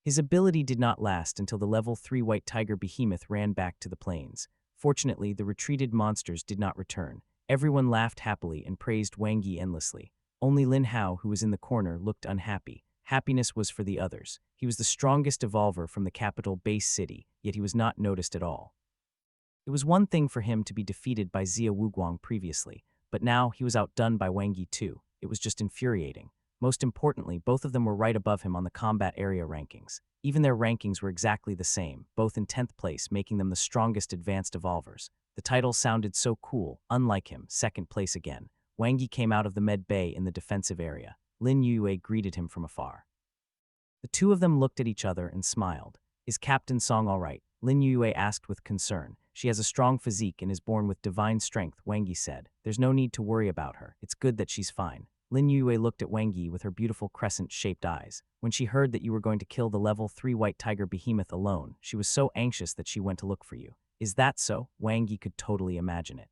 His ability did not last until the level 3 white tiger behemoth ran back to the plains. Fortunately, the retreated monsters did not return. Everyone laughed happily and praised Wang Yi endlessly. Only Lin Hao, who was in the corner, looked unhappy. Happiness was for the others. He was the strongest evolver from the capital base city, yet he was not noticed at all. It was one thing for him to be defeated by Xia Wuguang previously, but now he was outdone by Wang Yi too. It was just infuriating. Most importantly, both of them were right above him on the combat area rankings. Even their rankings were exactly the same, both in 10th place, making them the strongest advanced evolvers. The title sounded so cool. Unlike him, 2nd place again. Wang Yi came out of the med bay in the defensive area. Lin Yue greeted him from afar. The two of them looked at each other and smiled. Is Captain Song all right? Lin Yue asked with concern. She has a strong physique and is born with divine strength, Wang Yi said. There's no need to worry about her. It's good that she's fine. Lin Yue looked at Wang Yi with her beautiful crescent-shaped eyes. When she heard that you were going to kill the level 3 white tiger behemoth alone, she was so anxious that she went to look for you. Is that so? Wang Yi could totally imagine it.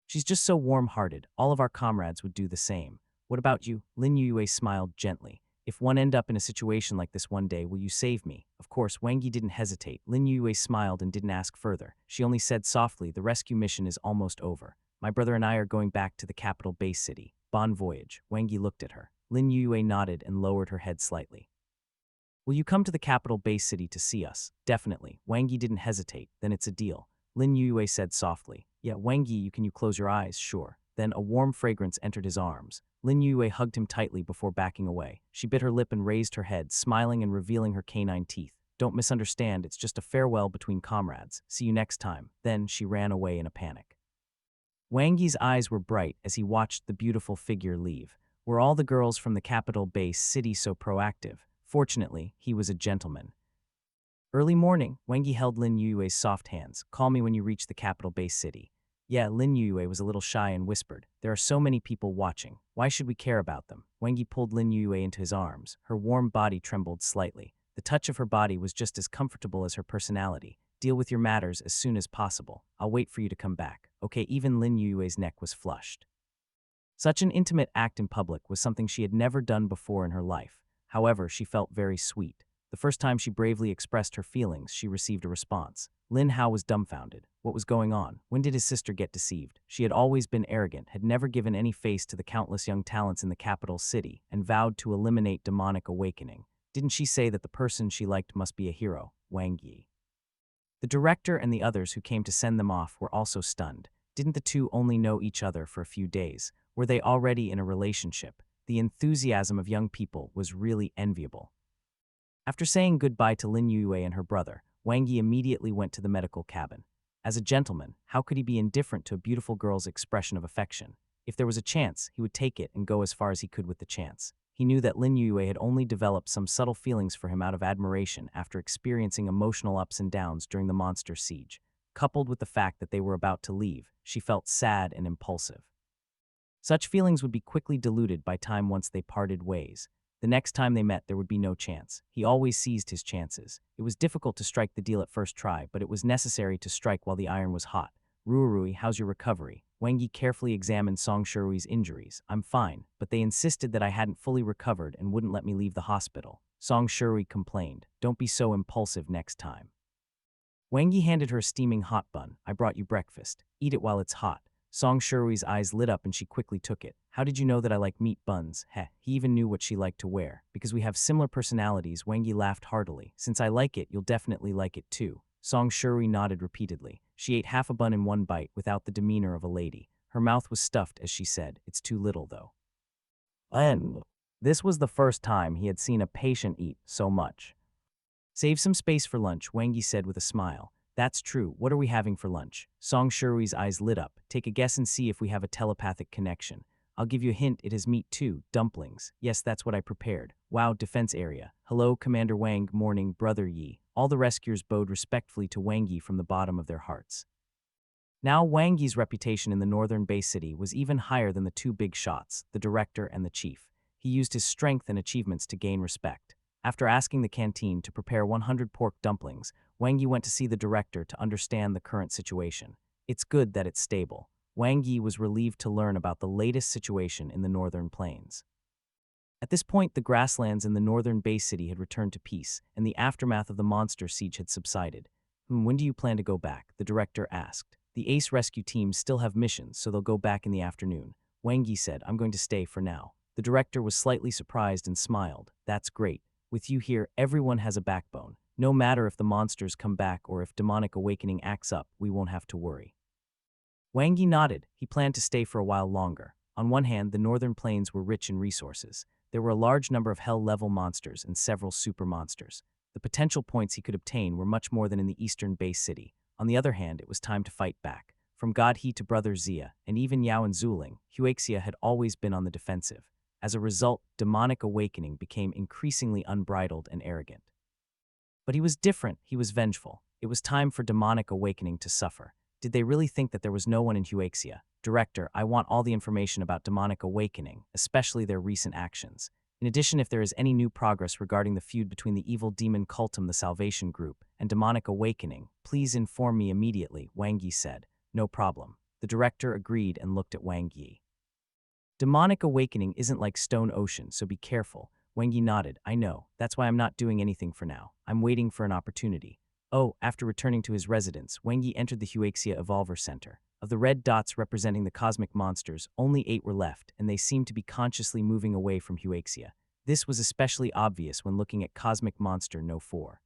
She's just so warm-hearted. All of our comrades would do the same. What about you? Lin Yue smiled gently. If one end up in a situation like this one day, will you save me? Of course, Wang Yi didn't hesitate. Lin Yue smiled and didn't ask further. She only said softly, the rescue mission is almost over. My brother and I are going back to the capital base city. Bon voyage. Wang Yi looked at her. Lin Yue nodded and lowered her head slightly. Will you come to the capital base city to see us? Definitely. Wang Yi didn't hesitate. Then it's a deal. Lin Yue said softly. Yeah, Wang Yi, can you close your eyes? Sure. Then a warm fragrance entered his arms. Lin Yue hugged him tightly before backing away. She bit her lip and raised her head, smiling and revealing her canine teeth. Don't misunderstand, it's just a farewell between comrades. See you next time. Then she ran away in a panic. Wang Yi's eyes were bright as he watched the beautiful figure leave. Were all the girls from the capital base city so proactive? Fortunately, he was a gentleman. Early morning, Wang Yi held Lin Yue's soft hands. Call me when you reach the capital base city. Yeah, Lin Yue was a little shy and whispered, there are so many people watching. Why should we care about them? Wang Yi pulled Lin Yue into his arms. Her warm body trembled slightly. The touch of her body was just as comfortable as her personality. Deal with your matters as soon as possible. I'll wait for you to come back. Okay, even Lin Yue's neck was flushed. Such an intimate act in public was something she had never done before in her life. However, she felt very sweet. The first time she bravely expressed her feelings, she received a response. Lin Hao was dumbfounded. What was going on? When did his sister get deceived? She had always been arrogant, had never given any face to the countless young talents in the capital city, and vowed to eliminate demonic awakening. Didn't she say that the person she liked must be a hero? Wang Yi. The director and the others who came to send them off were also stunned. Didn't the two only know each other for a few days? Were they already in a relationship? The enthusiasm of young people was really enviable. After saying goodbye to Lin Yue and her brother, Wang Yi immediately went to the medical cabin. As a gentleman, how could he be indifferent to a beautiful girl's expression of affection? If there was a chance, he would take it and go as far as he could with the chance. He knew that Lin Yue had only developed some subtle feelings for him out of admiration after experiencing emotional ups and downs during the monster siege. Coupled with the fact that they were about to leave, she felt sad and impulsive. Such feelings would be quickly diluted by time once they parted ways. The next time they met, there would be no chance. He always seized his chances. It was difficult to strike the deal at first try, but it was necessary to strike while the iron was hot. Ruirui, how's your recovery? Wang Yi carefully examined Song Shirui's injuries. I'm fine, but they insisted that I hadn't fully recovered and wouldn't let me leave the hospital. Song Shirui complained. Don't be so impulsive next time. Wang Yi handed her a steaming hot bun. I brought you breakfast. Eat it while it's hot. Song Shirui's eyes lit up and she quickly took it. How did you know that I like meat buns? Heh, he even knew what she liked to wear. Because we have similar personalities, Wang Yi laughed heartily. Since I like it, you'll definitely like it too. Song Shirui nodded repeatedly. She ate half a bun in one bite without the demeanor of a lady. Her mouth was stuffed as she said, it's too little though. And this was the first time he had seen a patient eat so much. Save some space for lunch, Wang Yi said with a smile. That's true. What are we having for lunch? Song Shirui's eyes lit up. Take a guess and see if we have a telepathic connection. I'll give you a hint, it has meat too. Dumplings. Yes, that's what I prepared. Wow, defense area. Hello, Commander Wang. Morning, Brother Yi. All the rescuers bowed respectfully to Wang Yi from the bottom of their hearts. Now Wang Yi's reputation in the northern Bay City was even higher than the two big shots, the director and the chief. He used his strength and achievements to gain respect. After asking the canteen to prepare 100 pork dumplings, Wang Yi went to see the director to understand the current situation. It's good that it's stable. Wang Yi was relieved to learn about the latest situation in the northern plains. At this point, the grasslands in the northern Bay City had returned to peace, and the aftermath of the monster siege had subsided. When do you plan to go back? The director asked. The Ace rescue teams still have missions, so they'll go back in the afternoon. Wang Yi said, I'm going to stay for now. The director was slightly surprised and smiled. That's great. With you here, everyone has a backbone. No matter if the monsters come back or if demonic awakening acts up, we won't have to worry. Wang Yi nodded. He planned to stay for a while longer. On one hand, the northern plains were rich in resources. There were a large number of hell-level monsters and several super monsters. The potential points he could obtain were much more than in the eastern Bay City. On the other hand, it was time to fight back. From God He to Brother Zia, and even Yao and Zuling, Huaxia had always been on the defensive. As a result, demonic awakening became increasingly unbridled and arrogant. But he was different, he was vengeful. It was time for demonic awakening to suffer. Did they really think that there was no one in Huaxia? Director, I want all the information about demonic awakening, especially their recent actions. In addition, if there is any new progress regarding the feud between the evil demon Cultum the Salvation Group and demonic awakening, please inform me immediately, Wang Yi said. No problem. The director agreed and looked at Wang Yi. Demonic awakening isn't like Stone Ocean, so be careful. Wang Yi nodded. I know. That's why I'm not doing anything for now. I'm waiting for an opportunity. Oh, after returning to his residence, Wang Yi entered the Huaxia Evolver Center. Of the red dots representing the cosmic monsters, only 8 were left, and they seemed to be consciously moving away from Huaxia. This was especially obvious when looking at Cosmic Monster No. 4.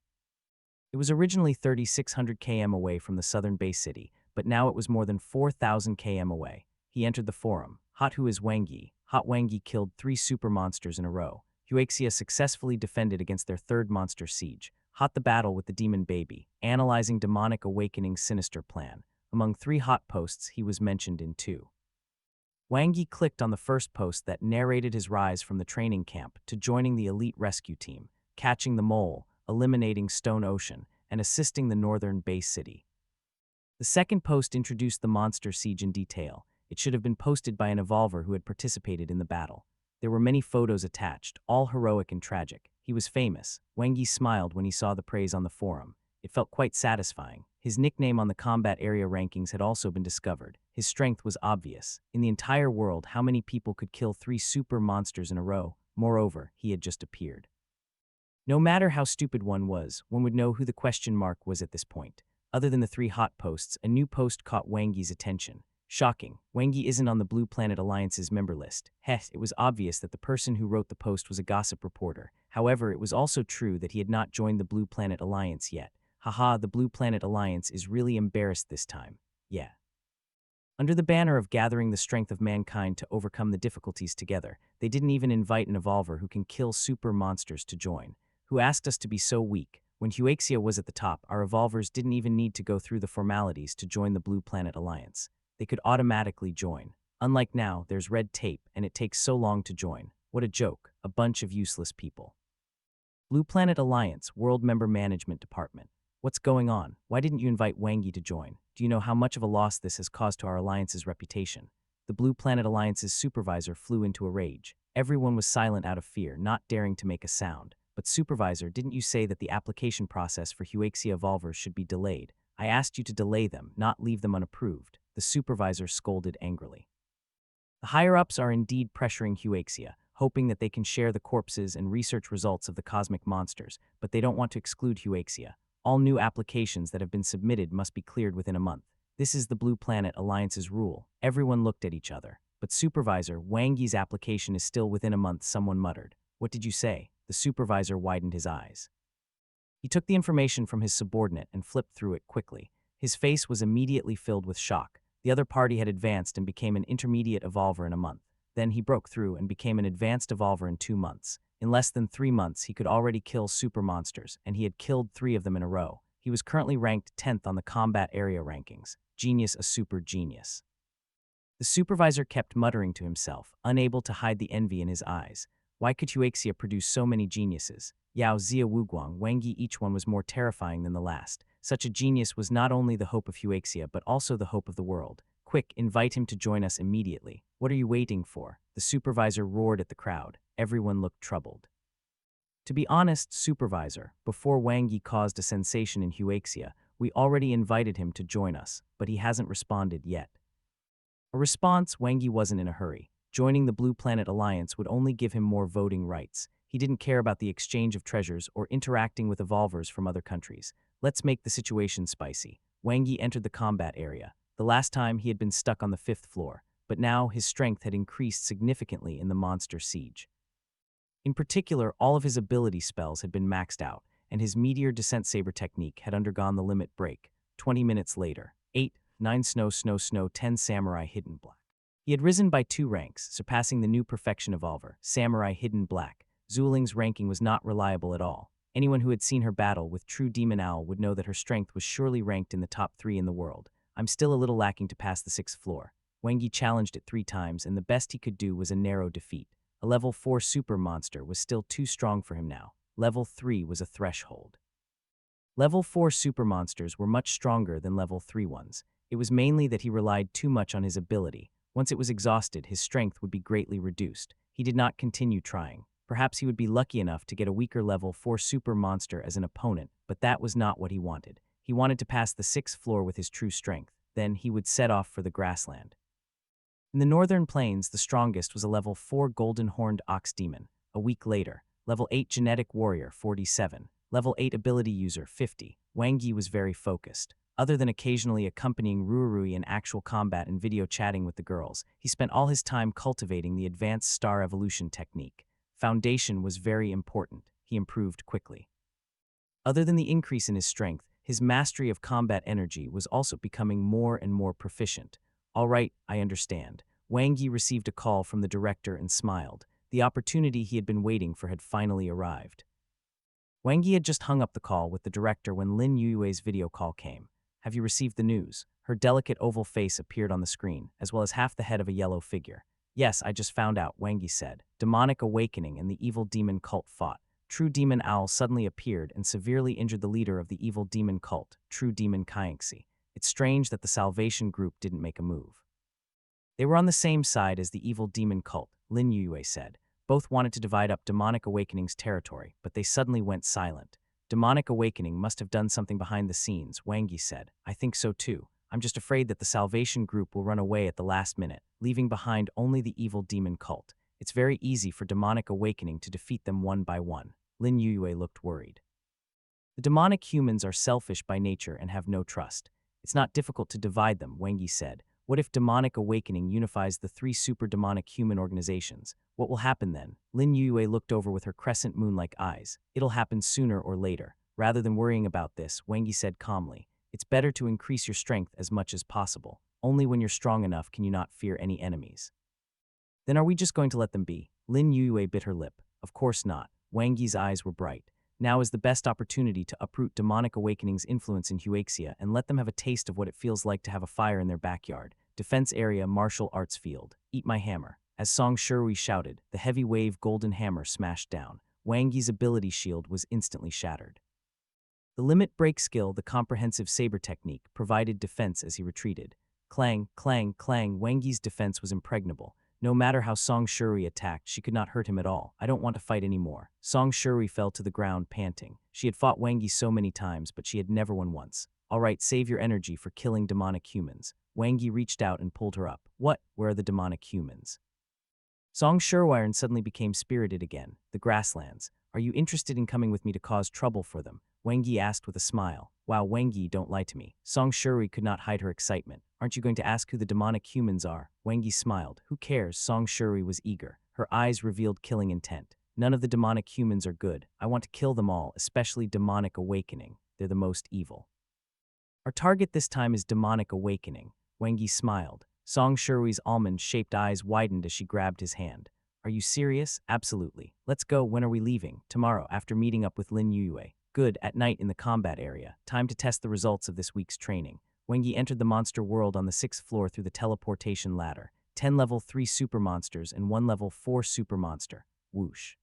It was originally 3,600 km away from the southern base city, but now it was more than 4,000 km away. He entered the forum. Hot Who is Wang Yi? Hot Wang Yi killed 3 super monsters in a row. Huaxia successfully defended against their third monster siege. Hot the battle with the demon baby, analyzing demonic awakening's sinister plan. Among 3 hot posts, he was mentioned in 2. Wang Yi clicked on the first post that narrated his rise from the training camp to joining the elite rescue team, catching the mole, eliminating Stone Ocean, and assisting the northern base city. The second post introduced the monster siege in detail. It should have been posted by an evolver who had participated in the battle. There were many photos attached, all heroic and tragic. He was famous. Wang Yi smiled when he saw the praise on the forum. It felt quite satisfying. His nickname on the combat area rankings had also been discovered. His strength was obvious. In the entire world, how many people could kill 3 super monsters in a row? Moreover, he had just appeared. No matter how stupid one was, one would know who the question mark was at this point. Other than the 3 hot posts, a new post caught Wang Yi's attention. Shocking. Wang Yi isn't on the Blue Planet Alliance's member list. It was obvious that the person who wrote the post was a gossip reporter. However, it was also true that he had not joined the Blue Planet Alliance yet. Haha, the Blue Planet Alliance is really embarrassed this time. Yeah. Under the banner of gathering the strength of mankind to overcome the difficulties together, they didn't even invite an evolver who can kill super monsters to join. Who asked us to be so weak? When Huaxia was at the top, our evolvers didn't even need to go through the formalities to join the Blue Planet Alliance. They could automatically join. Unlike now, there's red tape, and it takes so long to join. What a joke. A bunch of useless people. Blue Planet Alliance, World Member Management Department. What's going on? Why didn't you invite Wang Yi to join? Do you know how much of a loss this has caused to our alliance's reputation? The Blue Planet Alliance's supervisor flew into a rage. Everyone was silent out of fear, not daring to make a sound. But supervisor, didn't you say that the application process for Huaxia evolvers should be delayed? I asked you to delay them, not leave them unapproved. The supervisor scolded angrily. The higher-ups are indeed pressuring Huaxia, hoping that they can share the corpses and research results of the cosmic monsters, but they don't want to exclude Huaxia. All new applications that have been submitted must be cleared within a month. This is the Blue Planet Alliance's rule. Everyone looked at each other. But supervisor, Wang Yi's application is still within a month, someone muttered. What did you say? The supervisor widened his eyes. He took the information from his subordinate and flipped through it quickly. His face was immediately filled with shock. The other party had advanced and became an intermediate evolver in a month. Then he broke through and became an advanced evolver in 2 months. In less than 3 months, he could already kill super monsters, and he had killed 3 of them in a row. He was currently ranked 10th on the combat area rankings. Genius, a super genius. The supervisor kept muttering to himself, unable to hide the envy in his eyes. Why could Huaxia produce so many geniuses? Yao, Zia, Wuguang, Wang Yi, each one was more terrifying than the last. Such a genius was not only the hope of Huaxia but also the hope of the world. Quick, invite him to join us immediately. What are you waiting for? The supervisor roared at the crowd. Everyone looked troubled. To be honest, supervisor, before Wang Yi caused a sensation in Huaxia, we already invited him to join us, but he hasn't responded yet. A response, Wang Yi wasn't in a hurry. Joining the Blue Planet Alliance would only give him more voting rights. He didn't care about the exchange of treasures or interacting with evolvers from other countries. Let's make the situation spicy. Wang Yi entered the combat area. The last time he had been stuck on the 5th floor, but now his strength had increased significantly in the monster siege. In particular, all of his ability spells had been maxed out, and his Meteor Descent Saber technique had undergone the limit break. 20 minutes later, 8, 9 snow, 10 Samurai Hidden Black. He had risen by 2 ranks, surpassing the new perfection evolver, Samurai Hidden Black. Zuling's ranking was not reliable at all. Anyone who had seen her battle with True Demon Owl would know that her strength was surely ranked in the top 3 in the world. I'm still a little lacking to pass the 6th floor. Wang Yi challenged it 3 times, and the best he could do was a narrow defeat. A level 4 super monster was still too strong for him now. Level 3 was a threshold. Level 4 super monsters were much stronger than level 3 ones. It was mainly that he relied too much on his ability. Once it was exhausted, his strength would be greatly reduced. He did not continue trying. Perhaps he would be lucky enough to get a weaker level 4 super monster as an opponent, but that was not what he wanted. He wanted to pass the 6th floor with his true strength. Then he would set off for the grassland. In the northern plains, the strongest was a level 4 golden-horned ox demon. A week later, level 8 genetic warrior 47, level 8 ability user 50. Wang Yi was very focused. Other than occasionally accompanying Ruarui in actual combat and video chatting with the girls, he spent all his time cultivating the advanced star evolution technique. Foundation was very important. He improved quickly. Other than the increase in his strength, his mastery of combat energy was also becoming more and more proficient. All right, I understand. Wang Yi received a call from the director and smiled. The opportunity he had been waiting for had finally arrived. Wang Yi had just hung up the call with the director when Lin Yue's video call came. Have you received the news? Her delicate oval face appeared on the screen, as well as half the head of a yellow figure. Yes, I just found out, Wang Yi said. Demonic awakening and the evil demon cult fought. True Demon Owl suddenly appeared and severely injured the leader of the evil demon cult, True Demon Kaienxi. It's strange that the Salvation Group didn't make a move. They were on the same side as the evil demon cult, Lin Yue said. Both wanted to divide up Demonic Awakening's territory, but they suddenly went silent. Demonic Awakening must have done something behind the scenes, Wang Yi said. I think so too. I'm just afraid that the Salvation Group will run away at the last minute, leaving behind only the evil demon cult. It's very easy for Demonic Awakening to defeat them one by one. Lin Yue looked worried. The demonic humans are selfish by nature and have no trust. It's not difficult to divide them, Wang Yi said. What if Demonic Awakening unifies the 3 super demonic human organizations? What will happen then? Lin Yue looked over with her crescent moon-like eyes. It'll happen sooner or later. Rather than worrying about this, Wang Yi said calmly, it's better to increase your strength as much as possible. Only when you're strong enough can you not fear any enemies. Then are we just going to let them be? Lin Yue bit her lip. Of course not. Wang Yi's eyes were bright. Now is the best opportunity to uproot Demonic Awakening's influence in Huaxia and let them have a taste of what it feels like to have a fire in their backyard. Defense area martial arts field. Eat my hammer. As Song Shirui shouted, the heavy wave golden hammer smashed down. Wang Yi's ability shield was instantly shattered. The limit break skill, the comprehensive saber technique, provided defense as he retreated. Clang, clang, clang, Wang Yi's defense was impregnable. No matter how Song Shirui attacked, she could not hurt him at all. I don't want to fight anymore. Song Shirui fell to the ground, panting. She had fought Wang Yi so many times, but she had never won once. All right, save your energy for killing demonic humans. Wang Yi reached out and pulled her up. What? Where are the demonic humans? Song Shirui suddenly became spirited again. The grasslands. Are you interested in coming with me to cause trouble for them? Wang Yi asked with a smile. Wow, Wang Yi, don't lie to me. Song Shirui could not hide her excitement. Aren't you going to ask who the demonic humans are? Wang Yi smiled. Who cares? Song Shirui was eager. Her eyes revealed killing intent. None of the demonic humans are good. I want to kill them all, especially Demonic Awakening. They're the most evil. Our target this time is Demonic Awakening. Wang Yi smiled. Song Shirui's almond-shaped eyes widened as she grabbed his hand. Are you serious? Absolutely. Let's go. When are we leaving? Tomorrow, after meeting up with Lin Yue. Good. At night in the combat area. Time to test the results of this week's training. Wang Yi entered the monster world on the 6th floor through the teleportation ladder. 10 level 3 super monsters and 1 level 4 super monster. Whoosh.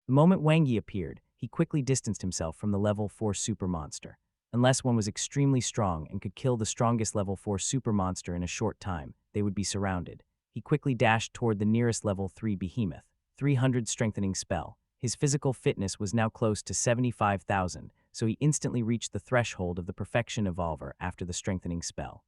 The moment Wang Yi appeared, he quickly distanced himself from the level 4 super monster. Unless one was extremely strong and could kill the strongest level 4 super monster in a short time, they would be surrounded. He quickly dashed toward the nearest level 3 behemoth. 300 strengthening spell. His physical fitness was now close to 75,000, so he instantly reached the threshold of the perfection evolver after the strengthening spell.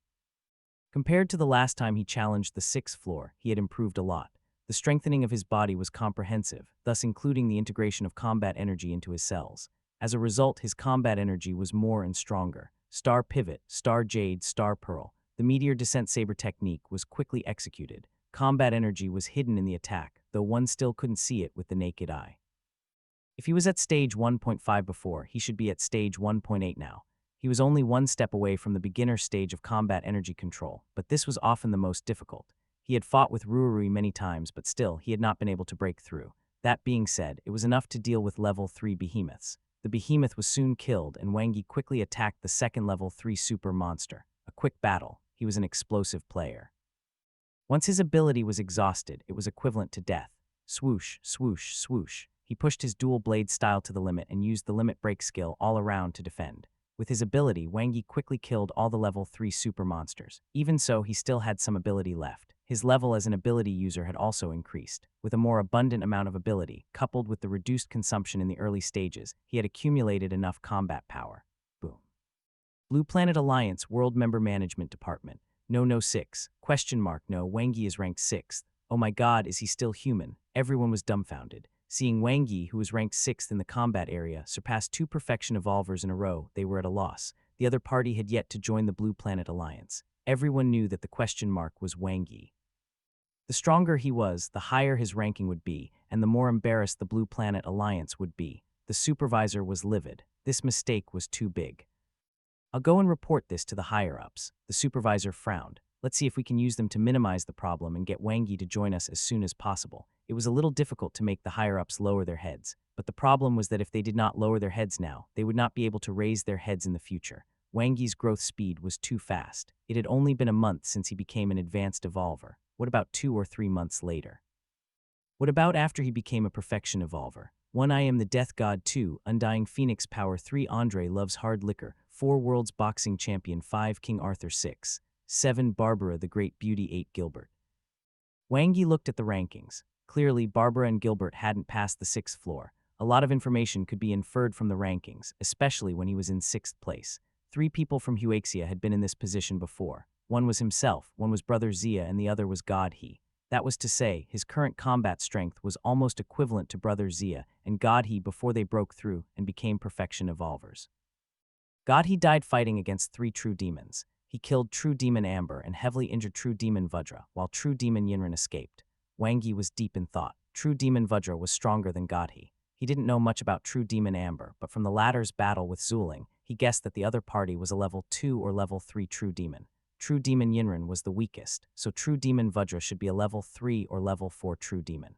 Compared to the last time he challenged the 6th floor, he had improved a lot. The strengthening of his body was comprehensive, thus including the integration of combat energy into his cells. As a result, his combat energy was more and stronger. Star Pivot, Star Jade, Star Pearl. The Meteor Descent Saber technique was quickly executed. Combat energy was hidden in the attack, though one still couldn't see it with the naked eye. If he was at stage 1.5 before, he should be at stage 1.8 now. He was only one step away from the beginner stage of combat energy control, but this was often the most difficult. He had fought with Ruarui many times, but still, he had not been able to break through. That being said, it was enough to deal with level 3 behemoths. The behemoth was soon killed, and Wang Yi quickly attacked the second level 3 super monster. A quick battle. He was an explosive player. Once his ability was exhausted, it was equivalent to death. Swoosh, swoosh, swoosh. He pushed his dual blade style to the limit and used the limit break skill all around to defend. With his ability, Wang Yi quickly killed all the level 3 super monsters. Even so, he still had some ability left. His level as an ability user had also increased. With a more abundant amount of ability, coupled with the reduced consumption in the early stages, he had accumulated enough combat power. Boom. Blue Planet Alliance World Member Management Department. No 6. Question mark no. Wang Yi is ranked 6th. Oh my god, is he still human? Everyone was dumbfounded. Seeing Wang Yi, who was ranked 6th in the combat area, surpass 2 perfection evolvers in a row, they were at a loss. The other party had yet to join the Blue Planet Alliance. Everyone knew that the question mark was Wang Yi. The stronger he was, the higher his ranking would be, and the more embarrassed the Blue Planet Alliance would be. The supervisor was livid. This mistake was too big. I'll go and report this to the higher-ups. The supervisor frowned. Let's see if we can use them to minimize the problem and get Wang Yi to join us as soon as possible. It was a little difficult to make the higher-ups lower their heads, but the problem was that if they did not lower their heads now, they would not be able to raise their heads in the future. Wang Yi's growth speed was too fast. It had only been a month since he became an advanced evolver. What about 2 or 3 months later? What about after he became a perfection evolver? 1. I am the Death God. 2. Undying Phoenix Power. 3. Andre loves hard liquor. 4. World's Boxing Champion. 5. King Arthur. 6. 7. Barbara the Great Beauty. 8. Gilbert. Wang Yi looked at the rankings. Clearly, Barbara and Gilbert hadn't passed the 6th floor. A lot of information could be inferred from the rankings, especially when he was in 6th place. 3 people from Huaxia had been in this position before. One was himself, one was Brother Zia, and the other was God He. That was to say, his current combat strength was almost equivalent to Brother Zia and God He before they broke through and became perfection evolvers. God He died fighting against 3 true demons. He killed True Demon Amber and heavily injured True Demon Vajra, while True Demon Yinran escaped. Wang Yi was deep in thought. True Demon Vajra was stronger than God He. He didn't know much about True Demon Amber, but from the latter's battle with Zuling, he guessed that the other party was a level 2 or level 3 True Demon. True Demon Yinran was the weakest, so True Demon Vajra should be a level 3 or level 4 True Demon.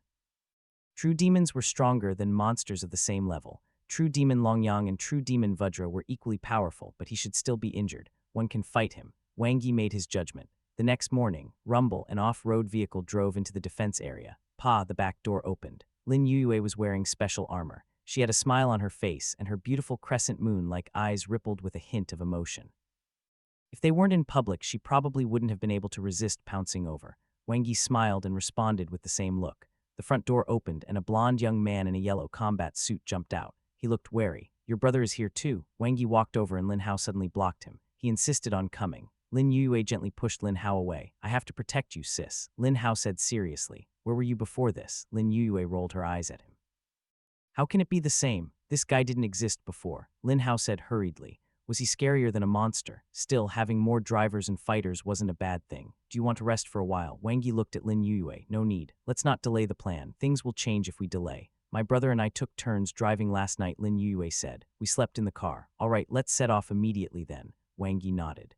True Demons were stronger than monsters of the same level. True Demon Longyang and True Demon Vajra were equally powerful, but he should still be injured. One can fight him. Wang Yi made his judgment. The next morning, Rumble, an off-road vehicle, drove into the defense area. The back door opened. Lin Yuyue was wearing special armor. She had a smile on her face, and her beautiful crescent moon-like eyes rippled with a hint of emotion. If they weren't in public, she probably wouldn't have been able to resist pouncing over. Wang Yi smiled and responded with the same look. The front door opened, and a blond young man in a yellow combat suit jumped out. He looked wary. Your brother is here too. Wang Yi walked over and Lin Hao suddenly blocked him. He insisted on coming. Lin Yuyue gently pushed Lin Hao away. I have to protect you, sis, Lin Hao said seriously. Where were you before this? Lin Yuyue rolled her eyes at him. How can it be the same? This guy didn't exist before, Lin Hao said hurriedly. Was he scarier than a monster? Still, having more drivers and fighters wasn't a bad thing. Do you want to rest for a while? Wang Yi looked at Lin Yuyue. No need. Let's not delay the plan. Things will change if we delay. My brother and I took turns driving last night, Lin Yuyue said. We slept in the car. All right, let's set off immediately then. Wang Yi nodded.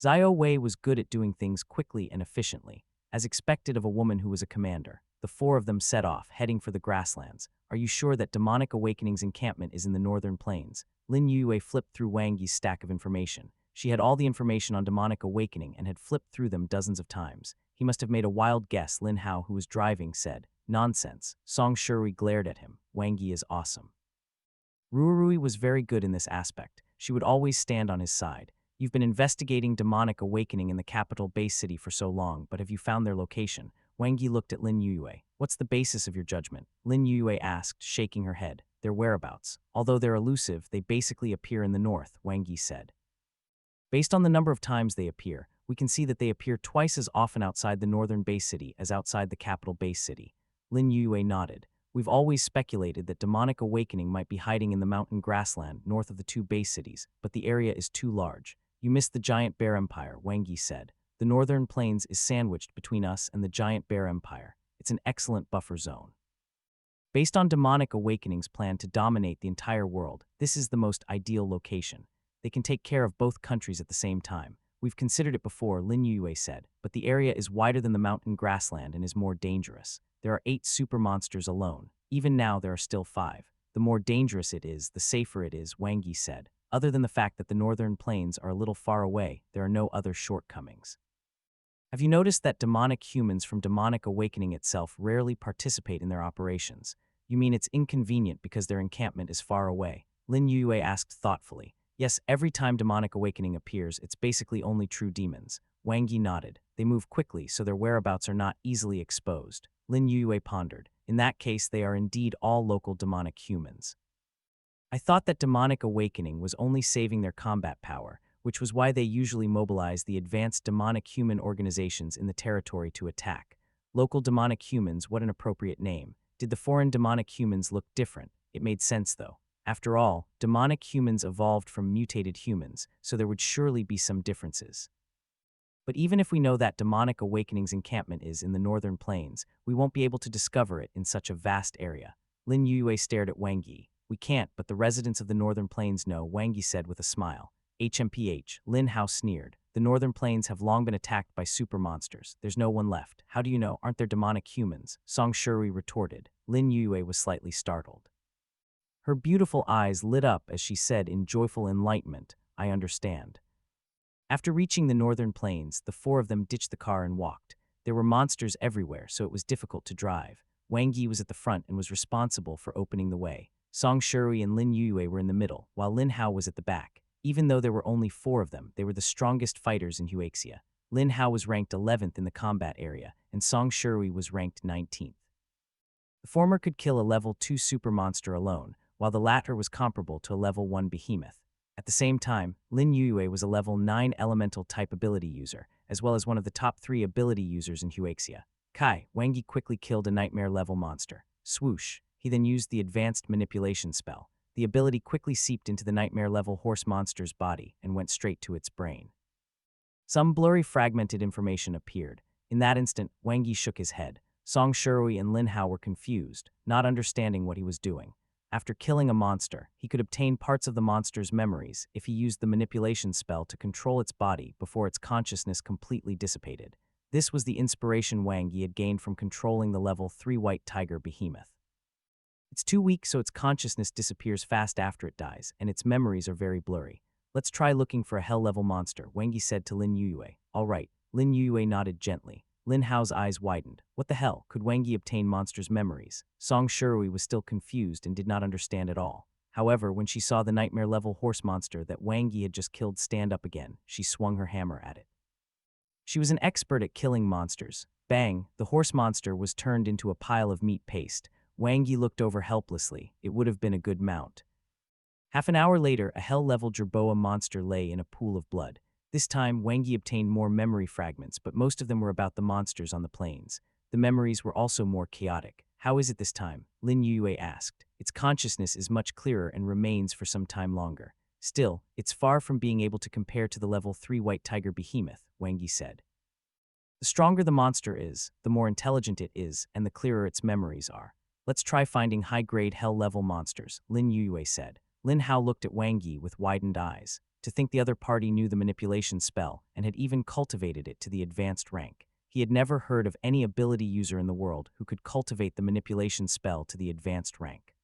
Zhao Wei was good at doing things quickly and efficiently, as expected of a woman who was a commander. The 4 of them set off, heading for the grasslands. Are you sure that Demonic Awakening's encampment is in the northern plains? Lin Yuyue flipped through Wang Yi's stack of information. She had all the information on Demonic Awakening and had flipped through them dozens of times. He must have made a wild guess, Lin Hao, who was driving, said. Nonsense. Song Shuri glared at him. Wang Yi is awesome. Ruorui was very good in this aspect. She would always stand on his side. You've been investigating Demonic Awakening in the capital base city for so long, but have you found their location? Wang Yi looked at Lin Yuyue. What's the basis of your judgment? Lin Yuyue asked, shaking her head. Their whereabouts. Although they're elusive, they basically appear in the north, Wang Yi said. Based on the number of times they appear, we can see that they appear twice as often outside the northern base city as outside the capital base city. Lin Yuyue nodded. We've always speculated that Demonic Awakening might be hiding in the mountain grassland north of the 2 base cities, but the area is too large. You missed the Giant Bear Empire, Wang Yi said. The northern plains is sandwiched between us and the Giant Bear Empire. It's an excellent buffer zone. Based on Demonic Awakening's plan to dominate the entire world, this is the most ideal location. They can take care of both countries at the same time. We've considered it before, Lin Yuyue said, but the area is wider than the mountain grassland and is more dangerous. There are 8 super monsters alone. Even now there are still 5. The more dangerous it is, the safer it is, Wang Yi said. Other than the fact that the northern plains are a little far away, there are no other shortcomings. Have you noticed that demonic humans from Demonic Awakening itself rarely participate in their operations? You mean it's inconvenient because their encampment is far away? Lin Yue asked thoughtfully. Yes, every time demonic awakening appears, it's basically only true demons. Wang Yi nodded. They move quickly, so their whereabouts are not easily exposed. Lin Yue pondered. In that case, they are indeed all local demonic humans. I thought that demonic awakening was only saving their combat power, which was why they usually mobilize the advanced demonic human organizations in the territory to attack. Local demonic humans, what an appropriate name. Did the foreign demonic humans look different? It made sense, though. After all, demonic humans evolved from mutated humans, so there would surely be some differences. But even if we know that demonic awakening's encampment is in the northern plains, we won't be able to discover it in such a vast area. Lin Yue stared at Wang Yi. We can't, but the residents of the northern plains know, Wang Yi said with a smile. HMPH, Lin Hao sneered. The northern plains have long been attacked by super monsters. There's no one left. How do you know? Aren't there demonic humans? Song Shuri retorted. Lin Yue was slightly startled. Her beautiful eyes lit up as she said in joyful enlightenment, I understand. After reaching the northern plains, the four of them ditched the car and walked. There were monsters everywhere, so it was difficult to drive. Wang Yi was at the front and was responsible for opening the way. Song Shuri and Lin Yue were in the middle, while Lin Hao was at the back. Even though there were only four of them, they were the strongest fighters in Huaxia. Lin Hao was ranked 11th in the combat area, and Song Shuri was ranked 19th. The former could kill a level 2 super monster alone, while the latter was comparable to a level 1 behemoth. At the same time, Lin Yue was a level 9 elemental type ability user, as well as one of the top 3 ability users in Huaxia. Wang Yi quickly killed a nightmare level monster. Swoosh. He then used the advanced manipulation spell. The ability quickly seeped into the nightmare level horse monster's body and went straight to its brain. Some blurry fragmented information appeared. In that instant, Wang Yi shook his head. Song Shuri and Lin Hao were confused, not understanding what he was doing. After killing a monster, he could obtain parts of the monster's memories if he used the manipulation spell to control its body before its consciousness completely dissipated. This was the inspiration Wang Yi had gained from controlling the level 3 white tiger behemoth. It's too weak, so its consciousness disappears fast after it dies, and its memories are very blurry. Let's try looking for a hell-level monster, Wang Yi said to Lin Yue. All right. Lin Yue nodded gently. Lin Hao's eyes widened. What the hell? Could Wang Yi obtain monsters' memories? Song Shuri was still confused and did not understand at all. However, when she saw the nightmare-level horse monster that Wang Yi had just killed stand up again, she swung her hammer at it. She was an expert at killing monsters. Bang! The horse monster was turned into a pile of meat paste. Wang Yi looked over helplessly. It would have been a good mount. Half an hour later, a hell-level jerboa monster lay in a pool of blood. This time, Wang Yi obtained more memory fragments, but most of them were about the monsters on the plains. The memories were also more chaotic. How is it this time? Lin Yue asked. Its consciousness is much clearer and remains for some time longer. Still, it's far from being able to compare to the level 3 white tiger behemoth, Wang Yi said. The stronger the monster is, the more intelligent it is, and the clearer its memories are. Let's try finding high-grade hell-level monsters, Lin Yue said. Lin Hao looked at Wang Yi with widened eyes. To think the other party knew the manipulation spell and had even cultivated it to the advanced rank. He had never heard of any ability user in the world who could cultivate the manipulation spell to the advanced rank.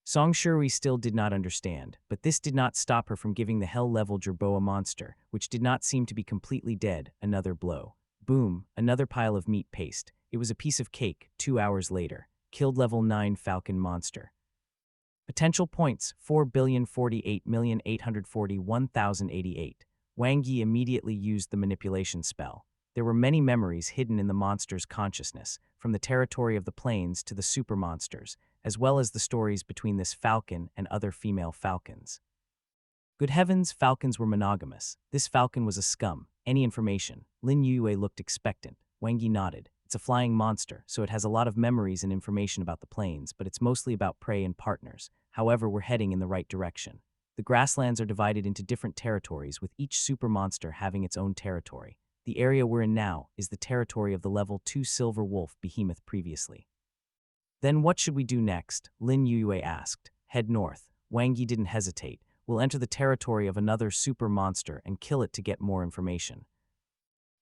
Song Shuri still did not understand, but this did not stop her from giving the hell-level jerboa monster, which did not seem to be completely dead, another blow. Boom, another pile of meat paste. It was a piece of cake. 2 hours later. Killed level 9 falcon monster. Potential points, 4,048,841,088. Wang Yi immediately used the manipulation spell. There were many memories hidden in the monster's consciousness, from the territory of the plains to the super monsters, as well as the stories between this falcon and other female falcons. Good heavens, falcons were monogamous. This falcon was a scum. Any information? Lin Yue looked expectant. Wang Yi nodded. It's a flying monster, so it has a lot of memories and information about the plains, but it's mostly about prey and partners. However, we're heading in the right direction. The grasslands are divided into different territories, with each super monster having its own territory. The area we're in now is the territory of the level 2 silver wolf behemoth previously. Then what should we do next? Lin Yue asked. Head north. Wang Yi didn't hesitate. We'll enter the territory of another super monster and kill it to get more information.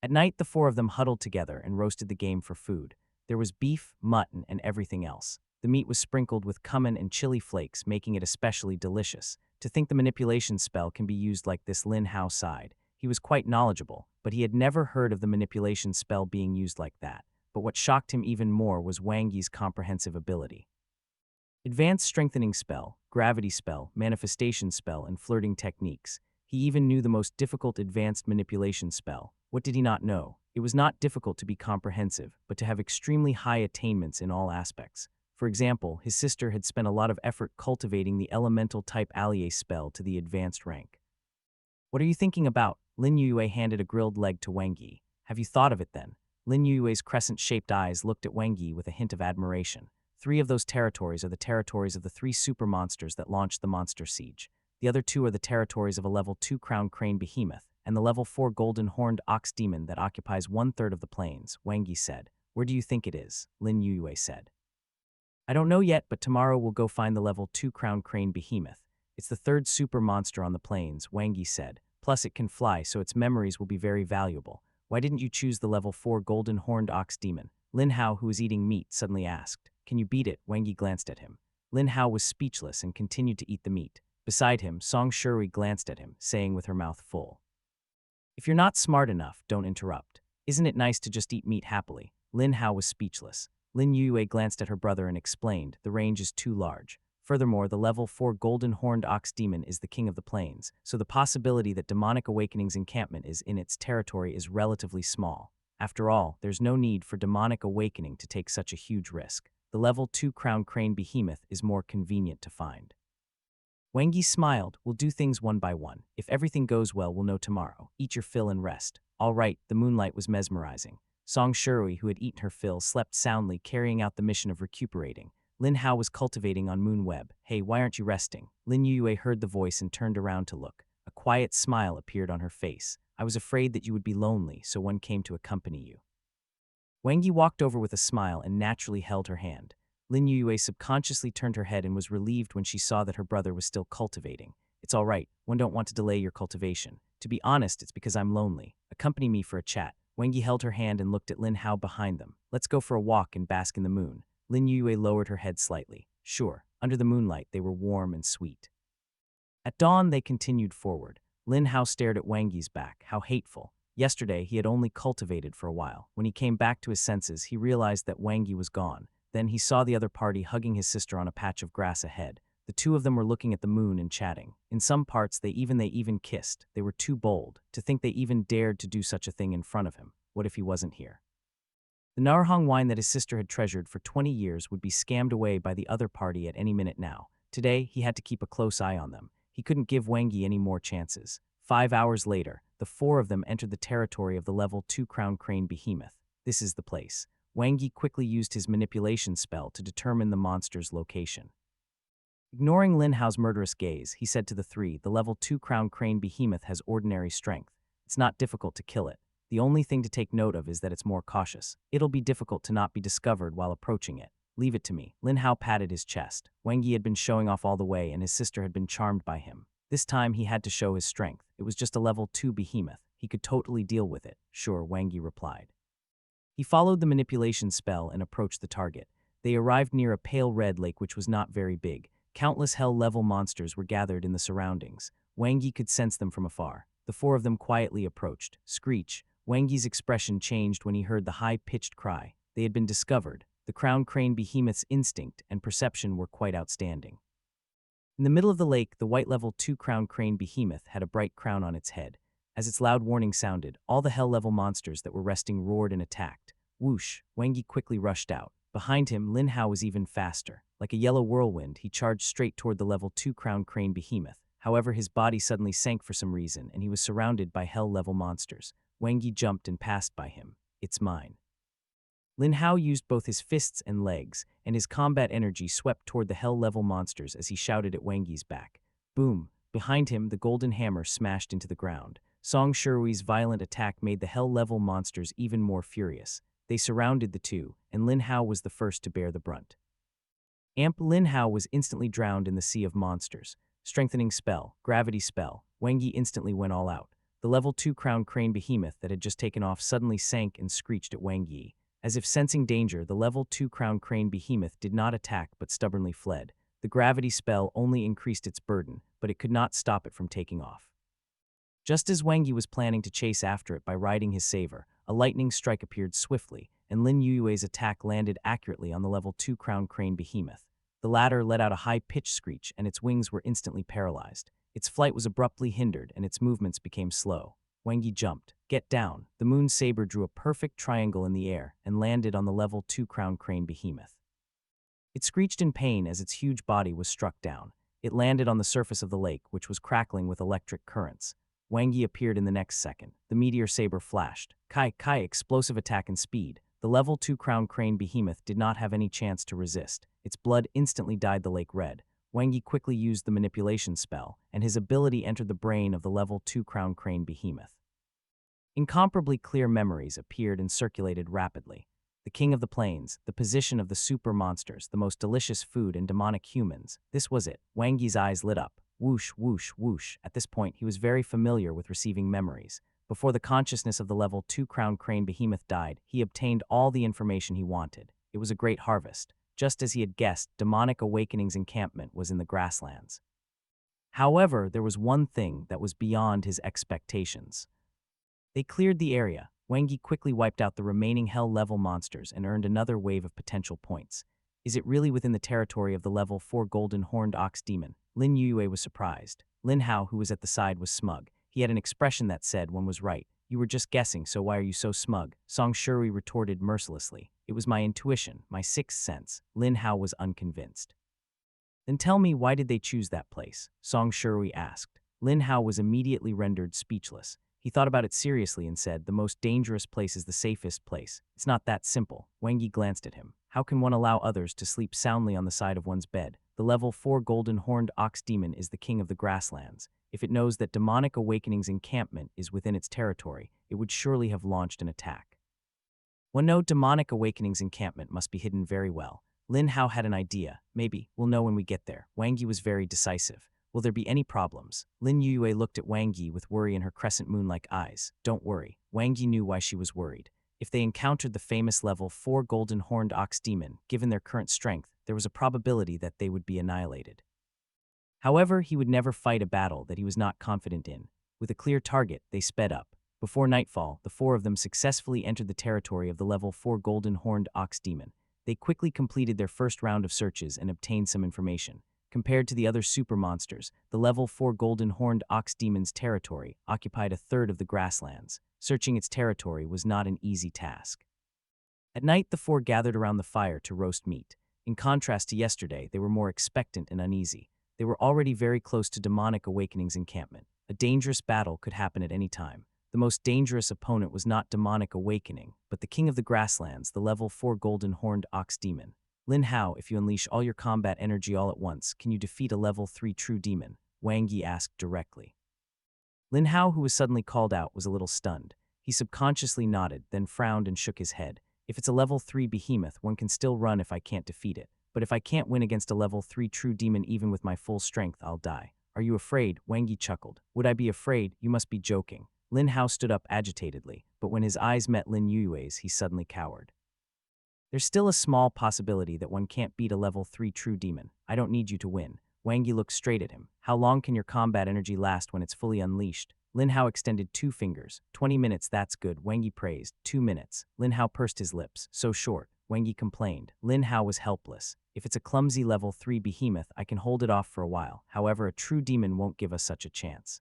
At night, the four of them huddled together and roasted the game for food. There was beef, mutton, and everything else. The meat was sprinkled with cumin and chili flakes, making it especially delicious. To think the manipulation spell can be used like this, Lin Hao sighed. He was quite knowledgeable, but he had never heard of the manipulation spell being used like that. But what shocked him even more was Wang Yi's comprehensive ability. Advanced strengthening spell, gravity spell, manifestation spell, and flirting techniques. He even knew the most difficult advanced manipulation spell. What did he not know? It was not difficult to be comprehensive, but to have extremely high attainments in all aspects. For example, his sister had spent a lot of effort cultivating the elemental type allié spell to the advanced rank. What are you thinking about? Lin Yue handed a grilled leg to Wang Yi. Have you thought of it then? Lin Yue's crescent-shaped eyes looked at Wang Yi with a hint of admiration. 3 of those territories are the territories of the 3 super monsters that launched the monster siege. The other 2 are the territories of a level 2 crown crane behemoth, and the level 4 golden horned ox demon that occupies 1/3 of the plains, Wang Yi said. Where do you think it is? Lin Yue said. I don't know yet, but tomorrow we'll go find the level 2 crown crane behemoth. It's the 3rd super monster on the plains, Wang Yi said. Plus it can fly, so its memories will be very valuable. Why didn't you choose the level 4 golden horned ox demon? Lin Hao, who was eating meat, suddenly asked. Can you beat it? Wang Yi glanced at him. Lin Hao was speechless and continued to eat the meat. Beside him, Song Shui glanced at him, saying with her mouth full. If you're not smart enough, don't interrupt. Isn't it nice to just eat meat happily? Lin Hao was speechless. Lin Yue glanced at her brother and explained, the range is too large. Furthermore, the level 4 golden horned ox demon is the king of the plains, so the possibility that demonic awakening's encampment is in its territory is relatively small. After all, there's no need for demonic awakening to take such a huge risk. The level 2 crown crane behemoth is more convenient to find. Wang Yi smiled. We'll do things one by one. If everything goes well, we'll know tomorrow. Eat your fill and rest. All right, the moonlight was mesmerizing. Song Shui, who had eaten her fill, slept soundly, carrying out the mission of recuperating. Lin Hao was cultivating on Moon Web. Hey, why aren't you resting? Lin Yue heard the voice and turned around to look. A quiet smile appeared on her face. I was afraid that you would be lonely, so one came to accompany you. Wang Yi walked over with a smile and naturally held her hand. Lin Yue subconsciously turned her head and was relieved when she saw that her brother was still cultivating. It's all right, one don't want to delay your cultivation. To be honest, it's because I'm lonely. Accompany me for a chat. Wang Yi held her hand and looked at Lin Hao behind them. Let's go for a walk and bask in the moon. Lin Yue lowered her head slightly. Sure, under the moonlight they were warm and sweet. At dawn they continued forward. Lin Hao stared at Wang Yi's back. How hateful. Yesterday he had only cultivated for a while. When he came back to his senses, he realized that Wang Yi was gone. Then he saw the other party hugging his sister on a patch of grass ahead. The 2 of them were looking at the moon and chatting. In some parts they even kissed. They were too bold. To think they even dared to do such a thing in front of him. What if he wasn't here? The Narhong wine that his sister had treasured for 20 years would be scammed away by the other party at any minute now. Today, he had to keep a close eye on them. He couldn't give Wang Yi any more chances. 5 hours later, the 4 of them entered the territory of the level 2 crown crane behemoth. This is the place. Wang Yi quickly used his manipulation spell to determine the monster's location. Ignoring Lin Hao's murderous gaze, he said to the 3, the level 2 crown crane behemoth has ordinary strength. It's not difficult to kill it. The only thing to take note of is that it's more cautious. It'll be difficult to not be discovered while approaching it. Leave it to me. Lin Hao patted his chest. Wang Yi had been showing off all the way and his sister had been charmed by him. This time he had to show his strength. It was just a level 2 behemoth. He could totally deal with it. Sure, Wang Yi replied. He followed the manipulation spell and approached the target. They arrived near a pale red lake which was not very big. Countless hell-level monsters were gathered in the surroundings. Wang Yi could sense them from afar. The 4 of them quietly approached. Screech. Wang Yi's expression changed when he heard the high-pitched cry. They had been discovered. The crown crane behemoth's instinct and perception were quite outstanding. In the middle of the lake, the white level 2 crown crane behemoth had a bright crown on its head. As its loud warning sounded, all the hell-level monsters that were resting roared and attacked. Whoosh! Wang Yi quickly rushed out. Behind him, Lin Hao was even faster. Like a yellow whirlwind, he charged straight toward the level 2 crown crane behemoth. However, his body suddenly sank for some reason, and he was surrounded by hell-level monsters. Wang Yi jumped and passed by him. It's mine. Lin Hao used both his fists and legs, and his combat energy swept toward the hell-level monsters as he shouted at Wang Yi's back. Boom! Behind him, the golden hammer smashed into the ground. Song Shui's violent attack made the hell-level monsters even more furious. They surrounded the 2, and Lin Hao was the first to bear the brunt. Lin Hao was instantly drowned in the sea of monsters. Strengthening spell, gravity spell, Wang Yi instantly went all out. The level 2 crown crane behemoth that had just taken off suddenly sank and screeched at Wang Yi. As if sensing danger, the level 2 crown crane behemoth did not attack but stubbornly fled. The gravity spell only increased its burden, but it could not stop it from taking off. Just as Wang Yi was planning to chase after it by riding his saber, a lightning strike appeared swiftly, and Lin Yue's attack landed accurately on the level 2 crown crane behemoth. The latter let out a high-pitched screech, and its wings were instantly paralyzed. Its flight was abruptly hindered, and its movements became slow. Wangi jumped. Get down. The moon saber drew a perfect triangle in the air and landed on the level 2 crown crane behemoth. It screeched in pain as its huge body was struck down. It landed on the surface of the lake, which was crackling with electric currents. Wangi appeared in the next second. The meteor saber flashed. Kai, explosive attack and speed. The level 2 crown crane behemoth did not have any chance to resist. Its blood instantly dyed the lake red. Wangi quickly used the manipulation spell, and his ability entered the brain of the level 2 crown crane behemoth. Incomparably clear memories appeared and circulated rapidly. The king of the plains, the position of the super monsters, the most delicious food and demonic humans. This was it. Wangi's eyes lit up. Whoosh, whoosh, whoosh. At this point, he was very familiar with receiving memories. Before the consciousness of the level 2 crown crane behemoth died, he obtained all the information he wanted. It was a great harvest. Just as he had guessed, Demonic Awakening's encampment was in the grasslands. However, there was one thing that was beyond his expectations. They cleared the area. Wangi quickly wiped out the remaining hell-level monsters and earned another wave of potential points. Is it really within the territory of the level 4 golden horned ox demon? Lin Yue was surprised. Lin Hao, who was at the side, was smug. He had an expression that said one was right. You were just guessing, so why are you so smug? Song Shui retorted mercilessly. It was my intuition, my sixth sense. Lin Hao was unconvinced. Then tell me, why did they choose that place? Song Shui asked. Lin Hao was immediately rendered speechless. He thought about it seriously and said, the most dangerous place is the safest place. It's not that simple. Wangi glanced at him. How can one allow others to sleep soundly on the side of one's bed? The level 4 golden horned ox demon is the king of the grasslands. If it knows that Demonic Awakening's encampment is within its territory, it would surely have launched an attack. One knows Demonic Awakening's encampment must be hidden very well. Lin Hao had an idea. Maybe, we'll know when we get there. Wangi was very decisive. Will there be any problems? Lin Yue looked at Wangi with worry in her crescent moon-like eyes. Don't worry. Wangi knew why she was worried. If they encountered the famous level 4 golden horned ox demon, given their current strength, there was a probability that they would be annihilated. However, he would never fight a battle that he was not confident in. With a clear target, they sped up. Before nightfall, the four of them successfully entered the territory of the level 4 golden horned ox demon. They quickly completed their first round of searches and obtained some information. Compared to the other super monsters, the level 4 golden horned ox demon's territory occupied a third of the grasslands. Searching its territory was not an easy task. At night, the four gathered around the fire to roast meat. In contrast to yesterday, they were more expectant and uneasy. They were already very close to Demonic Awakening's encampment. A dangerous battle could happen at any time. The most dangerous opponent was not Demonic Awakening, but the king of the grasslands, the level 4 golden horned ox demon. Lin Hao, if you unleash all your combat energy all at once, can you defeat a level 3 true demon? Wangi asked directly. Lin Hao, who was suddenly called out, was a little stunned. He subconsciously nodded, then frowned and shook his head. If it's a level 3 behemoth, one can still run if I can't defeat it. But if I can't win against a level 3 true demon even with my full strength, I'll die. Are you afraid? Wangi chuckled. Would I be afraid? You must be joking. Lin Hao stood up agitatedly, but when his eyes met Lin Yue's, he suddenly cowered. There's still a small possibility that one can't beat a level 3 true demon. I don't need you to win. Wangi looked straight at him. How long can your combat energy last when it's fully unleashed? Lin Hao extended 2 fingers. 20 minutes, that's good, Wangi praised. 2 minutes. Lin Hao pursed his lips. So short. Wangi complained. Lin Hao was helpless. If it's a clumsy level 3 behemoth, I can hold it off for a while. However, a true demon won't give us such a chance.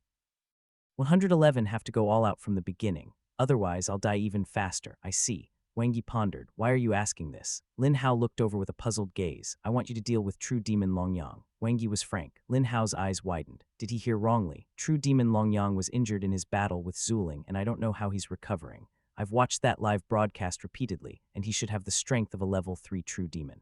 111 have to go all out from the beginning. Otherwise, I'll die even faster. I see. Wangi pondered. Why are you asking this? Lin Hao looked over with a puzzled gaze. I want you to deal with true demon Longyang. Wangi was frank. Lin Hao's eyes widened. Did he hear wrongly? True demon Longyang was injured in his battle with Zuling, and I don't know how he's recovering. I've watched that live broadcast repeatedly, and he should have the strength of a level 3 true demon.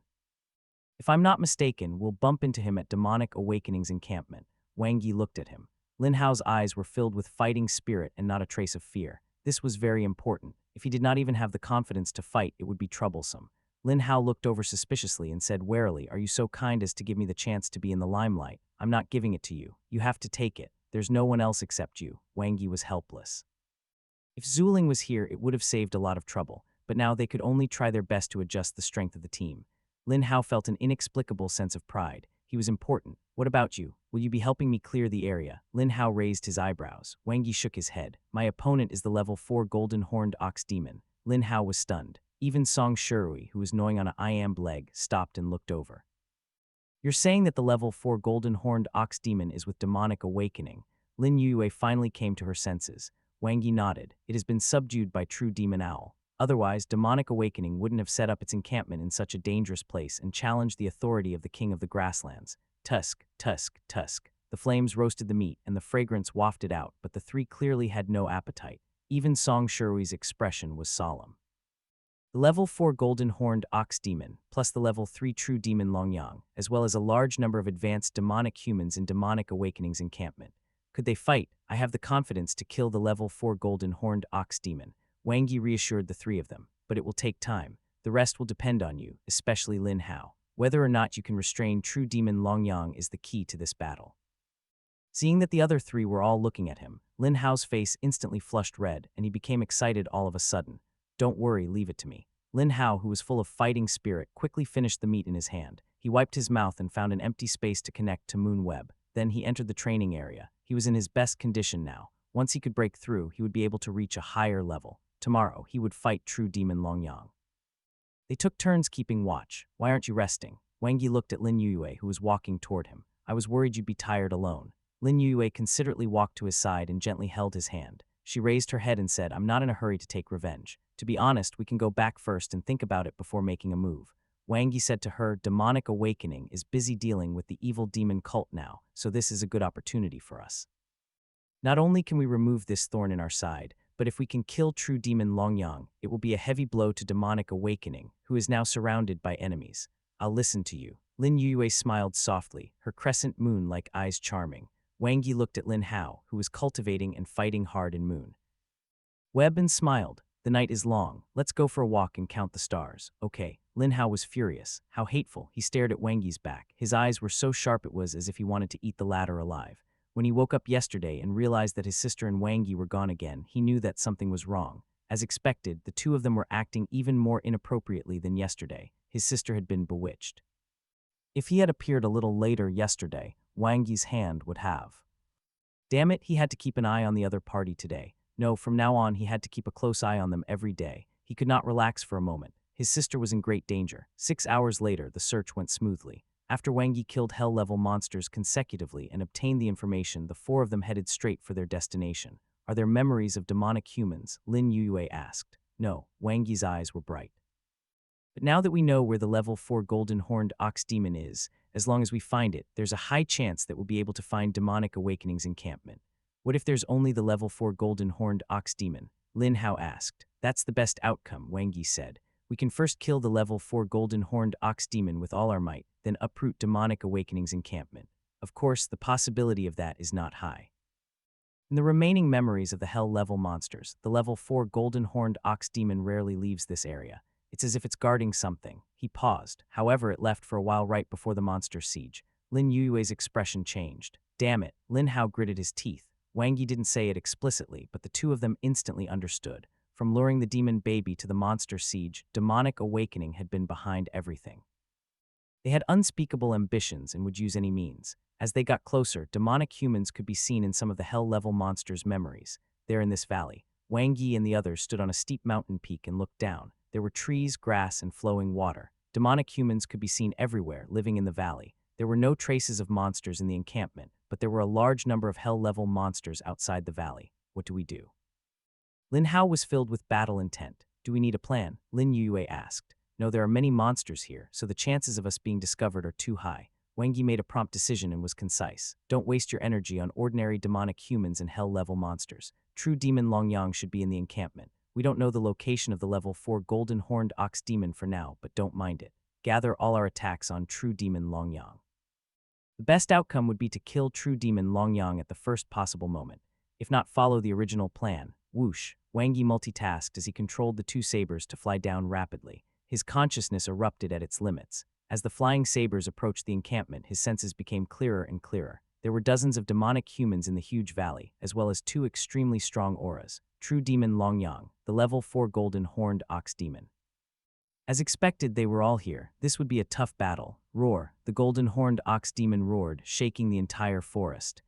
If I'm not mistaken, we'll bump into him at Demonic Awakening's encampment. Wangi looked at him. Lin Hao's eyes were filled with fighting spirit and not a trace of fear. This was very important. If he did not even have the confidence to fight, it would be troublesome. Lin Hao looked over suspiciously and said warily, are you so kind as to give me the chance to be in the limelight? I'm not giving it to you. You have to take it. There's no one else except you. Wangi was helpless. If Zuling was here, it would have saved a lot of trouble, but now they could only try their best to adjust the strength of the team. Lin Hao felt an inexplicable sense of pride. He was important. What about you? Will you be helping me clear the area? Lin Hao raised his eyebrows. Wangi shook his head. My opponent is the level 4 golden horned ox demon. Lin Hao was stunned. Even Song Shui, who was gnawing on an iamb leg, stopped and looked over. You're saying that the level 4 golden horned ox demon is with demonic awakening. Lin Yue finally came to her senses. Wang Yi nodded. It has been subdued by true demon owl. Otherwise, demonic awakening wouldn't have set up its encampment in such a dangerous place and challenged the authority of the king of the grasslands. Tusk, tusk, tusk. The flames roasted the meat and the fragrance wafted out, but the three clearly had no appetite. Even Song Shui's expression was solemn. The level 4 golden horned ox demon, plus the level 3 true demon Longyang, as well as a large number of advanced demonic humans in demonic awakening's encampment. Could they fight? I have the confidence to kill the level 4 golden horned ox demon. Wang Yi reassured the three of them, but it will take time. The rest will depend on you, especially Lin Hao. Whether or not you can restrain true demon Longyang is the key to this battle. Seeing that the other three were all looking at him, Lin Hao's face instantly flushed red, and he became excited all of a sudden. Don't worry, leave it to me. Lin Hao, who was full of fighting spirit, quickly finished the meat in his hand. He wiped his mouth and found an empty space to connect to Moon Web. Then he entered the training area. He was in his best condition now. Once he could break through, he would be able to reach a higher level. Tomorrow, he would fight true demon Longyang. They took turns keeping watch. Why aren't you resting? Wang Yi looked at Lin Yue, who was walking toward him. I was worried you'd be tired alone. Lin Yue considerately walked to his side and gently held his hand. She raised her head and said, I'm not in a hurry to take revenge. To be honest, we can go back first and think about it before making a move. Wang Yi said to her, Demonic Awakening is busy dealing with the evil demon cult now, so this is a good opportunity for us. Not only can we remove this thorn in our side, but if we can kill true demon Longyang, it will be a heavy blow to Demonic Awakening, who is now surrounded by enemies. I'll listen to you. Lin Yue smiled softly, her crescent moon-like eyes charming. Wang Yi looked at Lin Hao, who was cultivating and fighting hard in Moon Web and smiled. The night is long. Let's go for a walk and count the stars. Okay. Lin Hao was furious. How hateful. He stared at Wang Yi's back. His eyes were so sharp it was as if he wanted to eat the latter alive. When he woke up yesterday and realized that his sister and Wang Yi were gone again, he knew that something was wrong. As expected, the two of them were acting even more inappropriately than yesterday. His sister had been bewitched. If he had appeared a little later yesterday, Wang Yi's hand would have. Damn it, he had to keep an eye on the other party today. No, from now on he had to keep a close eye on them every day. He could not relax for a moment. His sister was in great danger. 6 hours later, the search went smoothly. After Wang Yi killed hell-level monsters consecutively and obtained the information, the four of them headed straight for their destination. Are there memories of demonic humans? Lin Yue asked. No, Wang Yi's eyes were bright. But now that we know where the level 4 golden horned ox demon is, as long as we find it, there's a high chance that we'll be able to find Demonic Awakening's encampment. What if there's only the level 4 golden horned ox demon? Lin Hao asked. That's the best outcome, Wang Yi said. We can first kill the level 4 golden horned ox demon with all our might, then uproot Demonic Awakening's encampment. Of course, the possibility of that is not high. In the remaining memories of the hell-level monsters, the level 4 golden horned ox demon rarely leaves this area. It's as if it's guarding something. He paused. However, it left for a while right before the monster siege. Lin Yue's expression changed. Damn it, Lin Hao gritted his teeth. Wang Yi didn't say it explicitly, but the two of them instantly understood. From luring the demon baby to the monster siege, Demonic Awakening had been behind everything. They had unspeakable ambitions and would use any means. As they got closer, demonic humans could be seen in some of the hell-level monsters' memories. There in this valley, Wang Yi and the others stood on a steep mountain peak and looked down. There were trees, grass, and flowing water. Demonic humans could be seen everywhere, living in the valley. There were no traces of monsters in the encampment, but there were a large number of hell-level monsters outside the valley. What do we do? Lin Hao was filled with battle intent. Do we need a plan? Lin Yue asked. No, there are many monsters here, so the chances of us being discovered are too high. Wang Yi made a prompt decision and was concise. Don't waste your energy on ordinary demonic humans and hell-level monsters. True demon Longyang should be in the encampment. We don't know the location of the level 4 golden horned ox demon for now, but don't mind it. Gather all our attacks on true demon Longyang. The best outcome would be to kill true demon Longyang at the first possible moment. If not, follow the original plan. Whoosh! Wang Yi multitasked as he controlled the two sabers to fly down rapidly. His consciousness erupted at its limits. As the flying sabers approached the encampment, his senses became clearer and clearer. There were dozens of demonic humans in the huge valley, as well as two extremely strong auras. True demon Longyang, the level 4 golden horned ox demon. As expected, they were all here. This would be a tough battle. Roar! The golden horned ox demon roared, shaking the entire forest.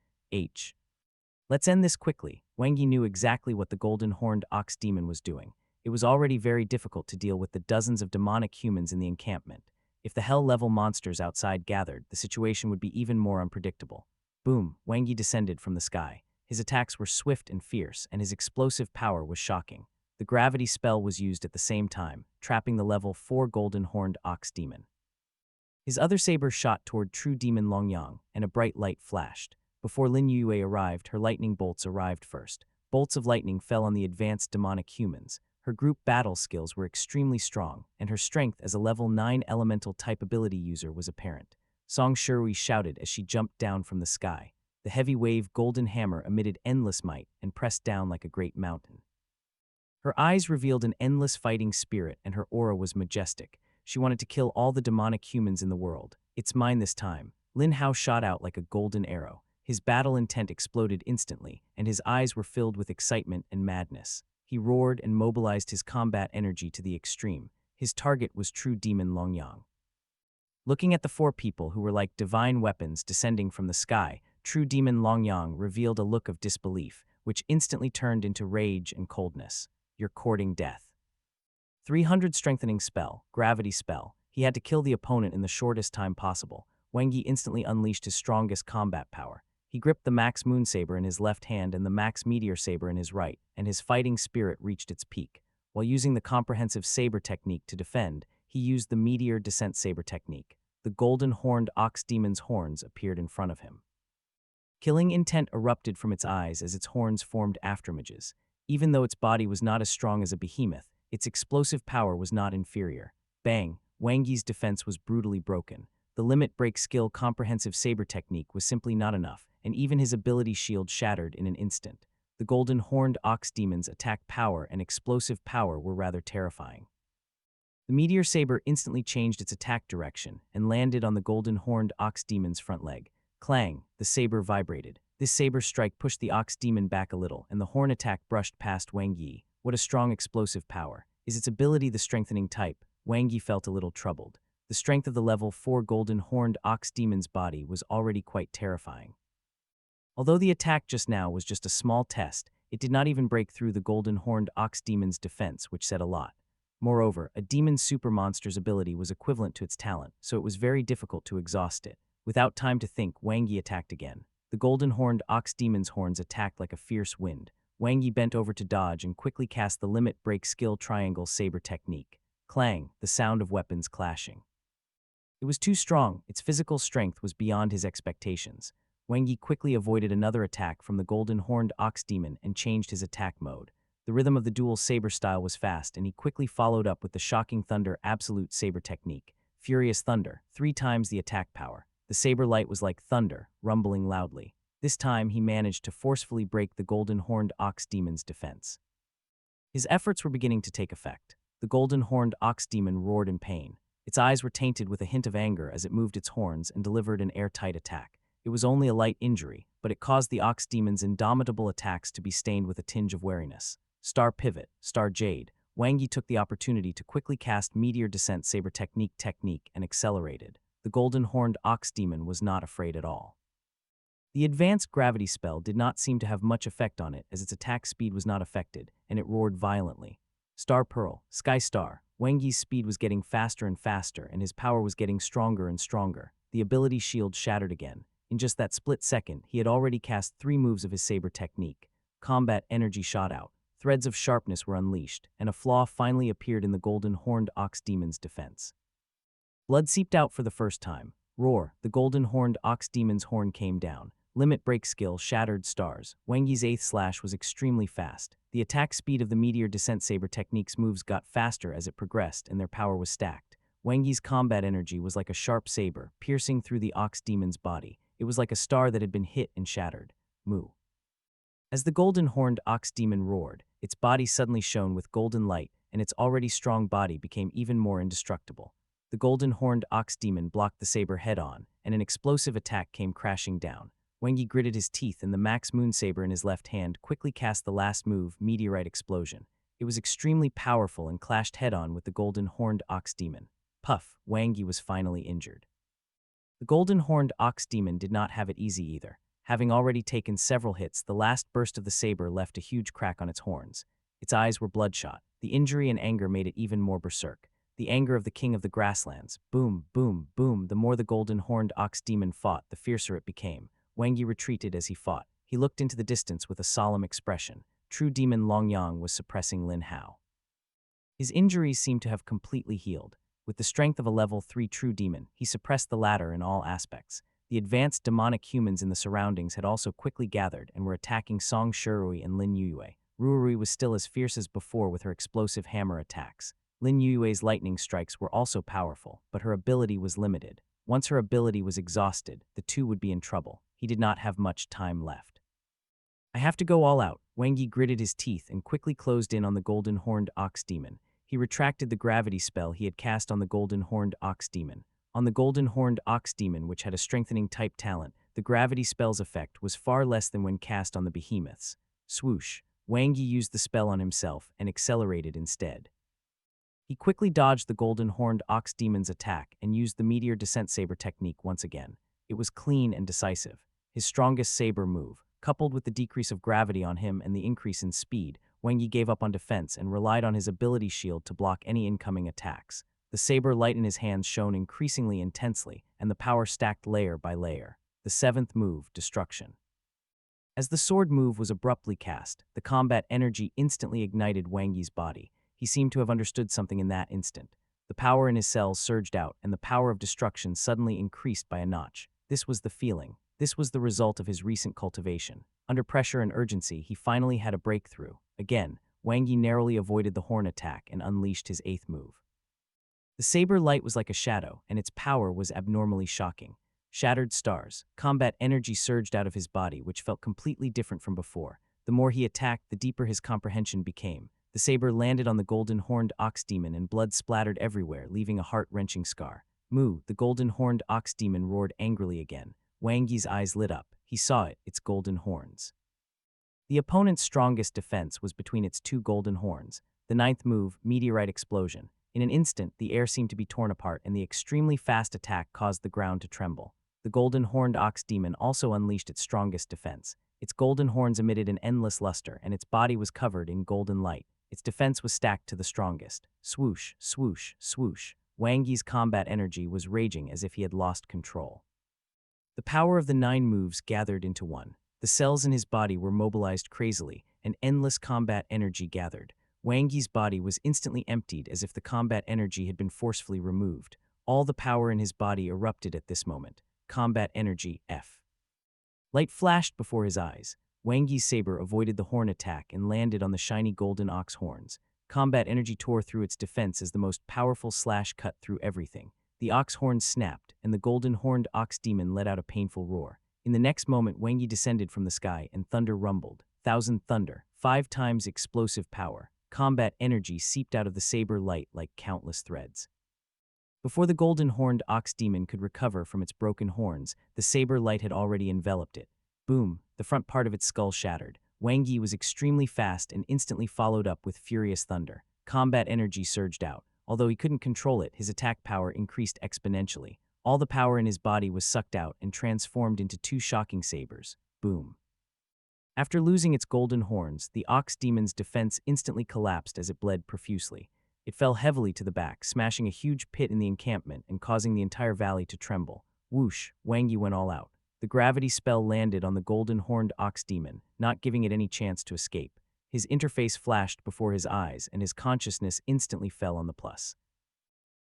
Let's end this quickly. Wang Yi knew exactly what the golden horned ox demon was doing. It was already very difficult to deal with the dozens of demonic humans in the encampment. If the hell-level monsters outside gathered, the situation would be even more unpredictable. Boom, Wang Yi descended from the sky. His attacks were swift and fierce, and his explosive power was shocking. The gravity spell was used at the same time, trapping the level 4 golden-horned ox demon. His other saber shot toward true demon Longyang, and a bright light flashed. Before Lin Yue arrived, her lightning bolts arrived first. Bolts of lightning fell on the advanced demonic humans. Her group battle skills were extremely strong, and her strength as a level 9 elemental type ability user was apparent. Song Shirui shouted as she jumped down from the sky. The heavy wave golden hammer emitted endless might and pressed down like a great mountain. Her eyes revealed an endless fighting spirit, and her aura was majestic. She wanted to kill all the demonic humans in the world. It's mine this time. Lin Hao shot out like a golden arrow. His battle intent exploded instantly, and his eyes were filled with excitement and madness. He roared and mobilized his combat energy to the extreme. His target was true demon Longyang. Looking at the 4 people who were like divine weapons descending from the sky, true demon Longyang revealed a look of disbelief, which instantly turned into rage and coldness. You're courting death. 300 strengthening spell, gravity spell. He had to kill the opponent in the shortest time possible. Wang Yi instantly unleashed his strongest combat power. He gripped the Max Moon Saber in his left hand and the Max Meteor Saber in his right, and his fighting spirit reached its peak. While using the comprehensive saber technique to defend, he used the Meteor Descent Saber technique. The golden-horned ox demon's horns appeared in front of him. Killing intent erupted from its eyes as its horns formed afterimages. Even though its body was not as strong as a behemoth, its explosive power was not inferior. Bang! Wang Yi's defense was brutally broken. The limit break skill comprehensive saber technique was simply not enough, and even his ability shield shattered in an instant. The golden-horned ox demon's attack power and explosive power were rather terrifying. The meteor saber instantly changed its attack direction and landed on the golden-horned ox demon's front leg. Clang! The saber vibrated. This saber strike pushed the ox demon back a little, and the horn attack brushed past Wang Yi. What a strong explosive power. Is its ability the strengthening type? Wang Yi felt a little troubled. The strength of the level 4 golden-horned ox demon's body was already quite terrifying. Although the attack just now was just a small test, it did not even break through the golden-horned ox demon's defense, which said a lot. Moreover, a demon super monster's ability was equivalent to its talent, so it was very difficult to exhaust it. Without time to think, Wang Yi attacked again. The golden-horned ox demon's horns attacked like a fierce wind. Wang Yi bent over to dodge and quickly cast the limit break skill triangle saber technique. Clang! The sound of weapons clashing. It was too strong. Its physical strength was beyond his expectations. Wang Yi quickly avoided another attack from the golden-horned ox demon and changed his attack mode. The rhythm of the dual saber style was fast, and he quickly followed up with the shocking thunder absolute saber technique. Furious thunder, 3 times the attack power. The saber light was like thunder, rumbling loudly. This time he managed to forcefully break the golden-horned ox demon's defense. His efforts were beginning to take effect. The golden-horned ox demon roared in pain. Its eyes were tainted with a hint of anger as it moved its horns and delivered an airtight attack. It was only a light injury, but it caused the ox demon's indomitable attacks to be stained with a tinge of wariness. Star Pivot, Star Jade. Wang Yi took the opportunity to quickly cast Meteor Descent Saber technique and accelerated. The golden-horned ox demon was not afraid at all. The advanced gravity spell did not seem to have much effect on it as its attack speed was not affected, and it roared violently. Star Pearl, Sky Star. Wang Yi's speed was getting faster and faster, and his power was getting stronger and stronger. The ability shield shattered again. In just that split second, he had already cast 3 moves of his saber technique. Combat energy shot out. Threads of sharpness were unleashed, and a flaw finally appeared in the golden-horned ox demon's defense. Blood seeped out for the first time. Roar! The golden-horned ox demon's horn came down. Limit break skill shattered stars. Wang Yi's 8th slash was extremely fast. The attack speed of the Meteor Descent Saber technique's moves got faster as it progressed, and their power was stacked. Wang Yi's combat energy was like a sharp saber, piercing through the ox demon's body. It was like a star that had been hit and shattered. Moo. As the golden-horned ox demon roared, its body suddenly shone with golden light, and its already strong body became even more indestructible. The golden-horned ox demon blocked the saber head-on, and an explosive attack came crashing down. Wang Yi gritted his teeth, and the Max Moon Saber in his left hand quickly cast the last move, Meteorite Explosion. It was extremely powerful and clashed head-on with the golden-horned ox demon. Puff! Wang Yi was finally injured. The golden-horned ox demon did not have it easy either. Having already taken several hits, the last burst of the saber left a huge crack on its horns. Its eyes were bloodshot. The injury and anger made it even more berserk. the anger of the king of the grasslands. Boom, boom, boom. The more the golden-horned ox demon fought, the fiercer it became. Wang Yi retreated as he fought. He looked into the distance with a solemn expression. True demon Long Yang was suppressing Lin Hao. His injuries seemed to have completely healed. With the strength of a level 3 true demon, he suppressed the latter in all aspects. The advanced demonic humans in the surroundings had also quickly gathered and were attacking Song Shirui and Lin Yuyue. Ruerui was still as fierce as before with her explosive hammer attacks. Lin Yuye's lightning strikes were also powerful, but her ability was limited. Once her ability was exhausted, the two would be in trouble. He did not have much time left. I have to go all out. Wang Yi gritted his teeth and quickly closed in on the golden-horned ox demon. He retracted the gravity spell he had cast on the golden-horned ox demon. On the golden-horned ox demon, which had a strengthening type talent, the gravity spell's effect was far less than when cast on the behemoths. Swoosh. Wang Yi used the spell on himself and accelerated instead. He quickly dodged the golden-horned ox demon's attack and used the meteor descent saber technique once again. It was clean and decisive. His strongest saber move, coupled with the decrease of gravity on him and the increase in speed, Wang Yi gave up on defense and relied on his ability shield to block any incoming attacks. The saber light in his hands shone increasingly intensely, and the power stacked layer by layer. The seventh move, destruction. As the sword move was abruptly cast, the combat energy instantly ignited Wang Yi's body. He seemed to have understood something in that instant. The power in his cells surged out, and the power of destruction suddenly increased by a notch. This was the feeling. This was the result of his recent cultivation. Under pressure and urgency, he finally had a breakthrough. Again, Wang Yi narrowly avoided the horn attack and unleashed his eighth move. The saber light was like a shadow, and its power was abnormally shocking. Shattered stars. Combat energy surged out of his body, which felt completely different from before. The more he attacked, the deeper his comprehension became. The saber landed on the golden-horned ox demon and blood splattered everywhere, leaving a heart-wrenching scar. Moo, the golden-horned ox demon roared angrily again. Wang Yi's eyes lit up. He saw it, its golden horns. The opponent's strongest defense was between its two golden horns. The ninth move, meteorite explosion. In an instant, the air seemed to be torn apart, and the extremely fast attack caused the ground to tremble. The golden-horned ox demon also unleashed its strongest defense. Its golden horns emitted an endless luster, and its body was covered in golden light. Its defense was stacked to the strongest. Swoosh, swoosh, swoosh. Wang Yi's combat energy was raging as if he had lost control. The power of the 9 moves gathered into one. The cells in his body were mobilized crazily, and endless combat energy gathered. Wang Yi's body was instantly emptied as if the combat energy had been forcefully removed. All the power in his body erupted at this moment. Combat energy F. Light flashed before his eyes. Wang Yi's saber avoided the horn attack and landed on the shiny golden ox horns. Combat energy tore through its defense as the most powerful slash cut through everything. The ox horns snapped, and the golden-horned ox demon let out a painful roar. In the next moment, Wang Yi descended from the sky, and thunder rumbled. Thousand thunder, 5 times explosive power. Combat energy seeped out of the saber light like countless threads. Before the golden-horned ox demon could recover from its broken horns, the saber light had already enveloped it. Boom, the front part of its skull shattered. Wang Yi was extremely fast and instantly followed up with furious thunder. Combat energy surged out. Although he couldn't control it, his attack power increased exponentially. All the power in his body was sucked out and transformed into 2 shocking sabers. Boom. After losing its golden horns, the ox demon's defense instantly collapsed as it bled profusely. It fell heavily to the back, smashing a huge pit in the encampment and causing the entire valley to tremble. Whoosh, Wang Yi went all out. The gravity spell landed on the golden-horned ox demon, not giving it any chance to escape. His interface flashed before his eyes, and his consciousness instantly fell on the plus.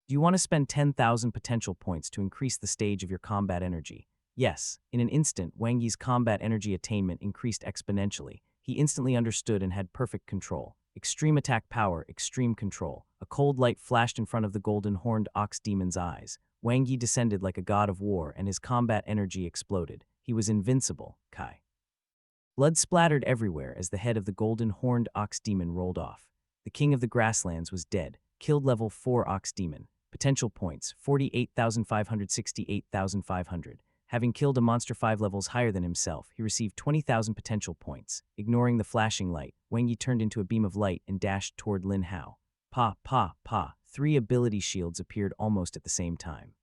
Do you want to spend 10,000 potential points to increase the stage of your combat energy? Yes. In an instant, Wang Yi's combat energy attainment increased exponentially. He instantly understood and had perfect control. Extreme attack power, extreme control. A cold light flashed in front of the golden-horned ox demon's eyes. Wang Yi descended like a god of war, and his combat energy exploded. He was invincible. Kai. Blood splattered everywhere as the head of the golden-horned ox demon rolled off. The king of the grasslands was dead. Killed level 4 ox demon. Potential points, 48,500, 68,500. Having killed a monster 5 levels higher than himself, he received 20,000 potential points. Ignoring the flashing light, Wang Yi turned into a beam of light and dashed toward Lin Hao. Pa, pa, pa. 3 ability shields appeared almost at the same time.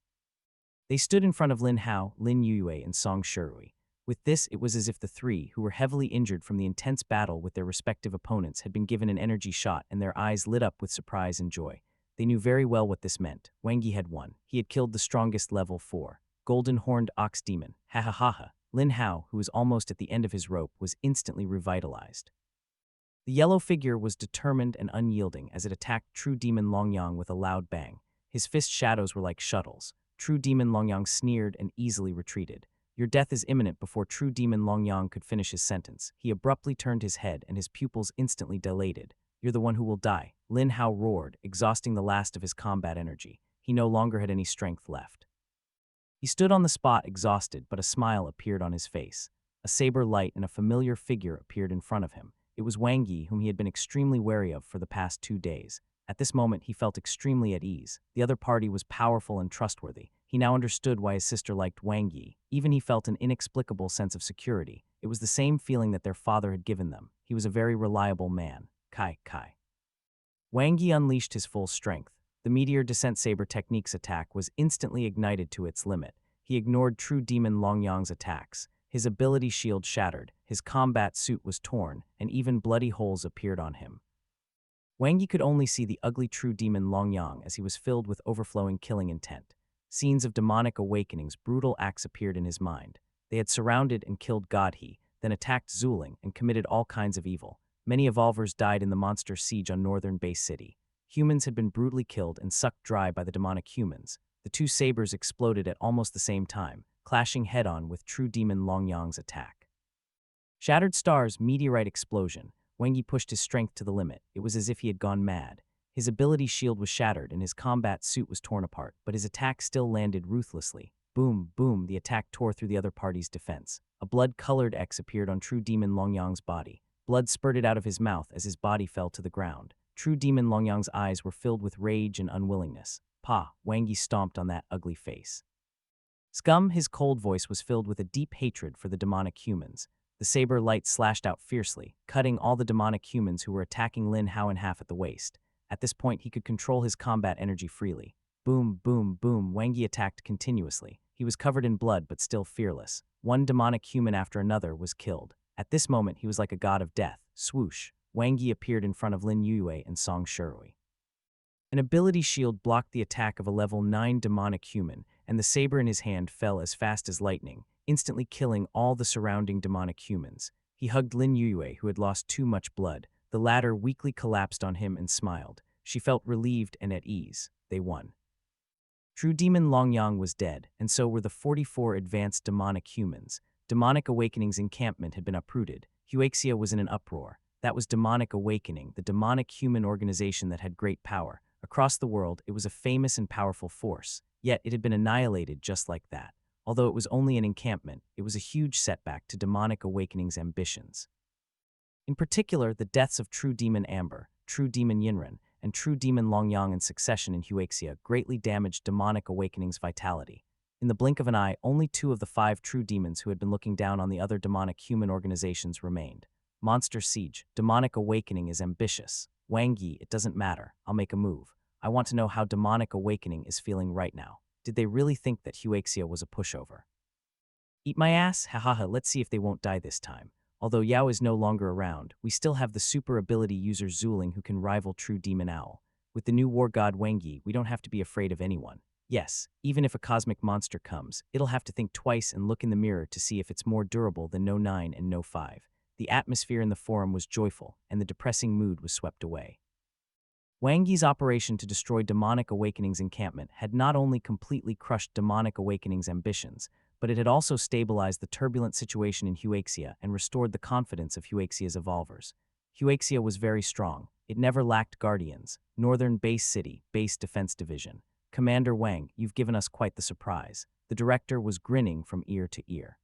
They stood in front of Lin Hao, Lin Yuyue, and Song Shirui. With this, it was as if the 3, who were heavily injured from the intense battle with their respective opponents, had been given an energy shot, and their eyes lit up with surprise and joy. They knew very well what this meant. Wang Yi had won. He had killed the strongest level 4. Golden-horned ox demon. Ha ha ha ha. Lin Hao, who was almost at the end of his rope, was instantly revitalized. The yellow figure was determined and unyielding as it attacked True Demon Longyang with a loud bang. His fist shadows were like shuttles. True Demon Longyang sneered and easily retreated. Your death is imminent. Before True Demon Longyang could finish his sentence, he abruptly turned his head and his pupils instantly dilated. You're the one who will die. Lin Hao roared, exhausting the last of his combat energy. He no longer had any strength left. He stood on the spot exhausted, but a smile appeared on his face. A saber light and a familiar figure appeared in front of him. It was Wang Yi, whom he had been extremely wary of for the past 2 days. At this moment, he felt extremely at ease. The other party was powerful and trustworthy. He now understood why his sister liked Wang Yi. Even he felt an inexplicable sense of security. It was the same feeling that their father had given them. He was a very reliable man. Kai. Wang Yi unleashed his full strength. The Meteor Descent Saber Technique's attack was instantly ignited to its limit. He ignored True Demon Longyang's attacks. His ability shield shattered, his combat suit was torn, and even bloody holes appeared on him. Wang Yi could only see the ugly True Demon Longyang as he was filled with overflowing killing intent. Scenes of demonic awakenings, brutal acts appeared in his mind. They had surrounded and killed God He, then attacked Zuling and committed all kinds of evil. Many evolvers died in the monster siege on northern Base City. Humans had been brutally killed and sucked dry by the demonic humans. The two sabers exploded at almost the same time, clashing head-on with True Demon Longyang's attack. Shattered stars, meteorite explosion. Wang Yi pushed his strength to the limit. It was as if he had gone mad. His ability shield was shattered and his combat suit was torn apart, but his attack still landed ruthlessly. Boom, boom, the attack tore through the other party's defense. A blood-colored X appeared on True Demon Longyang's body. Blood spurted out of his mouth as his body fell to the ground. True Demon Longyang's eyes were filled with rage and unwillingness. Pa, Wang Yi stomped on that ugly face. Scum, his cold voice was filled with a deep hatred for the demonic humans. The saber light slashed out fiercely, cutting all the demonic humans who were attacking Lin Hao in half at the waist. At this point, he could control his combat energy freely. Boom, boom, boom, Wang Yi attacked continuously. He was covered in blood but still fearless. One demonic human after another was killed. At this moment, he was like a god of death. Swoosh, Wang Yi appeared in front of Lin Yue and Song Shirui. An ability shield blocked the attack of a level 9 demonic human, and the saber in his hand fell as fast as lightning, instantly killing all the surrounding demonic humans. He hugged Lin Yue, who had lost too much blood. The latter weakly collapsed on him and smiled. She felt relieved and at ease. They won. True Demon Longyang was dead, and so were the 44 advanced demonic humans. Demonic Awakening's encampment had been uprooted. Huaxia was in an uproar. That was Demonic Awakening, the demonic human organization that had great power. Across the world, it was a famous and powerful force. Yet it had been annihilated just like that. Although it was only an encampment, it was a huge setback to Demonic Awakening's ambitions. In particular, the deaths of True Demon Amber, True Demon Yinren, and True Demon Longyang in succession in Huaxia greatly damaged Demonic Awakening's vitality. In the blink of an eye, only 2 of the 5 true demons who had been looking down on the other demonic human organizations remained. Monster Siege, Demonic Awakening is ambitious. Wang Yi, it doesn't matter. I'll make a move. I want to know how Demonic Awakening is feeling right now. Did they really think that Huaxia was a pushover? Eat my ass? Hahaha, let's see if they won't die this time. Although Yao is no longer around, we still have the super ability user Zuling who can rival True Demon Owl. With the new war god Wang Yi, we don't have to be afraid of anyone. Yes, even if a cosmic monster comes, it'll have to think twice and look in the mirror to see if it's more durable than No 9 and No 5. The atmosphere in the forum was joyful, and the depressing mood was swept away. Wang Yi's operation to destroy Demonic Awakening's encampment had not only completely crushed Demonic Awakening's ambitions, but it had also stabilized the turbulent situation in Huaxia and restored the confidence of Huaxia's evolvers. Huaxia was very strong. It never lacked guardians. Northern Base City, Base Defense Division. Commander Wang, you've given us quite the surprise. The director was grinning from ear to ear.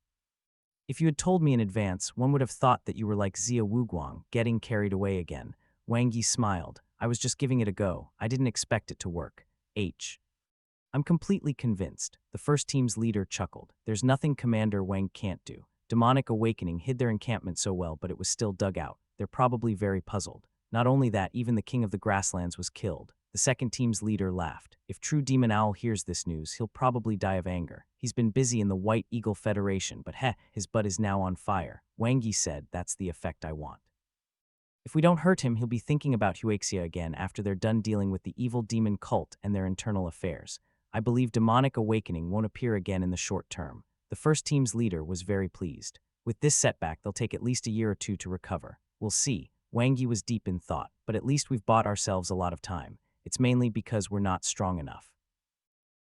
If you had told me in advance, one would have thought that you were like Xia Wuguang, getting carried away again. Wang Yi smiled. I was just giving it a go. I didn't expect it to work. I'm completely convinced. The first team's leader chuckled. There's nothing Commander Wang can't do. Demonic Awakening hid their encampment so well, but it was still dug out. They're probably very puzzled. Not only that, even the king of the grasslands was killed. The second team's leader laughed. If True Demon Owl hears this news, he'll probably die of anger. He's been busy in the White Eagle Federation, but his butt is now on fire. Wang Yi said, that's the effect I want. If we don't hurt him, he'll be thinking about Huaxia again after they're done dealing with the evil demon cult and their internal affairs. I believe demonic awakening won't appear again in the short term. The first team's leader was very pleased. With this setback, they'll take at least a year or two to recover. We'll see. Wang Yi was deep in thought, but at least we've bought ourselves a lot of time. It's mainly because we're not strong enough.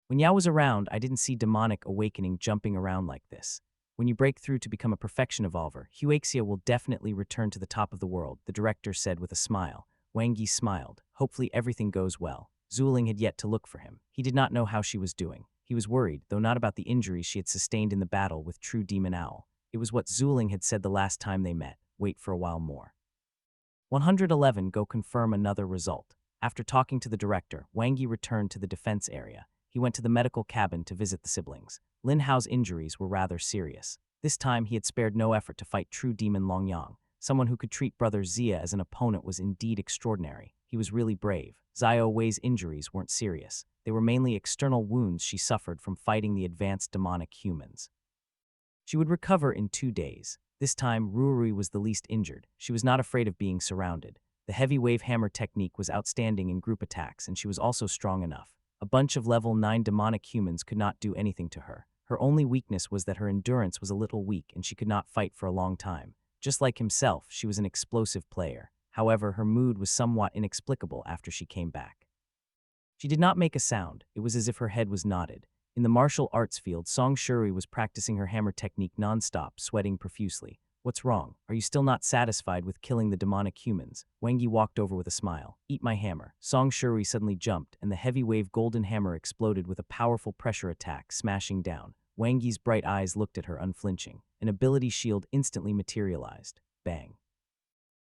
When Yao was around, I didn't see demonic awakening jumping around like this. When you break through to become a perfection evolver, Huaxia will definitely return to the top of the world, the director said with a smile. Wang Yi smiled. Hopefully everything goes well. Zuling had yet to look for him. He did not know how she was doing. He was worried, though not about the injuries she had sustained in the battle with True Demon Owl. It was what Zuling had said the last time they met. Wait for a while more. 111. Go confirm another result. After talking to the director, Wang Yi returned to the defense area. He went to the medical cabin to visit the siblings. Lin Hao's injuries were rather serious. This time, he had spared no effort to fight true demon Long Yang. Someone who could treat brother Zia as an opponent was indeed extraordinary. He was really brave. Xiao Wei's injuries weren't serious. They were mainly external wounds she suffered from fighting the advanced demonic humans. She would recover in 2 days. This time, Ruori was the least injured. She was not afraid of being surrounded. The heavy wave hammer technique was outstanding in group attacks, and she was also strong enough. A bunch of level 9 demonic humans could not do anything to her. Her only weakness was that her endurance was a little weak and she could not fight for a long time. Just like himself, she was an explosive player. However, her mood was somewhat inexplicable after she came back. She did not make a sound. It was as if her head was nodded. In the martial arts field, Song Shuri was practicing her hammer technique non-stop, sweating profusely. What's wrong? Are you still not satisfied with killing the demonic humans? Wang Yi walked over with a smile. Eat my hammer. Song Shuri suddenly jumped, and the heavy wave golden hammer exploded with a powerful pressure attack, smashing down. Wang Yi's bright eyes looked at her unflinching. An ability shield instantly materialized. Bang.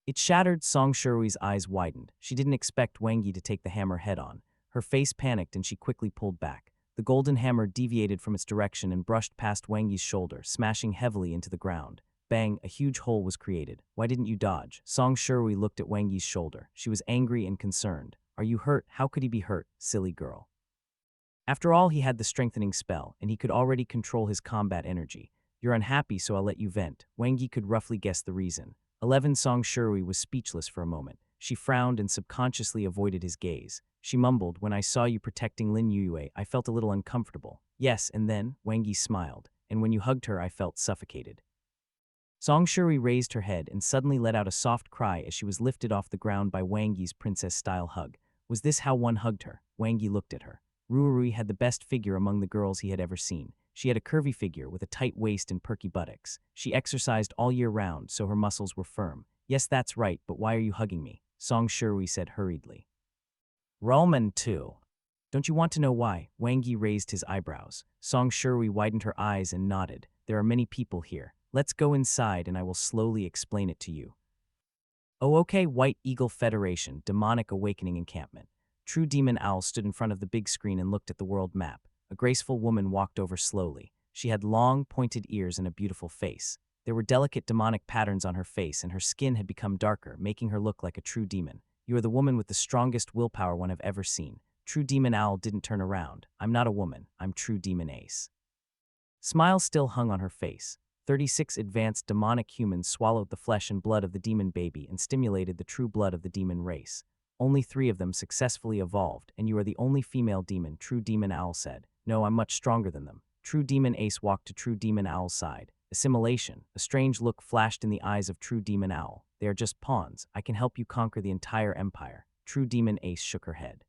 It shattered. Song Shurui's eyes widened. She didn't expect Wang Yi to take the hammer head-on. Her face panicked and she quickly pulled back. The golden hammer deviated from its direction and brushed past Wang Yi's shoulder, smashing heavily into the ground. Bang, a huge hole was created. Why didn't you dodge? Song Shuri looked at Wang Yi's shoulder. She was angry and concerned. Are you hurt? How could he be hurt, silly girl? After all, he had the strengthening spell, and he could already control his combat energy. You're unhappy, so I'll let you vent. Wang Yi could roughly guess the reason. 11. Song Shuri was speechless for a moment. She frowned and subconsciously avoided his gaze. She mumbled, when I saw you protecting Lin Yue, I felt a little uncomfortable. Yes, and then, Wang Yi smiled, and when you hugged her, I felt suffocated. Song Shuri raised her head and suddenly let out a soft cry as she was lifted off the ground by Wang Yi's princess-style hug. Was this how one hugged her? Wang Yi looked at her. Ruori had the best figure among the girls he had ever seen. She had a curvy figure with a tight waist and perky buttocks. She exercised all year round, so her muscles were firm. Yes, that's right, but why are you hugging me? Song Shuri said hurriedly. Roman too. Don't you want to know why? Wang Yi raised his eyebrows. Song Shuri widened her eyes and nodded. There are many people here. Let's go inside and I will slowly explain it to you. Oh, okay. White Eagle Federation, Demonic Awakening Encampment. True Demon Owl stood in front of the big screen and looked at the world map. A graceful woman walked over slowly. She had long, pointed ears and a beautiful face. There were delicate demonic patterns on her face and her skin had become darker, making her look like a true demon. You are the woman with the strongest willpower one have ever seen. True Demon Owl didn't turn around. I'm not a woman. I'm True Demon Ace. Smile still hung on her face. 36 advanced demonic humans swallowed the flesh and blood of the demon baby and stimulated the true blood of the demon race. Only 3 of them successfully evolved, and you are the only female demon, True Demon Owl said. No, I'm much stronger than them. True Demon Ace walked to True Demon Owl's side. Assimilation. A strange look flashed in the eyes of True Demon Owl. They are just pawns. I can help you conquer the entire empire. True Demon Ace shook her head.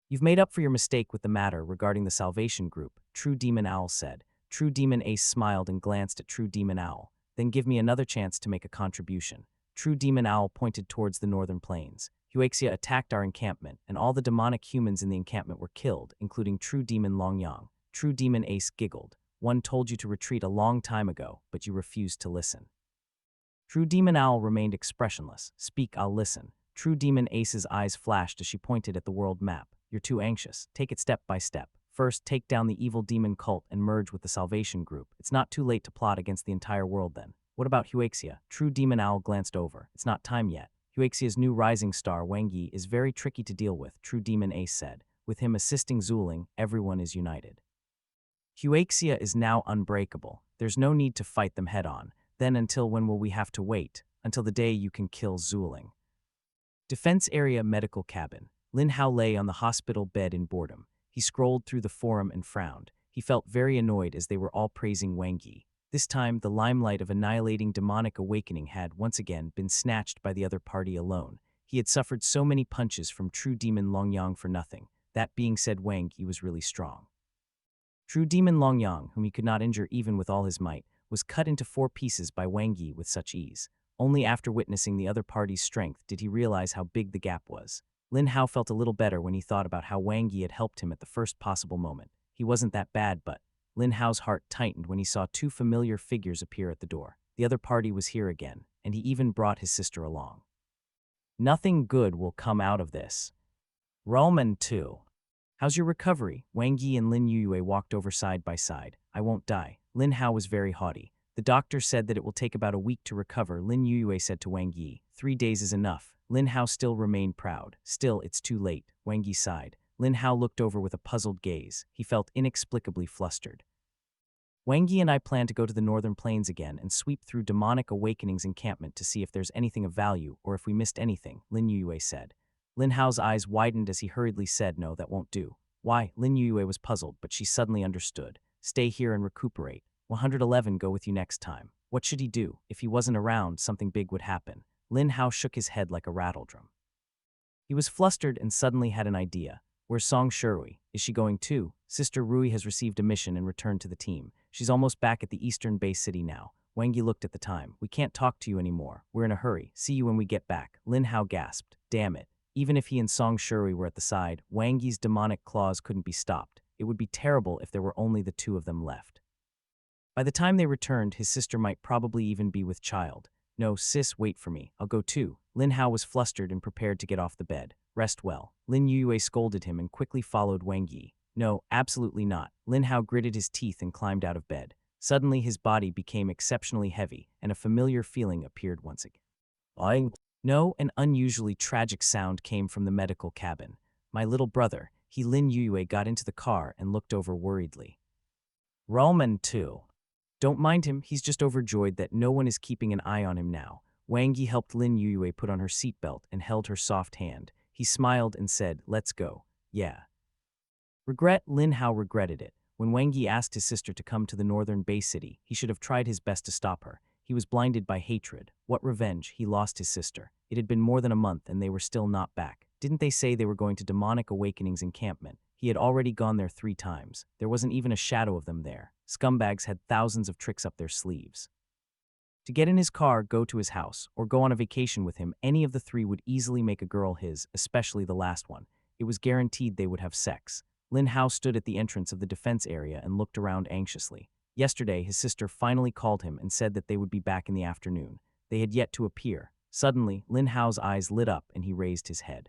You've made up for your mistake with the matter regarding the Salvation Group, True Demon Owl said. True Demon Ace smiled and glanced at True Demon Owl. Then give me another chance to make a contribution. True Demon Owl pointed towards the northern plains. Huaxia attacked our encampment, and all the demonic humans in the encampment were killed, including True Demon Long Yang. True Demon Ace giggled. One told you to retreat a long time ago, but you refused to listen. True Demon Owl remained expressionless. Speak, I'll listen. True Demon Ace's eyes flashed as she pointed at the world map. You're too anxious. Take it step by step. First, take down the evil demon cult and merge with the Salvation Group. It's not too late to plot against the entire world then. What about Huaxia? True Demon Owl glanced over. It's not time yet. Huaxia's new rising star, Wang Yi, is very tricky to deal with, True Demon Ace said. With him assisting Zuling, everyone is united. Huaxia is now unbreakable. There's no need to fight them head-on. Then until when will we have to wait? until the day you can kill Zueling. Defense Area Medical Cabin. Lin Hao lay on the hospital bed in boredom. He scrolled through the forum and frowned. He felt very annoyed as they were all praising Wang Yi. This time, the limelight of annihilating demonic awakening had, once again, been snatched by the other party alone. He had suffered so many punches from true demon Longyang for nothing. That being said, Wang Yi was really strong. True demon Longyang, whom he could not injure even with all his might, was cut into 4 pieces by Wang Yi with such ease. Only after witnessing the other party's strength did he realize how big the gap was. Lin Hao felt a little better when he thought about how Wang Yi had helped him at the first possible moment. He wasn't that bad, but Lin Hao's heart tightened when he saw 2 familiar figures appear at the door. The other party was here again, and he even brought his sister along. Nothing good will come out of this. Roman 2. How's your recovery? Wang Yi and Lin Yuyue walked over side by side. I won't die. Lin Hao was very haughty. The doctor said that it will take about a week to recover. Lin Yuyue said to Wang Yi, 3 days is enough. Lin Hao still remained proud. Still, it's too late. Wang Yi sighed. Lin Hao looked over with a puzzled gaze. He felt inexplicably flustered. Wang Yi and I plan to go to the Northern Plains again and sweep through Demonic Awakening's encampment to see if there's anything of value or if we missed anything, Lin Yuyue said. Lin Hao's eyes widened as he hurriedly said, no, that won't do. Why? Lin Yuyue was puzzled, but she suddenly understood. Stay here and recuperate. 111 go with you next time. What should he do? If he wasn't around, something big would happen. Lin Hao shook his head like a rattledrum. He was flustered and suddenly had an idea. Where's Song Shirui? Is she going too? Sister Rui has received a mission and returned to the team. She's almost back at the Eastern Base City now. Wang Yi looked at the time. We can't talk to you anymore. We're in a hurry. See you when we get back. Lin Hao gasped. Damn it. Even if he and Song Shirui were at the side, Wang Yi's demonic claws couldn't be stopped. It would be terrible if there were only the 2 of them left. By the time they returned, his sister might probably even be with child. No, sis, wait for me. I'll go too. Lin Hao was flustered and prepared to get off the bed. Rest well. Lin Yuyue scolded him and quickly followed Wang Yi. No, absolutely not. Lin Hao gritted his teeth and climbed out of bed. Suddenly his body became exceptionally heavy, and a familiar feeling appeared once again. No, an unusually tragic sound came from the medical cabin. My little brother, Lin Yuyue got into the car and looked over worriedly. Roman 2. Don't mind him, he's just overjoyed that no one is keeping an eye on him now. Wang Yi helped Lin Yuyue put on her seatbelt and held her soft hand. He smiled and said, let's go. Yeah. Regret? Lin Hao regretted it. When Wang Yi asked his sister to come to the Northern Bay City, he should have tried his best to stop her. He was blinded by hatred. What revenge? He lost his sister. It had been more than a month and they were still not back. Didn't they say they were going to Demonic Awakening's encampment? He had already gone there 3 times. There wasn't even a shadow of them there. Scumbags had thousands of tricks up their sleeves. To get in his car, go to his house, or go on a vacation with him, any of the 3 would easily make a girl his, especially the last one. It was guaranteed they would have sex. Lin Hao stood at the entrance of the defense area and looked around anxiously. Yesterday, his sister finally called him and said that they would be back in the afternoon. They had yet to appear. Suddenly, Lin Hao's eyes lit up and he raised his head.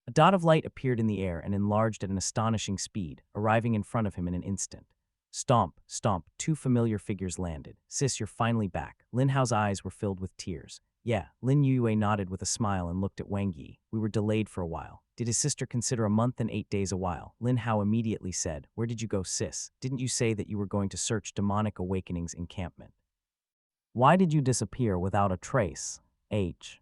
A dot of light appeared in the air and enlarged at an astonishing speed, arriving in front of him in an instant. Stomp, stomp, 2 familiar figures landed. Sis, you're finally back. Lin Hao's eyes were filled with tears. Yeah, Lin Yuyue nodded with a smile and looked at Wang Yi. We were delayed for a while. Did his sister consider a month and 8 days a while? Lin Hao immediately said, where did you go, sis? Didn't you say that you were going to search Demonic Awakening's encampment? Why did you disappear without a trace? H.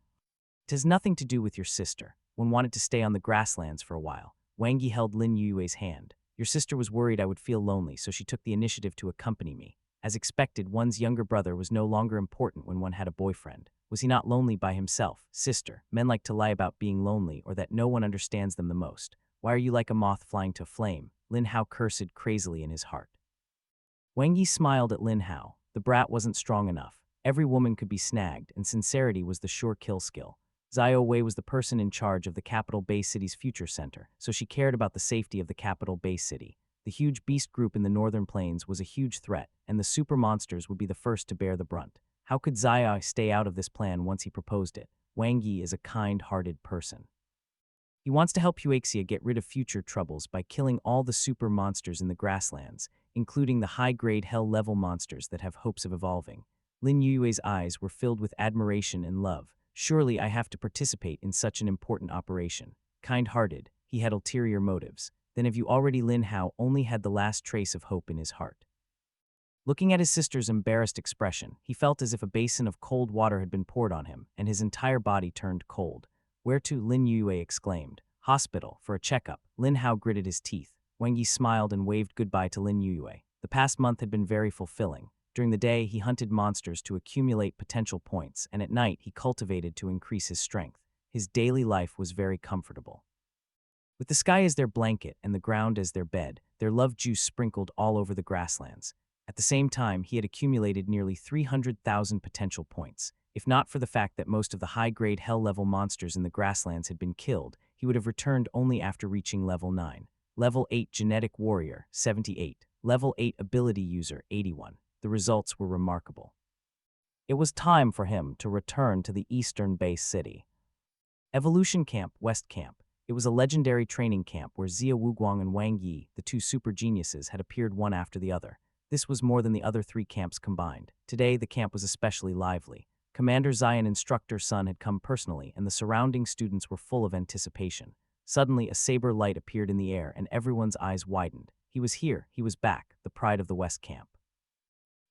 It has nothing to do with your sister. One wanted to stay on the grasslands for a while. Wang Yi held Lin Yuyue's hand. Your sister was worried I would feel lonely, so she took the initiative to accompany me. As expected, one's younger brother was no longer important when one had a boyfriend. Was he not lonely by himself? Sister, men like to lie about being lonely or that no one understands them the most. Why are you like a moth flying to a flame? Lin Hao cursed crazily in his heart. Wang Yi smiled at Lin Hao. The brat wasn't strong enough. Every woman could be snagged, and sincerity was the sure kill skill. Zhao Wei was the person in charge of the capital Bay City's future center, so she cared about the safety of the capital Bay City. The huge beast group in the northern plains was a huge threat, and the super monsters would be the first to bear the brunt. How could Zhao stay out of this plan once he proposed it? Wang Yi is a kind-hearted person. He wants to help Huaxia get rid of future troubles by killing all the super monsters in the grasslands, including the high-grade hell-level monsters that have hopes of evolving. Lin Yue's eyes were filled with admiration and love. Surely I have to participate in such an important operation. Kind-hearted, he had ulterior motives. Then have you already? Lin Hao only had the last trace of hope in his heart. Looking at his sister's embarrassed expression, he felt as if a basin of cold water had been poured on him, and his entire body turned cold. Whereto Lin Yue exclaimed, "Hospital, for a checkup." Lin Hao gritted his teeth. Wang Yi smiled and waved goodbye to Lin Yue. The past month had been very fulfilling. During the day, he hunted monsters to accumulate potential points, and at night, he cultivated to increase his strength. His daily life was very comfortable. With the sky as their blanket and the ground as their bed, their love juice sprinkled all over the grasslands. At the same time, he had accumulated nearly 300,000 potential points. If not for the fact that most of the high-grade hell-level monsters in the grasslands had been killed, he would have returned only after reaching level 9. Level 8 Genetic Warrior, 78. Level 8 Ability User, 81. The results were remarkable. It was time for him to return to the eastern base city. Evolution Camp, West Camp. It was a legendary training camp where Xia Wuguang and Wang Yi, the two super geniuses, had appeared one after the other. This was more than the other three camps combined. Today, the camp was especially lively. Commander Zion Instructor Sun had come personally, and the surrounding students were full of anticipation. Suddenly, a saber light appeared in the air, and everyone's eyes widened. He was here, he was back, the pride of the West Camp.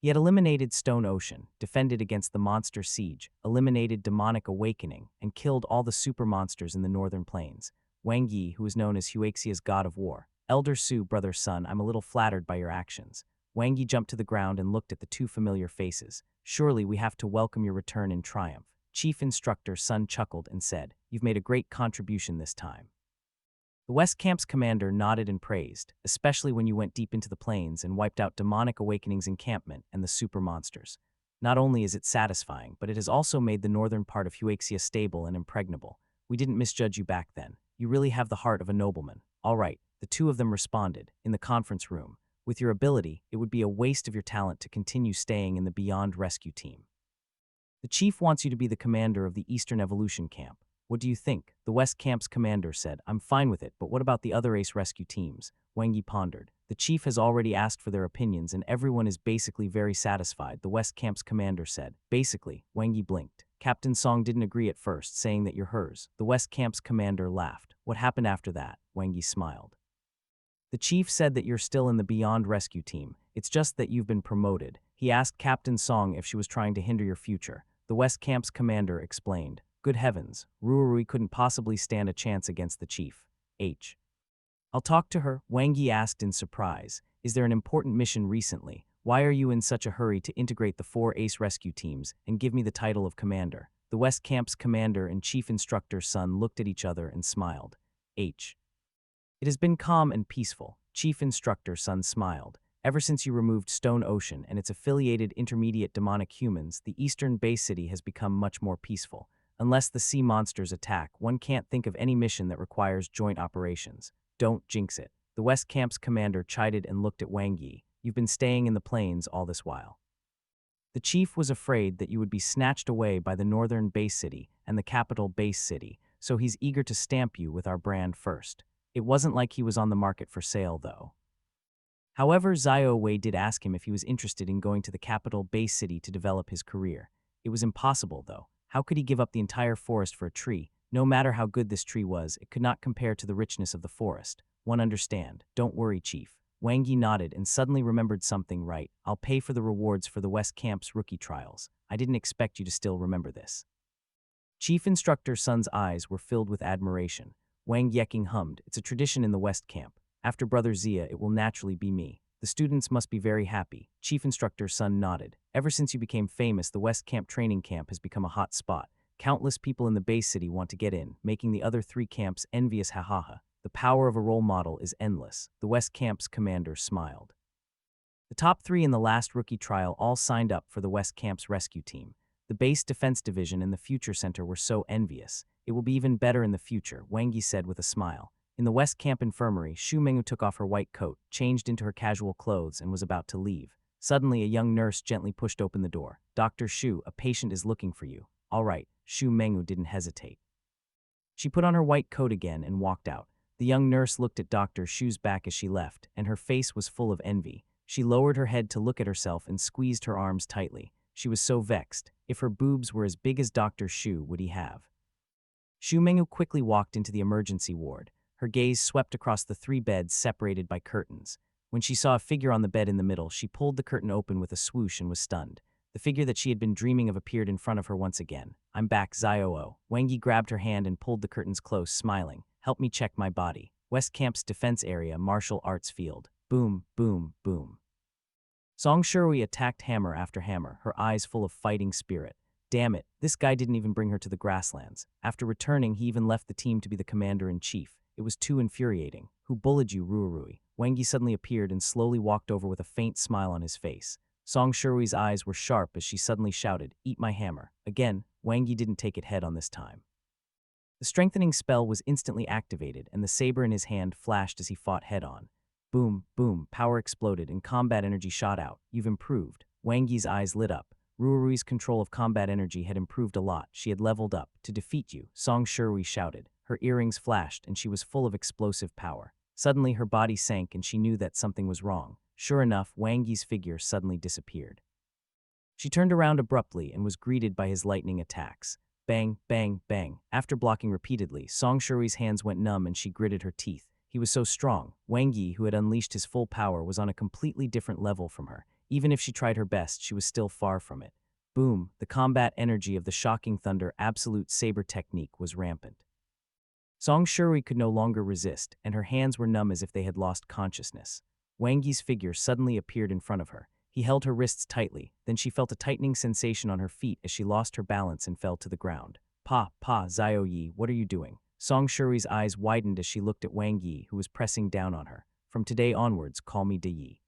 He had eliminated Stone Ocean, defended against the monster siege, eliminated demonic awakening, and killed all the super monsters in the northern plains. Wang Yi, who is known as Huaxia's god of war. Elder Su, brother Sun, I'm a little flattered by your actions. Wang Yi jumped to the ground and looked at the two familiar faces. Surely we have to welcome your return in triumph. Chief Instructor Sun chuckled and said, "You've made a great contribution this time." The West Camp's commander nodded and praised, especially when you went deep into the plains and wiped out Demonic Awakening's encampment and the super monsters. Not only is it satisfying, but it has also made the northern part of Huaxia stable and impregnable. We didn't misjudge you back then. You really have the heart of a nobleman. All right, the two of them responded, in the conference room. With your ability, it would be a waste of your talent to continue staying in the Beyond Rescue team. The chief wants you to be the commander of the Eastern Evolution Camp. What do you think? The West Camp's commander said, I'm fine with it, but what about the other Ace Rescue teams? Wang Yi pondered. The chief has already asked for their opinions and everyone is basically very satisfied, the West Camp's commander said. Basically, Wang Yi blinked. Captain Song didn't agree at first, saying that you're hers. The West Camp's commander laughed. What happened after that? Wang Yi smiled. The chief said that you're still in the Beyond Rescue team. It's just that you've been promoted. He asked Captain Song if she was trying to hinder your future. The West Camp's commander explained. Good heavens, Ruarui couldn't possibly stand a chance against the chief. I'll talk to her, Wang Yi asked in surprise. Is there an important mission recently? Why are you in such a hurry to integrate the 4 Ace Rescue teams and give me the title of commander? The West Camp's commander and chief instructor Sun looked at each other and smiled. It has been calm and peaceful. Chief Instructor Sun smiled. Ever since you removed Stone Ocean and its affiliated intermediate demonic humans, the eastern base city has become much more peaceful. Unless the sea monsters attack, one can't think of any mission that requires joint operations. Don't jinx it. The West Camp's commander chided and looked at Wang Yi. You've been staying in the plains all this while. The chief was afraid that you would be snatched away by the northern base city and the capital base city, so he's eager to stamp you with our brand first. It wasn't like he was on the market for sale, though. However, Zhao Wei did ask him if he was interested in going to the capital base city to develop his career. It was impossible, though. How could he give up the entire forest for a tree? No matter how good this tree was, it could not compare to the richness of the forest. One understand. Don't worry, Chief. Wang Yi nodded and suddenly remembered something. Right. I'll pay for the rewards for the West Camp's rookie trials. I didn't expect you to still remember this. Chief Instructor Sun's eyes were filled with admiration. Wang Yeking hummed. It's a tradition in the West Camp. After Brother Xia, it will naturally be me. The students must be very happy. Chief Instructor Sun nodded. Ever since you became famous, the West Camp training camp has become a hot spot. Countless people in the base city want to get in, making the other 3 camps envious. Ha. The power of a role model is endless. The West Camp's commander smiled. The top 3 in the last rookie trial all signed up for the West Camp's rescue team. The base defense division and the future center were so envious. It will be even better in the future, Wang Yi said with a smile. In the West Camp infirmary, Xu Mengyu took off her white coat, changed into her casual clothes, and was about to leave. Suddenly, a young nurse gently pushed open the door. Dr. Xu, a patient is looking for you. All right, Xu Mengyu didn't hesitate. She put on her white coat again and walked out. The young nurse looked at Dr. Xu's back as she left, and her face was full of envy. She lowered her head to look at herself and squeezed her arms tightly. She was so vexed. If her boobs were as big as Dr. Xu, would he have? Xu Mengyu quickly walked into the emergency ward. Her gaze swept across the 3 beds separated by curtains. When she saw a figure on the bed in the middle, she pulled the curtain open with a swoosh and was stunned. The figure that she had been dreaming of appeared in front of her once again. "I'm back, Xiao." Wangi grabbed her hand and pulled the curtains close, smiling. "Help me check my body. West Camp's defense area, martial arts field." Boom, boom, boom. Song Shui attacked hammer after hammer, her eyes full of fighting spirit. Damn it, this guy didn't even bring her to the grasslands. After returning, he even left the team to be the commander-in-chief. It was too infuriating. "Who bullied you, Ruarui?" Wangi suddenly appeared and slowly walked over with a faint smile on his face. Song Shui's eyes were sharp as she suddenly shouted, "Eat my hammer." Again, Wangi didn't take it head on this time. The strengthening spell was instantly activated, and the saber in his hand flashed as he fought head-on. Boom, boom, power exploded and combat energy shot out. "You've improved." Wangi's eyes lit up. Ruarui's control of combat energy had improved a lot. She had leveled up. "To defeat you," Song Shui shouted. Her earrings flashed, and she was full of explosive power. Suddenly, her body sank, and she knew that something was wrong. Sure enough, Wangi's figure suddenly disappeared. She turned around abruptly and was greeted by his lightning attacks. Bang, bang, bang. After blocking repeatedly, Song Shui's hands went numb and she gritted her teeth. He was so strong. Wangi, who had unleashed his full power, was on a completely different level from her. Even if she tried her best, she was still far from it. Boom, the combat energy of the shocking thunder absolute saber technique was rampant. Song Shui could no longer resist, and her hands were numb as if they had lost consciousness. Wangi's figure suddenly appeared in front of her. He held her wrists tightly, then she felt a tightening sensation on her feet as she lost her balance and fell to the ground. "Pa, Xiao Yi, what are you doing?" Song Shui's eyes widened as she looked at Wangi, who was pressing down on her. "From today onwards, call me De Yi."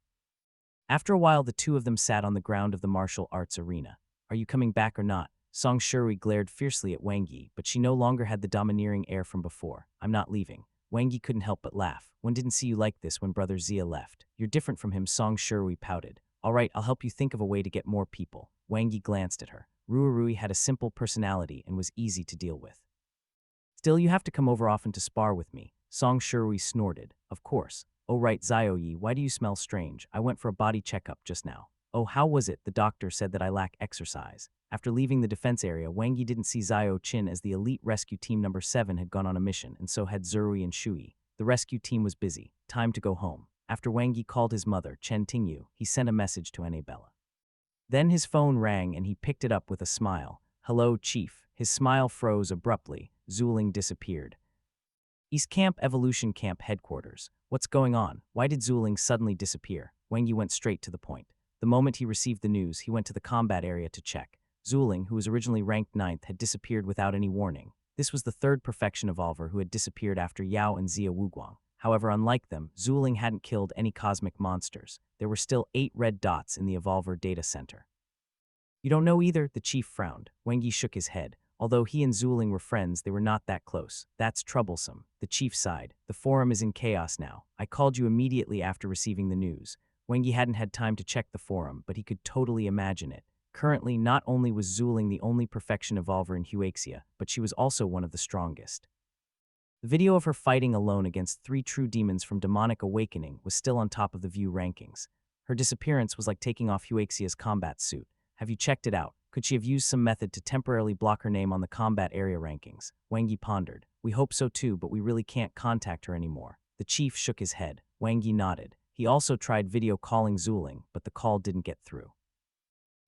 After a while, the two of them sat on the ground of the martial arts arena. "Are you coming back or not?" Song Shui glared fiercely at Wangi, but she no longer had the domineering air from before. "I'm not leaving." Wangi couldn't help but laugh. "One didn't see you like this when Brother Zia left. You're different from him," Song Shui pouted. "All right, I'll help you think of a way to get more people." Wangi glanced at her. Ruarui had a simple personality and was easy to deal with. "Still, you have to come over often to spar with me." Song Shui snorted. "Of course." "Oh right, Xiao Yi, why do you smell strange? I went for a body checkup just now." "Oh, how was it?" "The doctor said that I lack exercise." After leaving the defense area, Wangi didn't see Xiao Qin as the elite rescue team number 7 had gone on a mission, and so had Zurui and Shui. The rescue team was busy. Time to go home. After Wangi called his mother, Chen Tingyu, he sent a message to Annabella. Then his phone rang and he picked it up with a smile. "Hello, Chief." His smile froze abruptly. Zuling disappeared. East Camp Evolution Camp headquarters. "What's going on? Why did Zuling suddenly disappear?" Wangi went straight to the point. The moment he received the news, he went to the combat area to check. Zuling, who was originally ranked 9th, had disappeared without any warning. This was the third perfection evolver who had disappeared after Yao and Zia Wuguang. However, unlike them, Zuling hadn't killed any cosmic monsters. There were still 8 red dots in the evolver data center. "You don't know either?" The chief frowned. Wangi shook his head. Although he and Zuling were friends, they were not that close. "That's troublesome." The chief sighed. "The forum is in chaos now. I called you immediately after receiving the news." Wangi hadn't had time to check the forum, but he could totally imagine it. Currently, not only was Zuling the only perfection evolver in Huaxia, but she was also one of the strongest. The video of her fighting alone against 3 true demons from Demonic Awakening was still on top of the view rankings. Her disappearance was like taking off Huaxia's combat suit. "Have you checked it out? Could she have used some method to temporarily block her name on the combat area rankings?" Wangi pondered. "We hope so too, but we really can't contact her anymore." The chief shook his head. Wangi nodded. He also tried video calling Zuling, but the call didn't get through.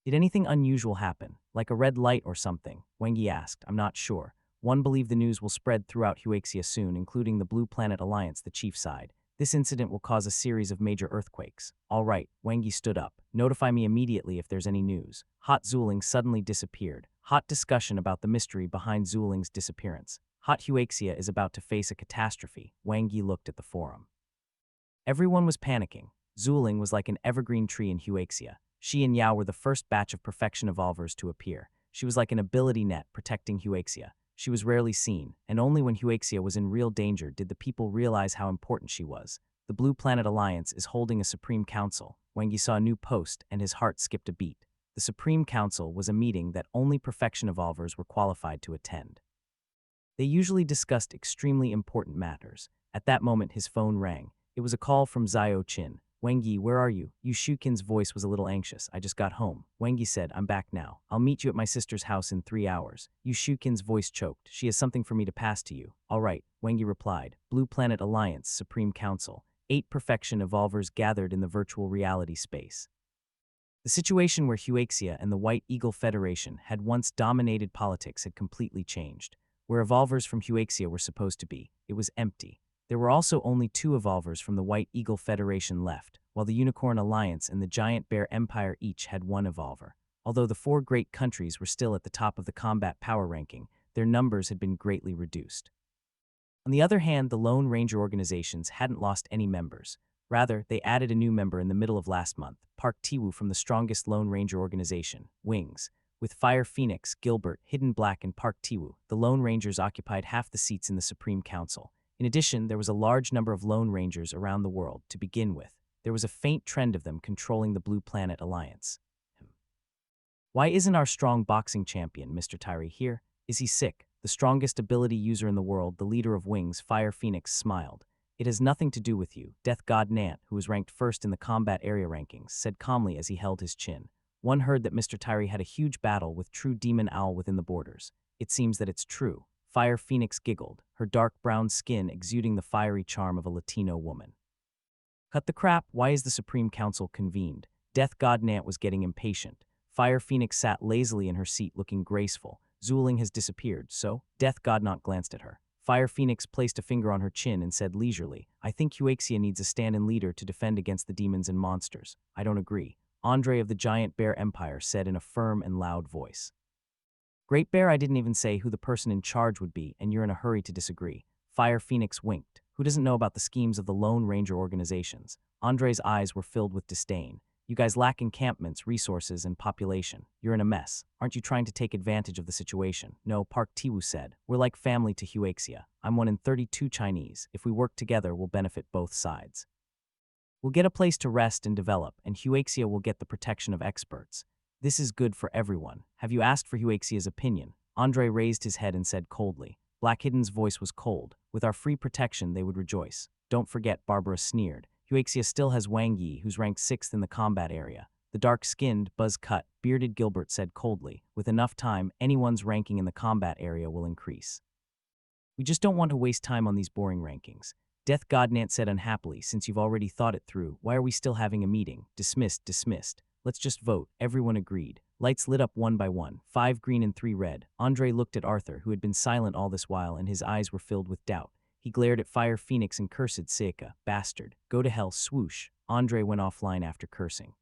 "Did anything unusual happen, like a red light or something?" Wangi asked. "I'm not sure. One believe the news will spread throughout Huaxia soon, including the Blue Planet Alliance," the chief sighed. "This incident will cause a series of major earthquakes." "All right," Wangi stood up. "Notify me immediately if there's any news." Hot Zuling suddenly disappeared. Hot discussion about the mystery behind Zuling's disappearance. Hot Huaxia is about to face a catastrophe. Wangi looked at the forum. Everyone was panicking. Zuling was like an evergreen tree in Huaxia. She and Yao were the first batch of perfection evolvers to appear. She was like an ability net protecting Huaxia. She was rarely seen, and only when Huaxia was in real danger did the people realize how important she was. The Blue Planet Alliance is holding a Supreme Council. Wangi saw a new post, and his heart skipped a beat. The Supreme Council was a meeting that only perfection evolvers were qualified to attend. They usually discussed extremely important matters. At that moment, his phone rang. It was a call from Xiao Qin. "Wangi, where are you?" Yu Shukin's voice was a little anxious. "I just got home." Wangi said, "I'm back now. I'll meet you at my sister's house in 3 hours. Yu Shukin's voice choked. "She has something for me to pass to you." "All right," Wangi replied. "Blue Planet Alliance, Supreme Council. 8 perfection evolvers gathered in the virtual reality space. The situation where Huaxia and the White Eagle Federation had once dominated politics had completely changed. Where evolvers from Huaxia were supposed to be, it was empty. There were also only 2 evolvers from the White Eagle Federation left, while the Unicorn Alliance and the Giant Bear Empire each had 1 evolver. Although the 4 great countries were still at the top of the combat power ranking, their numbers had been greatly reduced. On the other hand, the Lone Ranger organizations hadn't lost any members. Rather, they added a new member in the middle of last month, Park Tiwoo from the strongest Lone Ranger organization, Wings. With Fire Phoenix, Gilbert, Hidden Black, and Park Tiwoo, the Lone Rangers occupied half the seats in the Supreme Council. In addition, there was a large number of Lone Rangers around the world. To begin with, there was a faint trend of them controlling the Blue Planet Alliance. Why isn't our strong boxing champion, Mr. Tyree, here? Is he sick? The strongest ability user in the world, the leader of Wings, Fire Phoenix, smiled. It has nothing to do with you, Death God Nant, who was ranked first in the combat area rankings, said calmly as he held his chin. One heard that Mr. Tyree had a huge battle with true demon owl within the borders. It seems that it's true. Fire Phoenix giggled, her dark brown skin exuding the fiery charm of a Latino woman. Cut the crap, why is the Supreme Council convened? Death God Nant was getting impatient. Fire Phoenix sat lazily in her seat looking graceful. Zuling has disappeared, so? Death God Nant glanced at her. Fire Phoenix placed a finger on her chin and said leisurely, I think Huaxia needs a stand-in leader to defend against the demons and monsters. I don't agree. Andre of the Giant Bear Empire said in a firm and loud voice. Great Bear, I didn't even say who the person in charge would be, and you're in a hurry to disagree. Fire Phoenix winked. Who doesn't know about the schemes of the Lone Ranger organizations? Andre's eyes were filled with disdain. You guys lack encampments, resources, and population. You're in a mess. Aren't you trying to take advantage of the situation? No, Park Tiwoo said. We're like family to Huaxia. I'm 1 in 32 Chinese. If we work together, we'll benefit both sides. We'll get a place to rest and develop, and Huaxia will get the protection of experts. This is good for everyone. Have you asked for Huaxia's opinion? Andre raised his head and said coldly. Black Hidden's voice was cold. With our free protection, they would rejoice. Don't forget, Barbara sneered. Huaxia still has Wang Yi, who's ranked 6th in the combat area. The dark-skinned, buzz-cut, bearded Gilbert said coldly. With enough time, anyone's ranking in the combat area will increase. We just don't want to waste time on these boring rankings. Death God Nant said unhappily, since you've already thought it through, why are we still having a meeting? Dismissed, dismissed. Let's just vote. Everyone agreed. Lights lit up 1 by 1, 5 green and 3 red. Andre looked at Arthur, who had been silent all this while, and his eyes were filled with doubt. He glared at Fire Phoenix and cursed Seika, bastard. Go to hell, swoosh. Andre went offline after cursing.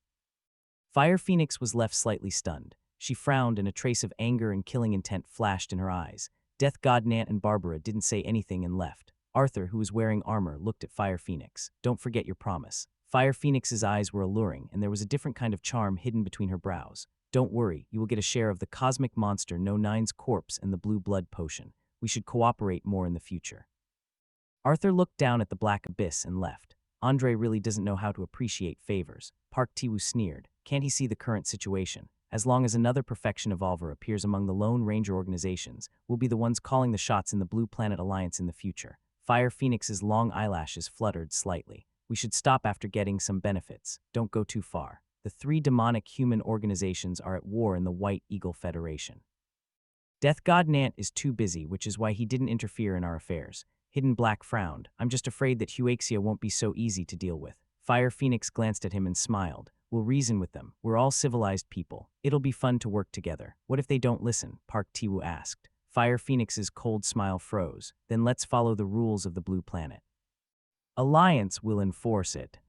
Fire Phoenix was left slightly stunned. She frowned and a trace of anger and killing intent flashed in her eyes. Death God Nant and Barbara didn't say anything and left. Arthur, who was wearing armor, looked at Fire Phoenix. Don't forget your promise. Fire Phoenix's eyes were alluring, and there was a different kind of charm hidden between her brows. Don't worry, you will get a share of the cosmic monster No 9's corpse and the blue blood potion. We should cooperate more in the future. Arthur looked down at the black abyss and left. Andre really doesn't know how to appreciate favors. Park Tiwoo sneered. Can't he see the current situation? As long as another perfection evolver appears among the Lone Ranger organizations, we'll be the ones calling the shots in the Blue Planet Alliance in the future. Fire Phoenix's long eyelashes fluttered slightly. We should stop after getting some benefits. Don't go too far. The 3 demonic human organizations are at war in the White Eagle Federation. Death God Nant is too busy, which is why he didn't interfere in our affairs. Hidden Black frowned. I'm just afraid that Huaxia won't be so easy to deal with. Fire Phoenix glanced at him and smiled. We'll reason with them. We're all civilized people. It'll be fun to work together. What if they don't listen? Park Tiwoo asked. Fire Phoenix's cold smile froze. Then let's follow the rules of the Blue Planet. Alliance will enforce it.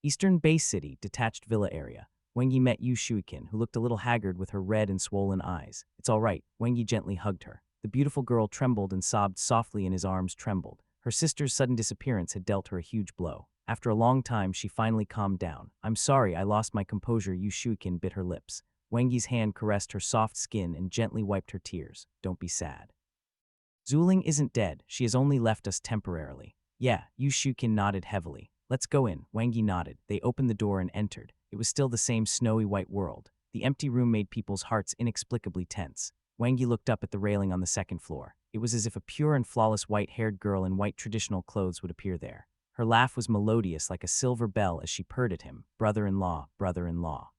Eastern Base City, detached villa area. Wang Yi met Yu Shuikin, who looked a little haggard with her red and swollen eyes. It's all right. Wang Yi gently hugged her. The beautiful girl trembled and sobbed softly and his arms trembled. Her sister's sudden disappearance had dealt her a huge blow. After a long time, she finally calmed down. I'm sorry, I lost my composure. Yu Shuikin bit her lips. Wang Yi's hand caressed her soft skin and gently wiped her tears. Don't be sad. Zuling isn't dead. She has only left us temporarily. Yeah, Yu Shuikin nodded heavily. Let's go in. Wang Yi nodded. They opened the door and entered. It was still the same snowy white world. The empty room made people's hearts inexplicably tense. Wang Yi looked up at the railing on the 2nd floor. It was as if a pure and flawless white-haired girl in white traditional clothes would appear there. Her laugh was melodious like a silver bell as she purred at him. Brother-in-law, brother-in-law.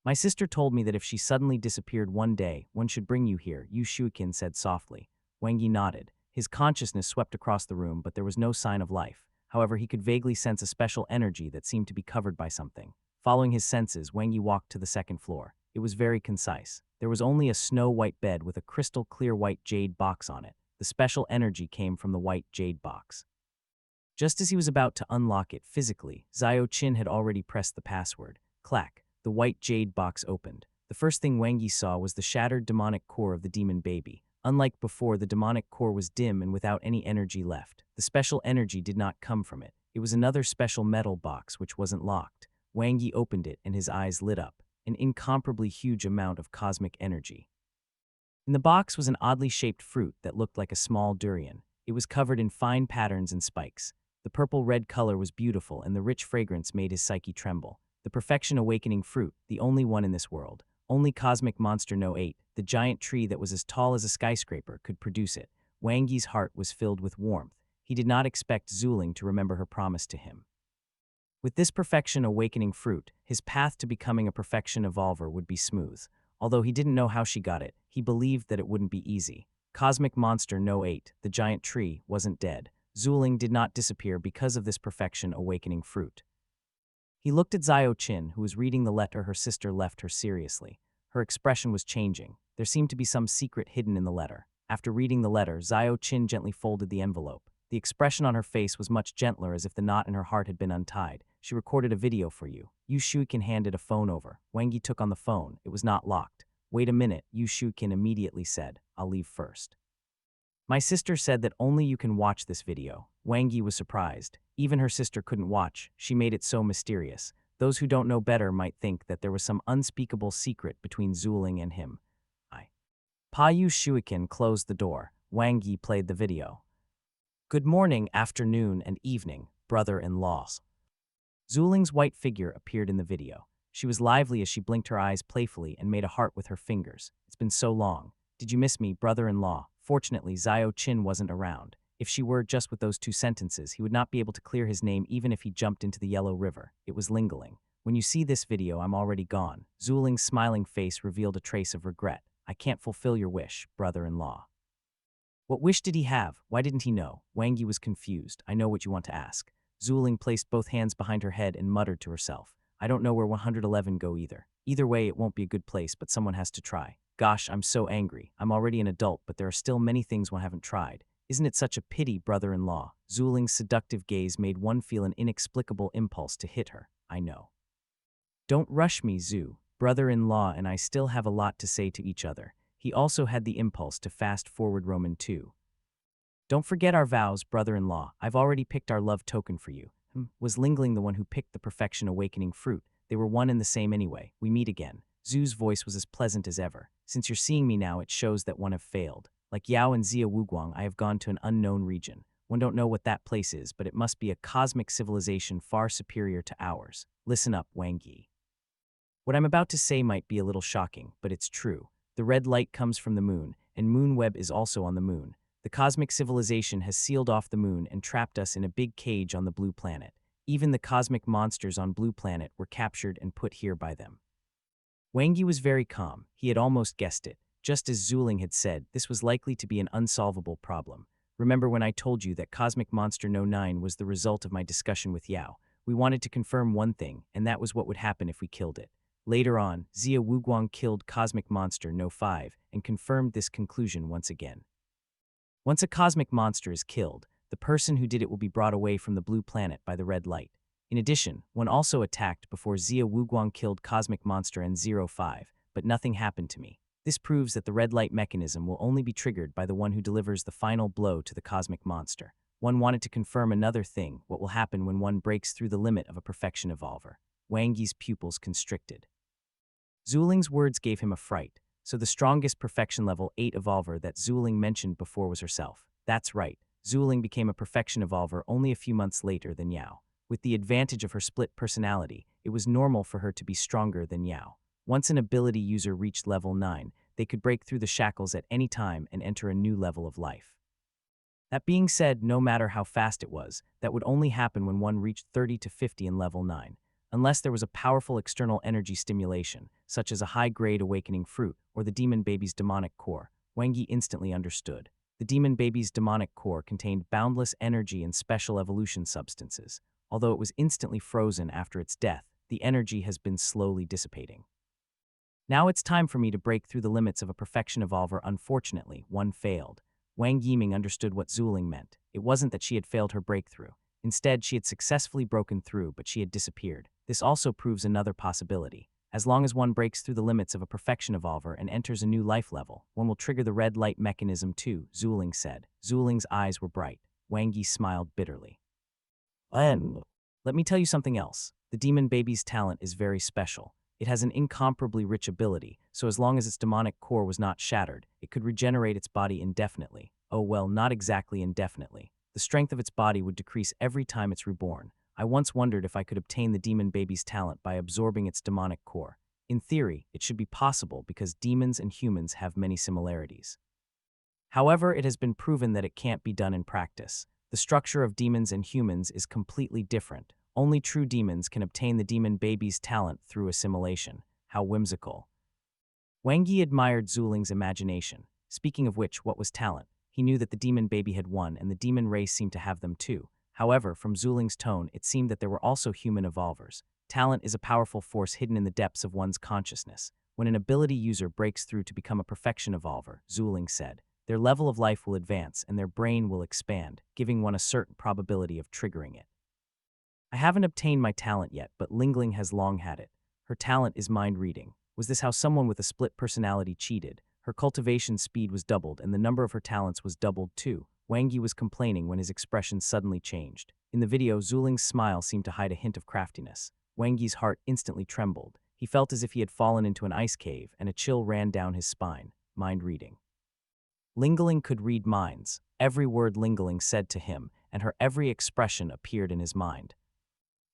My sister told me that if she suddenly disappeared one day, one should bring you here, Yu Shuikin said softly. Wang Yi nodded. His consciousness swept across the room, but there was no sign of life. However, he could vaguely sense a special energy that seemed to be covered by something. Following his senses, Wang Yi walked to the second floor. It was very concise. There was only a snow-white bed with a crystal-clear white jade box on it. The special energy came from the white jade box. Just as he was about to unlock it physically, Xiao Qin had already pressed the password. Clack, the white jade box opened. The first thing Wang Yi saw was the shattered demonic core of the demon baby. Unlike before, the demonic core was dim and without any energy left. The special energy did not come from it. It was another special metal box which wasn't locked. Wang Yi opened it and his eyes lit up. An incomparably huge amount of cosmic energy. In the box was an oddly shaped fruit that looked like a small durian. It was covered in fine patterns and spikes. The purple-red color was beautiful, and the rich fragrance made his psyche tremble. The perfection awakening fruit, the only one in this world. Only Cosmic Monster No. 8, the giant tree that was as tall as a skyscraper, could produce it. Wang Yi's heart was filled with warmth. He did not expect Zuling to remember her promise to him. With this perfection awakening fruit, his path to becoming a perfection evolver would be smooth. Although he didn't know how she got it, he believed that it wouldn't be easy. Cosmic Monster No. 8, the giant tree, wasn't dead. Zuling did not disappear because of this perfection awakening fruit. He looked at Xiao Qin, who was reading the letter her sister left her seriously. Her expression was changing. There seemed to be some secret hidden in the letter. After reading the letter, Xiao Qin gently folded the envelope. The expression on her face was much gentler, as if the knot in her heart had been untied. She recorded a video for you. Yu Shuikin handed a phone over. Wang Yi took on the phone. It was not locked. Wait a minute, Yu Shuikin immediately said. I'll leave first. My sister said that only you can watch this video. Wang Yi was surprised. Even her sister couldn't watch. She made it so mysterious. Those who don't know better might think that there was some unspeakable secret between Zuling and him. Pa Yu Shuikin closed the door. Wang Yi played the video. Good morning, afternoon, and evening, brother-in-laws. Zuling's white figure appeared in the video. She was lively as she blinked her eyes playfully and made a heart with her fingers. It's been so long. Did you miss me, brother-in-law? Fortunately, Xiao Qin wasn't around. If she were just with those two sentences, he would not be able to clear his name even if he jumped into the Yellow River. It was Lingling. When you see this video, I'm already gone. Zuling's smiling face revealed a trace of regret. I can't fulfill your wish, brother-in-law. What wish did he have? Why didn't he know? Wang Yi was confused. I know what you want to ask. Zuling placed both hands behind her head and muttered to herself. I don't know where 111 go either. Either way, it won't be a good place, but someone has to try. Gosh, I'm so angry. I'm already an adult, but there are still many things one haven't tried. Isn't it such a pity, brother-in-law? Zuling's seductive gaze made one feel an inexplicable impulse to hit her. I know. Don't rush me, Zhu. Brother-in-law and I still have a lot to say to each other. He also had the impulse to fast-forward Roman too. Don't forget our vows, brother-in-law. I've already picked our love token for you. Was Lingling the one who picked the perfection awakening fruit? They were one and the same anyway. We meet again. Zhu's voice was as pleasant as ever. Since you're seeing me now, it shows that one have failed. Like Yao and Zia Wuguang, I have gone to an unknown region. One don't know what that place is, but it must be a cosmic civilization far superior to ours. Listen up, Wang Yi. What I'm about to say might be a little shocking, but it's true. The red light comes from the moon, and Moonweb is also on the moon. The cosmic civilization has sealed off the moon and trapped us in a big cage on the blue planet. Even the cosmic monsters on Blue Planet were captured and put here by them. Wang Yi was very calm. He had almost guessed it. Just as Zuling had said, this was likely to be an unsolvable problem. Remember when I told you that Cosmic Monster No. 9 was the result of my discussion with Yao? We wanted to confirm one thing, and that was what would happen if we killed it. Later on, Zia Wuguang killed Cosmic Monster No. 5 and confirmed this conclusion once again. Once a cosmic monster is killed, the person who did it will be brought away from the blue planet by the red light. In addition, one also attacked before Zia Wuguang killed Cosmic Monster N05, but nothing happened to me. This proves that the red light mechanism will only be triggered by the one who delivers the final blow to the cosmic monster. One wanted to confirm another thing, what will happen when one breaks through the limit of a perfection evolver. Wang Yi's pupils constricted. Zuling's words gave him a fright. So the strongest perfection level 8 evolver that Zuling mentioned before was herself. That's right, Zuling became a perfection evolver only a few months later than Yao. With the advantage of her split personality, it was normal for her to be stronger than Yao. Once an ability user reached level 9, they could break through the shackles at any time and enter a new level of life. That being said, no matter how fast it was, that would only happen when one reached 30 to 50 in level 9. Unless there was a powerful external energy stimulation, such as a high-grade awakening fruit or the demon baby's demonic core. Wang Yi instantly understood. The demon baby's demonic core contained boundless energy and special evolution substances. Although it was instantly frozen after its death, the energy has been slowly dissipating. Now it's time for me to break through the limits of a perfection evolver. Unfortunately, one failed. Wang Yiming understood what Zuling meant. It wasn't that she had failed her breakthrough. Instead, she had successfully broken through, but she had disappeared. This also proves another possibility. As long as one breaks through the limits of a perfection evolver and enters a new life level, one will trigger the red light mechanism too, Zuling said. Zuling's eyes were bright. Wang Yi smiled bitterly. Let me tell you something else. The demon baby's talent is very special. It has an incomparably rich ability, so as long as its demonic core was not shattered, it could regenerate its body indefinitely. Oh well, not exactly indefinitely. The strength of its body would decrease every time it's reborn. I once wondered if I could obtain the demon baby's talent by absorbing its demonic core. In theory, it should be possible because demons and humans have many similarities. However, it has been proven that it can't be done in practice. The structure of demons and humans is completely different. Only true demons can obtain the demon baby's talent through assimilation. How whimsical. Wang Yi admired Zuling's imagination. Speaking of which, what was talent? He knew that the demon baby had won and the demon race seemed to have them too. However, from Zuling's tone, it seemed that there were also human evolvers. Talent is a powerful force hidden in the depths of one's consciousness. When an ability user breaks through to become a perfection evolver, Zuling said, their level of life will advance and their brain will expand, giving one a certain probability of triggering it. I haven't obtained my talent yet, but Lingling has long had it. Her talent is mind reading. Was this how someone with a split personality cheated? Her cultivation speed was doubled and the number of her talents was doubled too. Wang Yi was complaining when his expression suddenly changed. In the video, Zuling's smile seemed to hide a hint of craftiness. Wang Yi's heart instantly trembled. He felt as if he had fallen into an ice cave and a chill ran down his spine. Mind reading. Lingling could read minds. Every word Lingling said to him, and her every expression appeared in his mind.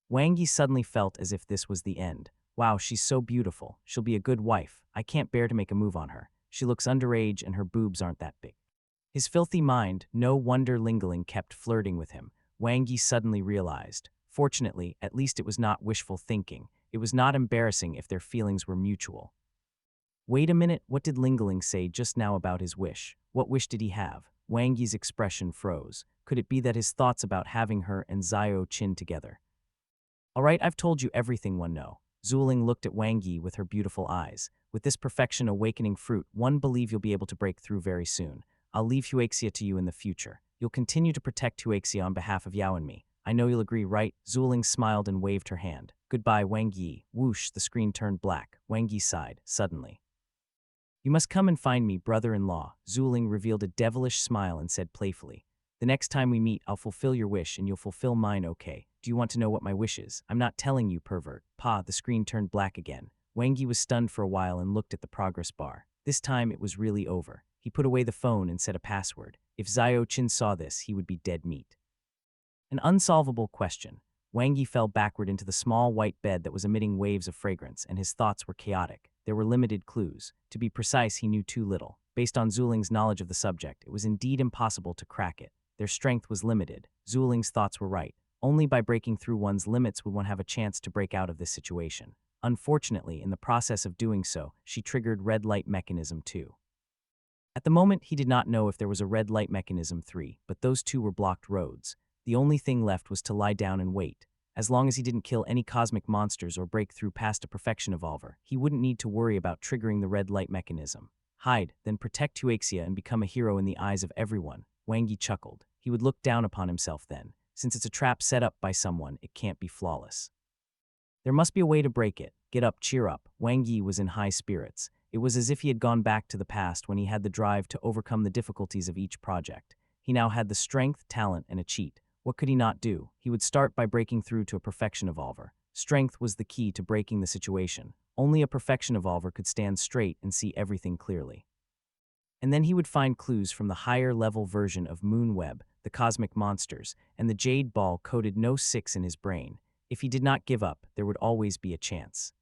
Wang Yi suddenly felt as if this was the end. Wow, she's so beautiful. She'll be a good wife. I can't bear to make a move on her. She looks underage and her boobs aren't that big. His filthy mind, no wonder Lingling kept flirting with him. Wang Yi suddenly realized. Fortunately, at least it was not wishful thinking. It was not embarrassing if their feelings were mutual. Wait a minute, what did Lingling say just now about his wish? What wish did he have? Wang Yi's expression froze. Could it be that his thoughts about having her and Xiao Qin together? All right, I've told you everything one know. Zuling looked at Wang Yi with her beautiful eyes. With this perfection awakening fruit, one believe you'll be able to break through very soon. I'll leave Huaxia to you in the future. You'll continue to protect Huaxia on behalf of Yao and me. I know you'll agree, right? Zuling smiled and waved her hand. Goodbye, Wang Yi. Whoosh, the screen turned black. Wang Yi sighed, suddenly. You must come and find me, brother-in-law. Zuling revealed a devilish smile and said playfully. The next time we meet, I'll fulfill your wish and you'll fulfill mine, okay? Do you want to know what my wish is? I'm not telling you, pervert. Pa, the screen turned black again. Wang Yi was stunned for a while and looked at the progress bar. This time it was really over. He put away the phone and set a password. If Xiao Qin saw this, he would be dead meat. An unsolvable question. Wang Yi fell backward into the small white bed that was emitting waves of fragrance, and his thoughts were chaotic. There were limited clues. To be precise, he knew too little. Based on Zuling's knowledge of the subject, it was indeed impossible to crack it. Their strength was limited. Zuling's thoughts were right. Only by breaking through one's limits would one have a chance to break out of this situation. Unfortunately, in the process of doing so, she triggered red light mechanism 2. At the moment, he did not know if there was a red light mechanism 3, but those two were blocked roads. The only thing left was to lie down and wait. As long as he didn't kill any cosmic monsters or break through past a perfection evolver, he wouldn't need to worry about triggering the red light mechanism. Hide, then protect Huaxia and become a hero in the eyes of everyone. Wang Yi chuckled. He would look down upon himself then. Since it's a trap set up by someone, it can't be flawless. There must be a way to break it. Get up, cheer up. Wang Yi was in high spirits. It was as if he had gone back to the past when he had the drive to overcome the difficulties of each project. He now had the strength, talent, and a cheat. What could he not do? He would start by breaking through to a perfection evolver. Strength was the key to breaking the situation. Only a perfection evolver could stand straight and see everything clearly. And then he would find clues from the higher-level version of Moonweb, the cosmic monsters, and the jade ball coded no 6 in his brain. If he did not give up, there would always be a chance.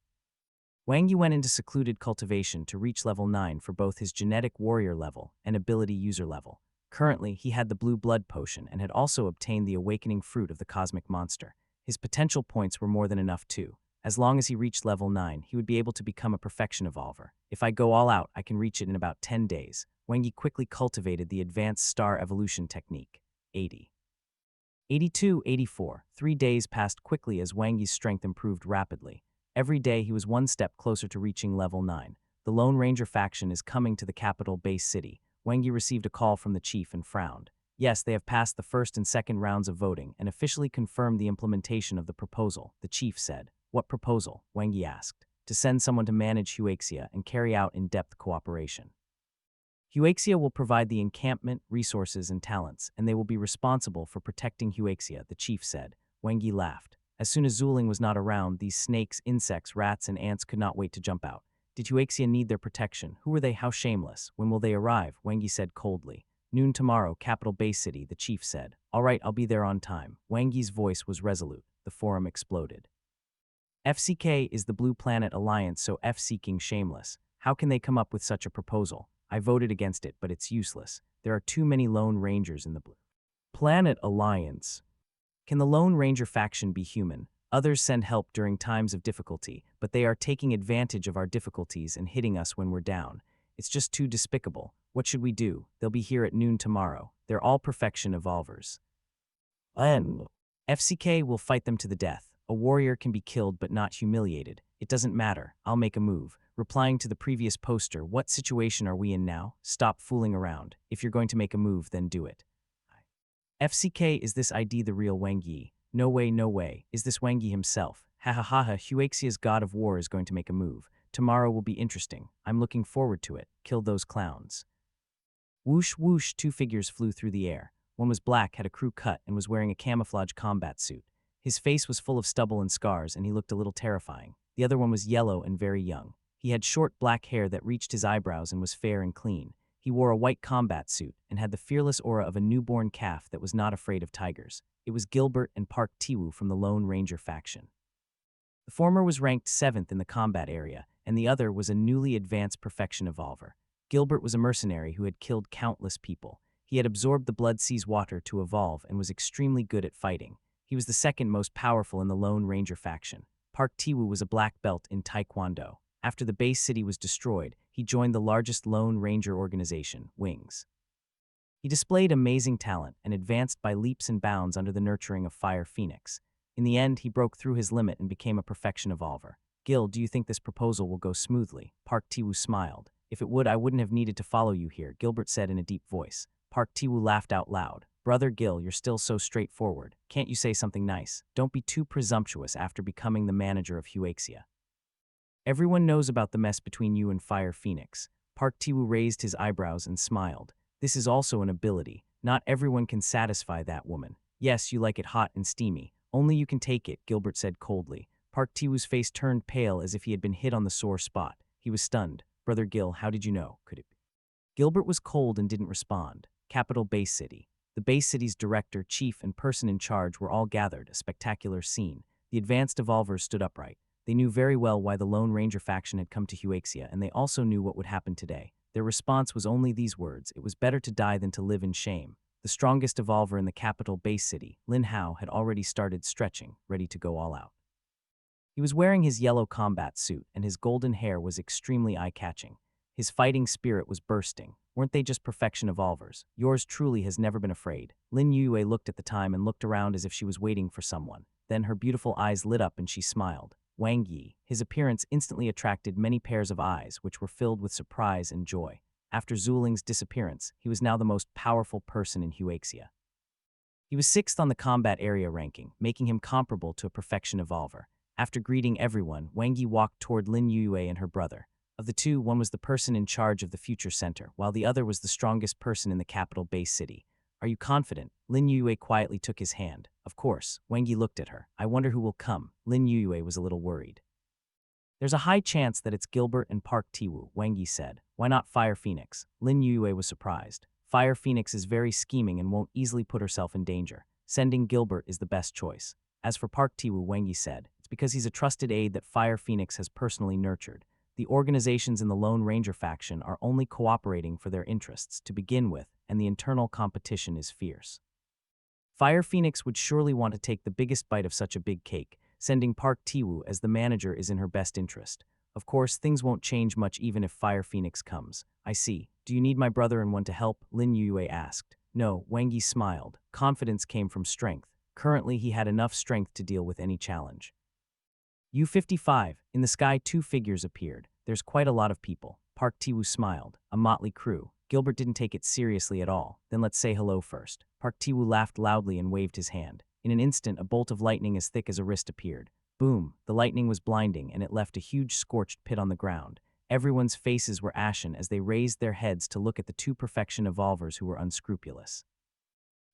Wang Yi went into secluded cultivation to reach level 9 for both his genetic warrior level and ability user level. Currently, he had the blue blood potion and had also obtained the awakening fruit of the cosmic monster. His potential points were more than enough too. As long as he reached level 9, he would be able to become a perfection evolver. If I go all out, I can reach it in about 10 days. Wang quickly cultivated the advanced star evolution technique. 80. 82, 84. 3 days passed quickly as Wang Yi's strength improved rapidly. Every day he was one step closer to reaching level 9. The Lone Ranger faction is coming to the capital base city. Wang Yi received a call from the chief and frowned. Yes, they have passed the first and second rounds of voting and officially confirmed the implementation of the proposal, the chief said. What proposal? Wang Yi asked. To send someone to manage Huaxia and carry out in-depth cooperation. Huaxia will provide the encampment, resources, and talents, and they will be responsible for protecting Huaxia, the chief said. Wang Yi laughed. As soon as Zuling was not around, these snakes, insects, rats, and ants could not wait to jump out. Did Huaxia need their protection? Who were they? How shameless? When will they arrive? Wang Yi said coldly. Noon tomorrow, capital base city, the chief said. All right, I'll be there on time. Wang Yi's voice was resolute. The forum exploded. FCK is the Blue Planet Alliance, so F-seeking shameless. How can they come up with such a proposal? I voted against it, but it's useless. There are too many Lone Rangers in the Blue Planet Alliance. Can the Lone Ranger faction be human? Others send help during times of difficulty, but they are taking advantage of our difficulties and hitting us when we're down. It's just too despicable. What should we do? They'll be here at noon tomorrow. They're all perfection evolvers. FCK will fight them to the death. A warrior can be killed but not humiliated. It doesn't matter. I'll make a move. Replying to the previous poster, what situation are we in now? Stop fooling around. If you're going to make a move, then do it. FCK, is this ID the real Wang Yi? No way, no way. Is this Wang Yi himself? Ha ha ha ha, Huaxia's god of war is going to make a move. Tomorrow will be interesting. I'm looking forward to it. Kill those clowns. Whoosh whoosh, 2 figures flew through the air. One was black, had a crew cut, and was wearing a camouflage combat suit. His face was full of stubble and scars, and he looked a little terrifying. The other one was yellow and very young. He had short black hair that reached his eyebrows and was fair and clean. He wore a white combat suit and had the fearless aura of a newborn calf that was not afraid of tigers. It was Gilbert and Park Tiwoo from the Lone Ranger faction. The former was ranked 7th in the combat area, and the other was a newly advanced perfection evolver. Gilbert was a mercenary who had killed countless people. He had absorbed the Blood Sea's water to evolve and was extremely good at fighting. He was the second most powerful in the Lone Ranger faction. Park Tiwoo was a black belt in Taekwondo. After the base city was destroyed, he joined the largest Lone Ranger organization, Wings. He displayed amazing talent and advanced by leaps and bounds under the nurturing of Fire Phoenix. In the end, he broke through his limit and became a perfection evolver. Gil, do you think this proposal will go smoothly? Park Tiwoo smiled. If it would, I wouldn't have needed to follow you here, Gilbert said in a deep voice. Park Tiwoo laughed out loud. Brother Gil, you're still so straightforward. Can't you say something nice? Don't be too presumptuous after becoming the manager of Huaxia. Everyone knows about the mess between you and Fire Phoenix. Park Tiwoo raised his eyebrows and smiled. This is also an ability. Not everyone can satisfy that woman. Yes, you like it hot and steamy. Only you can take it, Gilbert said coldly. Park Tiwoo's face turned pale as if he had been hit on the sore spot. He was stunned. Brother Gil, how did you know? Could it be? Gilbert was cold and didn't respond. Capital Base City. The base city's director, chief, and person in charge were all gathered, a spectacular scene. The advanced evolvers stood upright. They knew very well why the Lone Ranger faction had come to Huaxia, and they also knew what would happen today. Their response was only these words: it was better to die than to live in shame. The strongest evolver in the capital base city, Lin Hao, had already started stretching, ready to go all out. He was wearing his yellow combat suit, and his golden hair was extremely eye-catching. His fighting spirit was bursting. Weren't they just perfection evolvers? Yours truly has never been afraid. Lin Yue looked at the time and looked around as if she was waiting for someone. Then her beautiful eyes lit up and she smiled. Wang Yi. His appearance instantly attracted many pairs of eyes, which were filled with surprise and joy. After Zuling's disappearance, he was now the most powerful person in Huaxia. He was 6th on the combat area ranking, making him comparable to a perfection evolver. After greeting everyone, Wang Yi walked toward Lin Yue and her brother. Of the two, one was the person in charge of the future center, while the other was the strongest person in the capital base city. Are you confident? Lin Yue quietly took his hand. Of course. Wang Yi looked at her. I wonder who will come. Lin Yue was a little worried. There's a high chance that it's Gilbert and Park Tiwoo, Wang Yi said. Why not Fire Phoenix? Lin Yue was surprised. Fire Phoenix is very scheming and won't easily put herself in danger. Sending Gilbert is the best choice. As for Park Tiwoo, Wang Yi said, it's because he's a trusted aide that Fire Phoenix has personally nurtured. The organizations in the Lone Ranger faction are only cooperating for their interests to begin with, and the internal competition is fierce. Fire Phoenix would surely want to take the biggest bite of such a big cake. Sending Park Tiwoo as the manager is in her best interest. Of course, things won't change much even if Fire Phoenix comes. I see. Do you need my brother and one to help? Lin Yue asked. No, Wang Yi smiled. Confidence came from strength. Currently, he had enough strength to deal with any challenge. U-55. In the sky, two figures appeared. There's quite a lot of people. Park Tiwoo smiled. A motley crew. Gilbert didn't take it seriously at all. Then let's say hello first. Park Tiwoo laughed loudly and waved his hand. In an instant, a bolt of lightning as thick as a wrist appeared. Boom! The lightning was blinding, and it left a huge scorched pit on the ground. Everyone's faces were ashen as they raised their heads to look at the two perfection evolvers who were unscrupulous.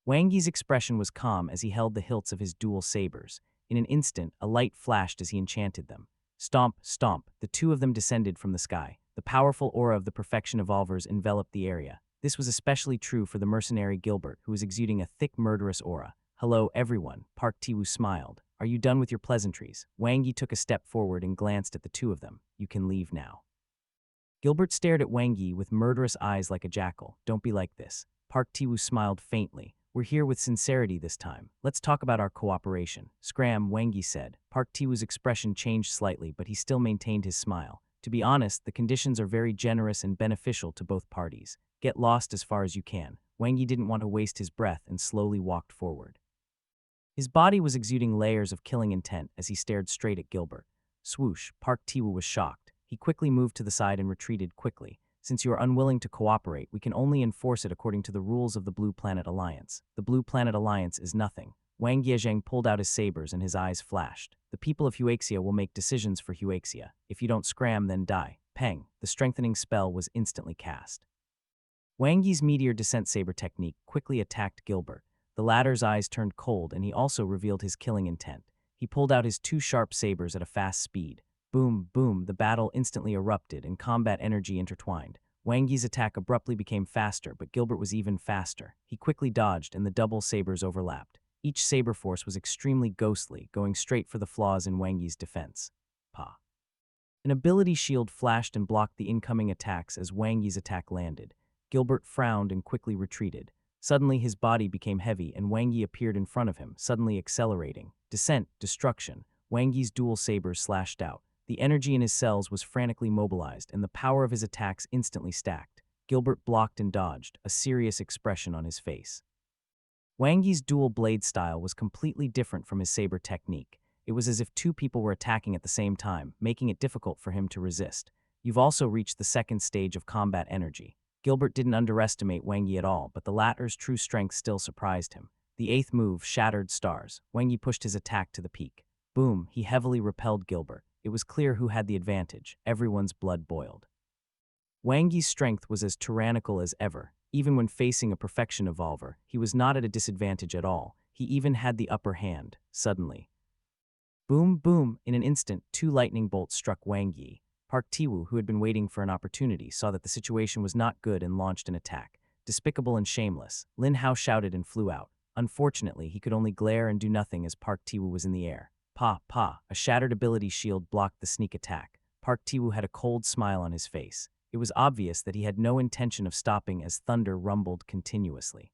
Wang Yi's expression was calm as he held the hilts of his dual sabers. In an instant, a light flashed as he enchanted them. Stomp, stomp, the two of them descended from the sky. The powerful aura of the perfection evolvers enveloped the area. This was especially true for the mercenary Gilbert, who was exuding a thick, murderous aura. Hello, everyone, Park Tiwoo smiled. Are you done with your pleasantries? Wang Yi took a step forward and glanced at the two of them. You can leave now. Gilbert stared at Wang Yi with murderous eyes like a jackal. Don't be like this. Park Tiwoo smiled faintly. We're here with sincerity this time. Let's talk about our cooperation. Scram, Wang Yi said. Park Tiwoo's expression changed slightly, but he still maintained his smile. To be honest, the conditions are very generous and beneficial to both parties. Get lost as far as you can. Wang Yi didn't want to waste his breath and slowly walked forward. His body was exuding layers of killing intent as he stared straight at Gilbert. Swoosh, Park Tiwoo was shocked. He quickly moved to the side and retreated quickly. Since you are unwilling to cooperate, we can only enforce it according to the rules of the Blue Planet Alliance. The Blue Planet Alliance is nothing. Wang Yezheng pulled out his sabers and his eyes flashed. The people of Huaxia will make decisions for Huaxia. If you don't scram, then die. Peng, the strengthening spell was instantly cast. Wang Yi's meteor descent saber technique quickly attacked Gilbert. The latter's eyes turned cold and he also revealed his killing intent. He pulled out his two sharp sabers at a fast speed. Boom, boom, the battle instantly erupted and combat energy intertwined. Wang Yi's attack abruptly became faster, but Gilbert was even faster. He quickly dodged and the double sabers overlapped. Each saber force was extremely ghostly, going straight for the flaws in Wang Yi's defense. Pa. An ability shield flashed and blocked the incoming attacks as Wang Yi's attack landed. Gilbert frowned and quickly retreated. Suddenly his body became heavy and Wang Yi appeared in front of him, suddenly accelerating. Descent, destruction. Wang Yi's dual sabers slashed out. The energy in his cells was frantically mobilized, and the power of his attacks instantly stacked. Gilbert blocked and dodged, a serious expression on his face. Wang Yi's dual blade style was completely different from his saber technique. It was as if two people were attacking at the same time, making it difficult for him to resist. You've also reached the second stage of combat energy. Gilbert didn't underestimate Wang Yi at all, but the latter's true strength still surprised him. The eighth move, Shattered Stars. Wang Yi pushed his attack to the peak. Boom, he heavily repelled Gilbert. It was clear who had the advantage. Everyone's blood boiled. Wang Yi's strength was as tyrannical as ever. Even when facing a perfection evolver, he was not at a disadvantage at all. He even had the upper hand, suddenly. Boom, boom, in an instant, two lightning bolts struck Wang Yi. Park Tiwoo, who had been waiting for an opportunity, saw that the situation was not good and launched an attack. Despicable and shameless, Lin Hao shouted and flew out. Unfortunately, he could only glare and do nothing as Park Tiwoo was in the air. Pa, pa, a shattered ability shield blocked the sneak attack. Park Tiwoo had a cold smile on his face. It was obvious that he had no intention of stopping as thunder rumbled continuously.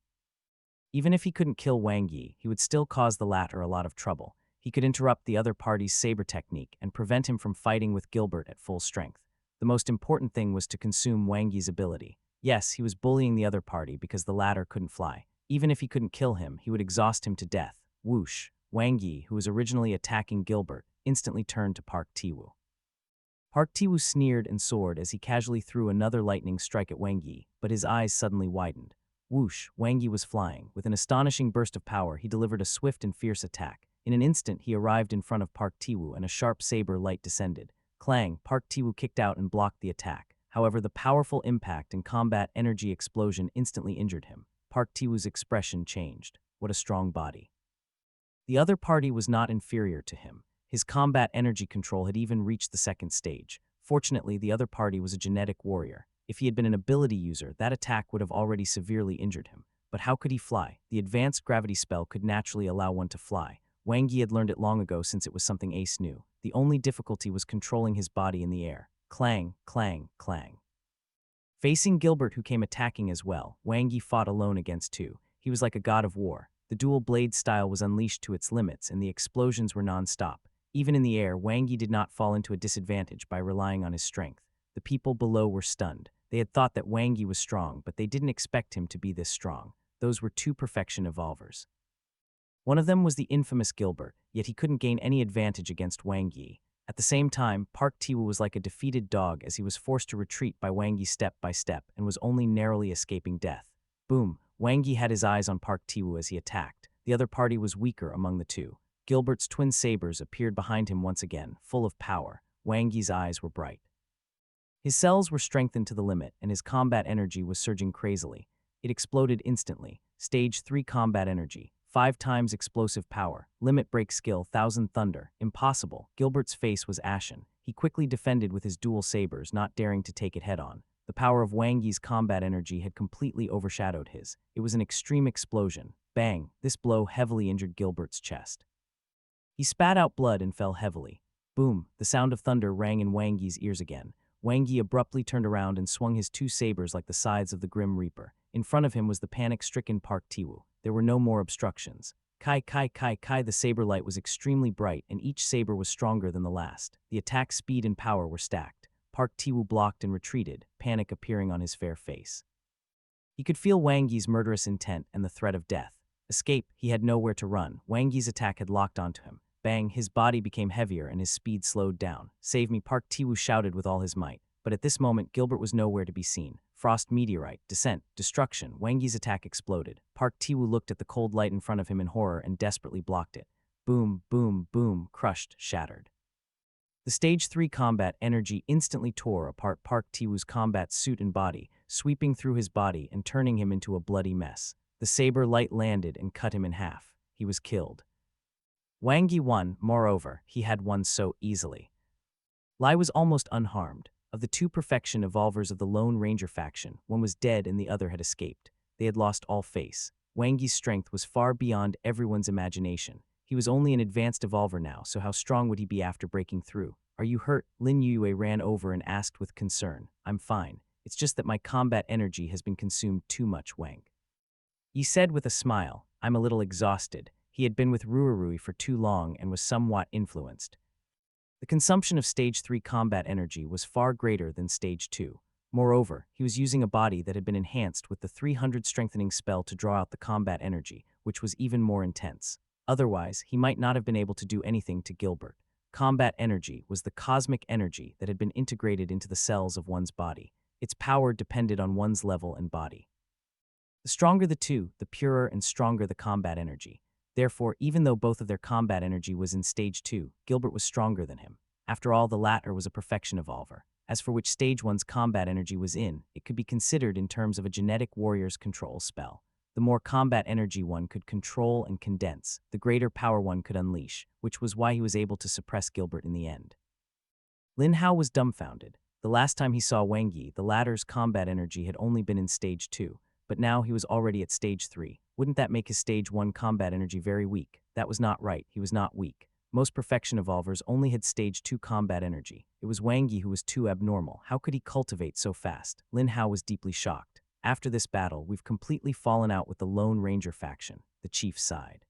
Even if he couldn't kill Wang Yi, he would still cause the latter a lot of trouble. He could interrupt the other party's saber technique and prevent him from fighting with Gilbert at full strength. The most important thing was to consume Wang Yi's ability. Yes, he was bullying the other party because the latter couldn't fly. Even if he couldn't kill him, he would exhaust him to death. Whoosh! Wang Yi, who was originally attacking Gilbert, instantly turned to Park Tiwoo. Park Tiwoo sneered and soared as he casually threw another lightning strike at Wang Yi, but his eyes suddenly widened. Whoosh! Wang Yi was flying. With an astonishing burst of power, he delivered a swift and fierce attack. In an instant, he arrived in front of Park Tiwoo and a sharp saber light descended. Clang! Park Tiwoo kicked out and blocked the attack. However, the powerful impact and combat energy explosion instantly injured him. Park Tiwoo's expression changed. What a strong body. The other party was not inferior to him. His combat energy control had even reached the second stage. Fortunately, the other party was a genetic warrior. If he had been an ability user, that attack would have already severely injured him. But how could he fly? The advanced gravity spell could naturally allow one to fly. Wang Yi had learned it long ago since it was something Ace knew. The only difficulty was controlling his body in the air. Clang, clang, clang. Facing Gilbert, who came attacking as well, Wang Yi fought alone against two. He was like a god of war. The dual blade style was unleashed to its limits, and the explosions were non-stop. Even in the air, Wang Yi did not fall into a disadvantage by relying on his strength. The people below were stunned. They had thought that Wang Yi was strong, but they didn't expect him to be this strong. Those were two perfection evolvers. One of them was the infamous Gilbert, yet he couldn't gain any advantage against Wang Yi. At the same time, Park Tiwu was like a defeated dog as he was forced to retreat by Wang Yi step by step and was only narrowly escaping death. Boom! Wang Yi had his eyes on Park Tiwu as he attacked. The other party was weaker among the two. Gilbert's twin sabers appeared behind him once again, full of power. Wang Yi's eyes were bright. His cells were strengthened to the limit, and his combat energy was surging crazily. It exploded instantly. Stage 3 combat energy. 5 times explosive power. Limit break skill, 1000 thunder. Impossible. Gilbert's face was ashen. He quickly defended with his dual sabers, not daring to take it head-on. The power of Wang Yi's combat energy had completely overshadowed his. It was an extreme explosion. Bang! This blow heavily injured Gilbert's chest. He spat out blood and fell heavily. Boom! The sound of thunder rang in Wang Yi's ears again. Wang Yi abruptly turned around and swung his two sabers like the scythes of the Grim Reaper. In front of him was the panic-stricken Park Tiwu. There were no more obstructions. Kai, the saber light was extremely bright, and each saber was stronger than the last. The attack speed and power were stacked. Park Tiwu blocked and retreated, panic appearing on his fair face. He could feel Wang Yi's murderous intent and the threat of death. Escape, he had nowhere to run. Wang Yi's attack had locked onto him. Bang, his body became heavier and his speed slowed down. Save me, Park Tiwu shouted with all his might. But at this moment, Gilbert was nowhere to be seen. Frost meteorite, descent, destruction. Wang Yi's attack exploded. Park Tiwu looked at the cold light in front of him in horror and desperately blocked it. Boom, boom, boom, crushed, shattered. The Stage 3 combat energy instantly tore apart Park Tiwu's combat suit and body, sweeping through his body and turning him into a bloody mess. The saber light landed and cut him in half. He was killed. Wang Yi won, moreover, he had won so easily. Lai was almost unharmed. Of the two perfection evolvers of the Lone Ranger faction, one was dead and the other had escaped. They had lost all face. Wang Yi's strength was far beyond everyone's imagination. He was only an advanced evolver now, so how strong would he be after breaking through? Are you hurt? Lin Yue ran over and asked with concern. I'm fine. It's just that my combat energy has been consumed too much, Wang Yi said with a smile. I'm a little exhausted. He had been with Ruarui for too long and was somewhat influenced. The consumption of Stage 3 combat energy was far greater than Stage 2. Moreover, he was using a body that had been enhanced with the 300 strengthening spell to draw out the combat energy, which was even more intense. Otherwise, he might not have been able to do anything to Gilbert. Combat energy was the cosmic energy that had been integrated into the cells of one's body. Its power depended on one's level and body. The stronger the two, the purer and stronger the combat energy. Therefore, even though both of their combat energy was in Stage 2, Gilbert was stronger than him. After all, the latter was a perfection evolver. As for which Stage 1's combat energy was in, it could be considered in terms of a genetic warrior's control spell. The more combat energy one could control and condense, the greater power one could unleash, which was why he was able to suppress Gilbert in the end. Lin Hao was dumbfounded. The last time he saw Wang Yi, the latter's combat energy had only been in Stage 2, but now he was already at Stage 3. Wouldn't that make his Stage 1 combat energy very weak? That was not right, he was not weak. Most perfection evolvers only had Stage 2 combat energy. It was Wang Yi who was too abnormal. How could he cultivate so fast? Lin Hao was deeply shocked. After this battle, we've completely fallen out with the Lone Ranger faction, the chief sighed.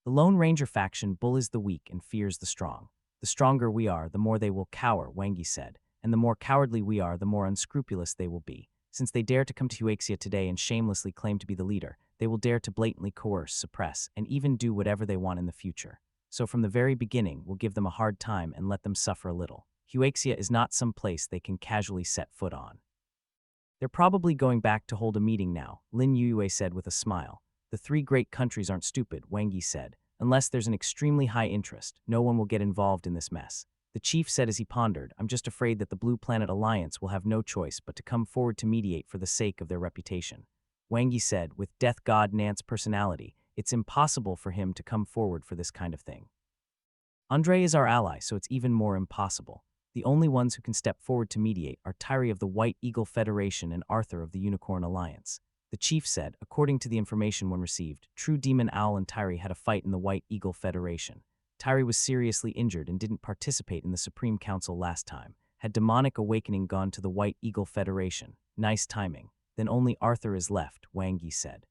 The Lone Ranger faction bullies the weak and fears the strong. The stronger we are, the more they will cower, Wang Yi said, and the more cowardly we are, the more unscrupulous they will be. Since they dare to come to Huaxia today and shamelessly claim to be the leader, they will dare to blatantly coerce, suppress, and even do whatever they want in the future. So from the very beginning, we'll give them a hard time and let them suffer a little. Huaxia is not some place they can casually set foot on. They're probably going back to hold a meeting now, Lin Yue said with a smile. The three great countries aren't stupid, Wang Yi said. Unless there's an extremely high interest, no one will get involved in this mess. The chief said as he pondered, I'm just afraid that the Blue Planet Alliance will have no choice but to come forward to mediate for the sake of their reputation. Wang Yi said, with Death God Nant's personality, it's impossible for him to come forward for this kind of thing. Andre is our ally, so it's even more impossible. The only ones who can step forward to mediate are Tyri of the White Eagle Federation and Arthur of the Unicorn Alliance. The chief said, according to the information one received, True Demon Owl and Tyri had a fight in the White Eagle Federation. Tyri was seriously injured and didn't participate in the Supreme Council last time. Had Demonic Awakening gone to the White Eagle Federation? Nice timing. Then only Arthur is left, Wang Yi said.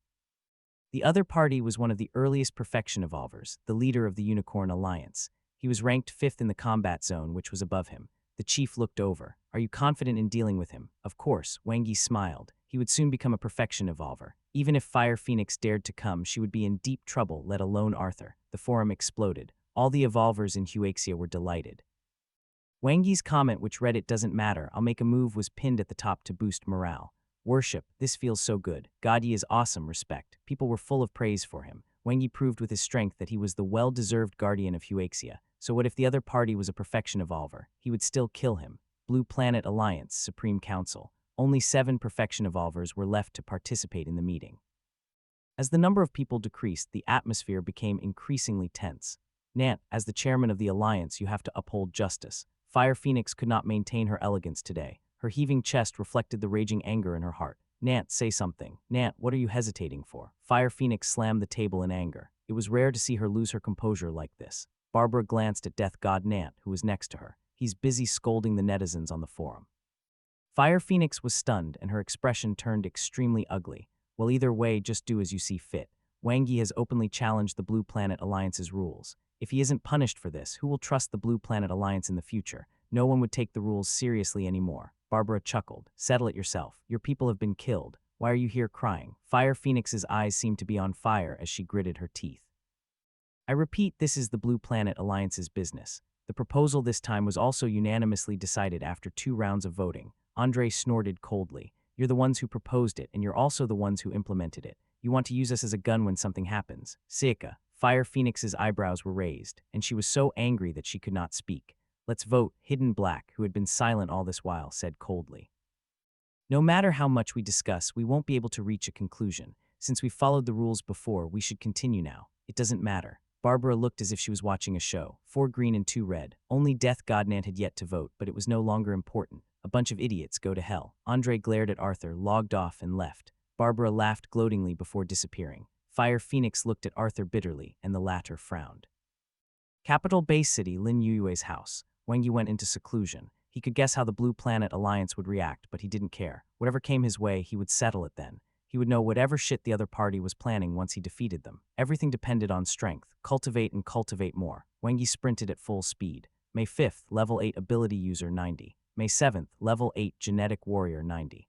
The other party was one of the earliest perfection evolvers, the leader of the Unicorn Alliance. He He was ranked 5th in the combat zone, which was above him. The chief looked over. Are you confident in dealing with him? Of course, Wang Yi smiled. He would soon become a perfection evolver. Even if Fire Phoenix dared to come, she would be in deep trouble, let alone Arthur. The forum exploded. All the evolvers in Huaxia were delighted. Wang Yi's comment, which read "It doesn't matter, I'll make a move," was pinned at the top to boost morale. Worship, this feels so good. God Yi is awesome, respect. People were full of praise for him. Wang Yi proved with his strength that he was the well-deserved guardian of Huaxia. So what if the other party was a perfection evolver? He would still kill him. Blue Planet Alliance, Supreme Council. Only 7 perfection evolvers were left to participate in the meeting. As the number of people decreased, the atmosphere became increasingly tense. Nant, as the chairman of the alliance, you have to uphold justice. Fire Phoenix could not maintain her elegance today. Her heaving chest reflected the raging anger in her heart. Nant, say something. Nant, what are you hesitating for? Fire Phoenix slammed the table in anger. It was rare to see her lose her composure like this. Barbara glanced at Death God Nant, who was next to her. He's busy scolding the netizens on the forum. Fire Phoenix was stunned, and her expression turned extremely ugly. Well, either way, just do as you see fit. Wang Yi has openly challenged the Blue Planet Alliance's rules. If he isn't punished for this, who will trust the Blue Planet Alliance in the future? No one would take the rules seriously anymore. Barbara chuckled. Settle it yourself. Your people have been killed. Why are you here crying? Fire Phoenix's eyes seemed to be on fire as she gritted her teeth. I repeat, this is the Blue Planet Alliance's business. The proposal this time was also unanimously decided after 2 rounds of voting. Andre snorted coldly. You're the ones who proposed it, and you're also the ones who implemented it. You want to use us as a gun when something happens. Seika. Fire Phoenix's eyebrows were raised, and she was so angry that she could not speak. Let's vote. Hidden Black, who had been silent all this while, said coldly. No matter how much we discuss, we won't be able to reach a conclusion. Since we followed the rules before, we should continue now. It doesn't matter. Barbara looked as if she was watching a show. 4 green and 2 red. Only Death Godnant had yet to vote, but it was no longer important. A bunch of idiots, go to hell. Andre glared at Arthur, logged off, and left. Barbara laughed gloatingly before disappearing. Fire Phoenix looked at Arthur bitterly, and the latter frowned. Capital Base City, Lin Yue's house. Wang Yi went into seclusion. He could guess how the Blue Planet Alliance would react, but he didn't care. Whatever came his way, he would settle it then. He would know whatever shit the other party was planning once he defeated them. Everything depended on strength. Cultivate and cultivate more. Wang Yi sprinted at full speed. May 5th, level 8 ability user 90. May 7th, level 8 genetic warrior 90.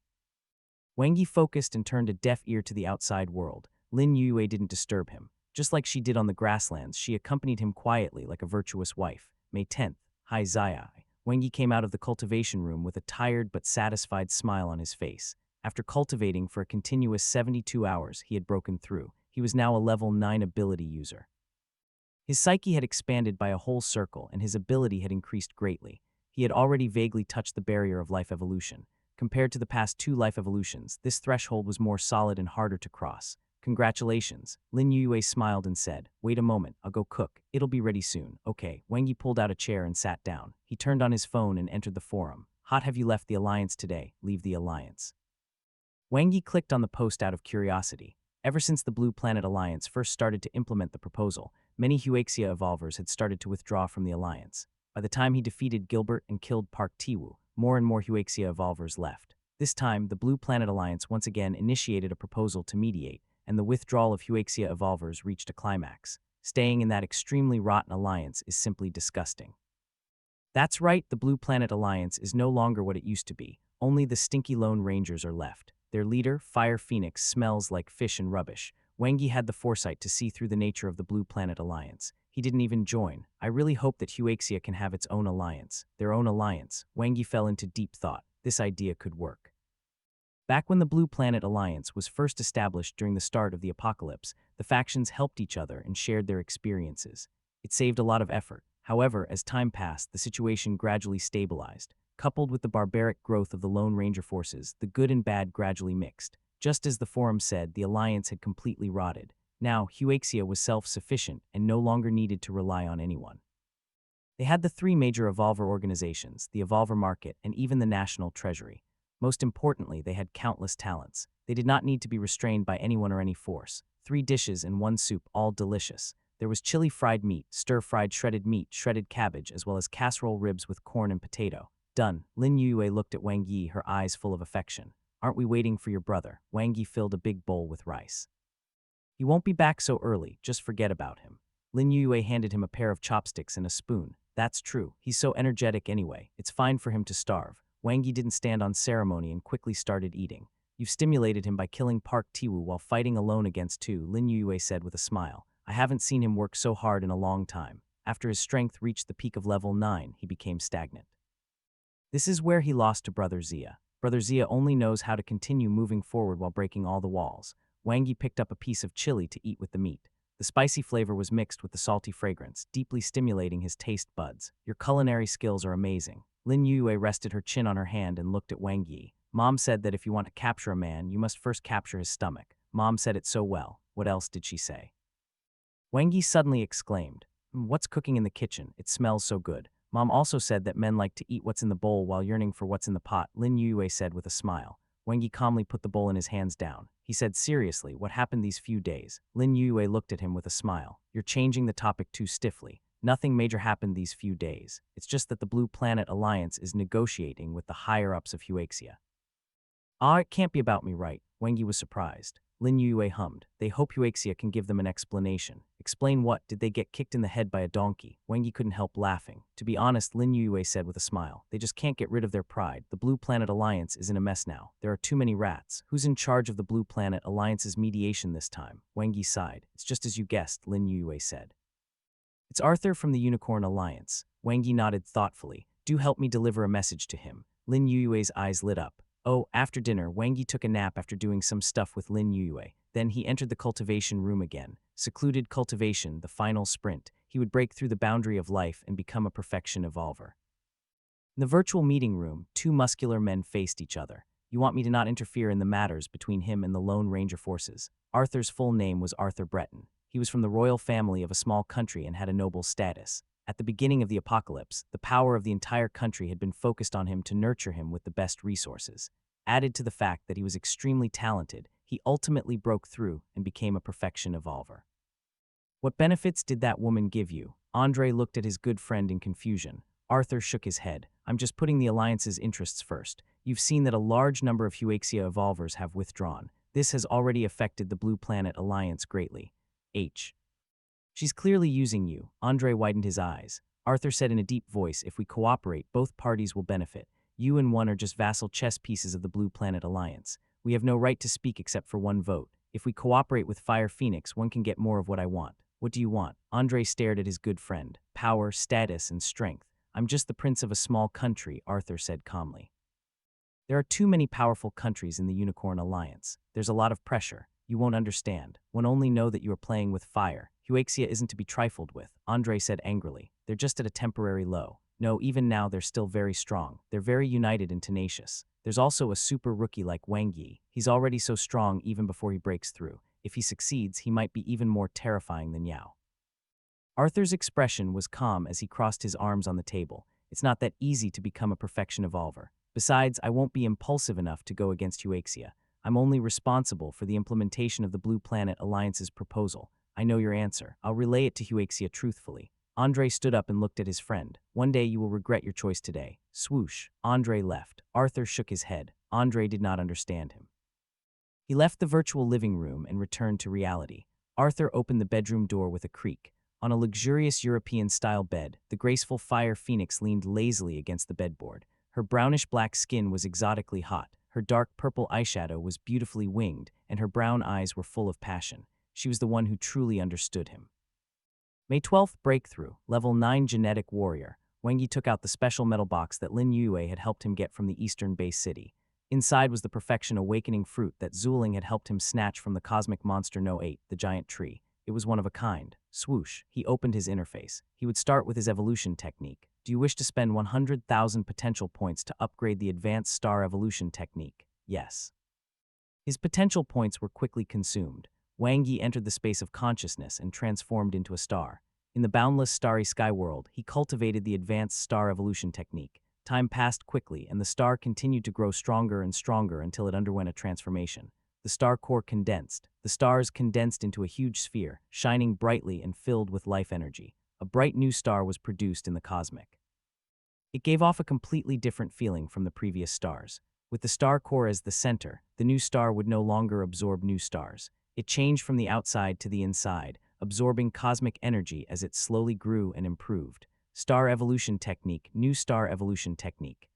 Wang Yi focused and turned a deaf ear to the outside world. Lin Yue didn't disturb him. Just like she did on the grasslands, she accompanied him quietly like a virtuous wife. May 10th, Hai Zai. Wang Yi came out of the cultivation room with a tired but satisfied smile on his face. After cultivating for a continuous 72 hours, he had broken through. He was now a level 9 ability user. His psyche had expanded by a whole circle, and his ability had increased greatly. He had already vaguely touched the barrier of life evolution. Compared to the past 2 life evolutions, this threshold was more solid and harder to cross. Congratulations. Lin Yue smiled and said, wait a moment, I'll go cook. It'll be ready soon. Okay. Wang Yi pulled out a chair and sat down. He turned on his phone and entered the forum. Hot, have you left the Alliance today? Leave the Alliance. Wang Yi clicked on the post out of curiosity. Ever since the Blue Planet Alliance first started to implement the proposal, many Huaxia evolvers had started to withdraw from the Alliance. By the time he defeated Gilbert and killed Park Tiwu, more and more Huaxia evolvers left. This time, the Blue Planet Alliance once again initiated a proposal to mediate, and the withdrawal of Huaxia evolvers reached a climax. Staying in that extremely rotten alliance is simply disgusting. That's right, the Blue Planet Alliance is no longer what it used to be. Only the stinky Lone Rangers are left. Their leader, Fire Phoenix, smells like fish and rubbish. Wang Yi had the foresight to see through the nature of the Blue Planet Alliance. He didn't even join. I really hope that Huaxia can have its own alliance. Their own alliance. Wang Yi fell into deep thought. This idea could work. Back when the Blue Planet Alliance was first established during the start of the apocalypse, the factions helped each other and shared their experiences. It saved a lot of effort. However, as time passed, the situation gradually stabilized. Coupled with the barbaric growth of the Lone Ranger forces, the good and bad gradually mixed. Just as the forum said, the alliance had completely rotted. Now, Huaxia was self-sufficient and no longer needed to rely on anyone. They had the 3 major evolver organizations, the evolver market, and even the national treasury. Most importantly, they had countless talents. They did not need to be restrained by anyone or any force. 3 dishes and 1 soup, all delicious. There was chili fried meat, stir-fried shredded meat, shredded cabbage, as well as casserole ribs with corn and potato. Done. Lin Yue looked at Wang Yi, her eyes full of affection. Aren't we waiting for your brother? Wang Yi filled a big bowl with rice. He won't be back so early, just forget about him. Lin Yue handed him a pair of chopsticks and a spoon. That's true. He's so energetic anyway. It's fine for him to starve. Wang Yi didn't stand on ceremony and quickly started eating. You've stimulated him by killing Park Tiwu while fighting alone against two, Lin Yue said with a smile. I haven't seen him work so hard in a long time. After his strength reached the peak of level 9, he became stagnant. This is where he lost to Brother Zia. Brother Zia only knows how to continue moving forward while breaking all the walls. Wang Yi picked up a piece of chili to eat with the meat. The spicy flavor was mixed with the salty fragrance, deeply stimulating his taste buds. Your culinary skills are amazing. Lin Yue rested her chin on her hand and looked at Wang Yi. Mom said that if you want to capture a man, you must first capture his stomach. Mom said it so well. What else did she say? Wang Yi suddenly exclaimed, What's cooking in the kitchen? It smells so good. Mom also said that men like to eat what's in the bowl while yearning for what's in the pot, Lin Yue said with a smile. Wang Yi calmly put the bowl in his hands down. He said, seriously, what happened these few days? Lin Yue looked at him with a smile. You're changing the topic too stiffly. Nothing major happened these few days. It's just that the Blue Planet Alliance is negotiating with the higher-ups of Huaxia. It can't be about me, right? Wang Yi was surprised. Lin Yue hummed. They hope Huaxia can give them an explanation. Explain what? Did they get kicked in the head by a donkey? Wang Yi couldn't help laughing. To be honest, Lin Yue said with a smile. They just can't get rid of their pride. The Blue Planet Alliance is in a mess now. There are too many rats. Who's in charge of the Blue Planet Alliance's mediation this time? Wang Yi sighed. It's just as you guessed, Lin Yue said. It's Arthur from the Unicorn Alliance. Wang Yi nodded thoughtfully. Do help me deliver a message to him. Lin Yue's eyes lit up. Oh, after dinner, Wang Yi took a nap after doing some stuff with Lin Yue. Then he entered the cultivation room again. Secluded cultivation, the final sprint. He would break through the boundary of life and become a perfection evolver. In the virtual meeting room, two muscular men faced each other. You want me to not interfere in the matters between him and the Lone Ranger forces. Arthur's full name was Arthur Breton. He was from the royal family of a small country and had a noble status. At the beginning of the apocalypse, the power of the entire country had been focused on him to nurture him with the best resources. Added to the fact that he was extremely talented, he ultimately broke through and became a perfection evolver. What benefits did that woman give you? Andre looked at his good friend in confusion. Arthur shook his head. I'm just putting the Alliance's interests first. You've seen that a large number of Huaxia evolvers have withdrawn. This has already affected the Blue Planet Alliance greatly. She's clearly using you. Andre widened his eyes. Arthur said in a deep voice, if we cooperate, both parties will benefit. You and one are just vassal chess pieces of the Blue Planet Alliance. We have no right to speak except for one vote. If we cooperate with Fire Phoenix, one can get more of what I want. What do you want? Andre stared at his good friend. Power, status, and strength. I'm just the prince of a small country, Arthur said calmly. There are too many powerful countries in the Unicorn Alliance. There's a lot of pressure. You won't understand. One only know that you are playing with fire. Huaxia isn't to be trifled with, Andre said angrily. They're just at a temporary low. No, even now they're still very strong. They're very united and tenacious. There's also a super rookie like Wang Yi. He's already so strong even before he breaks through. If he succeeds, he might be even more terrifying than Yao. Arthur's expression was calm as he crossed his arms on the table. It's not that easy to become a perfection evolver. Besides, I won't be impulsive enough to go against Huaxia. I'm only responsible for the implementation of the Blue Planet Alliance's proposal. I know your answer. I'll relay it to Huaxia truthfully. Andre stood up and looked at his friend. One day you will regret your choice today. Swoosh. Andre left. Arthur shook his head. Andre did not understand him. He left the virtual living room and returned to reality. Arthur opened the bedroom door with a creak. On a luxurious European-style bed, the graceful Fire Phoenix leaned lazily against the bedboard. Her brownish-black skin was exotically hot. Her dark purple eyeshadow was beautifully winged, and her brown eyes were full of passion. She was the one who truly understood him. May 12th Breakthrough, Level 9 Genetic Warrior. Wang Yi took out the special metal box that Lin Yue had helped him get from the eastern base city. Inside was the perfection awakening fruit that Zuling had helped him snatch from the cosmic monster No 8, the giant tree. It was one of a kind. Swoosh, he opened his interface. He would start with his evolution technique. Do you wish to spend 100,000 potential points to upgrade the advanced star evolution technique? Yes. His potential points were quickly consumed. Wang Yi entered the space of consciousness and transformed into a star. In the boundless starry sky world, he cultivated the advanced star evolution technique. Time passed quickly, and the star continued to grow stronger and stronger until it underwent a transformation. The star core condensed. The stars condensed into a huge sphere, shining brightly and filled with life energy. A bright new star was produced in the cosmic. It gave off a completely different feeling from the previous stars. With the star core as the center, the new star would no longer absorb new stars. It changed from the outside to the inside. absorbing cosmic energy as it slowly grew and improved. Star evolution technique, new star evolution technique.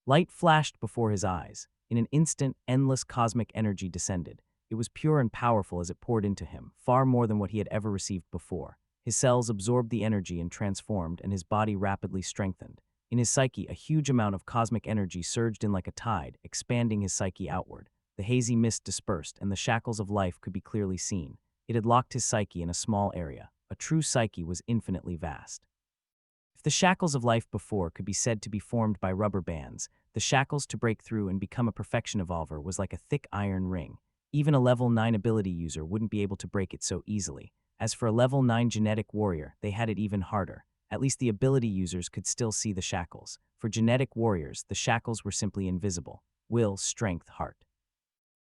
Light flashed before his eyes. In an instant, endless cosmic energy descended. It was pure and powerful as it poured into him, far more than what he had ever received before. His cells absorbed the energy and transformed, and his body rapidly strengthened. In his psyche, a huge amount of cosmic energy surged in like a tide, expanding his psyche outward. The hazy mist dispersed, and the shackles of life could be clearly seen. It had locked his psyche in a small area. A true psyche was infinitely vast. If the shackles of life before could be said to be formed by rubber bands, the shackles to break through and become a perfection evolver was like a thick iron ring. Even a level 9 ability user wouldn't be able to break it so easily. As for a level 9 genetic warrior, they had it even harder. At least the ability users could still see the shackles. For genetic warriors, the shackles were simply invisible. Will, strength, heart.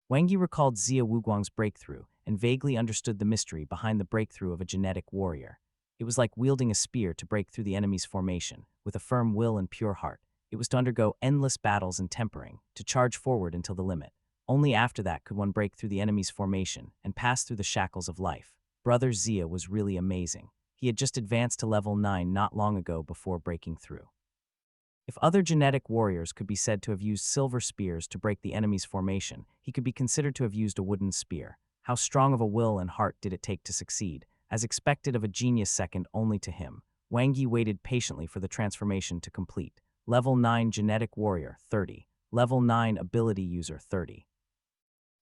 Wang Yi recalled Xia Wuguang's breakthrough and vaguely understood the mystery behind the breakthrough of a genetic warrior. It was like wielding a spear to break through the enemy's formation, with a firm will and pure heart. It was to undergo endless battles and tempering, to charge forward until the limit. Only after that could one break through the enemy's formation and pass through the shackles of life. Brother Xia was really amazing. He had just advanced to level 9 not long ago before breaking through. If other genetic warriors could be said to have used silver spears to break the enemy's formation, he could be considered to have used a wooden spear. How strong of a will and heart did it take to succeed? As expected of a genius second only to him, Wang Yi waited patiently for the transformation to complete. Level 9 Genetic Warrior, 30. Level 9 Ability User, 30.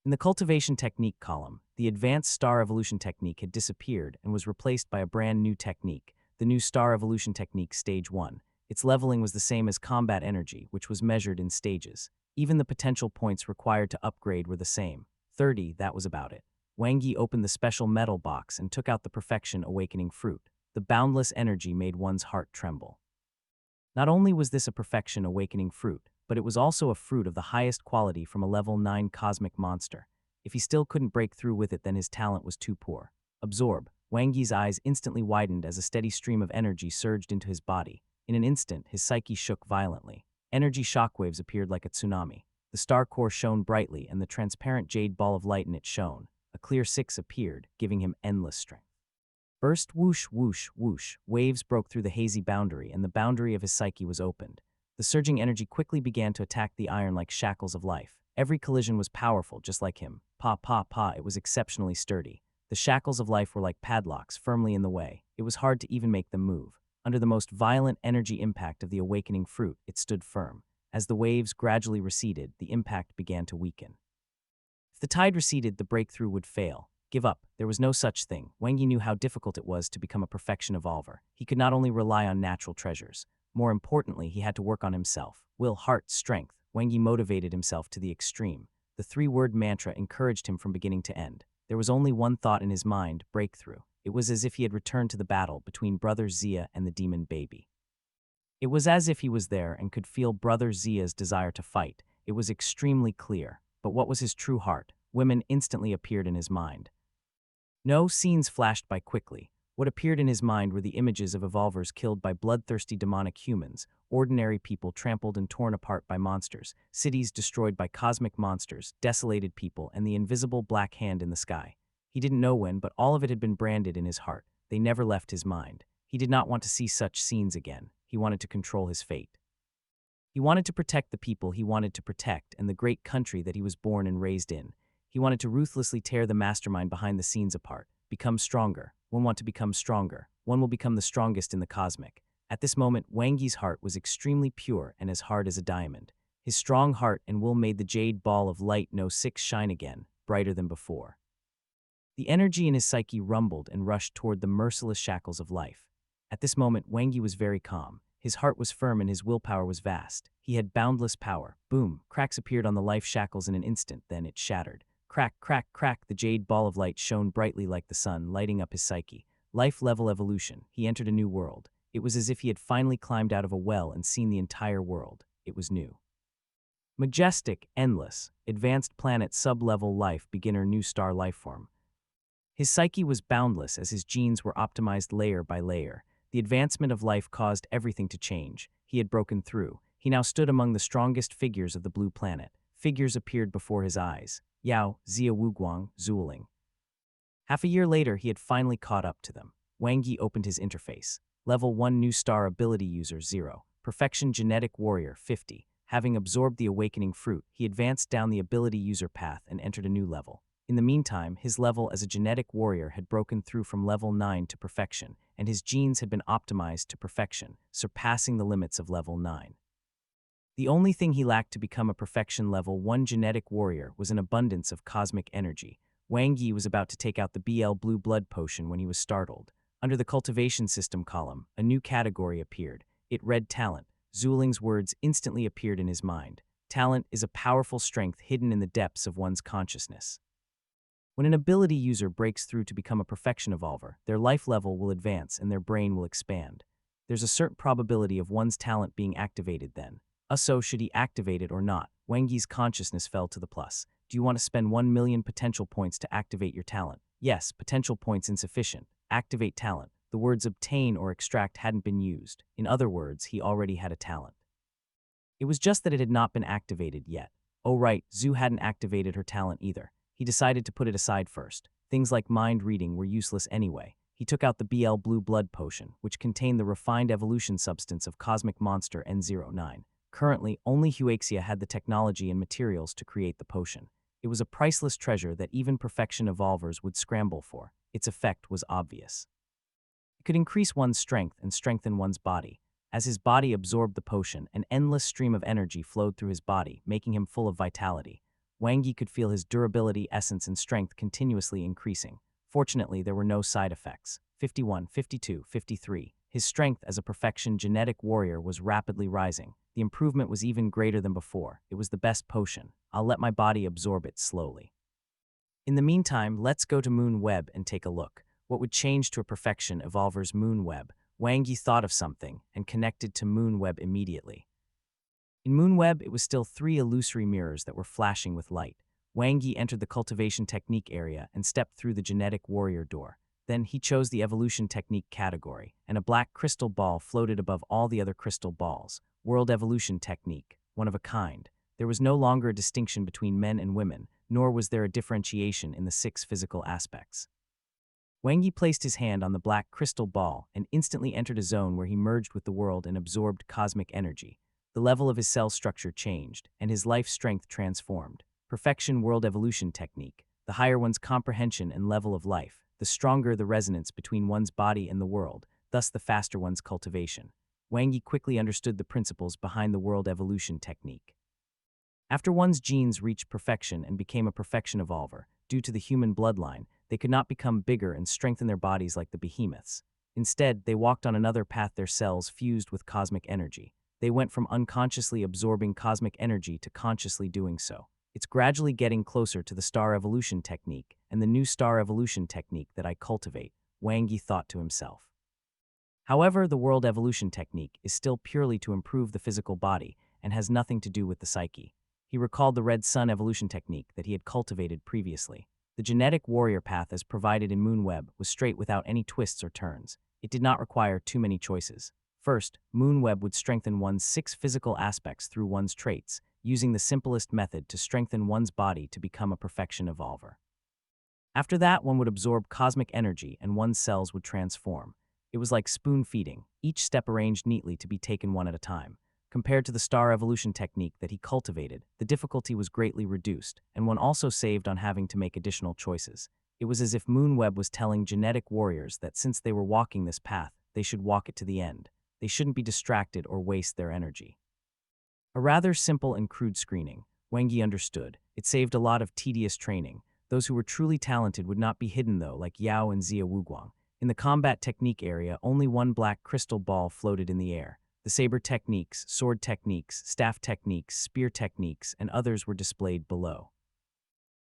In the Cultivation Technique column, the Advanced Star Evolution Technique had disappeared and was replaced by a brand new technique, the new Star Evolution Technique Stage 1. Its leveling was the same as combat energy, which was measured in stages. Even the potential points required to upgrade were the same. 30, that was about it. Wang Yi opened the special metal box and took out the Perfection Awakening fruit. The boundless energy made one's heart tremble. Not only was this a Perfection Awakening fruit, but it was also a fruit of the highest quality from a level 9 cosmic monster. If he still couldn't break through with it, then his talent was too poor. Absorb. Wang Yi's eyes instantly widened as a steady stream of energy surged into his body. In an instant, his psyche shook violently. Energy shockwaves appeared like a tsunami. The star core shone brightly, and the transparent jade ball of light in it shone. A clear 6 appeared, giving him endless strength. Burst, whoosh, whoosh, whoosh. Waves broke through the hazy boundary, and the boundary of his psyche was opened. The surging energy quickly began to attack the iron like shackles of life. Every collision was powerful, just like him. Pa, pa, pa, it was exceptionally sturdy. The shackles of life were like padlocks, firmly in the way. It was hard to even make them move. Under the most violent energy impact of the awakening fruit, it stood firm. As the waves gradually receded, the impact began to weaken. If the tide receded, the breakthrough would fail. Give up. There was no such thing. Wang Yi knew how difficult it was to become a perfection evolver. He could not only rely on natural treasures. More importantly, he had to work on himself. Will, heart, strength. Wang Yi motivated himself to the extreme. The 3-word mantra encouraged him from beginning to end. There was only one thought in his mind: breakthrough. It was as if he had returned to the battle between Brother Xia and the demon baby. It was as if he was there and could feel Brother Xia's desire to fight. It was extremely clear. But what was his true heart? Women instantly appeared in his mind. No scenes flashed by quickly. What appeared in his mind were the images of evolvers killed by bloodthirsty demonic humans, ordinary people trampled and torn apart by monsters, cities destroyed by cosmic monsters, desolated people, and the invisible black hand in the sky. He didn't know when, but all of it had been branded in his heart. They never left his mind. He did not want to see such scenes again. He wanted to control his fate. He wanted to protect the people he wanted to protect and the great country that he was born and raised in. He wanted to ruthlessly tear the mastermind behind the scenes apart, become stronger. One want to become stronger. One will become the strongest in the cosmic. At this moment, Wang Yi's heart was extremely pure and as hard as a diamond. His strong heart and will made the jade ball of light no 6 shine again, brighter than before. The energy in his psyche rumbled and rushed toward the merciless shackles of life. At this moment, Wang Yi was very calm. His heart was firm and his willpower was vast. He had boundless power. Boom! Cracks appeared on the life shackles in an instant, then it shattered. Crack, crack, crack, the jade ball of light shone brightly like the sun, lighting up his psyche. Life-level evolution. He entered a new world. It was as if he had finally climbed out of a well and seen the entire world. It was new. Majestic, endless, advanced planet sub-level life, beginner new star lifeform. His psyche was boundless as his genes were optimized layer by layer. The advancement of life caused everything to change. He had broken through. He now stood among the strongest figures of the blue planet. Figures appeared before his eyes. Yao, Xia Wuguang, Zueling. Half a year later, he had finally caught up to them. Wang Yi opened his interface. Level 1 New Star Ability User 0. Perfection Genetic Warrior 50. Having absorbed the Awakening Fruit, he advanced down the ability user path and entered a new level. In the meantime, his level as a genetic warrior had broken through from level 9 to perfection, and his genes had been optimized to perfection, surpassing the limits of level 9. The only thing he lacked to become a perfection level 1 genetic warrior was an abundance of cosmic energy. Wang Yi was about to take out the BL Blue Blood Potion when he was startled. Under the Cultivation System column, a new category appeared. It read Talent. Zuling's words instantly appeared in his mind. Talent is a powerful strength hidden in the depths of one's consciousness. When an ability user breaks through to become a perfection evolver, their life level will advance and their brain will expand. There's a certain probability of one's talent being activated then. So should he activate it or not? Wang Yi's consciousness fell to the plus. Do you want to spend 1 million potential points to activate your talent? Yes, potential points insufficient. Activate talent. The words obtain or extract hadn't been used. In other words, he already had a talent. It was just that it had not been activated yet. Oh right, Zhu hadn't activated her talent either. He decided to put it aside first. Things like mind reading were useless anyway. He took out the BL Blue Blood Potion, which contained the refined evolution substance of Cosmic Monster N09. Currently, only Huaxia had the technology and materials to create the potion. It was a priceless treasure that even perfection evolvers would scramble for. Its effect was obvious. It could increase one's strength and strengthen one's body. As his body absorbed the potion, an endless stream of energy flowed through his body, making him full of vitality. Wang Yi could feel his durability, essence, and strength continuously increasing. Fortunately, there were no side effects. 51, 52, 53. His strength as a perfection genetic warrior was rapidly rising. The improvement was even greater than before. It was the best potion. I'll let my body absorb it slowly. In the meantime, let's go to Moon Web and take a look. What would change to a perfection evolver's Moon Web? Wang Yi thought of something and connected to Moon Web immediately. In Moon Web, it was still 3 illusory mirrors that were flashing with light. Wang Yi entered the cultivation technique area and stepped through the genetic warrior door. Then he chose the evolution technique category, and a black crystal ball floated above all the other crystal balls. World evolution technique, one of a kind. There was no longer a distinction between men and women, nor was there a differentiation in the 6 physical aspects. Wang Yi placed his hand on the black crystal ball and instantly entered a zone where he merged with the world and absorbed cosmic energy. The level of his cell structure changed, and his life strength transformed. Perfection World Evolution Technique. The higher one's comprehension and level of life, the stronger the resonance between one's body and the world, thus the faster one's cultivation. Wang Yi quickly understood the principles behind the World Evolution Technique. After one's genes reached perfection and became a perfection evolver, due to the human bloodline, they could not become bigger and strengthen their bodies like the behemoths. Instead, they walked on another path, their cells fused with cosmic energy. They went from unconsciously absorbing cosmic energy to consciously doing so. It's gradually getting closer to the star evolution technique and the new star evolution technique that I cultivate, Wang Yi thought to himself. However, the world evolution technique is still purely to improve the physical body and has nothing to do with the psyche. He recalled the red sun evolution technique that he had cultivated previously. The genetic warrior path as provided in Moonweb was straight without any twists or turns. It did not require too many choices. First, Moonweb would strengthen one's 6 physical aspects through one's traits, using the simplest method to strengthen one's body to become a perfection evolver. After that, one would absorb cosmic energy and one's cells would transform. It was like spoon feeding, each step arranged neatly to be taken one at a time. Compared to the star evolution technique that he cultivated, the difficulty was greatly reduced, and one also saved on having to make additional choices. It was as if Moonweb was telling genetic warriors that since they were walking this path, they should walk it to the end. They shouldn't be distracted or waste their energy. A rather simple and crude screening, Wang Yi understood. It saved a lot of tedious training. Those who were truly talented would not be hidden though, like Yao and Zia Wuguang. In the combat technique area, only one black crystal ball floated in the air. The saber techniques, sword techniques, staff techniques, spear techniques, and others were displayed below.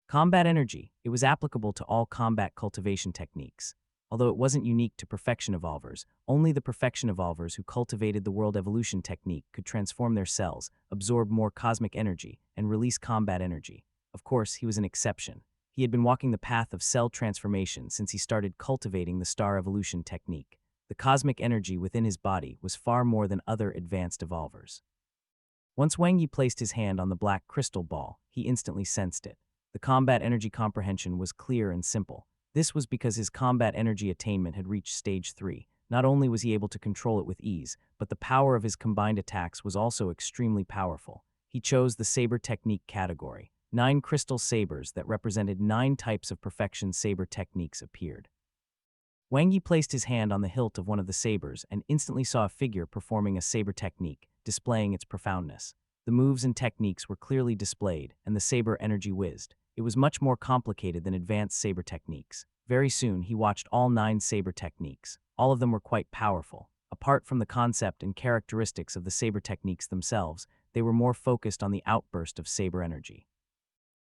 Combat energy. It was applicable to all combat cultivation techniques. Although it wasn't unique to perfection evolvers, only the perfection evolvers who cultivated the world evolution technique could transform their cells, absorb more cosmic energy, and release combat energy. Of course, he was an exception. He had been walking the path of cell transformation since he started cultivating the star evolution technique. The cosmic energy within his body was far more than other advanced evolvers. Once Wang Yi placed his hand on the black crystal ball, he instantly sensed it. The combat energy comprehension was clear and simple. This was because his combat energy attainment had reached stage 3. Not only was he able to control it with ease, but the power of his combined attacks was also extremely powerful. He chose the saber technique category. 9 crystal sabers that represented 9 types of perfection saber techniques appeared. Wang Yi placed his hand on the hilt of one of the sabers and instantly saw a figure performing a saber technique, displaying its profoundness. The moves and techniques were clearly displayed, and the saber energy whizzed. It was much more complicated than advanced saber techniques. Very soon, he watched all 9 saber techniques. All of them were quite powerful. Apart from the concept and characteristics of the saber techniques themselves, they were more focused on the outburst of saber energy.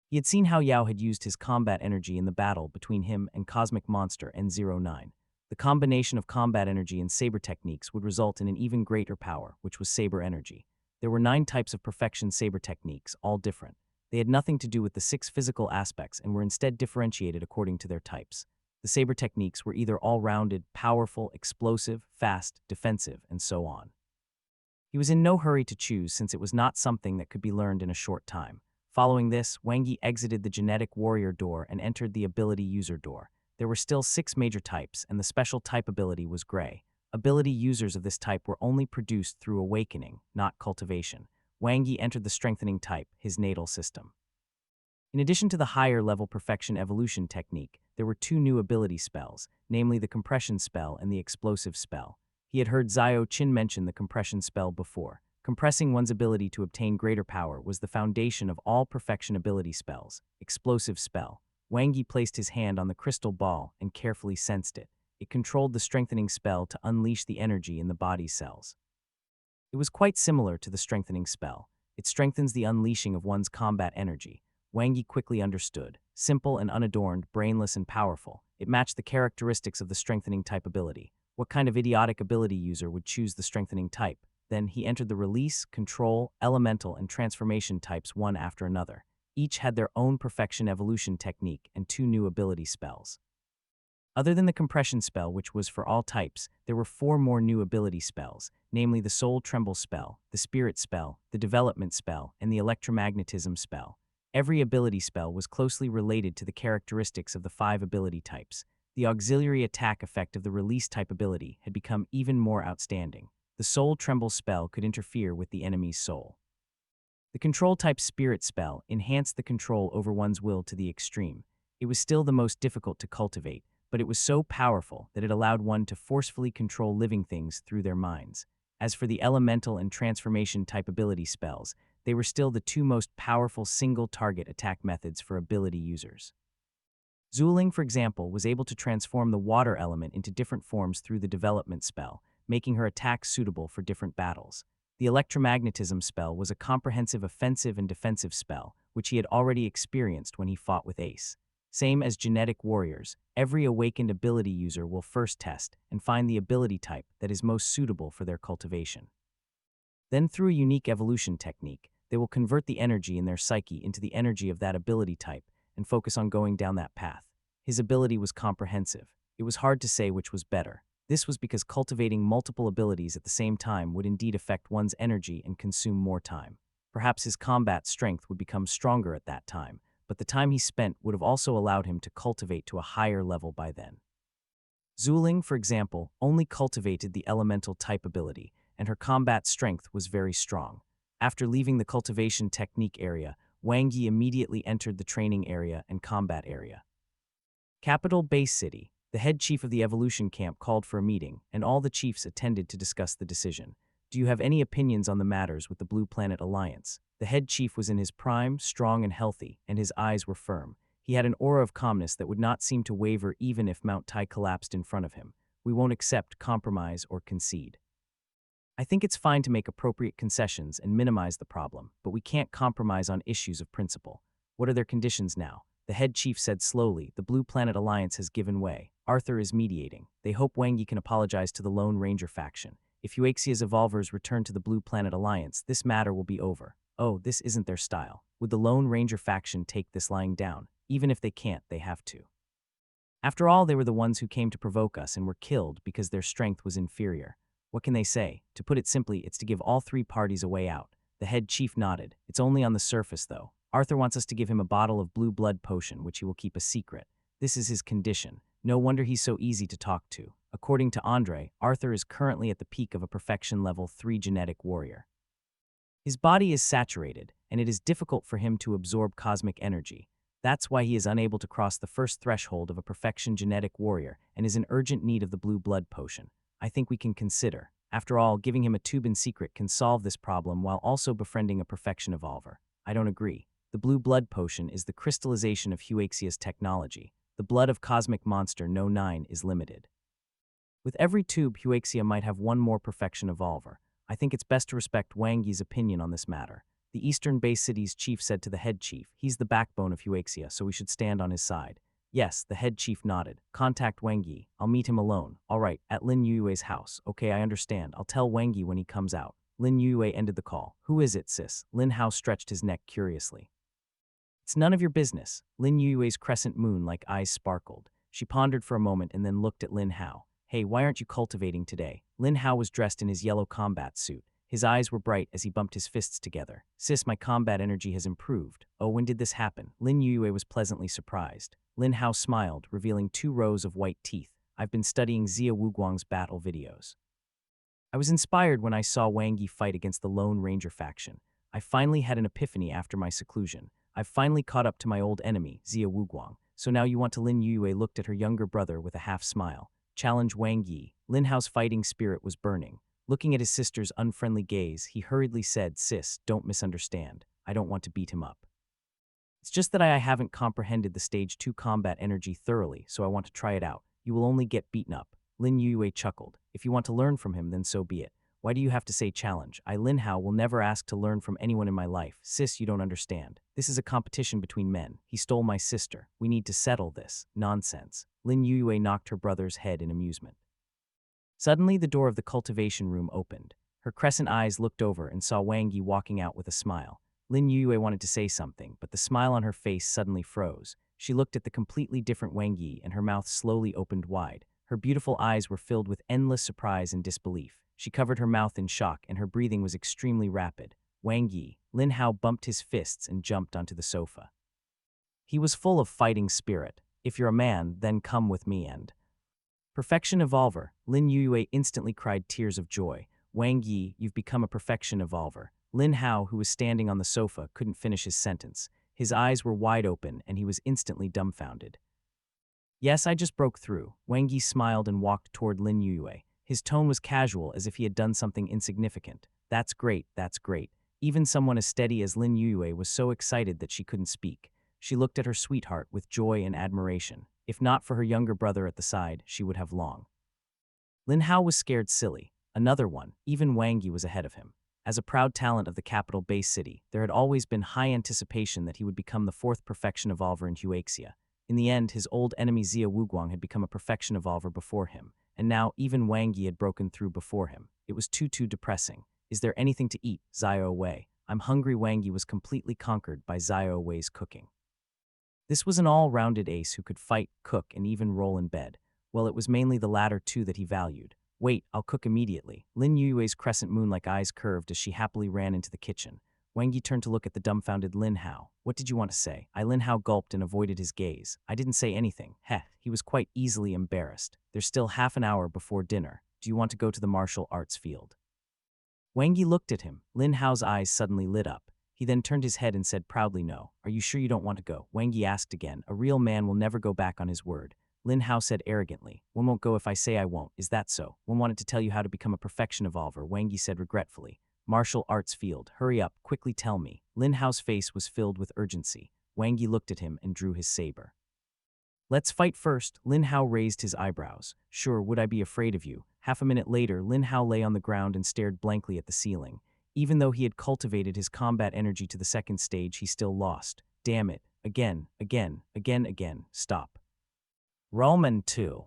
He had seen how Yao had used his combat energy in the battle between him and Cosmic Monster N09. The combination of combat energy and saber techniques would result in an even greater power, which was saber energy. There were 9 types of perfection saber techniques, all different. They had nothing to do with the 6 physical aspects and were instead differentiated according to their types. The saber techniques were either all-rounded, powerful, explosive, fast, defensive, and so on. He was in no hurry to choose since it was not something that could be learned in a short time. Following this, Wang Yi exited the genetic warrior door and entered the ability user door. There were still 6 major types, and the special type ability was gray. Ability users of this type were only produced through awakening, not cultivation. Wang Yi entered the strengthening type, his natal system. In addition to the higher-level perfection evolution technique, there were 2 new ability spells, namely the compression spell and the explosive spell. He had heard Xiao Qin mention the compression spell before. Compressing one's ability to obtain greater power was the foundation of all perfection ability spells. Explosive spell. Wang Yi placed his hand on the crystal ball and carefully sensed it. It controlled the strengthening spell to unleash the energy in the body cells. It was quite similar to the strengthening spell. It strengthens the unleashing of one's combat energy. Wang Yi quickly understood. Simple and unadorned, brainless and powerful. It matched the characteristics of the strengthening type ability. What kind of idiotic ability user would choose the strengthening type? Then he entered the release, control, elemental, and transformation types one after another. Each had their own perfection evolution technique and 2 new ability spells. Other than the compression spell, which was for all types, there were 4 more new ability spells, namely the soul tremble spell, the spirit spell, the development spell, and the electromagnetism spell. Every ability spell was closely related to the characteristics of the 5 ability types. The auxiliary attack effect of the release type ability had become even more outstanding. The soul tremble spell could interfere with the enemy's soul. The control-type spirit spell enhanced the control over one's will to the extreme. It was still the most difficult to cultivate, but it was so powerful that it allowed one to forcefully control living things through their minds. As for the elemental and transformation-type ability spells, they were still the 2 most powerful single-target attack methods for ability users. Zuling, for example, was able to transform the water element into different forms through the development spell, making her attacks suitable for different battles. The electromagnetism spell was a comprehensive offensive and defensive spell, which he had already experienced when he fought with Ace. Same as genetic warriors, every awakened ability user will first test and find the ability type that is most suitable for their cultivation. Then through a unique evolution technique, they will convert the energy in their psyche into the energy of that ability type and focus on going down that path. His ability was comprehensive. It was hard to say which was better. This was because cultivating multiple abilities at the same time would indeed affect one's energy and consume more time. Perhaps his combat strength would become stronger at that time, but the time he spent would have also allowed him to cultivate to a higher level by then. Zuling, for example, only cultivated the elemental type ability, and her combat strength was very strong. After leaving the cultivation technique area, Wang Yi immediately entered the training area and combat area. Capital Base City. The head chief of the evolution camp called for a meeting, and all the chiefs attended to discuss the decision. Do you have any opinions on the matters with the Blue Planet Alliance? The head chief was in his prime, strong and healthy, and his eyes were firm. He had an aura of calmness that would not seem to waver even if Mount Tai collapsed in front of him. We won't accept compromise or concede. I think it's fine to make appropriate concessions and minimize the problem, but we can't compromise on issues of principle. What are their conditions now? The head chief said slowly. The Blue Planet Alliance has given way. Arthur is mediating. They hope Wang Yi can apologize to the Lone Ranger faction. If Euaxia's evolvers return to the Blue Planet Alliance, this matter will be over. Oh, this isn't their style. Would the Lone Ranger faction take this lying down? Even if they can't, they have to. After all, they were the ones who came to provoke us and were killed because their strength was inferior. What can they say? To put it simply, it's to give all 3 parties a way out. The head chief nodded. It's only on the surface, though. Arthur wants us to give him a bottle of blue blood potion, which he will keep a secret. This is his condition. No wonder he's so easy to talk to. According to Andre, Arthur is currently at the peak of a perfection level 3 genetic warrior. His body is saturated, and it is difficult for him to absorb cosmic energy. That's why he is unable to cross the first threshold of a perfection genetic warrior and is in urgent need of the blue blood potion. I think we can consider. After all, giving him a tube in secret can solve this problem while also befriending a perfection evolver. I don't agree. The blue blood potion is the crystallization of Huaxia's technology. The blood of cosmic monster No 9 is limited. With every tube, Huaxia might have one more perfection evolver. I think it's best to respect Wang Yi's opinion on this matter. The Eastern Bay City's chief said to the head chief, he's the backbone of Huaxia, so we should stand on his side. Yes, the head chief nodded. Contact Wang Yi. I'll meet him alone. All right, at Lin Yue's house. Okay, I understand. I'll tell Wang Yi when he comes out. Lin Yue ended the call. Who is it, sis? Lin Hao stretched his neck curiously. It's none of your business. Lin Yue's crescent moon-like eyes sparkled. She pondered for a moment and then looked at Lin Hao. Hey, why aren't you cultivating today? Lin Hao was dressed in his yellow combat suit. His eyes were bright as he bumped his fists together. Sis, my combat energy has improved. Oh, when did this happen? Lin Yue was pleasantly surprised. Lin Hao smiled, revealing 2 rows of white teeth. I've been studying Xia Wuguang's battle videos. I was inspired when I saw Wang Yi fight against the Lone Ranger faction. I finally had an epiphany after my seclusion. I've finally caught up to my old enemy, Xia Wuguang. So now you want to? Lin Yue looked at her younger brother with a half smile. Challenge Wang Yi. Lin Hao's fighting spirit was burning. Looking at his sister's unfriendly gaze, he hurriedly said, Sis, don't misunderstand. I don't want to beat him up. It's just that I haven't comprehended the Stage 2 combat energy thoroughly, so I want to try it out. You will only get beaten up. Lin Yue chuckled. If you want to learn from him, then so be it. Why do you have to say challenge? I, Lin Hao, will never ask to learn from anyone in my life. Sis, you don't understand. This is a competition between men. He stole my sister. We need to settle this. Nonsense. Lin Yue knocked her brother's head in amusement. Suddenly, the door of the cultivation room opened. Her crescent eyes looked over and saw Wang Yi walking out with a smile. Lin Yue wanted to say something, but the smile on her face suddenly froze. She looked at the completely different Wang Yi, and her mouth slowly opened wide. Her beautiful eyes were filled with endless surprise and disbelief. She covered her mouth in shock, and her breathing was extremely rapid. Wang Yi. Lin Hao bumped his fists and jumped onto the sofa. He was full of fighting spirit. If you're a man, then come with me and... Perfection Evolver. Lin Yue instantly cried tears of joy. Wang Yi, you've become a Perfection Evolver. Lin Hao, who was standing on the sofa, couldn't finish his sentence. His eyes were wide open, and he was instantly dumbfounded. Yes, I just broke through. Wang Yi smiled and walked toward Lin Yue. His tone was casual, as if he had done something insignificant. That's great, that's great. Even someone as steady as Lin Yue was so excited that she couldn't speak. She looked at her sweetheart with joy and admiration. If not for her younger brother at the side, she would have long. Lin Hao was scared silly. Another one. Even Wang Yi was ahead of him. As a proud talent of the capital Bay City, there had always been high anticipation that he would become the 4th Perfection Evolver in Huaxia. In the end, his old enemy Xia Wuguang had become a Perfection Evolver before him, and now even Wang Yi had broken through before him. It was too depressing. Is there anything to eat? Xiao Wei. I'm hungry. Wang Yi was completely conquered by Xiao Wei's cooking. This was an all-rounded ace who could fight, cook, and even roll in bed. Well, it was mainly the latter two that he valued. Wait, I'll cook immediately. Lin Yue's crescent moon-like eyes curved as she happily ran into the kitchen. Wang Yi turned to look at the dumbfounded Lin Hao. What did you want to say? Lin Hao gulped and avoided his gaze. I didn't say anything. Heh, he was quite easily embarrassed. There's still half an hour before dinner. Do you want to go to the martial arts field? Wang Yi looked at him. Lin Hao's eyes suddenly lit up. He then turned his head and said proudly, no. Are you sure you don't want to go? Wang Yi asked again. A real man will never go back on his word. Lin Hao said arrogantly. One won't go if I say I won't. Is that so? One wanted to tell you how to become a Perfection Evolver. Wang Yi said regretfully. Martial arts field. Hurry up. Quickly tell me. Lin Hao's face was filled with urgency. Wang Yi looked at him and drew his saber. Let's fight first. Lin Hao raised his eyebrows. Sure, would I be afraid of you? Half a minute later, Lin Hao lay on the ground and stared blankly at the ceiling. Even though he had cultivated his combat energy to the 2nd stage, he still lost. Damn it. Again. Stop. Roman 2.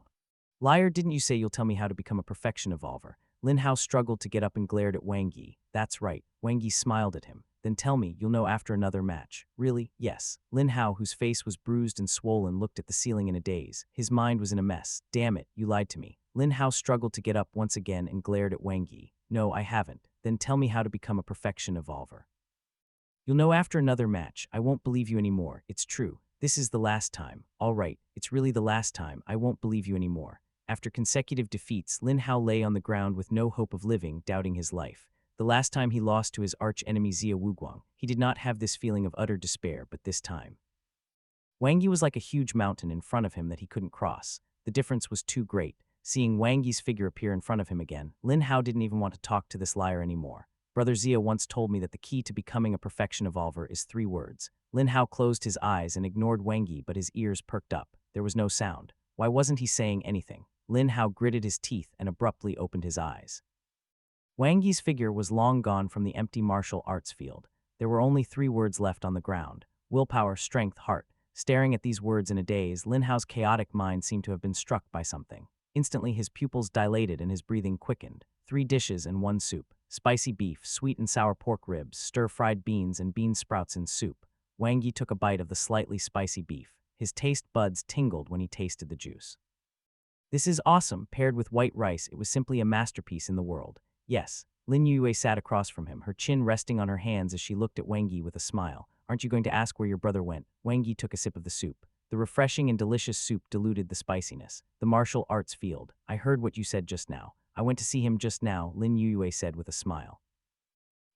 Liar, didn't you say you'll tell me how to become a Perfection Evolver? Lin Hao struggled to get up and glared at Wang Yi. That's right. Wang Yi smiled at him. Then tell me, you'll know after another match. Really? Yes. Lin Hao, whose face was bruised and swollen, looked at the ceiling in a daze. His mind was in a mess. Damn it, you lied to me. Lin Hao struggled to get up once again and glared at Wang Yi. No, I haven't. Then tell me how to become a Perfection Evolver. You'll know after another match. I won't believe you anymore. It's true. This is the last time. All right, it's really the last time. I won't believe you anymore. After consecutive defeats, Lin Hao lay on the ground with no hope of living, doubting his life. The last time he lost to his arch-enemy Xia Wuguang, he did not have this feeling of utter despair, but this time. Wang Yi was like a huge mountain in front of him that he couldn't cross. The difference was too great. Seeing Wang Yi's figure appear in front of him again, Lin Hao didn't even want to talk to this liar anymore. Brother Xia once told me that the key to becoming a perfection evolver is 3 words. Lin Hao closed his eyes and ignored Wang Yi, but his ears perked up. There was no sound. Why wasn't he saying anything? Lin Hao gritted his teeth and abruptly opened his eyes. Wang Yi's figure was long gone from the empty martial arts field. There were only 3 words left on the ground: willpower, strength, heart. Staring at these words in a daze, Lin Hao's chaotic mind seemed to have been struck by something. Instantly, his pupils dilated and his breathing quickened. 3 dishes and 1 soup: spicy beef, sweet and sour pork ribs, stir-fried beans, and bean sprouts in soup. Wang Yi took a bite of the slightly spicy beef. His taste buds tingled when he tasted the juice. This is awesome. Paired with white rice, it was simply a masterpiece in the world. Yes. Lin Yue sat across from him, her chin resting on her hands as she looked at Wang Yi with a smile. Aren't you going to ask where your brother went? Wang Yi took a sip of the soup. The refreshing and delicious soup diluted the spiciness. The martial arts field. I heard what you said just now. I went to see him just now, Lin Yue said with a smile.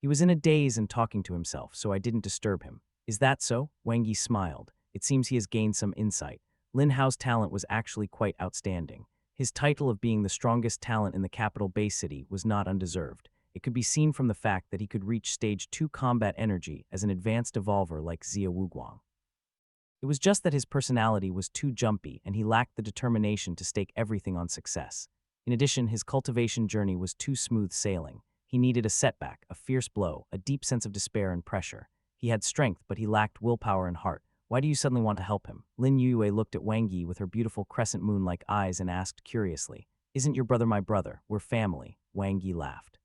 He was in a daze and talking to himself, so I didn't disturb him. Is that so? Wang Yi smiled. It seems he has gained some insight. Lin Hao's talent was actually quite outstanding. His title of being the strongest talent in the capital Bay City was not undeserved. It could be seen from the fact that he could reach stage 2 combat energy as an advanced evolver like Xia Wuguang. It was just that his personality was too jumpy and he lacked the determination to stake everything on success. In addition, his cultivation journey was too smooth sailing. He needed a setback, a fierce blow, a deep sense of despair and pressure. He had strength, but he lacked willpower and heart. Why do you suddenly want to help him? Lin Yue looked at Wang Yi with her beautiful crescent moon-like eyes and asked curiously, Isn't your brother my brother? We're family. Wang Yi laughed.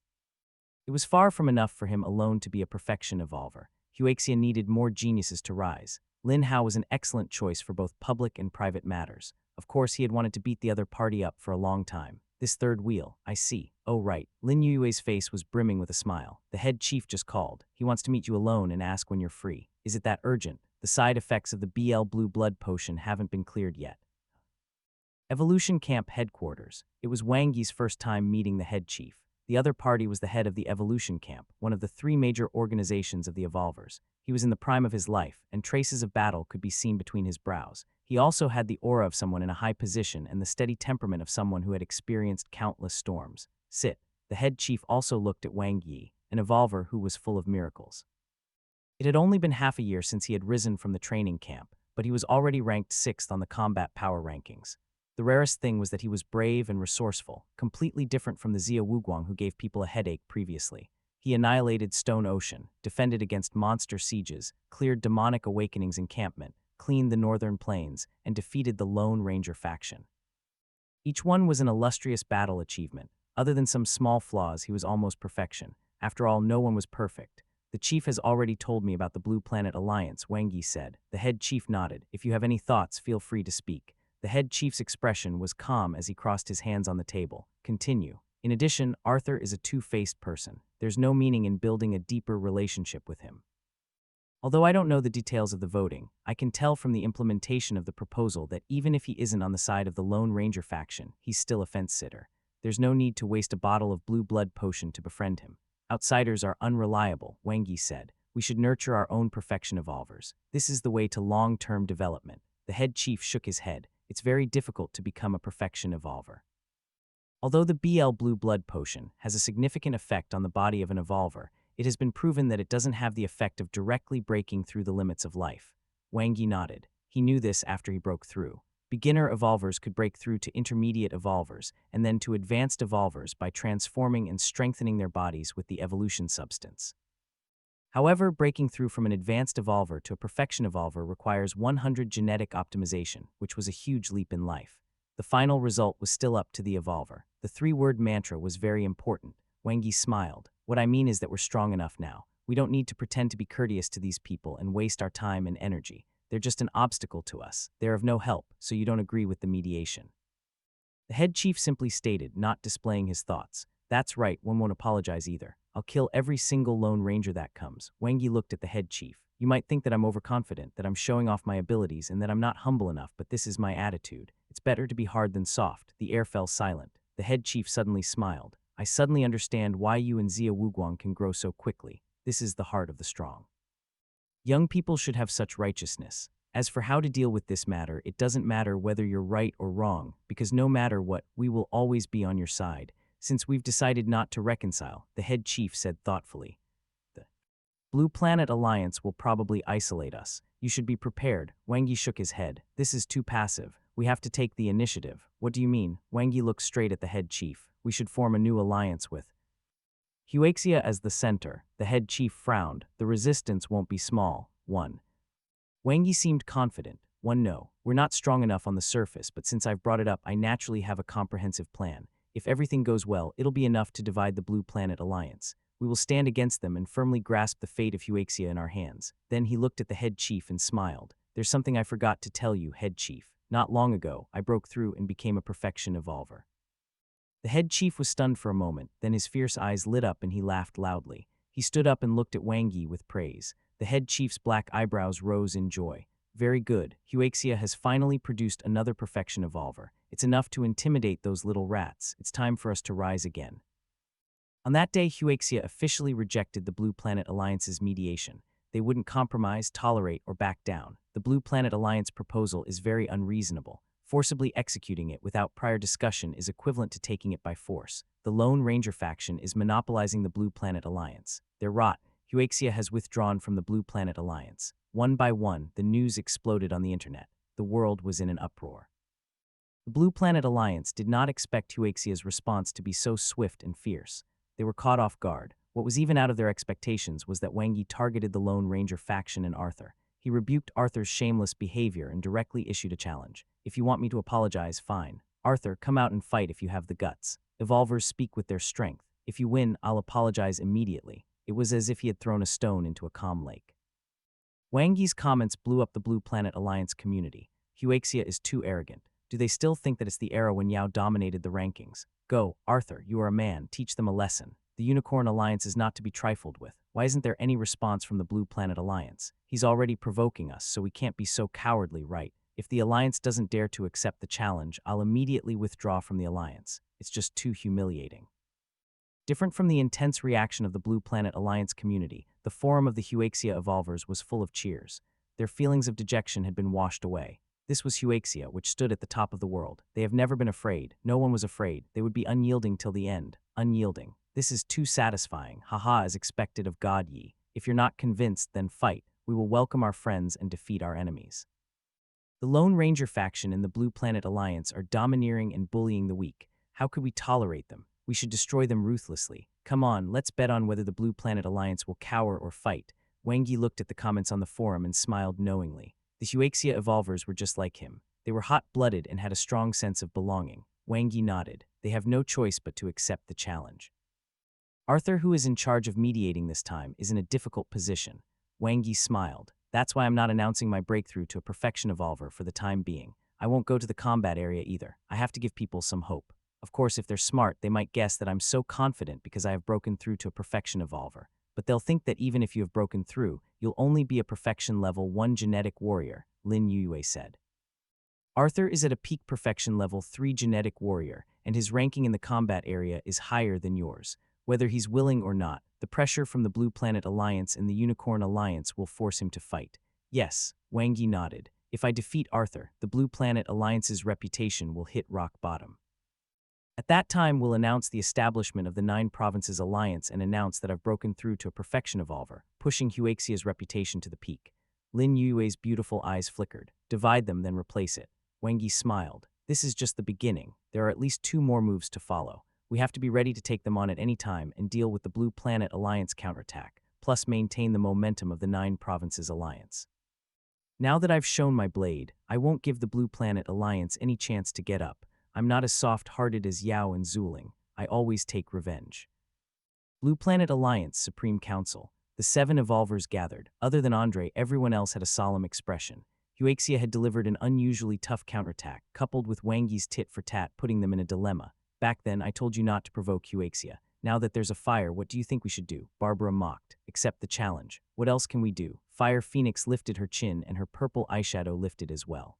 It was far from enough for him alone to be a perfection evolver. Huaxia needed more geniuses to rise. Lin Hao was an excellent choice for both public and private matters. Of course, he had wanted to beat the other party up for a long time. This third wheel, I see. Oh right. Lin Yue's face was brimming with a smile. The head chief just called. He wants to meet you alone and ask when you're free. Is it that urgent? The side effects of the BL Blue Blood Potion haven't been cleared yet. Evolution Camp Headquarters. It was Wang Yi's first time meeting the head chief. The other party was the head of the Evolution Camp, one of the 3 major organizations of the Evolvers. He was in the prime of his life, and traces of battle could be seen between his brows. He also had the aura of someone in a high position and the steady temperament of someone who had experienced countless storms. Sit. The head chief also looked at Wang Yi, an Evolver who was full of miracles. It had only been half a year since he had risen from the training camp, but he was already ranked 6th on the combat power rankings. The rarest thing was that he was brave and resourceful, completely different from the Xia Wuguang who gave people a headache previously. He annihilated Stone Ocean, defended against monster sieges, cleared Demonic Awakening's encampment, cleaned the Northern Plains, and defeated the Lone Ranger faction. Each one was an illustrious battle achievement. Other than some small flaws, he was almost perfection. After all, no one was perfect. The chief has already told me about the Blue Planet Alliance, Wang Yi said. The head chief nodded. If you have any thoughts, feel free to speak. The head chief's expression was calm as he crossed his hands on the table. Continue. In addition, Arthur is a two-faced person. There's no meaning in building a deeper relationship with him. Although I don't know the details of the voting, I can tell from the implementation of the proposal that even if he isn't on the side of the Lone Ranger faction, he's still a fence-sitter. There's no need to waste a bottle of blue blood potion to befriend him. Outsiders are unreliable, Wang Yi said. We should nurture our own perfection evolvers. This is the way to long-term development. The head chief shook his head. It's very difficult to become a perfection evolver. Although the BL Blue Blood Potion has a significant effect on the body of an evolver, it has been proven that it doesn't have the effect of directly breaking through the limits of life. Wang Yi nodded. He knew this after he broke through. Beginner evolvers could break through to intermediate evolvers and then to advanced evolvers by transforming and strengthening their bodies with the evolution substance. However, breaking through from an advanced evolver to a perfection evolver requires 100 genetic optimization, which was a huge leap in life. The final result was still up to the evolver. The 3-word mantra was very important. Wang Yi smiled. What I mean is that we're strong enough now. We don't need to pretend to be courteous to these people and waste our time and energy. They're just an obstacle to us. They're of no help, so you don't agree with the mediation. The head chief simply stated, not displaying his thoughts. That's right, one won't apologize either. I'll kill every single Lone Ranger that comes. Wang Yi looked at the head chief. You might think that I'm overconfident, that I'm showing off my abilities, and that I'm not humble enough, but this is my attitude. It's better to be hard than soft. The air fell silent. The head chief suddenly smiled. I suddenly understand why you and Zia Wuguang can grow so quickly. This is the heart of the strong. Young people should have such righteousness. As for how to deal with this matter, it doesn't matter whether you're right or wrong, because no matter what, we will always be on your side. Since we've decided not to reconcile, the head chief said thoughtfully. The Blue Planet Alliance will probably isolate us. You should be prepared. Wang Yi shook his head. This is too passive. We have to take the initiative. What do you mean? Wang Yi looked straight at the head chief. We should form a new alliance with Huaxia as the center. The head chief frowned. The resistance won't be small. 1. Wang Yi seemed confident. 1. No, we're not strong enough on the surface, but since I've brought it up, I naturally have a comprehensive plan. If everything goes well, it'll be enough to divide the Blue Planet Alliance. We will stand against them and firmly grasp the fate of Huaxia in our hands. Then he looked at the head chief and smiled. There's something I forgot to tell you, head chief. Not long ago, I broke through and became a perfection evolver. The head chief was stunned for a moment, then his fierce eyes lit up and he laughed loudly. He stood up and looked at Wang Yi with praise. The head chief's black eyebrows rose in joy. Very good, Huaxia has finally produced another perfection evolver. It's enough to intimidate those little rats. It's time for us to rise again. On that day, Huaxia officially rejected the Blue Planet Alliance's mediation. They wouldn't compromise, tolerate, or back down. The Blue Planet Alliance proposal is very unreasonable. Forcibly executing it without prior discussion is equivalent to taking it by force. The Lone Ranger faction is monopolizing the Blue Planet Alliance. They're rot. Huaxia has withdrawn from the Blue Planet Alliance. One by one, the news exploded on the internet. The world was in an uproar. The Blue Planet Alliance did not expect Huaxia's response to be so swift and fierce. They were caught off guard. What was even out of their expectations was that Wang Yi targeted the Lone Ranger faction and Arthur. He rebuked Arthur's shameless behavior and directly issued a challenge. If you want me to apologize, fine. Arthur, come out and fight if you have the guts. Evolvers speak with their strength. If you win, I'll apologize immediately. It was as if he had thrown a stone into a calm lake. Wang Yi's comments blew up the Blue Planet Alliance community. Huaxia is too arrogant. Do they still think that it's the era when Yao dominated the rankings? Go, Arthur, you are a man. Teach them a lesson. The Unicorn Alliance is not to be trifled with. Why isn't there any response from the Blue Planet Alliance? He's already provoking us, so we can't be so cowardly, right? If the Alliance doesn't dare to accept the challenge, I'll immediately withdraw from the Alliance. It's just too humiliating. Different from the intense reaction of the Blue Planet Alliance community, the forum of the Huaxia Evolvers was full of cheers. Their feelings of dejection had been washed away. This was Huaxia, which stood at the top of the world. They have never been afraid. No one was afraid. They would be unyielding till the end. Unyielding. This is too satisfying. Haha, as expected of God Yi. If you're not convinced, then fight. We will welcome our friends and defeat our enemies. The Lone Ranger faction and the Blue Planet Alliance are domineering and bullying the weak. How could we tolerate them? We should destroy them ruthlessly. Come on, let's bet on whether the Blue Planet Alliance will cower or fight. Wang Yi looked at the comments on the forum and smiled knowingly. The Huaxia Evolvers were just like him. They were hot-blooded and had a strong sense of belonging. Wang Yi nodded. They have no choice but to accept the challenge. Arthur, who is in charge of mediating this time, is in a difficult position. Wang Yi smiled. That's why I'm not announcing my breakthrough to a perfection evolver for the time being. I won't go to the combat area either. I have to give people some hope. Of course, if they're smart, they might guess that I'm so confident because I have broken through to a perfection evolver. But they'll think that even if you have broken through, you'll only be a perfection level 1 genetic warrior, Lin Yue said. Arthur is at a peak perfection level 3 genetic warrior, and his ranking in the combat area is higher than yours. Whether he's willing or not, the pressure from the Blue Planet Alliance and the Unicorn Alliance will force him to fight. Yes, Wang Yi nodded. If I defeat Arthur, the Blue Planet Alliance's reputation will hit rock bottom. At that time, we'll announce the establishment of the 9 Provinces Alliance and announce that I've broken through to a perfection evolver, pushing Huaxia's reputation to the peak. Lin Yue's beautiful eyes flickered. Divide them, then replace it. Wang Yi smiled. This is just the beginning. There are at least 2 more moves to follow. We have to be ready to take them on at any time and deal with the Blue Planet Alliance counterattack, plus maintain the momentum of the 9 Provinces Alliance. Now that I've shown my blade, I won't give the Blue Planet Alliance any chance to get up. I'm not as soft-hearted as Yao and Zuling. I always take revenge. Blue Planet Alliance Supreme Council. The 7 evolvers gathered. Other than Andre, everyone else had a solemn expression. Huaxia had delivered an unusually tough counterattack, coupled with Wang Yi's tit-for-tat putting them in a dilemma. Back then, I told you not to provoke Huaxia. Now that there's a fire, what do you think we should do? Barbara mocked. Accept the challenge. What else can we do? Fire Phoenix lifted her chin and her purple eyeshadow lifted as well.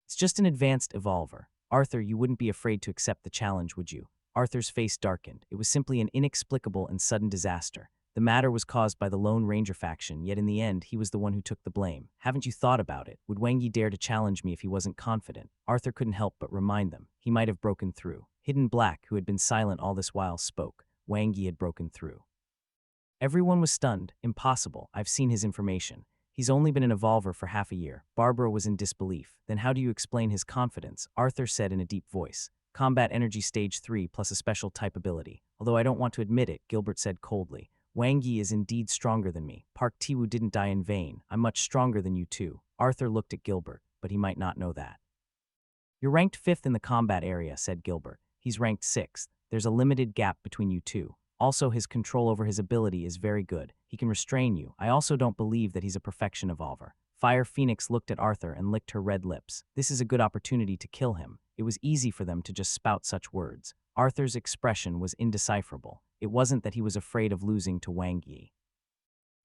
It's just an advanced evolver. Arthur, you wouldn't be afraid to accept the challenge, would you? Arthur's face darkened. It was simply an inexplicable and sudden disaster. The matter was caused by the Lone Ranger faction, yet in the end, he was the one who took the blame. Haven't you thought about it? Would Wang Yi dare to challenge me if he wasn't confident? Arthur couldn't help but remind them. He might have broken through. Hidden Black, who had been silent all this while, spoke. Wang Yi had broken through. Everyone was stunned. Impossible. I've seen his information. He's only been an evolver for half a year. Barbara was in disbelief. Then how do you explain his confidence? Arthur said in a deep voice. Combat Energy Stage 3 plus a special type ability. Although I don't want to admit it, Gilbert said coldly. Wang Yi is indeed stronger than me. Park Tiwu didn't die in vain. I'm much stronger than you too. Arthur looked at Gilbert, but he might not know that. You're ranked 5th in the combat area, said Gilbert. He's ranked 6th. There's a limited gap between you two. Also, his control over his ability is very good. He can restrain you. I also don't believe that he's a perfection evolver. Fire Phoenix looked at Arthur and licked her red lips. This is a good opportunity to kill him. It was easy for them to just spout such words. Arthur's expression was indecipherable. It wasn't that he was afraid of losing to Wang Yi.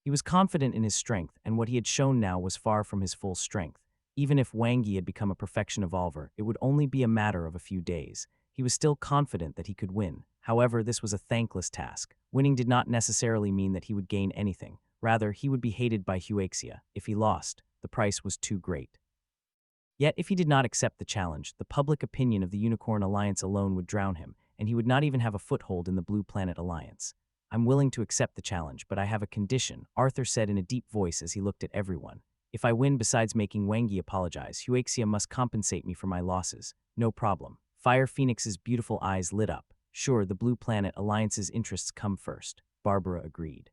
He was confident in his strength, and what he had shown now was far from his full strength. Even if Wang Yi had become a perfection evolver, it would only be a matter of a few days. He was still confident that he could win. However, this was a thankless task. Winning did not necessarily mean that he would gain anything. Rather, he would be hated by Huaxia. If he lost, the price was too great. Yet, if he did not accept the challenge, the public opinion of the Unicorn Alliance alone would drown him, and he would not even have a foothold in the Blue Planet Alliance. I'm willing to accept the challenge, but I have a condition, Arthur said in a deep voice as he looked at everyone. If I win besides making Wang Yi apologize, Huaxia must compensate me for my losses. No problem. Fire Phoenix's beautiful eyes lit up. Sure, the Blue Planet Alliance's interests come first. Barbara agreed.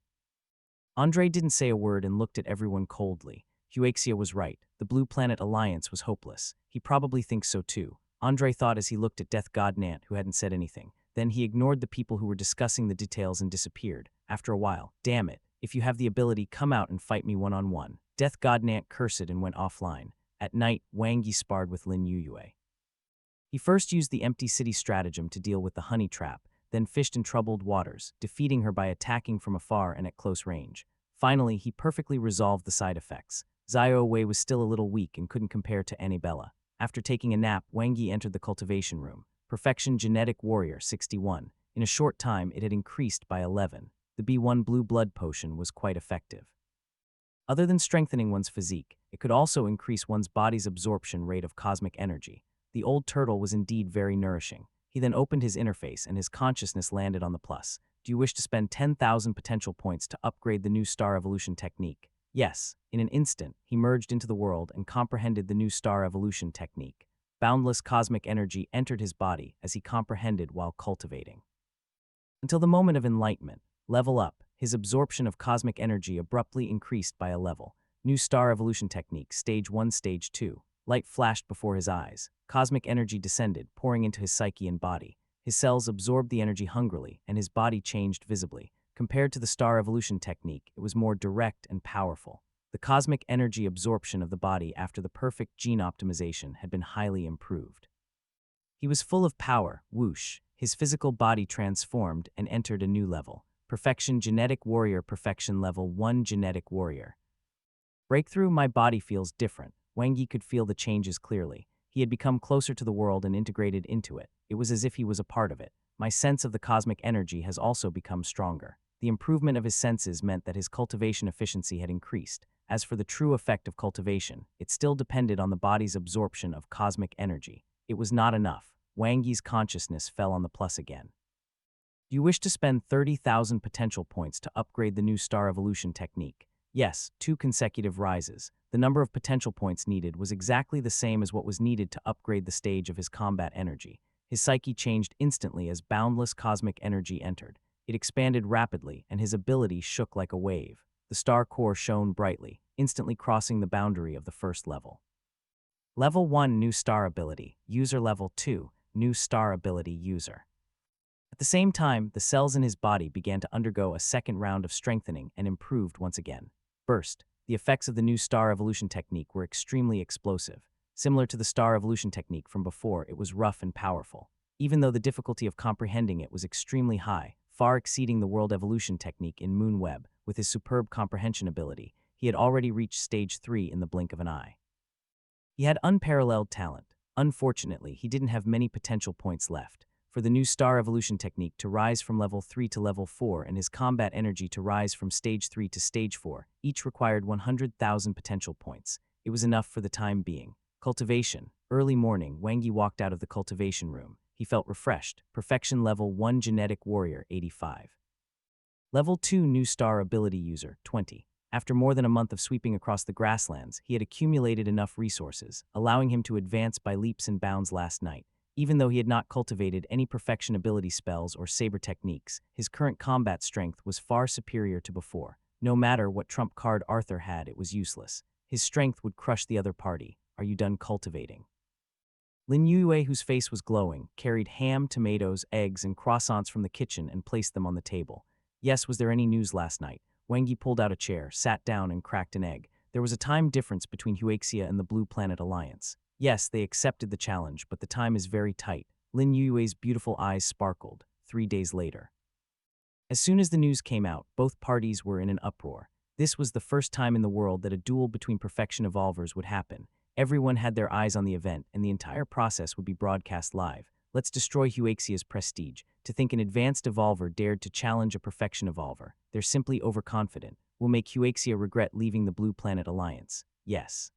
Andre didn't say a word and looked at everyone coldly. Huaxia was right. The Blue Planet Alliance was hopeless. He probably thinks so too. Andre thought as he looked at Death God Nant, who hadn't said anything. Then he ignored the people who were discussing the details and disappeared. After a while, damn it, if you have the ability, come out and fight me one-on-one. Death God Nant cursed and went offline. At night, Wang Yi sparred with Lin Yuyue. He first used the empty city stratagem to deal with the honey trap, then fished in troubled waters, defeating her by attacking from afar and at close range. Finally, he perfectly resolved the side effects. Xiao Wei was still a little weak and couldn't compare to Annabella. After taking a nap, Wang Yi entered the cultivation room. Perfection Genetic Warrior 61. In a short time, it had increased by 11. The B1 Blue Blood Potion was quite effective. Other than strengthening one's physique, it could also increase one's body's absorption rate of cosmic energy. The old turtle was indeed very nourishing. He then opened his interface and his consciousness landed on the plus. Do you wish to spend 10,000 potential points to upgrade the new star evolution technique? Yes. In an instant, he merged into the world and comprehended the new star evolution technique. Boundless cosmic energy entered his body as he comprehended while cultivating. Until the moment of enlightenment, level up, his absorption of cosmic energy abruptly increased by a level. New star evolution technique, stage 1, stage 2. Light flashed before his eyes. Cosmic energy descended, pouring into his psyche and body. His cells absorbed the energy hungrily, and his body changed visibly. Compared to the star evolution technique, it was more direct and powerful. The cosmic energy absorption of the body after the perfect gene optimization had been highly improved. He was full of power, whoosh. His physical body transformed and entered a new level. Perfection Genetic Warrior, Perfection Level 1 Genetic Warrior. Breakthrough, my body feels different. Wang Yi could feel the changes clearly. He had become closer to the world and integrated into it. It was as if he was a part of it. My sense of the cosmic energy has also become stronger. The improvement of his senses meant that his cultivation efficiency had increased. As for the true effect of cultivation, it still depended on the body's absorption of cosmic energy. It was not enough. Wang Yi's consciousness fell on the plus again. Do you wish to spend 30,000 potential points to upgrade the new star evolution technique? Yes, 2 consecutive rises. The number of potential points needed was exactly the same as what was needed to upgrade the stage of his combat energy. His psyche changed instantly as boundless cosmic energy entered. It expanded rapidly, and his ability shook like a wave. The star core shone brightly, instantly crossing the boundary of the first level. Level 1 New Star Ability. User Level 2 New Star Ability User. At the same time, the cells in his body began to undergo a second round of strengthening and improved once again. Burst. The effects of the new star evolution technique were extremely explosive. Similar to the star evolution technique from before, it was rough and powerful. Even though the difficulty of comprehending it was extremely high, far exceeding the world evolution technique in Moonweb. With his superb comprehension ability, he had already reached stage 3 in the blink of an eye. He had unparalleled talent. Unfortunately, he didn't have many potential points left. For the new star evolution technique to rise from level 3 to level 4 and his combat energy to rise from stage 3 to stage 4, each required 100,000 potential points. It was enough for the time being. Cultivation. Early morning, Wangi walked out of the cultivation room. He felt refreshed. Perfection level 1 genetic warrior, 85. Level 2 new star ability user, 20. After more than a month of sweeping across the grasslands, he had accumulated enough resources, allowing him to advance by leaps and bounds last night. Even though he had not cultivated any perfection ability spells or saber techniques, his current combat strength was far superior to before. No matter what trump card Arthur had, it was useless. His strength would crush the other party. Are you done cultivating? Lin Yue, whose face was glowing, carried ham, tomatoes, eggs, and croissants from the kitchen and placed them on the table. Yes, was there any news last night? Wangi pulled out a chair, sat down, and cracked an egg. There was a time difference between Huaxia and the Blue Planet Alliance. Yes, they accepted the challenge, but the time is very tight. Lin Yue's beautiful eyes sparkled. 3 days later. As soon as the news came out, both parties were in an uproar. This was the first time in the world that a duel between perfection evolvers would happen. Everyone had their eyes on the event, and the entire process would be broadcast live. Let's destroy Huaxia's prestige. To think an advanced evolver dared to challenge a perfection evolver. They're simply overconfident. Will make Huaxia regret leaving the Blue Planet Alliance. Yes.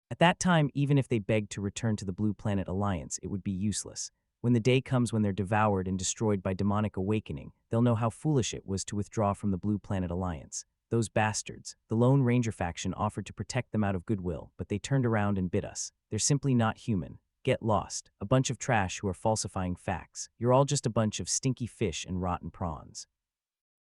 At that time, even if they begged to return to the Blue Planet Alliance, it would be useless. When the day comes when they're devoured and destroyed by demonic awakening, they'll know how foolish it was to withdraw from the Blue Planet Alliance. Those bastards. The Lone Ranger faction offered to protect them out of goodwill, but they turned around and bit us. They're simply not human. Get lost. A bunch of trash who are falsifying facts. You're all just a bunch of stinky fish and rotten prawns.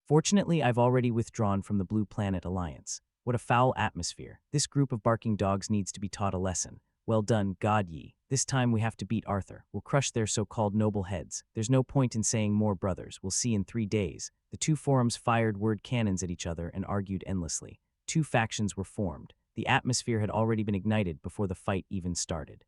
Fortunately, I've already withdrawn from the Blue Planet Alliance. What a foul atmosphere. This group of barking dogs needs to be taught a lesson. Well done, God Yi. This time we have to beat Arthur. We'll crush their so-called noble heads. There's no point in saying more, brothers. We'll see in 3 days. The two forums fired word cannons at each other and argued endlessly. 2 factions were formed. The atmosphere had already been ignited before the fight even started.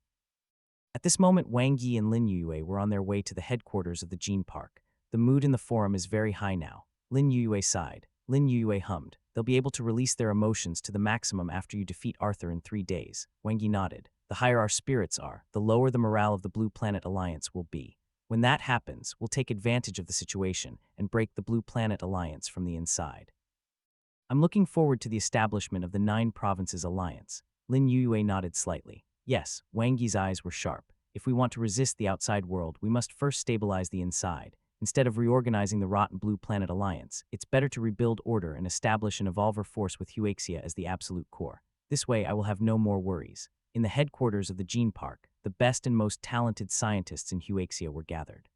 At this moment, Wang Yi and Lin Yue were on their way to the headquarters of the Gene Park. The mood in the forum is very high now. Lin Yue sighed. Lin Yue hummed. They'll be able to release their emotions to the maximum after you defeat Arthur in 3 days. Wang Yi nodded. The higher our spirits are, the lower the morale of the Blue Planet Alliance will be. When that happens, we'll take advantage of the situation and break the Blue Planet Alliance from the inside. I'm looking forward to the establishment of the 9 Provinces Alliance. Lin Yue nodded slightly. Yes, Wang Yi's eyes were sharp. If we want to resist the outside world, we must first stabilize the inside. Instead of reorganizing the rotten Blue Planet Alliance, it's better to rebuild order and establish an evolver force with Huaxia as the absolute core. This way, I will have no more worries. In the headquarters of the Gene Park, the best and most talented scientists in Huaxia were gathered.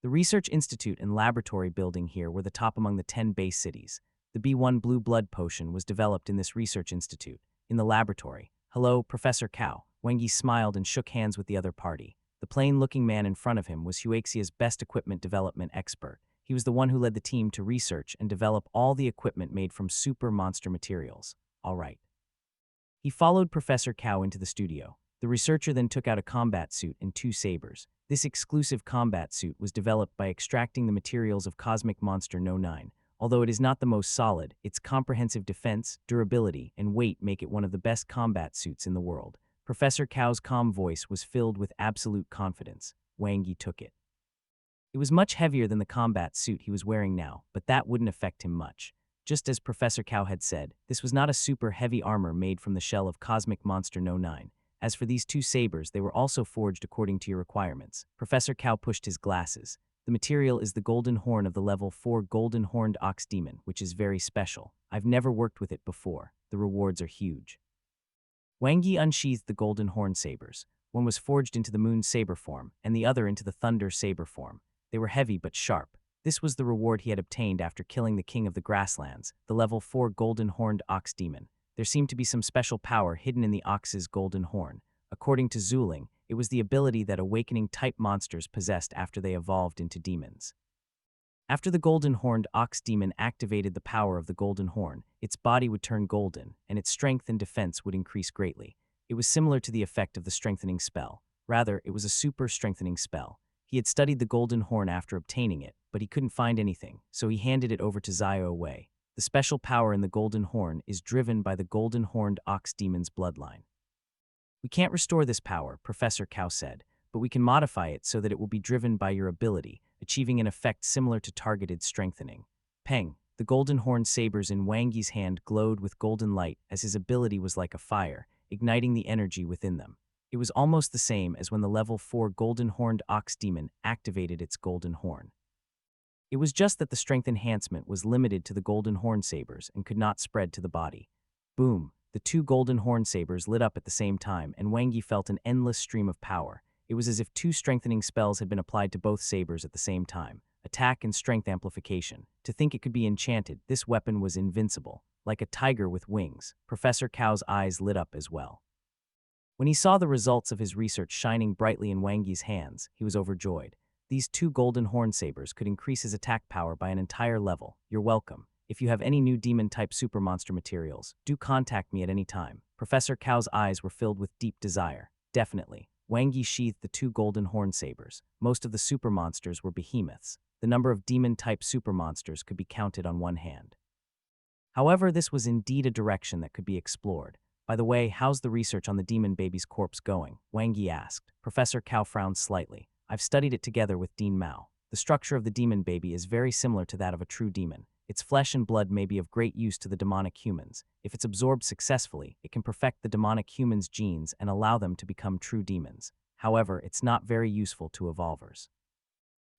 The Research Institute and Laboratory building here were the top among the 10 base cities. The B1 Blue Blood Potion was developed in this Research Institute. In the laboratory, hello, Professor Cao. Wang Yi smiled and shook hands with the other party. The plain-looking man in front of him was Huaxia's best equipment development expert. He was the one who led the team to research and develop all the equipment made from super monster materials. All right. He followed Professor Cao into the studio. The researcher then took out a combat suit and 2 sabers. This exclusive combat suit was developed by extracting the materials of Cosmic Monster No. 9. Although it is not the most solid, its comprehensive defense, durability, and weight make it one of the best combat suits in the world. Professor Cao's calm voice was filled with absolute confidence. Wang Yi took it. It was much heavier than the combat suit he was wearing now, but that wouldn't affect him much. Just as Professor Cao had said, this was not a super heavy armor made from the shell of Cosmic Monster No. 9. As for these 2 sabers, they were also forged according to your requirements. Professor Cao pushed his glasses. The material is the golden horn of the level 4 golden horned ox demon, which is very special. I've never worked with it before. The rewards are huge. Wang Yi unsheathed the golden horn sabers. One was forged into the moon saber form, and the other into the thunder saber form. They were heavy but sharp. This was the reward he had obtained after killing the king of the grasslands, the level 4 golden horned ox demon. There seemed to be some special power hidden in the ox's golden horn. According to Zuling, it was the ability that awakening-type monsters possessed after they evolved into demons. After the golden-horned ox demon activated the power of the golden horn, its body would turn golden, and its strength and defense would increase greatly. It was similar to the effect of the strengthening spell. Rather, it was a super strengthening spell. He had studied the golden horn after obtaining it, but he couldn't find anything, so he handed it over to Zio Wei. The special power in the Golden Horn is driven by the Golden Horned Ox Demon's bloodline. We can't restore this power, Professor Cow said, but we can modify it so that it will be driven by your ability, achieving an effect similar to targeted strengthening. Peng, the golden horned sabers in Wang Yi's hand glowed with golden light as his ability was like a fire, igniting the energy within them. It was almost the same as when the level 4 golden horned ox demon activated its golden horn. It was just that the strength enhancement was limited to the golden horn sabers and could not spread to the body. Boom! The two golden horn sabers lit up at the same time, and Wang Yi felt an endless stream of power. It was as if two strengthening spells had been applied to both sabers at the same time. Attack and strength amplification. To think it could be enchanted, this weapon was invincible. Like a tiger with wings, Professor Cow's eyes lit up as well. When he saw the results of his research shining brightly in Wang Yi's hands, he was overjoyed. These two golden horn sabers could increase his attack power by an entire level. You're welcome. If you have any new demon-type super monster materials, do contact me at any time. Professor Cow's eyes were filled with deep desire. Definitely. Wang Yi sheathed the two golden horn sabers. Most of the super monsters were behemoths. The number of demon-type super monsters could be counted on one hand. However, this was indeed a direction that could be explored. By the way, how's the research on the demon baby's corpse going? Wang Yi asked. Professor Cow frowned slightly. I've studied it together with Dean Mao. The structure of the demon baby is very similar to that of a true demon. Its flesh and blood may be of great use to the demonic humans. If it's absorbed successfully, it can perfect the demonic humans' genes and allow them to become true demons. However, it's not very useful to evolvers.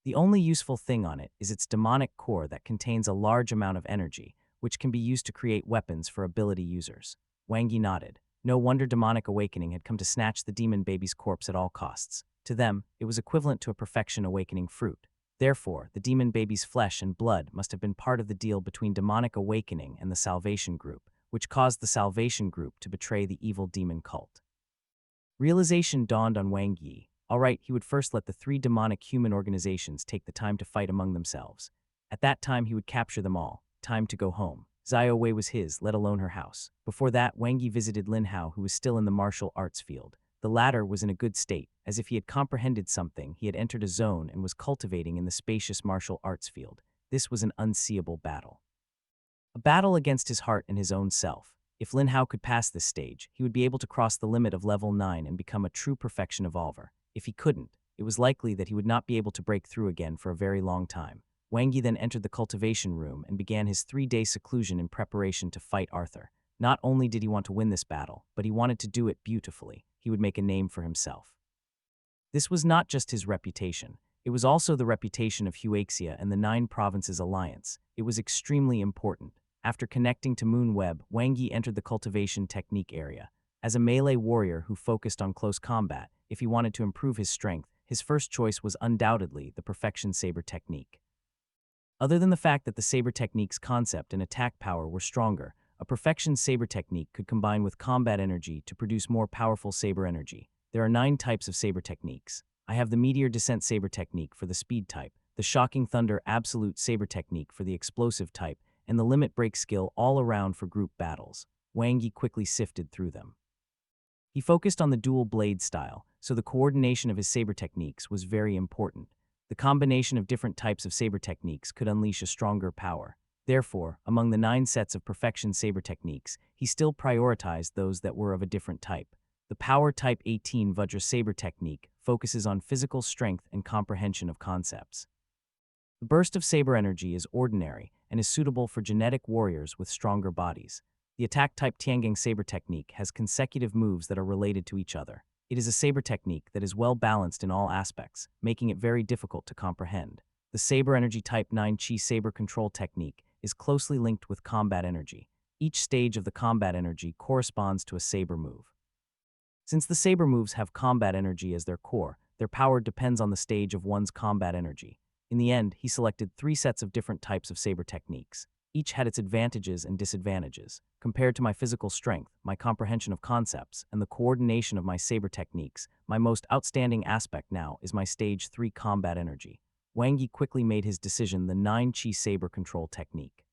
The only useful thing on it is its demonic core that contains a large amount of energy, which can be used to create weapons for ability users. Wang Yi nodded. No wonder demonic awakening had come to snatch the demon baby's corpse at all costs. To them, it was equivalent to a perfection awakening fruit. Therefore, the demon baby's flesh and blood must have been part of the deal between demonic awakening and the Salvation Group, which caused the Salvation Group to betray the evil demon cult. Realization dawned on Wang Yi. All right, he would first let the three demonic human organizations take the time to fight among themselves. At that time, he would capture them all. Time to go home. Zio Wei was his, let alone her house. Before that, Wang Yi visited Lin Hao, who was still in the martial arts field. The latter was in a good state. As if he had comprehended something, he had entered a zone and was cultivating in the spacious martial arts field. This was an unseeable battle. A battle against his heart and his own self. If Lin Hao could pass this stage, he would be able to cross the limit of level 9 and become a true perfection evolver. If he couldn't, it was likely that he would not be able to break through again for a very long time. Wang Yi then entered the cultivation room and began his 3-day seclusion in preparation to fight Arthur. Not only did he want to win this battle, but he wanted to do it beautifully. He would make a name for himself. This was not just his reputation. It was also the reputation of Huaxia and the 9 Provinces Alliance. It was extremely important. After connecting to Moonweb, Wang Yi entered the cultivation technique area. As a melee warrior who focused on close combat, if he wanted to improve his strength, his first choice was undoubtedly the Perfection Saber technique. Other than the fact that the Saber technique's concept and attack power were stronger, a Perfection Saber technique could combine with combat energy to produce more powerful saber energy. There are 9 types of saber techniques. I have the Meteor Descent Saber technique for the speed type, the Shocking Thunder Absolute Saber technique for the explosive type, and the Limit Break skill all around for group battles. Wang Yi quickly sifted through them. He focused on the dual blade style, so the coordination of his saber techniques was very important. The combination of different types of saber techniques could unleash a stronger power. Therefore, among the 9 sets of Perfection Saber techniques, he still prioritized those that were of a different type. The Power Type 18 Vajra Saber technique focuses on physical strength and comprehension of concepts. The burst of saber energy is ordinary and is suitable for genetic warriors with stronger bodies. The Attack Type Tiangang Saber technique has consecutive moves that are related to each other. It is a saber technique that is well balanced in all aspects, making it very difficult to comprehend. The Saber Energy Type 9 Chi Saber Control technique is closely linked with combat energy. Each stage of the combat energy corresponds to a saber move. Since the saber moves have combat energy as their core, their power depends on the stage of one's combat energy. In the end, he selected 3 sets of different types of saber techniques. Each had its advantages and disadvantages. Compared to my physical strength, my comprehension of concepts, and the coordination of my saber techniques, my most outstanding aspect now is my Stage 3 combat energy. Wang Yi quickly made his decision the 9 Chi Saber Control technique.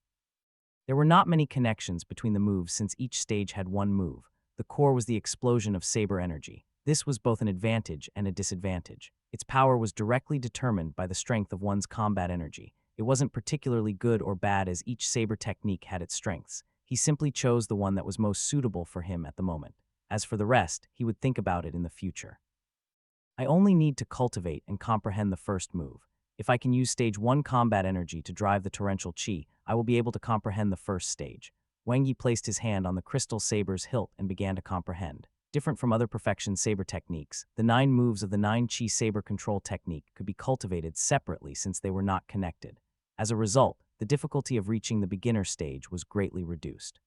There were not many connections between the moves since each stage had one move. The core was the explosion of saber energy. This was both an advantage and a disadvantage. Its power was directly determined by the strength of one's combat energy. It wasn't particularly good or bad as each saber technique had its strengths. He simply chose the one that was most suitable for him at the moment. As for the rest, he would think about it in the future. I only need to cultivate and comprehend the first move. If I can use stage 1 combat energy to drive the torrential chi, I will be able to comprehend the first stage. Wang Yi placed his hand on the crystal saber's hilt and began to comprehend. Different from other perfection saber techniques, the 9 moves of the 9 chi saber control technique could be cultivated separately since they were not connected. As a result, the difficulty of reaching the beginner stage was greatly reduced.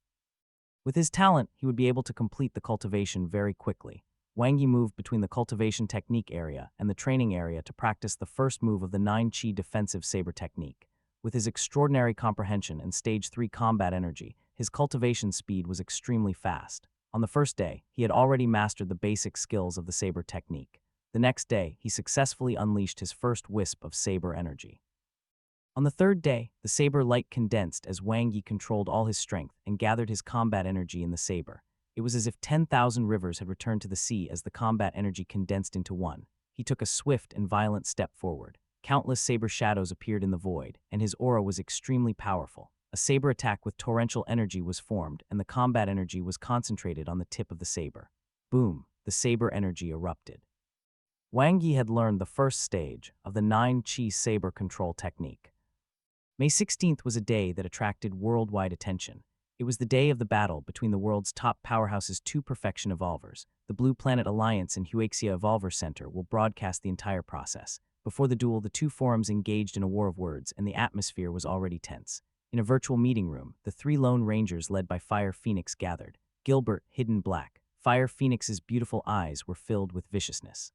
With his talent, he would be able to complete the cultivation very quickly. Wang Yi moved between the cultivation technique area and the training area to practice the first move of the 9 chi defensive saber technique. With his extraordinary comprehension and stage 3 combat energy, his cultivation speed was extremely fast. On the first day, he had already mastered the basic skills of the saber technique. The next day, he successfully unleashed his first wisp of saber energy. On the third day, the saber light condensed as Wang Yi controlled all his strength and gathered his combat energy in the saber. It was as if 10,000 rivers had returned to the sea as the combat energy condensed into one. He took a swift and violent step forward. Countless saber shadows appeared in the void, and his aura was extremely powerful. A saber attack with torrential energy was formed, and the combat energy was concentrated on the tip of the saber. Boom! The saber energy erupted. Wang Yi had learned the first stage of the 9 chi saber control technique. May 16th was a day that attracted worldwide attention. It was the day of the battle between the world's top powerhouse's 2 perfection evolvers. The Blue Planet Alliance and Huaxia Evolver Center will broadcast the entire process. Before the duel, the 2 forums engaged in a war of words, and the atmosphere was already tense. In a virtual meeting room, the 3 Lone Rangers led by Fire Phoenix gathered. Gilbert, hidden black. Fire Phoenix's beautiful eyes were filled with viciousness.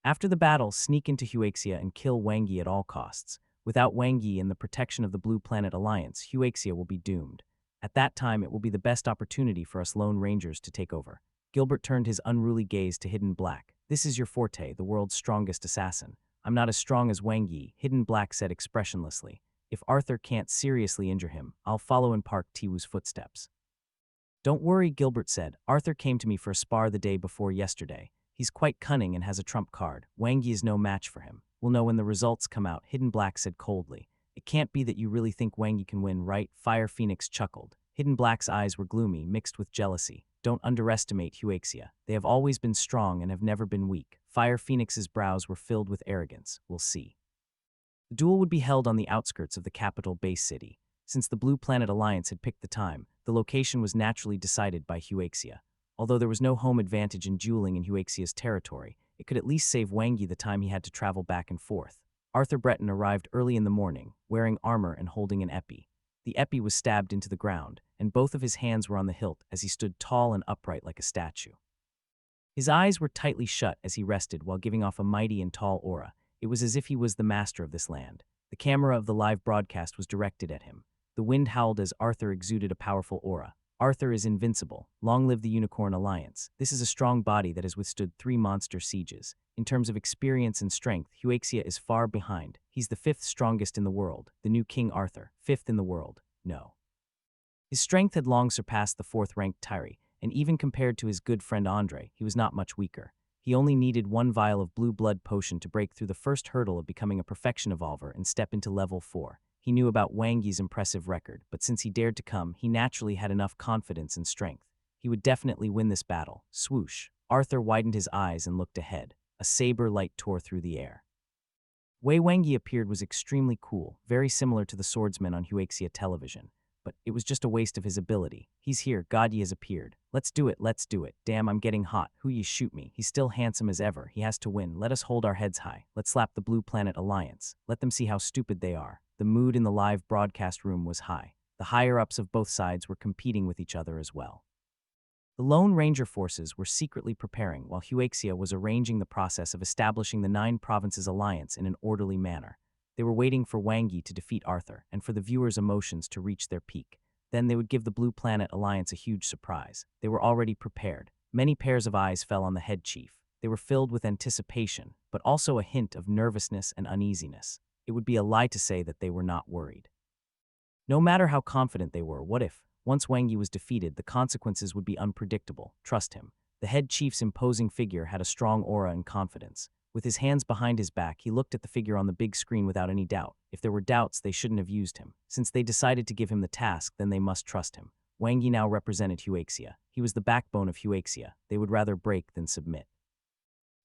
After the battle, sneak into Huaxia and kill Wang Yi at all costs. Without Wang Yi and the protection of the Blue Planet Alliance, Huaxia will be doomed. At that time, it will be the best opportunity for us Lone Rangers to take over. Gilbert turned his unruly gaze to Hidden Black. This is your forte, the world's strongest assassin. I'm not as strong as Wang Yi, Hidden Black said expressionlessly. If Arthur can't seriously injure him, I'll follow in Park Tiwu's footsteps. Don't worry, Gilbert said. Arthur came to me for a spar the day before yesterday. He's quite cunning and has a trump card. Wang Yi is no match for him. We'll know when the results come out, Hidden Black said coldly. It can't be that you really think Wang Yi can win, right? Fire Phoenix chuckled. Hidden Black's eyes were gloomy, mixed with jealousy. Don't underestimate Huaxia. They have always been strong and have never been weak. Fire Phoenix's brows were filled with arrogance. We'll see. The duel would be held on the outskirts of the capital base city. Since the Blue Planet Alliance had picked the time, the location was naturally decided by Huaxia. Although there was no home advantage in dueling in Huaxia's territory, it could at least save Wang Yi the time he had to travel back and forth. Arthur Breton arrived early in the morning, wearing armor and holding an épée. The épée was stabbed into the ground, and both of his hands were on the hilt as he stood tall and upright like a statue. His eyes were tightly shut as he rested while giving off a mighty and tall aura. It was as if he was the master of this land. The camera of the live broadcast was directed at him. The wind howled as Arthur exuded a powerful aura. Arthur is invincible. Long live the Unicorn Alliance. This is a strong body that has withstood 3 monster sieges. In terms of experience and strength, Huaxia is far behind. He's the 5th strongest in the world. The new King Arthur, 5th in the world. No. His strength had long surpassed the 4th-ranked Tyri, and even compared to his good friend Andre, he was not much weaker. He only needed 1 vial of blue blood potion to break through the first hurdle of becoming a perfection evolver and step into level 4. He knew about Wang Yi's impressive record, but since he dared to come, he naturally had enough confidence and strength. He would definitely win this battle. Swoosh. Arthur widened his eyes and looked ahead. A saber light tore through the air. Way Wang Yi appeared was extremely cool, very similar to the swordsman on Huaxia television. But it was just a waste of his ability. He's here, God Yi has appeared. Let's do it. Damn, I'm getting hot. Who Yi shoot me? He's still handsome as ever. He has to win. Let us hold our heads high. Let's slap the Blue Planet Alliance. Let them see how stupid they are. The mood in the live broadcast room was high. The higher-ups of both sides were competing with each other as well. The Lone Ranger forces were secretly preparing while Huaxia was arranging the process of establishing the 9 Provinces Alliance in an orderly manner. They were waiting for Wang Yi to defeat Arthur and for the viewers' emotions to reach their peak. Then they would give the Blue Planet Alliance a huge surprise. They were already prepared. Many pairs of eyes fell on the head chief. They were filled with anticipation, but also a hint of nervousness and uneasiness. It would be a lie to say that they were not worried. No matter how confident they were, what if, once Wang Yi was defeated, the consequences would be unpredictable? Trust him. The head chief's imposing figure had a strong aura and confidence. With his hands behind his back, he looked at the figure on the big screen without any doubt. If there were doubts, they shouldn't have used him. Since they decided to give him the task, then they must trust him. Wang Yi now represented Huaxia. He was the backbone of Huaxia. They would rather break than submit.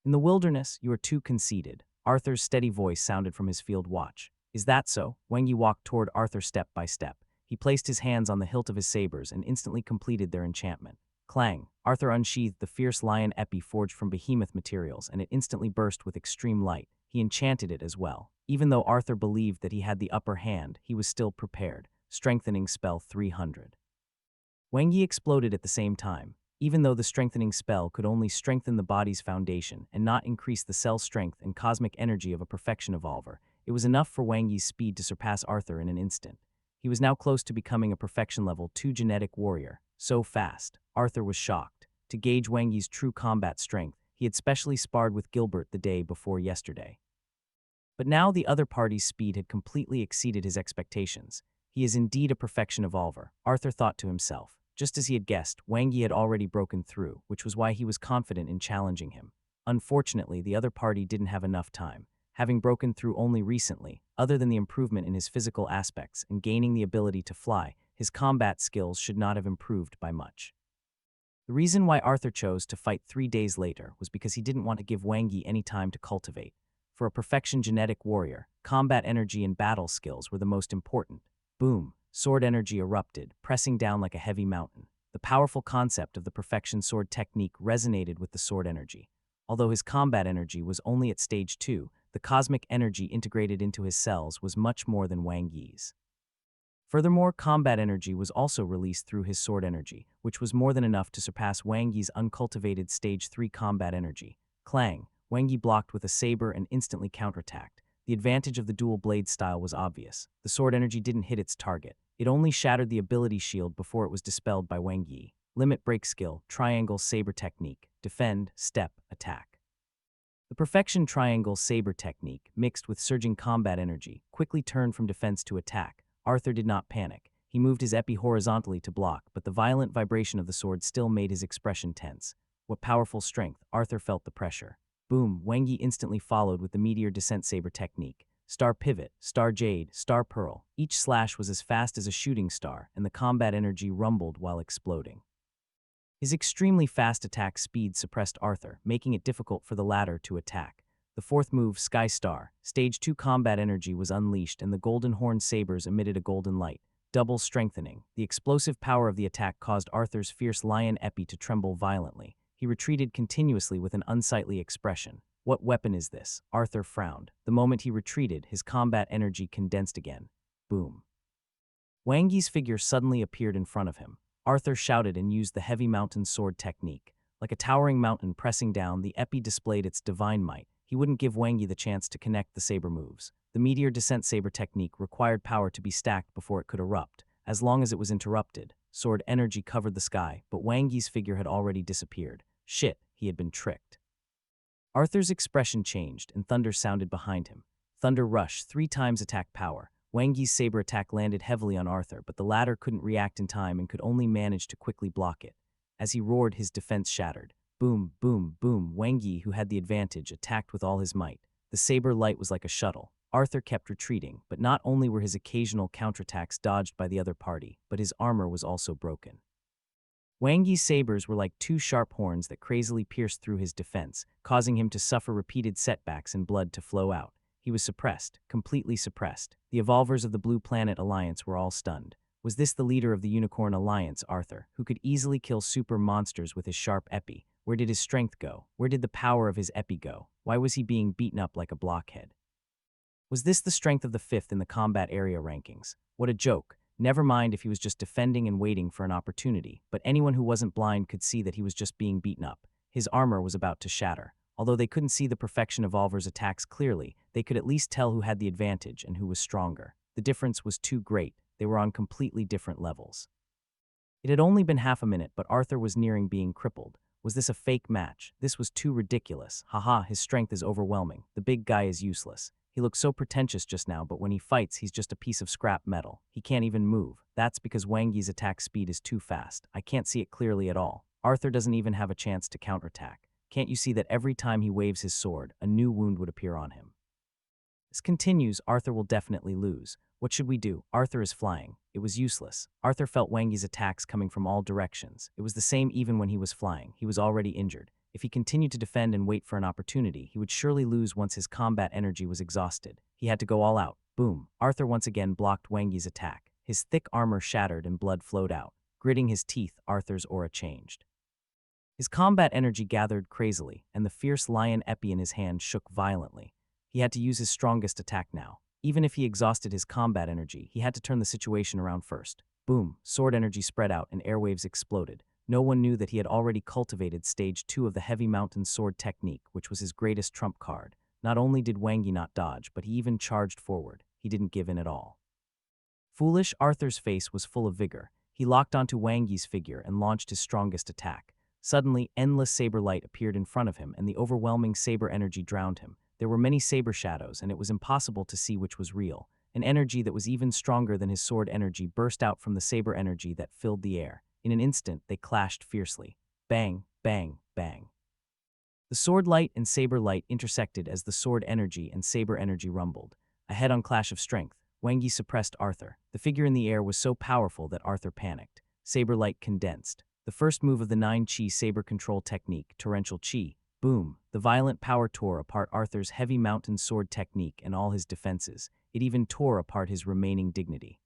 In the wilderness, you are too conceited. Arthur's steady voice sounded from his field watch. Is that so? Wang Yi walked toward Arthur step by step. He placed his hands on the hilt of his sabers and instantly completed their enchantment. Clang! Arthur unsheathed the fierce lion epi forged from behemoth materials, and it instantly burst with extreme light. He enchanted it as well. Even though Arthur believed that he had the upper hand, he was still prepared. Strengthening spell 300. Wang Yi exploded at the same time. Even though the strengthening spell could only strengthen the body's foundation and not increase the cell strength and cosmic energy of a perfection evolver, it was enough for Wang Yi's speed to surpass Arthur in an instant. He was now close to becoming a perfection level 2 genetic warrior. So fast. Arthur was shocked. To gauge Wang Yi's true combat strength, he had specially sparred with Gilbert the day before yesterday. But now the other party's speed had completely exceeded his expectations. He is indeed a perfection evolver, Arthur thought to himself. Just as he had guessed, Wang Yi had already broken through, which was why he was confident in challenging him. Unfortunately, the other party didn't have enough time. Having broken through only recently, other than the improvement in his physical aspects and gaining the ability to fly, his combat skills should not have improved by much. The reason why Arthur chose to fight 3 days later was because he didn't want to give Wang Yi any time to cultivate. For a perfection genetic warrior, combat energy and battle skills were the most important. Boom! Sword energy erupted, pressing down like a heavy mountain. The powerful concept of the perfection sword technique resonated with the sword energy. Although his combat energy was only at stage 2, the cosmic energy integrated into his cells was much more than Wang Yi's. Furthermore, combat energy was also released through his sword energy, which was more than enough to surpass Wang Yi's uncultivated stage 3 combat energy. Clang! Wang Yi blocked with a saber and instantly counterattacked. The advantage of the dual blade style was obvious. The sword energy didn't hit its target. It only shattered the ability shield before it was dispelled by Wang Yi. Limit break skill, triangle saber technique, defend, step, attack. The perfection triangle saber technique, mixed with surging combat energy, quickly turned from defense to attack. Arthur did not panic. He moved his epi horizontally to block, but the violent vibration of the sword still made his expression tense. What powerful strength! Arthur felt the pressure. Boom! Wang Yi instantly followed with the meteor descent saber technique. Star Pivot, Star Jade, Star Pearl. Each slash was as fast as a shooting star, and the combat energy rumbled while exploding. His extremely fast attack speed suppressed Arthur, making it difficult for the latter to attack. The fourth move, Sky Star, stage 2 combat energy was unleashed and the golden horn sabers emitted a golden light. Double strengthening. The explosive power of the attack caused Arthur's fierce lion epi to tremble violently. He retreated continuously with an unsightly expression. What weapon is this? Arthur frowned. The moment he retreated, his combat energy condensed again. Boom. Wang Yi's figure suddenly appeared in front of him. Arthur shouted and used the heavy mountain sword technique. Like a towering mountain pressing down, the epi displayed its divine might. He wouldn't give Wang Yi the chance to connect the saber moves. The meteor descent saber technique required power to be stacked before it could erupt. As long as it was interrupted, sword energy covered the sky, but Wang Yi's figure had already disappeared. Shit, he had been tricked. Arthur's expression changed, and thunder sounded behind him. Thunder Rush, 3 times attack power. Wang Yi's saber attack landed heavily on Arthur, but the latter couldn't react in time and could only manage to quickly block it. As he roared, his defense shattered. Boom, boom, boom. Wang Yi, who had the advantage, attacked with all his might. The saber light was like a shuttle. Arthur kept retreating, but not only were his occasional counterattacks dodged by the other party, but his armor was also broken. Wang Yi's sabers were like 2 sharp horns that crazily pierced through his defense, causing him to suffer repeated setbacks and blood to flow out. He was suppressed, completely suppressed. The evolvers of the Blue Planet Alliance were all stunned. Was this the leader of the Unicorn Alliance, Arthur, who could easily kill super monsters with his sharp epi? Where did his strength go? Where did the power of his epi go? Why was he being beaten up like a blockhead? Was this the strength of the 5th in the combat area rankings? What a joke. Never mind if he was just defending and waiting for an opportunity, but anyone who wasn't blind could see that he was just being beaten up. His armor was about to shatter. Although they couldn't see the perfection evolver's attacks clearly, they could at least tell who had the advantage and who was stronger. The difference was too great. They were on completely different levels. It had only been half a minute, but Arthur was nearing being crippled. Was this a fake match? This was too ridiculous. Haha, his strength is overwhelming. The big guy is useless. He looks so pretentious just now, but when he fights, he's just a piece of scrap metal. He can't even move. That's because Wang Yi's attack speed is too fast. I can't see it clearly at all. Arthur doesn't even have a chance to counterattack. Can't you see that every time he waves his sword, a new wound would appear on him? This continues, Arthur will definitely lose. What should we do? Arthur is flying. It was useless. Arthur felt Wangi's attacks coming from all directions. It was the same even when he was flying. He was already injured. If he continued to defend and wait for an opportunity, he would surely lose once his combat energy was exhausted. He had to go all out. Boom. Arthur once again blocked Wangi's attack. His thick armor shattered and blood flowed out. Gritting his teeth, Arthur's aura changed. His combat energy gathered crazily, and the fierce lion epi in his hand shook violently. He had to use his strongest attack now. Even if he exhausted his combat energy, he had to turn the situation around first. Boom, sword energy spread out and airwaves exploded. No one knew that he had already cultivated stage 2 of the heavy mountain sword technique, which was his greatest trump card. Not only did Wangi not dodge, but he even charged forward. He didn't give in at all. Foolish, Arthur's face was full of vigor. He locked onto Wangi's figure and launched his strongest attack. Suddenly, endless saber light appeared in front of him, and the overwhelming saber energy drowned him. There were many saber shadows, and it was impossible to see which was real. An energy that was even stronger than his sword energy burst out from the saber energy that filled the air. In an instant, they clashed fiercely. Bang, bang, bang. The sword light and saber light intersected as the sword energy and saber energy rumbled. A head-on clash of strength. Wangi suppressed Arthur. The figure in the air was so powerful that Arthur panicked. Saber light condensed. The first move of the 9-chi saber control technique, torrential chi. Boom. The violent power tore apart Arthur's heavy mountain sword technique and all his defenses. It even tore apart his remaining dignity.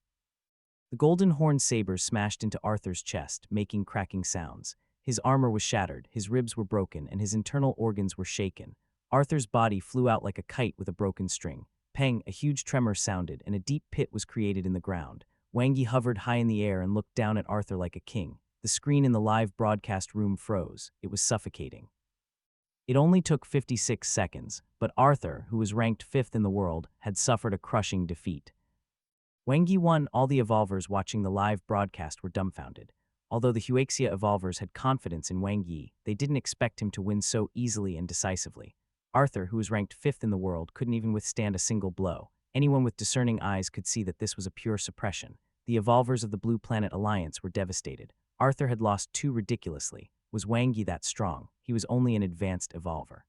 The golden horn sabers smashed into Arthur's chest, making cracking sounds. His armor was shattered, his ribs were broken, and his internal organs were shaken. Arthur's body flew out like a kite with a broken string. Pang, a huge tremor sounded, and a deep pit was created in the ground. Wangi hovered high in the air and looked down at Arthur like a king. The screen in the live broadcast room froze. It was suffocating. It only took 56 seconds, but Arthur, who was ranked 5th in the world, had suffered a crushing defeat. Wangi won. All the evolvers watching the live broadcast were dumbfounded. Although the Huaxia evolvers had confidence in Wangi, they didn't expect him to win so easily and decisively. Arthur, who was ranked 5th in the world, couldn't even withstand a single blow. Anyone with discerning eyes could see that this was a pure suppression. The evolvers of the Blue Planet Alliance were devastated. Arthur had lost too ridiculously. Was Wangi that strong? He was only an advanced evolver.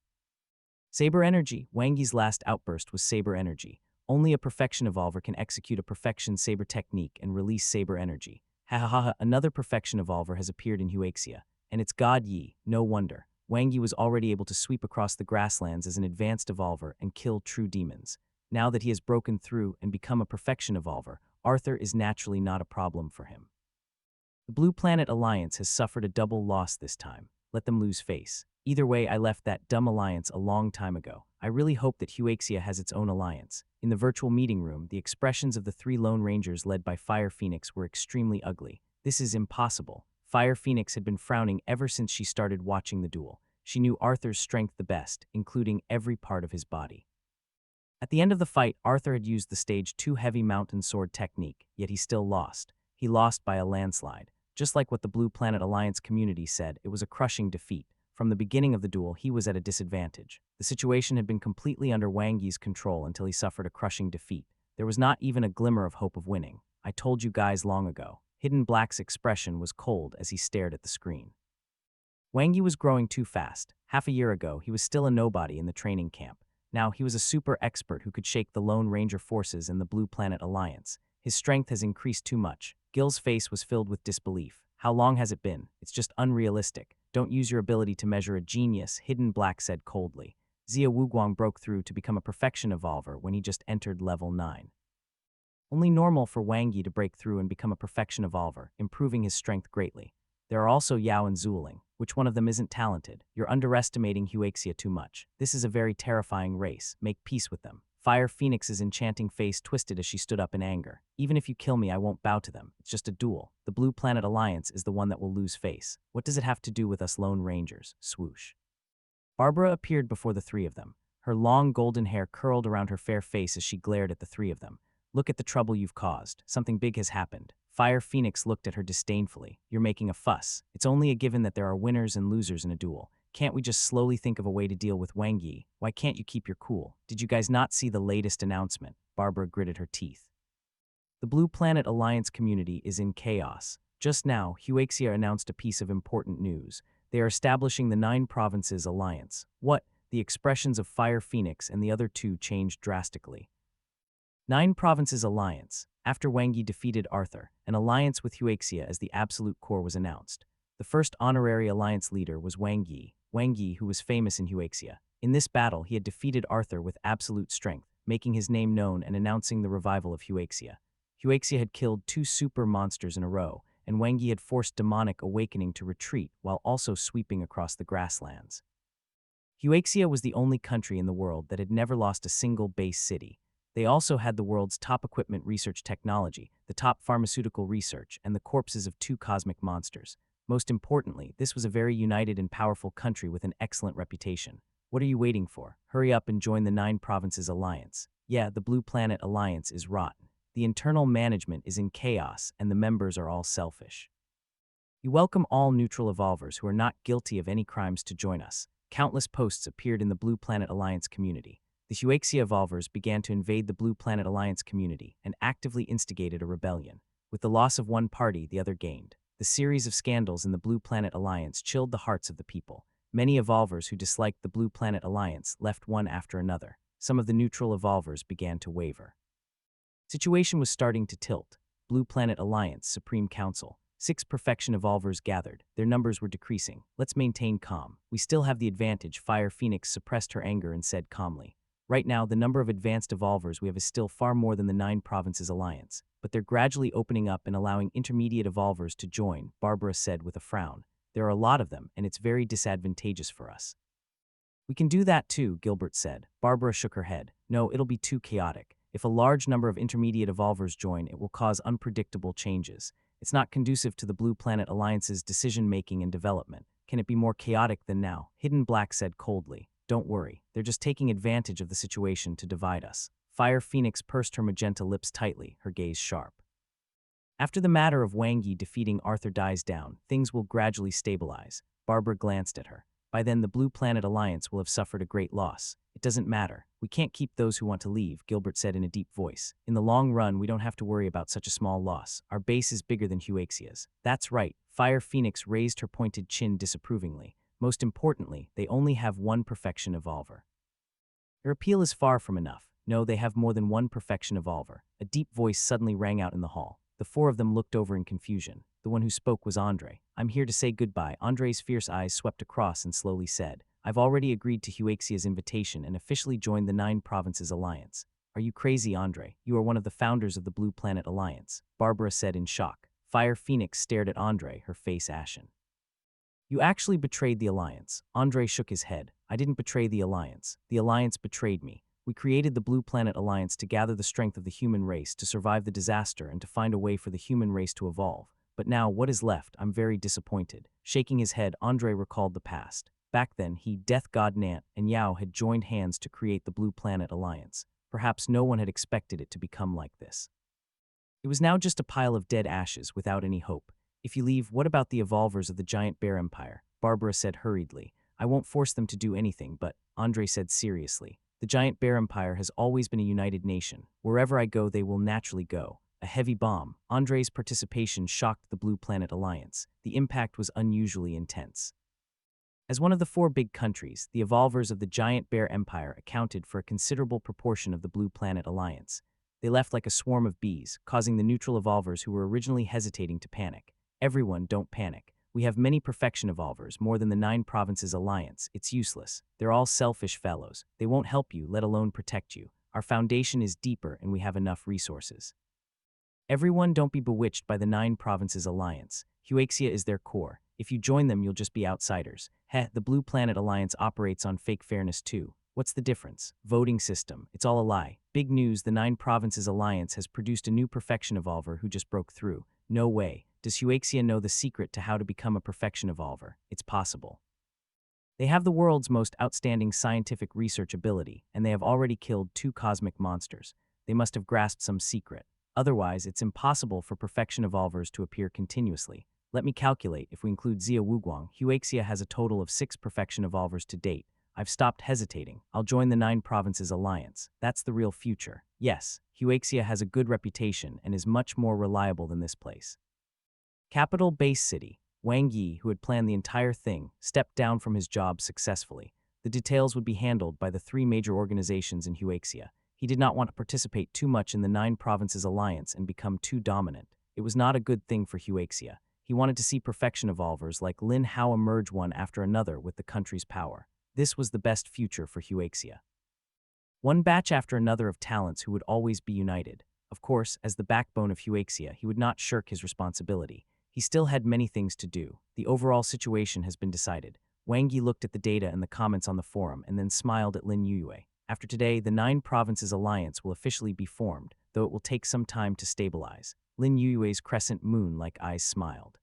Saber energy. Wangi's last outburst was saber energy. Only a perfection evolver can execute a perfection saber technique and release saber energy. Ha ha ha, another perfection evolver has appeared in Huaxia, and it's God Yi. No wonder. Wangi was already able to sweep across the grasslands as an advanced evolver and kill true demons. Now that he has broken through and become a perfection evolver, Arthur is naturally not a problem for him. The Blue Planet Alliance has suffered a double loss this time. Let them lose face. Either way, I left that dumb alliance a long time ago. I really hope that Huaxia has its own alliance. In the virtual meeting room, the expressions of the 3 Lone Rangers led by Fire Phoenix were extremely ugly. This is impossible. Fire Phoenix had been frowning ever since she started watching the duel. She knew Arthur's strength the best, including every part of his body. At the end of the fight, Arthur had used the stage 2 heavy mountain sword technique, yet he still lost. He lost by a landslide. Just like what the Blue Planet Alliance community said, it was a crushing defeat. From the beginning of the duel, he was at a disadvantage. The situation had been completely under Wangi's control until he suffered a crushing defeat. There was not even a glimmer of hope of winning. I told you guys long ago. Hidden Black's expression was cold as he stared at the screen. Wangi was growing too fast. Half a year ago, he was still a nobody in the training camp. Now, he was a super expert who could shake the Lone Ranger forces in the Blue Planet Alliance. His strength has increased too much. Gil's face was filled with disbelief. How long has it been? It's just unrealistic. Don't use your ability to measure a genius, Hidden Black said coldly. Xia Wuguang broke through to become a perfection evolver when he just entered level 9. Only normal for Wangi to break through and become a perfection evolver, improving his strength greatly. There are also Yao and Zuling. Which one of them isn't talented? You're underestimating Huaxia too much. This is a very terrifying race. Make peace with them. Fire Phoenix's enchanting face twisted as she stood up in anger. Even if you kill me, I won't bow to them. It's just a duel. The Blue Planet Alliance is the one that will lose face. What does it have to do with us Lone Rangers? Swoosh. Barbara appeared before the 3 of them. Her long golden hair curled around her fair face as she glared at the 3 of them. Look at the trouble you've caused. Something big has happened. Fire Phoenix looked at her disdainfully. You're making a fuss. It's only a given that there are winners and losers in a duel. Can't we just slowly think of a way to deal with Wangi? Why can't you keep your cool? Did you guys not see the latest announcement? Barbara gritted her teeth. The Blue Planet Alliance community is in chaos. Just now, Huaxia announced a piece of important news. They are establishing the 9 Provinces Alliance. What? The expressions of Fire Phoenix and the other two changed drastically. 9 Provinces Alliance. After Wang Yi defeated Arthur, an alliance with Huaxia as the absolute core was announced. The first honorary alliance leader was Wang Yi, who was famous in Huaxia. In this battle, he had defeated Arthur with absolute strength, making his name known and announcing the revival of Huaxia. Huaxia had killed 2 super monsters in a row, and Wang Yi had forced demonic awakening to retreat while also sweeping across the grasslands. Huaxia was the only country in the world that had never lost a single base city. They also had the world's top equipment research technology, the top pharmaceutical research, and the corpses of 2 cosmic monsters. Most importantly, this was a very united and powerful country with an excellent reputation. What are you waiting for? Hurry up and join the 9 Provinces Alliance. Yeah, the Blue Planet Alliance is rotten. The internal management is in chaos, and the members are all selfish. You welcome all neutral evolvers who are not guilty of any crimes to join us. Countless posts appeared in the Blue Planet Alliance community. The Huaxia evolvers began to invade the Blue Planet Alliance community and actively instigated a rebellion. With the loss of one party, the other gained. The series of scandals in the Blue Planet Alliance chilled the hearts of the people. Many evolvers who disliked the Blue Planet Alliance left one after another. Some of the neutral evolvers began to waver. Situation was starting to tilt. Blue Planet Alliance Supreme Council. 6 perfection evolvers gathered. Their numbers were decreasing. Let's maintain calm. We still have the advantage. Fire Phoenix suppressed her anger and said calmly. Right now, the number of advanced evolvers we have is still far more than the 9 Provinces Alliance, but they're gradually opening up and allowing intermediate evolvers to join, Barbara said with a frown. There are a lot of them, and it's very disadvantageous for us. We can do that too, Gilbert said. Barbara shook her head. No, it'll be too chaotic. If a large number of intermediate evolvers join, it will cause unpredictable changes. It's not conducive to the Blue Planet Alliance's decision-making and development. Can it be more chaotic than now? Hidden Black said coldly. Don't worry, they're just taking advantage of the situation to divide us. Fire Phoenix pursed her magenta lips tightly, her gaze sharp. After the matter of Wang Yi defeating Arthur dies down, things will gradually stabilize. Barbara glanced at her. By then, the Blue Planet Alliance will have suffered a great loss. It doesn't matter. We can't keep those who want to leave, Gilbert said in a deep voice. In the long run, we don't have to worry about such a small loss. Our base is bigger than Huaxia's. That's right. Fire Phoenix raised her pointed chin disapprovingly. Most importantly, they only have 1 perfection evolver. Their appeal is far from enough. No, they have more than 1 perfection evolver. A deep voice suddenly rang out in the hall. The 4 of them looked over in confusion. The one who spoke was Andre. I'm here to say goodbye. Andre's fierce eyes swept across and slowly said, I've already agreed to Huaxia's invitation and officially joined the 9 Provinces Alliance. Are you crazy, Andre? You are one of the founders of the Blue Planet Alliance, Barbara said in shock. Fire Phoenix stared at Andre, her face ashen. You actually betrayed the Alliance. Andre shook his head. I didn't betray the Alliance. The Alliance betrayed me. We created the Blue Planet Alliance to gather the strength of the human race to survive the disaster and to find a way for the human race to evolve. But now, what is left? I'm very disappointed. Shaking his head, Andre recalled the past. Back then, he, Death God Nant, and Yao had joined hands to create the Blue Planet Alliance. Perhaps no one had expected it to become like this. It was now just a pile of dead ashes without any hope. If you leave, what about the evolvers of the Giant Bear Empire? Barbara said hurriedly. I won't force them to do anything, but, Andre said seriously, the Giant Bear Empire has always been a united nation. Wherever I go, they will naturally go. A heavy bomb. Andre's participation shocked the Blue Planet Alliance. The impact was unusually intense. As one of the 4 big countries, the evolvers of the Giant Bear Empire accounted for a considerable proportion of the Blue Planet Alliance. They left like a swarm of bees, causing the neutral evolvers who were originally hesitating to panic. Everyone, don't panic. We have many perfection evolvers, more than the 9 Provinces Alliance. It's useless. They're all selfish fellows. They won't help you, let alone protect you. Our foundation is deeper and we have enough resources. Everyone, don't be bewitched by the 9 Provinces Alliance. Huaxia is their core. If you join them, you'll just be outsiders. The Blue Planet Alliance operates on fake fairness too. What's the difference? Voting system. It's all a lie. Big news, the 9 Provinces Alliance has produced a new perfection evolver who just broke through. No way. Does Huaxia know the secret to how to become a perfection evolver? It's possible. They have the world's most outstanding scientific research ability, and they have already killed 2 cosmic monsters. They must have grasped some secret. Otherwise, it's impossible for perfection evolvers to appear continuously. Let me calculate. If we include Xia Wuguang, Huaxia has a total of 6 perfection evolvers to date. I've stopped hesitating. I'll join the 9 Provinces Alliance. That's the real future. Yes, Huaxia has a good reputation and is much more reliable than this place. Capital Base City. Wang Yi, who had planned the entire thing, stepped down from his job successfully. The details would be handled by the three major organizations in Huaxia. He did not want to participate too much in the 9 provinces alliance and become too dominant. It was not a good thing for Huaxia. He wanted to see perfection evolvers like Lin Hao emerge one after another with the country's power. This was the best future for Huaxia. One batch after another of talents who would always be united. Of course, as the backbone of Huaxia, he would not shirk his responsibility. He still had many things to do. The overall situation has been decided. Wang Yi looked at the data and the comments on the forum and then smiled at Lin Yuyue. After today, the 9 provinces alliance will officially be formed, though it will take some time to stabilize. Lin Yuyue's crescent moon-like eyes smiled.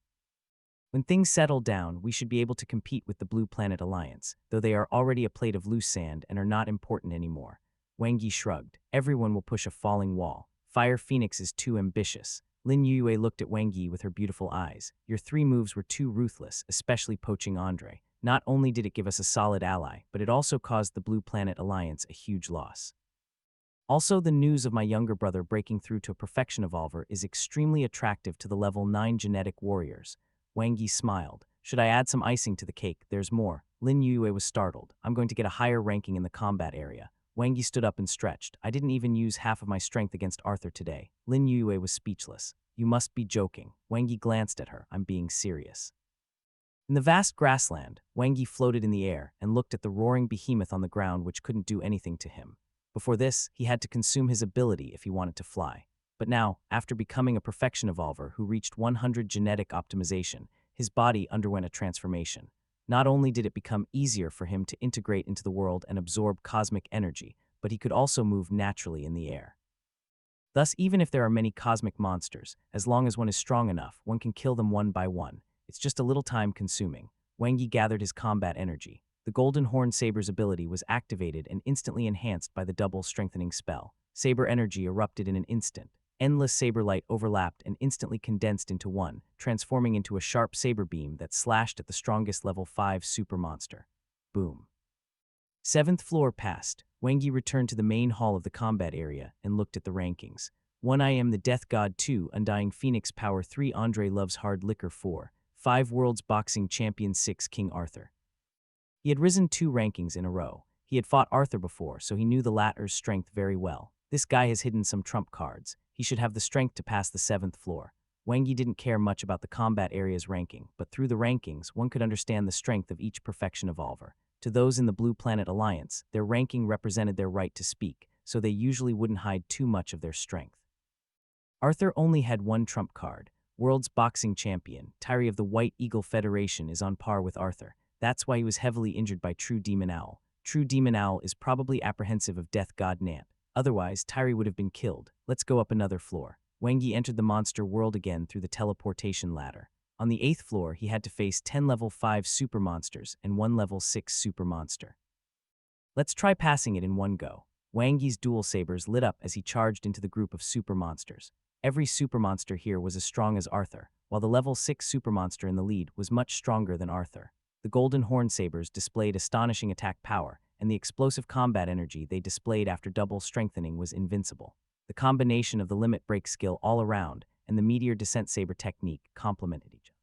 When things settle down, we should be able to compete with the Blue Planet Alliance, though they are already a plate of loose sand and are not important anymore. Wang Yi shrugged. Everyone will push a falling wall. Fire Phoenix is too ambitious. Lin Yuyue looked at Wang Yi with her beautiful eyes. Your 3 moves were too ruthless, especially poaching Andre. Not only did it give us a solid ally, but it also caused the Blue Planet Alliance a huge loss. Also, the news of my younger brother breaking through to a perfection evolver is extremely attractive to the level 9 genetic warriors. Wang Yi smiled. Should I add some icing to the cake? There's more. Lin Yuyue was startled. I'm going to get a higher ranking in the combat area. Wang Yi stood up and stretched. I didn't even use half of my strength against Arthur today. Lin Yuyue was speechless. You must be joking. Wang Yi glanced at her. I'm being serious. In the vast grassland, Wang Yi floated in the air and looked at the roaring behemoth on the ground which couldn't do anything to him. Before this, he had to consume his ability if he wanted to fly. But now, after becoming a perfection evolver who reached 100 genetic optimization, his body underwent a transformation. Not only did it become easier for him to integrate into the world and absorb cosmic energy, but he could also move naturally in the air. Thus, even if there are many cosmic monsters, as long as one is strong enough, one can kill them one by one. It's just a little time-consuming. Wang Yi gathered his combat energy. The Golden Horn Saber's ability was activated and instantly enhanced by the double strengthening spell. Saber energy erupted in an instant. Endless saber light overlapped and instantly condensed into one, transforming into a sharp saber beam that slashed at the strongest level 5 super monster. Boom. 7th floor passed. Wang Yi returned to the main hall of the combat area and looked at the rankings. 1 I am the Death God 2 Undying Phoenix Power 3 Andre Loves Hard Liquor 4 5 World's Boxing Champion 6 King Arthur. He had risen 2 rankings in a row. He had fought Arthur before, so he knew the latter's strength very well. This guy has hidden some trump cards. He should have the strength to pass the 7th floor. Wang Yi didn't care much about the combat area's ranking, but through the rankings, one could understand the strength of each perfection evolver. To those in the Blue Planet Alliance, their ranking represented their right to speak, so they usually wouldn't hide too much of their strength. Arthur only had 1 trump card. World's Boxing Champion, Tyree of the White Eagle Federation is on par with Arthur. That's why he was heavily injured by True Demon Owl. True Demon Owl is probably apprehensive of Death God Nant. Otherwise, Tyree would have been killed. Let's go up another floor. Wang Yi entered the monster world again through the teleportation ladder. On the 8th floor, he had to face 10 level 5 super monsters and 1 level 6 super monster. Let's try passing it in one go. Wang Yi's dual sabers lit up as he charged into the group of super monsters. Every super monster here was as strong as Arthur, while the level 6 super monster in the lead was much stronger than Arthur. The Golden Horn Sabers displayed astonishing attack power, and the explosive combat energy they displayed after double strengthening was invincible. The combination of the limit break skill all around and the Meteor Descent Saber technique complemented each other.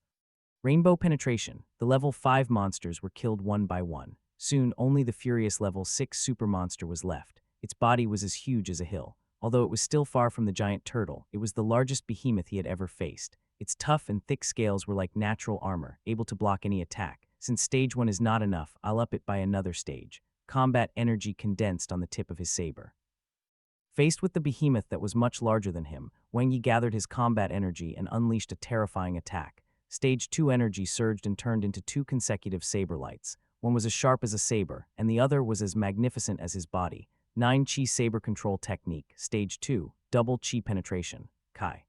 Rainbow Penetration. The level 5 monsters were killed one by one. Soon, only the furious level 6 super monster was left. Its body was as huge as a hill. Although it was still far from the giant turtle, it was the largest behemoth he had ever faced. Its tough and thick scales were like natural armor, able to block any attack. Since stage 1 is not enough, I'll up it by another stage. Combat energy condensed on the tip of his saber. Faced with the behemoth that was much larger than him, Wang Yi gathered his combat energy and unleashed a terrifying attack. Stage 2 energy surged and turned into 2 consecutive saber lights. One was as sharp as a saber, and the other was as magnificent as his body. 9 Chi Saber Control Technique, Stage 2, Double Chi Penetration, Kai.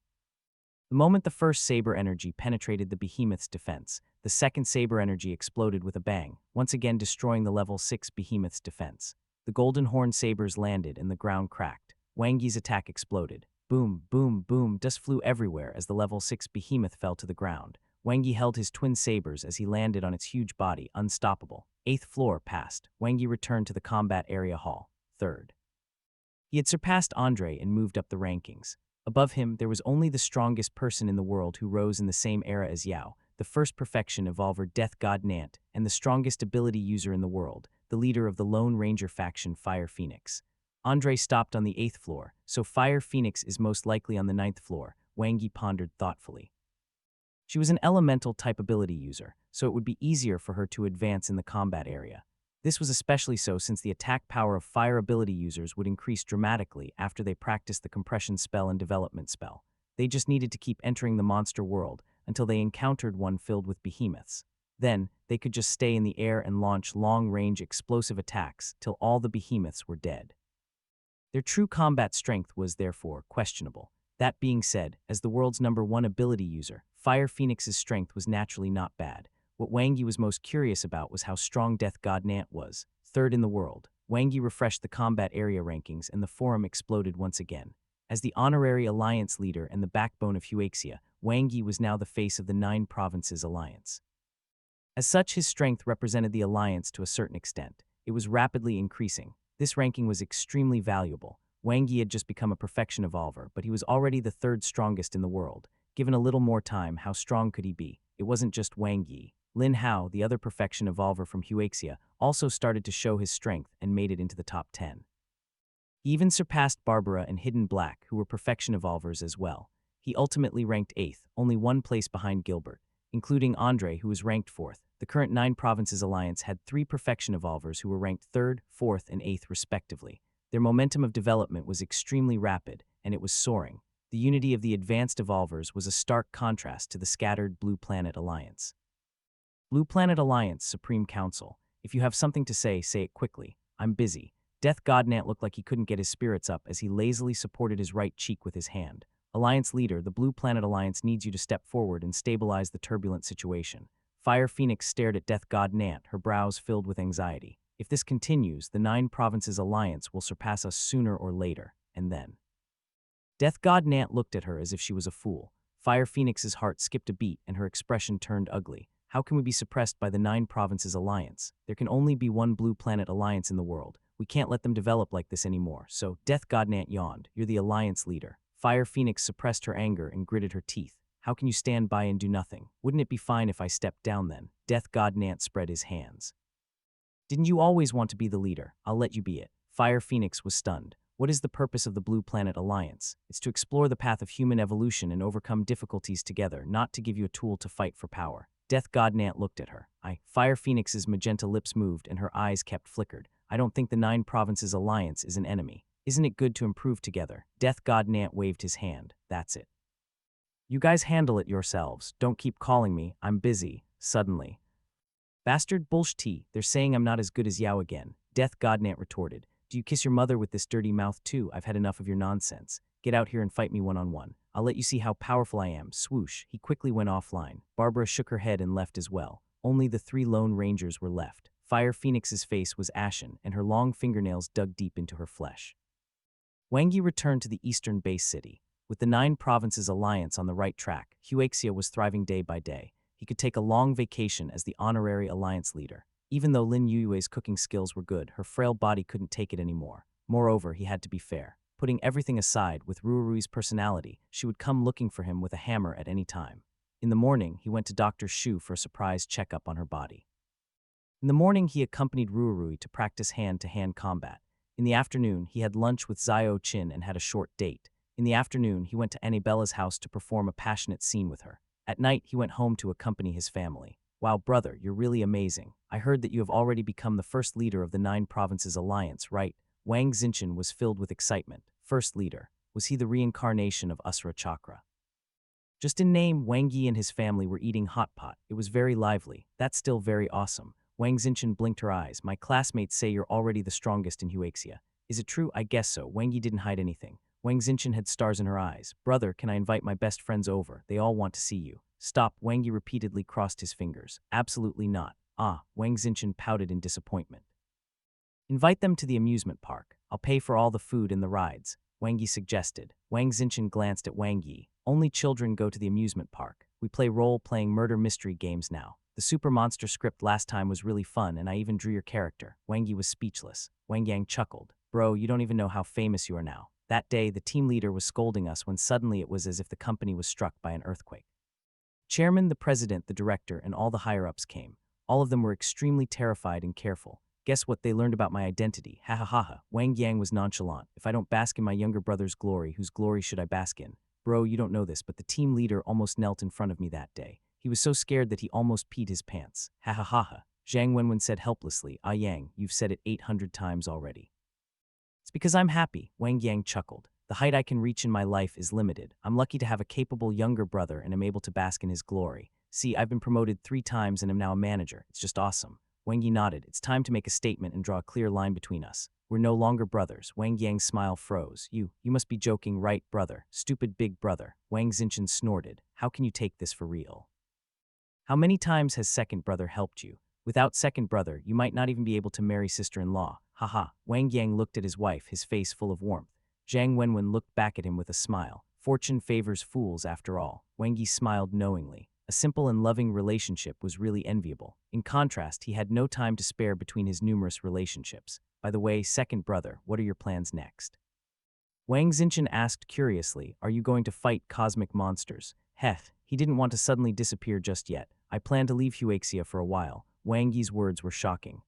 The moment the first saber energy penetrated the behemoth's defense, the second saber energy exploded with a bang, once again destroying the level 6 behemoth's defense. The Golden Horn Sabers landed and the ground cracked. Wang Yi's attack exploded. Boom, boom, boom, dust flew everywhere as the level 6 behemoth fell to the ground. Wang Yi held his twin sabers as he landed on its huge body, unstoppable. 8th floor passed. Wang Yi returned to the combat area hall. 3rd. He had surpassed Andre and moved up the rankings. Above him, there was only the strongest person in the world who rose in the same era as Yao. the first perfection evolver Death God Nant, and the strongest ability user in the world, the leader of the Lone Ranger faction Fire Phoenix. Andre stopped on the 8th floor, so Fire Phoenix is most likely on the 9th floor, Wang Yi pondered thoughtfully. She was an elemental type ability user, so it would be easier for her to advance in the combat area. This was especially so since the attack power of fire ability users would increase dramatically after they practiced the compression spell and development spell. They just needed to keep entering the monster world until they encountered one filled with behemoths. Then, they could just stay in the air and launch long-range explosive attacks till all the behemoths were dead. Their true combat strength was therefore questionable. That being said, as the world's #1 ability user, Fire Phoenix's strength was naturally not bad. What Wang Yi was most curious about was how strong Death God Nant was, 3rd in the world. Wang Yi refreshed the combat area rankings and the forum exploded once again. As the honorary alliance leader and the backbone of Huaxia, Wang Yi was now the face of the 9 Provinces Alliance. As such, his strength represented the alliance to a certain extent. It was rapidly increasing. This ranking was extremely valuable. Wang Yi had just become a perfection evolver, but he was already the 3rd strongest in the world. Given a little more time, how strong could he be? It wasn't just Wang Yi. Lin Hao, the other perfection evolver from Huaxia, also started to show his strength and made it into the top 10. He even surpassed Barbara and Hidden Black, who were perfection evolvers as well. He ultimately ranked 8th, only 1 place behind Gilbert, including Andre, who was ranked 4th. The current 9 Provinces Alliance had 3 perfection evolvers who were ranked 3rd, 4th, and 8th respectively. Their momentum of development was extremely rapid, and it was soaring. The unity of the advanced evolvers was a stark contrast to the scattered Blue Planet Alliance. Blue Planet Alliance Supreme Council. If you have something to say it quickly. I'm busy. Death God Nant looked like he couldn't get his spirits up as he lazily supported his right cheek with his hand. Alliance leader, the Blue Planet Alliance needs you to step forward and stabilize the turbulent situation. Fire Phoenix stared at Death God Nant, her brows filled with anxiety. If this continues, the 9 Provinces Alliance will surpass us sooner or later, and then. Death God Nant looked at her as if she was a fool. Fire Phoenix's heart skipped a beat and her expression turned ugly. How can we be suppressed by the 9 Provinces Alliance? There can only be one Blue Planet Alliance in the world. We can't let them develop like this anymore. So, Death God Nant yawned. You're the Alliance leader. Fire Phoenix suppressed her anger and gritted her teeth. How can you stand by and do nothing? Wouldn't it be fine if I stepped down then? Death God Nant spread his hands. Didn't you always want to be the leader? I'll let you be it. Fire Phoenix was stunned. What is the purpose of the Blue Planet Alliance? It's to explore the path of human evolution and overcome difficulties together, not to give you a tool to fight for power. Death God Nant looked at her. Fire Phoenix's magenta lips moved and her eyes kept flickered. I don't think the 9 Provinces Alliance is an enemy. Isn't it good to improve together? Death God Nant waved his hand. That's it. You guys handle it yourselves. Don't keep calling me. I'm busy. Suddenly. Bastard bullshit, they're saying I'm not as good as Yao again. Death God Nant retorted. Do you kiss your mother with this dirty mouth too? I've had enough of your nonsense. Get out here and fight me one-on-one. I'll let you see how powerful I am. Swoosh. He quickly went offline. Barbara shook her head and left as well. Only the 3 Lone Rangers were left. Fire Phoenix's face was ashen, and her long fingernails dug deep into her flesh. Wang Yi returned to the eastern base city. With the 9 Provinces Alliance on the right track, Huaxia was thriving day by day. He could take a long vacation as the honorary alliance leader. Even though Lin Yue's cooking skills were good, her frail body couldn't take it anymore. Moreover, he had to be fair. Putting everything aside, with Ruirui's personality, she would come looking for him with a hammer at any time. In the morning, he went to Dr. Shu for a surprise checkup on her body. In the morning, he accompanied Ruirui to practice hand-to-hand combat. In the afternoon, he had lunch with Xiao Qin and had a short date. In the afternoon, he went to Annabella's house to perform a passionate scene with her. At night, he went home to accompany his family. Wow, brother, you're really amazing. I heard that you have already become the first leader of the 9 Provinces Alliance, right? Wang Xinchen was filled with excitement. First leader. Was he the reincarnation of Asura Chakra? Just in name, Wang Yi and his family were eating hot pot. It was very lively. That's still very awesome. Wang Xinchen blinked her eyes. My classmates say you're already the strongest in Huaxia. Is it true? I guess so. Wang Yi didn't hide anything. Wang Xinchen had stars in her eyes. Brother, can I invite my best friends over? They all want to see you. Stop. Wang Yi repeatedly crossed his fingers. Absolutely not. Wang Xinchen pouted in disappointment. Invite them to the amusement park. I'll pay for all the food and the rides, Wang Yi suggested. Wang Xinchen glanced at Wang Yi. Only children go to the amusement park. We play role-playing murder mystery games now. The Super Monster script last time was really fun and I even drew your character. Wang Yi was speechless. Wang Yang chuckled. Bro, you don't even know how famous you are now. That day, the team leader was scolding us when suddenly it was as if the company was struck by an earthquake. Chairman, the president, the director, and all the higher-ups came. All of them were extremely terrified and careful. Guess what they learned about my identity? Ha ha ha ha. Wang Yang was nonchalant. If I don't bask in my younger brother's glory, whose glory should I bask in? Bro, you don't know this, but the team leader almost knelt in front of me that day. He was so scared that he almost peed his pants. Ha ha ha ha. Zhang Wenwen said helplessly, Ah Yang, you've said it 800 times already. It's because I'm happy, Wang Yang chuckled. The height I can reach in my life is limited. I'm lucky to have a capable younger brother and am able to bask in his glory. See, I've been promoted 3 times and am now a manager. It's just awesome. Wang Yi nodded. It's time to make a statement and draw a clear line between us. We're no longer brothers. Wang Yang's smile froze. You must be joking, right, brother? Stupid big brother. Wang Xinchen snorted. How can you take this for real? How many times has second brother helped you? Without second brother, you might not even be able to marry sister-in-law. Haha. Wang Yang looked at his wife, his face full of warmth. Zhang Wenwen looked back at him with a smile. Fortune favors fools after all. Wang Yi smiled knowingly. A simple and loving relationship was really enviable. In contrast, he had no time to spare between his numerous relationships. By the way, second brother, what are your plans next? Wang Xinchen asked curiously, are you going to fight cosmic monsters? Heth, he didn't want to suddenly disappear just yet. I plan to leave Huaxia for a while. Wang Yi's words were shocking.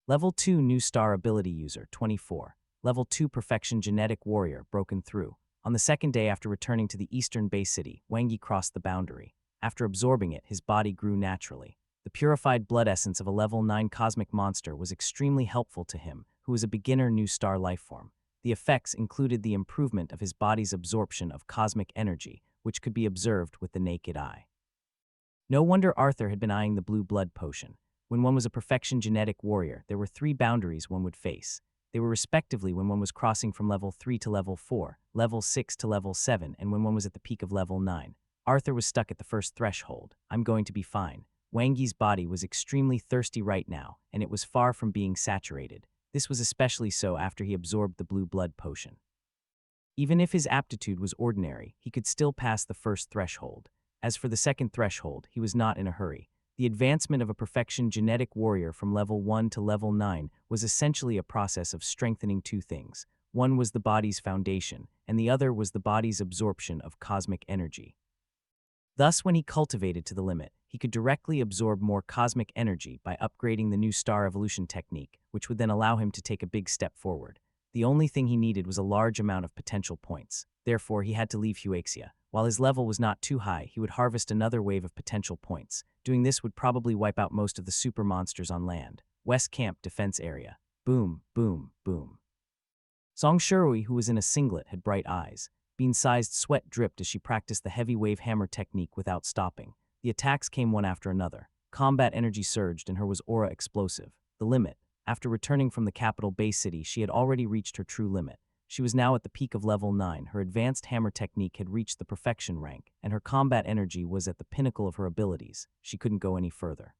Level 2 New Star Ability User, 24. Level 2 Perfection Genetic Warrior, broken through. On the second day after returning to the Eastern Bay City, Wang Yi crossed the boundary. After absorbing it, his body grew naturally. The purified blood essence of a level 9 cosmic monster was extremely helpful to him, who was a beginner new star lifeform. The effects included the improvement of his body's absorption of cosmic energy, which could be observed with the naked eye. No wonder Arthur had been eyeing the blue blood potion. When one was a perfection genetic warrior, there were 3 boundaries one would face. They were respectively when one was crossing from level 3 to level 4, level 6 to level 7, and when one was at the peak of level 9. Arthur was stuck at the first threshold. I'm going to be fine. Wang Yi's body was extremely thirsty right now, and it was far from being saturated. This was especially so after he absorbed the blue blood potion. Even if his aptitude was ordinary, he could still pass the first threshold. As for the second threshold, he was not in a hurry. The advancement of a perfection genetic warrior from level 1 to level 9 was essentially a process of strengthening 2 things. One was the body's foundation, and the other was the body's absorption of cosmic energy. Thus, when he cultivated to the limit, he could directly absorb more cosmic energy by upgrading the new star evolution technique, which would then allow him to take a big step forward. The only thing he needed was a large amount of potential points. Therefore, he had to leave Huaxia. While his level was not too high, he would harvest another wave of potential points. Doing this would probably wipe out most of the super monsters on land. West Camp Defense Area. Boom, boom, boom. Song Shirui, who was in a singlet, had bright eyes. Bean-sized sweat dripped as she practiced the heavy wave hammer technique without stopping. The attacks came one after another. Combat energy surged and her was aura explosive. The limit. After returning from the capital Bay City, she had already reached her true limit. She was now at the peak of level 9. Her advanced hammer technique had reached the perfection rank, and her combat energy was at the pinnacle of her abilities. She couldn't go any further.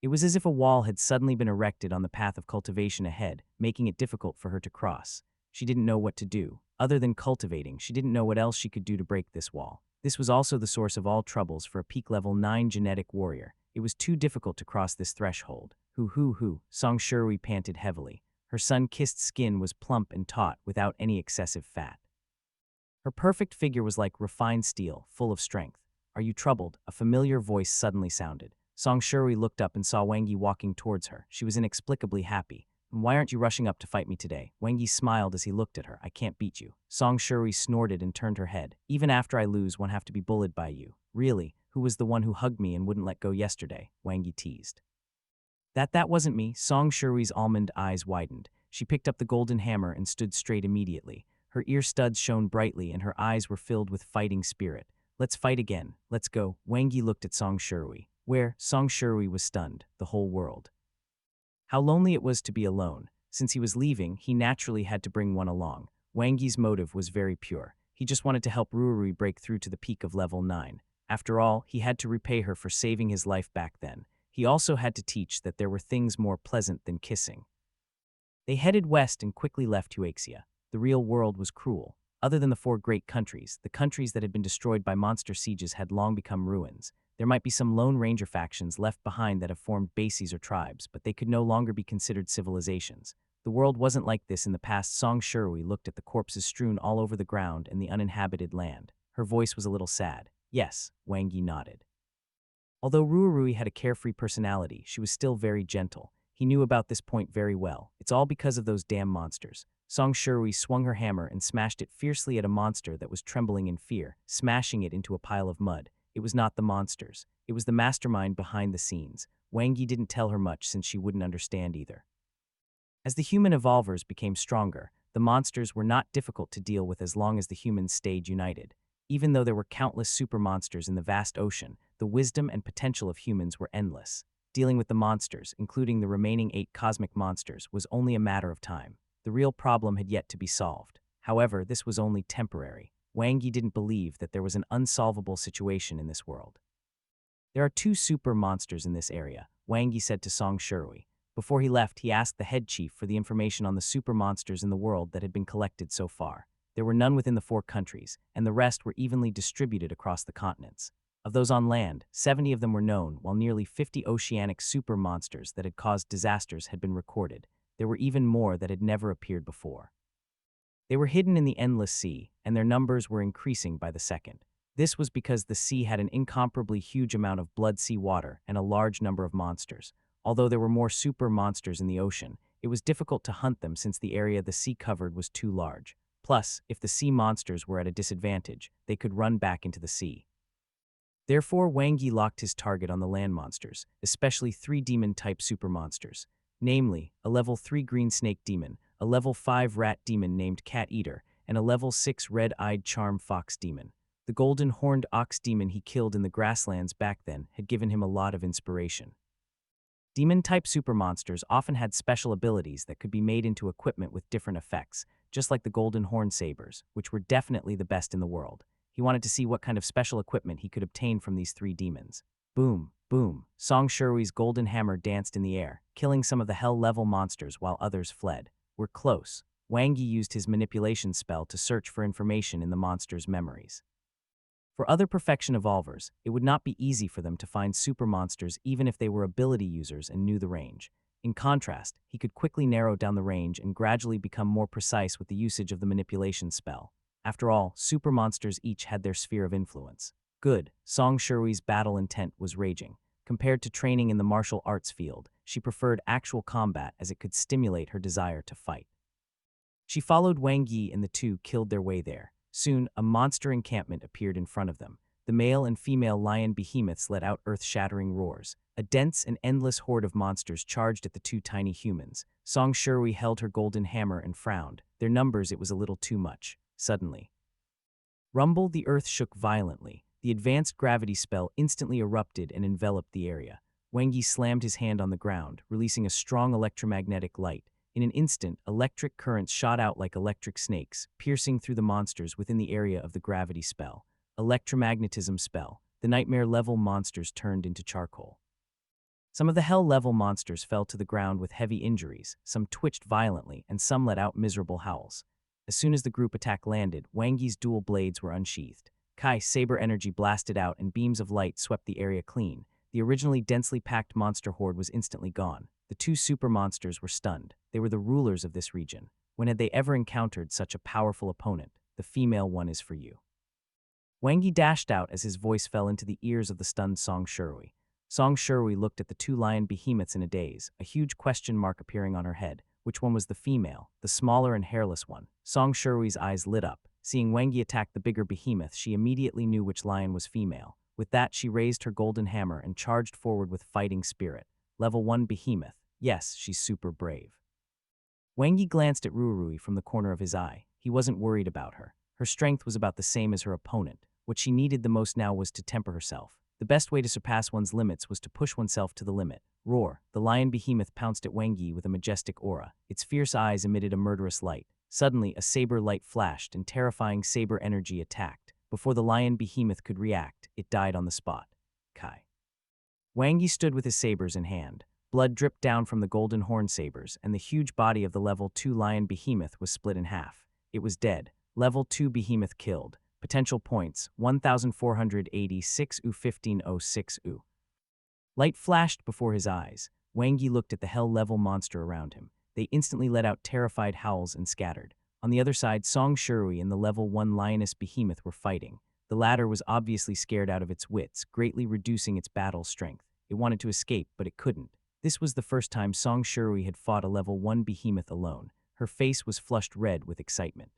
It was as if a wall had suddenly been erected on the path of cultivation ahead, making it difficult for her to cross. She didn't know what to do. Other than cultivating, she didn't know what else she could do to break this wall. This was also the source of all troubles for a peak level 9 genetic warrior. It was too difficult to cross this threshold. Hoo, Song Shirui panted heavily. Her sun-kissed skin was plump and taut without any excessive fat. Her perfect figure was like refined steel, full of strength. Are you troubled? A familiar voice suddenly sounded. Song Shirui looked up and saw Wang Yi walking towards her. She was inexplicably happy. Why aren't you rushing up to fight me today? Wang Yi smiled as he looked at her. I can't beat you. Song Shirui snorted and turned her head. Even after I lose, one have to be bullied by you. Really? Who was the one who hugged me and wouldn't let go yesterday? Wang Yi teased. That wasn't me. Song Shui's almond eyes widened. She picked up the golden hammer and stood straight immediately. Her ear studs shone brightly and her eyes were filled with fighting spirit. Let's fight again. Let's go. Wang Yi looked at Song Shui. Where? Song Shui was stunned. The whole world. How lonely it was to be alone. Since he was leaving, he naturally had to bring one along. Wang Yi's motive was very pure. He just wanted to help Ruori break through to the peak of level 9. After all, he had to repay her for saving his life back then. He also had to teach that there were things more pleasant than kissing. They headed west and quickly left Huaxia. The real world was cruel. Other than the 4 great countries, the countries that had been destroyed by monster sieges had long become ruins. There might be some Lone Ranger factions left behind that have formed bases or tribes, but they could no longer be considered civilizations. The world wasn't like this in the past. Song Shui looked at the corpses strewn all over the ground and the uninhabited land. Her voice was a little sad. Yes, Wang Yi nodded. Although Ruarui had a carefree personality, she was still very gentle. He knew about this point very well. It's all because of those damn monsters. Song Shirui swung her hammer and smashed it fiercely at a monster that was trembling in fear, smashing it into a pile of mud. It was not the monsters. It was the mastermind behind the scenes. Wang Yi didn't tell her much since she wouldn't understand either. As the human evolvers became stronger, the monsters were not difficult to deal with as long as the humans stayed united. Even though there were countless super monsters in the vast ocean, the wisdom and potential of humans were endless. Dealing with the monsters, including the remaining 8 cosmic monsters, was only a matter of time. The real problem had yet to be solved. However, this was only temporary. Wang Yi didn't believe that there was an unsolvable situation in this world. There are 2 super monsters in this area, Wang Yi said to Song Shirui. Before he left, he asked the head chief for the information on the super monsters in the world that had been collected so far. There were none within the 4 countries, and the rest were evenly distributed across the continents. Of those on land, 70 of them were known, while nearly 50 oceanic super monsters that had caused disasters had been recorded. There were even more that had never appeared before. They were hidden in the endless sea, and their numbers were increasing by the second. This was because the sea had an incomparably huge amount of blood sea water and a large number of monsters. Although there were more super monsters in the ocean, it was difficult to hunt them since the area the sea covered was too large. Plus, if the sea monsters were at a disadvantage, they could run back into the sea. Therefore, Wang Yi locked his target on the land monsters, especially 3 demon-type super monsters, namely, a level 3 green snake demon, a level 5 rat demon named Cat Eater, and a level 6 red-eyed charm fox demon. The golden horned ox demon he killed in the grasslands back then had given him a lot of inspiration. Demon-type super monsters often had special abilities that could be made into equipment with different effects, just like the golden horn sabers, which were definitely the best in the world. He wanted to see what kind of special equipment he could obtain from these 3 demons. Boom, boom, Song Shirui's golden hammer danced in the air, killing some of the hell-level monsters while others fled. We're close. Wang Yi used his manipulation spell to search for information in the monsters' memories. For other perfection evolvers, it would not be easy for them to find super monsters even if they were ability users and knew the range. In contrast, he could quickly narrow down the range and gradually become more precise with the usage of the manipulation spell. After all, super monsters each had their sphere of influence. Good, Song Shirui's battle intent was raging. Compared to training in the martial arts field, she preferred actual combat as it could stimulate her desire to fight. She followed Wang Yi and the 2 killed their way there. Soon, a monster encampment appeared in front of them. The male and female lion behemoths let out earth-shattering roars. A dense and endless horde of monsters charged at the 2 tiny humans. Song Shirui held her golden hammer and frowned. Their numbers, it was a little too much. Suddenly, rumble, the earth shook violently. The advanced gravity spell instantly erupted and enveloped the area. Wang Yi slammed his hand on the ground, releasing a strong electromagnetic light. In an instant, electric currents shot out like electric snakes, piercing through the monsters within the area of the gravity spell. Electromagnetism spell. The nightmare-level monsters turned into charcoal. Some of the hell-level monsters fell to the ground with heavy injuries, some twitched violently, and some let out miserable howls. As soon as the group attack landed, Wang Yi's dual blades were unsheathed. Kai's saber energy blasted out and beams of light swept the area clean. The originally densely packed monster horde was instantly gone. The 2 super monsters were stunned. They were the rulers of this region. When had they ever encountered such a powerful opponent? The female one is for you. Wang Yi dashed out as his voice fell into the ears of the stunned Song Shirui. Song Shirui looked at the 2 lion behemoths in a daze, a huge question mark appearing on her head. Which one was the female, the smaller and hairless one? Song Shirui's eyes lit up. Seeing Wang Yi attack the bigger behemoth, she immediately knew which lion was female. With that, she raised her golden hammer and charged forward with fighting spirit. Level 1 behemoth. Yes, she's super brave. Wang Yi glanced at Ruarui from the corner of his eye. He wasn't worried about her. Her strength was about the same as her opponent. What she needed the most now was to temper herself. The best way to surpass one's limits was to push oneself to the limit. Roar. The lion behemoth pounced at Wang Yi with a majestic aura. Its fierce eyes emitted a murderous light. Suddenly, a saber light flashed and terrifying saber energy attacked. Before the lion behemoth could react, it died on the spot. Kai. Wang Yi stood with his sabers in hand. Blood dripped down from the golden horn sabers, and the huge body of the level 2 lion behemoth was split in half. It was dead. Level 2 behemoth killed. Potential points, 1,486 1506 U. Light flashed before his eyes. Wang Yi looked at the hell-level monster around him. They instantly let out terrified howls and scattered. On the other side, Song Shirui and the level 1 lioness behemoth were fighting. The latter was obviously scared out of its wits, greatly reducing its battle strength. It wanted to escape, but it couldn't. This was the first time Song Shirui had fought a level 1 behemoth alone. Her face was flushed red with excitement.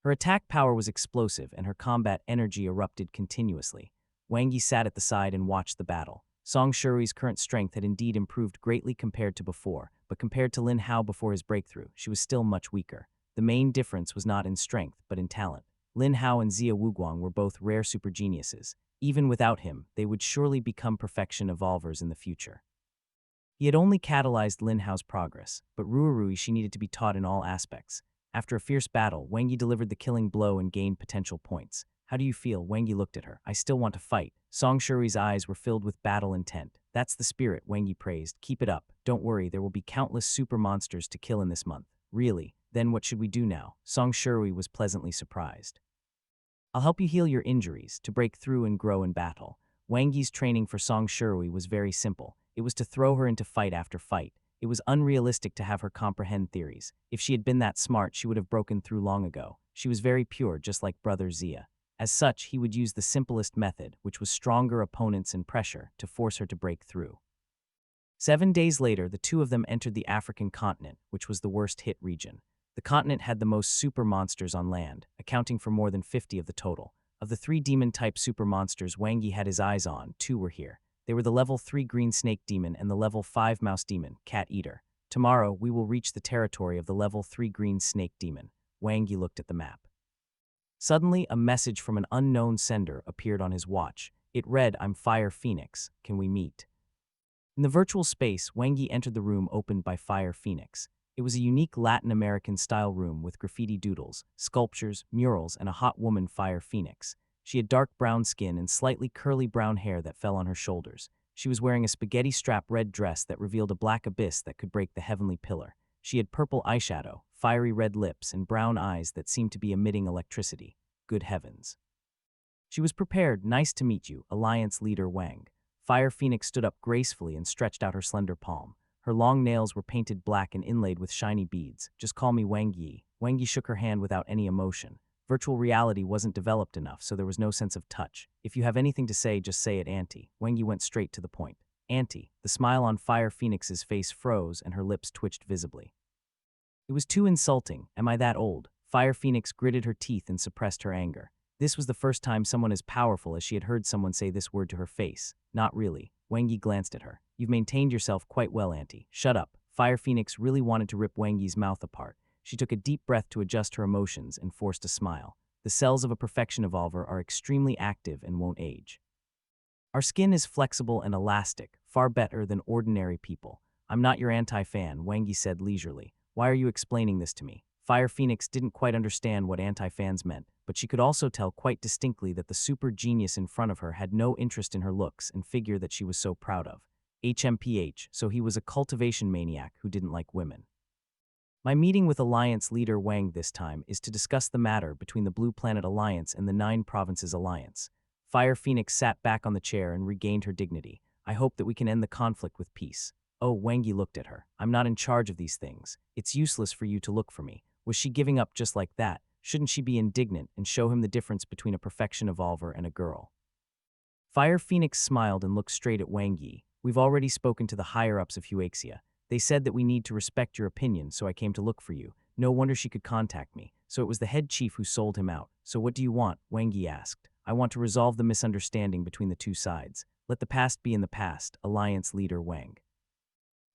Her attack power was explosive, and her combat energy erupted continuously. Wang Yi sat at the side and watched the battle. Song Shui's current strength had indeed improved greatly compared to before, but compared to Lin Hao before his breakthrough, she was still much weaker. The main difference was not in strength, but in talent. Lin Hao and Xia Wuguang were both rare super geniuses. Even without him, they would surely become perfection evolvers in the future. He had only catalyzed Lin Hao's progress, but Ruirui she needed to be taught in all aspects. After a fierce battle, Wang Yi delivered the killing blow and gained potential points. How do you feel? Wang Yi looked at her. I still want to fight. Song Shui's eyes were filled with battle intent. That's the spirit, Wang Yi praised. Keep it up. Don't worry, there will be countless super monsters to kill in this month. Really? Then what should we do now? Song Shui was pleasantly surprised. I'll help you heal your injuries, to break through and grow in battle. Wang Yi's training for Song Shui was very simple. It was to throw her into fight after fight. It was unrealistic to have her comprehend theories. If she had been that smart, she would have broken through long ago. She was very pure, just like brother Xia. As such, he would use the simplest method, which was stronger opponents and pressure, to force her to break through. 7 days later, the two of them entered the African continent, which was the worst-hit region. The continent had the most super monsters on land, accounting for more than 50 of the total. Of the 3 demon-type super monsters Wang Yi had his eyes on, 2 were here. They were the level 3 green snake demon and the level 5 mouse demon, cat eater. Tomorrow, we will reach the territory of the level 3 green snake demon. Wang Yi looked at the map. Suddenly, a message from an unknown sender appeared on his watch. It read, I'm Fire Phoenix. Can we meet? In the virtual space, Wang Yi entered the room opened by Fire Phoenix. It was a unique Latin American-style room with graffiti doodles, sculptures, murals, and a hot woman, Fire Phoenix. She had dark brown skin and slightly curly brown hair that fell on her shoulders. She was wearing a spaghetti-strap red dress that revealed a black abyss that could break the heavenly pillar. She had purple eyeshadow, fiery red lips, and brown eyes that seemed to be emitting electricity. Good heavens. She was prepared. Nice to meet you, Alliance Leader Wang. Fire Phoenix stood up gracefully and stretched out her slender palm. Her long nails were painted black and inlaid with shiny beads. Just call me Wang Yi. Wang Yi shook her hand without any emotion. Virtual reality wasn't developed enough, so there was no sense of touch. If you have anything to say, just say it, Auntie. Wang Yi went straight to the point. Auntie. The smile on Fire Phoenix's face froze and her lips twitched visibly. It was too insulting. Am I that old? Fire Phoenix gritted her teeth and suppressed her anger. This was the first time someone as powerful as she had heard someone say this word to her face. Not really. Wang Yi glanced at her. You've maintained yourself quite well, Auntie. Shut up. Fire Phoenix really wanted to rip Wang Yi's mouth apart. She took a deep breath to adjust her emotions and forced a smile. The cells of a perfection evolver are extremely active and won't age. Our skin is flexible and elastic, far better than ordinary people. I'm not your anti-fan, Wang Yi said leisurely. Why are you explaining this to me? Fire Phoenix didn't quite understand what anti-fans meant, but she could also tell quite distinctly that the super genius in front of her had no interest in her looks and figure that she was so proud of. HMPH, so he was a cultivation maniac who didn't like women. My meeting with Alliance Leader Wang this time is to discuss the matter between the Blue Planet Alliance and the 9 Provinces Alliance. Fire Phoenix sat back on the chair and regained her dignity. I hope that we can end the conflict with peace. Oh, Wang Yi looked at her. I'm not in charge of these things. It's useless for you to look for me. Was she giving up just like that? Shouldn't she be indignant and show him the difference between a perfection evolver and a girl? Fire Phoenix smiled and looked straight at Wang Yi. We've already spoken to the higher-ups of Huaxia. They said that we need to respect your opinion, so I came to look for you. No wonder she could contact me. So it was the head chief who sold him out. So what do you want? Wang Yi asked. I want to resolve the misunderstanding between the two sides. Let the past be in the past, Alliance Leader Wang.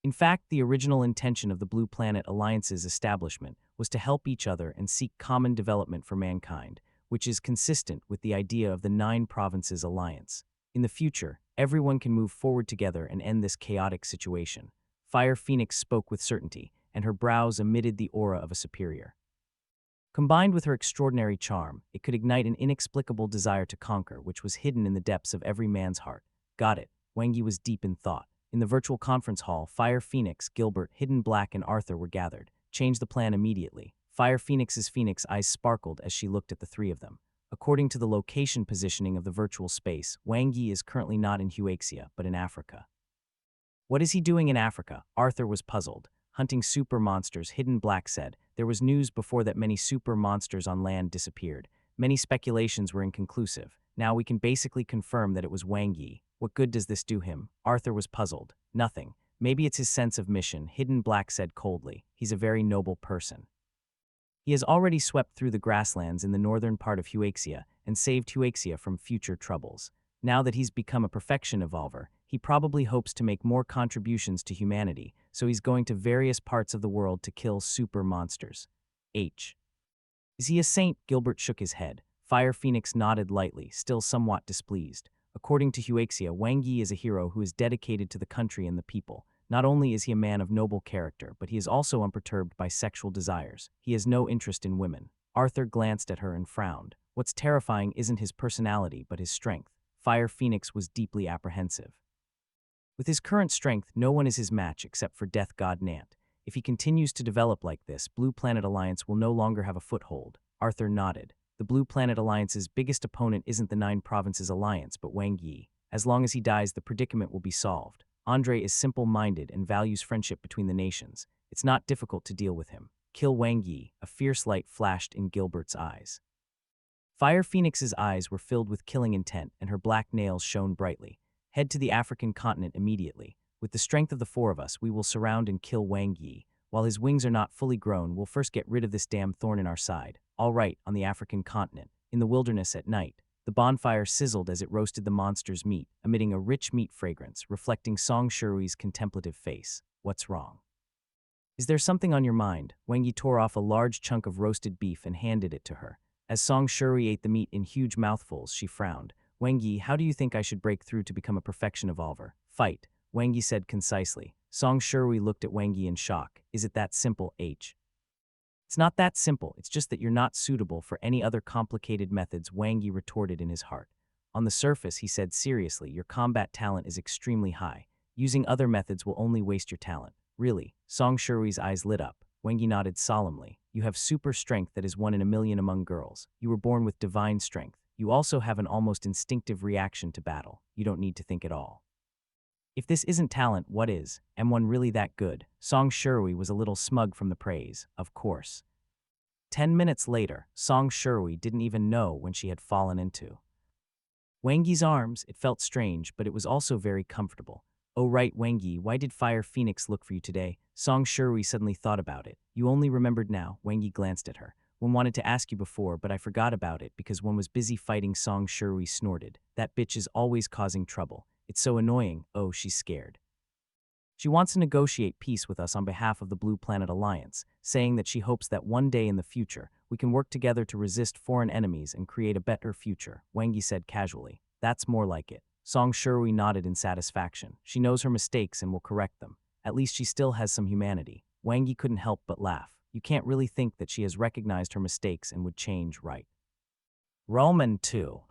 In fact, the original intention of the Blue Planet Alliance's establishment was to help each other and seek common development for mankind, which is consistent with the idea of the 9 Provinces Alliance. In the future, everyone can move forward together and end this chaotic situation. Fire Phoenix spoke with certainty, and her brows emitted the aura of a superior. Combined with her extraordinary charm, it could ignite an inexplicable desire to conquer, which was hidden in the depths of every man's heart. Got it. Wang Yi was deep in thought. In the virtual conference hall, Fire Phoenix, Gilbert, Hidden Black, and Arthur were gathered. Change the plan immediately. Fire Phoenix's phoenix eyes sparkled as she looked at the 3 of them. According to the location positioning of the virtual space, Wang Yi is currently not in Huaxia, but in Africa. What is he doing in Africa? Arthur was puzzled. Hunting super monsters, Hidden Black said. There was news before that many super monsters on land disappeared. Many speculations were inconclusive. Now we can basically confirm that it was Wang Yi. What good does this do him? Arthur was puzzled. Nothing. Maybe it's his sense of mission, Hidden Black said coldly. He's a very noble person. He has already swept through the grasslands in the northern part of Huaxia and saved Huaxia from future troubles. Now that he's become a perfection evolver, he probably hopes to make more contributions to humanity, so he's going to various parts of the world to kill super monsters. H. Is he a saint? Gilbert shook his head. Fire Phoenix nodded lightly, still somewhat displeased. According to Huaxia, Wang Yi is a hero who is dedicated to the country and the people. Not only is he a man of noble character, but he is also unperturbed by sexual desires. He has no interest in women. Arthur glanced at her and frowned. What's terrifying isn't his personality, but his strength. Fire Phoenix was deeply apprehensive. With his current strength, no one is his match except for Death God Nant. If he continues to develop like this, Blue Planet Alliance will no longer have a foothold. Arthur nodded. The Blue Planet Alliance's biggest opponent isn't the Nine Provinces Alliance, but Wang Yi. As long as he dies, the predicament will be solved. Andre is simple-minded and values friendship between the nations. It's not difficult to deal with him. Kill Wang Yi. A fierce light flashed in Gilbert's eyes. Fire Phoenix's eyes were filled with killing intent, and her black nails shone brightly. Head to the African continent immediately. With the strength of the four of us, we will surround and kill Wang Yi. While his wings are not fully grown, we'll first get rid of this damn thorn in our side. All right, on the African continent. In the wilderness at night. The bonfire sizzled as it roasted the monster's meat, emitting a rich meat fragrance, reflecting Song Shurui's contemplative face. What's wrong? Is there something on your mind? Wang Yi tore off a large chunk of roasted beef and handed it to her. As Song Shurui ate the meat in huge mouthfuls, she frowned. Wang Yi, how do you think I should break through to become a perfection evolver? Fight, Wang Yi said concisely. Song Shurui looked at Wang Yi in shock. Is it that simple, H? It's not that simple, it's just that you're not suitable for any other complicated methods, Wang Yi retorted in his heart. On the surface, he said seriously, your combat talent is extremely high. Using other methods will only waste your talent. Really? Song Shurui's eyes lit up. Wang Yi nodded solemnly. You have super strength that is 1 in a million among girls. You were born with divine strength. You also have an almost instinctive reaction to battle. You don't need to think at all. If this isn't talent, what is? Am one really that good? Song Shurui was a little smug from the praise. Of course. 10 minutes later, Song Shurui didn't even know when she had fallen into Wang Yi's arms. It felt strange, but it was also very comfortable. Oh right, Wang Yi, why did Fire Phoenix look for you today? Song Shurui suddenly thought about it. You only remembered now. Wang Yi glanced at her. One wanted to ask you before, but I forgot about it because one was busy fighting. Song Shurui snorted. That bitch is always causing trouble. It's so annoying. Oh, she's scared. She wants to negotiate peace with us on behalf of the Blue Planet Alliance, saying that she hopes that one day in the future, we can work together to resist foreign enemies and create a better future, Wang Yi said casually. That's more like it. Song Shurui nodded in satisfaction. She knows her mistakes and will correct them. At least she still has some humanity. Wang Yi couldn't help but laugh. You can't really think that she has recognized her mistakes and would change, right? Roman 2.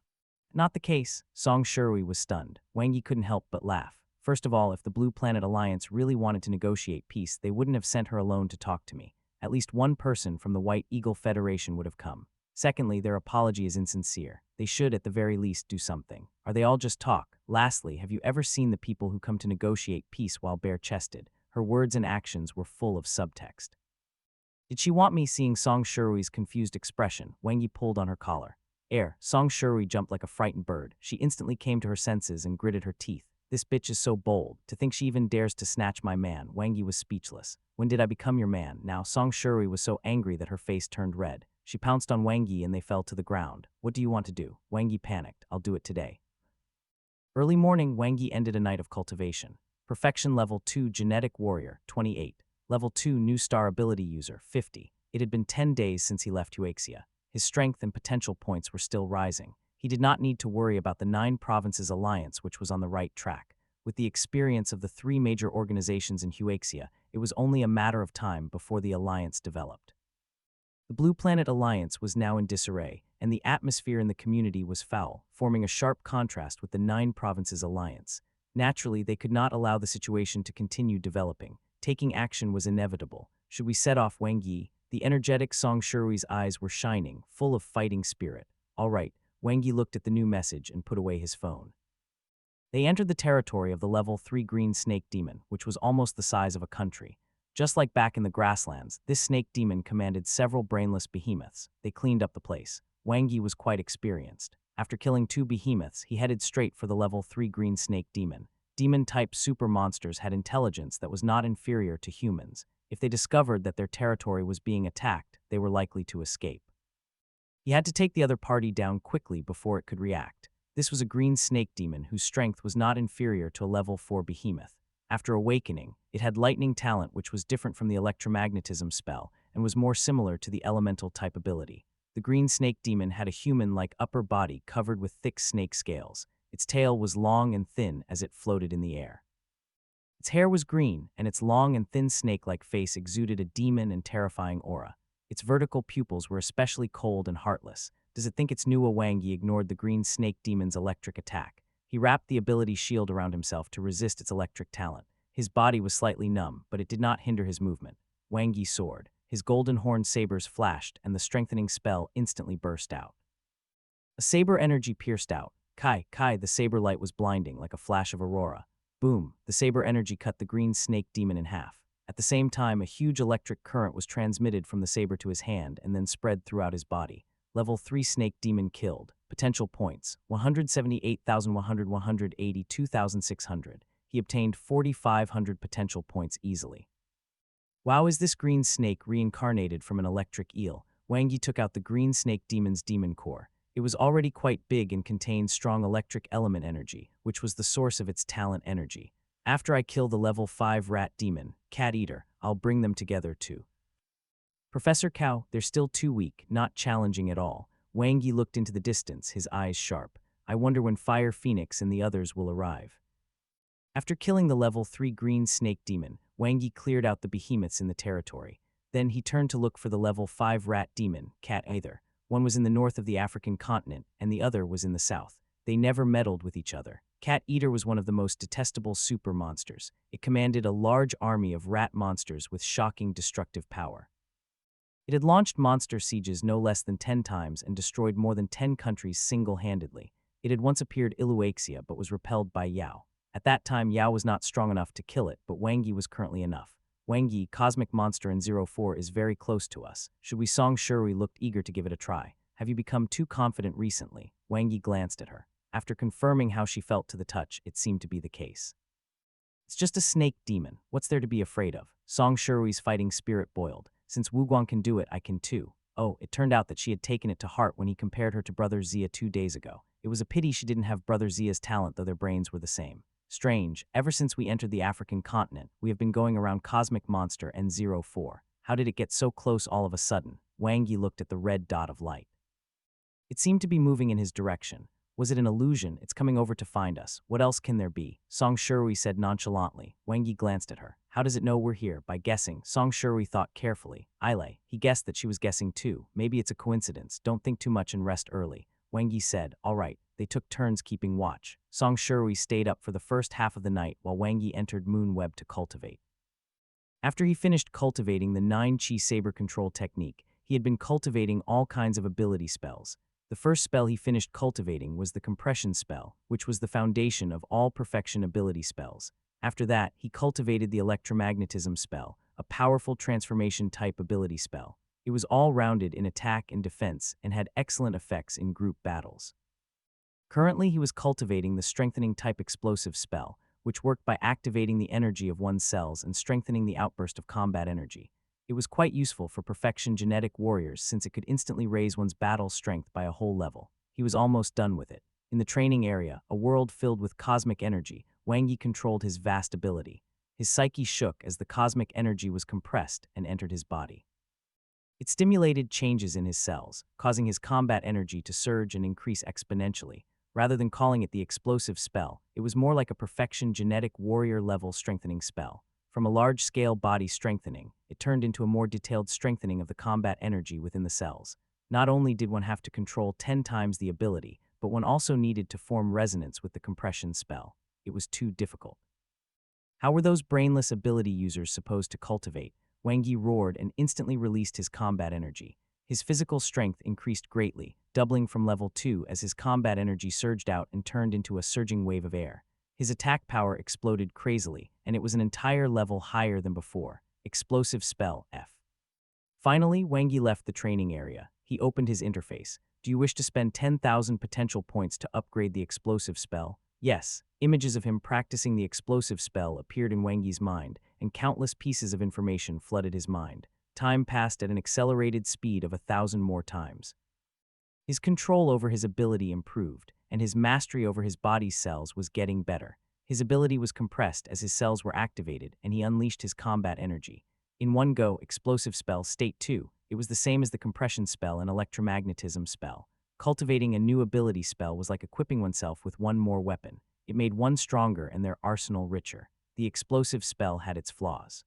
Not the case. Song Shurui was stunned. Wang Yi couldn't help but laugh. First of all, if the Blue Planet Alliance really wanted to negotiate peace, they wouldn't have sent her alone to talk to me. At least one person from the White Eagle Federation would have come. Secondly, their apology is insincere. They should, at the very least, do something. Are they all just talk? Lastly, have you ever seen the people who come to negotiate peace while bare-chested? Her words and actions were full of subtext. Did she want me? Seeing Song Shurui's confused expression, Wang Yi pulled on her collar. Song Shurui jumped like a frightened bird. She instantly came to her senses and gritted her teeth. This bitch is so bold. To think she even dares to snatch my man. Wang Yi was speechless. When did I become your man? Now, Song Shurui was so angry that her face turned red. She pounced on Wang Yi and they fell to the ground. What do you want to do? Wang Yi panicked. I'll do it today. Early morning, Wang Yi ended a night of cultivation. Perfection Level 2 Genetic Warrior, 28. Level 2 New Star Ability User, 50. It had been 10 days since he left Huaxia. His strength and potential points were still rising. He did not need to worry about the 9 Provinces Alliance, which was on the right track. With the experience of the 3 major organizations in Huaxia, it was only a matter of time before the alliance developed. The Blue Planet Alliance was now in disarray, and the atmosphere in the community was foul, forming a sharp contrast with the 9 Provinces Alliance. Naturally, they could not allow the situation to continue developing. Taking action was inevitable. Should we set off Wang Yi? The energetic Song Shurui's eyes were shining, full of fighting spirit. All right, Wang Yi looked at the new message and put away his phone. They entered the territory of the level 3 green snake demon, which was almost the size of a country. Just like back in the grasslands, this snake demon commanded several brainless behemoths. They cleaned up the place. Wang Yi was quite experienced. After killing 2 behemoths, he headed straight for the level 3 green snake demon. Demon-type super monsters had intelligence that was not inferior to humans. If they discovered that their territory was being attacked, they were likely to escape. He had to take the other party down quickly before it could react. This was a green snake demon whose strength was not inferior to a level 4 behemoth. After awakening, it had lightning talent, which was different from the electromagnetism spell and was more similar to the elemental type ability. The green snake demon had a human-like upper body covered with thick snake scales. Its tail was long and thin as it floated in the air. Its hair was green, and its long and thin snake-like face exuded a demon and terrifying aura. Its vertical pupils were especially cold and heartless. Does it think it's knew Wang Yi ignored the green snake demon's electric attack? He wrapped the ability shield around himself to resist its electric talent. His body was slightly numb, but it did not hinder his movement. Wang Yi soared. His golden horned sabers flashed, and the strengthening spell instantly burst out. A saber energy pierced out. Kai, the saber light was blinding, like a flash of aurora. Boom, the saber energy cut the green snake demon in half. At the same time, a huge electric current was transmitted from the saber to his hand and then spread throughout his body. Level 3 snake demon killed. Potential points, 178,100, 182,600. He obtained 4,500 potential points easily. Wow, is this green snake reincarnated from an electric eel? Wang Yi took out the green snake demon's demon core. It was already quite big and contained strong electric element energy, which was the source of its talent energy. After I kill the level 5 rat demon, cat eater, I'll bring them together too. Professor Cow, they're still too weak, not challenging at all. Wang Yi looked into the distance, his eyes sharp. I wonder when Fire Phoenix and the others will arrive. After killing the level 3 green snake demon, Wang Yi cleared out the behemoths in the territory. Then he turned to look for the level 5 rat demon, cat eater. One was in the north of the African continent, and the other was in the south. They never meddled with each other. Cat Eater was one of the most detestable super monsters. It commanded a large army of rat monsters with shocking destructive power. It had launched monster sieges no less than 10 times and destroyed more than 10 countries single-handedly. It had once appeared Iluaxia but was repelled by Yao. At that time, Yao was not strong enough to kill it, but Wang Yi was currently enough. Wang Yi, cosmic monster in 04, is very close to us. Should we Song Shuri looked eager to give it a try. Have you become too confident recently? Wang Yi glanced at her. After confirming how she felt to the touch, it seemed to be the case. It's just a snake demon. What's there to be afraid of? Song Shurui's fighting spirit boiled. Since Wuguang can do it, I can too. Oh, it turned out that she had taken it to heart when he compared her to Brother Zia 2 days ago. It was a pity she didn't have Brother Zia's talent, though their brains were the same. Strange, ever since we entered the African continent, we have been going around Cosmic Monster and 04. How did it get so close all of a sudden? Wang Yi looked at the red dot of light. It seemed to be moving in his direction. Was it an illusion? It's coming over to find us. What else can there be? Song Shuri said nonchalantly. Wang Yi glanced at her. How does it know we're here? By guessing. Song Shuri thought carefully. Ile. He guessed that she was guessing too. Maybe it's a coincidence. Don't think too much and rest early. Wang Yi said, all right. They took turns keeping watch. Song Shuri stayed up for the first half of the night while Wang Yi entered Moon Web to cultivate. After he finished cultivating the 9-chi saber control technique, he had been cultivating all kinds of ability spells. The first spell he finished cultivating was the compression spell, which was the foundation of all perfection ability spells. After that, he cultivated the electromagnetism spell, a powerful transformation type ability spell. It was all-rounded in attack and defense and had excellent effects in group battles. Currently, he was cultivating the strengthening type explosive spell, which worked by activating the energy of one's cells and strengthening the outburst of combat energy. It was quite useful for perfection genetic warriors since it could instantly raise one's battle strength by a whole level. He was almost done with it. In the training area, a world filled with cosmic energy, Wang Yi controlled his vast ability. His psyche shook as the cosmic energy was compressed and entered his body. It stimulated changes in his cells, causing his combat energy to surge and increase exponentially. Rather than calling it the explosive spell, it was more like a perfection genetic warrior-level strengthening spell. From a large-scale body strengthening, it turned into a more detailed strengthening of the combat energy within the cells. Not only did one have to control 10 times the ability, but one also needed to form resonance with the compression spell. It was too difficult. How were those brainless ability users supposed to cultivate? Wang Yi roared and instantly released his combat energy. His physical strength increased greatly, doubling from level 2 as his combat energy surged out and turned into a surging wave of air. His attack power exploded crazily, and it was an entire level higher than before. Explosive spell F. Finally, Wang Yi left the training area. He opened his interface. Do you wish to spend 10,000 potential points to upgrade the explosive spell? Yes. Images of him practicing the explosive spell appeared in Wangi's mind, and countless pieces of information flooded his mind. Time passed at an accelerated speed of 1,000 more times. His control over his ability improved, and his mastery over his body's cells was getting better. His ability was compressed as his cells were activated, and he unleashed his combat energy. In one go, explosive spell State 2, it was the same as the compression spell and electromagnetism spell. Cultivating a new ability spell was like equipping oneself with one more weapon. It made one stronger and their arsenal richer. The explosive spell had its flaws.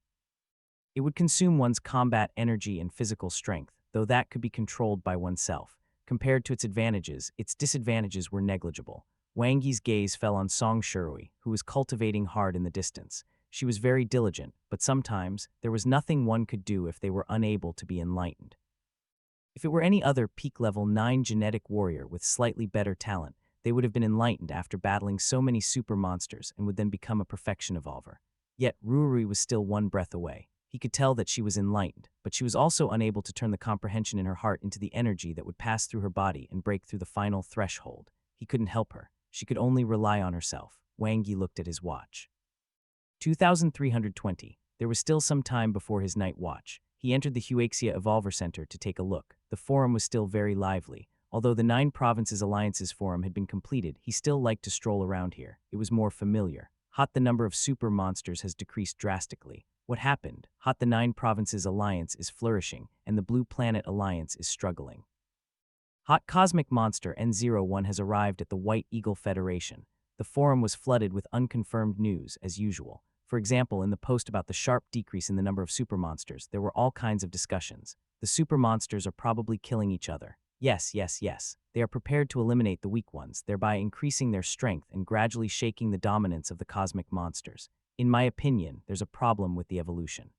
It would consume one's combat energy and physical strength, though that could be controlled by oneself. Compared to its advantages, its disadvantages were negligible. Wangi's gaze fell on Song Shirui, who was cultivating hard in the distance. She was very diligent, but sometimes there was nothing one could do if they were unable to be enlightened. If it were any other peak level 9 genetic warrior with slightly better talent, they would have been enlightened after battling so many super monsters and would then become a perfection evolver. Yet Ruri was still one breath away. He could tell that she was enlightened, but she was also unable to turn the comprehension in her heart into the energy that would pass through her body and break through the final threshold. He couldn't help her. She could only rely on herself. Wangi looked at his watch. 2320. There was still some time before his night watch. He entered the Huaxia Evolver Center to take a look. The forum was still very lively. Although the 9 Provinces Alliances forum had been completed, he still liked to stroll around here. It was more familiar. The number of super monsters has decreased drastically. What happened? The 9 Provinces Alliance is flourishing, and the Blue Planet Alliance is struggling. Cosmic Monster N01 has arrived at the White Eagle Federation. The forum was flooded with unconfirmed news, as usual. For example, in the post about the sharp decrease in the number of super monsters, there were all kinds of discussions. The super monsters are probably killing each other. Yes. They are prepared to eliminate the weak ones, thereby increasing their strength and gradually shaking the dominance of the cosmic monsters. In my opinion, there's a problem with the evolution.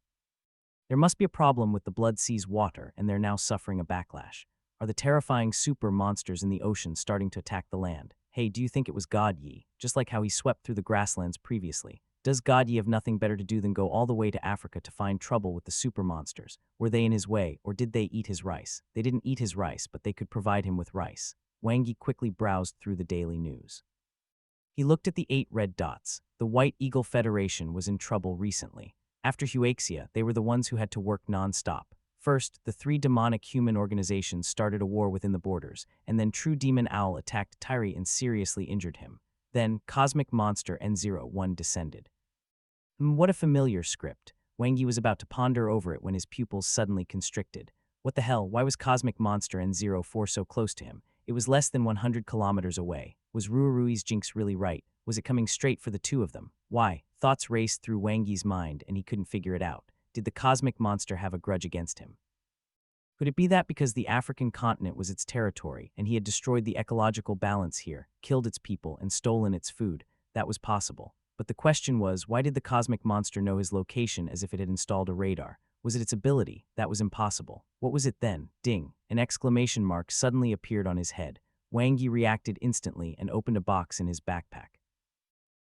There must be a problem with the blood seas water, and they're now suffering a backlash. Are the terrifying super monsters in the ocean starting to attack the land? Hey, do you think it was God Yi, just like how he swept through the grasslands previously? Does God Yi have nothing better to do than go all the way to Africa to find trouble with the super monsters? Were they in his way, or did they eat his rice? They didn't eat his rice, but they could provide him with rice. Wangi quickly browsed through the daily news. He looked at the 8 red dots. The White Eagle Federation was in trouble recently. After Huaxia, they were the ones who had to work non-stop. First, the 3 demonic human organizations started a war within the borders, and then True Demon Owl attacked Tyri and seriously injured him. Then, Cosmic Monster N01 descended. What a familiar script. Wangi was about to ponder over it when his pupils suddenly constricted. What the hell, why was Cosmic Monster N04 so close to him? It was less than 100 kilometers away. Was Ruirui's jinx really right? Was it coming straight for the two of them? Why? Thoughts raced through Wangi's mind, and he couldn't figure it out. Did the cosmic monster have a grudge against him? Could it be that because the African continent was its territory, and he had destroyed the ecological balance here, killed its people, and stolen its food? That was possible. But the question was, why did the cosmic monster know his location as if it had installed a radar? Was it its ability? That was impossible. What was it then? Ding! An exclamation mark suddenly appeared on his head. Wangi reacted instantly and opened a box in his backpack.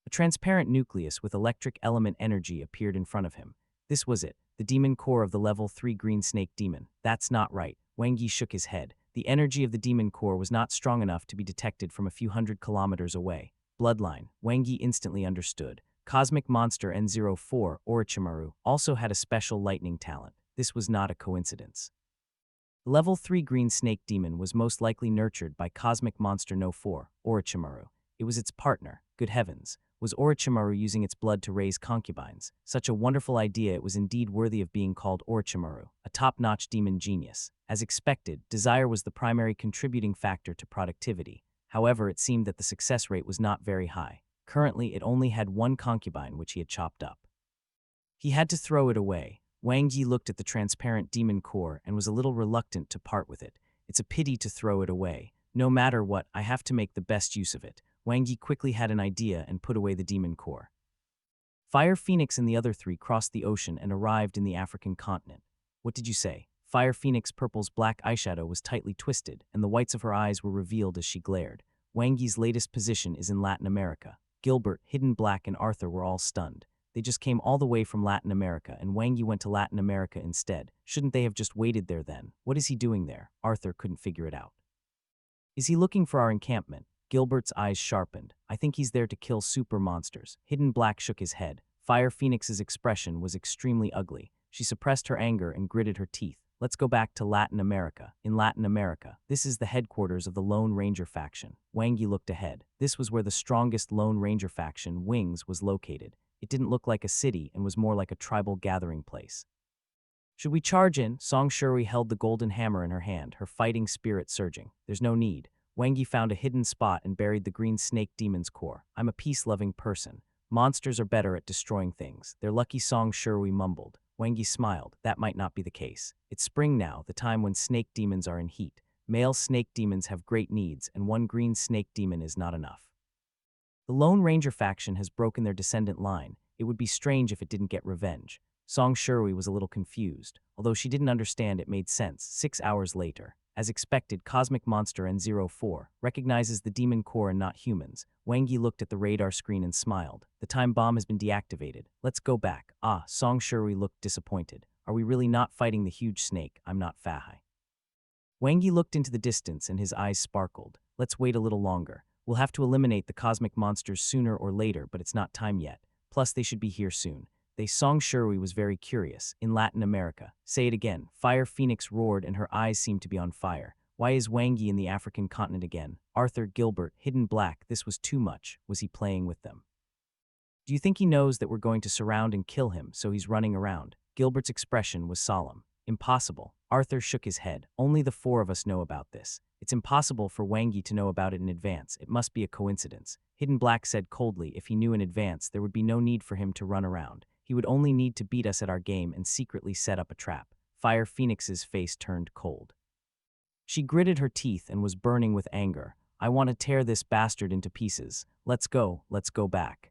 A transparent nucleus with electric element energy appeared in front of him. This was it, the demon core of the level 3 green snake demon. That's not right. Wangi shook his head. The energy of the demon core was not strong enough to be detected from a few hundred kilometers away. Bloodline. Wangi instantly understood. Cosmic Monster N04, Orochimaru, also had a special lightning talent. This was not a coincidence. The level 3 green snake demon was most likely nurtured by Cosmic Monster No 4, Orochimaru. It was its partner. Good heavens. Was Orochimaru using its blood to raise concubines? Such a wonderful idea, it was indeed worthy of being called Orochimaru, a top-notch demon genius. As expected, desire was the primary contributing factor to productivity. However, it seemed that the success rate was not very high. Currently, it only had one concubine which he had chopped up. He had to throw it away. Wangi looked at the transparent demon core and was a little reluctant to part with it. It's a pity to throw it away. No matter what, I have to make the best use of it. Wangi quickly had an idea and put away the demon core. Fire Phoenix and the other 3 crossed the ocean and arrived in the African continent. What did you say? Fire Phoenix Purple's black eyeshadow was tightly twisted, and the whites of her eyes were revealed as she glared. Wangi's latest position is in Latin America. Gilbert, Hidden Black, and Arthur were all stunned. They just came all the way from Latin America, and Wangi went to Latin America instead. Shouldn't they have just waited there then? What is he doing there? Arthur couldn't figure it out. Is he looking for our encampment? Gilbert's eyes sharpened. I think he's there to kill super monsters. Hidden Black shook his head. Fire Phoenix's expression was extremely ugly. She suppressed her anger and gritted her teeth. Let's go back to Latin America. In Latin America, this is the headquarters of the Lone Ranger faction. Wangi looked ahead. This was where the strongest Lone Ranger faction, Wings, was located. It didn't look like a city and was more like a tribal gathering place. Should we charge in? Song Shuri held the golden hammer in her hand, her fighting spirit surging. There's no need. Wangi found a hidden spot and buried the green snake demon's core. I'm a peace-loving person. Monsters are better at destroying things. Their lucky Song Shuri mumbled. Wangi smiled. That might not be the case. It's spring now, the time when snake demons are in heat. Male snake demons have great needs, and one green snake demon is not enough. The Lone Ranger faction has broken their descendant line. It would be strange if it didn't get revenge. Song Shuri was a little confused. Although she didn't understand, it made sense. 6 hours later. As expected, Cosmic Monster N04 recognizes the demon core and not humans. Wangi looked at the radar screen and smiled. The time bomb has been deactivated. Let's go back. Song Shuri looked disappointed. Are we really not fighting the huge snake? I'm not Fahai. Wangi looked into the distance and his eyes sparkled. Let's wait a little longer. We'll have to eliminate the cosmic monsters sooner or later, but it's not time yet. Plus, they should be here soon. Song Shuri was very curious. In Latin America. Say it again. Fire Phoenix roared and her eyes seemed to be on fire. Why is Wangi in the African continent again? Arthur, Gilbert, Hidden Black, this was too much. Was he playing with them? Do you think he knows that we're going to surround and kill him, so he's running around? Gilbert's expression was solemn. Impossible. Arthur shook his head. Only the 4 of us know about this. It's impossible for Wangi to know about it in advance. It must be a coincidence. Hidden Black said coldly, if he knew in advance, there would be no need for him to run around. He would only need to beat us at our game and secretly set up a trap. Fire Phoenix's face turned cold. She gritted her teeth and was burning with anger. I want to tear this bastard into pieces. Let's go back.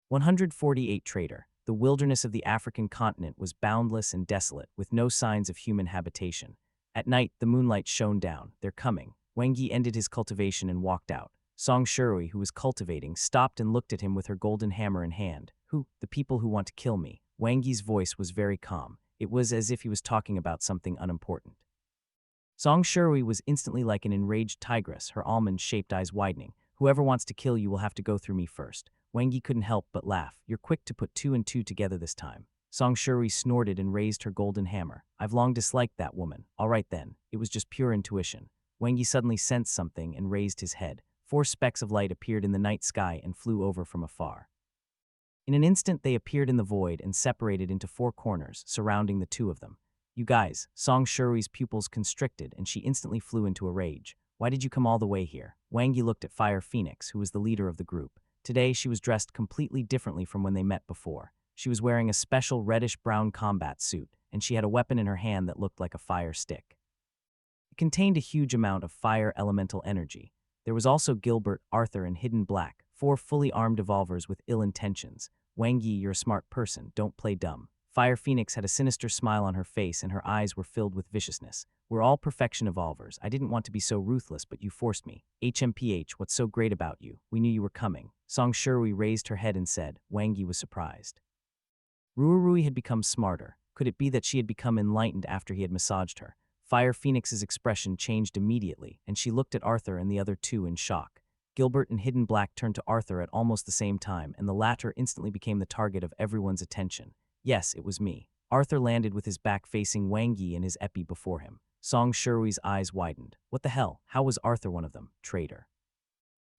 148 Trader. The wilderness of the African continent was boundless and desolate, with no signs of human habitation. At night, the moonlight shone down. They're coming. Wangi ended his cultivation and walked out. Song Shuri, who was cultivating, stopped and looked at him with her golden hammer in hand. Who? The people who want to kill me. Wangi's voice was very calm. It was as if he was talking about something unimportant. Song Shuri was instantly like an enraged tigress, her almond-shaped eyes widening. Whoever wants to kill you will have to go through me first. Wangi couldn't help but laugh. You're quick to put 2 and 2 together this time. Song Shuri snorted and raised her golden hammer. I've long disliked that woman. All right then. It was just pure intuition. Wangi suddenly sensed something and raised his head. 4 specks of light appeared in the night sky and flew over from afar. In an instant, they appeared in the void and separated into 4 corners, surrounding the 2 of them. You guys, Song Shuri's pupils constricted and she instantly flew into a rage. Why did you come all the way here? Wangi looked at Fire Phoenix, who was the leader of the group. Today, she was dressed completely differently from when they met before. She was wearing a special reddish-brown combat suit, and she had a weapon in her hand that looked like a fire stick. It contained a huge amount of fire elemental energy. There was also Gilbert, Arthur, and Hidden Black, 4 fully armed evolvers with ill intentions. Wangi, you're a smart person, don't play dumb. Fire Phoenix had a sinister smile on her face and her eyes were filled with viciousness. We're all perfection evolvers. I didn't want to be so ruthless, but you forced me. HMPH, what's so great about you? We knew you were coming. Song Shuri raised her head and said. Wangi was surprised. Ruarui had become smarter. Could it be that she had become enlightened after he had massaged her? Fire Phoenix's expression changed immediately, and she looked at Arthur and the other 2 in shock. Gilbert and Hidden Black turned to Arthur at almost the same time, and the latter instantly became the target of everyone's attention. Yes, it was me. Arthur landed with his back facing Wangi and his epi before him. Song Shuri's eyes widened. What the hell? How was Arthur one of them? Traitor.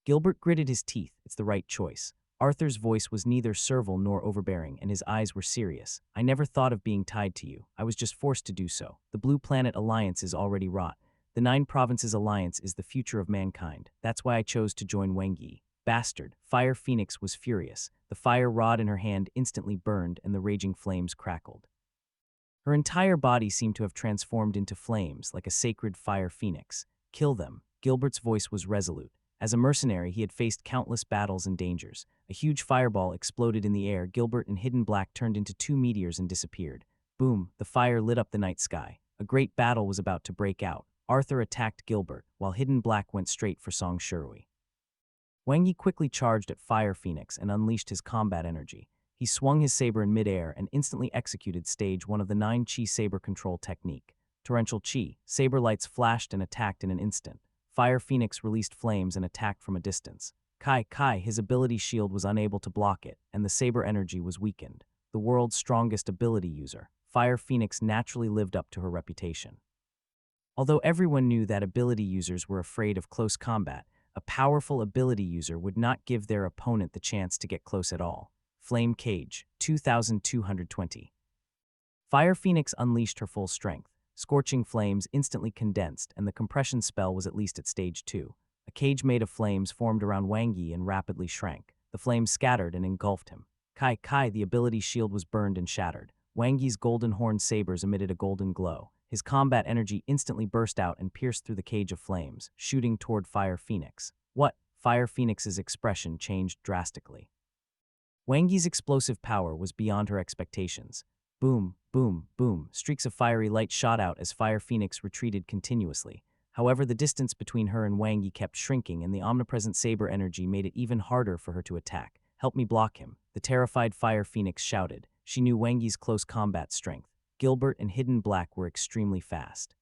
Gilbert gritted his teeth. It's the right choice. Arthur's voice was neither servile nor overbearing, and his eyes were serious. I never thought of being tied to you. I was just forced to do so. The Blue Planet Alliance is already wrought. The 9 Provinces Alliance is the future of mankind. That's why I chose to join Wangi. Bastard. Fire Phoenix was furious. The fire rod in her hand instantly burned and the raging flames crackled. Her entire body seemed to have transformed into flames like a sacred fire phoenix. Kill them. Gilbert's voice was resolute. As a mercenary, he had faced countless battles and dangers. A huge fireball exploded in the air. Gilbert and Hidden Black turned into 2 meteors and disappeared. Boom, the fire lit up the night sky. A great battle was about to break out. Arthur attacked Gilbert, while Hidden Black went straight for Song Shuri. Wangi quickly charged at Fire Phoenix and unleashed his combat energy. He swung his saber in midair and instantly executed stage 1 of the 9 Chi saber control technique. Torrential Chi. Saber lights flashed and attacked in an instant. Fire Phoenix released flames and attacked from a distance. Kai, his ability shield was unable to block it, and the saber energy was weakened. The world's strongest ability user, Fire Phoenix naturally lived up to her reputation. Although everyone knew that ability users were afraid of close combat, a powerful ability user would not give their opponent the chance to get close at all. Flame Cage, 2220. Fire Phoenix unleashed her full strength. Scorching flames instantly condensed, and the compression spell was at least at stage 2. A cage made of flames formed around Wang Yi and rapidly shrank. The flames scattered and engulfed him. Kai, the ability shield was burned and shattered. Wang Yi's golden horned sabers emitted a golden glow. His combat energy instantly burst out and pierced through the cage of flames, shooting toward Fire Phoenix. What? Fire Phoenix's expression changed drastically. Wang Yi's explosive power was beyond her expectations. Boom, boom, boom, streaks of fiery light shot out as Fire Phoenix retreated continuously. However, the distance between her and Wang Yi kept shrinking, and the omnipresent saber energy made it even harder for her to attack. Help me block him, the terrified Fire Phoenix shouted. She knew Wang Yi's close combat strength. Gilbert and Hidden Black were extremely fast.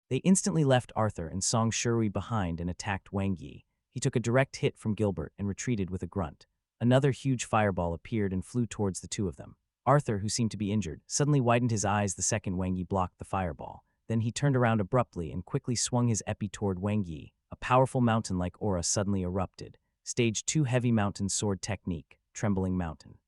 They instantly left Arthur and Song Shui behind and attacked Wang Yi. He took a direct hit from Gilbert and retreated with a grunt. Another huge fireball appeared and flew towards the two of them. Arthur, who seemed to be injured, suddenly widened his eyes the second Wang Yi blocked the fireball. Then he turned around abruptly and quickly swung his epi toward Wang Yi. A powerful mountain-like aura suddenly erupted. Stage 2 Heavy Mountain Sword Technique, Trembling Mountain.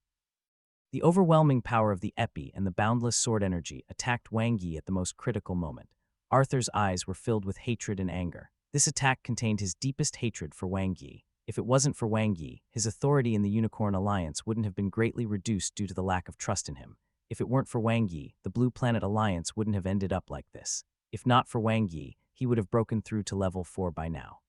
The overwhelming power of the epi and the boundless sword energy attacked Wang Yi at the most critical moment. Arthur's eyes were filled with hatred and anger. This attack contained his deepest hatred for Wang Yi. If it wasn't for Wang Yi, his authority in the Unicorn Alliance wouldn't have been greatly reduced due to the lack of trust in him. If it weren't for Wang Yi, the Blue Planet Alliance wouldn't have ended up like this. If not for Wang Yi, he would have broken through to level 4 by now.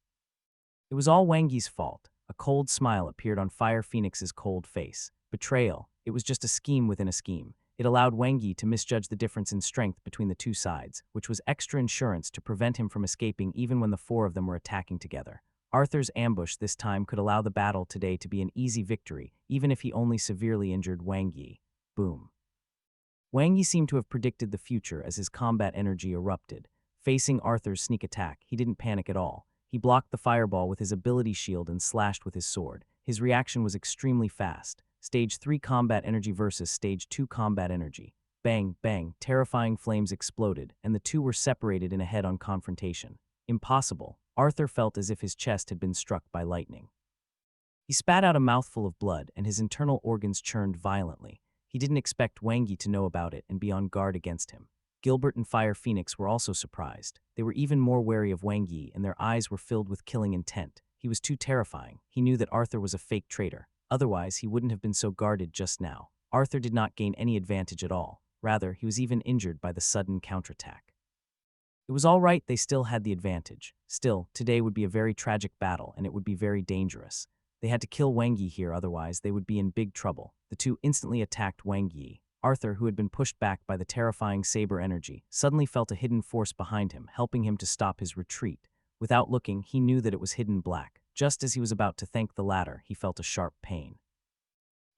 It was all Wang Yi's fault. A cold smile appeared on Fire Phoenix's cold face. Betrayal. It was just a scheme within a scheme. It allowed Wang Yi to misjudge the difference in strength between the two sides, which was extra insurance to prevent him from escaping even when the four of them were attacking together. Arthur's ambush this time could allow the battle today to be an easy victory, even if he only severely injured Wang Yi. Boom. Wang Yi seemed to have predicted the future as his combat energy erupted. Facing Arthur's sneak attack, he didn't panic at all. He blocked the fireball with his ability shield and slashed with his sword. His reaction was extremely fast. Stage 3 combat energy versus Stage 2 combat energy. Bang, bang, terrifying flames exploded, and the two were separated in a head-on confrontation. Impossible. Arthur felt as if his chest had been struck by lightning. He spat out a mouthful of blood, and his internal organs churned violently. He didn't expect Wang Yi to know about it and be on guard against him. Gilbert and Fire Phoenix were also surprised. They were even more wary of Wang Yi, and their eyes were filled with killing intent. He was too terrifying. He knew that Arthur was a fake traitor. Otherwise, he wouldn't have been so guarded just now. Arthur did not gain any advantage at all. Rather, he was even injured by the sudden counterattack. It was all right, they still had the advantage. Still, today would be a very tragic battle, and it would be very dangerous. They had to kill Wang Yi here, otherwise they would be in big trouble. The two instantly attacked Wang Yi. Arthur, who had been pushed back by the terrifying saber energy, suddenly felt a hidden force behind him, helping him to stop his retreat. Without looking, he knew that it was Hidden Black. Just as he was about to thank the latter, he felt a sharp pain.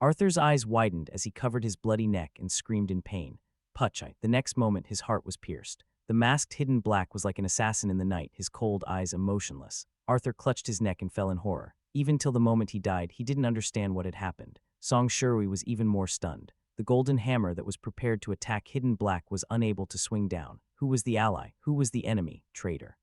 Arthur's eyes widened as he covered his bloody neck and screamed in pain. Puchai. The next moment, his heart was pierced. The masked Hidden Black was like an assassin in the night, his cold eyes emotionless. Arthur clutched his neck and fell in horror. Even till the moment he died, he didn't understand what had happened. Song Shui was even more stunned. The golden hammer that was prepared to attack Hidden Black was unable to swing down. Who was the ally? Who was the enemy? Traitor.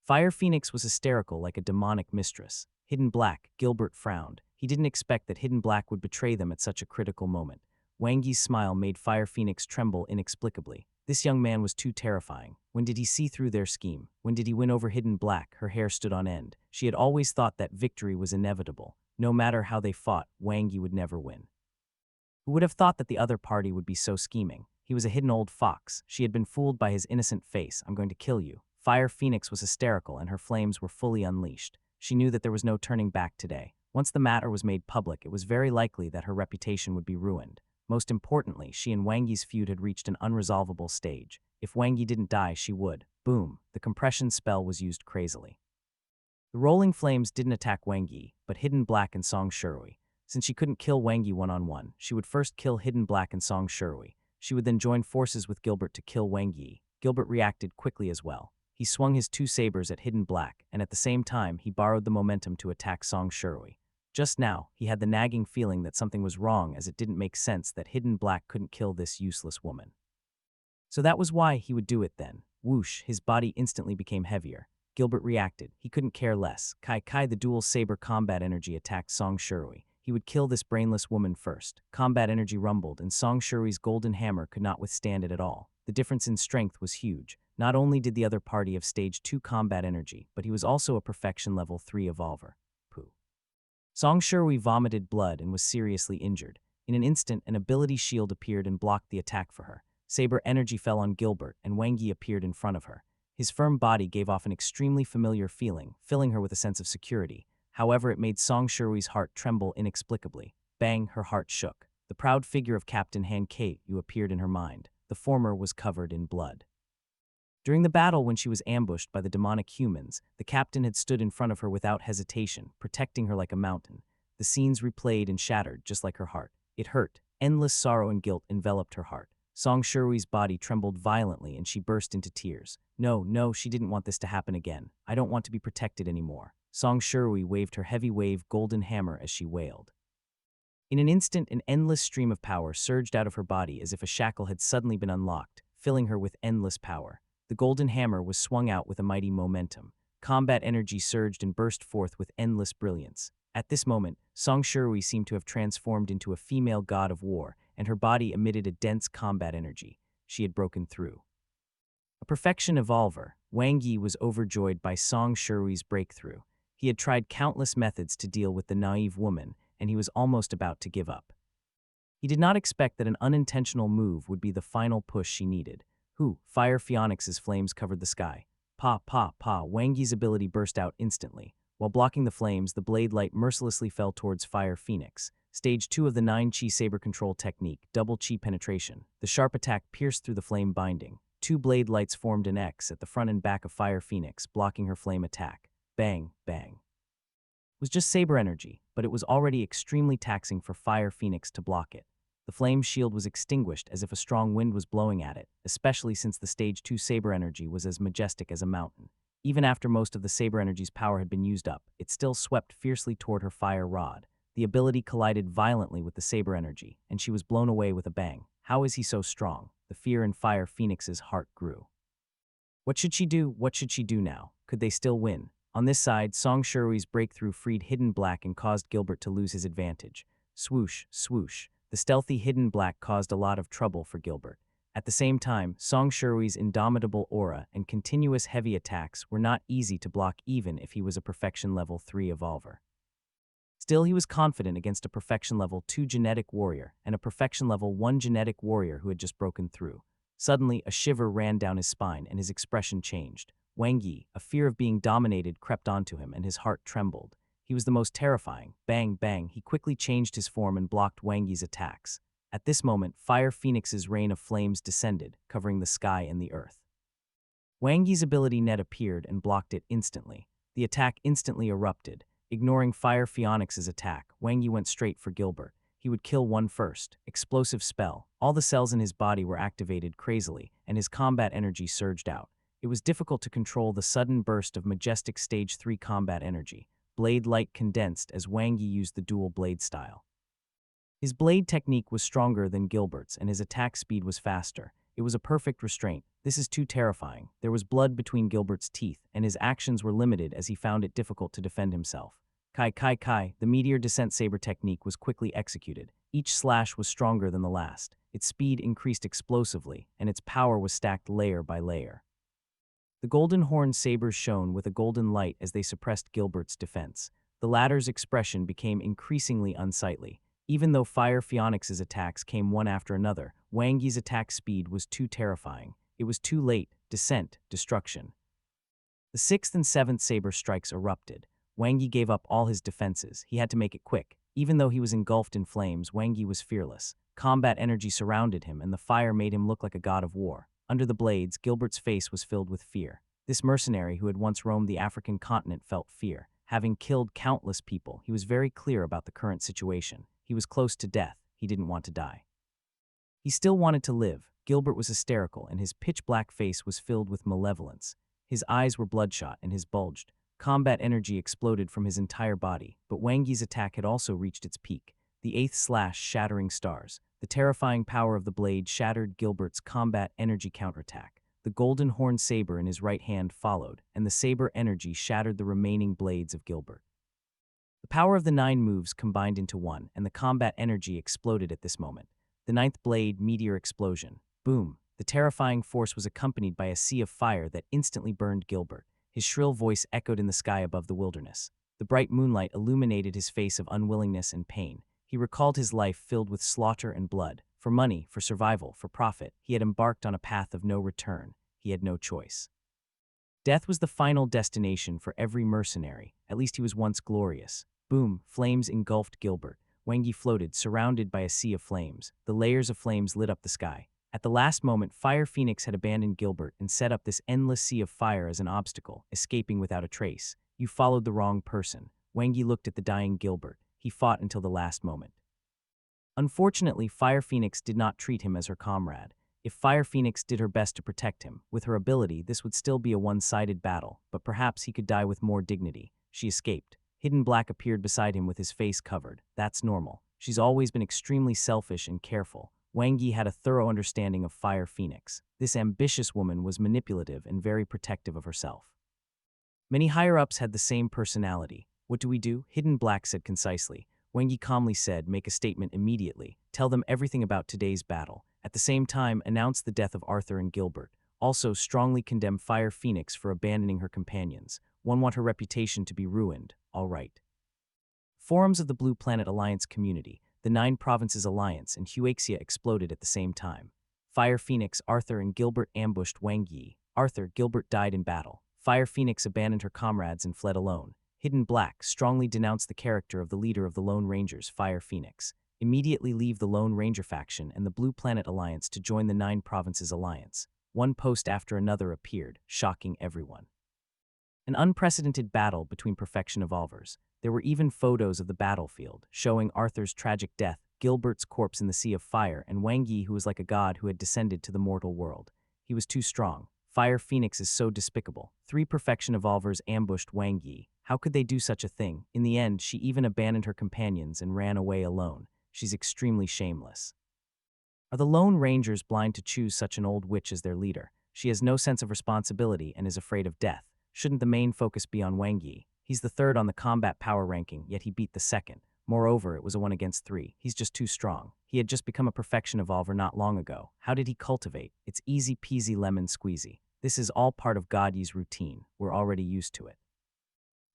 Fire Phoenix was hysterical like a demonic mistress. Hidden Black, Gilbert frowned. He didn't expect that Hidden Black would betray them at such a critical moment. Wang Yi's smile made Fire Phoenix tremble inexplicably. This young man was too terrifying. When did he see through their scheme? When did he win over Hidden Black? Her hair stood on end. She had always thought that victory was inevitable. No matter how they fought, Wang Yi would never win. Who would have thought that the other party would be so scheming? He was a hidden old fox. She had been fooled by his innocent face. I'm going to kill you. Fire Phoenix was hysterical, and her flames were fully unleashed. She knew that there was no turning back today. Once the matter was made public, it was very likely that her reputation would be ruined. Most importantly, she and Wang Yi's feud had reached an unresolvable stage. If Wang Yi didn't die, she would. Boom. The compression spell was used crazily. The rolling flames didn't attack Wang Yi, but Hidden Black and Song Shui. Since she couldn't kill Wang Yi one-on-one, she would first kill Hidden Black and Song Shui. She would then join forces with Gilbert to kill Wang Yi. Gilbert reacted quickly as well. He swung his two sabers at Hidden Black, and at the same time, he borrowed the momentum to attack Song Shirui. Just now, he had the nagging feeling that something was wrong, as it didn't make sense that Hidden Black couldn't kill this useless woman. So that was why he would do it then. Whoosh, his body instantly became heavier. Gilbert reacted. He couldn't care less. Kai, the dual saber combat energy attacked Song Shirui. He would kill this brainless woman first. Combat energy rumbled, and Song Shirui's golden hammer could not withstand it at all. The difference in strength was huge. Not only did the other party have stage 2 combat energy, but he was also a perfection level 3 evolver. Pooh. Song Shirui vomited blood and was seriously injured. In an instant, an ability shield appeared and blocked the attack for her. Saber energy fell on Gilbert, and Wang Yi appeared in front of her. His firm body gave off an extremely familiar feeling, filling her with a sense of security. However, it made Song Shirui's heart tremble inexplicably. Bang, her heart shook. The proud figure of Captain Han Kate-yu appeared in her mind. The former was covered in blood. During the battle, when she was ambushed by the demonic humans, the captain had stood in front of her without hesitation, protecting her like a mountain. The scenes replayed and shattered, just like her heart. It hurt. Endless sorrow and guilt enveloped her heart. Song Shirui's body trembled violently and she burst into tears. No, she didn't want this to happen again. I don't want to be protected anymore. Song Shirui waved her heavy wave golden hammer as she wailed. In an instant, an endless stream of power surged out of her body as if a shackle had suddenly been unlocked, filling her with endless power. The golden hammer was swung out with a mighty momentum. Combat energy surged and burst forth with endless brilliance. At this moment, Song Shirui seemed to have transformed into a female god of war, and her body emitted a dense combat energy. She had broken through. A perfection evolver, Wang Yi was overjoyed by Song Shirui's breakthrough. He had tried countless methods to deal with the naive woman, and he was almost about to give up. He did not expect that an unintentional move would be the final push she needed. Fire Phoenix's flames covered the sky. Wang Yi's ability burst out instantly. While blocking the flames, the blade light mercilessly fell towards Fire Phoenix. Stage 2 of the 9-chi saber control technique, double chi penetration. The sharp attack pierced through the flame binding. 2 blade lights formed an X at the front and back of Fire Phoenix, blocking her flame attack. Bang, bang. It was just saber energy, but it was already extremely taxing for Fire Phoenix to block it. The flame shield was extinguished as if a strong wind was blowing at it, especially since the Stage 2 saber energy was as majestic as a mountain. Even after most of the saber energy's power had been used up, it still swept fiercely toward her fire rod. The ability collided violently with the saber energy, and she was blown away with a bang. How is he so strong? The fear in Fire Phoenix's heart grew. What should she do? What should she do now? Could they still win? On this side, Song Shirui's breakthrough freed Hidden Black and caused Gilbert to lose his advantage. Swoosh, swoosh. The stealthy Hidden Black caused a lot of trouble for Gilbert. At the same time, Song Shirui's indomitable aura and continuous heavy attacks were not easy to block even if he was a Perfection Level 3 evolver. Still, he was confident against a Perfection Level 2 genetic warrior and a Perfection Level 1 genetic warrior who had just broken through. Suddenly, a shiver ran down his spine and his expression changed. Wang Yi, a fear of being dominated, crept onto him and his heart trembled. He was the most terrifying. Bang, bang, he quickly changed his form and blocked Wang Yi's attacks. At this moment, Fire Phoenix's rain of flames descended, covering the sky and the earth. Wang Yi's ability net appeared and blocked it instantly. The attack instantly erupted. Ignoring Fire Phoenix's attack, Wang Yi went straight for Gilbert. He would kill one first. Explosive spell. All the cells in his body were activated crazily, and his combat energy surged out. It was difficult to control the sudden burst of majestic Stage 3 combat energy. Blade light condensed as Wang Yi used the dual blade style. His blade technique was stronger than Gilbert's, and his attack speed was faster. It was a perfect restraint. This is too terrifying. There was blood between Gilbert's teeth, and his actions were limited as he found it difficult to defend himself. Kai, the meteor descent saber technique was quickly executed. Each slash was stronger than the last. Its speed increased explosively, and its power was stacked layer by layer. The golden horn sabers shone with a golden light as they suppressed Gilbert's defense. The latter's expression became increasingly unsightly. Even though Fire Phoenix's attacks came one after another, Wang Yi's attack speed was too terrifying. It was too late. Descent, destruction. The 6th and 7th saber strikes erupted. Wang Yi gave up all his defenses. He had to make it quick. Even though he was engulfed in flames, Wang Yi was fearless. Combat energy surrounded him, and the fire made him look like a god of war. Under the blades, Gilbert's face was filled with fear. This mercenary who had once roamed the African continent felt fear. Having killed countless people, he was very clear about the current situation. He was close to death. He didn't want to die. He still wanted to live. Gilbert was hysterical, and his pitch-black face was filled with malevolence. His eyes were bloodshot and his bulged. Combat energy exploded from his entire body, but Wang Yi's attack had also reached its peak. The eighth slash shattering stars. The terrifying power of the blade shattered Gilbert's combat energy counterattack. The golden horn saber in his right hand followed, and the saber energy shattered the remaining blades of Gilbert. The power of the 9 moves combined into one, and the combat energy exploded at this moment. The 9th blade meteor explosion. Boom! The terrifying force was accompanied by a sea of fire that instantly burned Gilbert. His shrill voice echoed in the sky above the wilderness. The bright moonlight illuminated his face of unwillingness and pain. He recalled his life filled with slaughter and blood. For money, for survival, for profit, he had embarked on a path of no return. He had no choice. Death was the final destination for every mercenary. At least he was once glorious. Boom! Flames engulfed Gilbert. Wang Yi floated, surrounded by a sea of flames. The layers of flames lit up the sky. At the last moment, Fire Phoenix had abandoned Gilbert and set up this endless sea of fire as an obstacle, escaping without a trace. You followed the wrong person. Wang Yi looked at the dying Gilbert. He fought until the last moment. Unfortunately, Fire Phoenix did not treat him as her comrade. If Fire Phoenix did her best to protect him, with her ability, this would still be a one-sided battle, but perhaps he could die with more dignity. She escaped. Hidden Black appeared beside him with his face covered. That's normal. She's always been extremely selfish and careful. Wang Yi had a thorough understanding of Fire Phoenix. This ambitious woman was manipulative and very protective of herself. Many higher-ups had the same personality. What do we do? Hidden Black said concisely. Wang Yi calmly said, make a statement immediately. Tell them everything about today's battle. At the same time, announce the death of Arthur and Gilbert. Also, strongly condemn Fire Phoenix for abandoning her companions. One want her reputation to be ruined. All right. Forums of the Blue Planet Alliance community, the 9 Provinces Alliance, and Huaxia exploded at the same time. Fire Phoenix, Arthur, and Gilbert ambushed Wang Yi. Arthur, Gilbert died in battle. Fire Phoenix abandoned her comrades and fled alone. Hidden Black strongly denounced the character of the leader of the Lone Rangers, Fire Phoenix. Immediately leave the Lone Ranger faction and the Blue Planet Alliance to join the 9 Provinces Alliance. One post after another appeared, shocking everyone. An unprecedented battle between perfection evolvers. There were even photos of the battlefield, showing Arthur's tragic death, Gilbert's corpse in the sea of fire, and Wang Yi who was like a god who had descended to the mortal world. He was too strong. Fire Phoenix is so despicable. 3 perfection evolvers ambushed Wang Yi. How could they do such a thing? In the end, she even abandoned her companions and ran away alone. She's extremely shameless. Are the Lone Rangers blind to choose such an old witch as their leader? She has no sense of responsibility and is afraid of death. Shouldn't the main focus be on Wang Yi? He's the 3rd on the combat power ranking, yet he beat the 2nd. Moreover, it was a 1 against 3. He's just too strong. He had just become a perfection evolver not long ago. How did he cultivate? It's easy peasy lemon squeezy. This is all part of God Yi's routine. We're already used to it.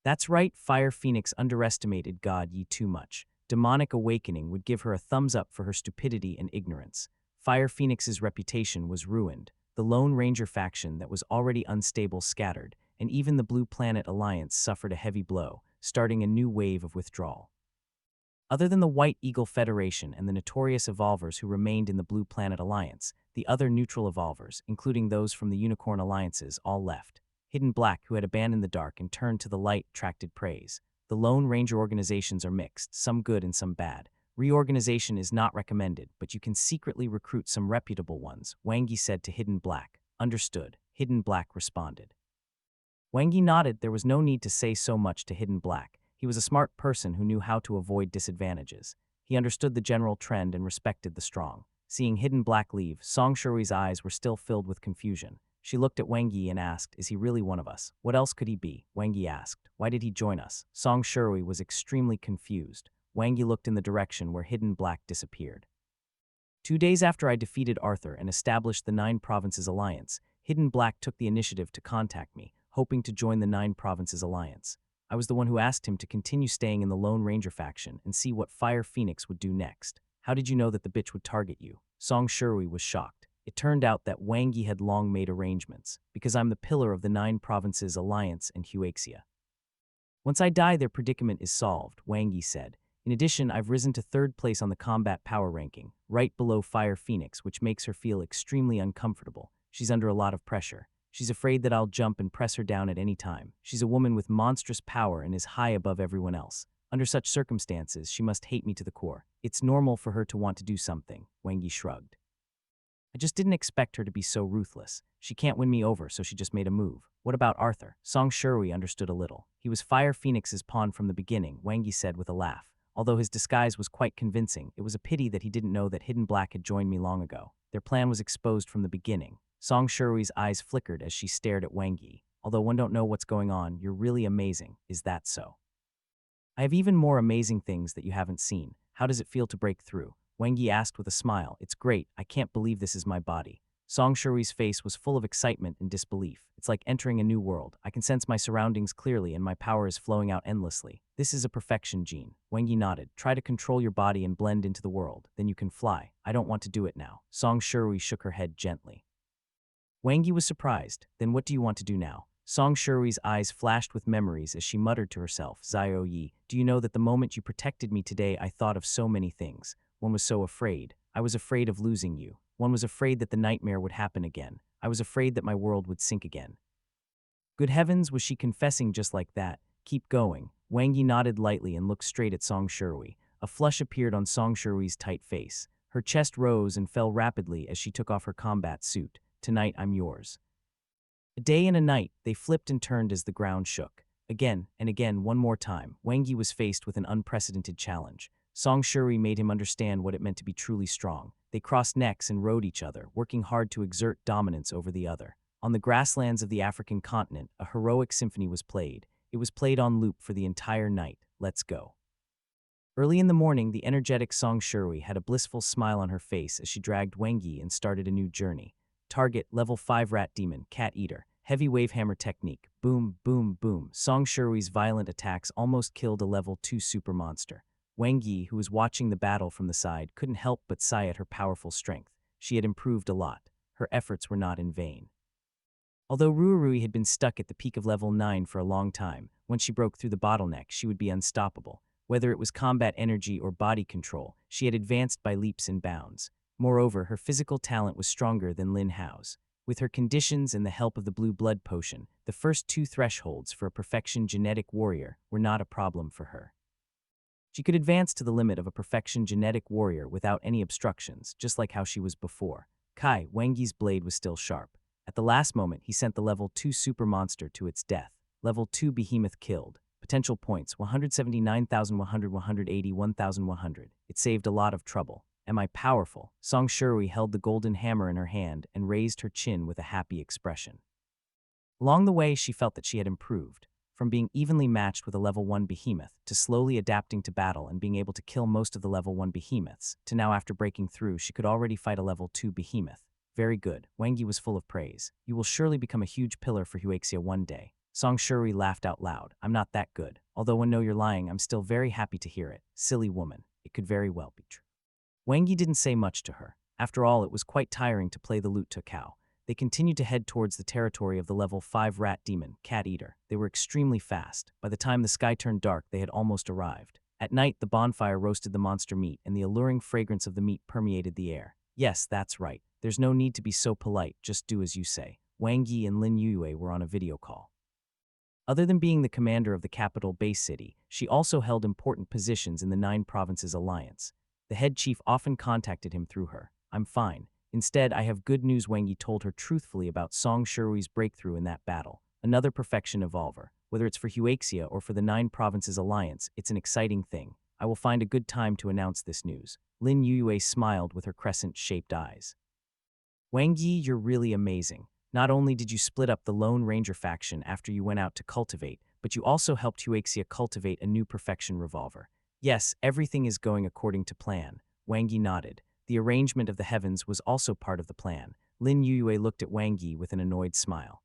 That's right, Fire Phoenix underestimated God Yi too much. Demonic Awakening would give her a thumbs up for her stupidity and ignorance. Fire Phoenix's reputation was ruined. The Lone Ranger faction that was already unstable scattered, and even the Blue Planet Alliance suffered a heavy blow, starting a new wave of withdrawal. Other than the White Eagle Federation and the notorious evolvers who remained in the Blue Planet Alliance, the other neutral evolvers, including those from the Unicorn Alliances, all left. Hidden Black, who had abandoned the dark and turned to the light, attracted praise. The Lone Ranger organizations are mixed, some good and some bad. Reorganization is not recommended, but you can secretly recruit some reputable ones, Wang Yi said to Hidden Black. Understood, Hidden Black responded. Wang Yi nodded. There was no need to say so much to Hidden Black. He was a smart person who knew how to avoid disadvantages. He understood the general trend and respected the strong. Seeing Hidden Black leave, Song Shui's eyes were still filled with confusion. She looked at Wang Yi and asked, is he really one of us? What else could he be? Wang Yi asked. Why did he join us? Song Shui was extremely confused. Wang Yi looked in the direction where Hidden Black disappeared. 2 days after I defeated Arthur and established the 9 Provinces Alliance, Hidden Black took the initiative to contact me, hoping to join the 9 Provinces Alliance. I was the one who asked him to continue staying in the Lone Ranger faction and see what Fire Phoenix would do next. How did you know that the bitch would target you? Song Shui was shocked. It turned out that Wang Yi had long made arrangements, because I'm the pillar of the 9 Provinces Alliance and Huaxia. Once I die, their predicament is solved, Wang Yi said. In addition, I've risen to 3rd place on the combat power ranking, right below Fire Phoenix, which makes her feel extremely uncomfortable. She's under a lot of pressure. She's afraid that I'll jump and press her down at any time. She's a woman with monstrous power and is high above everyone else. Under such circumstances, she must hate me to the core. It's normal for her to want to do something, Wang Yi shrugged. I just didn't expect her to be so ruthless. She can't win me over, so she just made a move. What about Arthur? Song Shuri understood a little. He was Fire Phoenix's pawn from the beginning, Wangi said with a laugh. Although his disguise was quite convincing, it was a pity that he didn't know that Hidden Black had joined me long ago. Their plan was exposed from the beginning. Song Shuri's eyes flickered as she stared at Wangi. Although one don't know what's going on, you're really amazing. Is that so? I have even more amazing things that you haven't seen. How does it feel to break through? Wangi asked with a smile. It's great. I can't believe this is my body. Song Shuri's face was full of excitement and disbelief. It's like entering a new world. I can sense my surroundings clearly and my power is flowing out endlessly. This is a perfection gene. Wangi nodded. Try to control your body and blend into the world. Then you can fly. I don't want to do it now. Song Shuri shook her head gently. Wangi was surprised. Then what do you want to do now? Song Shuri's eyes flashed with memories as she muttered to herself. Zio Yi, do you know that the moment you protected me today I thought of so many things. One was so afraid. I was afraid of losing you. One was afraid that the nightmare would happen again. I was afraid that my world would sink again. Good heavens, was she confessing just like that? Keep going. Wangi nodded lightly and looked straight at Song Shuri. A flush appeared on Song Shuri's tight face. Her chest rose and fell rapidly as she took off her combat suit. Tonight I'm yours. A day and a night, they flipped and turned as the ground shook. Again and again, one more time, Wangi was faced with an unprecedented challenge. Song Shuri made him understand what it meant to be truly strong. They crossed necks and rode each other, working hard to exert dominance over the other. On the grasslands of the African continent, a heroic symphony was played. It was played on loop for the entire night. Let's go. Early in the morning, the energetic Song Shuri had a blissful smile on her face as she dragged Wangi and started a new journey. Target, level 5 rat demon, cat eater. Heavy wave hammer technique. Boom, boom, boom. Song Shuri's violent attacks almost killed a level 2 super monster. Wangi, who was watching the battle from the side, couldn't help but sigh at her powerful strength. She had improved a lot. Her efforts were not in vain. Although Ruarui had been stuck at the peak of level 9 for a long time, once she broke through the bottleneck, she would be unstoppable. Whether it was combat energy or body control, she had advanced by leaps and bounds. Moreover, her physical talent was stronger than Lin Hao's. With her conditions and the help of the blue blood potion, the first 2 thresholds for a perfection genetic warrior were not a problem for her. She could advance to the limit of a perfection genetic warrior without any obstructions, just like how she was before. Wangi's blade was still sharp. At the last moment, he sent the level 2 super monster to its death. Level 2 behemoth killed. Potential points, 179,100, 180, 1,100. It saved a lot of trouble. Am I powerful? Song Shuri held the golden hammer in her hand and raised her chin with a happy expression. Along the way, she felt that she had improved. From being evenly matched with a level 1 behemoth, to slowly adapting to battle and being able to kill most of the level 1 behemoths, to now after breaking through, she could already fight a level 2 behemoth. Very good. Wangi was full of praise. You will surely become a huge pillar for Huaxia one day. Song Shuri laughed out loud. I'm not that good. Although when no you're lying, I'm still very happy to hear it. Silly woman. It could very well be true. Wangi didn't say much to her. After all, it was quite tiring to play the lute to cow. They continued to head towards the territory of the level 5 rat demon, cat eater. They were extremely fast. By the time the sky turned dark, they had almost arrived. At night, the bonfire roasted the monster meat, and the alluring fragrance of the meat permeated the air. Yes, that's right. There's no need to be so polite, just do as you say. Wangi and Lin Yue were on a video call. Other than being the commander of the capital base city, she also held important positions in the 9 Provinces Alliance. The head chief often contacted him through her. I'm fine. Instead, I have good news. Wangi told her truthfully about Song Shurui's breakthrough in that battle. Another perfection evolver. Whether it's for Huaxia or for the 9 Provinces Alliance, it's an exciting thing. I will find a good time to announce this news. Lin Yue smiled with her crescent-shaped eyes. Wangi, you're really amazing. Not only did you split up the Lone Ranger faction after you went out to cultivate, but you also helped Huaxia cultivate a new perfection revolver. Yes, everything is going according to plan. Wangi nodded. The arrangement of the heavens was also part of the plan. Lin Yue looked at Wangi with an annoyed smile.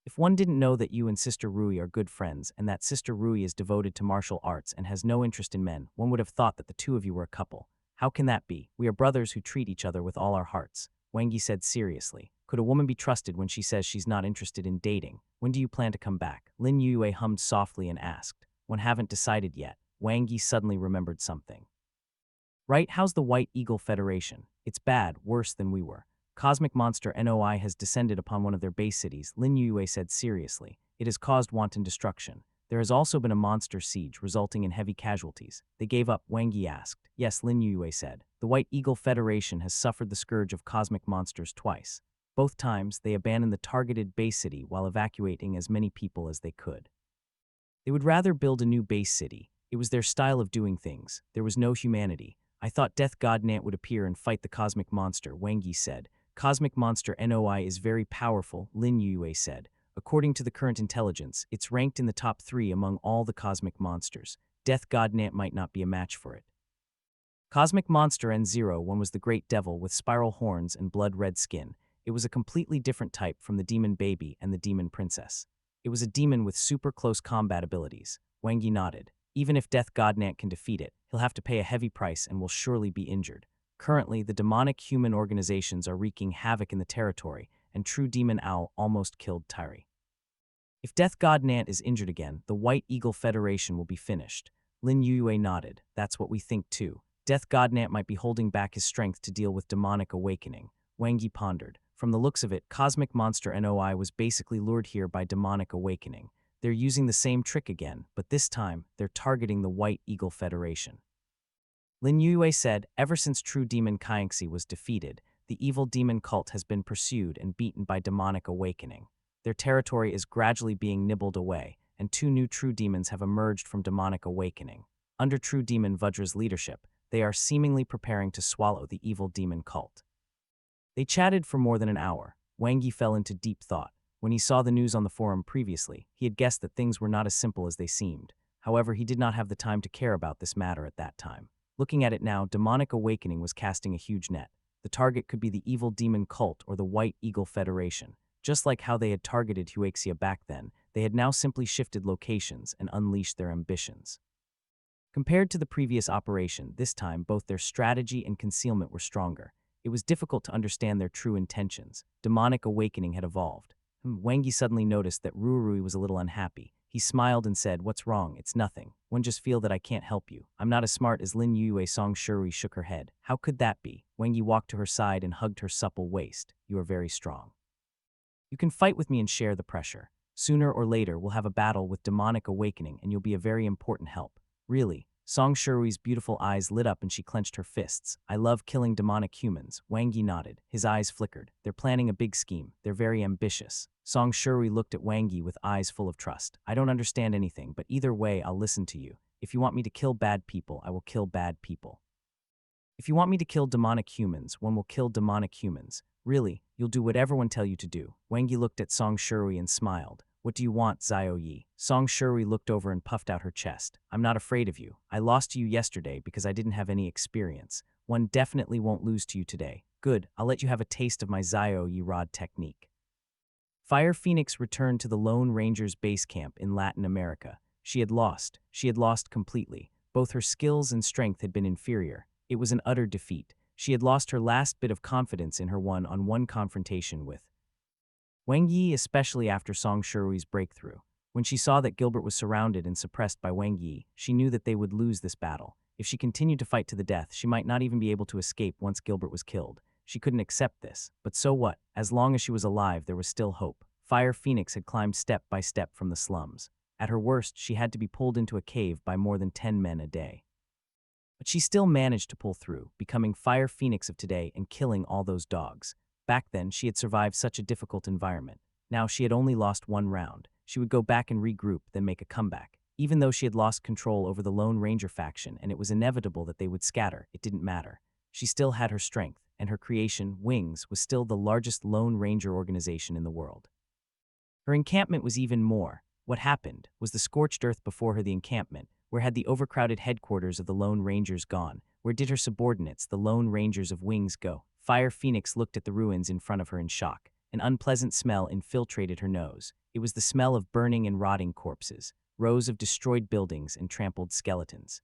If one didn't know that you and Sister Rui are good friends and that Sister Rui is devoted to martial arts and has no interest in men, one would have thought that the two of you were a couple. How can that be? We are brothers who treat each other with all our hearts. Wangi said seriously. Could a woman be trusted when she says she's not interested in dating? When do you plan to come back? Lin Yue hummed softly and asked. One haven't decided yet. Wangi suddenly remembered something. Right, how's the White Eagle Federation? It's bad, worse than we were. Cosmic monster NOI has descended upon one of their base cities, Lin Yue said seriously. It has caused wanton destruction. There has also been a monster siege resulting in heavy casualties. They gave up, Wang Yi asked. Yes, Lin Yue said. The White Eagle Federation has suffered the scourge of cosmic monsters twice. Both times, they abandoned the targeted base city while evacuating as many people as they could. They would rather build a new base city. It was their style of doing things. There was no humanity. I thought Death God Nant would appear and fight the cosmic monster, Wang Yi said. Cosmic monster NOI is very powerful, Lin Yue said. According to the current intelligence, it's ranked in the top 3 among all the cosmic monsters. Death God Nant might not be a match for it. Cosmic monster N01 was the great devil with spiral horns and blood-red skin. It was a completely different type from the demon baby and the demon princess. It was a demon with super close combat abilities. Wang Yi nodded. Even if Death God Nant can defeat it, he'll have to pay a heavy price and will surely be injured. Currently, the demonic human organizations are wreaking havoc in the territory, and True Demon Owl almost killed Tyri. If Death God Nant is injured again, the White Eagle Federation will be finished. Lin Yue nodded. That's what we think too. Death God Nant might be holding back his strength to deal with demonic awakening. Wang Yi pondered. From the looks of it, Cosmic Monster NOI was basically lured here by demonic awakening. They're using the same trick again, but this time, they're targeting the White Eagle Federation. Lin Yue said, ever since True Demon Kaienxi was defeated, the evil demon cult has been pursued and beaten by demonic awakening. Their territory is gradually being nibbled away, and 2 new true demons have emerged from demonic awakening. Under True Demon Vajra's leadership, they are seemingly preparing to swallow the evil demon cult. They chatted for more than an hour. Wang Yi fell into deep thought. When he saw the news on the forum previously, he had guessed that things were not as simple as they seemed. However, he did not have the time to care about this matter at that time. Looking at it now, demonic awakening was casting a huge net. The target could be the evil demon cult or the White Eagle Federation. Just like how they had targeted Huaxia back then, they had now simply shifted locations and unleashed their ambitions. Compared to the previous operation, this time both their strategy and concealment were stronger. It was difficult to understand their true intentions. Demonic awakening had evolved. Wang Yi suddenly noticed that Ruirui was a little unhappy. He smiled and said, "What's wrong? It's nothing. One just feel that I can't help you. I'm not as smart as Lin Yue." Song Shuri shook her head. How could that be? Wang Yi walked to her side and hugged her supple waist. You are very strong. You can fight with me and share the pressure. Sooner or later, we'll have a battle with demonic awakening and you'll be a very important help. Really? Song Shurui's beautiful eyes lit up and she clenched her fists. I love killing demonic humans. Wang Yi nodded. His eyes flickered. They're planning a big scheme. They're very ambitious. Song Shurui looked at Wang Yi with eyes full of trust. I don't understand anything, but either way, I'll listen to you. If you want me to kill bad people, I will kill bad people. If you want me to kill demonic humans, one will kill demonic humans. Really, you'll do whatever one tell you to do. Wang Yi looked at Song Shurui and smiled. What do you want, Xiao Yi? Song Shuri looked over and puffed out her chest. I'm not afraid of you. I lost to you yesterday because I didn't have any experience. One definitely won't lose to you today. Good, I'll let you have a taste of my Xiao Yi rod technique. Fire Phoenix returned to the Lone Ranger's base camp in Latin America. She had lost. She had lost completely. Both her skills and strength had been inferior. It was an utter defeat. She had lost her last bit of confidence in her one-on-one confrontation with Wang Yi, especially after Song Shurui's breakthrough. When she saw that Gilbert was surrounded and suppressed by Wang Yi, she knew that they would lose this battle. If she continued to fight to the death, she might not even be able to escape once Gilbert was killed. She couldn't accept this. But so what? As long as she was alive, there was still hope. Fire Phoenix had climbed step by step from the slums. At her worst, she had to be pulled into a cave by more than 10 men a day. But she still managed to pull through, becoming Fire Phoenix of today and killing all those dogs. Back then, she had survived such a difficult environment. Now she had only lost one round. She would go back and regroup, then make a comeback. Even though she had lost control over the Lone Ranger faction and it was inevitable that they would scatter, it didn't matter. She still had her strength, and her creation, Wings, was still the largest Lone Ranger organization in the world. Her encampment was even more. What happened was the scorched earth before her. The encampment, where had the overcrowded headquarters of the Lone Rangers gone? Where did her subordinates, the Lone Rangers of Wings, go? Fire Phoenix looked at the ruins in front of her in shock. An unpleasant smell infiltrated her nose. It was the smell of burning and rotting corpses, rows of destroyed buildings and trampled skeletons.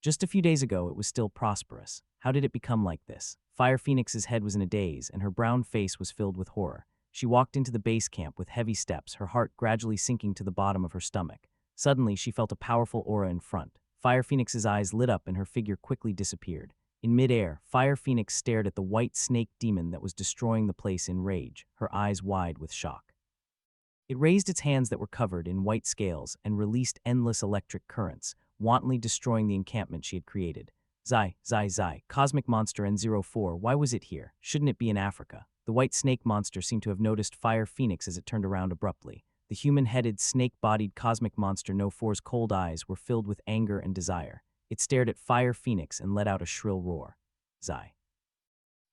Just a few days ago, it was still prosperous. How did it become like this? Fire Phoenix's head was in a daze, and her brown face was filled with horror. She walked into the base camp with heavy steps, her heart gradually sinking to the bottom of her stomach. Suddenly, she felt a powerful aura in front. Fire Phoenix's eyes lit up and her figure quickly disappeared. In midair, Fire Phoenix stared at the white snake demon that was destroying the place in rage, her eyes wide with shock. It raised its hands that were covered in white scales and released endless electric currents, wantonly destroying the encampment she had created. Zai, cosmic monster N04, why was it here? Shouldn't it be in Africa? The white snake monster seemed to have noticed Fire Phoenix as it turned around abruptly. The human-headed, snake-bodied cosmic monster No4's cold eyes were filled with anger and desire. It stared at Fire Phoenix and let out a shrill roar. Zai.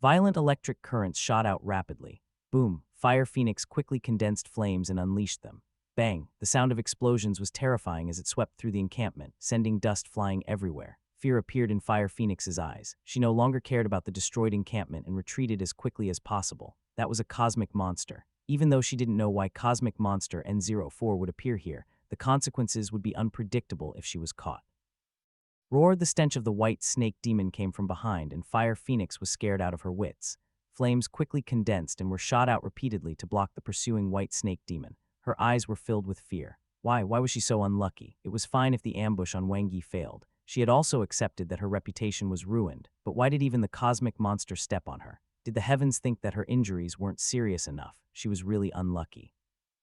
Violent electric currents shot out rapidly. Boom, Fire Phoenix quickly condensed flames and unleashed them. Bang, the sound of explosions was terrifying as it swept through the encampment, sending dust flying everywhere. Fear appeared in Fire Phoenix's eyes. She no longer cared about the destroyed encampment and retreated as quickly as possible. That was a cosmic monster. Even though she didn't know why Cosmic Monster N04 would appear here, the consequences would be unpredictable if she was caught. Roar, the stench of the white snake demon came from behind, and Fire Phoenix was scared out of her wits. Flames quickly condensed and were shot out repeatedly to block the pursuing white snake demon. Her eyes were filled with fear. Why was she so unlucky? It was fine if the ambush on Wang Yi failed. She had also accepted that her reputation was ruined, but why did even the cosmic monster step on her? Did the heavens think that her injuries weren't serious enough? She was really unlucky.